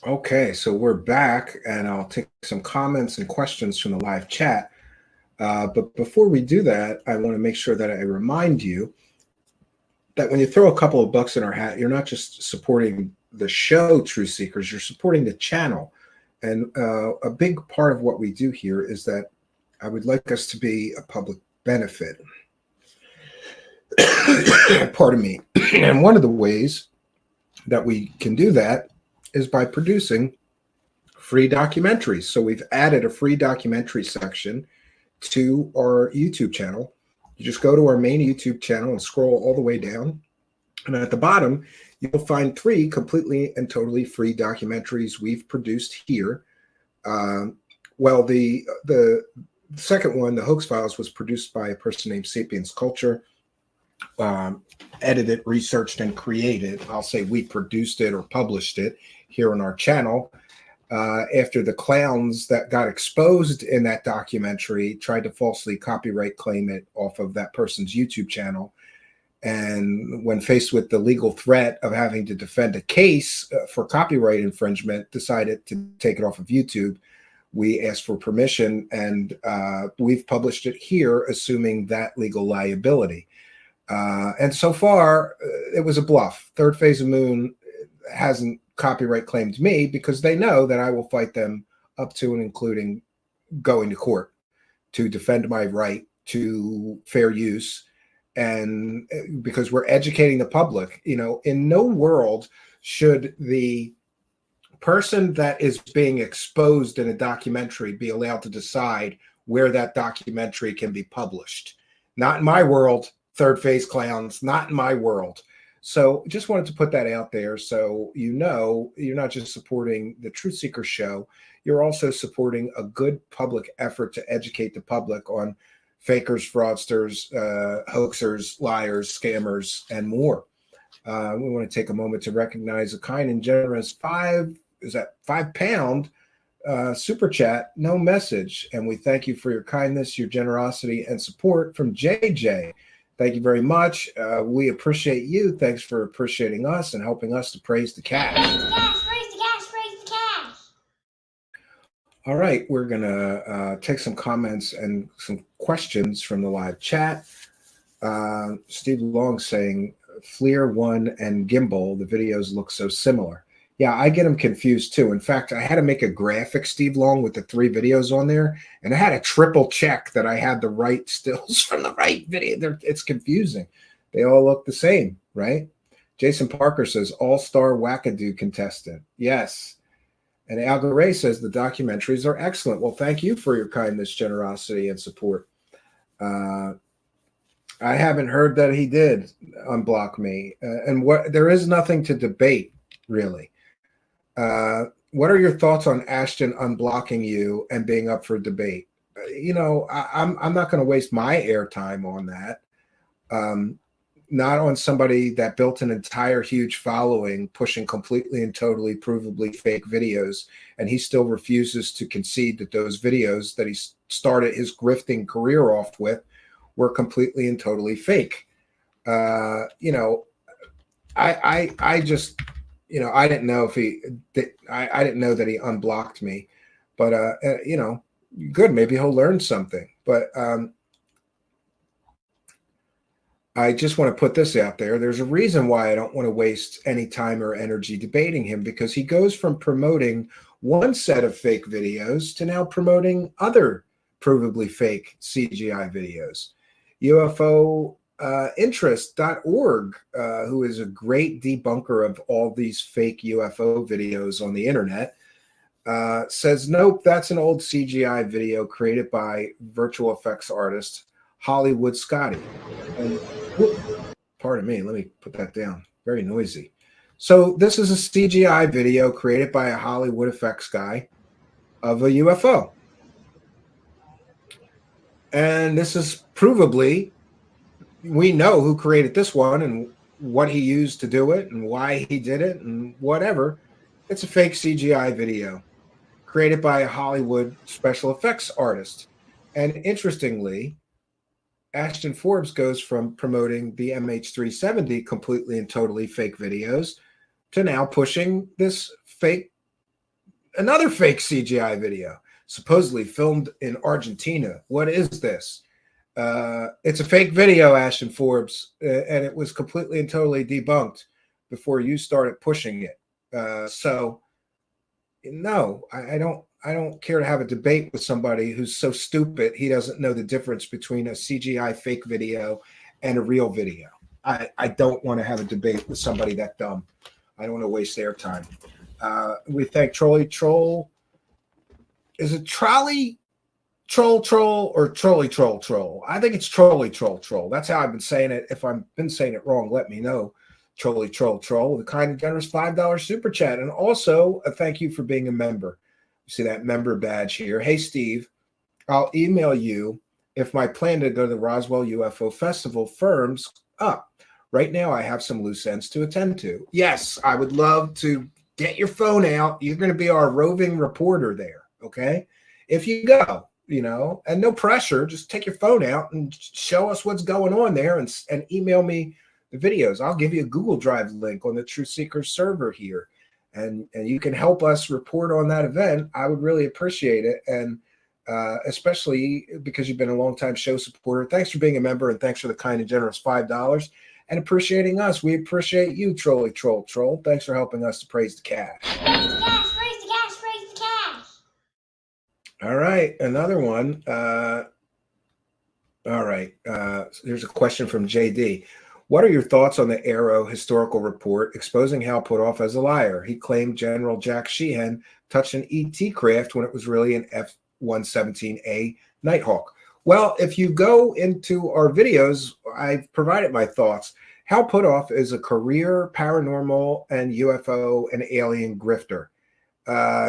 Okay, so we're back, and I'll take some comments and questions from the live chat. But before we do that, I want to make sure that I remind you that when you throw a couple of bucks in our hat, you're not just supporting the show, Truth Seekers, you're supporting the channel. And a big part of what we do here is that I would like us to be a public benefit. Pardon me. And one of the ways that we can do that is by producing free documentaries. So we've added a free documentary section to our YouTube channel. You just go to our main YouTube channel and scroll all the way down. And at the bottom, you'll find 3 completely and totally free documentaries we've produced here. Well, the second one, the Hoax Files, was produced by a person named Sapiens Culture. Edited, researched, and created. I'll say we produced it or published it here on our channel after the clowns that got exposed in that documentary tried to falsely copyright claim it off of that person's YouTube channel. And when faced with the legal threat of having to defend a case for copyright infringement, decided to take it off of YouTube. We asked for permission, and we've published it here, assuming that legal liability. And so far, it was a bluff. Third Phase of Moon hasn't copyright claimed me because they know that I will fight them up to and including going to court to defend my right to fair use. And because we're educating the public, you know, in no world should the person that is being exposed in a documentary be allowed to decide where that documentary can be published. Not in my world. Third Phase clowns, not in my world. So just wanted to put that out there so you know you're not just supporting the Truth Seeker show, you're also supporting a good public effort to educate the public on fakers, fraudsters, hoaxers, liars, scammers, and more. We want to take a moment to recognize a kind and generous £5 super chat, no message. And we thank you for your kindness, your generosity, and support from JJ. Thank you very much. We appreciate you. Thanks for appreciating us and helping us to praise the cash. Praise the cash, praise the cash, praise the cash. All right, we're going to take some comments and some questions from the live chat. Steve Long saying, FLIR 1 and Gimbal, the videos look so similar. Yeah, I get them confused too. In fact, I had to make a graphic, Steve Long, with the 3 videos on there, and I had to triple check that I had the right stills from the right video. It's confusing. They all look the same, right? Jason Parker says, all-star wackadoo contestant. Yes. And Al Garay says, the documentaries are excellent. Well, thank you for your kindness, generosity, and support. I haven't heard that he did unblock me. And there is nothing to debate, really. What are your thoughts on Ashton unblocking you and being up for debate? You know, I'm not going to waste my airtime on that. Not on somebody that built an entire huge following, pushing completely and totally provably fake videos, and he still refuses to concede that those videos that he started his grifting career off with were completely and totally fake. You know, I just, you know, I didn't know if I didn't know that he unblocked me, but you know, good, maybe he'll learn something. But I just want to put this out there. There's a reason why I don't want to waste any time or energy debating him, because he goes from promoting one set of fake videos to now promoting other provably fake CGI videos. UFOinterest.org, who is a great debunker of all these fake UFO videos on the internet, says, nope, that's an old CGI video created by virtual effects artist Hollywood Scotty. And, pardon me, let me put that down. Very noisy. So this is a CGI video created by a Hollywood effects guy of a UFO. And this is provably, we know who created this one and what he used to do it and why he did it and whatever. It's a fake CGI video created by a Hollywood special effects artist. And interestingly, Ashton Forbes goes from promoting the MH370 completely and totally fake videos to now pushing this another fake CGI video, supposedly filmed in Argentina. What is this? It's a fake video, Ashton Forbes, and it was completely and totally debunked before you started pushing it. So, no, I don't care to have a debate with somebody who's so stupid he doesn't know the difference between a CGI fake video and a real video. I don't want to have a debate with somebody that dumb. I don't want to waste their time. We thank Trolley Troll. Is it Trolley Troll or Trolley Troll? I think it's Trolley Troll. That's how I've been saying it. If I've been saying it wrong, let me know. Trolley Troll with a kind and generous $5 super chat. And also a thank you for being a member. You see that member badge here. Hey, Steve, I'll email you if my plan to go to the Roswell UFO Festival firms up. Right now, I have some loose ends to attend to. Yes, I would love to get your phone out. You're going to be our roving reporter there, okay? If you go, you know, and no pressure, just take your phone out and show us what's going on there and email me the videos. I'll give you a Google Drive link on the Truth Seekers server here, and you can help us report on that event. I would really appreciate it, and especially because you've been a long-time show supporter. Thanks for being a member, and thanks for the kind and generous $5 and appreciating us. We appreciate you, Trolley Troll. Thanks for helping us to praise the cash. Praise the cash, praise the cash, praise the cash. All right, another one. All right, here's a question from JD. What are your thoughts on the Arrow historical report exposing Hal Puthoff as a liar? He claimed General Jack Sheehan touched an ET craft when it was really an F-117A Nighthawk. Well, if you go into our videos, I've provided my thoughts. Hal Puthoff is a career paranormal and UFO and alien grifter.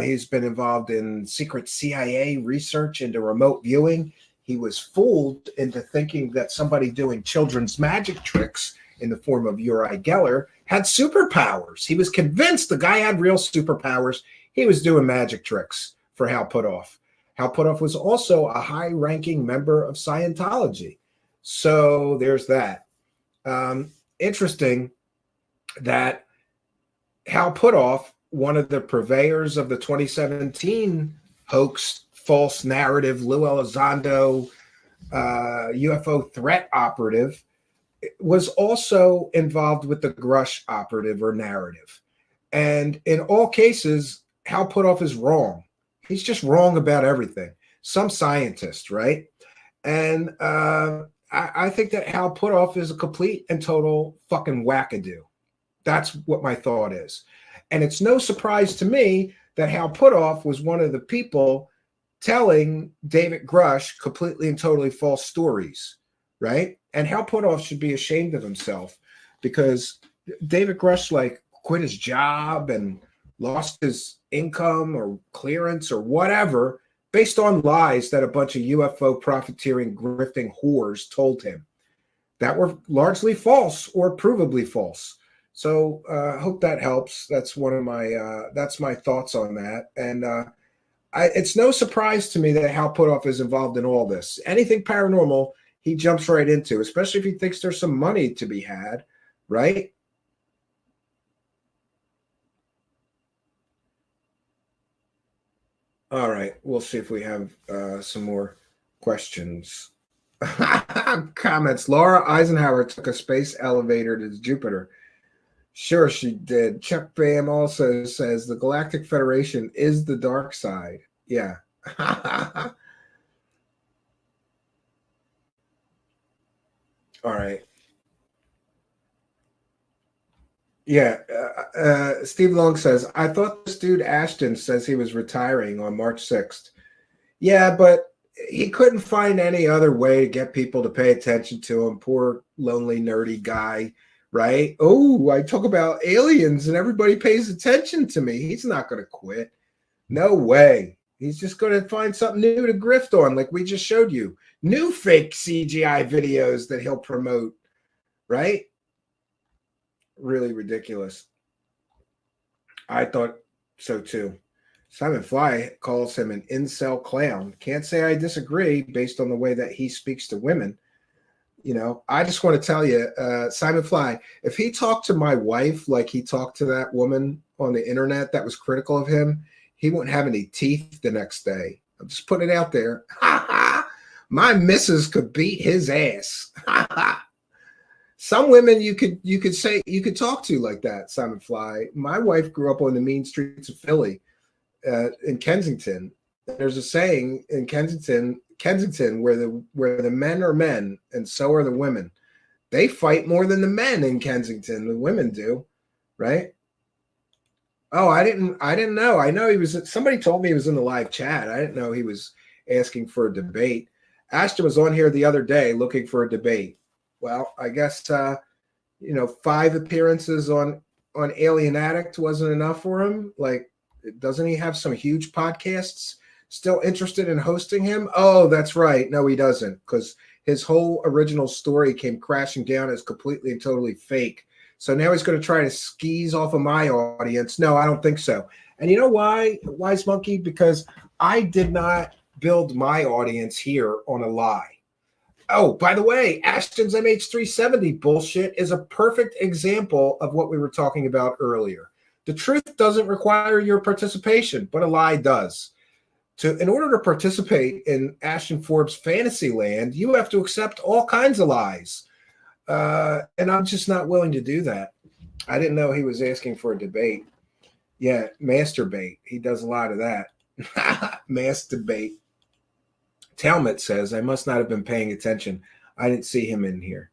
He's been involved in secret CIA research into remote viewing. He was fooled into thinking that somebody doing children's magic tricks in the form of Uri Geller had superpowers. He was convinced the guy had real superpowers. He was doing magic tricks for Hal Puthoff. Hal Puthoff was also a high-ranking member of Scientology. So there's that. Interesting that Hal Puthoff, one of the purveyors of the 2017 hoax, false narrative, Lou Elizondo UFO threat operative, was also involved with the Grush operative or narrative. And in all cases, Hal Puthoff is wrong. He's just wrong about everything. Some scientist, right? And I think that Hal Puthoff is a complete and total fucking wackadoo. That's what my thought is. And it's no surprise to me that Hal Puthoff was one of the people telling David Grush completely and totally false stories, right? And Hal Puthoff should be ashamed of himself, because David Grush quit his job and lost his income or clearance or whatever based on lies that a bunch of UFO profiteering, grifting whores told him that were largely false or provably false. So I hope that helps. That's one of my that's my thoughts on that. And it's no surprise to me that Hal Puthoff is involved in all this. Anything paranormal, he jumps right into, especially if he thinks there's some money to be had, right? All right, we'll see if we have some more questions. Comments. Laura Eisenhower took a space elevator to Jupiter. Sure, she did. Chuck Bam also says the Galactic Federation is the dark side. Yeah. All right. Yeah. Steve Long says, I thought this dude Ashton says he was retiring on March 6th. Yeah, but he couldn't find any other way to get people to pay attention to him. Poor, lonely, nerdy guy, right? Oh, I talk about aliens and everybody pays attention to me. He's not going to quit. No way. He's just going to find something new to grift on, like we just showed you. New fake CGI videos that he'll promote, right? Really ridiculous. I thought so too. Simon Fly calls him an incel clown. Can't say I disagree based on the way that he speaks to women. You know, I just want to tell you, Simon Fly, if he talked to my wife like he talked to that woman on the internet that was critical of him, he wouldn't have any teeth the next day. I'm just putting it out there. My missus could beat his ass. Some women you could talk to like that, Simon Fly. My wife grew up on the mean streets of Philly. In Kensington, there's a saying in Kensington, where the men are men and so are the women. They fight more than the men in Kensington. The women do, right? Oh, I didn't know. I know he was. Somebody told me he was in the live chat. I didn't know he was asking for a debate. Ashton was on here the other day looking for a debate. Well, I guess 5 appearances on Alien Addict wasn't enough for him. Like, doesn't he have some huge podcasts still interested in hosting him? Oh, that's right. No, he doesn't, because his whole original story came crashing down as completely and totally fake. So now he's going to try to skis off of my audience. No, I don't think so. And you know why, Wise Monkey? Because I did not build my audience here on a lie. Oh, by the way, Ashton's MH370 bullshit is a perfect example of what we were talking about earlier. The truth doesn't require your participation, but a lie does. In order to participate in Ashton Forbes' fantasy land, you have to accept all kinds of lies. And I'm just not willing to do that. I didn't know he was asking for a debate. Yeah, masturbate. He does a lot of that. Masturbate. Talmud says, I must not have been paying attention. I didn't see him in here.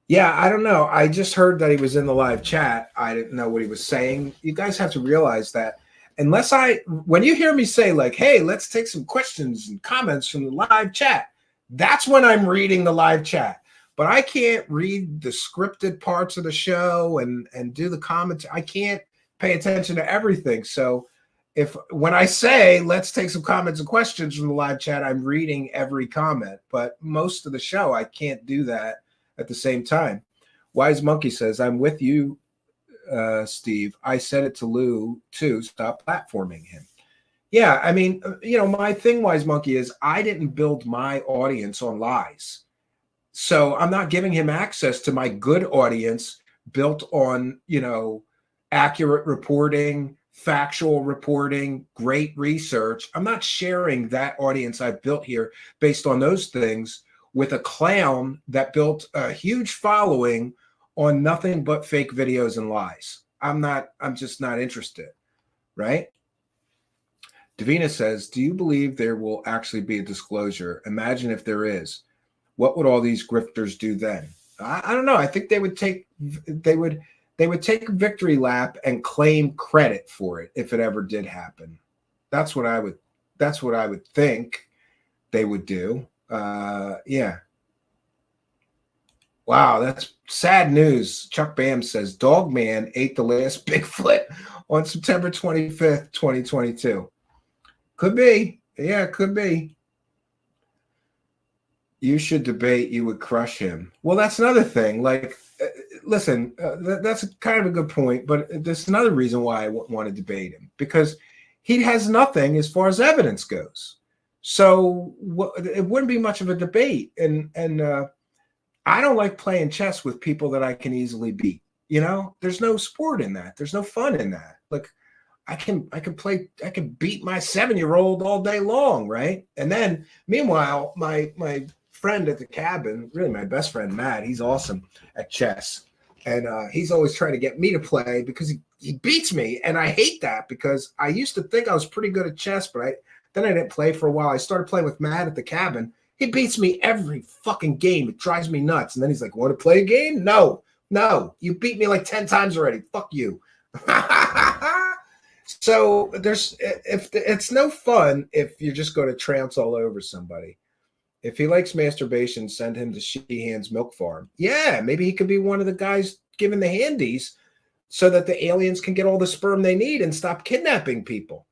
Yeah, I don't know. I just heard that he was in the live chat. I didn't know what he was saying. You guys have to realize that when you hear me say like, hey, let's take some questions and comments from the live chat, that's when I'm reading the live chat. But I can't read the scripted parts of the show and do the comments. I can't pay attention to everything. So when I say, let's take some comments and questions from the live chat, I'm reading every comment. But most of the show, I can't do that at the same time. Wise Monkey says, I'm with you, Steve. I said it to Lou too. Stop platforming him. Yeah, I mean, my thing, Wise Monkey, is I didn't build my audience on lies. So I'm not giving him access to my good audience built on, accurate reporting, factual reporting, great research. I'm not sharing that audience I've built here based on those things with a clown that built a huge following on nothing but fake videos and lies. I'm just not interested, right? Davina says, do you believe there will actually be a disclosure? Imagine if there is. What would all these grifters do then? I don't know. I think they would take a victory lap and claim credit for it if it ever did happen. That's what I would think they would do. Yeah. Wow, that's sad news. Chuck Bam says Dogman ate the last Bigfoot on September 25th, 2022. Could be. Yeah, could be. You should debate, you would crush him. Well, that's another thing. Like, listen, that's kind of a good point, but there's another reason why I want to debate him, because he has nothing as far as evidence goes. So it wouldn't be much of a debate. And I don't like playing chess with people that I can easily beat. There's no sport in that. There's no fun in that. Like, I can beat my 7-year-old all day long, right? And then meanwhile, my friend at the cabin, really my best friend Matt, he's awesome at chess, and he's always trying to get me to play because he beats me, and I hate that because I used to think I was pretty good at chess, but then I didn't play for a while. I started playing with Matt at the cabin. He beats me every fucking game. It drives me nuts. And then he's like, "Want to play a game?" No, you beat me like 10 times already. Fuck you. So it's no fun if you're just going to trounce all over somebody. If he likes masturbation, send him to Sheehan's Milk Farm. Yeah, maybe he could be one of the guys giving the handies so that the aliens can get all the sperm they need and stop kidnapping people.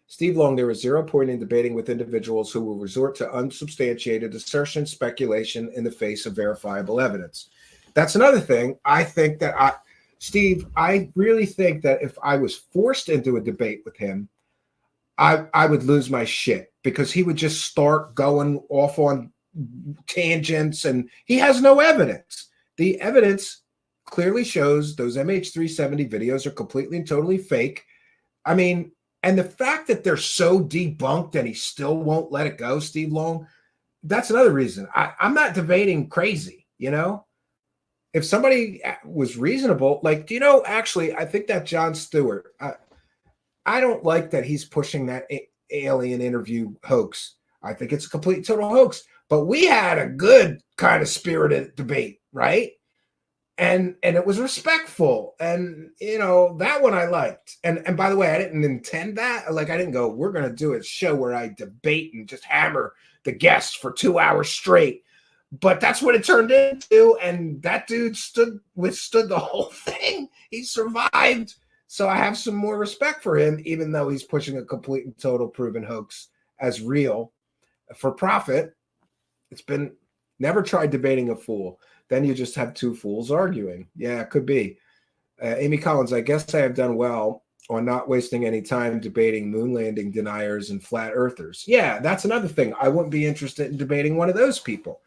Steve Long, there is 0 point in debating with individuals who will resort to unsubstantiated assertion, speculation in the face of verifiable evidence. That's another thing. I think that Steve, I really think that if I was forced into a debate with him, I would lose my shit because he would just start going off on tangents and he has no evidence. The evidence clearly shows those MH370 videos are completely and totally fake. I mean, and the fact that they're so debunked and he still won't let it go, Steve Long, that's another reason. I'm not debating crazy, you know? If somebody was reasonable, like, do you know, actually, I think that Jon Stewart, I don't like that he's pushing that alien interview hoax. I think it's a complete total hoax. But we had a good kind of spirited debate, right? And it was respectful. And, you know, that one I liked. And by the way, I didn't intend that. Like, I didn't go, we're going to do a show where I debate and just hammer the guests for 2 hours straight. But that's what it turned into. And that dude withstood the whole thing. He survived. So I have some more respect for him, even though he's pushing a complete and total proven hoax as real for profit. It's been never tried debating a fool. Then you just have two fools arguing. Yeah, it could be. Amy Collins, I guess I have done well on not wasting any time debating moon landing deniers and flat earthers. Yeah, that's another thing. I wouldn't be interested in debating one of those people.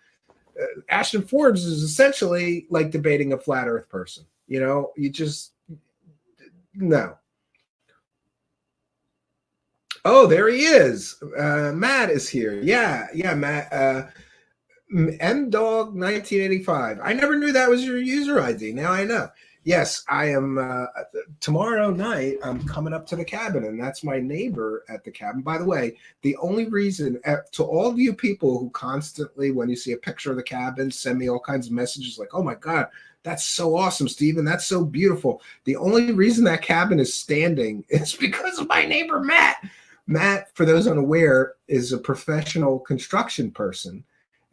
Ashton Forbes is essentially like debating a flat earth person. You know, you just, no. Oh, there he is. Matt is here. Yeah, Matt. MDog 1985. I never knew that was your user ID. Now I know. Yes, I am. Tomorrow night, I'm coming up to the cabin, and that's my neighbor at the cabin. By the way, the only reason to all of you people who constantly, when you see a picture of the cabin, send me all kinds of messages like, "Oh my God, that's so awesome, Steven. That's so beautiful." The only reason that cabin is standing is because of my neighbor, Matt. Matt, for those unaware, is a professional construction person.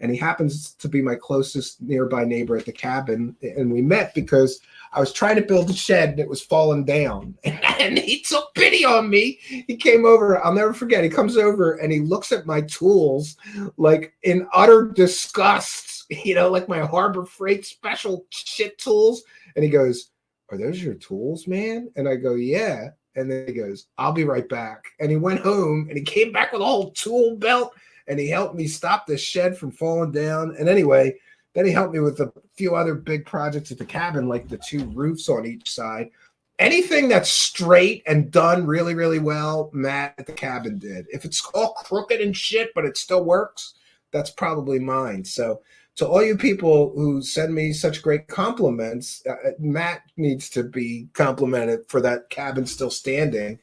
And he happens to be my closest nearby neighbor at the cabin. And we met because I was trying to build a shed and it was falling down. And he took pity on me. He came over. I'll never forget. He comes over and he looks at my tools like in utter disgust, you know, like my Harbor Freight special shit tools. And he goes, "Are those your tools, man?" And I go, "Yeah." And then he goes, "I'll be right back." And he went home and he came back with a whole tool belt. And he helped me stop the shed from falling down. And anyway, then he helped me with a few other big projects at the cabin, like the 2 roofs on each side. Anything that's straight and done really, really well, Matt at the cabin did. If it's all crooked and shit, but it still works, that's probably mine. So to all you people who send me such great compliments, Matt needs to be complimented for that cabin still standing.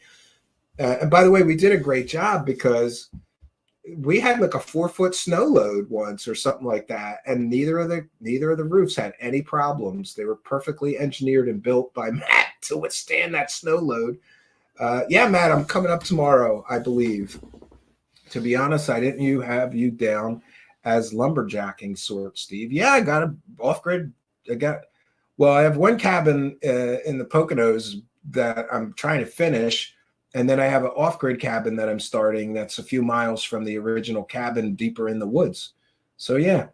And by the way, we did a great job because we had like a 4-foot snow load once or something like that, and neither of the roofs had any problems. They were perfectly engineered and built by Matt to withstand that snow load. Yeah, Matt, I'm coming up tomorrow, I believe. To be honest, I didn't have you down as lumberjacking sort, Steve. Yeah, I got a off-grid. I have one cabin in the Poconos that I'm trying to finish. And then I have an off-grid cabin that I'm starting that's a few miles from the original cabin deeper in the woods. So, yeah,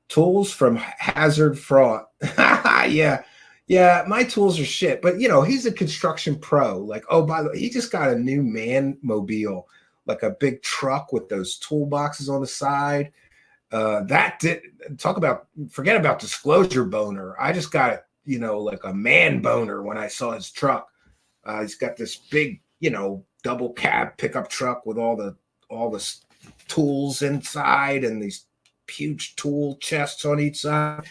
tools from Hazard Fraught. Yeah, my tools are shit. But, you know, he's a construction pro. Like, oh, by the way, he just got a new man mobile, like a big truck with those toolboxes on the side. Forget about disclosure boner. I just got, you know, like a man boner when I saw his truck. He's got this big, double cab pickup truck with all the tools inside and these huge tool chests on each side,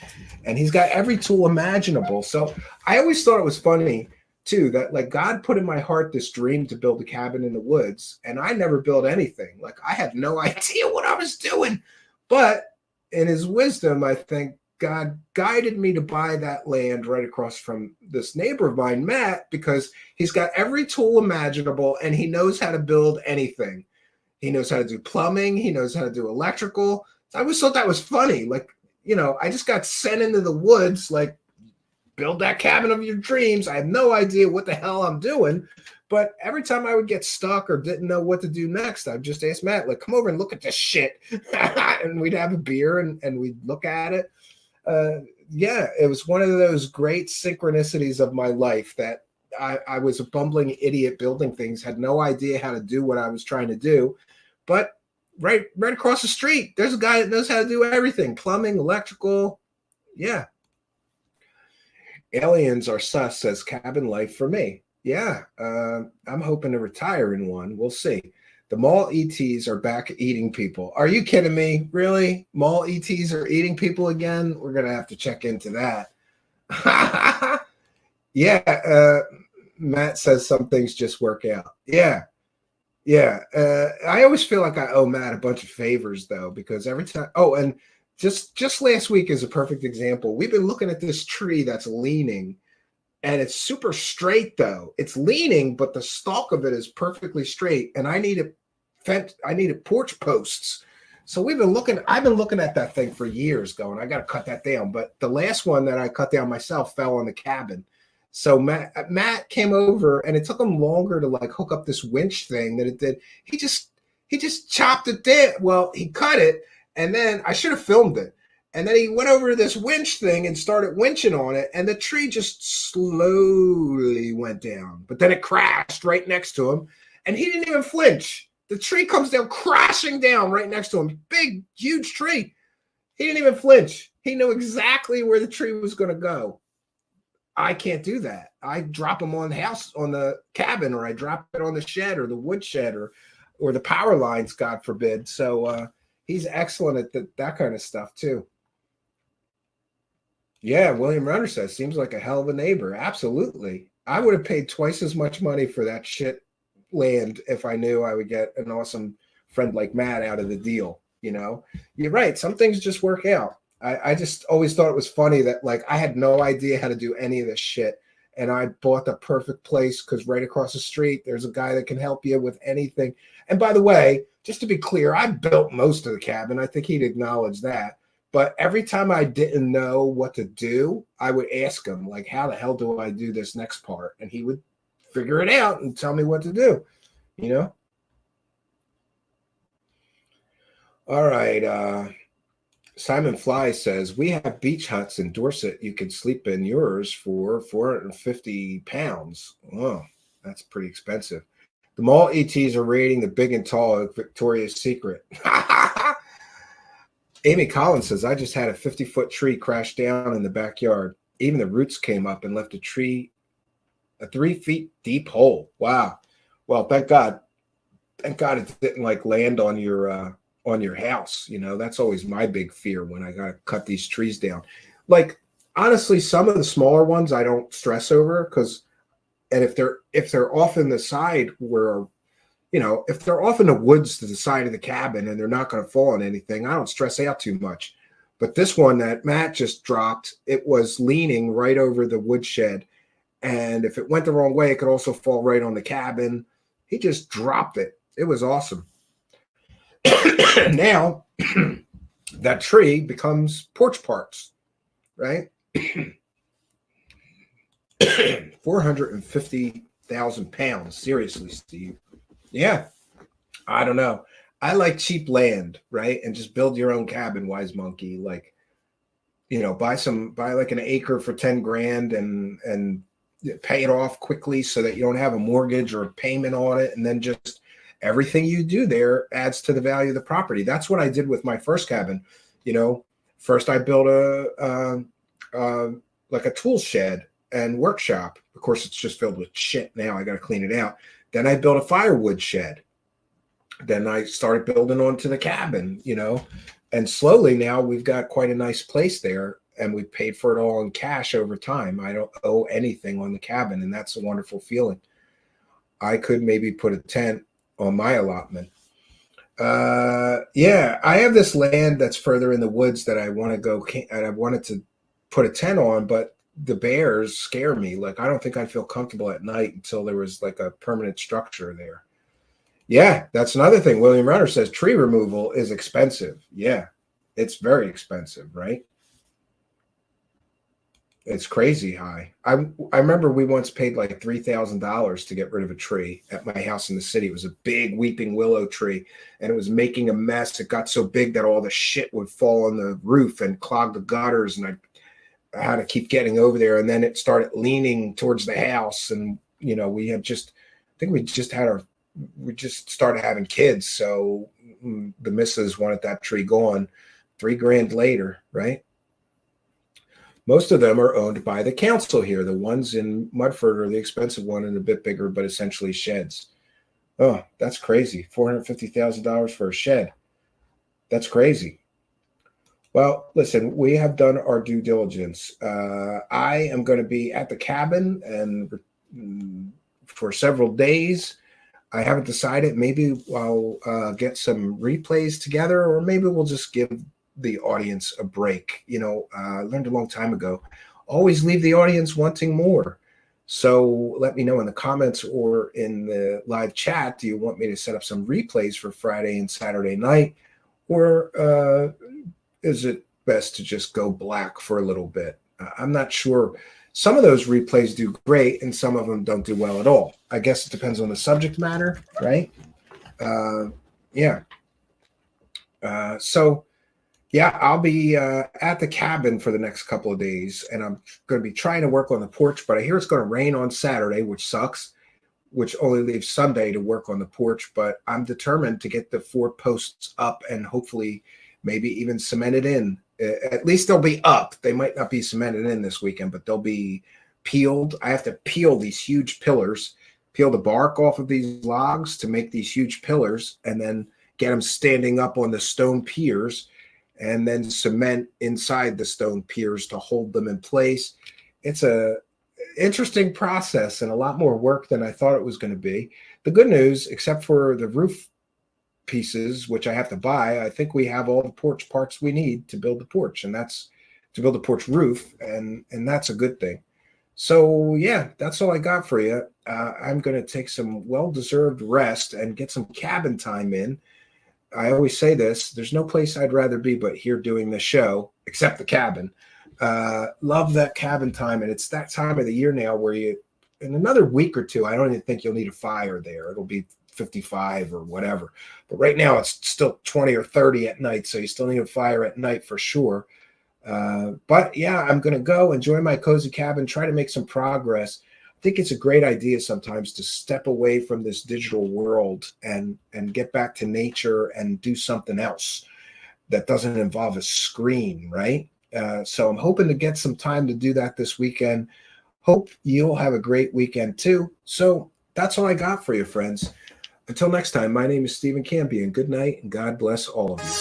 and he's got every tool imaginable. So I always thought it was funny too that like God put in my heart this dream to build a cabin in the woods, and I never built anything. Like I had no idea what I was doing, but in his wisdom, I think God guided me to buy that land right across from this neighbor of mine, Matt, because he's got every tool imaginable and he knows how to build anything. He knows how to do plumbing. He knows how to do electrical. I always thought that was funny. Like, I just got sent into the woods, like, build that cabin of your dreams. I have no idea what the hell I'm doing. But every time I would get stuck or didn't know what to do next, I'd just ask Matt, like, come over and look at this shit. And we'd have a beer and we'd look at it. Yeah, it was one of those great synchronicities of my life that I was a bumbling idiot building things, had no idea how to do what I was trying to do. But right across the street, there's a guy that knows how to do everything. Plumbing, electrical. Yeah. Aliens are sus, says cabin life for me. Yeah. I'm hoping to retire in one. We'll see. The mall ETs are back eating people. Are you kidding me? Really? Mall ETs are eating people again? We're going to have to check into that. Yeah. Matt says some things just work out. Yeah. Yeah. I always feel like I owe Matt a bunch of favors, though, because every time. Oh, and just last week is a perfect example. We've been looking at this tree that's leaning, and it's super straight, though. It's leaning, but the stalk of it is perfectly straight, and I needed porch posts. So I've been looking at that thing for years going, I got to cut that down. But the last one that I cut down myself fell on the cabin. So Matt came over, and it took him longer to like hook up this winch thing than it did. He just chopped it down. Well, he cut it, and then I should have filmed it. And then he went over to this winch thing and started winching on it, and the tree just slowly went down. But then it crashed right next to him, and he didn't even flinch. The tree comes down, crashing down right next to him. Big, huge tree. He didn't even flinch. He knew exactly where the tree was going to go. I can't do that. I drop them on the house, on the cabin, or I drop it on the shed or the wood shed or the power lines, God forbid. So he's excellent at that kind of stuff too. Yeah, William Runner says, seems like a hell of a neighbor. Absolutely. I would have paid twice as much money for that shit land if I knew I would get an awesome friend like Matt out of the deal. You're right. Some things just work out. I just always thought it was funny that like I had no idea how to do any of this shit, and I bought the perfect place because right across the street there's a guy that can help you with anything. And by the way, just to be clear, I built most of the cabin. I think he'd acknowledge that. But every time I didn't know what to do, I would ask him, like, how the hell do I do this next part? And he would figure it out and tell me what to do, All right. Simon Fly says, we have beach huts in Dorset. You can sleep in yours for 450 pounds. Oh, that's pretty expensive. The mall ETs are raiding the big and tall at Victoria's Secret. Amy Collins says, I just had a 50-foot tree crash down in the backyard. Even the roots came up and left a 3 feet deep hole. Wow. Well, thank God. Thank God it didn't like land on your house. That's always my big fear when I got to cut these trees down. Like, honestly, some of the smaller ones I don't stress over and if they're off in the side where, if they're off in the woods to the side of the cabin and they're not going to fall on anything, I don't stress out too much. But this one that Matt just dropped, it was leaning right over the woodshed. And if it went the wrong way, it could also fall right on the cabin. He just dropped it. It was awesome. Now that tree becomes porch parts, right? 450,000 pounds. Seriously, Steve. Yeah. I don't know. I like cheap land, right? And just build your own cabin, wise monkey. Like, buy like an acre for 10 grand and pay it off quickly so that you don't have a mortgage or a payment on it. And then just everything you do there adds to the value of the property. That's what I did with my first cabin. First I built a tool shed, and workshop. Of course, it's just filled with shit now. I got to clean it out. Then I built a firewood shed. Then I started building onto the cabin, you know, and slowly now we've got quite a nice place there, and we paid for it all in cash over time. I don't owe anything on the cabin, and that's a wonderful feeling. I could maybe put a tent on my allotment. Yeah, I have this land that's further in the woods that I want to go, and I wanted to put a tent on, but the bears scare me. Like, I don't think I'd feel comfortable at night until there was like a permanent structure there. Yeah, that's another thing. William Runner says tree removal is expensive. Yeah, it's very expensive, right? It's crazy high. I remember we once paid like $3,000 to get rid of a tree at my house in the city. It was a big weeping willow tree, and it was making a mess. It got so big that all the shit would fall on the roof and clog the gutters, and I had to keep getting over there. And then it started leaning towards the house, and you know, we just started having kids, so the missus wanted that tree gone. $3,000 later, right? Most of them are owned by the council here. The ones in Mudford are the expensive one and a bit bigger, but essentially sheds. Oh, that's crazy. $450,000 for a shed. That's crazy. Well, listen, we have done our due diligence. I am going to be at the cabin and for several days. I haven't decided. Maybe I'll get some replays together, or maybe we'll just give the audience a break. You know, I learned a long time ago, always leave the audience wanting more. So let me know in the comments or in the live chat, do you want me to set up some replays for Friday and Saturday night? Or is it best to just go black for a little bit? I'm not sure. Some of those replays do great and some of them don't do well at all. I guess it depends on the subject matter, right? Yeah. So yeah, I'll be at the cabin for the next couple of days, and I'm going to be trying to work on the porch, but I hear it's going to rain on Saturday, which sucks, which only leaves Sunday to work on the porch. But I'm determined to get the 4 posts up and hopefully maybe even cemented in. At least they'll be up. They might not be cemented in this weekend, but they'll be peeled. I have to peel these huge pillars, peel the bark off of these logs to make these huge pillars, and then get them standing up on the stone piers, and then cement inside the stone piers to hold them in place. It's a interesting process and a lot more work than I thought it was going to be. The good news, except for the roof pieces, which I have to buy, I think we have all the porch parts we need to build the porch, and that's to build the porch roof, and that's a good thing. So yeah, that's all I got for you. I'm going to take some well-deserved rest and get some cabin time in. I always say this, there's no place I'd rather be but here doing this show, except the cabin. Love that cabin time, and it's that time of the year now where in another week or two, I don't even think you'll need a fire there. It'll be 55 or whatever. But right now it's still 20 or 30 at night, so you still need a fire at night for sure. But yeah, I'm going to go enjoy my cozy cabin, try to make some progress. I think it's a great idea sometimes to step away from this digital world and get back to nature and do something else that doesn't involve a screen, right? So I'm hoping to get some time to do that this weekend. Hope you'll have a great weekend too. So that's all I got for you, friends. Until next time, my name is Stephen Campion. Good night, and God bless all of you.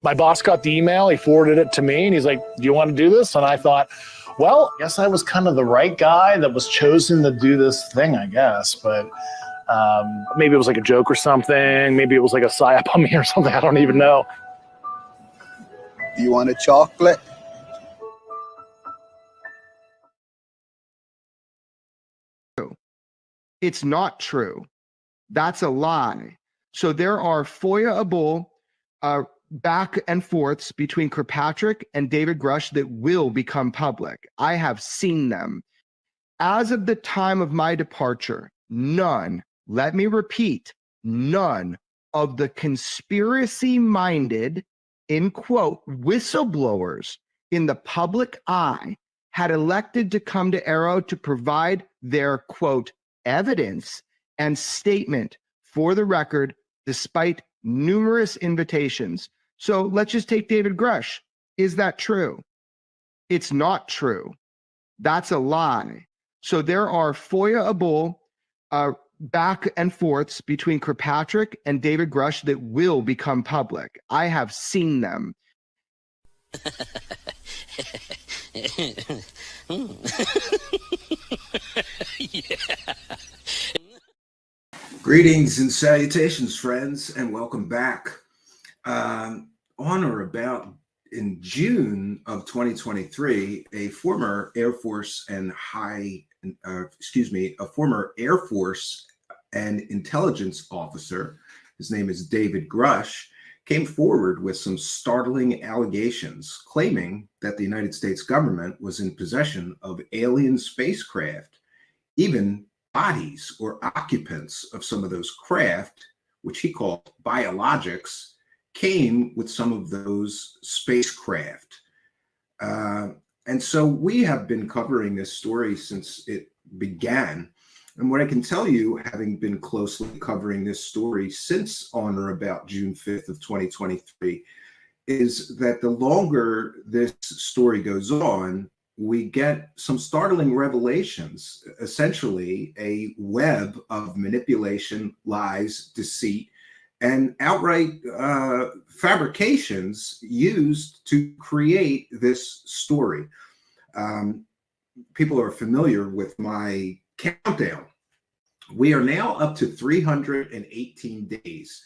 My boss got the email, he forwarded it to me, and he's like, do you want to do this? And I thought, well, I guess I was kind of the right guy that was chosen to do this thing, I guess. But maybe it was like a joke or something. Maybe it was like a psyop on me or something. I don't even know. Do you want a chocolate? It's not true. That's a lie. So there are FOIA-able back and forths between Kirkpatrick and David Grush that will become public. I have seen them. As of the time of my departure, none, let me repeat, none of the conspiracy-minded, in quote, whistleblowers in the public eye had elected to come to Arrow to provide their, quote, evidence and statement for the record, despite numerous invitations. So let's just take David Grush. Is that true? It's not true. That's a lie. So there are FOIA-able back and forths between Kirkpatrick and David Grush that will become public. I have seen them. Greetings and salutations, friends, and welcome back. On or about in June of 2023, a former Air Force and a former Air Force and intelligence officer, his name is David Grush, came forward with some startling allegations claiming that the United States government was in possession of alien spacecraft, even bodies or occupants of some of those craft, which he called biologics, came with some of those spacecraft. And so we have been covering this story since it began. And what I can tell you, having been closely covering this story since on or about June 5th of 2023, is that the longer this story goes on, we get some startling revelations, essentially a web of manipulation, lies, deceit, and outright fabrications used to create this story. People are familiar with my countdown. We are now up to 318 days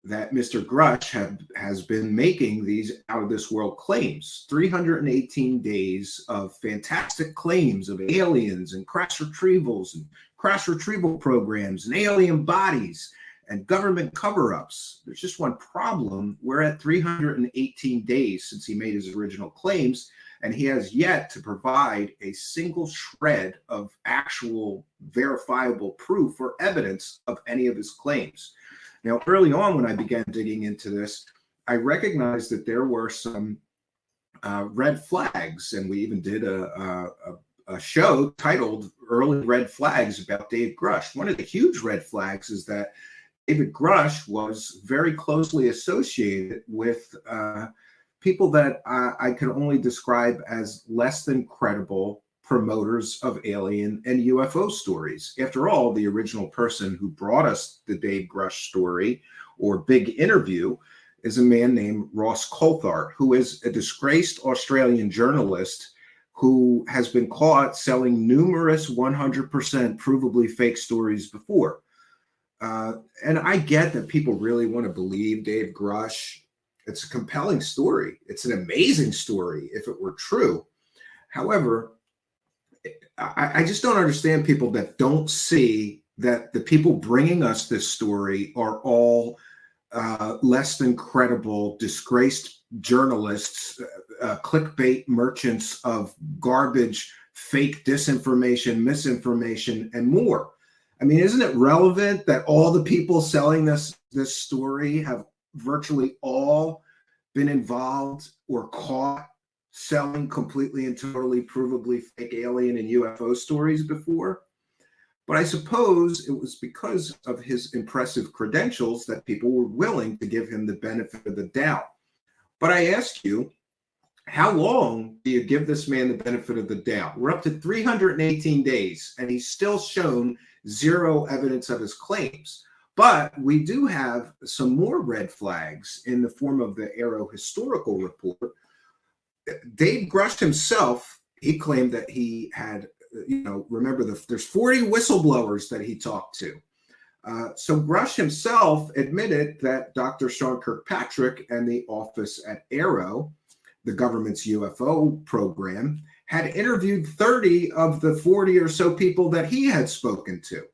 that Mr. Grush has been making these out of this world claims. 318 days of fantastic claims of aliens and crash retrievals and crash retrieval programs and alien bodies and government cover-ups. There's just one problem. We're at 318 days since he made his original claims, and he has yet to provide a single shred of actual verifiable proof or evidence of any of his claims. Now, early on when I began digging into this, I recognized that there were some red flags, and we even did a show titled Early Red Flags about Dave Grush. One of the huge red flags is that David Grush was very closely associated with people that I can only describe as less than credible promoters of alien and UFO stories. After all, the original person who brought us the Dave Grush story or big interview is a man named Ross Coulthart, who is a disgraced Australian journalist who has been caught selling numerous 100% provably fake stories before. And I get that people really want to believe Dave Grush. It's a compelling story. It's an amazing story if it were true. However, I just don't understand people that don't see that the people bringing us this story are all less than credible, disgraced journalists, clickbait merchants of garbage, fake disinformation, misinformation, and more. I mean, isn't it relevant that all the people selling this story have virtually all been involved or caught selling completely and totally provably fake alien and UFO stories before? But I suppose it was because of his impressive credentials that people were willing to give him the benefit of the doubt. But I ask you, how long do you give this man the benefit of the doubt? We're up to 318 days, and he's still shown zero evidence of his claims. But we do have some more red flags in the form of the Arrow historical report. Dave Grush himself, he claimed that he had, remember there's 40 whistleblowers that he talked to. So Grush himself admitted that Dr. Sean Kirkpatrick and the office at Arrow, the government's UFO program, had interviewed 30 of the 40 or so people that he had spoken to.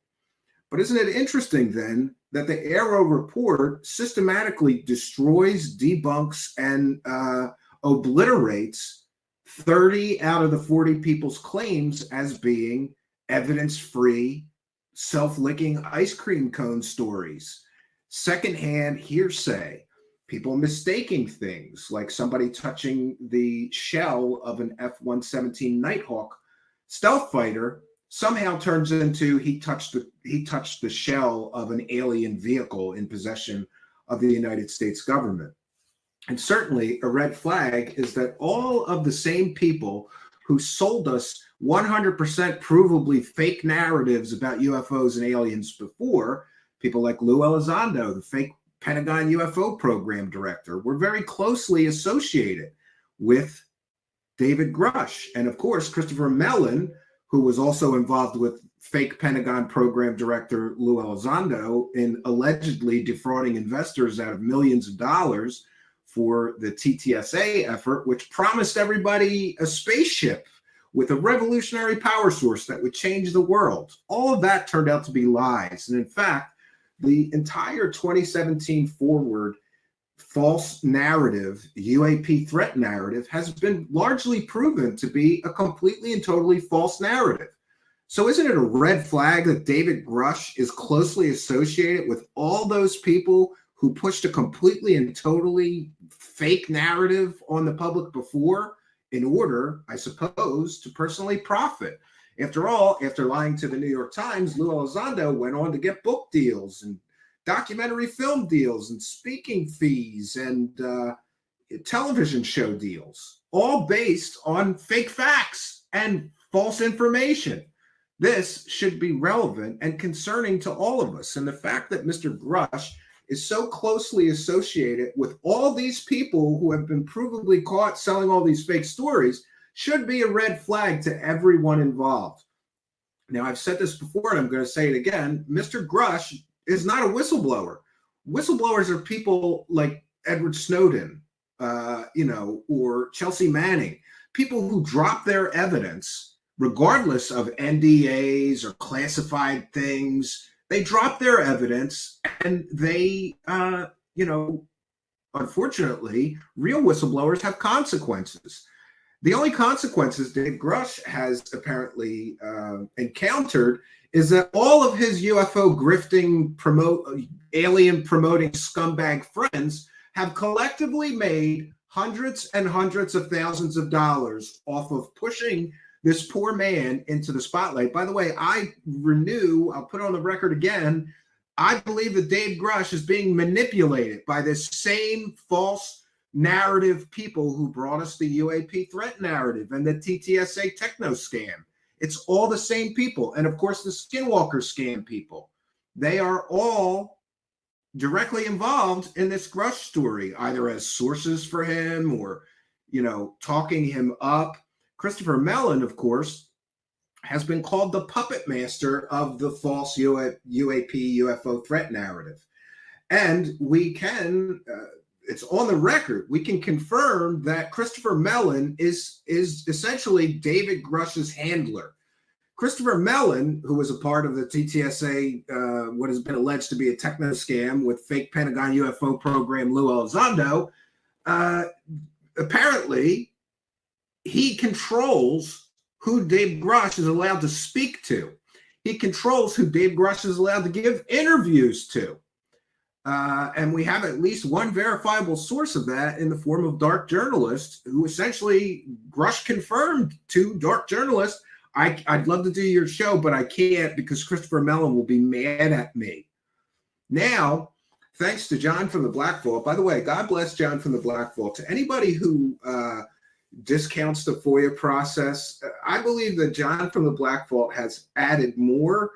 But isn't it interesting then that the Arrow report systematically destroys, debunks, and obliterates 30 out of the 40 people's claims as being evidence-free, self-licking ice cream cone stories, secondhand hearsay, people mistaking things like somebody touching the shell of an F-117 Nighthawk stealth fighter somehow turns into he touched the shell of an alien vehicle in possession of the United States government. And certainly a red flag is that all of the same people who sold us 100% provably fake narratives about UFOs and aliens before, people like Lou Elizondo, the fake Pentagon UFO program director, were very closely associated with David Grush. And of course, Christopher Mellon, who was also involved with fake Pentagon program director Lou Elizondo in allegedly defrauding investors out of millions of dollars for the TTSA effort, which promised everybody a spaceship with a revolutionary power source that would change the world. All of that turned out to be lies. And in fact, the entire 2017 forward false narrative, UAP threat narrative, has been largely proven to be a completely and totally false narrative. So isn't it a red flag that David Grush is closely associated with all those people who pushed a completely and totally fake narrative on the public before in order, I suppose, to personally profit? After all, after lying to the New York Times, Lou Elizondo went on to get book deals and documentary film deals and speaking fees and television show deals, all based on fake facts and false information. This should be relevant and concerning to all of us. And the fact that Mr. Grush is so closely associated with all these people who have been provably caught selling all these fake stories should be a red flag to everyone involved. Now, I've said this before, and I'm going to say it again. Mr. Grush is not a whistleblower. Whistleblowers are people like Edward Snowden, or Chelsea Manning, people who drop their evidence regardless of NDAs or classified things. They drop their evidence, and they, unfortunately, real whistleblowers have consequences. The only consequences Dave Grush has apparently encountered is that all of his UFO grifting, alien promoting scumbag friends have collectively made hundreds and hundreds of thousands of dollars off of pushing this poor man into the spotlight. By the way, I'll put on the record again, I believe that Dave Grush is being manipulated by this same false narrative people who brought us the UAP threat narrative and the TTSA techno scam. It's all the same people. And of course, the Skinwalker scam people. They are all directly involved in this Grush story, either as sources for him or, talking him up. Christopher Mellon, of course, has been called the puppet master of the false UAP UFO threat narrative. And we can, it's on the record, we can confirm that Christopher Mellon is essentially David Grush's handler. Christopher Mellon, who was a part of the TTSA, what has been alleged to be a techno scam with fake Pentagon UFO program Lou Elizondo, apparently he controls who Dave Grush is allowed to speak to. He controls who Dave Grush is allowed to give interviews to. And we have at least one verifiable source of that in the form of Dark Journalist, who essentially Grush confirmed to Dark Journalist, I'd love to do your show, but I can't because Christopher Mellon will be mad at me. Now, thanks to John from the Black Vault. By the way, God bless John from the Black Vault. To anybody who discounts the FOIA process, I believe that John from the Black Vault has added more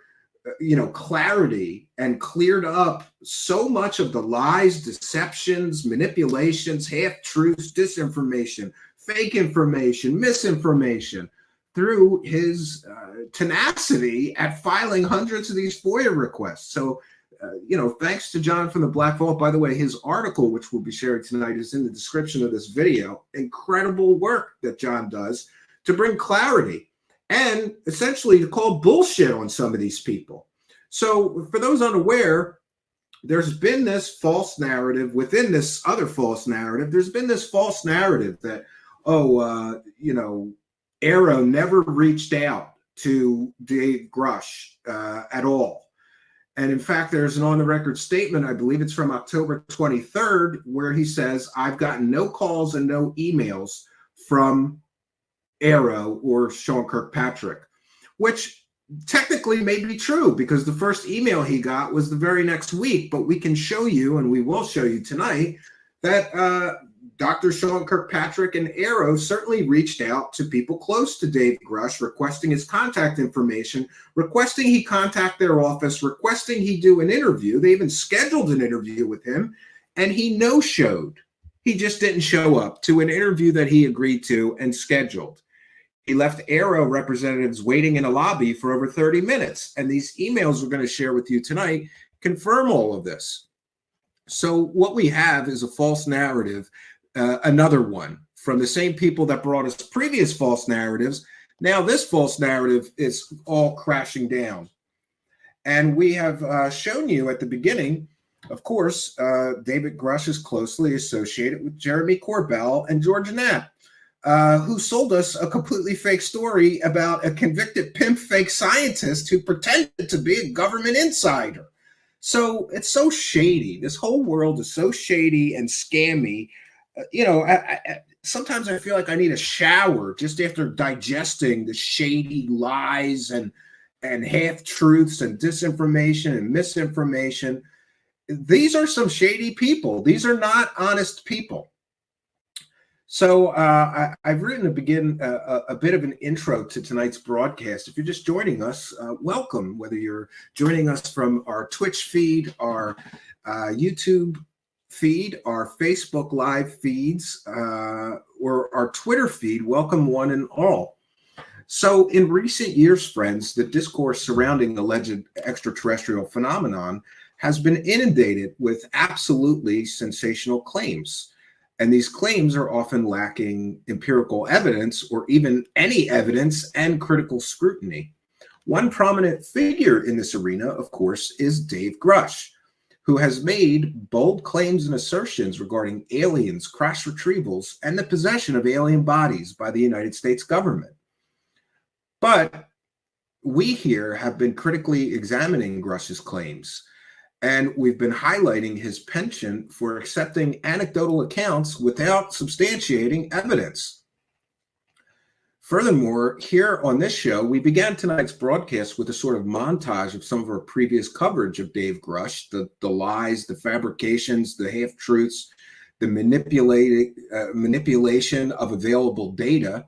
clarity and cleared up so much of the lies, deceptions, manipulations, half-truths, disinformation, fake information, misinformation through his tenacity at filing hundreds of these FOIA requests. So, thanks to John from the Black Vault. By the way, his article, which we'll be sharing tonight, is in the description of this video. Incredible work that John does to bring clarity and essentially to call bullshit on some of these people. So for those unaware, there's been this false narrative within this other false narrative. There's been this false narrative that, Arrow never reached out to Dave Grush at all. And in fact, there's an on-the-record statement, I believe it's from October 23rd, where he says, I've gotten no calls and no emails from Arrow or Sean Kirkpatrick, which technically may be true because the first email he got was the very next week. But we can show you, and we will show you tonight, that Dr. Sean Kirkpatrick and Arrow certainly reached out to people close to Dave Grush, requesting his contact information, requesting he contact their office, requesting he do an interview. They even scheduled an interview with him, and he no-showed. He just didn't show up to an interview that he agreed to and scheduled. He left Arrow representatives waiting in a lobby for over 30 minutes. And these emails we're going to share with you tonight confirm all of this. So what we have is a false narrative, another one from the same people that brought us previous false narratives. Now this false narrative is all crashing down. And we have shown you at the beginning, of course, David Grush is closely associated with Jeremy Corbell and George Knapp, who sold us a completely fake story about a convicted pimp fake scientist who pretended to be a government insider. So it's so shady. This whole world is so shady and scammy. Sometimes I feel like I need a shower just after digesting the shady lies and half-truths and disinformation and misinformation. These are some shady people. These are not honest people. So I've written a bit of an intro to tonight's broadcast. If you're just joining us, welcome. Whether you're joining us from our Twitch feed, our YouTube feed, our Facebook Live feeds, or our Twitter feed, welcome one and all. So in recent years, friends, the discourse surrounding alleged extraterrestrial phenomenon has been inundated with absolutely sensational claims. And these claims are often lacking empirical evidence or even any evidence and critical scrutiny. One prominent figure in this arena, of course, is Dave Grush, who has made bold claims and assertions regarding aliens, crash retrievals, and the possession of alien bodies by the United States government. But we here have been critically examining Grush's claims, and we've been highlighting his penchant for accepting anecdotal accounts without substantiating evidence. Furthermore, here on this show, we began tonight's broadcast with a sort of montage of some of our previous coverage of Dave Grush, the lies, the fabrications, the half-truths, the manipulation of available data.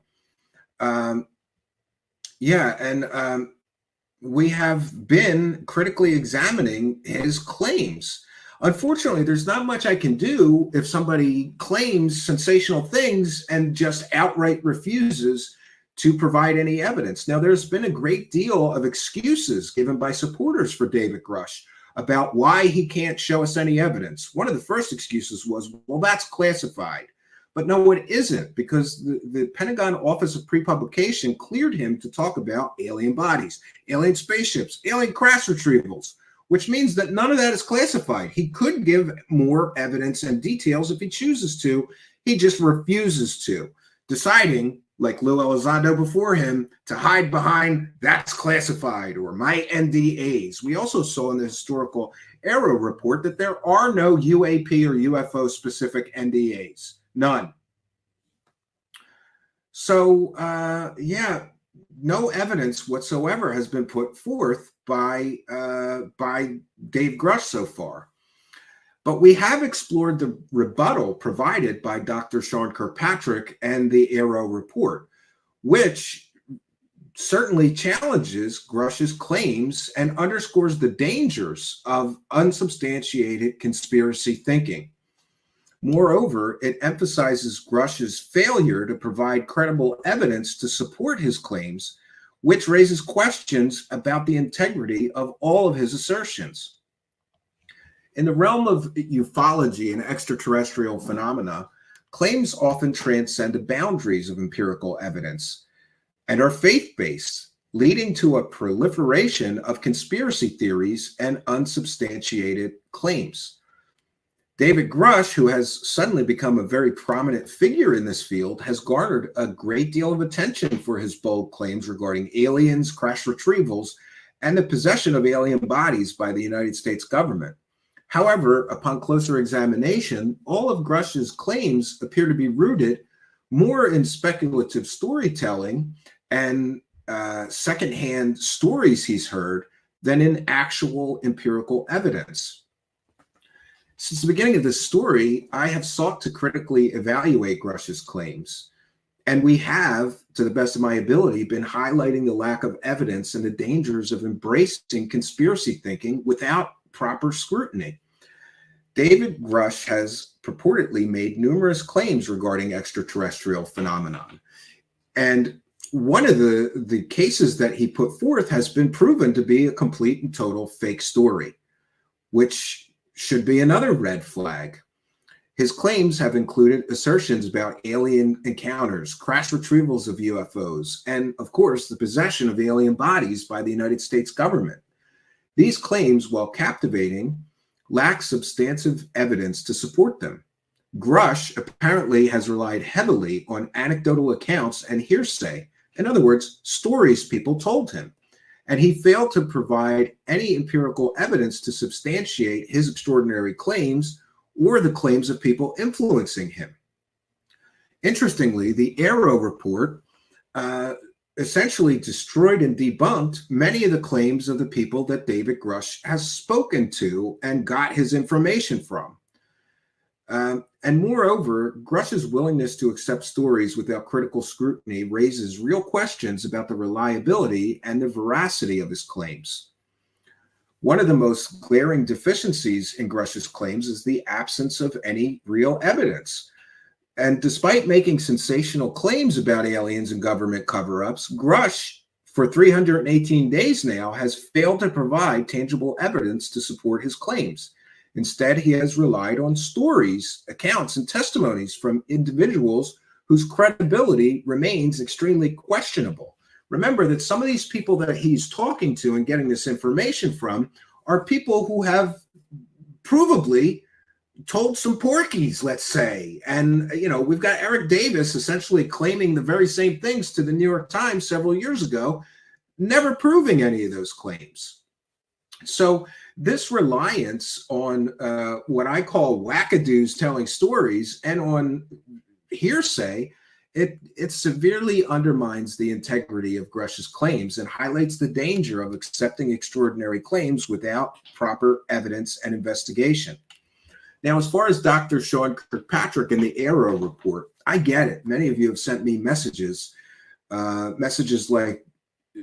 We have been critically examining his claims. Unfortunately, there's not much I can do if somebody claims sensational things and just outright refuses to provide any evidence. Now, there's been a great deal of excuses given by supporters for David Grush about why he can't show us any evidence. One of the first excuses was, well, that's classified. But no, it isn't, because the Pentagon Office of Pre-Publication cleared him to talk about alien bodies, alien spaceships, alien crash retrievals, which means that none of that is classified. He could give more evidence and details if he chooses to. He just refuses to, deciding, like Lou Elizondo before him, to hide behind "that's classified" or "my NDAs." We also saw in the historical Arrow report that there are no UAP or UFO specific NDAs. None. So, no evidence whatsoever has been put forth by Dave Grush so far. But we have explored the rebuttal provided by Dr. Sean Kirkpatrick and the Arrow report, which certainly challenges Grush's claims and underscores the dangers of unsubstantiated conspiracy thinking. Moreover, it emphasizes Grush's failure to provide credible evidence to support his claims, which raises questions about the integrity of all of his assertions. In the realm of ufology and extraterrestrial phenomena, claims often transcend the boundaries of empirical evidence and are faith-based, leading to a proliferation of conspiracy theories and unsubstantiated claims. David Grush, who has suddenly become a very prominent figure in this field, has garnered a great deal of attention for his bold claims regarding aliens, crash retrievals, and the possession of alien bodies by the United States government. However, upon closer examination, all of Grush's claims appear to be rooted more in speculative storytelling and secondhand stories he's heard than in actual empirical evidence. Since the beginning of this story, I have sought to critically evaluate Grush's claims, and we have, to the best of my ability, been highlighting the lack of evidence and the dangers of embracing conspiracy thinking without proper scrutiny. David Grush has purportedly made numerous claims regarding extraterrestrial phenomenon, and one of the cases that he put forth has been proven to be a complete and total fake story, which should be another red flag. His claims have included assertions about alien encounters, crash retrievals of UFOs, and, of course, the possession of alien bodies by the United States government. These claims, while captivating, lack substantive evidence to support them. Grush apparently has relied heavily on anecdotal accounts and hearsay, in other words, stories people told him, and he failed to provide any empirical evidence to substantiate his extraordinary claims or the claims of people influencing him. Interestingly, the Arrow report essentially destroyed and debunked many of the claims of the people that David Grush has spoken to and got his information from. And moreover, Grush's willingness to accept stories without critical scrutiny raises real questions about the reliability and the veracity of his claims. One of the most glaring deficiencies in Grush's claims is the absence of any real evidence. And despite making sensational claims about aliens and government cover-ups, Grush for 318 days now, has failed to provide tangible evidence to support his claims. Instead, he has relied on stories, accounts, and testimonies from individuals whose credibility remains extremely questionable. Remember that some of these people that he's talking to and getting this information from are people who have provably told some porkies, let's say. And, you know, we've got Eric Davis essentially claiming the very same things to the New York Times several years ago, never proving any of those claims. So this reliance on what I call whackados telling stories and on hearsay, it severely undermines the integrity of Grush's claims and highlights the danger of accepting extraordinary claims without proper evidence and investigation. Now, as far as Dr. Sean Kirkpatrick and the Arrow report, I get it. Many of you have sent me messages like,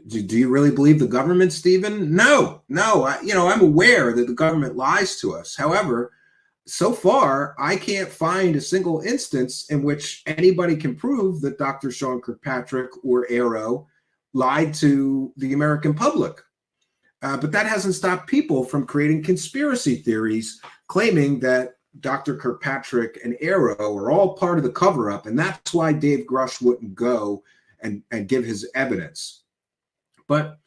do you really believe the government, Stephen? No. I'm aware that the government lies to us. However, so far, I can't find a single instance in which anybody can prove that Dr. Sean Kirkpatrick or Arrow lied to the American public. But that hasn't stopped people from creating conspiracy theories claiming that Dr. Kirkpatrick and Arrow are all part of the cover-up, and that's why Dave Grush wouldn't go and give his evidence. But,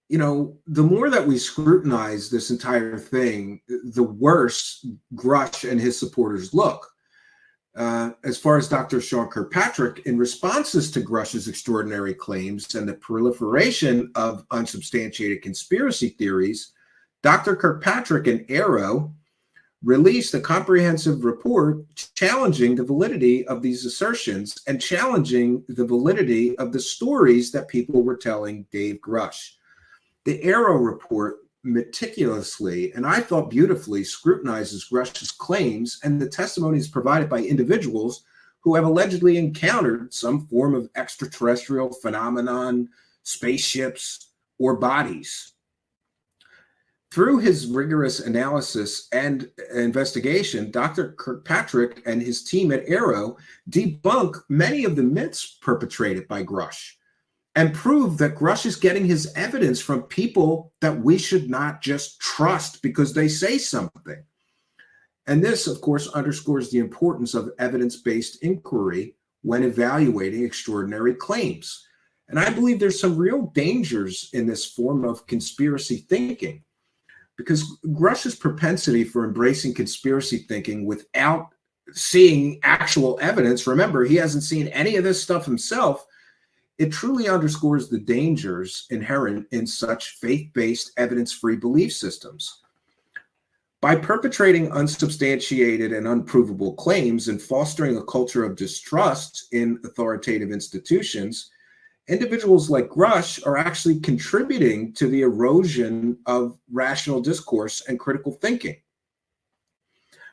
you know, the more that we scrutinize this entire thing, the worse Grush and his supporters look. As far as Dr. Sean Kirkpatrick, in responses to Grush's extraordinary claims and the proliferation of unsubstantiated conspiracy theories, Dr. Kirkpatrick and Arrow released a comprehensive report challenging the validity of these assertions and challenging the validity of the stories that people were telling Dave Grush. The Arrow report meticulously, and I thought beautifully, scrutinizes Grush's claims and the testimonies provided by individuals who have allegedly encountered some form of extraterrestrial phenomenon, spaceships, or bodies. Through his rigorous analysis and investigation, Dr. Kirkpatrick and his team at Arrow debunk many of the myths perpetrated by Grush and prove that Grush is getting his evidence from people that we should not just trust because they say something. And this, of course, underscores the importance of evidence-based inquiry when evaluating extraordinary claims. And I believe there's some real dangers in this form of conspiracy thinking, because Grush's propensity for embracing conspiracy thinking without seeing actual evidence, remember, he hasn't seen any of this stuff himself, it truly underscores the dangers inherent in such faith-based, evidence-free belief systems. By perpetrating unsubstantiated and unprovable claims and fostering a culture of distrust in authoritative institutions, individuals like Grush are actually contributing to the erosion of rational discourse and critical thinking.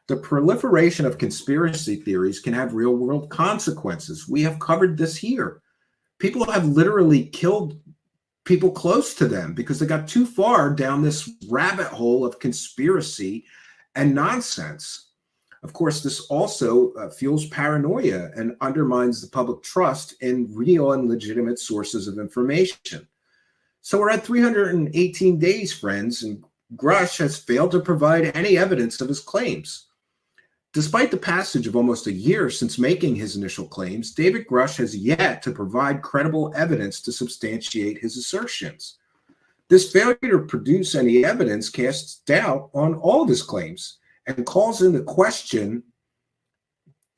The proliferation of conspiracy theories can have real-world consequences. We have covered this here. People have literally killed people close to them because they got too far down this rabbit hole of conspiracy and nonsense. Of course, this also fuels paranoia and undermines the public trust in real and legitimate sources of information. So we're at 318 days, friends, and Grush has failed to provide any evidence of his claims. Despite the passage of almost a year since making his initial claims, David Grush has yet to provide credible evidence to substantiate his assertions. This failure to produce any evidence casts doubt on all of his claims and calls into question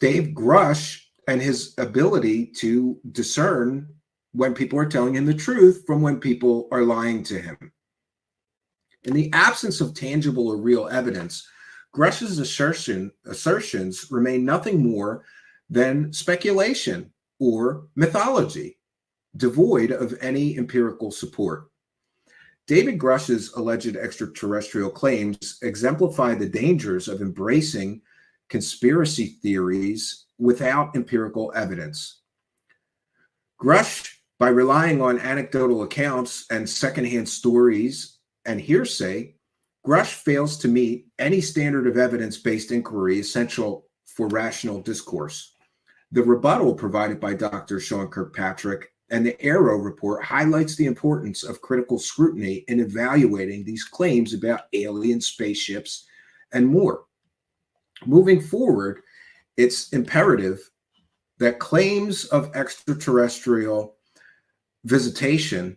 Dave Grush and his ability to discern when people are telling him the truth from when people are lying to him. In the absence of tangible or real evidence, Grush's assertions remain nothing more than speculation or mythology, devoid of any empirical support. David Grush's alleged extraterrestrial claims exemplify the dangers of embracing conspiracy theories without empirical evidence. Grush, by relying on anecdotal accounts and secondhand stories and hearsay, Grush fails to meet any standard of evidence-based inquiry essential for rational discourse. The rebuttal provided by Dr. Sean Kirkpatrick And the Arrow report highlights the importance of critical scrutiny in evaluating these claims about alien spaceships and more. Moving forward, it's imperative that claims of extraterrestrial visitation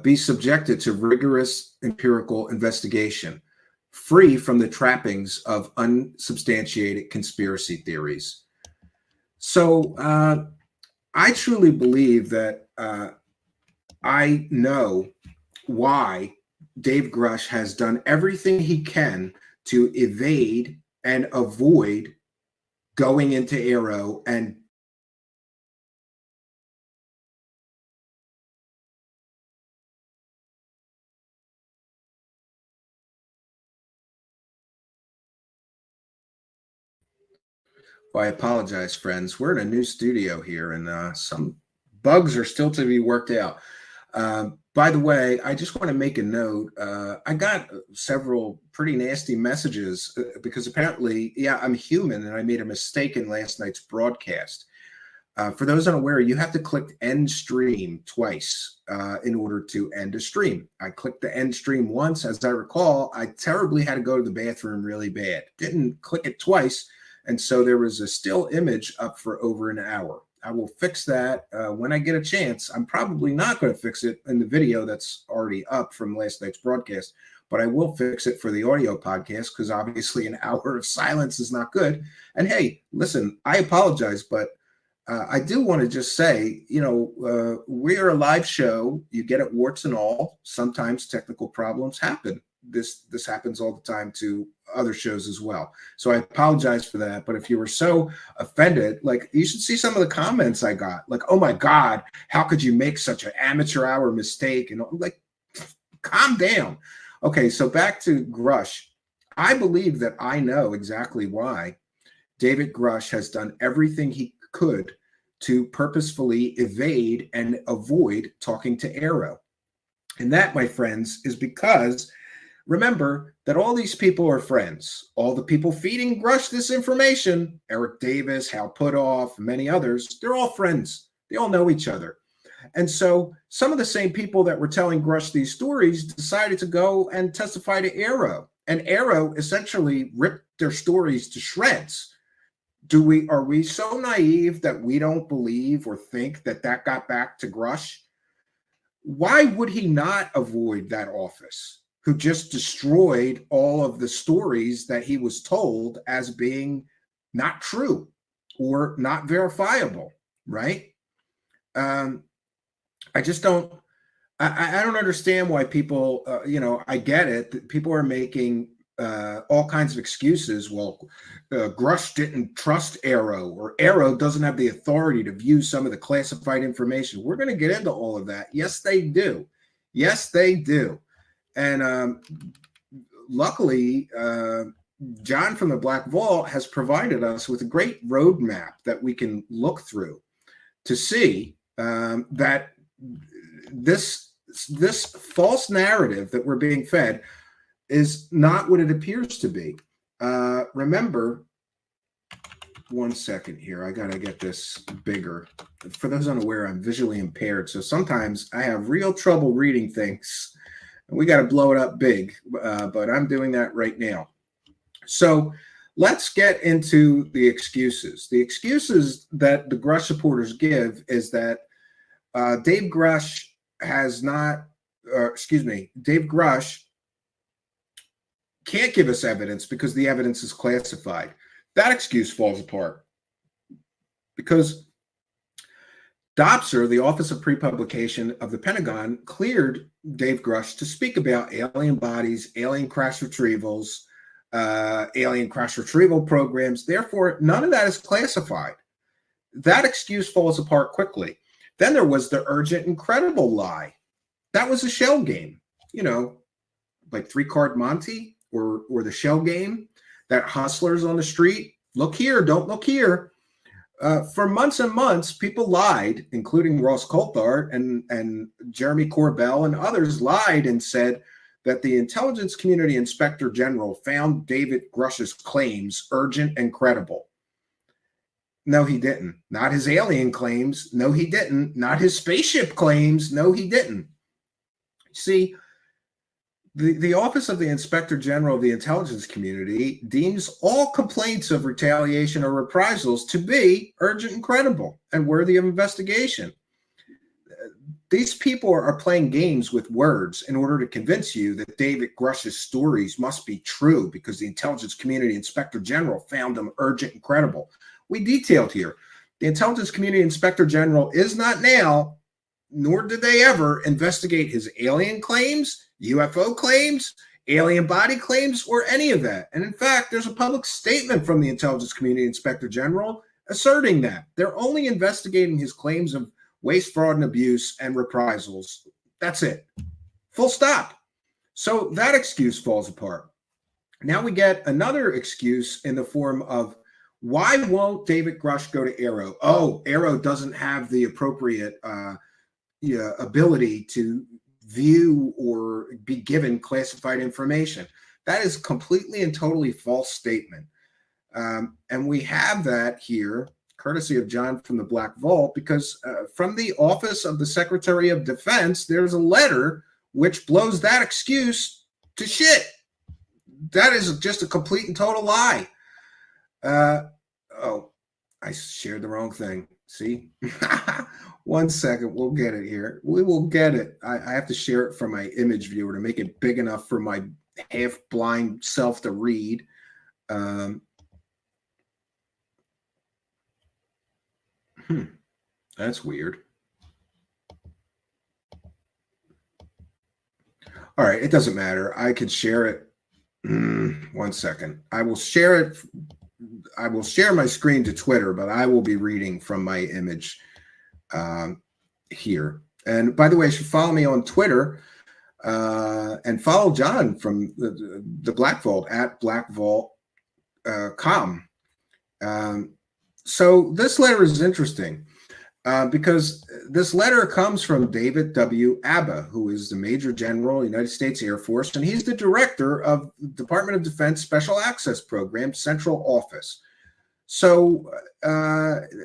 be subjected to rigorous empirical investigation, free from the trappings of unsubstantiated conspiracy theories. So I truly believe that I know why Dave Grush has done everything he can to evade and avoid going into Arrow and I apologize, friends. We're in a new studio here, and some bugs are still to be worked out. By the way, I just want to make a note. I got several pretty nasty messages because apparently, yeah, I'm human, and I made a mistake in last night's broadcast. For those unaware, you have to click end stream twice in order to end a stream. I clicked the end stream once. As I recall, I terribly had to go to the bathroom really bad. Didn't click it twice. And so there was a still image up for over an hour. I will fix that when I get a chance. I'm probably not going to fix it in the video that's already up from last night's broadcast, but I will fix it for the audio podcast because obviously an hour of silence is not good. And hey, listen, I apologize, but I do want to just say, you know, we're a live show. You get it, warts and all. Sometimes technical problems happen. This happens all the time to other shows as well. So I apologize for that. But if you were so offended, like, you should see some of the comments I got. Like, oh my God, how could you make such an amateur hour mistake? And I'm like, calm down. Okay, so back to Grush. I believe that I know exactly why David Grush has done everything he could to purposefully evade and avoid talking to Arrow. And that, my friends, is because remember that all these people are friends. All the people feeding Grush this information, Eric Davis, Hal Puthoff, many others, they're all friends. They all know each other. And so some of the same people that were telling Grush these stories decided to go and testify to Arrow. And Arrow essentially ripped their stories to shreds. Are we so naive that we don't believe or think that that got back to Grush? Why would he not avoid that office, who just destroyed all of the stories that he was told as being not true or not verifiable, right? I just don't, I don't understand why people, I get it, that people are making all kinds of excuses. Well, Grush didn't trust Arrow, or Arrow doesn't have the authority to view some of the classified information. We're going to get into all of that. Yes, they do. Yes, they do. And luckily, John from the Black Vault has provided us with a great roadmap that we can look through to see that this false narrative that we're being fed is not what it appears to be. Remember, one second here. I got to get this bigger. For those unaware, I'm visually impaired, so sometimes I have real trouble reading things. We got to blow it up big, but I'm doing that right now. So let's get into the excuses. The excuses that the Grush supporters give is that Dave Grush can't give us evidence because the evidence is classified. That excuse falls apart because DOPSR, the Office of Pre-Publication of the Pentagon, cleared Dave Grush to speak about alien bodies, alien crash retrievals, alien crash retrieval programs. Therefore, none of that is classified. That excuse falls apart quickly. Then there was the urgent and credible lie. That was a shell game, like 3-card Monty or the shell game that hustlers on the street, look here, don't look here. For months and months, people lied, including Ross Coulthard and Jeremy Corbell and others lied and said that the Intelligence Community Inspector General found David Grush's claims urgent and credible. No, he didn't. Not his alien claims. No, he didn't. Not his spaceship claims. No, he didn't. See, the Office of the Inspector General of the Intelligence Community deems all complaints of retaliation or reprisals to be urgent and credible and worthy of investigation. These people are playing games with words in order to convince you that David Grush's stories must be true because the Intelligence Community Inspector General found them urgent and credible. We detailed here, the Intelligence Community Inspector General is not now, nor did they ever, investigate his alien claims, UFO claims, alien body claims, or any of that. And in fact, there's a public statement from the Intelligence Community Inspector General asserting that. They're only investigating his claims of waste, fraud, and abuse and reprisals. That's it. Full stop. So that excuse falls apart. Now we get another excuse in the form of, why won't David Grush go to Arrow? Oh, Arrow doesn't have the appropriate ability to view or be given classified information. That is completely and totally false statement. And we have that here, courtesy of John from the Black Vault, because from the Office of the Secretary of Defense, there's a letter which blows that excuse to shit. That is just a complete and total lie. Oh, I shared the wrong thing. See? 1 second. We'll get it here. We will get it. I have to share it from my image viewer to make it big enough for my half-blind self to read. That's weird. All right. It doesn't matter. I could share it. 1 second. I will share it. I will share my screen to Twitter, but I will be reading from my image here. And by the way, you should follow me on Twitter and follow John from the Black Vault at blackvault.com. So this letter is interesting because this letter comes from David W. Abba, who is the Major General, United States Air Force, and he's the director of the Department of Defense Special Access Program Central Office. So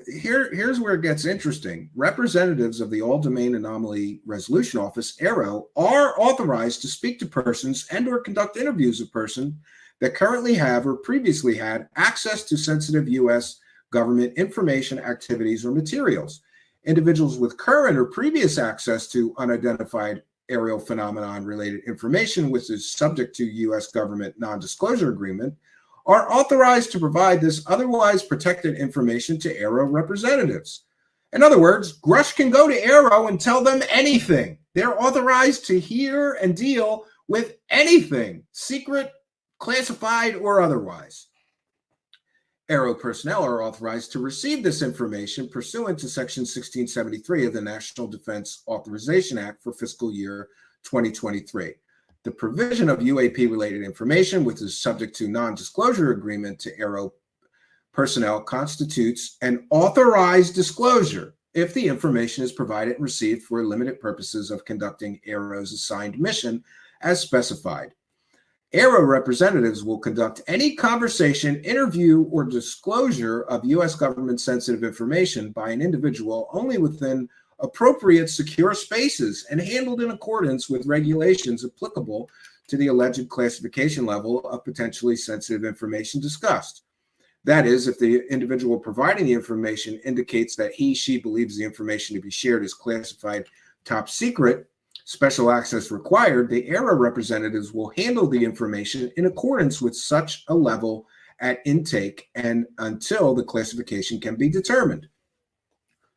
here's where it gets interesting. Representatives of the All-Domain Anomaly Resolution Office, AARO, are authorized to speak to persons and or conduct interviews of persons that currently have or previously had access to sensitive U.S. government information, activities, or materials. Individuals with current or previous access to unidentified aerial phenomenon-related information, which is subject to U.S. government non-disclosure agreement, are authorized to provide this otherwise protected information to AARO representatives. In other words, Grush can go to AARO and tell them anything. They're authorized to hear and deal with anything, secret, classified, or otherwise. AARO personnel are authorized to receive this information pursuant to Section 1673 of the National Defense Authorization Act for fiscal year 2023. The provision of UAP-related information, which is subject to non-disclosure agreement to AARO personnel, constitutes an authorized disclosure if the information is provided and received for limited purposes of conducting AARO's assigned mission as specified. AARO representatives will conduct any conversation, interview, or disclosure of U.S. government-sensitive information by an individual only within appropriate secure spaces and handled in accordance with regulations applicable to the alleged classification level of potentially sensitive information discussed. That is, if the individual providing the information indicates that he/she believes the information to be shared is classified top secret, special access required, the AARO representatives will handle the information in accordance with such a level at intake and until the classification can be determined.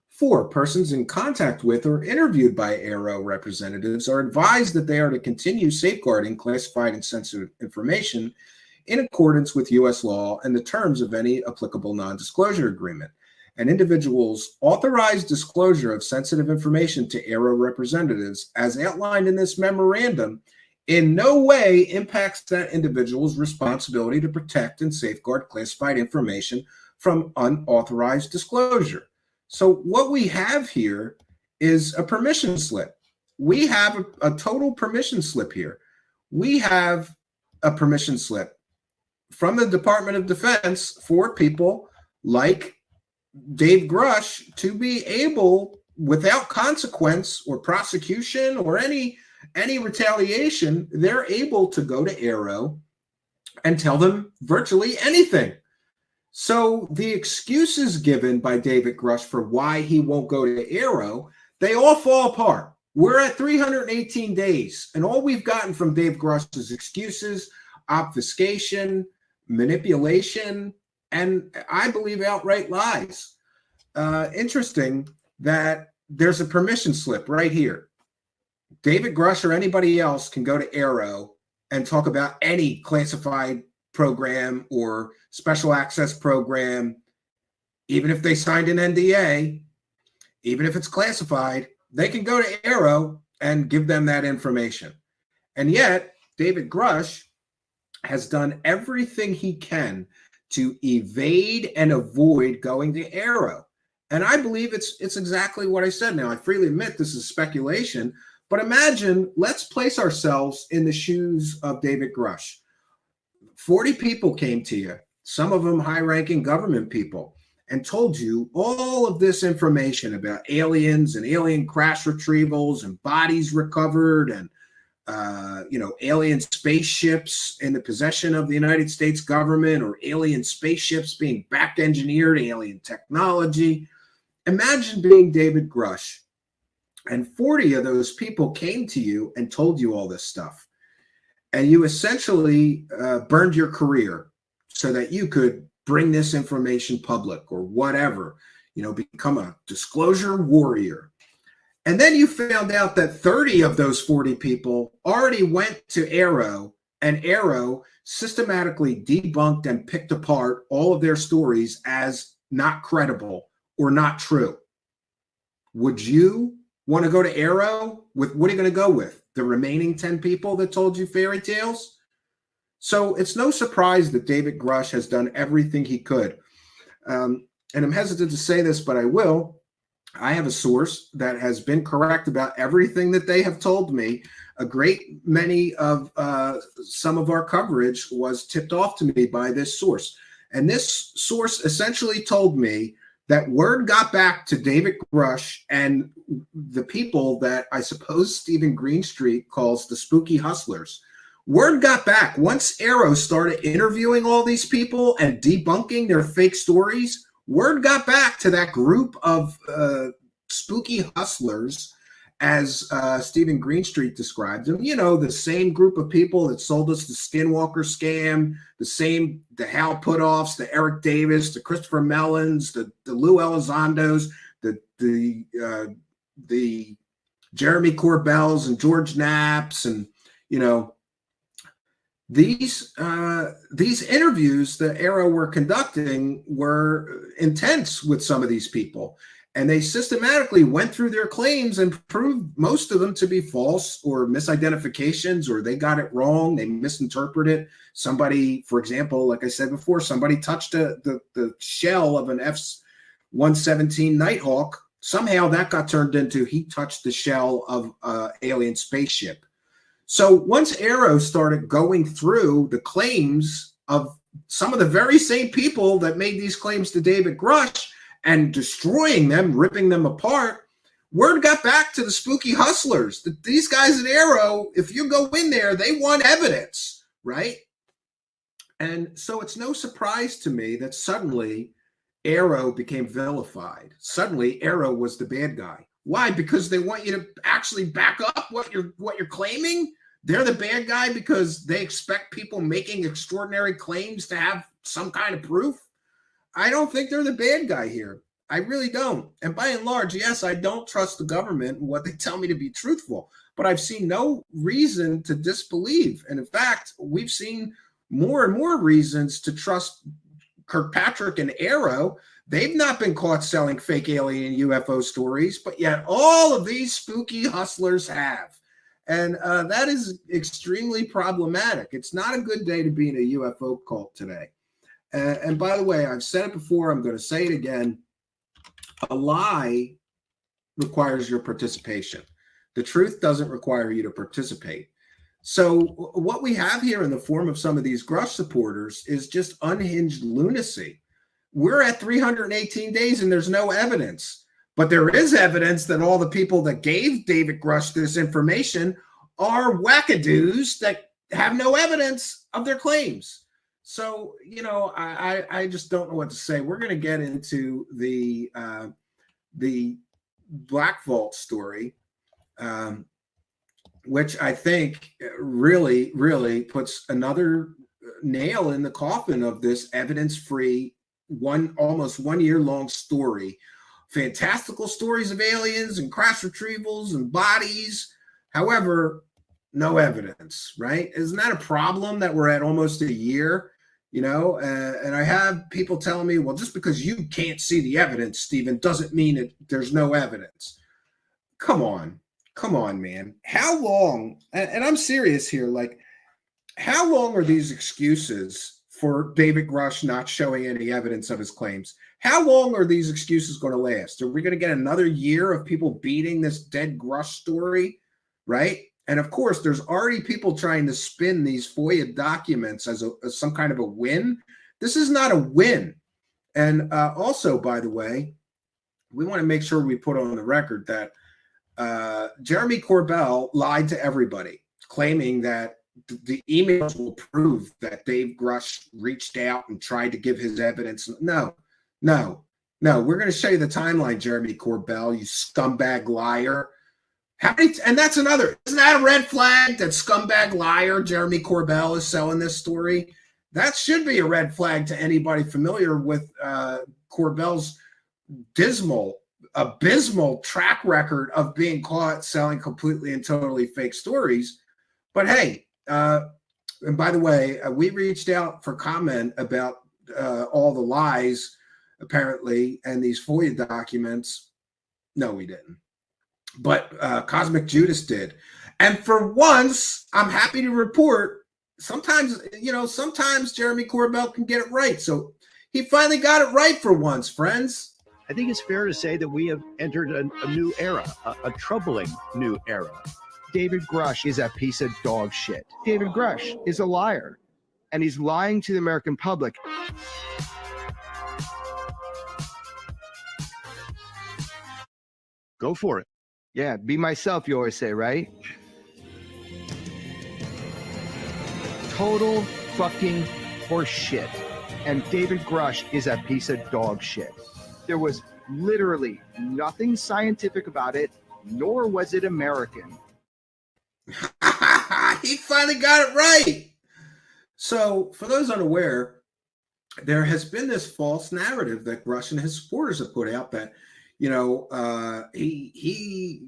4, persons in contact with or interviewed by AARO representatives are advised that they are to continue safeguarding classified and sensitive information in accordance with U.S. law and the terms of any applicable non-disclosure agreement. An individual's authorized disclosure of sensitive information to AARO representatives, as outlined in this memorandum, in no way impacts that individual's responsibility to protect and safeguard classified information from unauthorized disclosure. So what we have here is a permission slip. We have a total permission slip here. We have a permission slip from the Department of Defense for people like Dave Grush to be able, without consequence or prosecution or any retaliation, they're able to go to Arrow and tell them virtually anything. So the excuses given by David Grush for why he won't go to Arrow, they all fall apart. We're at 318 days, and all we've gotten from Dave Grush is excuses, obfuscation, manipulation, and I believe outright lies. Interesting that there's a permission slip right here. David Grush or anybody else can go to Arrow and talk about any classified program or special access program, even if they signed an NDA, even if it's classified, they can go to Arrow and give them that information. And yet, David Grush has done everything he can to evade and avoid going to Arrow. And I believe it's exactly what I said. Now, I freely admit this is speculation, but imagine, let's place ourselves in the shoes of David Grush. 40 people came to you, some of them high-ranking government people, and told you all of this information about aliens and alien crash retrievals and bodies recovered and alien spaceships in the possession of the United States government, or alien spaceships being back engineered, alien technology. Imagine being David Grush, and 40 of those people came to you and told you all this stuff. And you essentially burned your career so that you could bring this information public or whatever, become a disclosure warrior. And then you found out that 30 of those 40 people already went to Arrow, and Arrow systematically debunked and picked apart all of their stories as not credible or not true. Would you want to go to Arrow with, what are you going to go with? The remaining 10 people that told you fairy tales? So it's no surprise that David Grush has done everything he could. And I'm hesitant to say this, but I will. I have a source that has been correct about everything that they have told me. A great many of some of our coverage was tipped off to me by this source. And this source essentially told me that word got back to David Grush and the people that I suppose Stephen Greenstreet calls the spooky hustlers. Word got back. Once Arrow started interviewing all these people and debunking their fake stories, word got back to that group of spooky hustlers, as Stephen Greenstreet described them. The same group of people that sold us the Skinwalker scam, the Hal Putoffs, the Eric Davis, the Christopher Mellons, the Lou Elizondos, the Jeremy Corbells and George Knapps, and these interviews that Arrow were conducting were intense with some of these people. And they systematically went through their claims and proved most of them to be false or misidentifications, or they got it wrong. They misinterpreted it. Somebody, for example, like I said before, somebody touched the shell of an F-117 Nighthawk. Somehow that got turned into he touched the shell of an alien spaceship. So once Arrow started going through the claims of some of the very same people that made these claims to David Grush and destroying them, ripping them apart, word got back to the spooky hustlers that these guys at Arrow, if you go in there, they want evidence, right? And so it's no surprise to me that suddenly Arrow became vilified. Suddenly Arrow was the bad guy. Why? Because they want you to actually back up what you're claiming. They're the bad guy because they expect people making extraordinary claims to have some kind of proof. I don't think they're the bad guy here. I really don't. And by and large, yes, I don't trust the government and what they tell me to be truthful, but I've seen no reason to disbelieve. And in fact, we've seen more and more reasons to trust Kirkpatrick and Arrow. They've not been caught selling fake alien UFO stories, but yet all of these spooky hustlers have. And that is extremely problematic. It's not a good day to be in a UFO cult today. And by the way, I've said it before, I'm going to say it again. A lie requires your participation. The truth doesn't require you to participate. So what we have here in the form of some of these Grush supporters is just unhinged lunacy. We're at 318 days and there's no evidence. But there is evidence that all the people that gave David Grush this information are whackados that have no evidence of their claims. So, you know, I just don't know what to say. We're going to get into the Black Vault story, which I think really, really puts another nail in the coffin of this evidence-free, almost 1 year long story. Fantastical stories of aliens and crash retrievals and bodies. However, no evidence, right? Isn't that a problem that we're at almost a year? You know, and I have people telling me, well, just because you can't see the evidence, Stephen, doesn't mean that there's no evidence. Come on, man. How long, and I'm serious here, like, how long are these excuses for David Grush not showing any evidence of his claims? How long are these excuses going to last? Are we going to get another year of people beating this dead Grush story, right? And of course, there's already people trying to spin these FOIA documents as some kind of a win. This is not a win. And also, by the way, we want to make sure we put on the record that Jeremy Corbell lied to everybody, claiming that the emails will prove that Dave Grush reached out and tried to give his evidence. No. We're going to show you the timeline, Jeremy Corbell, you scumbag liar. And that's another, isn't that a red flag that scumbag liar Jeremy Corbell is selling this story? That should be a red flag to anybody familiar with Corbell's abysmal track record of being caught selling completely and totally fake stories. But hey, and by the way, we reached out for comment about all the lies, apparently, and these FOIA documents. No, we didn't. But Cosmic Judas did. And for once, I'm happy to report, sometimes Jeremy Corbell can get it right. So he finally got it right for once, friends. I think it's fair to say that we have entered a new era, a troubling new era. David Grush is a piece of dog shit. David Grush is a liar, and he's lying to the American public. Go for it. Yeah, be myself, you always say, right? Total fucking horse shit. And David Grush is a piece of dog shit. There was literally nothing scientific about it, nor was it American. He finally got it right. So, for those unaware, there has been this false narrative that Grush and his supporters have put out that, you know, he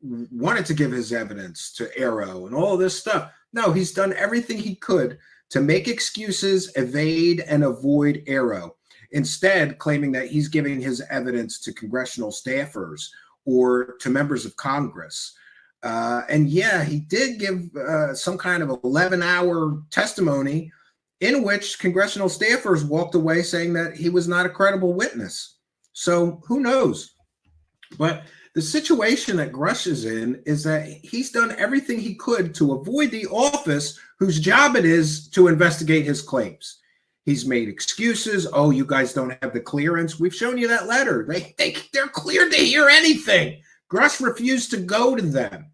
wanted to give his evidence to Arrow and all this stuff. No, he's done everything he could to make excuses, evade, and avoid Arrow. Instead, claiming that he's giving his evidence to congressional staffers or to members of Congress. And yeah, he did give some kind of 11-hour testimony in which congressional staffers walked away saying that he was not a credible witness. So who knows? But the situation that Grush is in is that he's done everything he could to avoid the office whose job it is to investigate his claims. He's made excuses. Oh, you guys don't have the clearance. We've shown you that letter. They're cleared to hear anything. Grush refused to go to them,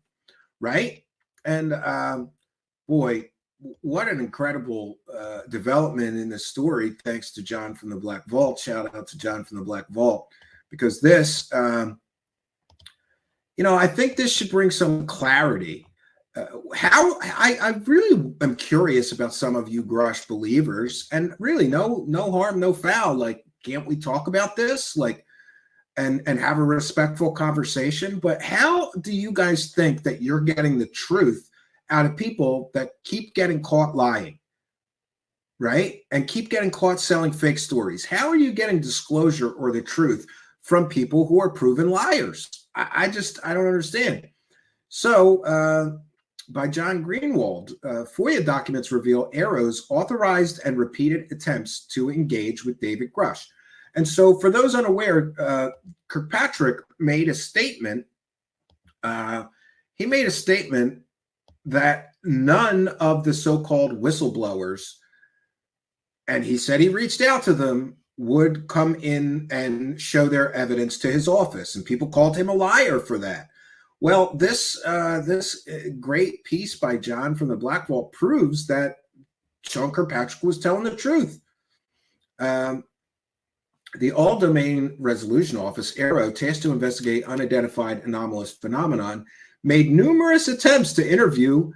right? And boy, what an incredible development in this story, thanks to John from the Black Vault. Shout out to John from the Black Vault, because this, I think this should bring some clarity. I really am curious about some of you Grush believers, and really no harm, no foul. Like, can't we talk about this? Like, and have a respectful conversation? But how do you guys think that you're getting the truth out of people that keep getting caught lying, right? And keep getting caught selling fake stories? How are you getting disclosure or the truth from people who are proven liars? I don't understand. So, by John Greenwald, FOIA documents reveal Arrow's authorized and repeated attempts to engage with David Grush. And so, for those unaware, Kirkpatrick made a statement. He made a statement that none of the so-called whistleblowers and he said he reached out to them, would come in and show their evidence to his office, and people called him a liar for that. Well, this great piece by John from the Black Vault proves that Sean Kirkpatrick was telling the truth. The All-Domain Resolution Office, ARROW, tasked to investigate unidentified anomalous phenomenon, made numerous attempts to interview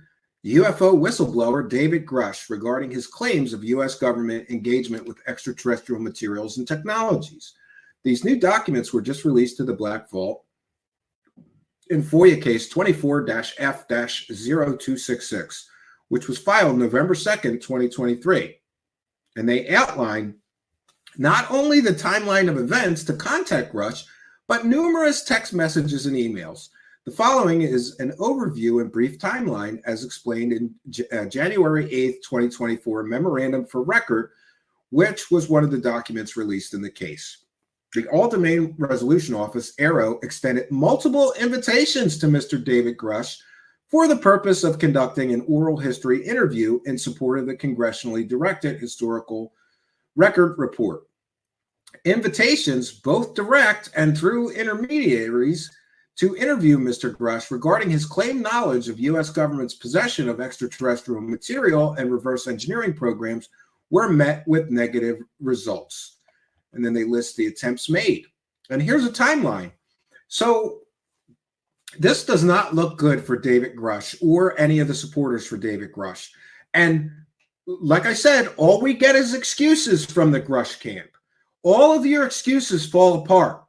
UFO whistleblower David Grush regarding his claims of U.S. government engagement with extraterrestrial materials and technologies. These new documents were just released to the Black Vault in FOIA case 24-F-0266, which was filed November 2nd, 2023. And they outline not only the timeline of events to contact Grush, but numerous text messages and emails. The following is an overview and brief timeline as explained in January 8th, 2024 Memorandum for Record, which was one of the documents released in the case. The All-Domain Resolution Office, ARROW, extended multiple invitations to Mr. David Grush for the purpose of conducting an oral history interview in support of the congressionally directed historical record report. Invitations, both direct and through intermediaries, to interview Mr. Grush regarding his claimed knowledge of U.S. government's possession of extraterrestrial material and reverse engineering programs were met with negative results. And then they list the attempts made. And here's a timeline. So this does not look good for David Grush or any of the supporters for David Grush. And like I said, all we get is excuses from the Grush camp. All of your excuses fall apart.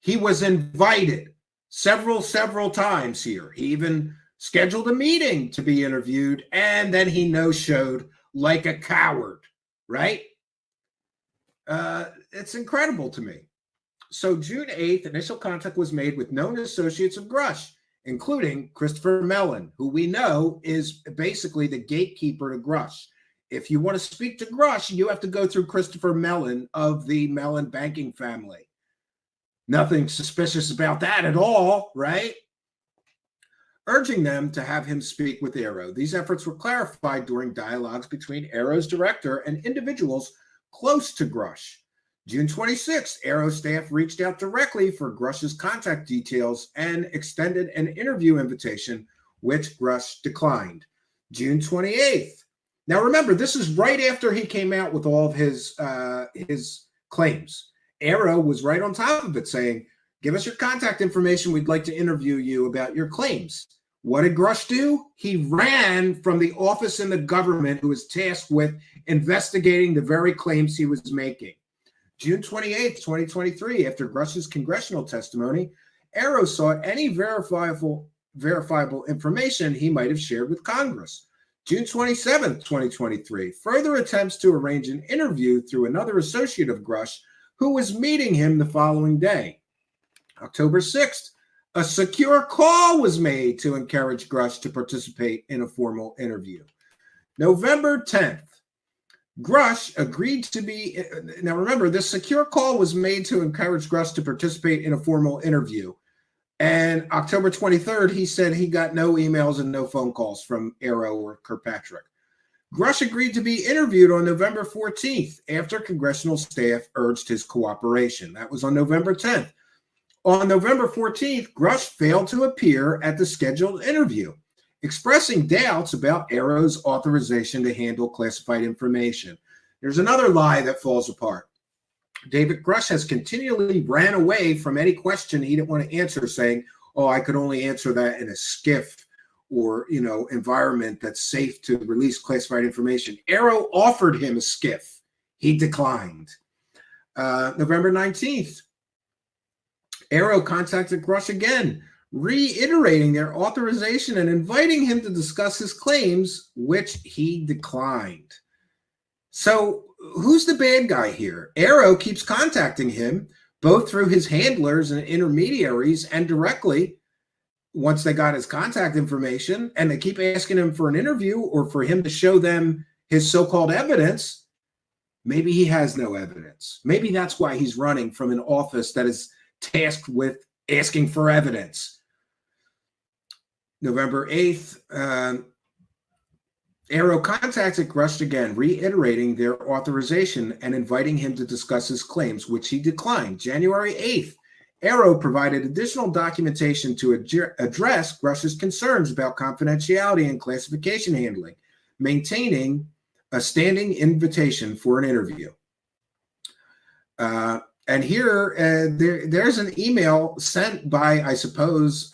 He was invited several times here. He even scheduled a meeting to be interviewed, and then he no-showed like a coward, right? It's incredible to me. So June 8th, initial contact was made with known associates of Grush, including Christopher Mellon, who we know is basically the gatekeeper to Grush. If you want to speak to Grush, you have to go through Christopher Mellon of the Mellon banking family. Nothing suspicious about that at all, right? Urging them to have him speak with ARROW. These efforts were clarified during dialogues between ARROW's director and individuals close to Grush. June 26th, ARROW staff reached out directly for Grush's contact details and extended an interview invitation, which Grush declined. June 28th. Now remember, this is right after he came out with all of his claims. ARROW was right on top of it saying, give us your contact information. We'd like to interview you about your claims. What did Grush do? He ran from the office in the government who was tasked with investigating the very claims he was making. June 28th, 2023, after Grush's congressional testimony, ARROW sought any verifiable information he might have shared with Congress. June 27th, 2023, further attempts to arrange an interview through another associate of Grush who was meeting him the following day. October 6th, a secure call was made to encourage Grush to participate in a formal interview. November 10th, Grush agreed to be, now remember, this secure call was made to encourage Grush to participate in a formal interview. And October 23rd, he said he got no emails and no phone calls from ARROW or Kirkpatrick. Grush agreed to be interviewed on November 14th after congressional staff urged his cooperation. That was on November 10th. On November 14th, Grush failed to appear at the scheduled interview, expressing doubts about ARROW's authorization to handle classified information. There's another lie that falls apart. David Grush has continually ran away from any question he didn't want to answer, saying, oh, I could only answer that in a SCIF or, environment that's safe to release classified information. ARROW offered him a SCIF. He declined. November 19th, ARROW contacted Grush again, reiterating their authorization and inviting him to discuss his claims, which he declined. So who's the bad guy here? ARROW keeps contacting him, both through his handlers and intermediaries and directly once they got his contact information, and they keep asking him for an interview or for him to show them his so-called evidence. Maybe he has no evidence. Maybe that's why he's running from an office that is tasked with asking for evidence. November 8th, Arrow contacted Grush again, reiterating their authorization and inviting him to discuss his claims, which he declined. January 8th, Arrow provided additional documentation to address Grush's concerns about confidentiality and classification handling, maintaining a standing invitation for an interview. And here, there's an email sent by, I suppose,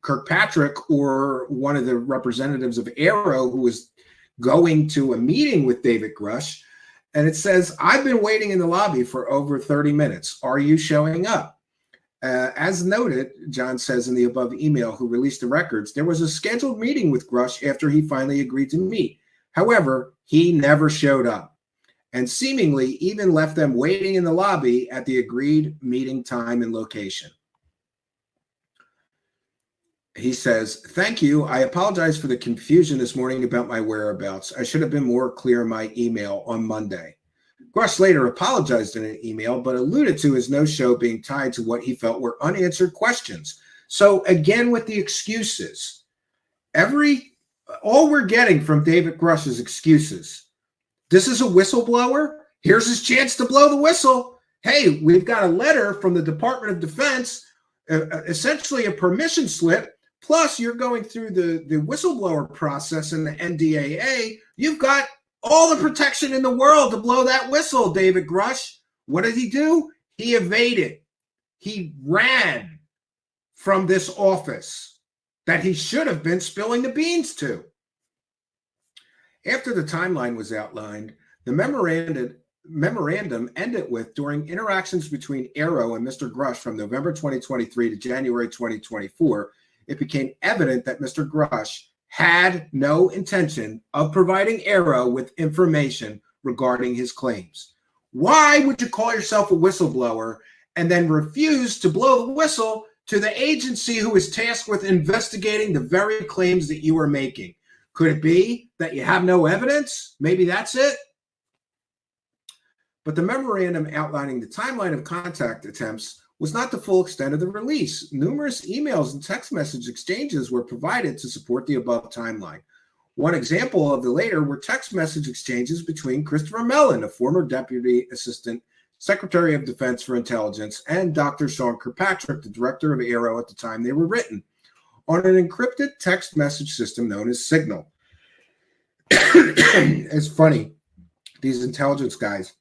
Kirkpatrick or one of the representatives of Arrow who was going to a meeting with David Grush. And it says, I've been waiting in the lobby for over 30 minutes. Are you showing up? As noted, John says in the above email, who released the records, there was a scheduled meeting with Grush after he finally agreed to meet. However, he never showed up and seemingly even left them waiting in the lobby at the agreed meeting time and location. He says, thank you. I apologize for the confusion this morning about my whereabouts. I should have been more clear in my email on Monday. Grush later apologized in an email, but alluded to his no-show being tied to what he felt were unanswered questions. So again, with the excuses, all we're getting from David Grush is excuses. This is a whistleblower. Here's his chance to blow the whistle. Hey, we've got a letter from the Department of Defense, essentially a permission slip. Plus, you're going through the whistleblower process and the NDAA. You've got all the protection in the world to blow that whistle, David Grush. What did he do? He evaded. He ran from this office that he should have been spilling the beans to. After the timeline was outlined, the memorandum ended with, during interactions between Arrow and Mr. Grush from November 2023 to January 2024, it became evident that Mr. Grush had no intention of providing Arrow with information regarding his claims. Why would you call yourself a whistleblower and then refuse to blow the whistle to the agency who is tasked with investigating the very claims that you are making? Could it be that you have no evidence? Maybe that's it. But the memorandum outlining the timeline of contact attempts was not the full extent of the release. Numerous emails and text message exchanges were provided to support the above timeline. One example of the later were text message exchanges between Christopher Mellon, a former Deputy Assistant Secretary of Defense for Intelligence, and Dr. Sean Kirkpatrick, the director of Arrow at the time they were written, on an encrypted text message system known as Signal. It's funny, these intelligence guys.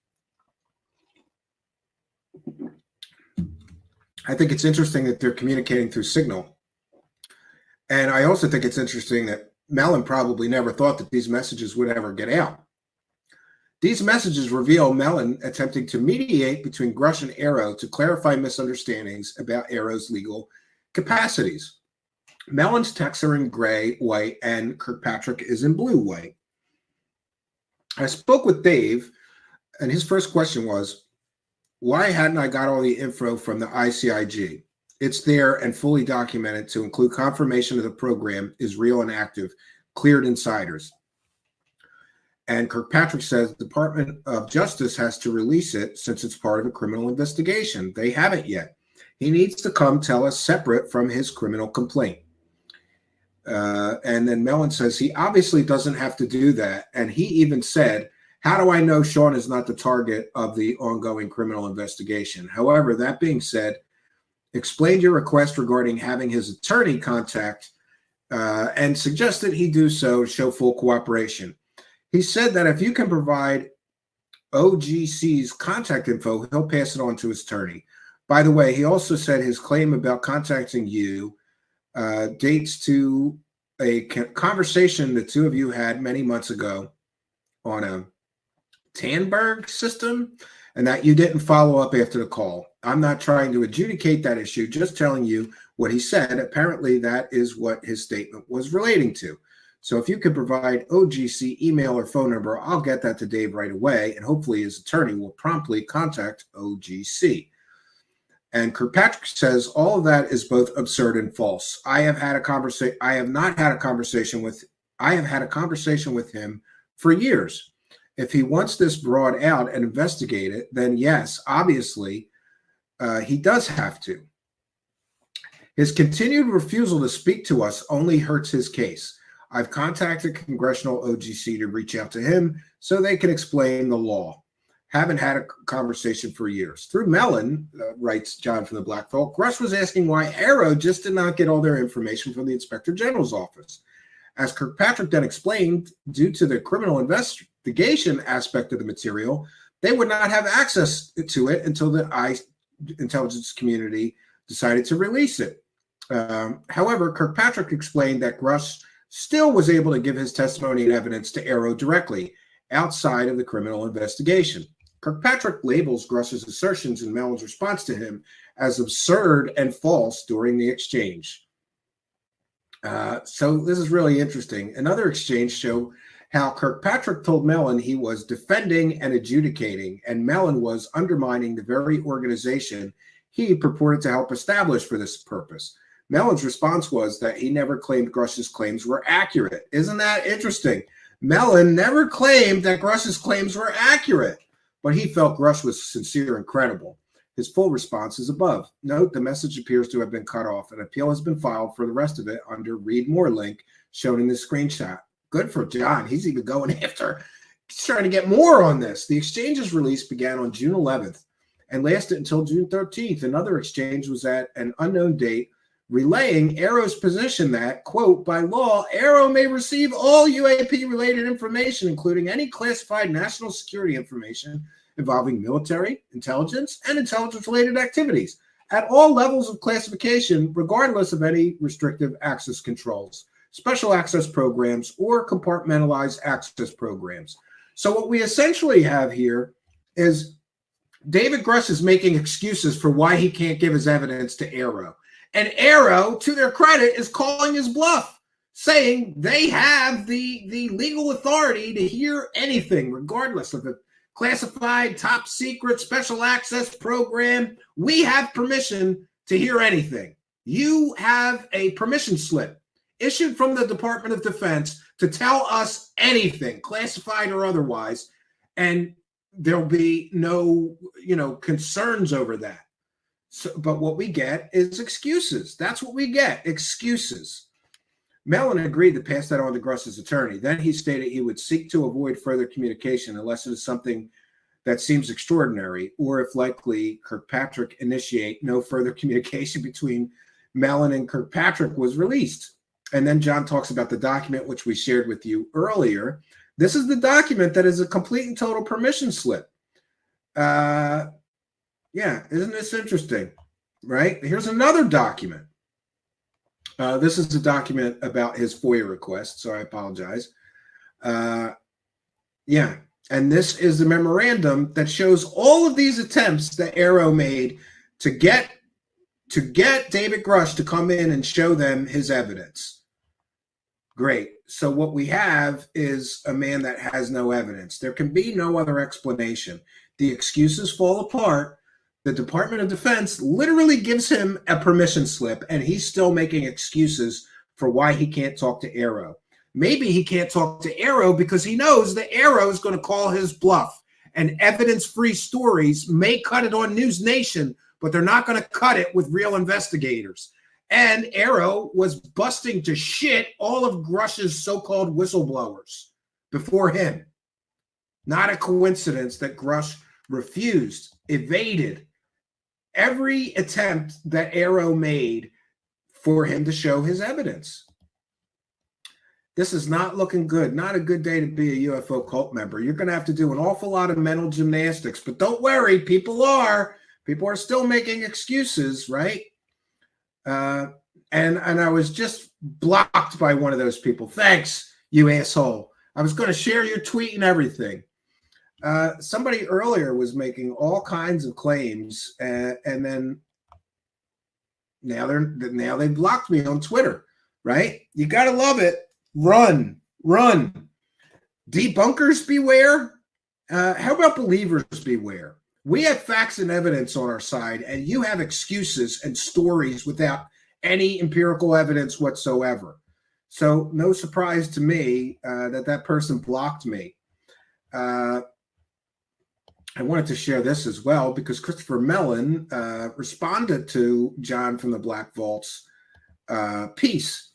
I think it's interesting that they're communicating through Signal. And I also think it's interesting that Mellon probably never thought that these messages would ever get out. These messages reveal Mellon attempting to mediate between Grush and Arrow to clarify misunderstandings about Arrow's legal capacities. Mellon's texts are in gray, white, and Kirkpatrick is in blue, white. I spoke with Dave, and his first question was, why hadn't I got all the info from the ICIG? It's there and fully documented to include confirmation of the program is real and active, cleared insiders. And Kirkpatrick says the Department of Justice has to release it since it's part of a criminal investigation. They haven't yet. He needs to come tell us separate from his criminal complaint. And then Mellon says he obviously doesn't have to do that. And he even said, how do I know Sean is not the target of the ongoing criminal investigation? However, that being said, explained your request regarding having his attorney contact and suggested he do so to show full cooperation. He said that if you can provide OGC's contact info, he'll pass it on to his attorney. By the way, he also said his claim about contacting you dates to a conversation the two of you had many months ago on a Tandberg system, and that you didn't follow up after the call. I'm not trying to adjudicate that issue, just telling you what he said. Apparently, that is what his statement was relating to. So if you could provide OGC email or phone number, I'll get that to Dave right away, and hopefully his attorney will promptly contact OGC. And Kirkpatrick says all of that is both absurd and false. I have had a conversation with him for years. If he wants this brought out and investigated, then yes, obviously, he does have to. His continued refusal to speak to us only hurts his case. I've contacted Congressional OGC to reach out to him so they can explain the law. Haven't had a conversation for years. Through Mellon, writes John from the Black Vault, Grush was asking why Arrow just did not get all their information from the Inspector General's office. As Kirkpatrick then explained, due to the criminal investigation aspect of the material, they would not have access to it until the intelligence community decided to release it. However, Kirkpatrick explained that Grush still was able to give his testimony and evidence to Arrow directly outside of the criminal investigation. Kirkpatrick labels Grush's assertions in Mellon's response to him as absurd and false during the exchange. So this is really interesting. Another exchange showed how Kirkpatrick told Mellon he was defending and adjudicating, and Mellon was undermining the very organization he purported to help establish for this purpose. Mellon's response was that he never claimed Grush's claims were accurate. Isn't that interesting? Mellon never claimed that Grush's claims were accurate, but he felt Grush was sincere and credible. His full response is above. Note, the message appears to have been cut off. An appeal has been filed for the rest of it under read more link shown in this screenshot. Good for John. He's even going after. He's trying to get more on this. The exchange's release began on June 11th and lasted until June 13th. Another exchange was at an unknown date, relaying Arrow's position that, quote, by law, Arrow may receive all UAP-related information, including any classified national security information involving military, intelligence, and intelligence-related activities at all levels of classification, regardless of any restrictive access controls, special access programs, or compartmentalized access programs. So what we essentially have here is David Grush is making excuses for why he can't give his evidence to Arrow. And Arrow, to their credit, is calling his bluff, saying they have the legal authority to hear anything, regardless of the classified, top secret, special access program. We have permission to hear anything. You have a permission slip issued from the Department of Defense to tell us anything, classified or otherwise, and there'll be no, concerns over that. So, but what we get is excuses. That's what we get, excuses. Mellon agreed to pass that on to Grush's attorney. Then he stated he would seek to avoid further communication unless it is something that seems extraordinary, or if likely, Kirkpatrick initiate no further communication between Mellon and Kirkpatrick was released. And then John talks about the document, which we shared with you earlier. This is the document that is a complete and total permission slip. Yeah, isn't this interesting? Right? Here's another document. This is a document about his FOIA request, so I apologize. Yeah, and this is the memorandum that shows all of these attempts that Arrow made to get David Grush to come in and show them his evidence. Great. So what we have is a man that has no evidence. There can be no other explanation. The excuses fall apart. The Department of Defense literally gives him a permission slip, and he's still making excuses for why he can't talk to Arrow. Maybe he can't talk to Arrow because he knows that Arrow is going to call his bluff, and evidence-free stories may cut it on News Nation, but they're not going to cut it with real investigators. And Arrow was busting to shit all of Grush's so-called whistleblowers before him. Not a coincidence that Grush refused, evaded every attempt that Arrow made for him to show his evidence. This is not looking good. Not a good day to be a UFO cult member. You're going to have to do an awful lot of mental gymnastics, but don't worry, people are still making excuses, right? And I was just blocked by one of those people. Thanks, you asshole. I was going to share your tweet and everything. Somebody earlier was making all kinds of claims, and then now they blocked me on Twitter, right? You got to love it. Run. Debunkers beware. How about believers beware? We have facts and evidence on our side, and you have excuses and stories without any empirical evidence whatsoever. So no surprise to me that person blocked me. I wanted to share this as well because Christopher Mellon responded to John from the Black Vault's piece.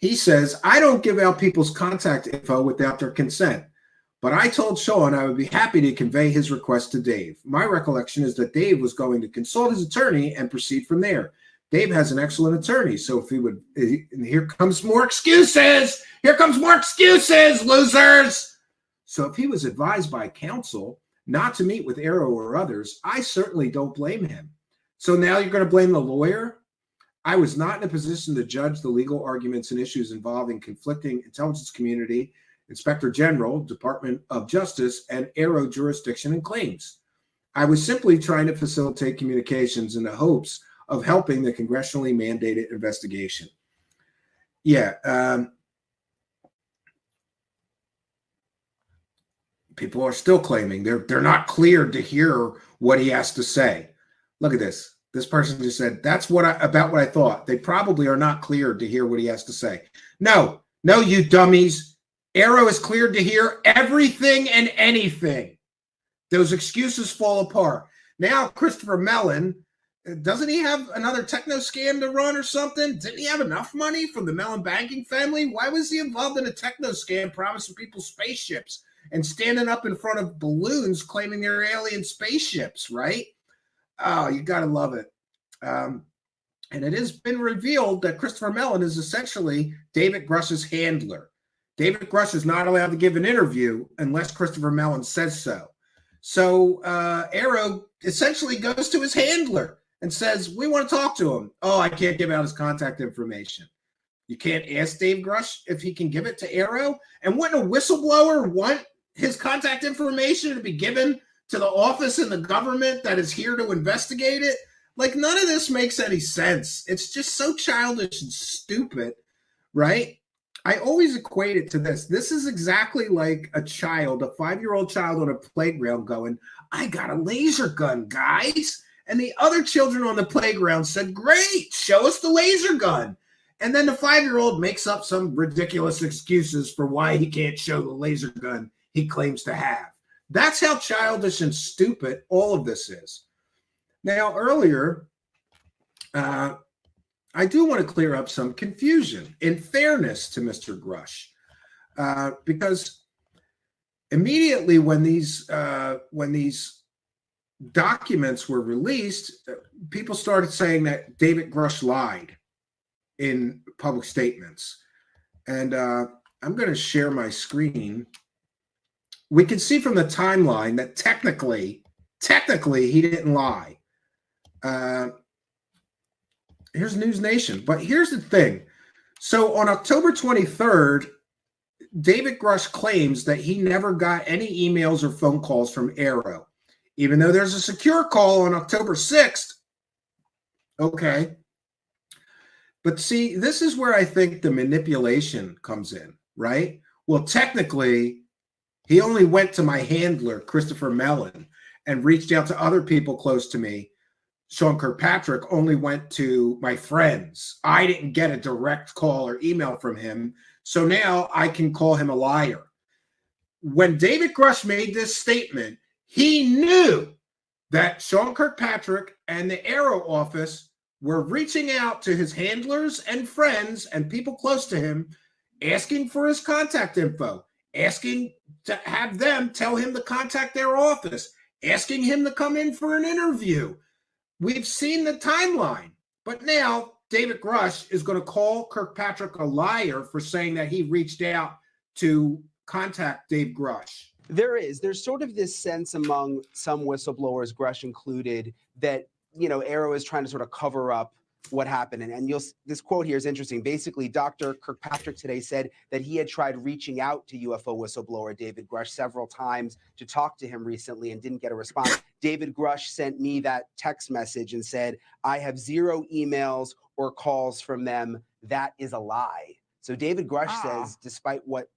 He says, I don't give out people's contact info without their consent, but I told Sean I would be happy to convey his request to Dave. My recollection is that Dave was going to consult his attorney and proceed from there. Dave has an excellent attorney, so if he would, and here comes more excuses. Here comes more excuses, losers. So if he was advised by counsel not to meet with Arrow or others, I certainly don't blame him. So now you're going to blame the lawyer? I was not in a position to judge the legal arguments and issues involving conflicting intelligence community, Inspector General, Department of Justice, and Arrow jurisdiction and claims. I was simply trying to facilitate communications in the hopes of helping the congressionally mandated investigation. Yeah. People are still claiming they're not cleared to hear what he has to say. Look at this. This person just said, that's about what I thought. They probably are not cleared to hear what he has to say. No, you dummies. Arrow is cleared to hear everything and anything. Those excuses fall apart. Now, Christopher Mellon, doesn't he have another techno scam to run or something? Didn't he have enough money from the Mellon banking family? Why was he involved in a techno scam promising people spaceships and standing up in front of balloons claiming they're alien spaceships, right? Oh, you got to love it. And it has been revealed that Christopher Mellon is essentially David Grush's handler. David Grush is not allowed to give an interview unless Christopher Mellon says so. So Arrow essentially goes to his handler and says, we want to talk to him. Oh, I can't give out his contact information. You can't ask Dave Grush if he can give it to Arrow? And wouldn't a whistleblower want his contact information to be given to the office in the government that is here to investigate it? Like, none of this makes any sense. It's just so childish and stupid, right? I always equate it to this. This is exactly like a child, a 5-year-old child on a playground going, I got a laser gun, guys. And the other children on the playground said, great, show us the laser gun. And then the 5-year-old makes up some ridiculous excuses for why he can't show the laser gun he claims to have. That's how childish and stupid all of this is. Now, earlier, I do want to clear up some confusion in fairness to Mr. Grush, because immediately when these documents were released, people started saying that David Grush lied in public statements. And I'm going to share my screen. We can see from the timeline that technically he didn't lie. Here's News Nation. But here's the thing. So on October 23rd, David Grush claims that he never got any emails or phone calls from Arrow, even though there's a secure call on October 6th. Okay. But see, this is where I think the manipulation comes in, right? Well, technically, he only went to my handler, Christopher Mellon, and reached out to other people close to me. Sean Kirkpatrick only went to my friends. I didn't get a direct call or email from him. So now I can call him a liar. When David Grush made this statement, he knew that Sean Kirkpatrick and the Arrow office were reaching out to his handlers and friends and people close to him, asking for his contact info, asking to have them tell him to contact their office, asking him to come in for an interview. We've seen the timeline, but now David Grush is going to call Kirkpatrick a liar for saying that he reached out to contact Dave Grush. There's sort of this sense among some whistleblowers, Grush included, that, you know, Arrow is trying to sort of cover up what happened. And this quote here is interesting. Basically, Dr. Kirkpatrick today said that he had tried reaching out to UFO whistleblower David Grush several times to talk to him recently and didn't get a response. David Grush sent me that text message and said, I have 0 emails or calls from them. That is a lie. So David Grush says, despite what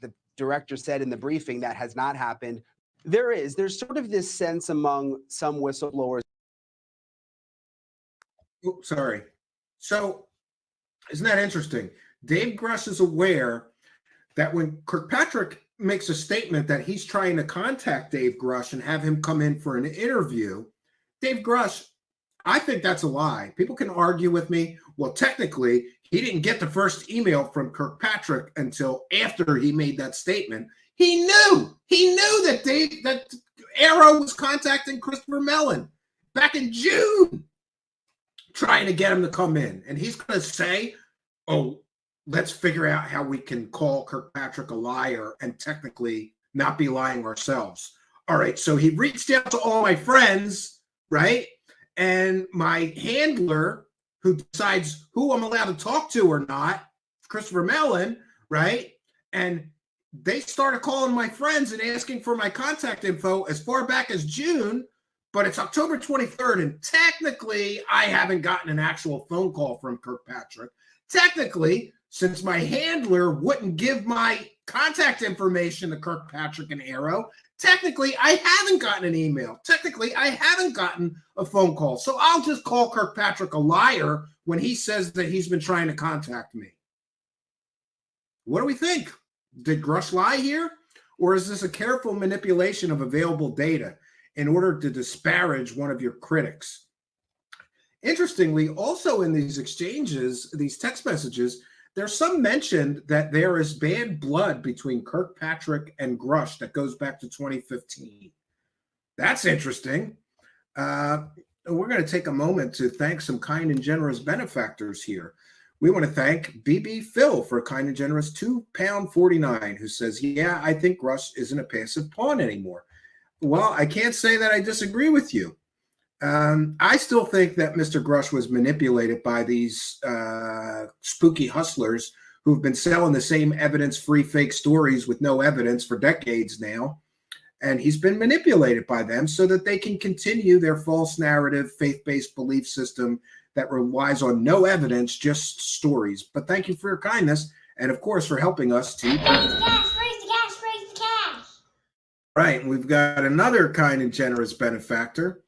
the director said in the briefing, that has not happened. There's sort of this sense among some whistleblowers. Oh, sorry. So isn't that interesting? Dave Grush is aware that when Kirkpatrick makes a statement that he's trying to contact Dave Grush and have him come in for an interview, Dave Grush I think that's a lie. People can argue with me. Well, technically, he didn't get the first email from Kirkpatrick until after he made that statement. He knew that Arrow was contacting Christopher Mellon back in June, trying to get him to come in. And he's going to say, oh, let's figure out how we can call Kirkpatrick a liar and technically not be lying ourselves. All right, so he reached out to all my friends, right? And my handler, who decides who I'm allowed to talk to or not, Christopher Mellon, right? And they started calling my friends and asking for my contact info as far back as June, but it's October 23rd, and technically I haven't gotten an actual phone call from Kirkpatrick. Technically, since my handler wouldn't give my contact information to Kirkpatrick and Arrow, technically I haven't gotten an email. Technically, I haven't gotten a phone call. So I'll just call Kirkpatrick a liar when he says that he's been trying to contact me. What do we think? Did Grush lie here? Or is this a careful manipulation of available data in order to disparage one of your critics? Interestingly, also in these exchanges, these text messages, there's some mention that there is bad blood between Kirkpatrick and Grush that goes back to 2015. That's interesting. We're going to take a moment to thank some kind and generous benefactors here. We want to thank BB Phil for a kind and generous £2.49, who says, yeah, I think Grush isn't a passive pawn anymore. Well, I can't say that I disagree with you. I still think that Mr. Grush was manipulated by these spooky hustlers who've been selling the same evidence-free fake stories with no evidence for decades now. And he's been manipulated by them so that they can continue their false narrative, faith-based belief system that relies on no evidence, just stories. But thank you for your kindness, and of course for helping us to... Raise the cash, raise the cash, raise the cash. Right, we've got another kind and generous benefactor,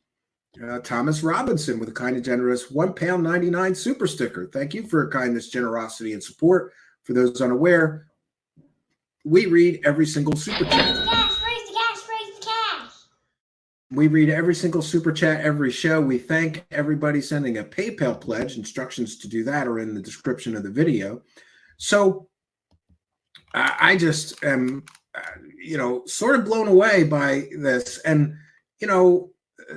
Thomas Robinson, with a kind and generous £1.99 super sticker. Thank you for your kindness, generosity, and support. For those unaware, we read every single super chat. Raise the cash, raise the cash, raise the cash. We read every single super chat every show. We thank everybody sending a PayPal pledge. Instructions to do that are in the description of the video. So I just am, sort of blown away by this. And,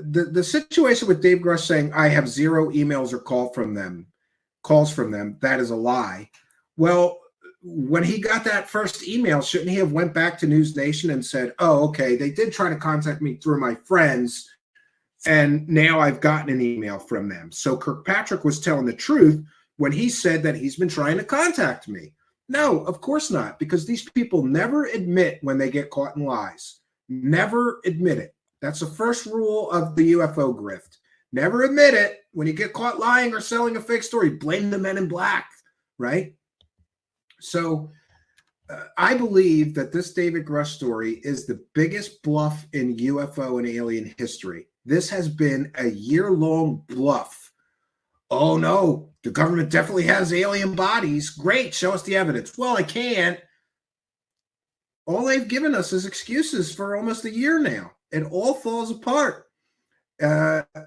the situation with Dave Grush saying I have 0 emails or calls from them, that is a lie. Well, when he got that first email, shouldn't he have went back to News Nation and said, oh, okay, they did try to contact me through my friends, and now I've gotten an email from them. So Kirkpatrick was telling the truth when he said that he's been trying to contact me. No, of course not, because these people never admit when they get caught in lies. Never admit it. That's the first rule of the UFO grift. Never admit it. When you get caught lying or selling a fake story, blame the men in black, right? So I believe that this David Grush story is the biggest bluff in UFO and alien history. This has been a year-long bluff. Oh, no, the government definitely has alien bodies. Great, show us the evidence. Well, I can't. All they've given us is excuses for almost a year now. It all falls apart.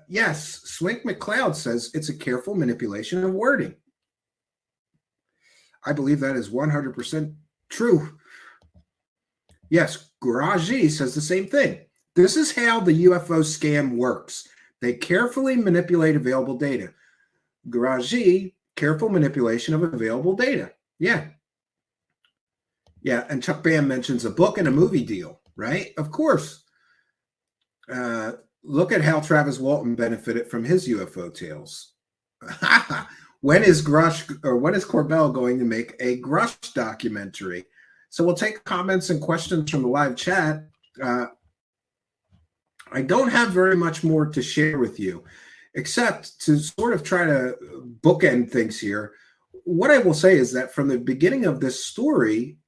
Yes, Swink McLeod says it's a careful manipulation of wording. I believe that is 100% true. Yes, Garaji says the same thing. This is how the UFO scam works. They carefully manipulate available data. Garaji, careful manipulation of available data. Yeah. Yeah, and Chuck Bam mentions a book and a movie deal, right? Of course. Look at how Travis Walton benefited from his UFO tales. When is Corbell going to make a Grush documentary? So we'll take comments and questions from the live chat. I don't have very much more to share with you, except to sort of try to bookend things here. What I will say is that from the beginning of this story,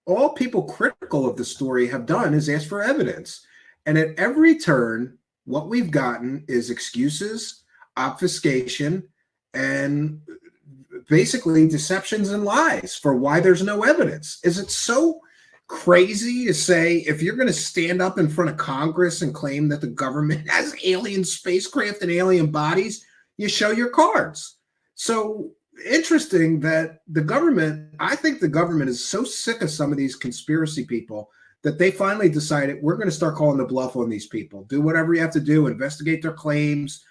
all people critical of the story have done is ask for evidence. And at every turn, what we've gotten is excuses, obfuscation, and basically deceptions and lies for why there's no evidence. Is it so crazy to say if you're going to stand up in front of Congress and claim that the government has alien spacecraft and alien bodies, you show your cards. So interesting that the government, I think the government is so sick of some of these conspiracy people that they finally decided we're going to start calling the bluff on these people. Do whatever you have to do, investigate their claims,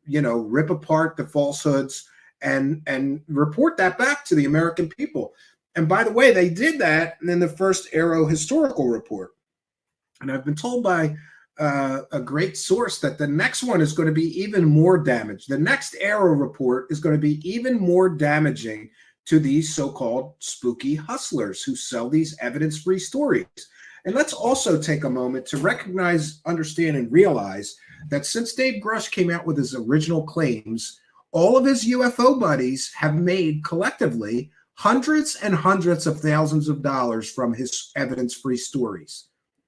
rip apart the falsehoods and report that back to the American people. And by the way, they did that in the first Arrow historical report. And I've been told by a great source that the next one is going to be even more damaged. The next Arrow report is going to be even more damaging to these so-called spooky hustlers who sell these evidence-free stories. And let's also take a moment to recognize, understand, and realize that since Dave Grush came out with his original claims, all of his UFO buddies have made collectively hundreds and hundreds of thousands of dollars from his evidence-free stories.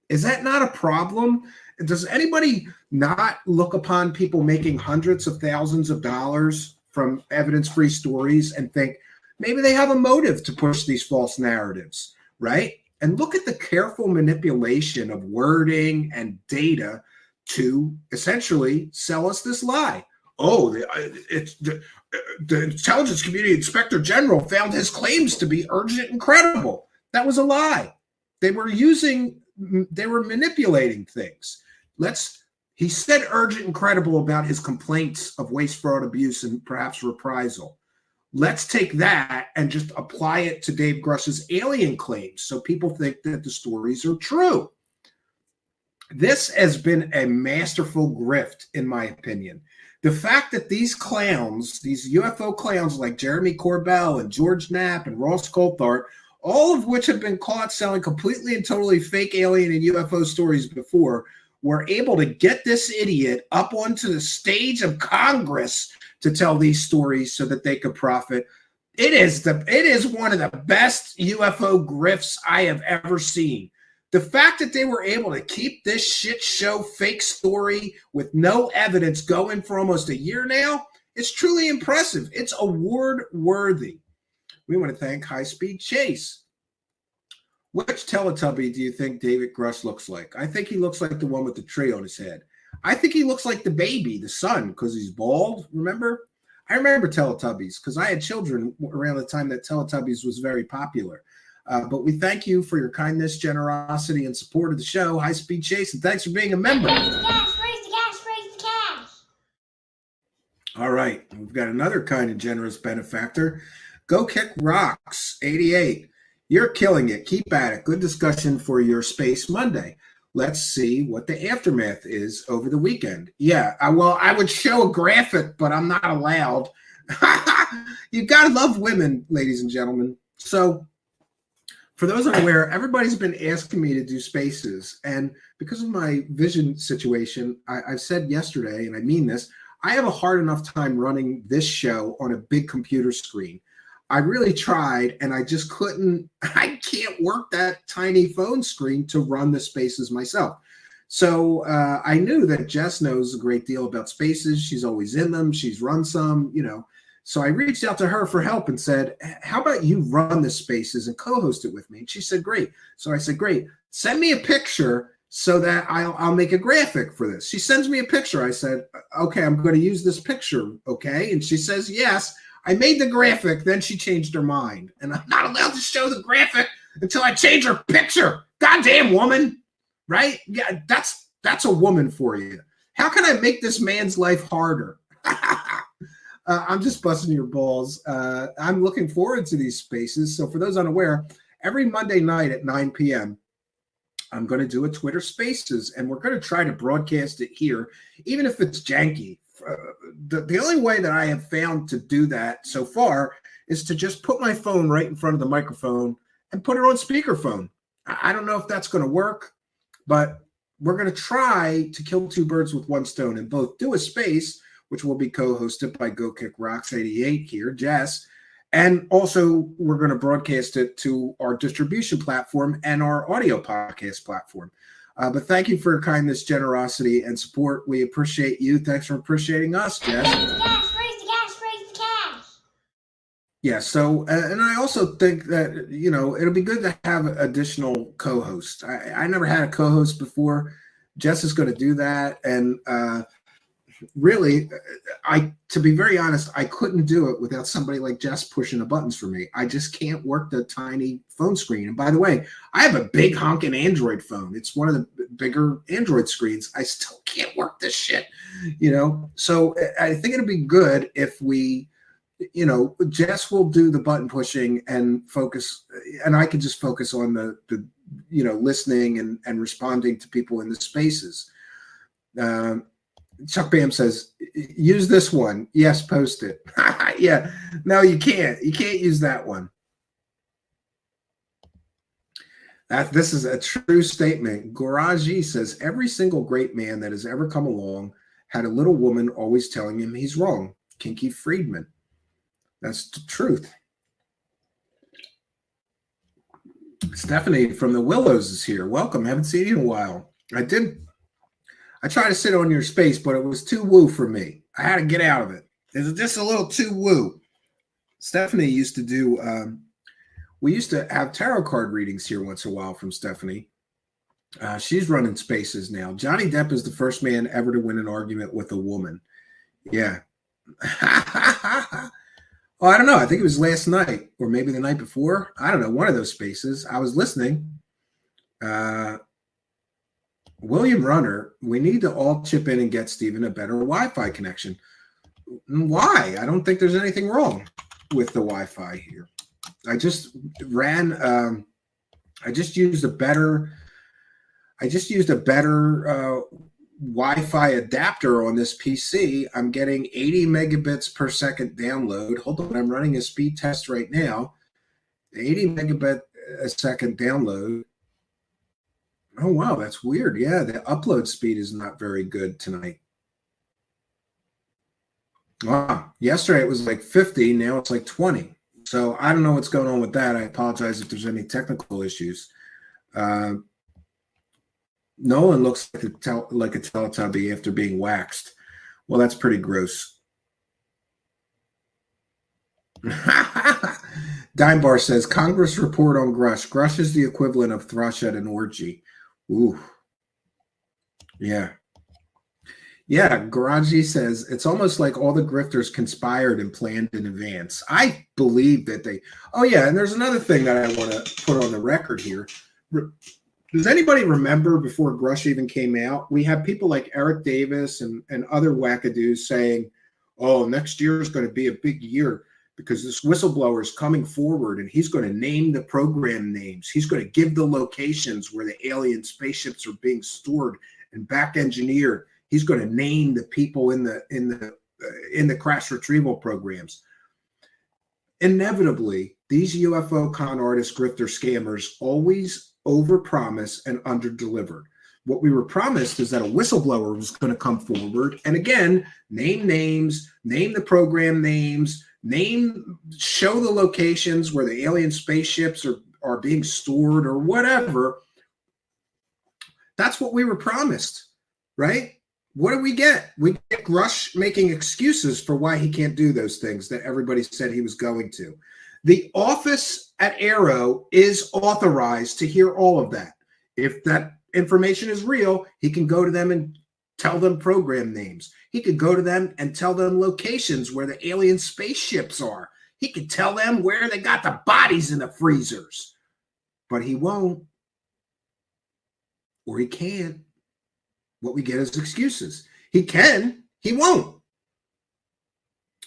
Is that not a problem? Does anybody not look upon people making hundreds of thousands of dollars from evidence-free stories and think maybe they have a motive to push these false narratives, right? And look at the careful manipulation of wording and data to essentially sell us this lie. Oh, it's the intelligence community inspector general found his claims to be urgent and credible. That was a lie. They were manipulating things. He said urgent and credible about his complaints of waste, fraud, abuse, and perhaps reprisal. Let's take that and just apply it to Dave Grush's alien claims so people think that the stories are true. This has been a masterful grift, in my opinion. The fact that these clowns, these UFO clowns like Jeremy Corbell and George Knapp and Ross Coulthart, all of which have been caught selling completely and totally fake alien and UFO stories before, were able to get this idiot up onto the stage of Congress to tell these stories so that they could profit. It is one of the best UFO grifts I have ever seen. The fact that they were able to keep this shit show fake story with no evidence going for almost a year now, it's truly impressive. It's award worthy. We want to thank High Speed Chase. Which Teletubby do you think David Grush looks like? I think he looks like the one with the tree on his head. I think he looks like the baby, the son, because he's bald. Remember? I remember Teletubbies because I had children around the time that Teletubbies was very popular. But we thank you for your kindness, generosity, and support of the show, High Speed Chase, and thanks for being a member. Raise the cash, raise the cash, raise the cash. All right, we've got another kind and generous benefactor. Go Kick Rocks 88. You're killing it. Keep at it. Good discussion for your Space Monday. Let's see what the aftermath is over the weekend. Yeah, I would show a graphic, but I'm not allowed. You gotta love women, ladies and gentlemen. So, for those unaware, everybody's been asking me to do spaces, and because of my vision situation, I said yesterday, and I mean this, I have a hard enough time running this show on a big computer screen. I really tried, and I just couldn't. I can't work that tiny phone screen to run the spaces myself. So I knew that Jess knows a great deal about spaces. She's always in them. She's run some, So I reached out to her for help and said, how about you run the spaces and co-host it with me? And she said, great. So I said, great. Send me a picture so that I'll make a graphic for this. She sends me a picture. I said, okay, I'm going to use this picture. Okay. And she says, yes. I made the graphic, then she changed her mind. And I'm not allowed to show the graphic until I change her picture. Goddamn woman. Right? Yeah, that's a woman for you. How can I make this man's life harder? I'm just busting your balls. I'm looking forward to these spaces. So for those unaware, every Monday night at 9 p.m., I'm going to do a Twitter Spaces, and we're going to try to broadcast it here, even if it's janky. The only way that I have found to do that so far is to just put my phone right in front of the microphone and put it on speakerphone. I don't know if that's going to work, but we're going to try to kill two birds with one stone and both do a space, which will be co-hosted by Go Kick Rocks 88 here, Jess, and also we're going to broadcast it to our distribution platform and our audio podcast platform. But thank you for your kindness, generosity, and support. We appreciate you. Thanks for appreciating us, Jess. Raise the cash, raise the cash, raise the cash. Yeah, so, and I also think that, it'll be good to have additional co-hosts. I never had a co-host before. Jess is going to do that. And really, to be very honest, I couldn't do it without somebody like Jess pushing the buttons for me. I just can't work the tiny phone screen. And by the way, I have a big honking Android phone. It's one of the bigger Android screens. I still can't work this shit, So I think it'd be good if we, Jess will do the button pushing and focus, and I can just focus on the listening and responding to people in the spaces. Chuck Bam says, use this one. Yes, post it. Yeah. No, you can't. You can't use that one. This is a true statement. Garaji says, every single great man that has ever come along had a little woman always telling him he's wrong. Kinky Friedman. That's the truth. Stephanie from the Willows is here. Welcome. Haven't seen you in a while. I tried to sit on your space, but it was too woo for me. I had to get out of it. It was just a little too woo. Stephanie used to do, we used to have tarot card readings here once in a while from Stephanie. She's running spaces now. Johnny Depp is the first man ever to win an argument with a woman. Yeah. Well, I don't know. I think it was last night or maybe the night before. I don't know. One of those spaces. I was listening. William Runner, we need to all chip in and get Stephen a better Wi-Fi connection. Why? I don't think there's anything wrong with the Wi-Fi here. I just used a better Wi-Fi adapter on this PC. I'm getting 80 megabits per second download. Hold on, I'm running a speed test right now. 80 megabit a second download. Oh, wow, that's weird. Yeah, the upload speed is not very good tonight. Wow, yesterday it was like 50, now it's like 20. So I don't know what's going on with that. I apologize if there's any technical issues. Nolan looks like a Teletubby after being waxed. Well, that's pretty gross. Dime Bar says, Congress report on Grush. Grush is the equivalent of thrush at an orgy. Ooh. Yeah. Yeah, Garaji says, it's almost like all the grifters conspired and planned in advance. I believe that they... Oh, yeah, and there's another thing that I want to put on the record here. Does anybody remember before Grush even came out, we had people like Eric Davis and other whackadoos saying, oh, next year is going to be a big year because this whistleblower is coming forward and he's going to name the program names. He's going to give the locations where the alien spaceships are being stored and back engineered. He's going to name the people in the crash retrieval programs. Inevitably, these UFO con artists, grifter scammers always overpromise and underdeliver. What we were promised is that a whistleblower was going to come forward and again name names, name the program names, show the locations where the alien spaceships are being stored or whatever. That's what we were promised, right? What do we get? We get Grush making excuses for why he can't do those things that everybody said he was going to. The office at Arrow is authorized to hear all of that. If that information is real, he can go to them and tell them program names. He could go to them and tell them locations where the alien spaceships are. He could tell them where they got the bodies in the freezers. But he won't. Or he can't. What we get is excuses. He can, he won't.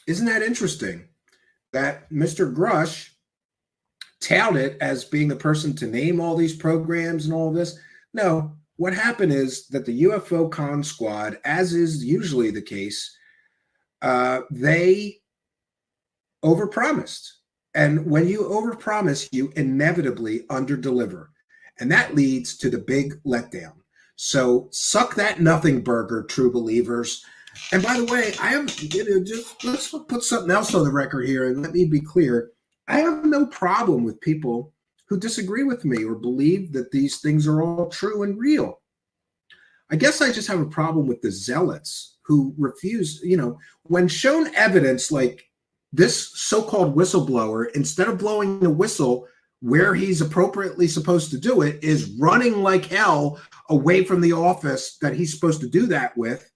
Isn't that interesting? That Mr. Grush touted as being the person to name all these programs and all this. No, what happened is that the UFO Con Squad, as is usually the case, they overpromised. And when you overpromise, you inevitably underdeliver. And that leads to the big letdown. So suck that nothing burger, true believers. And by the way, I have just let's put something else on the record here and let me be clear. I have no problem with people who disagree with me or believe that these things are all true and real. I guess I just have a problem with the zealots who refuse, when shown evidence like this so-called whistleblower, instead of blowing the whistle where he's appropriately supposed to do it, is running like hell away from the office that he's supposed to do that with,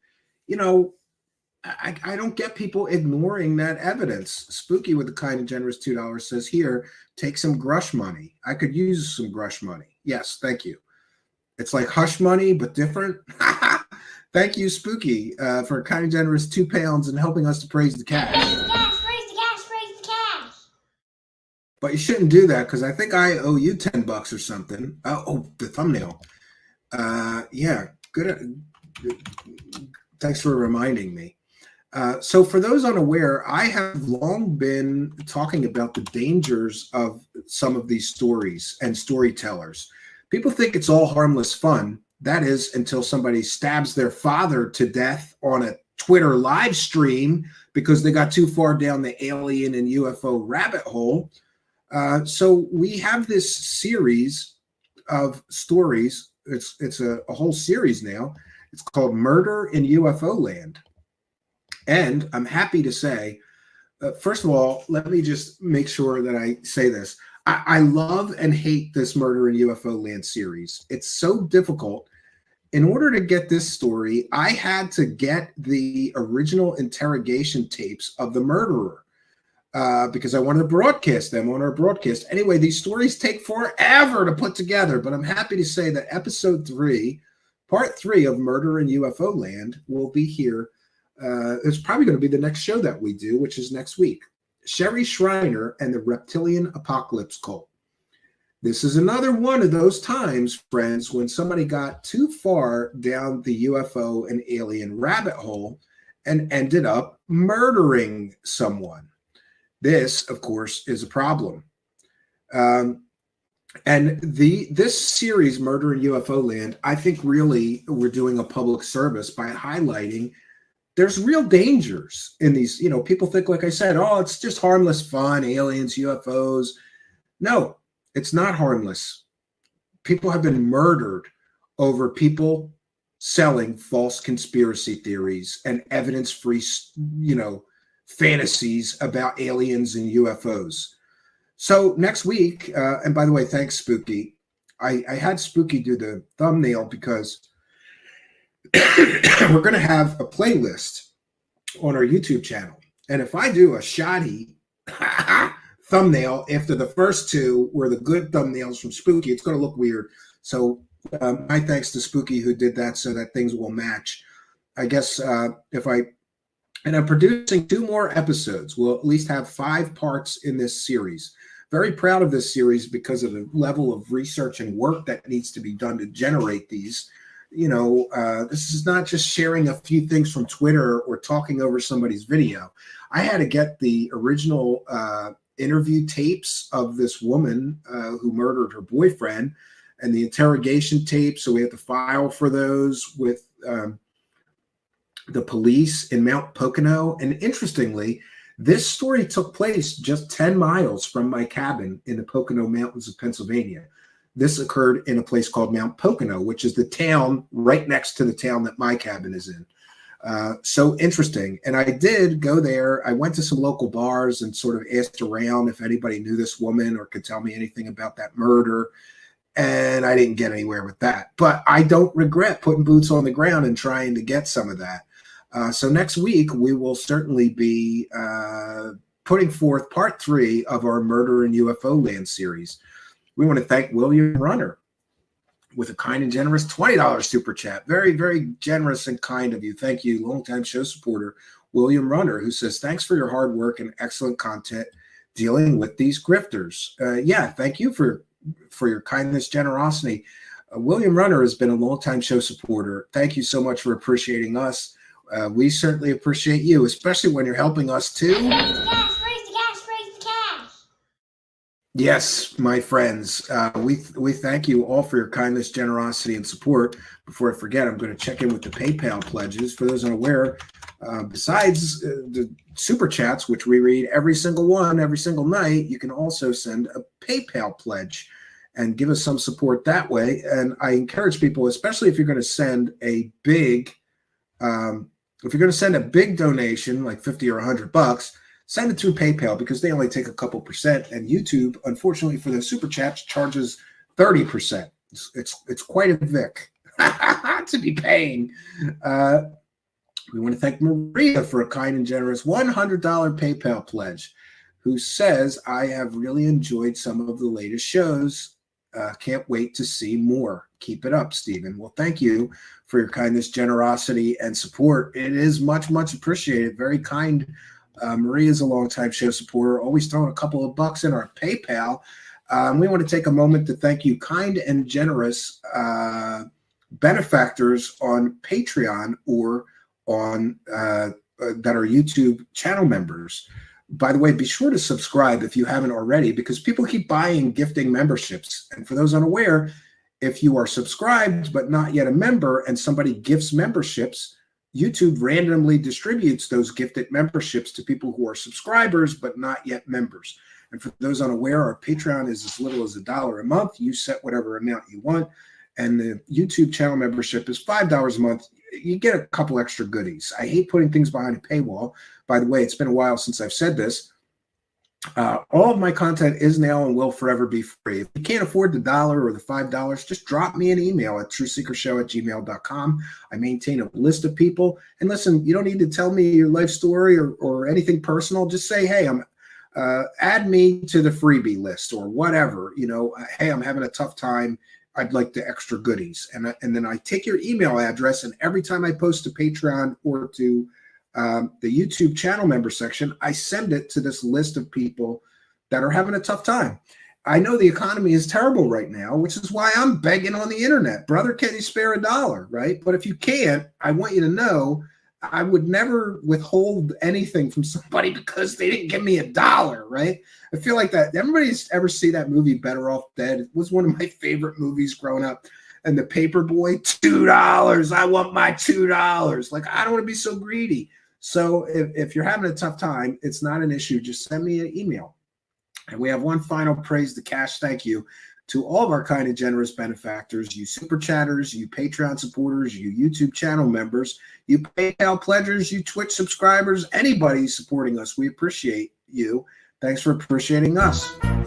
I don't get people ignoring that evidence. Spooky with the kind and generous $2 says, here, take some Grush money. I could use some Grush money. Yes, thank you. It's like hush money, but different. Thank you, Spooky, for a kind and generous £2 and helping us to praise the cash. Praise the cash, praise the cash, praise the cash. But you shouldn't do that because I think I owe you $10 or something. Oh, the thumbnail. Yeah, good. Thanks for reminding me. So for those unaware, I have long been talking about the dangers of some of these stories and storytellers. People think it's all harmless fun. That is until somebody stabs their father to death on a Twitter live stream because they got too far down the alien and UFO rabbit hole. So we have this series of stories. It's a whole series now. It's called Murder in UFO Land. And I'm happy to say, first of all, let me just make sure that I say this. I love and hate this Murder in UFO Land series. It's so difficult. In order to get this story, I had to get the original interrogation tapes of the murderer because I wanted to broadcast them on our broadcast. Anyway, these stories take forever to put together, but I'm happy to say that episode 3, part 3 of Murder in UFO Land will be here. It's probably going to be the next show that we do, which is next week. Sherry Shriner and the Reptilian Apocalypse Cult. This is another one of those times, friends, when somebody got too far down the UFO and alien rabbit hole and ended up murdering someone. This, of course, is a problem. And this series, Murder in UFO Land, I think really we're doing a public service by highlighting there's real dangers in these. You know, people think, like I said, oh, it's just harmless fun, aliens, UFOs. No, it's not harmless. People have been murdered over people selling false conspiracy theories and evidence-free, fantasies about aliens and UFOs. So next week, and by the way, thanks, Spooky. I had Spooky do the thumbnail because we're going to have a playlist on our YouTube channel. And if I do a shoddy thumbnail after the first 2 were the good thumbnails from Spooky, it's going to look weird. So my thanks to Spooky who did that so that things will match. I guess and I'm producing 2 more episodes. We'll at least have 5 parts in this series. Very proud of this series because of the level of research and work that needs to be done to generate these. This is not just sharing a few things from Twitter or talking over somebody's video. I had to get the original interview tapes of this woman who murdered her boyfriend and the interrogation tapes. So we have to file for those with the police in Mount Pocono. And interestingly, this story took place just 10 miles from my cabin in the Pocono Mountains of Pennsylvania. This occurred in a place called Mount Pocono, which is the town right next to the town that my cabin is in. So interesting. And I did go there. I went to some local bars and sort of asked around if anybody knew this woman or could tell me anything about that murder. And I didn't get anywhere with that. But I don't regret putting boots on the ground and trying to get some of that. So next week, we will certainly be putting forth part 3 of our Murder in UFO Land series. We want to thank William Runner with a kind and generous $20 super chat. Very, very generous and kind of you. Thank you, longtime show supporter, William Runner, who says, thanks for your hard work and excellent content dealing with these grifters. Yeah, thank you for your kindness, generosity. William Runner has been a longtime show supporter. Thank you so much for appreciating us. We certainly appreciate you, especially when you're helping us too. Yes, my friends, we thank you all for your kindness, generosity, and support. Before I forget, I'm going to check in with the PayPal pledges. For those unaware, besides the super chats, which we read every single one, every single night, you can also send a PayPal pledge and give us some support that way. And I encourage people, especially if you're going to send a big, donation, like 50 or $100, send it through PayPal because they only take a couple %. And YouTube, unfortunately for the super chats, charges 30%. It's quite a Vic to be paying. We want to thank Maria for a kind and generous $100 PayPal pledge, who says, I have really enjoyed some of the latest shows. Can't wait to see more. Keep it up, Stephen. Well, thank you for your kindness, generosity, and support. It is much, much appreciated. Very kind. Maria is a longtime show supporter, always throwing a couple of bucks in our PayPal. We want to take a moment to thank you, kind and generous benefactors on Patreon or on that are YouTube channel members. By the way, be sure to subscribe if you haven't already, because people keep buying gifting memberships. And for those unaware, if you are subscribed but not yet a member and somebody gifts memberships, YouTube randomly distributes those gifted memberships to people who are subscribers but not yet members. And for those unaware, our Patreon is as little as $1 a month. You set whatever amount you want. And the YouTube channel membership is $5 a month. You get a couple extra goodies. I hate putting things behind a paywall. By the way, it's been a while since I've said this. All of my content is now and will forever be free. If you can't afford the $1 or the $5, just drop me an email at trueseekershow@gmail.com. I maintain a list of people. And listen, you don't need to tell me your life story or anything personal. Just say, hey, add me to the freebie list or whatever. Hey, I'm having a tough time. I'd like the extra goodies. And then I take your email address, and every time I post to Patreon or to the YouTube channel member section, I send it to this list of people that are having a tough time. I know the economy is terrible right now, which is why I'm begging on the internet. Brother, can you spare $1, right? But if you can't, I want you to know I would never withhold anything from somebody because they didn't give me $1, right? I feel like that. Everybody's ever see that movie Better Off Dead? It was one of my favorite movies growing up. And the paper boy, $2. I want my $2. Like, I don't want to be so greedy. So if you're having a tough time, it's not an issue. Just send me an email. And we have one final praise to cash thank you to all of our kind and generous benefactors, you super chatters, you Patreon supporters, you YouTube channel members, you PayPal pledgers, you Twitch subscribers, anybody supporting us. We appreciate you. Thanks for appreciating us. Praise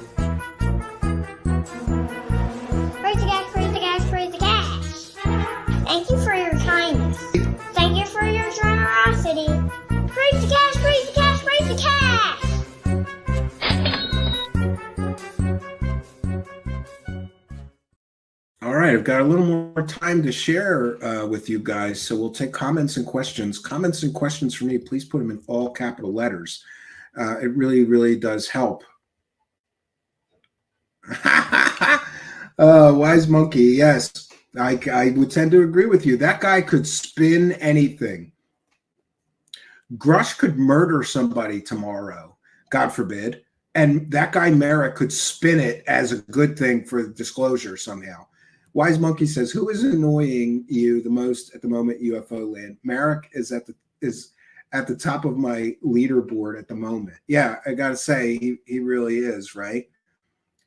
the cash, praise the cash, praise the cash. Thank you for your kindness. Thank you for your generosity. Praise the cash, praise the cash, praise the cash. All right, I've got a little more time to share with you guys, so we'll take comments and questions. Comments and questions for me, please put them in all capital letters. It really, really does help. Wise Monkey, yes, I would tend to agree with you. That guy could spin anything. Grush could murder somebody tomorrow, God forbid, and that guy Merrick could spin it as a good thing for disclosure somehow. Wise Monkey says, who is annoying you the most at the moment, UFO land? Merrick is at the top of my leaderboard at the moment. Yeah, I got to say, he really is, right?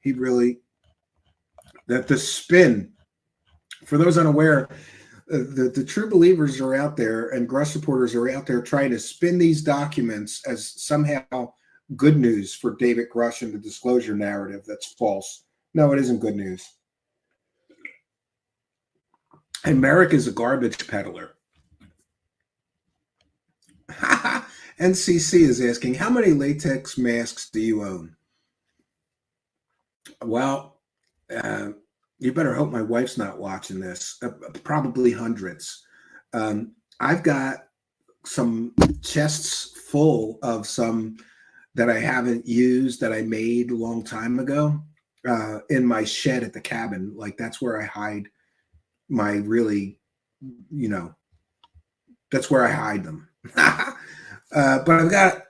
He really, that the spin, for those unaware, the true believers are out there and Grush supporters are out there trying to spin these documents as somehow good news for David Grush and the disclosure narrative. That's false. No, it isn't good news. And Merrick is a garbage peddler. NCC is asking, how many latex masks do you own? Well, you better hope my wife's not watching this. Probably hundreds. I've got some chests full of some that I haven't used that I made a long time ago in my shed at the cabin. Like, that's where I hide my really, that's where I hide them. But I've got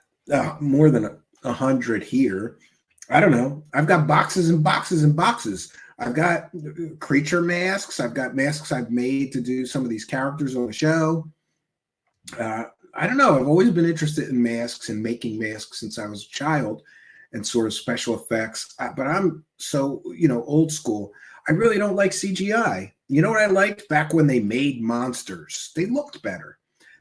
more than 100 here. I don't know. I've got boxes and boxes and boxes. I've got creature masks. I've got masks I've made to do some of these characters on the show. I don't know. I've always been interested in masks and making masks since I was a child and sort of special effects. But I'm so, old school. I really don't like CGI. You know what I liked back when they made monsters? They looked better.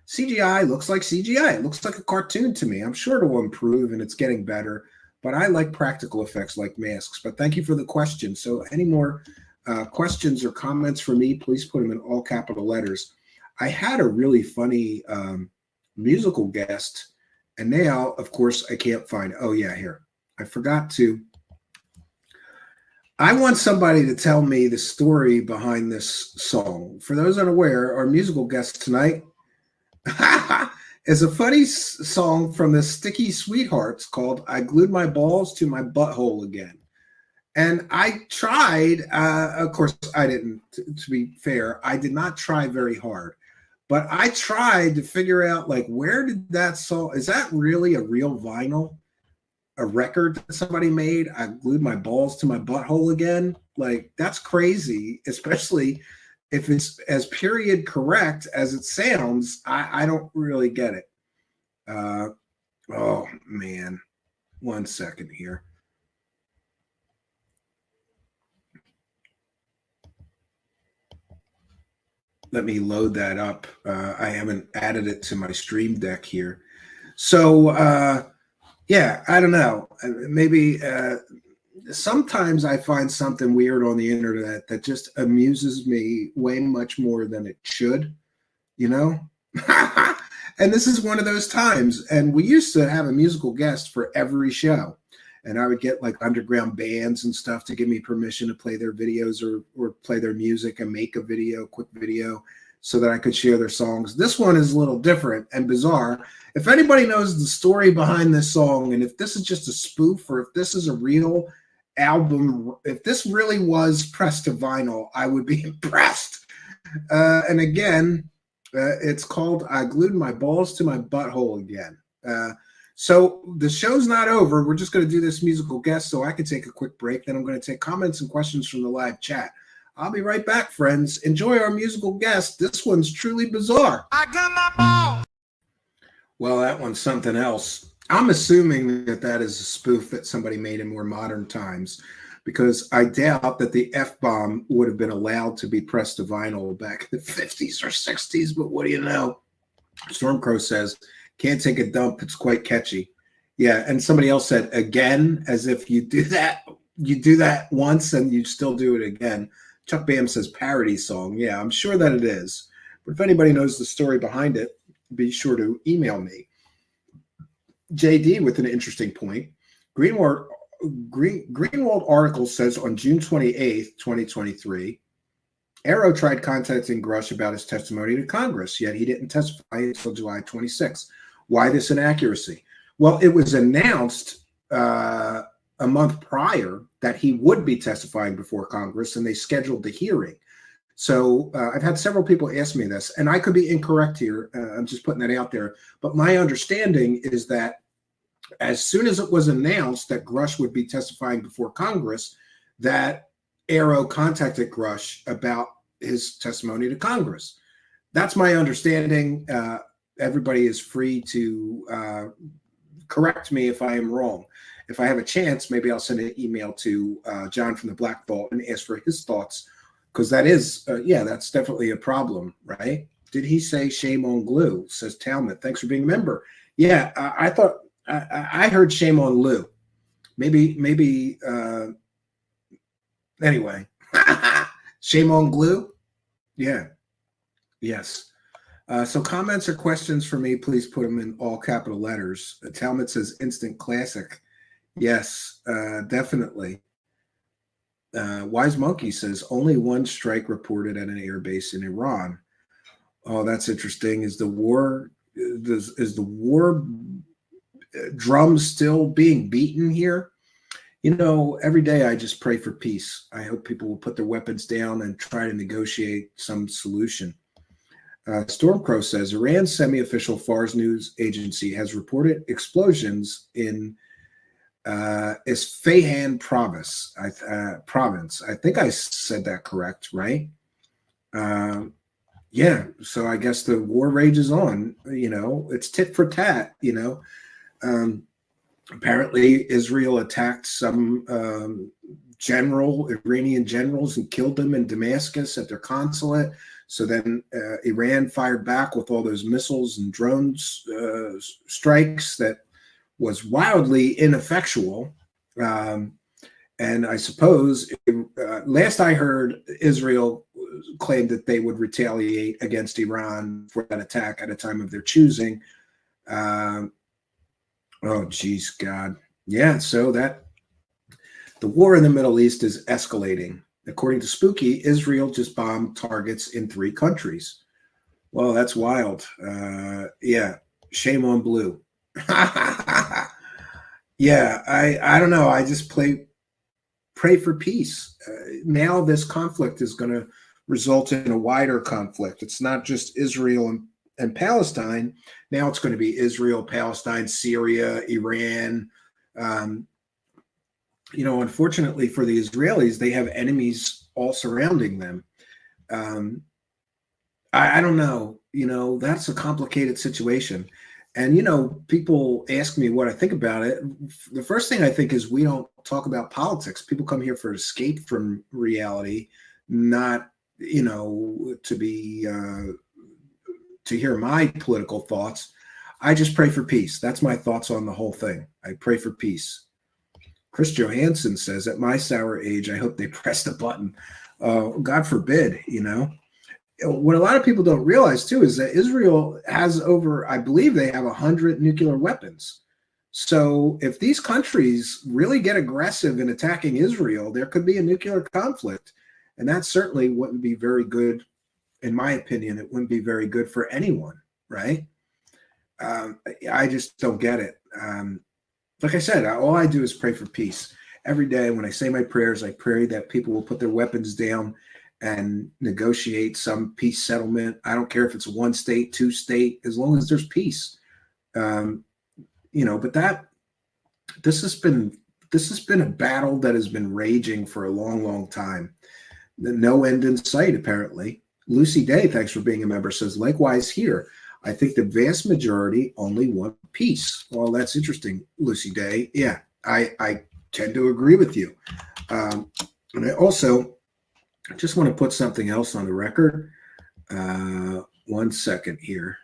CGI looks like CGI. It looks like a cartoon to me. I'm sure it will improve and it's getting better, but I like practical effects like masks. But thank you for the question. So any more questions or comments for me, please put them in all capital letters. I had a really funny musical guest. And now, of course, I can't find. Oh, yeah, here. I forgot to. I want somebody to tell me the story behind this song. For those unaware, our musical guest tonight is a funny song from the Sticky Sweethearts called I Glued My Balls to My Butthole Again. And I tried, of course, I didn't, to be fair, I did not try very hard. But I tried to figure out, like, where did that song, is that really a real vinyl? A record that somebody made? I glued my balls to my butthole again? Like, that's crazy, especially if it's as period correct as it sounds. I don't really get it. Oh, man. 1 second here. Let me load that up. I haven't added it to my stream deck here. So, yeah, I don't know. Maybe sometimes I find something weird on the internet that just amuses me way much more than it should, you know? And this is one of those times. And we used to have a musical guest for every show. And I would get like underground bands and stuff to give me permission to play their videos or play their music and make a video, quick video, so that I could share their songs. This one is a little different and bizarre. If anybody knows the story behind this song, and if this is just a spoof or if this is a real album, if this really was pressed to vinyl, I would be impressed. And again, it's called I Glued My Balls to My Butthole Again. So the show's not over. We're just going to do this musical guest so I can take a quick break. Then I'm going to take comments and questions from the live chat. I'll be right back, friends. Enjoy our musical guest. This one's truly bizarre. I got my balls. Well, that one's something else. I'm assuming that that is a spoof that somebody made in more modern times, because I doubt that the F-bomb would have been allowed to be pressed to vinyl back in the 50s or 60s. But what do you know? Stormcrow says, can't take a dump. It's quite catchy. Yeah. And somebody else said again, as if you do that once and you still do it again. Chuck Bam says parody song. Yeah, I'm sure that it is. But if anybody knows the story behind it, be sure to email me. JD with an interesting point. Greenwald article says on June 28th, 2023, Arrow tried contacting Grush about his testimony to Congress, yet he didn't testify until July 26th. Why this inaccuracy? Well, it was announced a month prior that he would be testifying before Congress, and they scheduled the hearing. So I've had several people ask me this, and I could be incorrect here. I'm just putting that out there. But my understanding is that as soon as it was announced that Grush would be testifying before Congress, that Arrow contacted Grush about his testimony to Congress. That's my understanding. Everybody is free to correct me if I am wrong. If I have a chance, maybe I'll send an email to John from the Black Vault and ask for his thoughts, because that is, yeah, that's definitely a problem, right? Did he say shame on glue? Says Talmud. Thanks for being a member. Yeah, I thought I heard shame on Lou. Maybe. Anyway, shame on glue. Yeah. Yes. So comments or questions for me, please put them in all capital letters. Talmud says instant classic. Yes, definitely. Wise Monkey says only one strike reported at an air base in Iran. Oh, that's interesting. Is the war drum still being beaten here? You know, every day I just pray for peace. I hope people will put their weapons down and try to negotiate some solution. Stormcrow says Iran's semi-official Fars news agency has reported explosions in Isfahan province. I think I said that correct, right? Yeah. So I guess the war rages on. You know, it's tit for tat. You know, apparently Israel attacked some Iranian generals and killed them in Damascus at their consulate. So then Iran fired back with all those missiles and drones strikes that was wildly ineffectual. And I suppose last I heard, Israel claimed that they would retaliate against Iran for that attack at a time of their choosing. Oh, geez, God. Yeah, so that the war in the Middle East is escalating. According to Spooky, Israel just bombed targets in 3 countries. Well, that's wild. Yeah, shame on Blue. Yeah, I don't know. I just pray for peace. Now this conflict is going to result in a wider conflict. It's not just Israel and Palestine. Now it's going to be Israel, Palestine, Syria, Iran. Unfortunately for the Israelis, they have enemies all surrounding them. I don't know. That's a complicated situation. And, people ask me what I think about it. The first thing I think is we don't talk about politics. People come here for escape from reality, not, to hear my political thoughts. I just pray for peace. That's my thoughts on the whole thing. I pray for peace. Chris Johansson says, at my sour age, I hope they press the button. God forbid, What a lot of people don't realize, too, is that Israel has I believe they have 100 nuclear weapons. So if these countries really get aggressive in attacking Israel, there could be a nuclear conflict. And that certainly wouldn't be very good. In my opinion, it wouldn't be very good for anyone, right? I just don't get it. Like I said, all I do is pray for peace. Every day when I say my prayers, I pray that people will put their weapons down and negotiate some peace settlement. I don't care if it's 1 state, 2 state, as long as there's peace. But this has been a battle that has been raging for a long, long time. No end in sight, apparently. Lucy Day, thanks for being a member, says, likewise here. I think the vast majority only want peace. Well, that's interesting, Lucy Day. Yeah, I tend to agree with you. And I also just want to put something else on the record. 1 second here.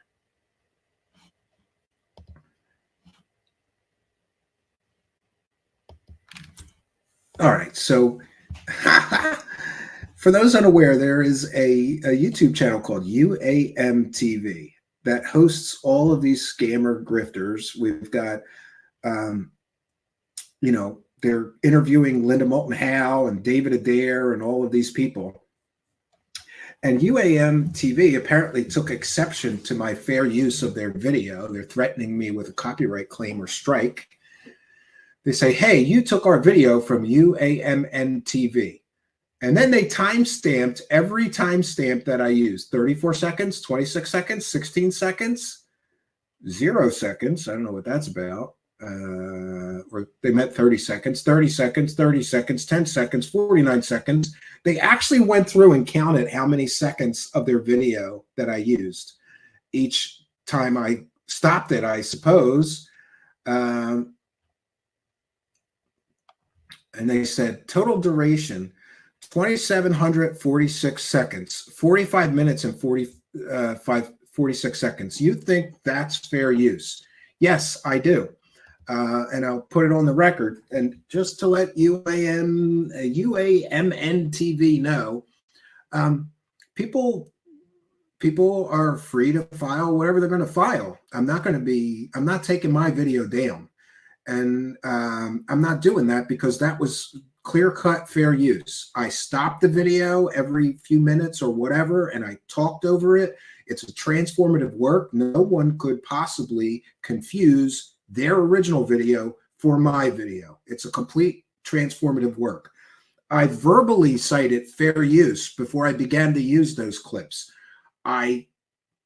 All right, so for those unaware, there is a YouTube channel called UAM TV that hosts all of these scammer grifters. We've got, they're interviewing Linda Moulton Howe and David Adair and all of these people. And UAM TV apparently took exception to my fair use of their video. They're threatening me with a copyright claim or strike. They say, hey, you took our video from UAMN TV. And then they timestamped every timestamp that I used. 34 seconds, 26 seconds, 16 seconds, 0 seconds. I don't know what that's about. Or they meant 30 seconds, 30 seconds, 30 seconds, 10 seconds, 49 seconds. They actually went through and counted how many seconds of their video that I used. Each time I stopped it, I suppose. And they said total duration, 2,746 seconds, 45 minutes and 46 seconds. You think that's fair use? Yes, I do. And I'll put it on the record. And just to let UAMN TV know, people are free to file whatever they're going to file. I'm not taking my video down. And I'm not doing that because that was clear-cut fair use. I stopped the video every few minutes or whatever, and I talked over it. It's a transformative work. No one could possibly confuse their original video for my video. It's a complete transformative work. I verbally cited fair use before I began to use those clips. In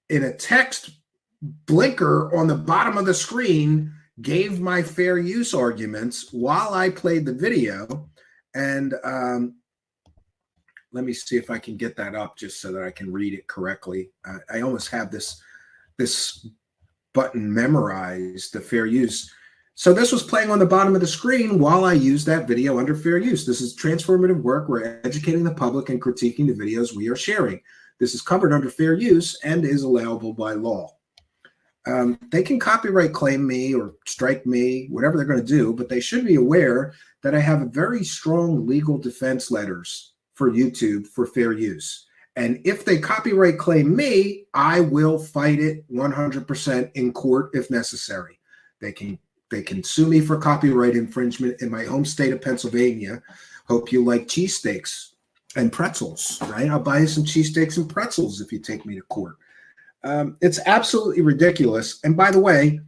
a text blinker on the bottom of the screen, gave my fair use arguments while I played the video. And let me see if I can get that up just so that I can read it correctly. I almost have this button memorized, the fair use. So this was playing on the bottom of the screen while I used that video under fair use. This is transformative work. We're educating the public and critiquing the videos we are sharing. This is covered under fair use and is allowable by law. They can copyright claim me or strike me, whatever they're going to do, but they should be aware that I have very strong legal defense letters for YouTube for fair use. And if they copyright claim me, I will fight it 100% in court if necessary. They can sue me for copyright infringement in my home state of Pennsylvania. Hope you like cheesesteaks and pretzels, right? I'll buy you some cheesesteaks and pretzels if you take me to court. It's absolutely ridiculous. And by the way,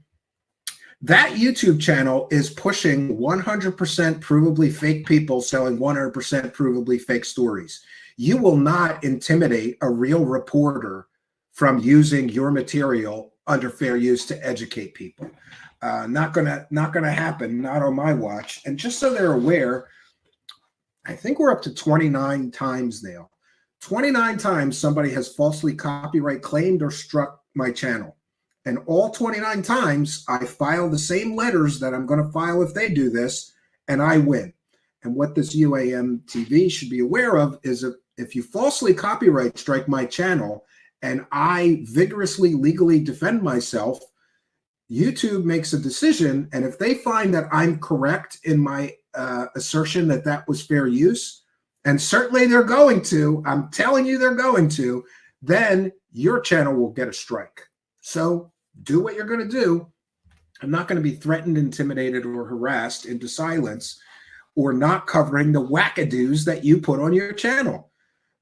that YouTube channel is pushing 100% provably fake people selling 100% provably fake stories. You will not intimidate a real reporter from using your material under fair use to educate people. Not gonna happen, not on my watch. And just so they're aware, I think we're up to 29 times now. 29 times somebody has falsely copyright claimed or struck my channel. And all 29 times I file the same letters that I'm going to file if they do this, and I win. And what this UAM TV should be aware of is if you falsely copyright strike my channel and I vigorously legally defend myself, YouTube makes a decision, and if they find that I'm correct in my assertion that that was fair use, and certainly they're going to, I'm telling you they're going to, then your channel will get a strike. So do what you're going to do. I'm not going to be threatened, intimidated, or harassed into silence or not covering the whackados that you put on your channel.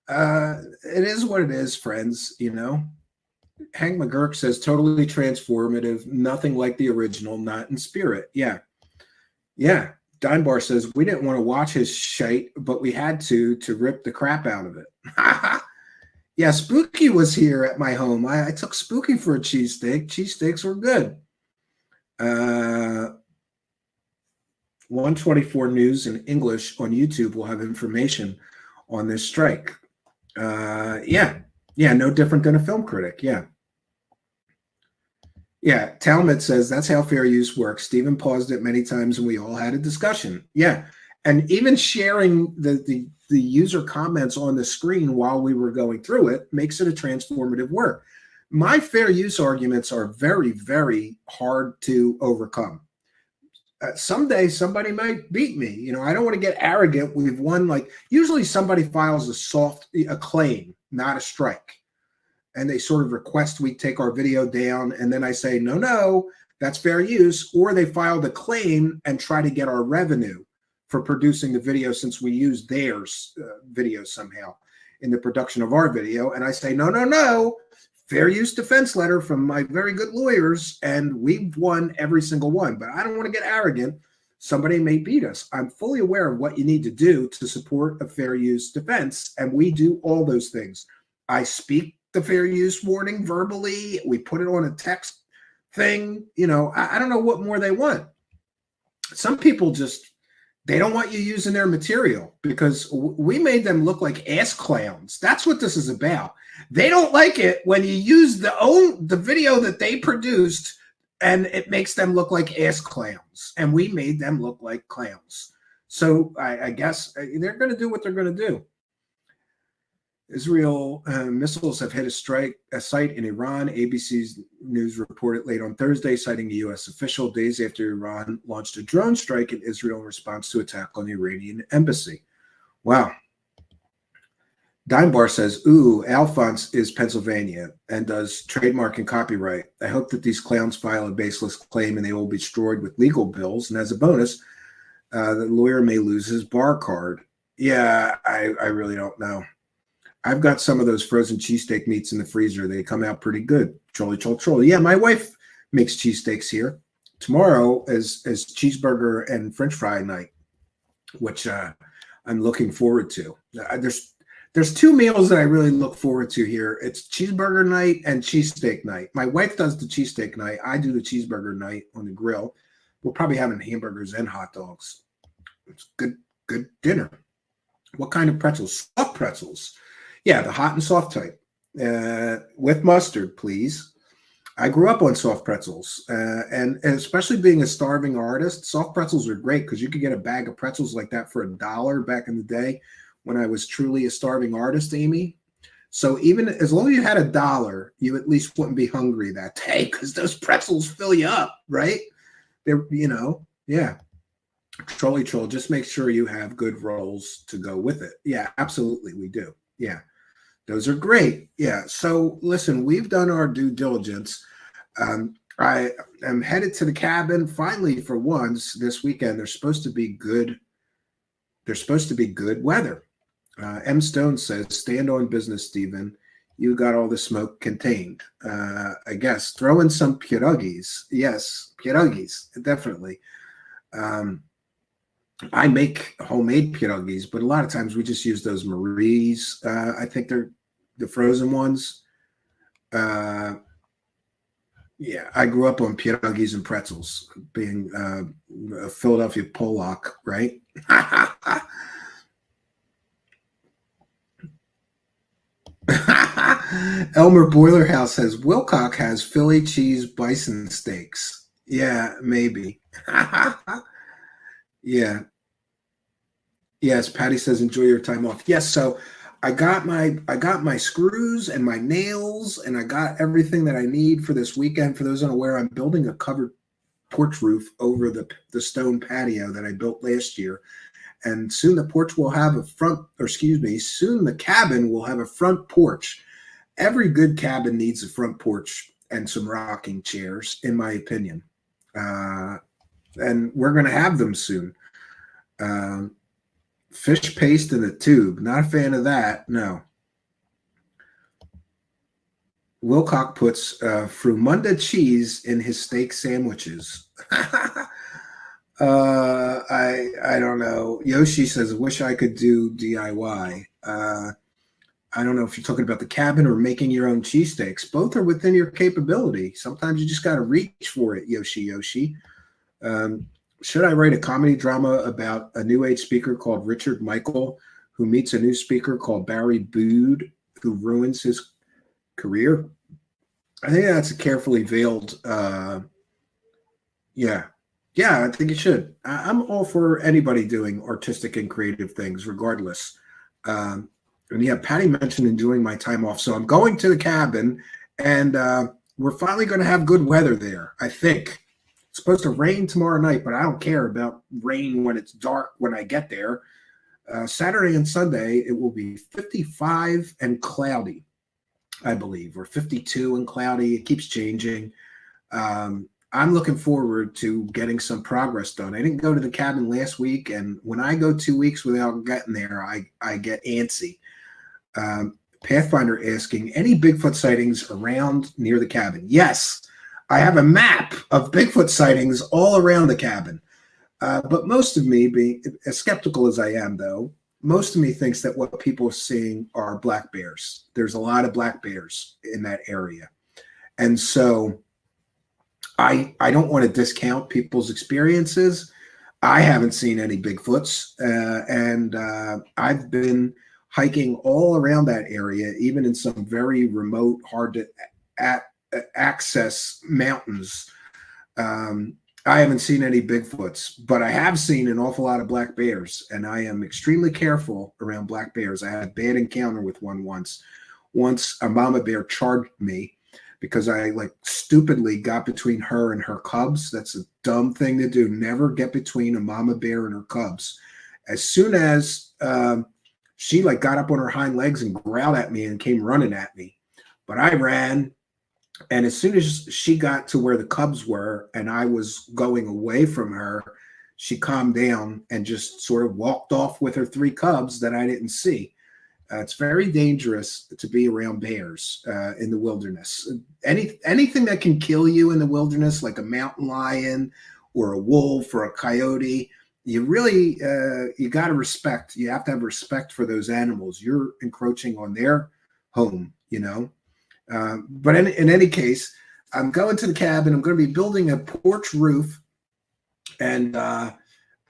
It is what it is, friends, you know. Hank McGurk says, totally transformative, nothing like the original, not in spirit. Yeah. Yeah. Dimebar says, we didn't want to watch his shite, but we had to rip the crap out of it. Yeah, Spooky was here at my home. I took Spooky for a cheesesteak. Cheesesteaks were good. 124 News in English on YouTube will have information on this strike. Yeah, no different than a film critic. Yeah. Yeah, Talmud says that's how fair use works. Stephen paused it many times and we all had a discussion. Yeah, and even sharing the user comments on the screen while we were going through it makes it a transformative work. My fair use arguments are very, very hard to overcome. Someday somebody might beat me. You know, I don't want to get arrogant. We've won, like, usually somebody files a claim, not a strike. And they sort of request we take our video down. And then I say, no, that's fair use. Or they file the claim and try to get our revenue for producing the video since we use theirs video somehow in the production of our video. And I say, no, fair use defense letter from my very good lawyers. And we've won every single one. But I don't want to get arrogant. Somebody may beat us. I'm fully aware of what you need to do to support a fair use defense. And we do all those things. I speak the fair use warning verbally. We put it on a text thing. You know, I don't know what more they want. Some people just, they don't want you using their material because we made them look like ass clowns. That's what this is about. They don't like it when you use the video that they produced and it makes them look like ass clowns. And we made them look like clowns. So I guess they're going to do what they're going to do. Israel missiles have hit a site in Iran. ABC's news reported late on Thursday, citing a U.S. official days after Iran launched a drone strike in Israel in response to attack on the Iranian embassy. Wow. Dimebar says, ooh, Alphonse is Pennsylvania and does trademark and copyright. I hope that these clowns file a baseless claim and they will be destroyed with legal bills. And as a bonus, the lawyer may lose his bar card. Yeah, I really don't know. I've got some of those frozen cheesesteak meats in the freezer. They come out pretty good. Trolley. Yeah, my wife makes cheesesteaks here. Tomorrow is cheeseburger and French fry night, which I'm looking forward to. There's two meals that I really look forward to here. It's cheeseburger night and cheesesteak night. My wife does the cheesesteak night. I do the cheeseburger night on the grill. We're probably having hamburgers and hot dogs. It's good dinner. What kind of pretzels? Soft pretzels. Yeah, the hot and soft type. With mustard, please. I grew up on soft pretzels. And especially being a starving artist, soft pretzels are great because you could get a bag of pretzels like that for $1 back in the day when I was truly a starving artist, Amy. So even as long as you had $1, you at least wouldn't be hungry that day because those pretzels fill you up, right? They're, yeah. Trolley troll, just make sure you have good rolls to go with it. Yeah, absolutely, we do. Yeah. Those are great. Yeah. So listen, we've done our due diligence. I am headed to the cabin finally for once this weekend. There's supposed to be good. There's supposed to be good weather. M. Stone says, stand on business, Stephen. You got all the smoke contained. I guess throw in some pierogies. Yes, pierogies, definitely. I make homemade pierogies, but a lot of times we just use those Marie's. I think they're the frozen ones. Yeah, I grew up on pierogies and pretzels, being a Philadelphia Polak, right? Elmer Boilerhouse says Wilcock has Philly cheese bison steaks. Yeah, maybe. Yeah. Yes, Patty says enjoy your time off. Yes, so I got my screws and my nails, and I got everything that I need for this weekend. For those unaware, I'm building a covered porch roof over the stone patio that I built last year. And soon the porch will have soon the cabin will have a front porch. Every good cabin needs a front porch and some rocking chairs, in my opinion. And we're going to have them soon. Fish paste in a tube. Not a fan of that. No. Wilcock puts Frumunda cheese in his steak sandwiches. I don't know. Yoshi says, wish I could do DIY. I don't know if you're talking about the cabin or making your own cheesesteaks. Both are within your capability. Sometimes you just got to reach for it, Yoshi. Should I write a comedy drama about a new age speaker called Richard Michael, who meets a new speaker called Barry Bood, who ruins his career? I think that's a carefully veiled, yeah, I think it should. I'm all for anybody doing artistic and creative things, regardless. And yeah, Patty mentioned enjoying my time off. So I'm going to the cabin, and we're finally going to have good weather there, I think. It's supposed to rain tomorrow night, but I don't care about rain when it's dark when I get there. Saturday and Sunday, it will be 55 and cloudy, I believe, or 52 and cloudy. It keeps changing. I'm looking forward to getting some progress done. I didn't go to the cabin last week, and when I go 2 weeks without getting there, I get antsy. Pathfinder asking, any Bigfoot sightings around near the cabin? Yes. I have a map of Bigfoot sightings all around the cabin. But most of me, being as skeptical as I am, though, most of me thinks that what people are seeing are black bears. There's a lot of black bears in that area. And so I don't want to discount people's experiences. I haven't seen any Bigfoots. And I've been hiking all around that area, even in some very remote, hard to access mountains. I haven't seen any Bigfoots, but I have seen an awful lot of black bears, and I am extremely careful around black bears. I had a bad encounter with one once. Once a mama bear charged me because I stupidly got between her and her cubs. That's a dumb thing to do. Never get between a mama bear and her cubs. As soon as she got up on her hind legs and growled at me and came running at me, but I ran. And as soon as she got to where the cubs were and I was going away from her, she calmed down and just sort of walked off with her 3 cubs that I didn't see. It's very dangerous to be around bears in the wilderness. Anything that can kill you in the wilderness, like a mountain lion or a wolf or a coyote, you really, you got to respect. You have to have respect for those animals. You're encroaching on their home, But in any case, I'm going to the cabin. I'm going to be building a porch roof, and I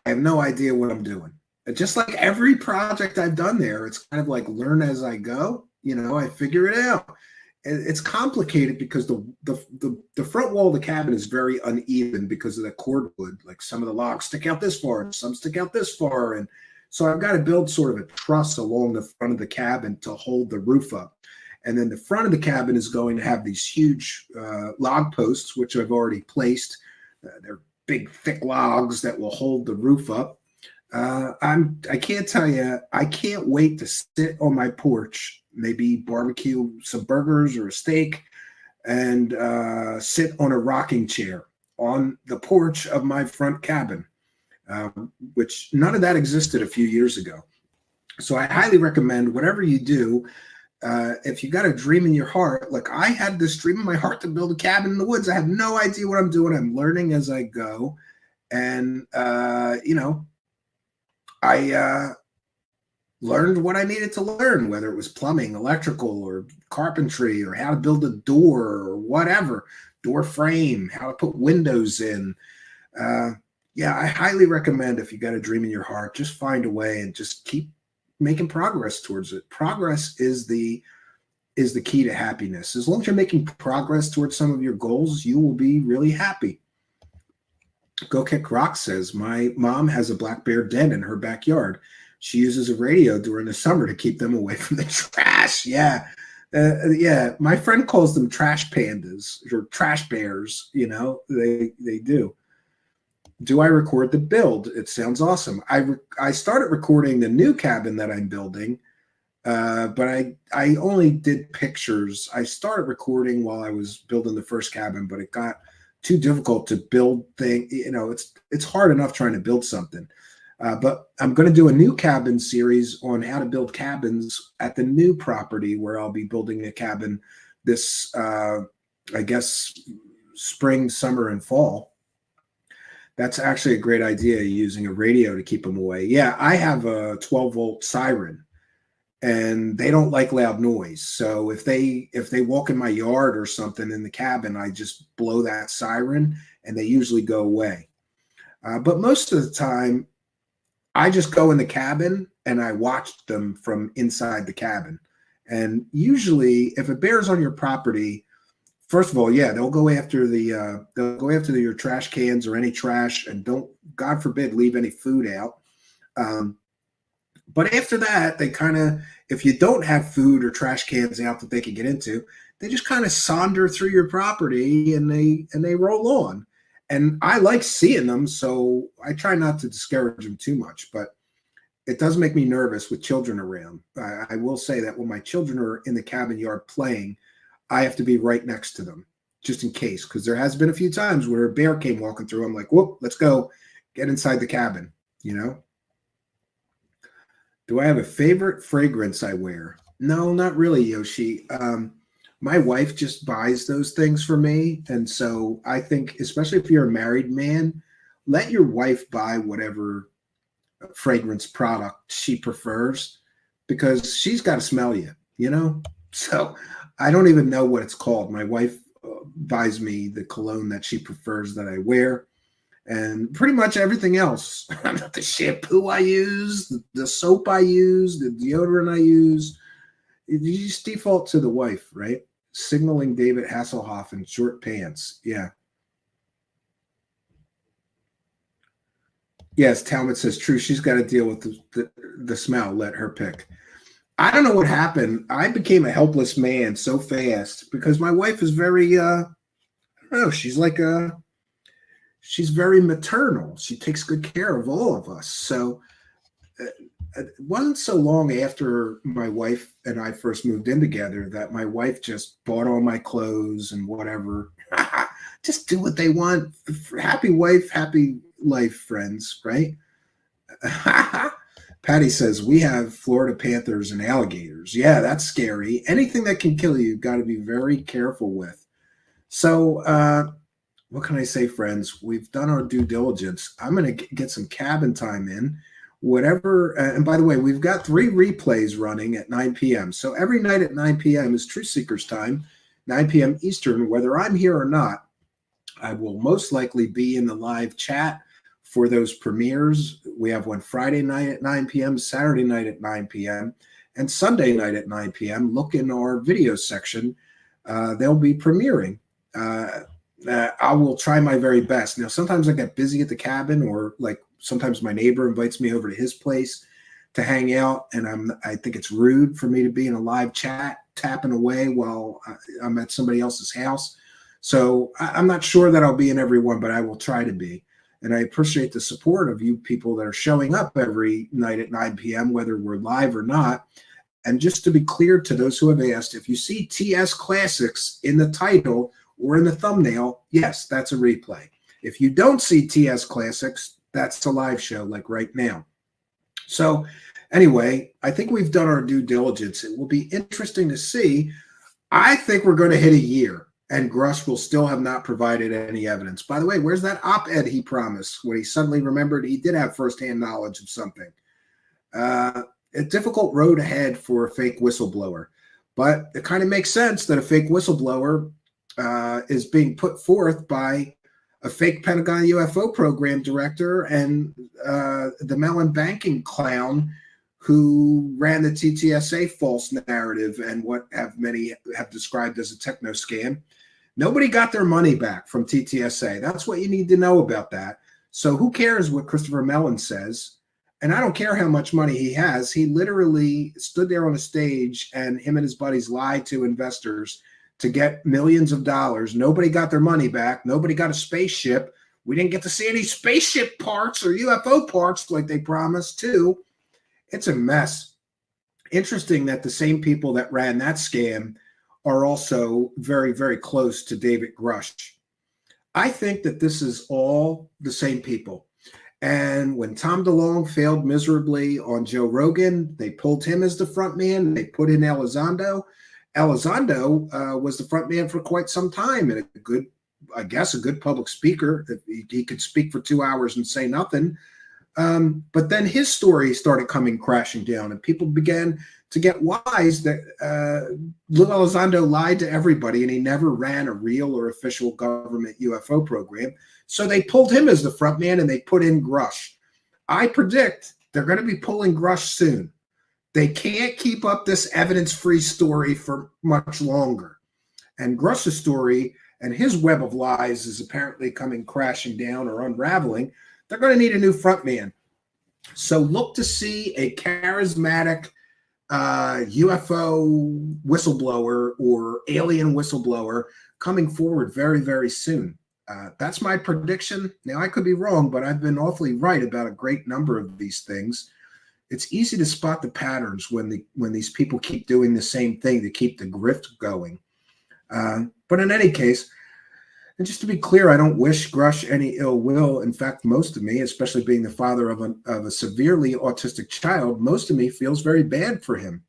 have no idea what I'm doing. Just like every project I've done there, it's kind of like learn as I go. I figure it out. It's complicated because the front wall of the cabin is very uneven because of the cordwood. Like some of the logs stick out this far, and some stick out this far, and so I've got to build sort of a truss along the front of the cabin to hold the roof up. And then the front of the cabin is going to have these huge log posts, which I've already placed. They're big, thick logs that will hold the roof up. I can't tell you, I can't wait to sit on my porch, maybe barbecue some burgers or a steak, and sit on a rocking chair on the porch of my front cabin, which none of that existed a few years ago. So I highly recommend whatever you do. If you got a dream in your heart, like I had this dream in my heart to build a cabin in the woods. I have no idea what I'm doing. I'm learning as I go. And, I learned what I needed to learn, whether it was plumbing, electrical, or carpentry, or how to build a door or whatever, door frame, how to put windows in. Yeah, I highly recommend, if you got a dream in your heart, just find a way and just keep making progress towards it. Progress is the key to happiness. As long as you're making progress towards some of your goals, you will be really happy. Go Kick Rock says, my mom has a black bear den in her backyard. She uses a radio during the summer to keep them away from the trash. Yeah. Yeah. My friend calls them trash pandas or trash bears. You know, they do. Do I record the build? It sounds awesome. I started recording the new cabin that I'm building, but I only did pictures. I started recording while I was building the first cabin, but it got too difficult to build thing. You know, it's hard enough trying to build something. But I'm going to do a new cabin series on how to build cabins at the new property where I'll be building a cabin this, I guess, spring, summer, and fall. That's actually a great idea, using a radio to keep them away. Yeah, I have a 12-volt siren, and they don't like loud noise. So if they walk in my yard or something in the cabin, I just blow that siren, and they usually go away. But most of the time, I just go in the cabin and I watch them from inside the cabin. And usually, if a bear's on your property, first of all, yeah, they'll go after your trash cans or any trash, and don't, God forbid, leave any food out. But after that, they kind of, if you don't have food or trash cans out that they can get into, they just kind of saunder through your property and they roll on. And I like seeing them, so I try not to discourage them too much, but it does make me nervous with children around. I will say that when my children are in the cabin yard playing, I have to be right next to them just in case, because there has been a few times where a bear came walking through. I'm like, whoop, let's go get inside the cabin, you know? Do I have a favorite fragrance I wear? No, not really, Yoshi. My wife just buys those things for me. And so I think, especially if you're a married man, let your wife buy whatever fragrance product she prefers, because she's got to smell you, you know? So I don't even know what it's called. My wife buys me the cologne that she prefers that I wear, and pretty much everything else. The shampoo I use, the soap I use, the deodorant I use, you just default to the wife, right? Signaling David Hasselhoff in short pants. Yeah. Yes, Talmud says true. She's got to deal with the smell. Let her pick. I don't know what happened. I became a helpless man so fast because my wife is very, I don't know, she's very maternal. She takes good care of all of us. So it wasn't so long after my wife and I first moved in together that my wife just bought all my clothes and whatever. Just do what they want. Happy wife, happy life, friends, right? Patty says, we have Florida panthers and alligators. Yeah, that's scary. Anything that can kill you, got to be very careful with. So what can I say, friends? We've done our due diligence. I'm going to get some cabin time in. Whatever. And by the way, we've got 3 replays running at 9 p.m. So every night at 9 p.m. is Truth Seekers time, 9 p.m. Eastern. Whether I'm here or not, I will most likely be in the live chat for those premieres. We have one Friday night at 9 p.m., Saturday night at 9 p.m., and Sunday night at 9 p.m. Look in our video section. They'll be premiering. I will try my very best. Now, sometimes I get busy at the cabin, or like sometimes my neighbor invites me over to his place to hang out, and I think it's rude for me to be in a live chat tapping away while I'm at somebody else's house. So I'm not sure that I'll be in every one, but I will try to be. And I appreciate the support of you people that are showing up every night at 9 p.m., whether we're live or not. And just to be clear to those who have asked, if you see TS Classics in the title or in the thumbnail, yes, that's a replay. If you don't see TS Classics, that's a live show like right now. So anyway, I think we've done our due diligence. It will be interesting to see. I think we're going to hit a year, and Grush will still have not provided any evidence. By the way, where's that op-ed he promised when he suddenly remembered he did have firsthand knowledge of something? A difficult road ahead for a fake whistleblower, but it kind of makes sense that a fake whistleblower is being put forth by a fake Pentagon UFO program director and the Mellon banking clown who ran the TTSA false narrative and what many have described as a techno scam. Nobody got their money back from TTSA. That's what you need to know about that. So who cares what Christopher Mellon says? And I don't care how much money he has. He literally stood there on a stage and him and his buddies lied to investors to get millions of dollars. Nobody got their money back. Nobody got a spaceship. We didn't get to see any spaceship parts or UFO parts like they promised too. It's a mess. Interesting that the same people that ran that scam are also very, very close to David Grush. I think that this is all the same people. And when Tom DeLonge failed miserably on Joe Rogan, they pulled him as the front man. They put in Elizondo. Elizondo was the front man for quite some time and a good public speaker. He could speak for 2 hours and say nothing. But then his story started coming crashing down, and people began to get wise that Lou Elizondo lied to everybody, and he never ran a real or official government UFO program. So they pulled him as the front man, and they put in Grush. I predict they're going to be pulling Grush soon. They can't keep up this evidence-free story for much longer. And Grush's story and his web of lies is apparently coming crashing down or unraveling. They're going to need a new frontman. So look to see a charismatic UFO whistleblower or alien whistleblower coming forward very, very soon. That's my prediction. Now, I could be wrong, but I've been awfully right about a great number of these things. It's easy to spot the patterns when these people keep doing the same thing to keep the grift going. But in any case, and just to be clear, I don't wish Grush any ill will. In fact, most of me, especially being the father of a severely autistic child, most of me feels very bad for him.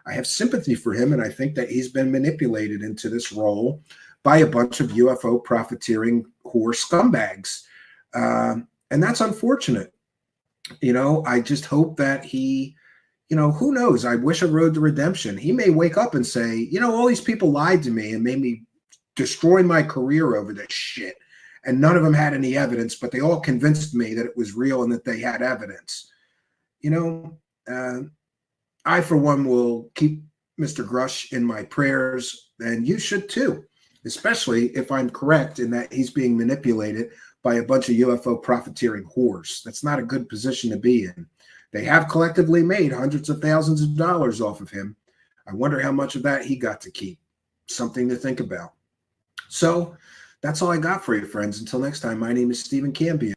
I have sympathy for him, and I think that he's been manipulated into this role by a bunch of UFO profiteering whore scumbags. And that's unfortunate. You know, I just hope that he, who knows? I wish a road to redemption. He may wake up and say, all these people lied to me and made me destroy my career over this shit. And none of them had any evidence, but they all convinced me that it was real and that they had evidence. I, for one, will keep Mr. Grush in my prayers, and you should too, especially if I'm correct in that he's being manipulated by a bunch of UFO profiteering whores. That's not a good position to be in. They have collectively made hundreds of thousands of dollars off of him. I wonder how much of that he got to keep. Something to think about. So that's all I got for you, friends. Until next time, my name is Stephen Campion.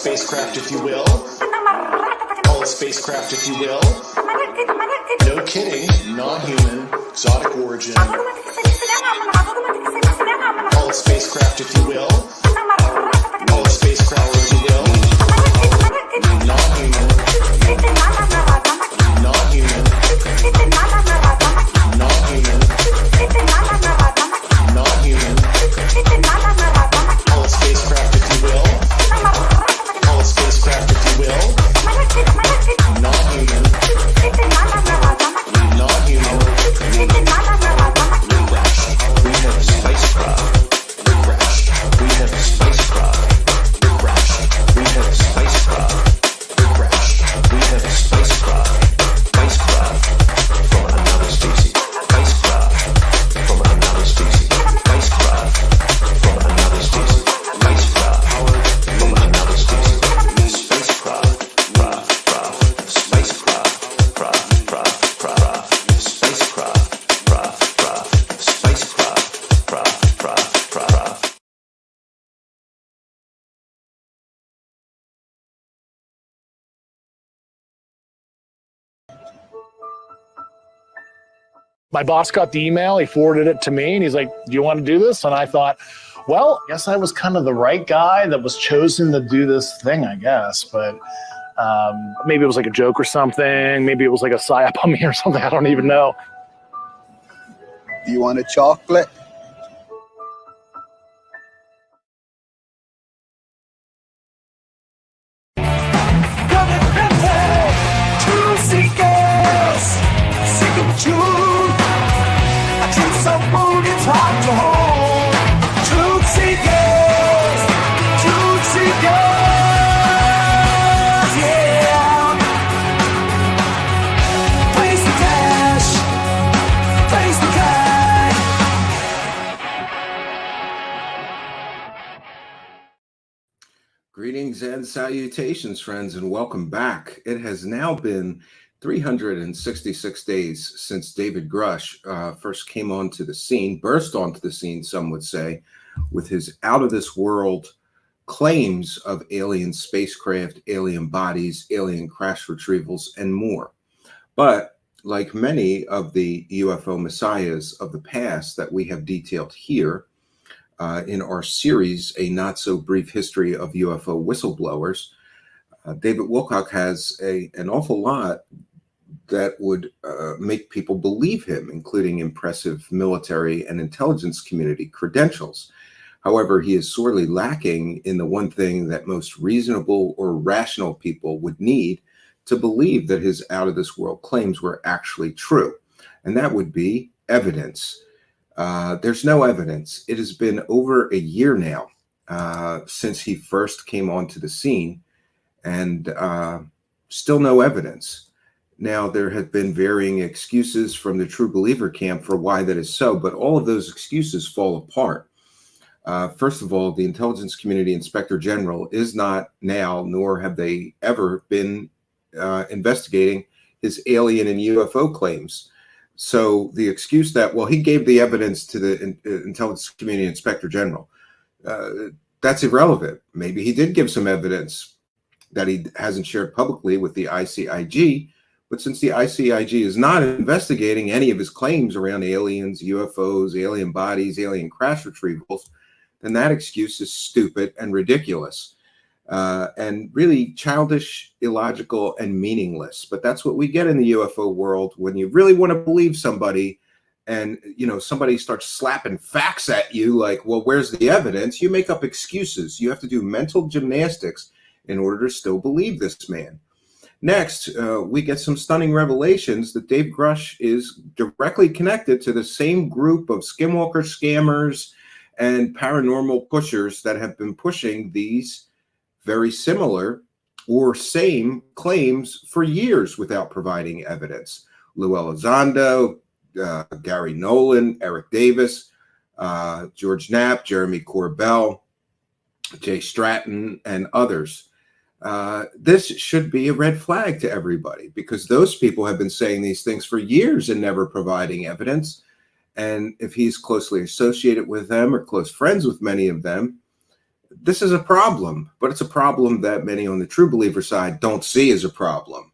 spacecraft, if you will. Call it spacecraft, if you will. No kidding, non-human, exotic origin. Call it spacecraft, if you will. Call it spacecraft, if you will. Non-human. Non-human. Non-human. Non-human. Call it spacecraft, if you will. Call it spacecraft, if you will. Non-human. Non-human. Refresh. We have a spacecraft. Refresh. We have a spacecraft. Refresh. We have a spacecraft. Refresh. We have a spacecraft. Spacecraft from another species. Spacecraft from another species. Spacecraft from another species. Spacecraft from another species. Spacecraft. Spacecraft. My boss got the email, he forwarded it to me, and he's like, do you want to do this? And I thought, well, I guess I was kind of the right guy that was chosen to do this thing, I guess. But maybe it was like a joke or something. Maybe it was like a psyop on me or something. I don't even know. Do you want a chocolate? Truth seekers, seeking the truth. A truth so bold it's hard to hold. Truth seekers, yeah. Place the cash, place the cash. Greetings and salutations, friends, and welcome back. It has now been 366 days since David Grush first came onto the scene, burst onto the scene, some would say, with his out-of-this-world claims of alien spacecraft, alien bodies, alien crash retrievals, and more. But like many of the UFO messiahs of the past that we have detailed here, in our series, A Not So Brief History of UFO Whistleblowers, David Wilcock has an awful lot that would make people believe him, including impressive military and intelligence community credentials. However, he is sorely lacking in the one thing that most reasonable or rational people would need to believe that his out-of-this-world claims were actually true, and that would be evidence. There's no evidence. It has been over a year now since he first came onto the scene, and still no evidence. Now, there have been varying excuses from the true believer camp for why that is so, but all of those excuses fall apart. First of all, the intelligence community inspector general is not now, nor have they ever been investigating his alien and UFO claims. So the excuse that, well, he gave the evidence to the intelligence community inspector general, that's irrelevant. Maybe he did give some evidence that he hasn't shared publicly with the ICIG, but since the ICIG is not investigating any of his claims around aliens, UFOs, alien bodies, alien crash retrievals, then that excuse is stupid and ridiculous. And really childish, illogical, and meaningless. But that's what we get in the UFO world when you really want to believe somebody, and somebody starts slapping facts at you like, well, where's the evidence? You make up excuses. You have to do mental gymnastics in order to still believe this man. Next, we get some stunning revelations that Dave Grush is directly connected to the same group of skinwalker scammers and paranormal pushers that have been pushing these very similar or same claims for years without providing evidence. Lou Elizondo, Gary Nolan, Eric Davis, George Knapp, Jeremy Corbell, Jay Stratton, and others. This should be a red flag to everybody, because those people have been saying these things for years and never providing evidence. And if he's closely associated with them or close friends with many of them, this is a problem, but it's a problem that many on the true believer side don't see as a problem,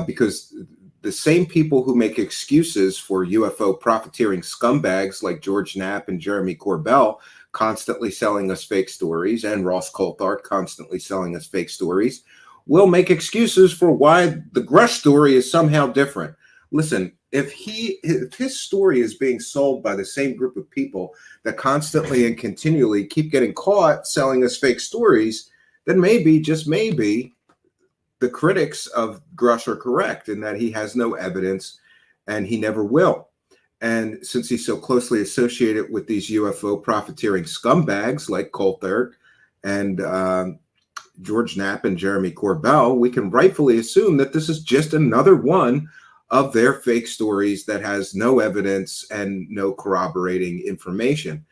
because the same people who make excuses for UFO profiteering scumbags like George Knapp and Jeremy Corbell constantly selling us fake stories, and Ross Coulthard constantly selling us fake stories, will make excuses for why the Grush story is somehow different. Listen, if his story is being sold by the same group of people that constantly and continually keep getting caught selling us fake stories, then maybe, just maybe, the critics of Grush are correct in that he has no evidence and he never will. And since he's so closely associated with these UFO profiteering scumbags like Coulthard and George Knapp and Jeremy Corbell, we can rightfully assume that this is just another one of their fake stories that has no evidence and no corroborating information.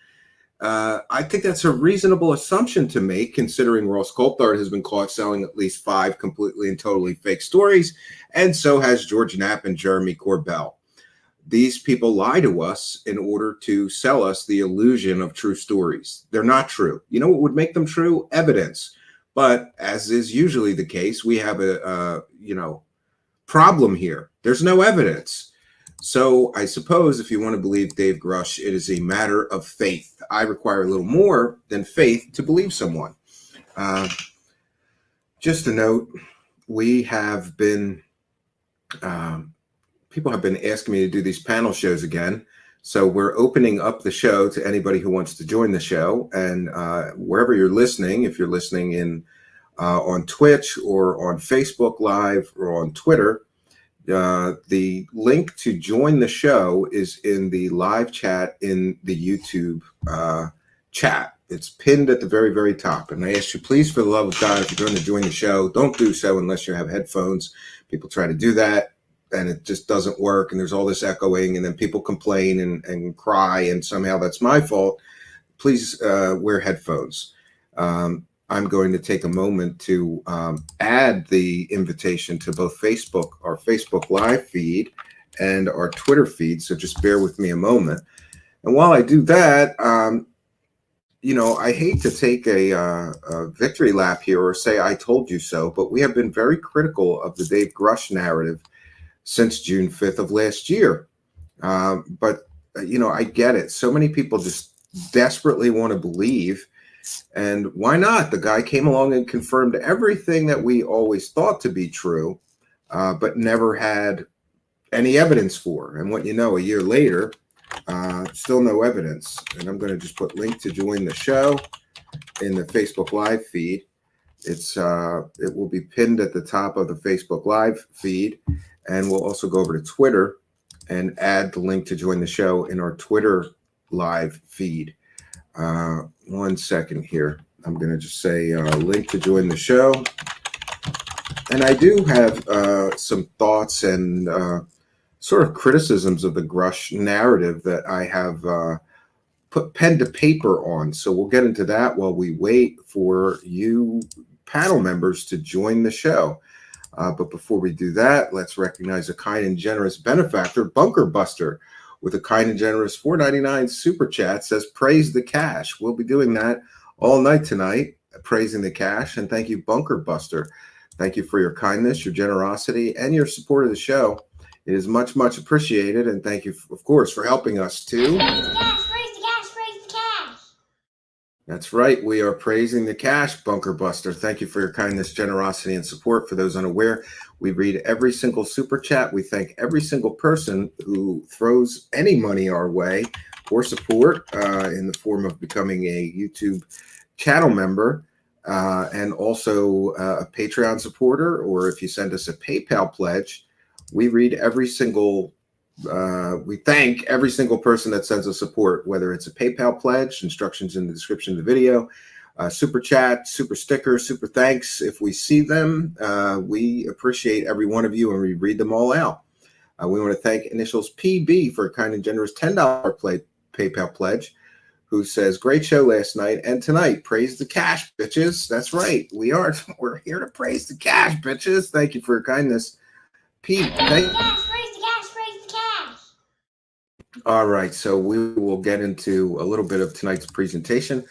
I think that's a reasonable assumption to make, considering Ross Coulthard has been caught selling at least 5 completely and totally fake stories, and so has George Knapp and Jeremy Corbell. These people lie to us in order to sell us the illusion of true stories. They're not true. You know what would make them true? Evidence. But as is usually the case, we have a problem here. There's no evidence. So I suppose if you want to believe Dave Grush, it is a matter of faith. I require a little more than faith to believe someone. Just a note, we have been, people have been asking me to do these panel shows again. So we're opening up the show to anybody who wants to join the show. And wherever you're listening, if you're listening in on Twitch or on Facebook Live or on Twitter, the link to join the show is in the live chat in the YouTube chat. It's pinned at the very, very top. And I ask you, please, for the love of God, if you're going to join the show, don't do so unless you have headphones. People try to do that, and it just doesn't work. And there's all this echoing, and then people complain and cry, and somehow that's my fault. Please wear headphones. I'm going to take a moment to add the invitation to both Facebook, our Facebook Live feed, and our Twitter feed. So just bear with me a moment. And while I do that, I hate to take a victory lap here or say I told you so, but we have been very critical of the Dave Grush narrative since June 5th of last year. But I get it. So many people just desperately want to believe. And why not? The guy came along and confirmed everything that we always thought to be true, but never had any evidence for. And what you know, a year later, still no evidence. And I'm going to just put link to join the show in the Facebook Live feed. It will be pinned at the top of the Facebook Live feed. And we'll also go over to Twitter and add the link to join the show in our Twitter Live feed. 1 second here. I'm going to just say link to join the show. And I do have some thoughts and sort of criticisms of the Grush narrative that I have put pen to paper on. So we'll get into that while we wait for you panel members to join the show. But before we do that, let's recognize a kind and generous benefactor, Bunker Buster, with a kind and generous $4.99 super chat, says, praise the cash. We'll be doing that all night tonight, praising the cash. And thank you, Bunker Buster. Thank you for your kindness, your generosity, and your support of the show. It is much, much appreciated. And thank you, of course, for helping us too. Praise the cash, praise the cash, praise the cash. That's right. We are praising the cash, Bunker Buster. Thank you for your kindness, generosity, and support. For those unaware, we read every single super chat. We thank every single person who throws any money our way for support in the form of becoming a YouTube channel member and also a Patreon supporter, or if you send us a PayPal pledge. We read every single we thank every single person that sends us support, whether it's a PayPal pledge, instructions in the description of the video, super chat, super sticker, super thanks. If we see them, we appreciate every one of you and we read them all out. We want to thank Initials PB for a kind and generous $10 PayPal pledge, who says, great show last night and tonight. Praise the cash, bitches. That's right. We're here to praise the cash, bitches. Thank you for your kindness. Pete, all right, so we will get into a little bit of tonight's presentation.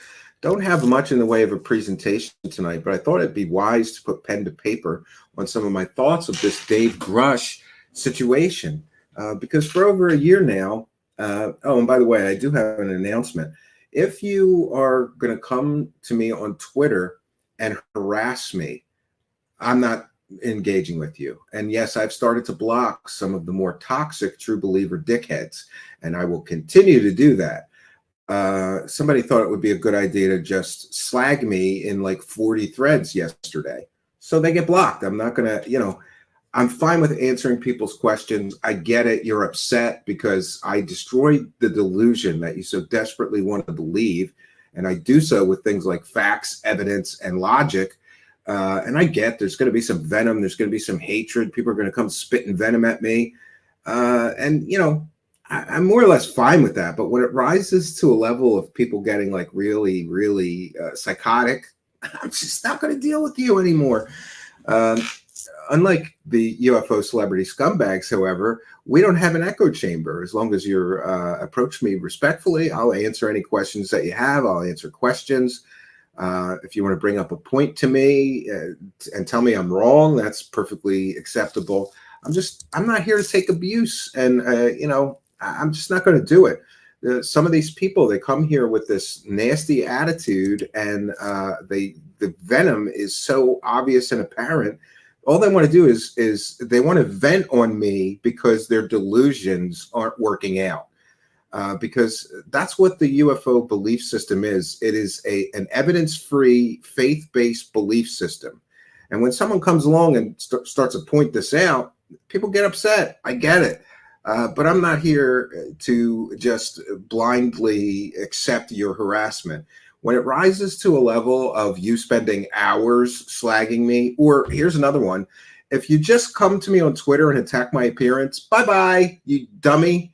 don't have much in the way of a presentation tonight, but I thought it'd be wise to put pen to paper on some of my thoughts of this Dave Grush situation. Because for over a year now, oh, and by the way, I do have an announcement. If you are going to come to me on Twitter and harass me, I'm not engaging with you. And yes, I've started to block some of the more toxic true believer dickheads, and I will continue to do that. Somebody thought it would be a good idea to just slag me in like 40 threads yesterday. So they get blocked. I'm not going to, I'm fine with answering people's questions. I get it. You're upset because I destroyed the delusion that you so desperately want to believe. And I do so with things like facts, evidence, and logic. And I get there's going to be some venom. There's going to be some hatred. People are going to come spitting venom at me. I'm more or less fine with that. But when it rises to a level of people getting like really, really psychotic, I'm just not going to deal with you anymore. Unlike the UFO celebrity scumbags, however, we don't have an echo chamber. As long as you approach me respectfully, I'll answer any questions that you have. I'll answer questions. If you want to bring up a point to me and tell me I'm wrong, that's perfectly acceptable. I'm not here to take abuse. And, I'm just not going to do it. Some of these people, they come here with this nasty attitude, and the venom is so obvious and apparent. All they want to do is they want to vent on me because their delusions aren't working out. Because that's what the UFO belief system is. It is an evidence-free, faith-based belief system. And when someone comes along and starts to point this out, people get upset. I get it. But I'm not here to just blindly accept your harassment. When it rises to a level of you spending hours slagging me, or here's another one, if you just come to me on Twitter and attack my appearance, bye-bye, you dummy.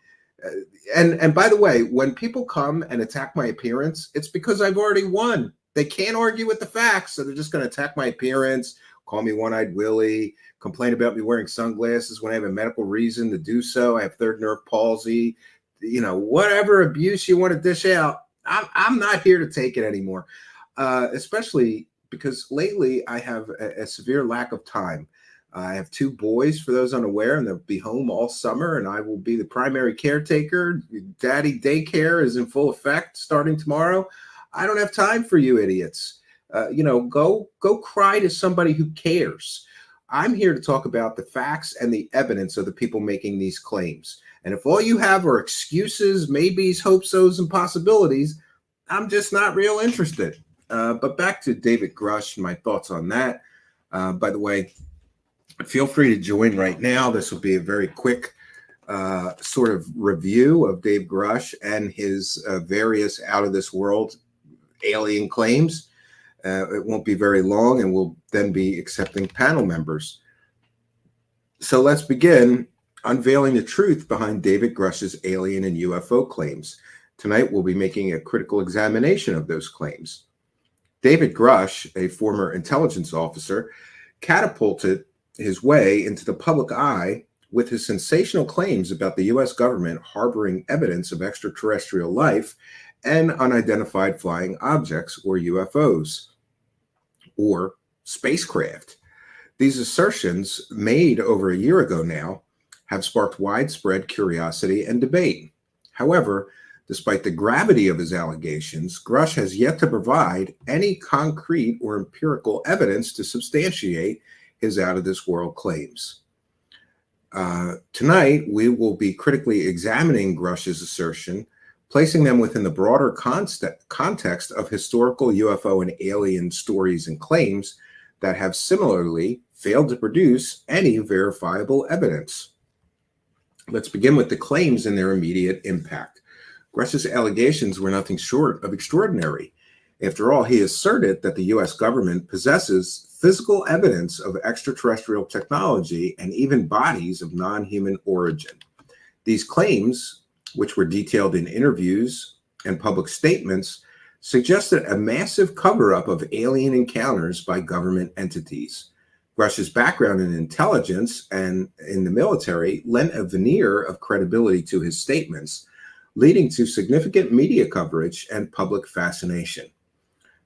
And by the way, when people come and attack my appearance, it's because I've already won. They can't argue with the facts, so they're just going to attack my appearance, call me one-eyed Willie, complain about me wearing sunglasses when I have a medical reason to do so. I have third nerve palsy, whatever abuse you want to dish out. I'm not here to take it anymore, especially because lately I have a severe lack of time. I have 2 boys, for those unaware, and they'll be home all summer, and I will be the primary caretaker. Daddy daycare is in full effect starting tomorrow. I don't have time for you idiots. Go cry to somebody who cares. I'm here to talk about the facts and the evidence of the people making these claims. And if all you have are excuses, maybes, hope-sos, and possibilities, I'm just not real interested. But back to David Grush and my thoughts on that. By the way, feel free to join right now. This will be a very quick sort of review of Dave Grush and his various out-of-this-world alien claims. It won't be very long, and we'll then be accepting panel members. So let's begin unveiling the truth behind David Grush's alien and UFO claims. Tonight, we'll be making a critical examination of those claims. David Grush, a former intelligence officer, catapulted his way into the public eye with his sensational claims about the U.S. government harboring evidence of extraterrestrial life and unidentified flying objects, or UFOs, or spacecraft. These assertions, made over a year ago now, have sparked widespread curiosity and debate. However, despite the gravity of his allegations, Grush has yet to provide any concrete or empirical evidence to substantiate his out-of-this-world claims. Tonight, we will be critically examining Grush's assertion, placing them within the broader context of historical UFO and alien stories and claims that have similarly failed to produce any verifiable evidence. Let's begin with the claims and their immediate impact. Grush's allegations were nothing short of extraordinary. After all, he asserted that the U.S. government possesses physical evidence of extraterrestrial technology and even bodies of non-human origin. These claims, which were detailed in interviews and public statements, suggested a massive cover-up of alien encounters by government entities. Grush's background in intelligence and in the military lent a veneer of credibility to his statements, leading to significant media coverage and public fascination.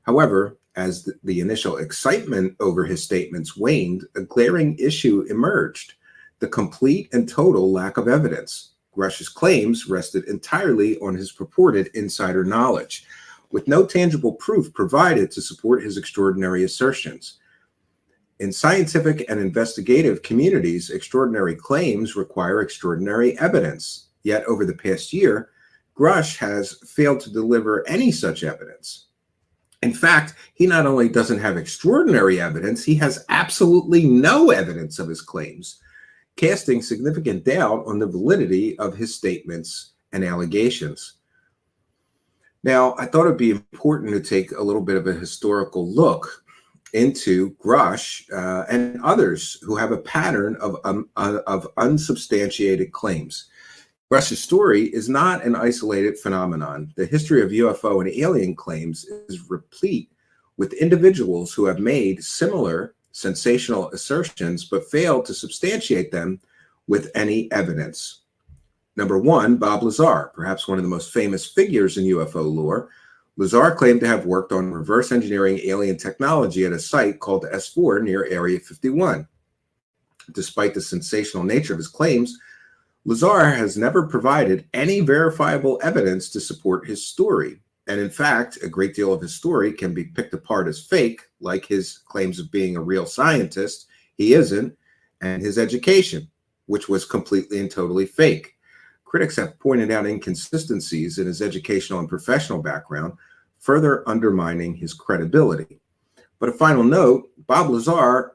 However, as the initial excitement over his statements waned, a glaring issue emerged: the complete and total lack of evidence. Grush's claims rested entirely on his purported insider knowledge, with no tangible proof provided to support his extraordinary assertions. In scientific and investigative communities, extraordinary claims require extraordinary evidence. Yet over the past year, Grush has failed to deliver any such evidence. In fact, he not only doesn't have extraordinary evidence, he has absolutely no evidence of his claims, casting significant doubt on the validity of his statements and allegations. Now, I thought it'd be important to take a little bit of a historical look into Grush and others who have a pattern of unsubstantiated claims. Grush's story is not an isolated phenomenon. The history of UFO and alien claims is replete with individuals who have made similar sensational assertions but failed to substantiate them with any evidence. Number one, Bob Lazar, perhaps one of the most famous figures in UFO lore. Lazar claimed to have worked on reverse engineering alien technology at a site called S4 near Area 51. Despite the sensational nature of his claims, Lazar has never provided any verifiable evidence to support his story. And in fact, a great deal of his story can be picked apart as fake, like his claims of being a real scientist, he isn't, and his education, which was completely and totally fake. Critics have pointed out inconsistencies in his educational and professional background, further undermining his credibility. But a final note, Bob Lazar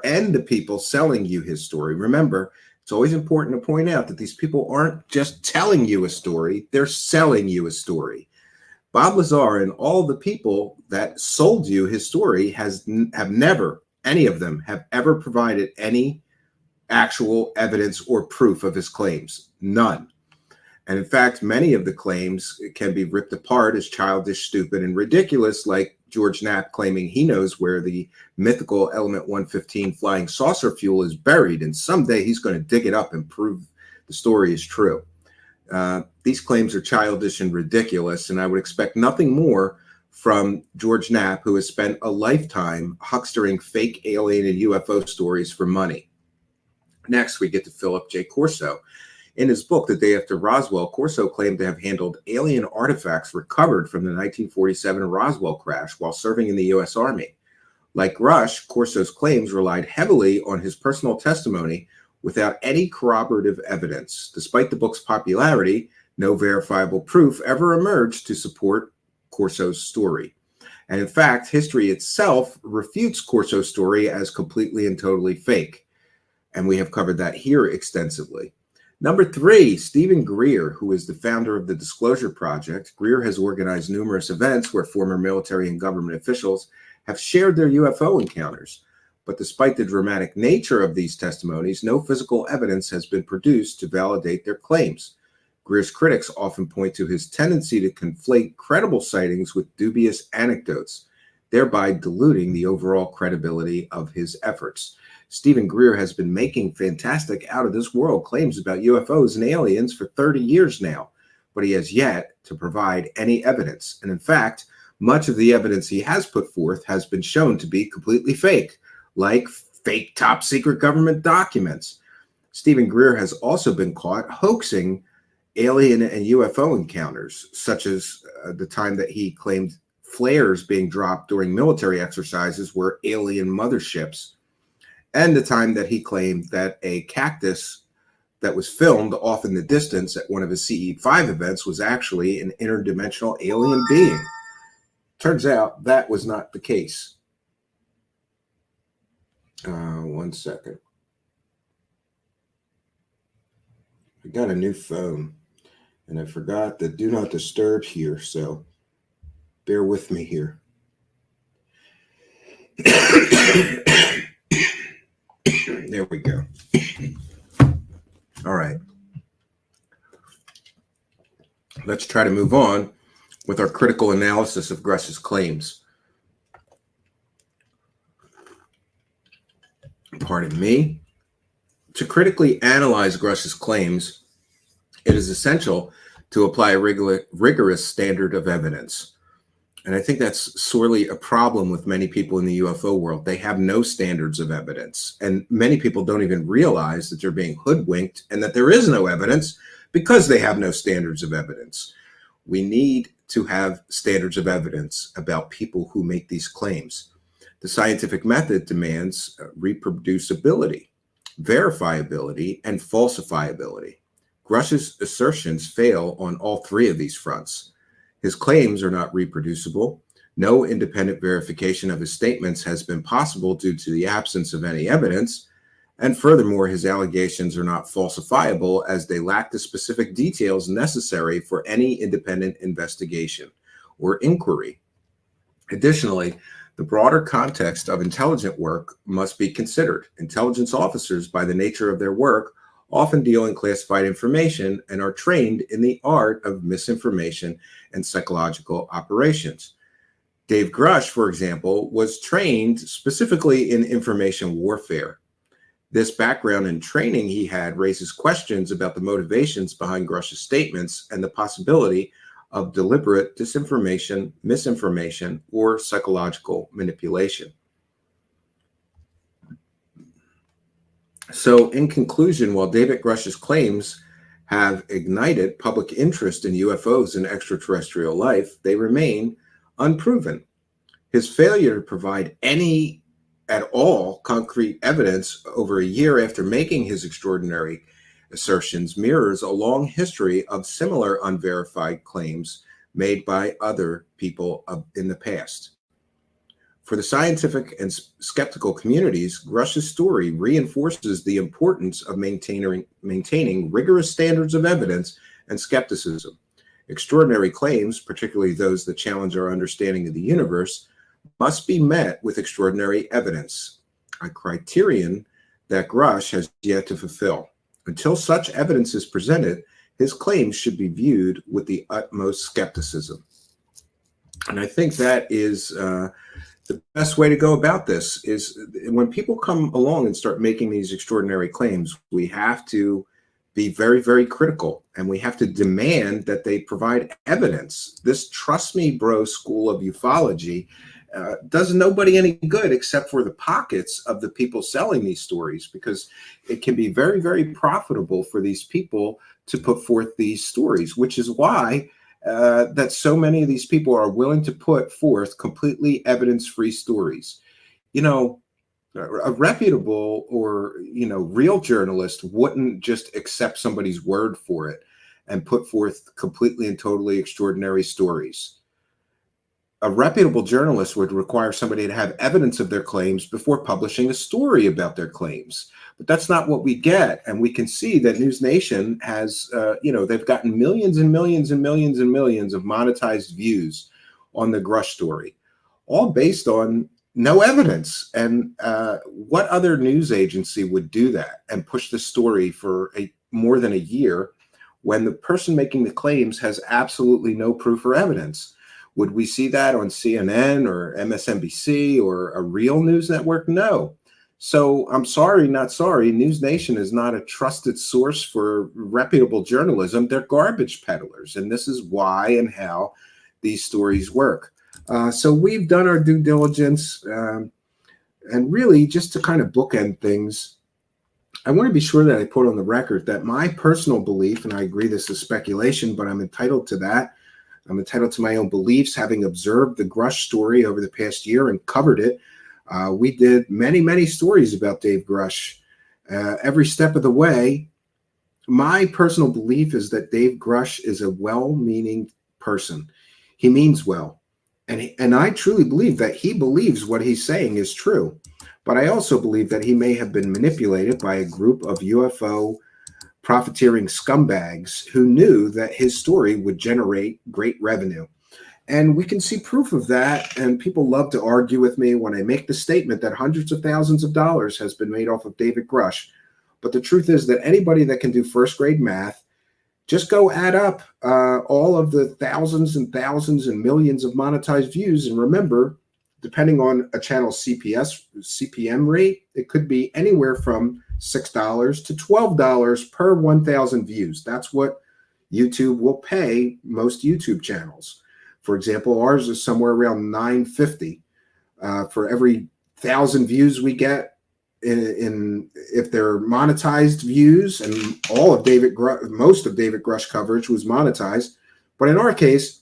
and the people selling you his story. Remember, it's always important to point out that these people aren't just telling you a story, they're selling you a story. Bob Lazar and all the people that sold you his story have never, any of them, have ever provided any actual evidence or proof of his claims. None. And in fact, many of the claims can be ripped apart as childish, stupid, and ridiculous, like George Knapp claiming he knows where the mythical Element 115 flying saucer fuel is buried, and someday he's going to dig it up and prove the story is true. These claims are childish and ridiculous, and I would expect nothing more from George Knapp, who has spent a lifetime huckstering fake alien and UFO stories for money. Next, we get to Philip J. Corso. In his book, The Day After Roswell, Corso claimed to have handled alien artifacts recovered from the 1947 Roswell crash while serving in the U.S. Army. Like Grush, Corso's claims relied heavily on his personal testimony without any corroborative evidence. Despite the book's popularity, no verifiable proof ever emerged to support Corso's story. And in fact, history itself refutes Corso's story as completely and totally fake. And we have covered that here extensively. Number three, Stephen Greer, who is the founder of the Disclosure Project. Greer has organized numerous events where former military and government officials have shared their UFO encounters. But despite the dramatic nature of these testimonies, no physical evidence has been produced to validate their claims. Greer's critics often point to his tendency to conflate credible sightings with dubious anecdotes, thereby diluting the overall credibility of his efforts. Stephen Greer has been making fantastic out-of-this-world claims about UFOs and aliens for 30 years now, but he has yet to provide any evidence. And in fact, much of the evidence he has put forth has been shown to be completely fake, like fake top-secret government documents. Stephen Greer has also been caught hoaxing alien and UFO encounters, such as the time that he claimed flares being dropped during military exercises were alien motherships, and the time that he claimed that a cactus that was filmed off in the distance at one of his CE5 events was actually an interdimensional alien being. Turns out that was not the case. One second. I got a new phone, and I forgot the Do Not Disturb here, so bear with me here. There we go. All right. Let's try to move on with our critical analysis of Grush's claims. Pardon me. To critically analyze Grush's claims, it is essential to apply a rigorous standard of evidence. And I think that's sorely a problem with many people in the UFO world. They have no standards of evidence. And many people don't even realize that they're being hoodwinked and that there is no evidence because they have no standards of evidence. We need to have standards of evidence about people who make these claims. The scientific method demands reproducibility, verifiability, and falsifiability. Grush's assertions fail on all three of these fronts. His claims are not reproducible. No independent verification of his statements has been possible due to the absence of any evidence. And furthermore, his allegations are not falsifiable as they lack the specific details necessary for any independent investigation or inquiry. Additionally, the broader context of intelligence work must be considered. Intelligence officers, by the nature of their work, often deal in classified information and are trained in the art of misinformation and psychological operations. Dave Grush, for example, was trained specifically in information warfare. This background and training he had raises questions about the motivations behind Grush's statements and the possibility of deliberate disinformation, misinformation, or psychological manipulation. So, in conclusion, while David Grush's claims have ignited public interest in UFOs and extraterrestrial life, they remain unproven. His failure to provide any at all concrete evidence over a year after making his extraordinary assertions mirrors a long history of similar unverified claims made by other people in the past. For the scientific and skeptical communities, Grush's story reinforces the importance of maintaining rigorous standards of evidence and skepticism. Extraordinary claims, particularly those that challenge our understanding of the universe, must be met with extraordinary evidence, a criterion that Grush has yet to fulfill. Until such evidence is presented, his claims should be viewed with the utmost skepticism. And I think that is the best way to go about this is when people come along and start making these extraordinary claims, we have to be very, very critical, and we have to demand that they provide evidence. This trust me, bro school of ufology does nobody any good except for the pockets of the people selling these stories, because it can be very, very profitable for these people to put forth these stories, which is why that so many of these people are willing to put forth completely evidence-free stories. You know, a reputable or, real journalist wouldn't just accept somebody's word for it and put forth completely and totally extraordinary stories. A reputable journalist would require somebody to have evidence of their claims before publishing a story about their claims. But that's not what we get. And we can see that News Nation has, they've gotten millions and millions and millions and millions of monetized views on the Grush story, all based on no evidence. And what other news agency would do that and push the story for more than a year when the person making the claims has absolutely no proof or evidence? Would we see that on CNN or MSNBC or a real news network? No. So I'm sorry, not sorry. News Nation is not a trusted source for reputable journalism. They're garbage peddlers. And this is why and how these stories work. So we've done our due diligence. And really, just to kind of bookend things, I want to be sure that I put on the record that my personal belief, and I agree this is speculation, but I'm entitled to that. I'm entitled to my own beliefs, having observed the Grush story over the past year and covered it. We did many, many stories about Dave Grush every step of the way. My personal belief is that Dave Grush is a well-meaning person. He means well. And I truly believe that he believes what he's saying is true. But I also believe that he may have been manipulated by a group of UFO profiteering scumbags who knew that his story would generate great revenue. And we can see proof of that. And people love to argue with me when I make the statement that hundreds of thousands of dollars has been made off of David Grush. But the truth is that anybody that can do first grade math, just go add up all of the thousands and thousands and millions of monetized views. And remember, depending on a channel's CPM rate, it could be anywhere from $6 to $12 per 1,000 views. That's what YouTube will pay most YouTube channels. For example, ours is somewhere around 950 for every 1,000 views we get. In if they're monetized views, and most of David Grush coverage was monetized, but in our case,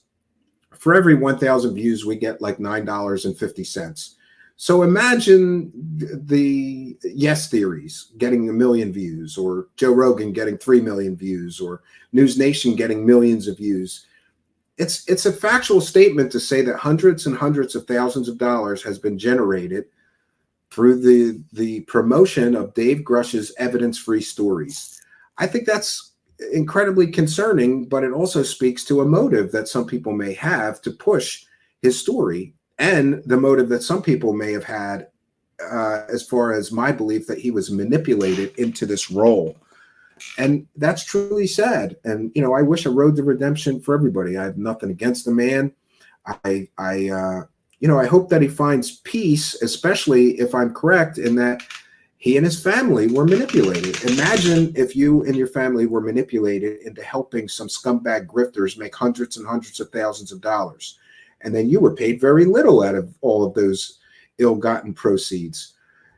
for every 1,000 views, we get like $9.50. So imagine the Yes Theories getting 1 million views, or Joe Rogan getting 3 million views, or News Nation getting millions of views. It's a factual statement to say that hundreds and hundreds of thousands of dollars has been generated through the promotion of Dave Grush's evidence-free stories. I think that's incredibly concerning, but it also speaks to a motive that some people may have to push his story, and the motive that some people may have had as far as my belief that he was manipulated into this role. And that's truly sad. And, you know, I wish a road to redemption for everybody. I have nothing against the man. I hope that he finds peace, especially if I'm correct in that he and his family were manipulated. Imagine if you and your family were manipulated into helping some scumbag grifters make hundreds and hundreds of thousands of dollars, and then you were paid very little out of all of those ill-gotten proceeds.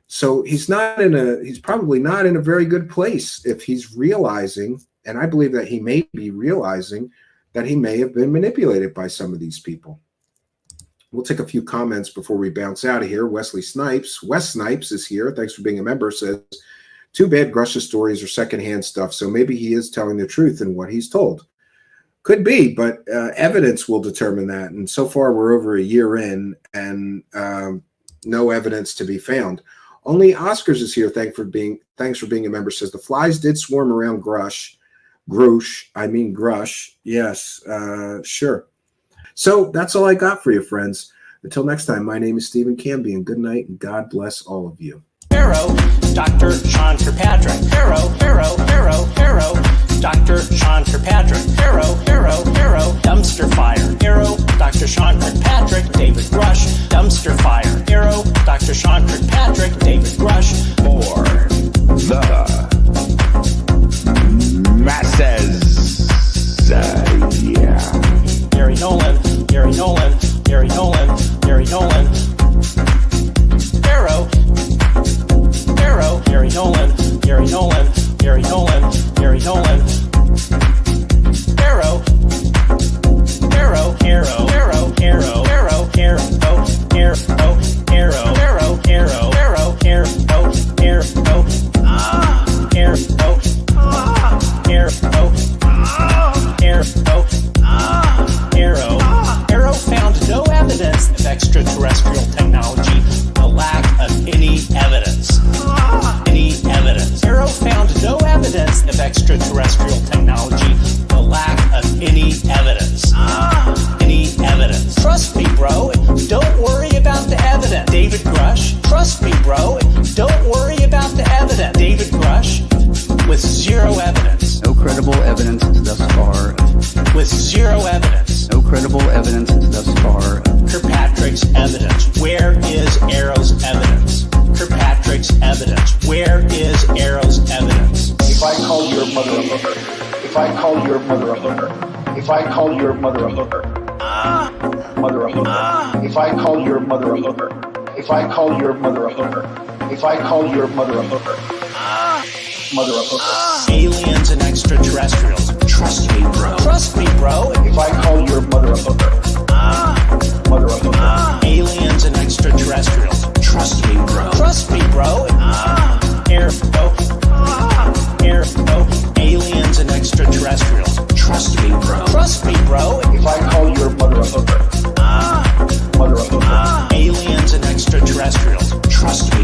So he's probably not in a very good place if he's realizing, and I believe that he may be realizing, that he may have been manipulated by some of these people. We'll take a few comments before we bounce out of here. Wes Snipes is here. Thanks for being a member. Says, too bad Grush's stories are secondhand stuff, so maybe he is telling the truth in what he's told. Could be, but evidence will determine that. And so far, we're over a year in, and no evidence to be found. Only Oscars is here. Thanks for being a member. Says the flies did swarm around Grush. Yes, sure. So that's all I got for you, friends. Until next time, my name is Stephen Canby, and good night, and God bless all of you. Arrow, Dr. Sean Kirkpatrick. Arrow, Dr. Sean Kirkpatrick. Arrow, dumpster fire. Arrow, Dr. Sean Kirkpatrick. David Grush, dumpster fire. Arrow, Dr. Sean Kirkpatrick. David Grush. For the masses. Yeah. Gary Nolan. Arrow, Gary Nolan. Arrow found no evidence of extraterrestrial technology, the lack of any evidence. Arrow found no evidence of extraterrestrial technology, the lack of any evidence. Trust me, bro. Don't worry about the evidence. David Grush. Trust me, bro. Don't worry about the evidence. David Grush, with zero evidence. No credible evidence thus far. With zero evidence. No credible evidence thus far. Kirkpatrick's evidence. Where is Arrow's evidence? Kirkpatrick's evidence. Where is Arrow's evidence? If I call your mother a hooker, if I call your mother a hooker, if I call your mother a hooker, mother a hooker, if I call your mother a hooker, if I call your mother a hooker, if I call your mother a hooker, mother a hooker. Aliens and extraterrestrials. Trust me, bro. Trust me, bro. If I call your mother a hooker, mother a hooker. Aliens and extraterrestrials. Trust me, bro. Trust me, bro. Aliens and extraterrestrials. Trust me, bro. Trust me, bro. If I call your mother a hooker, mother a hooker. Aliens and extraterrestrials. Trust me,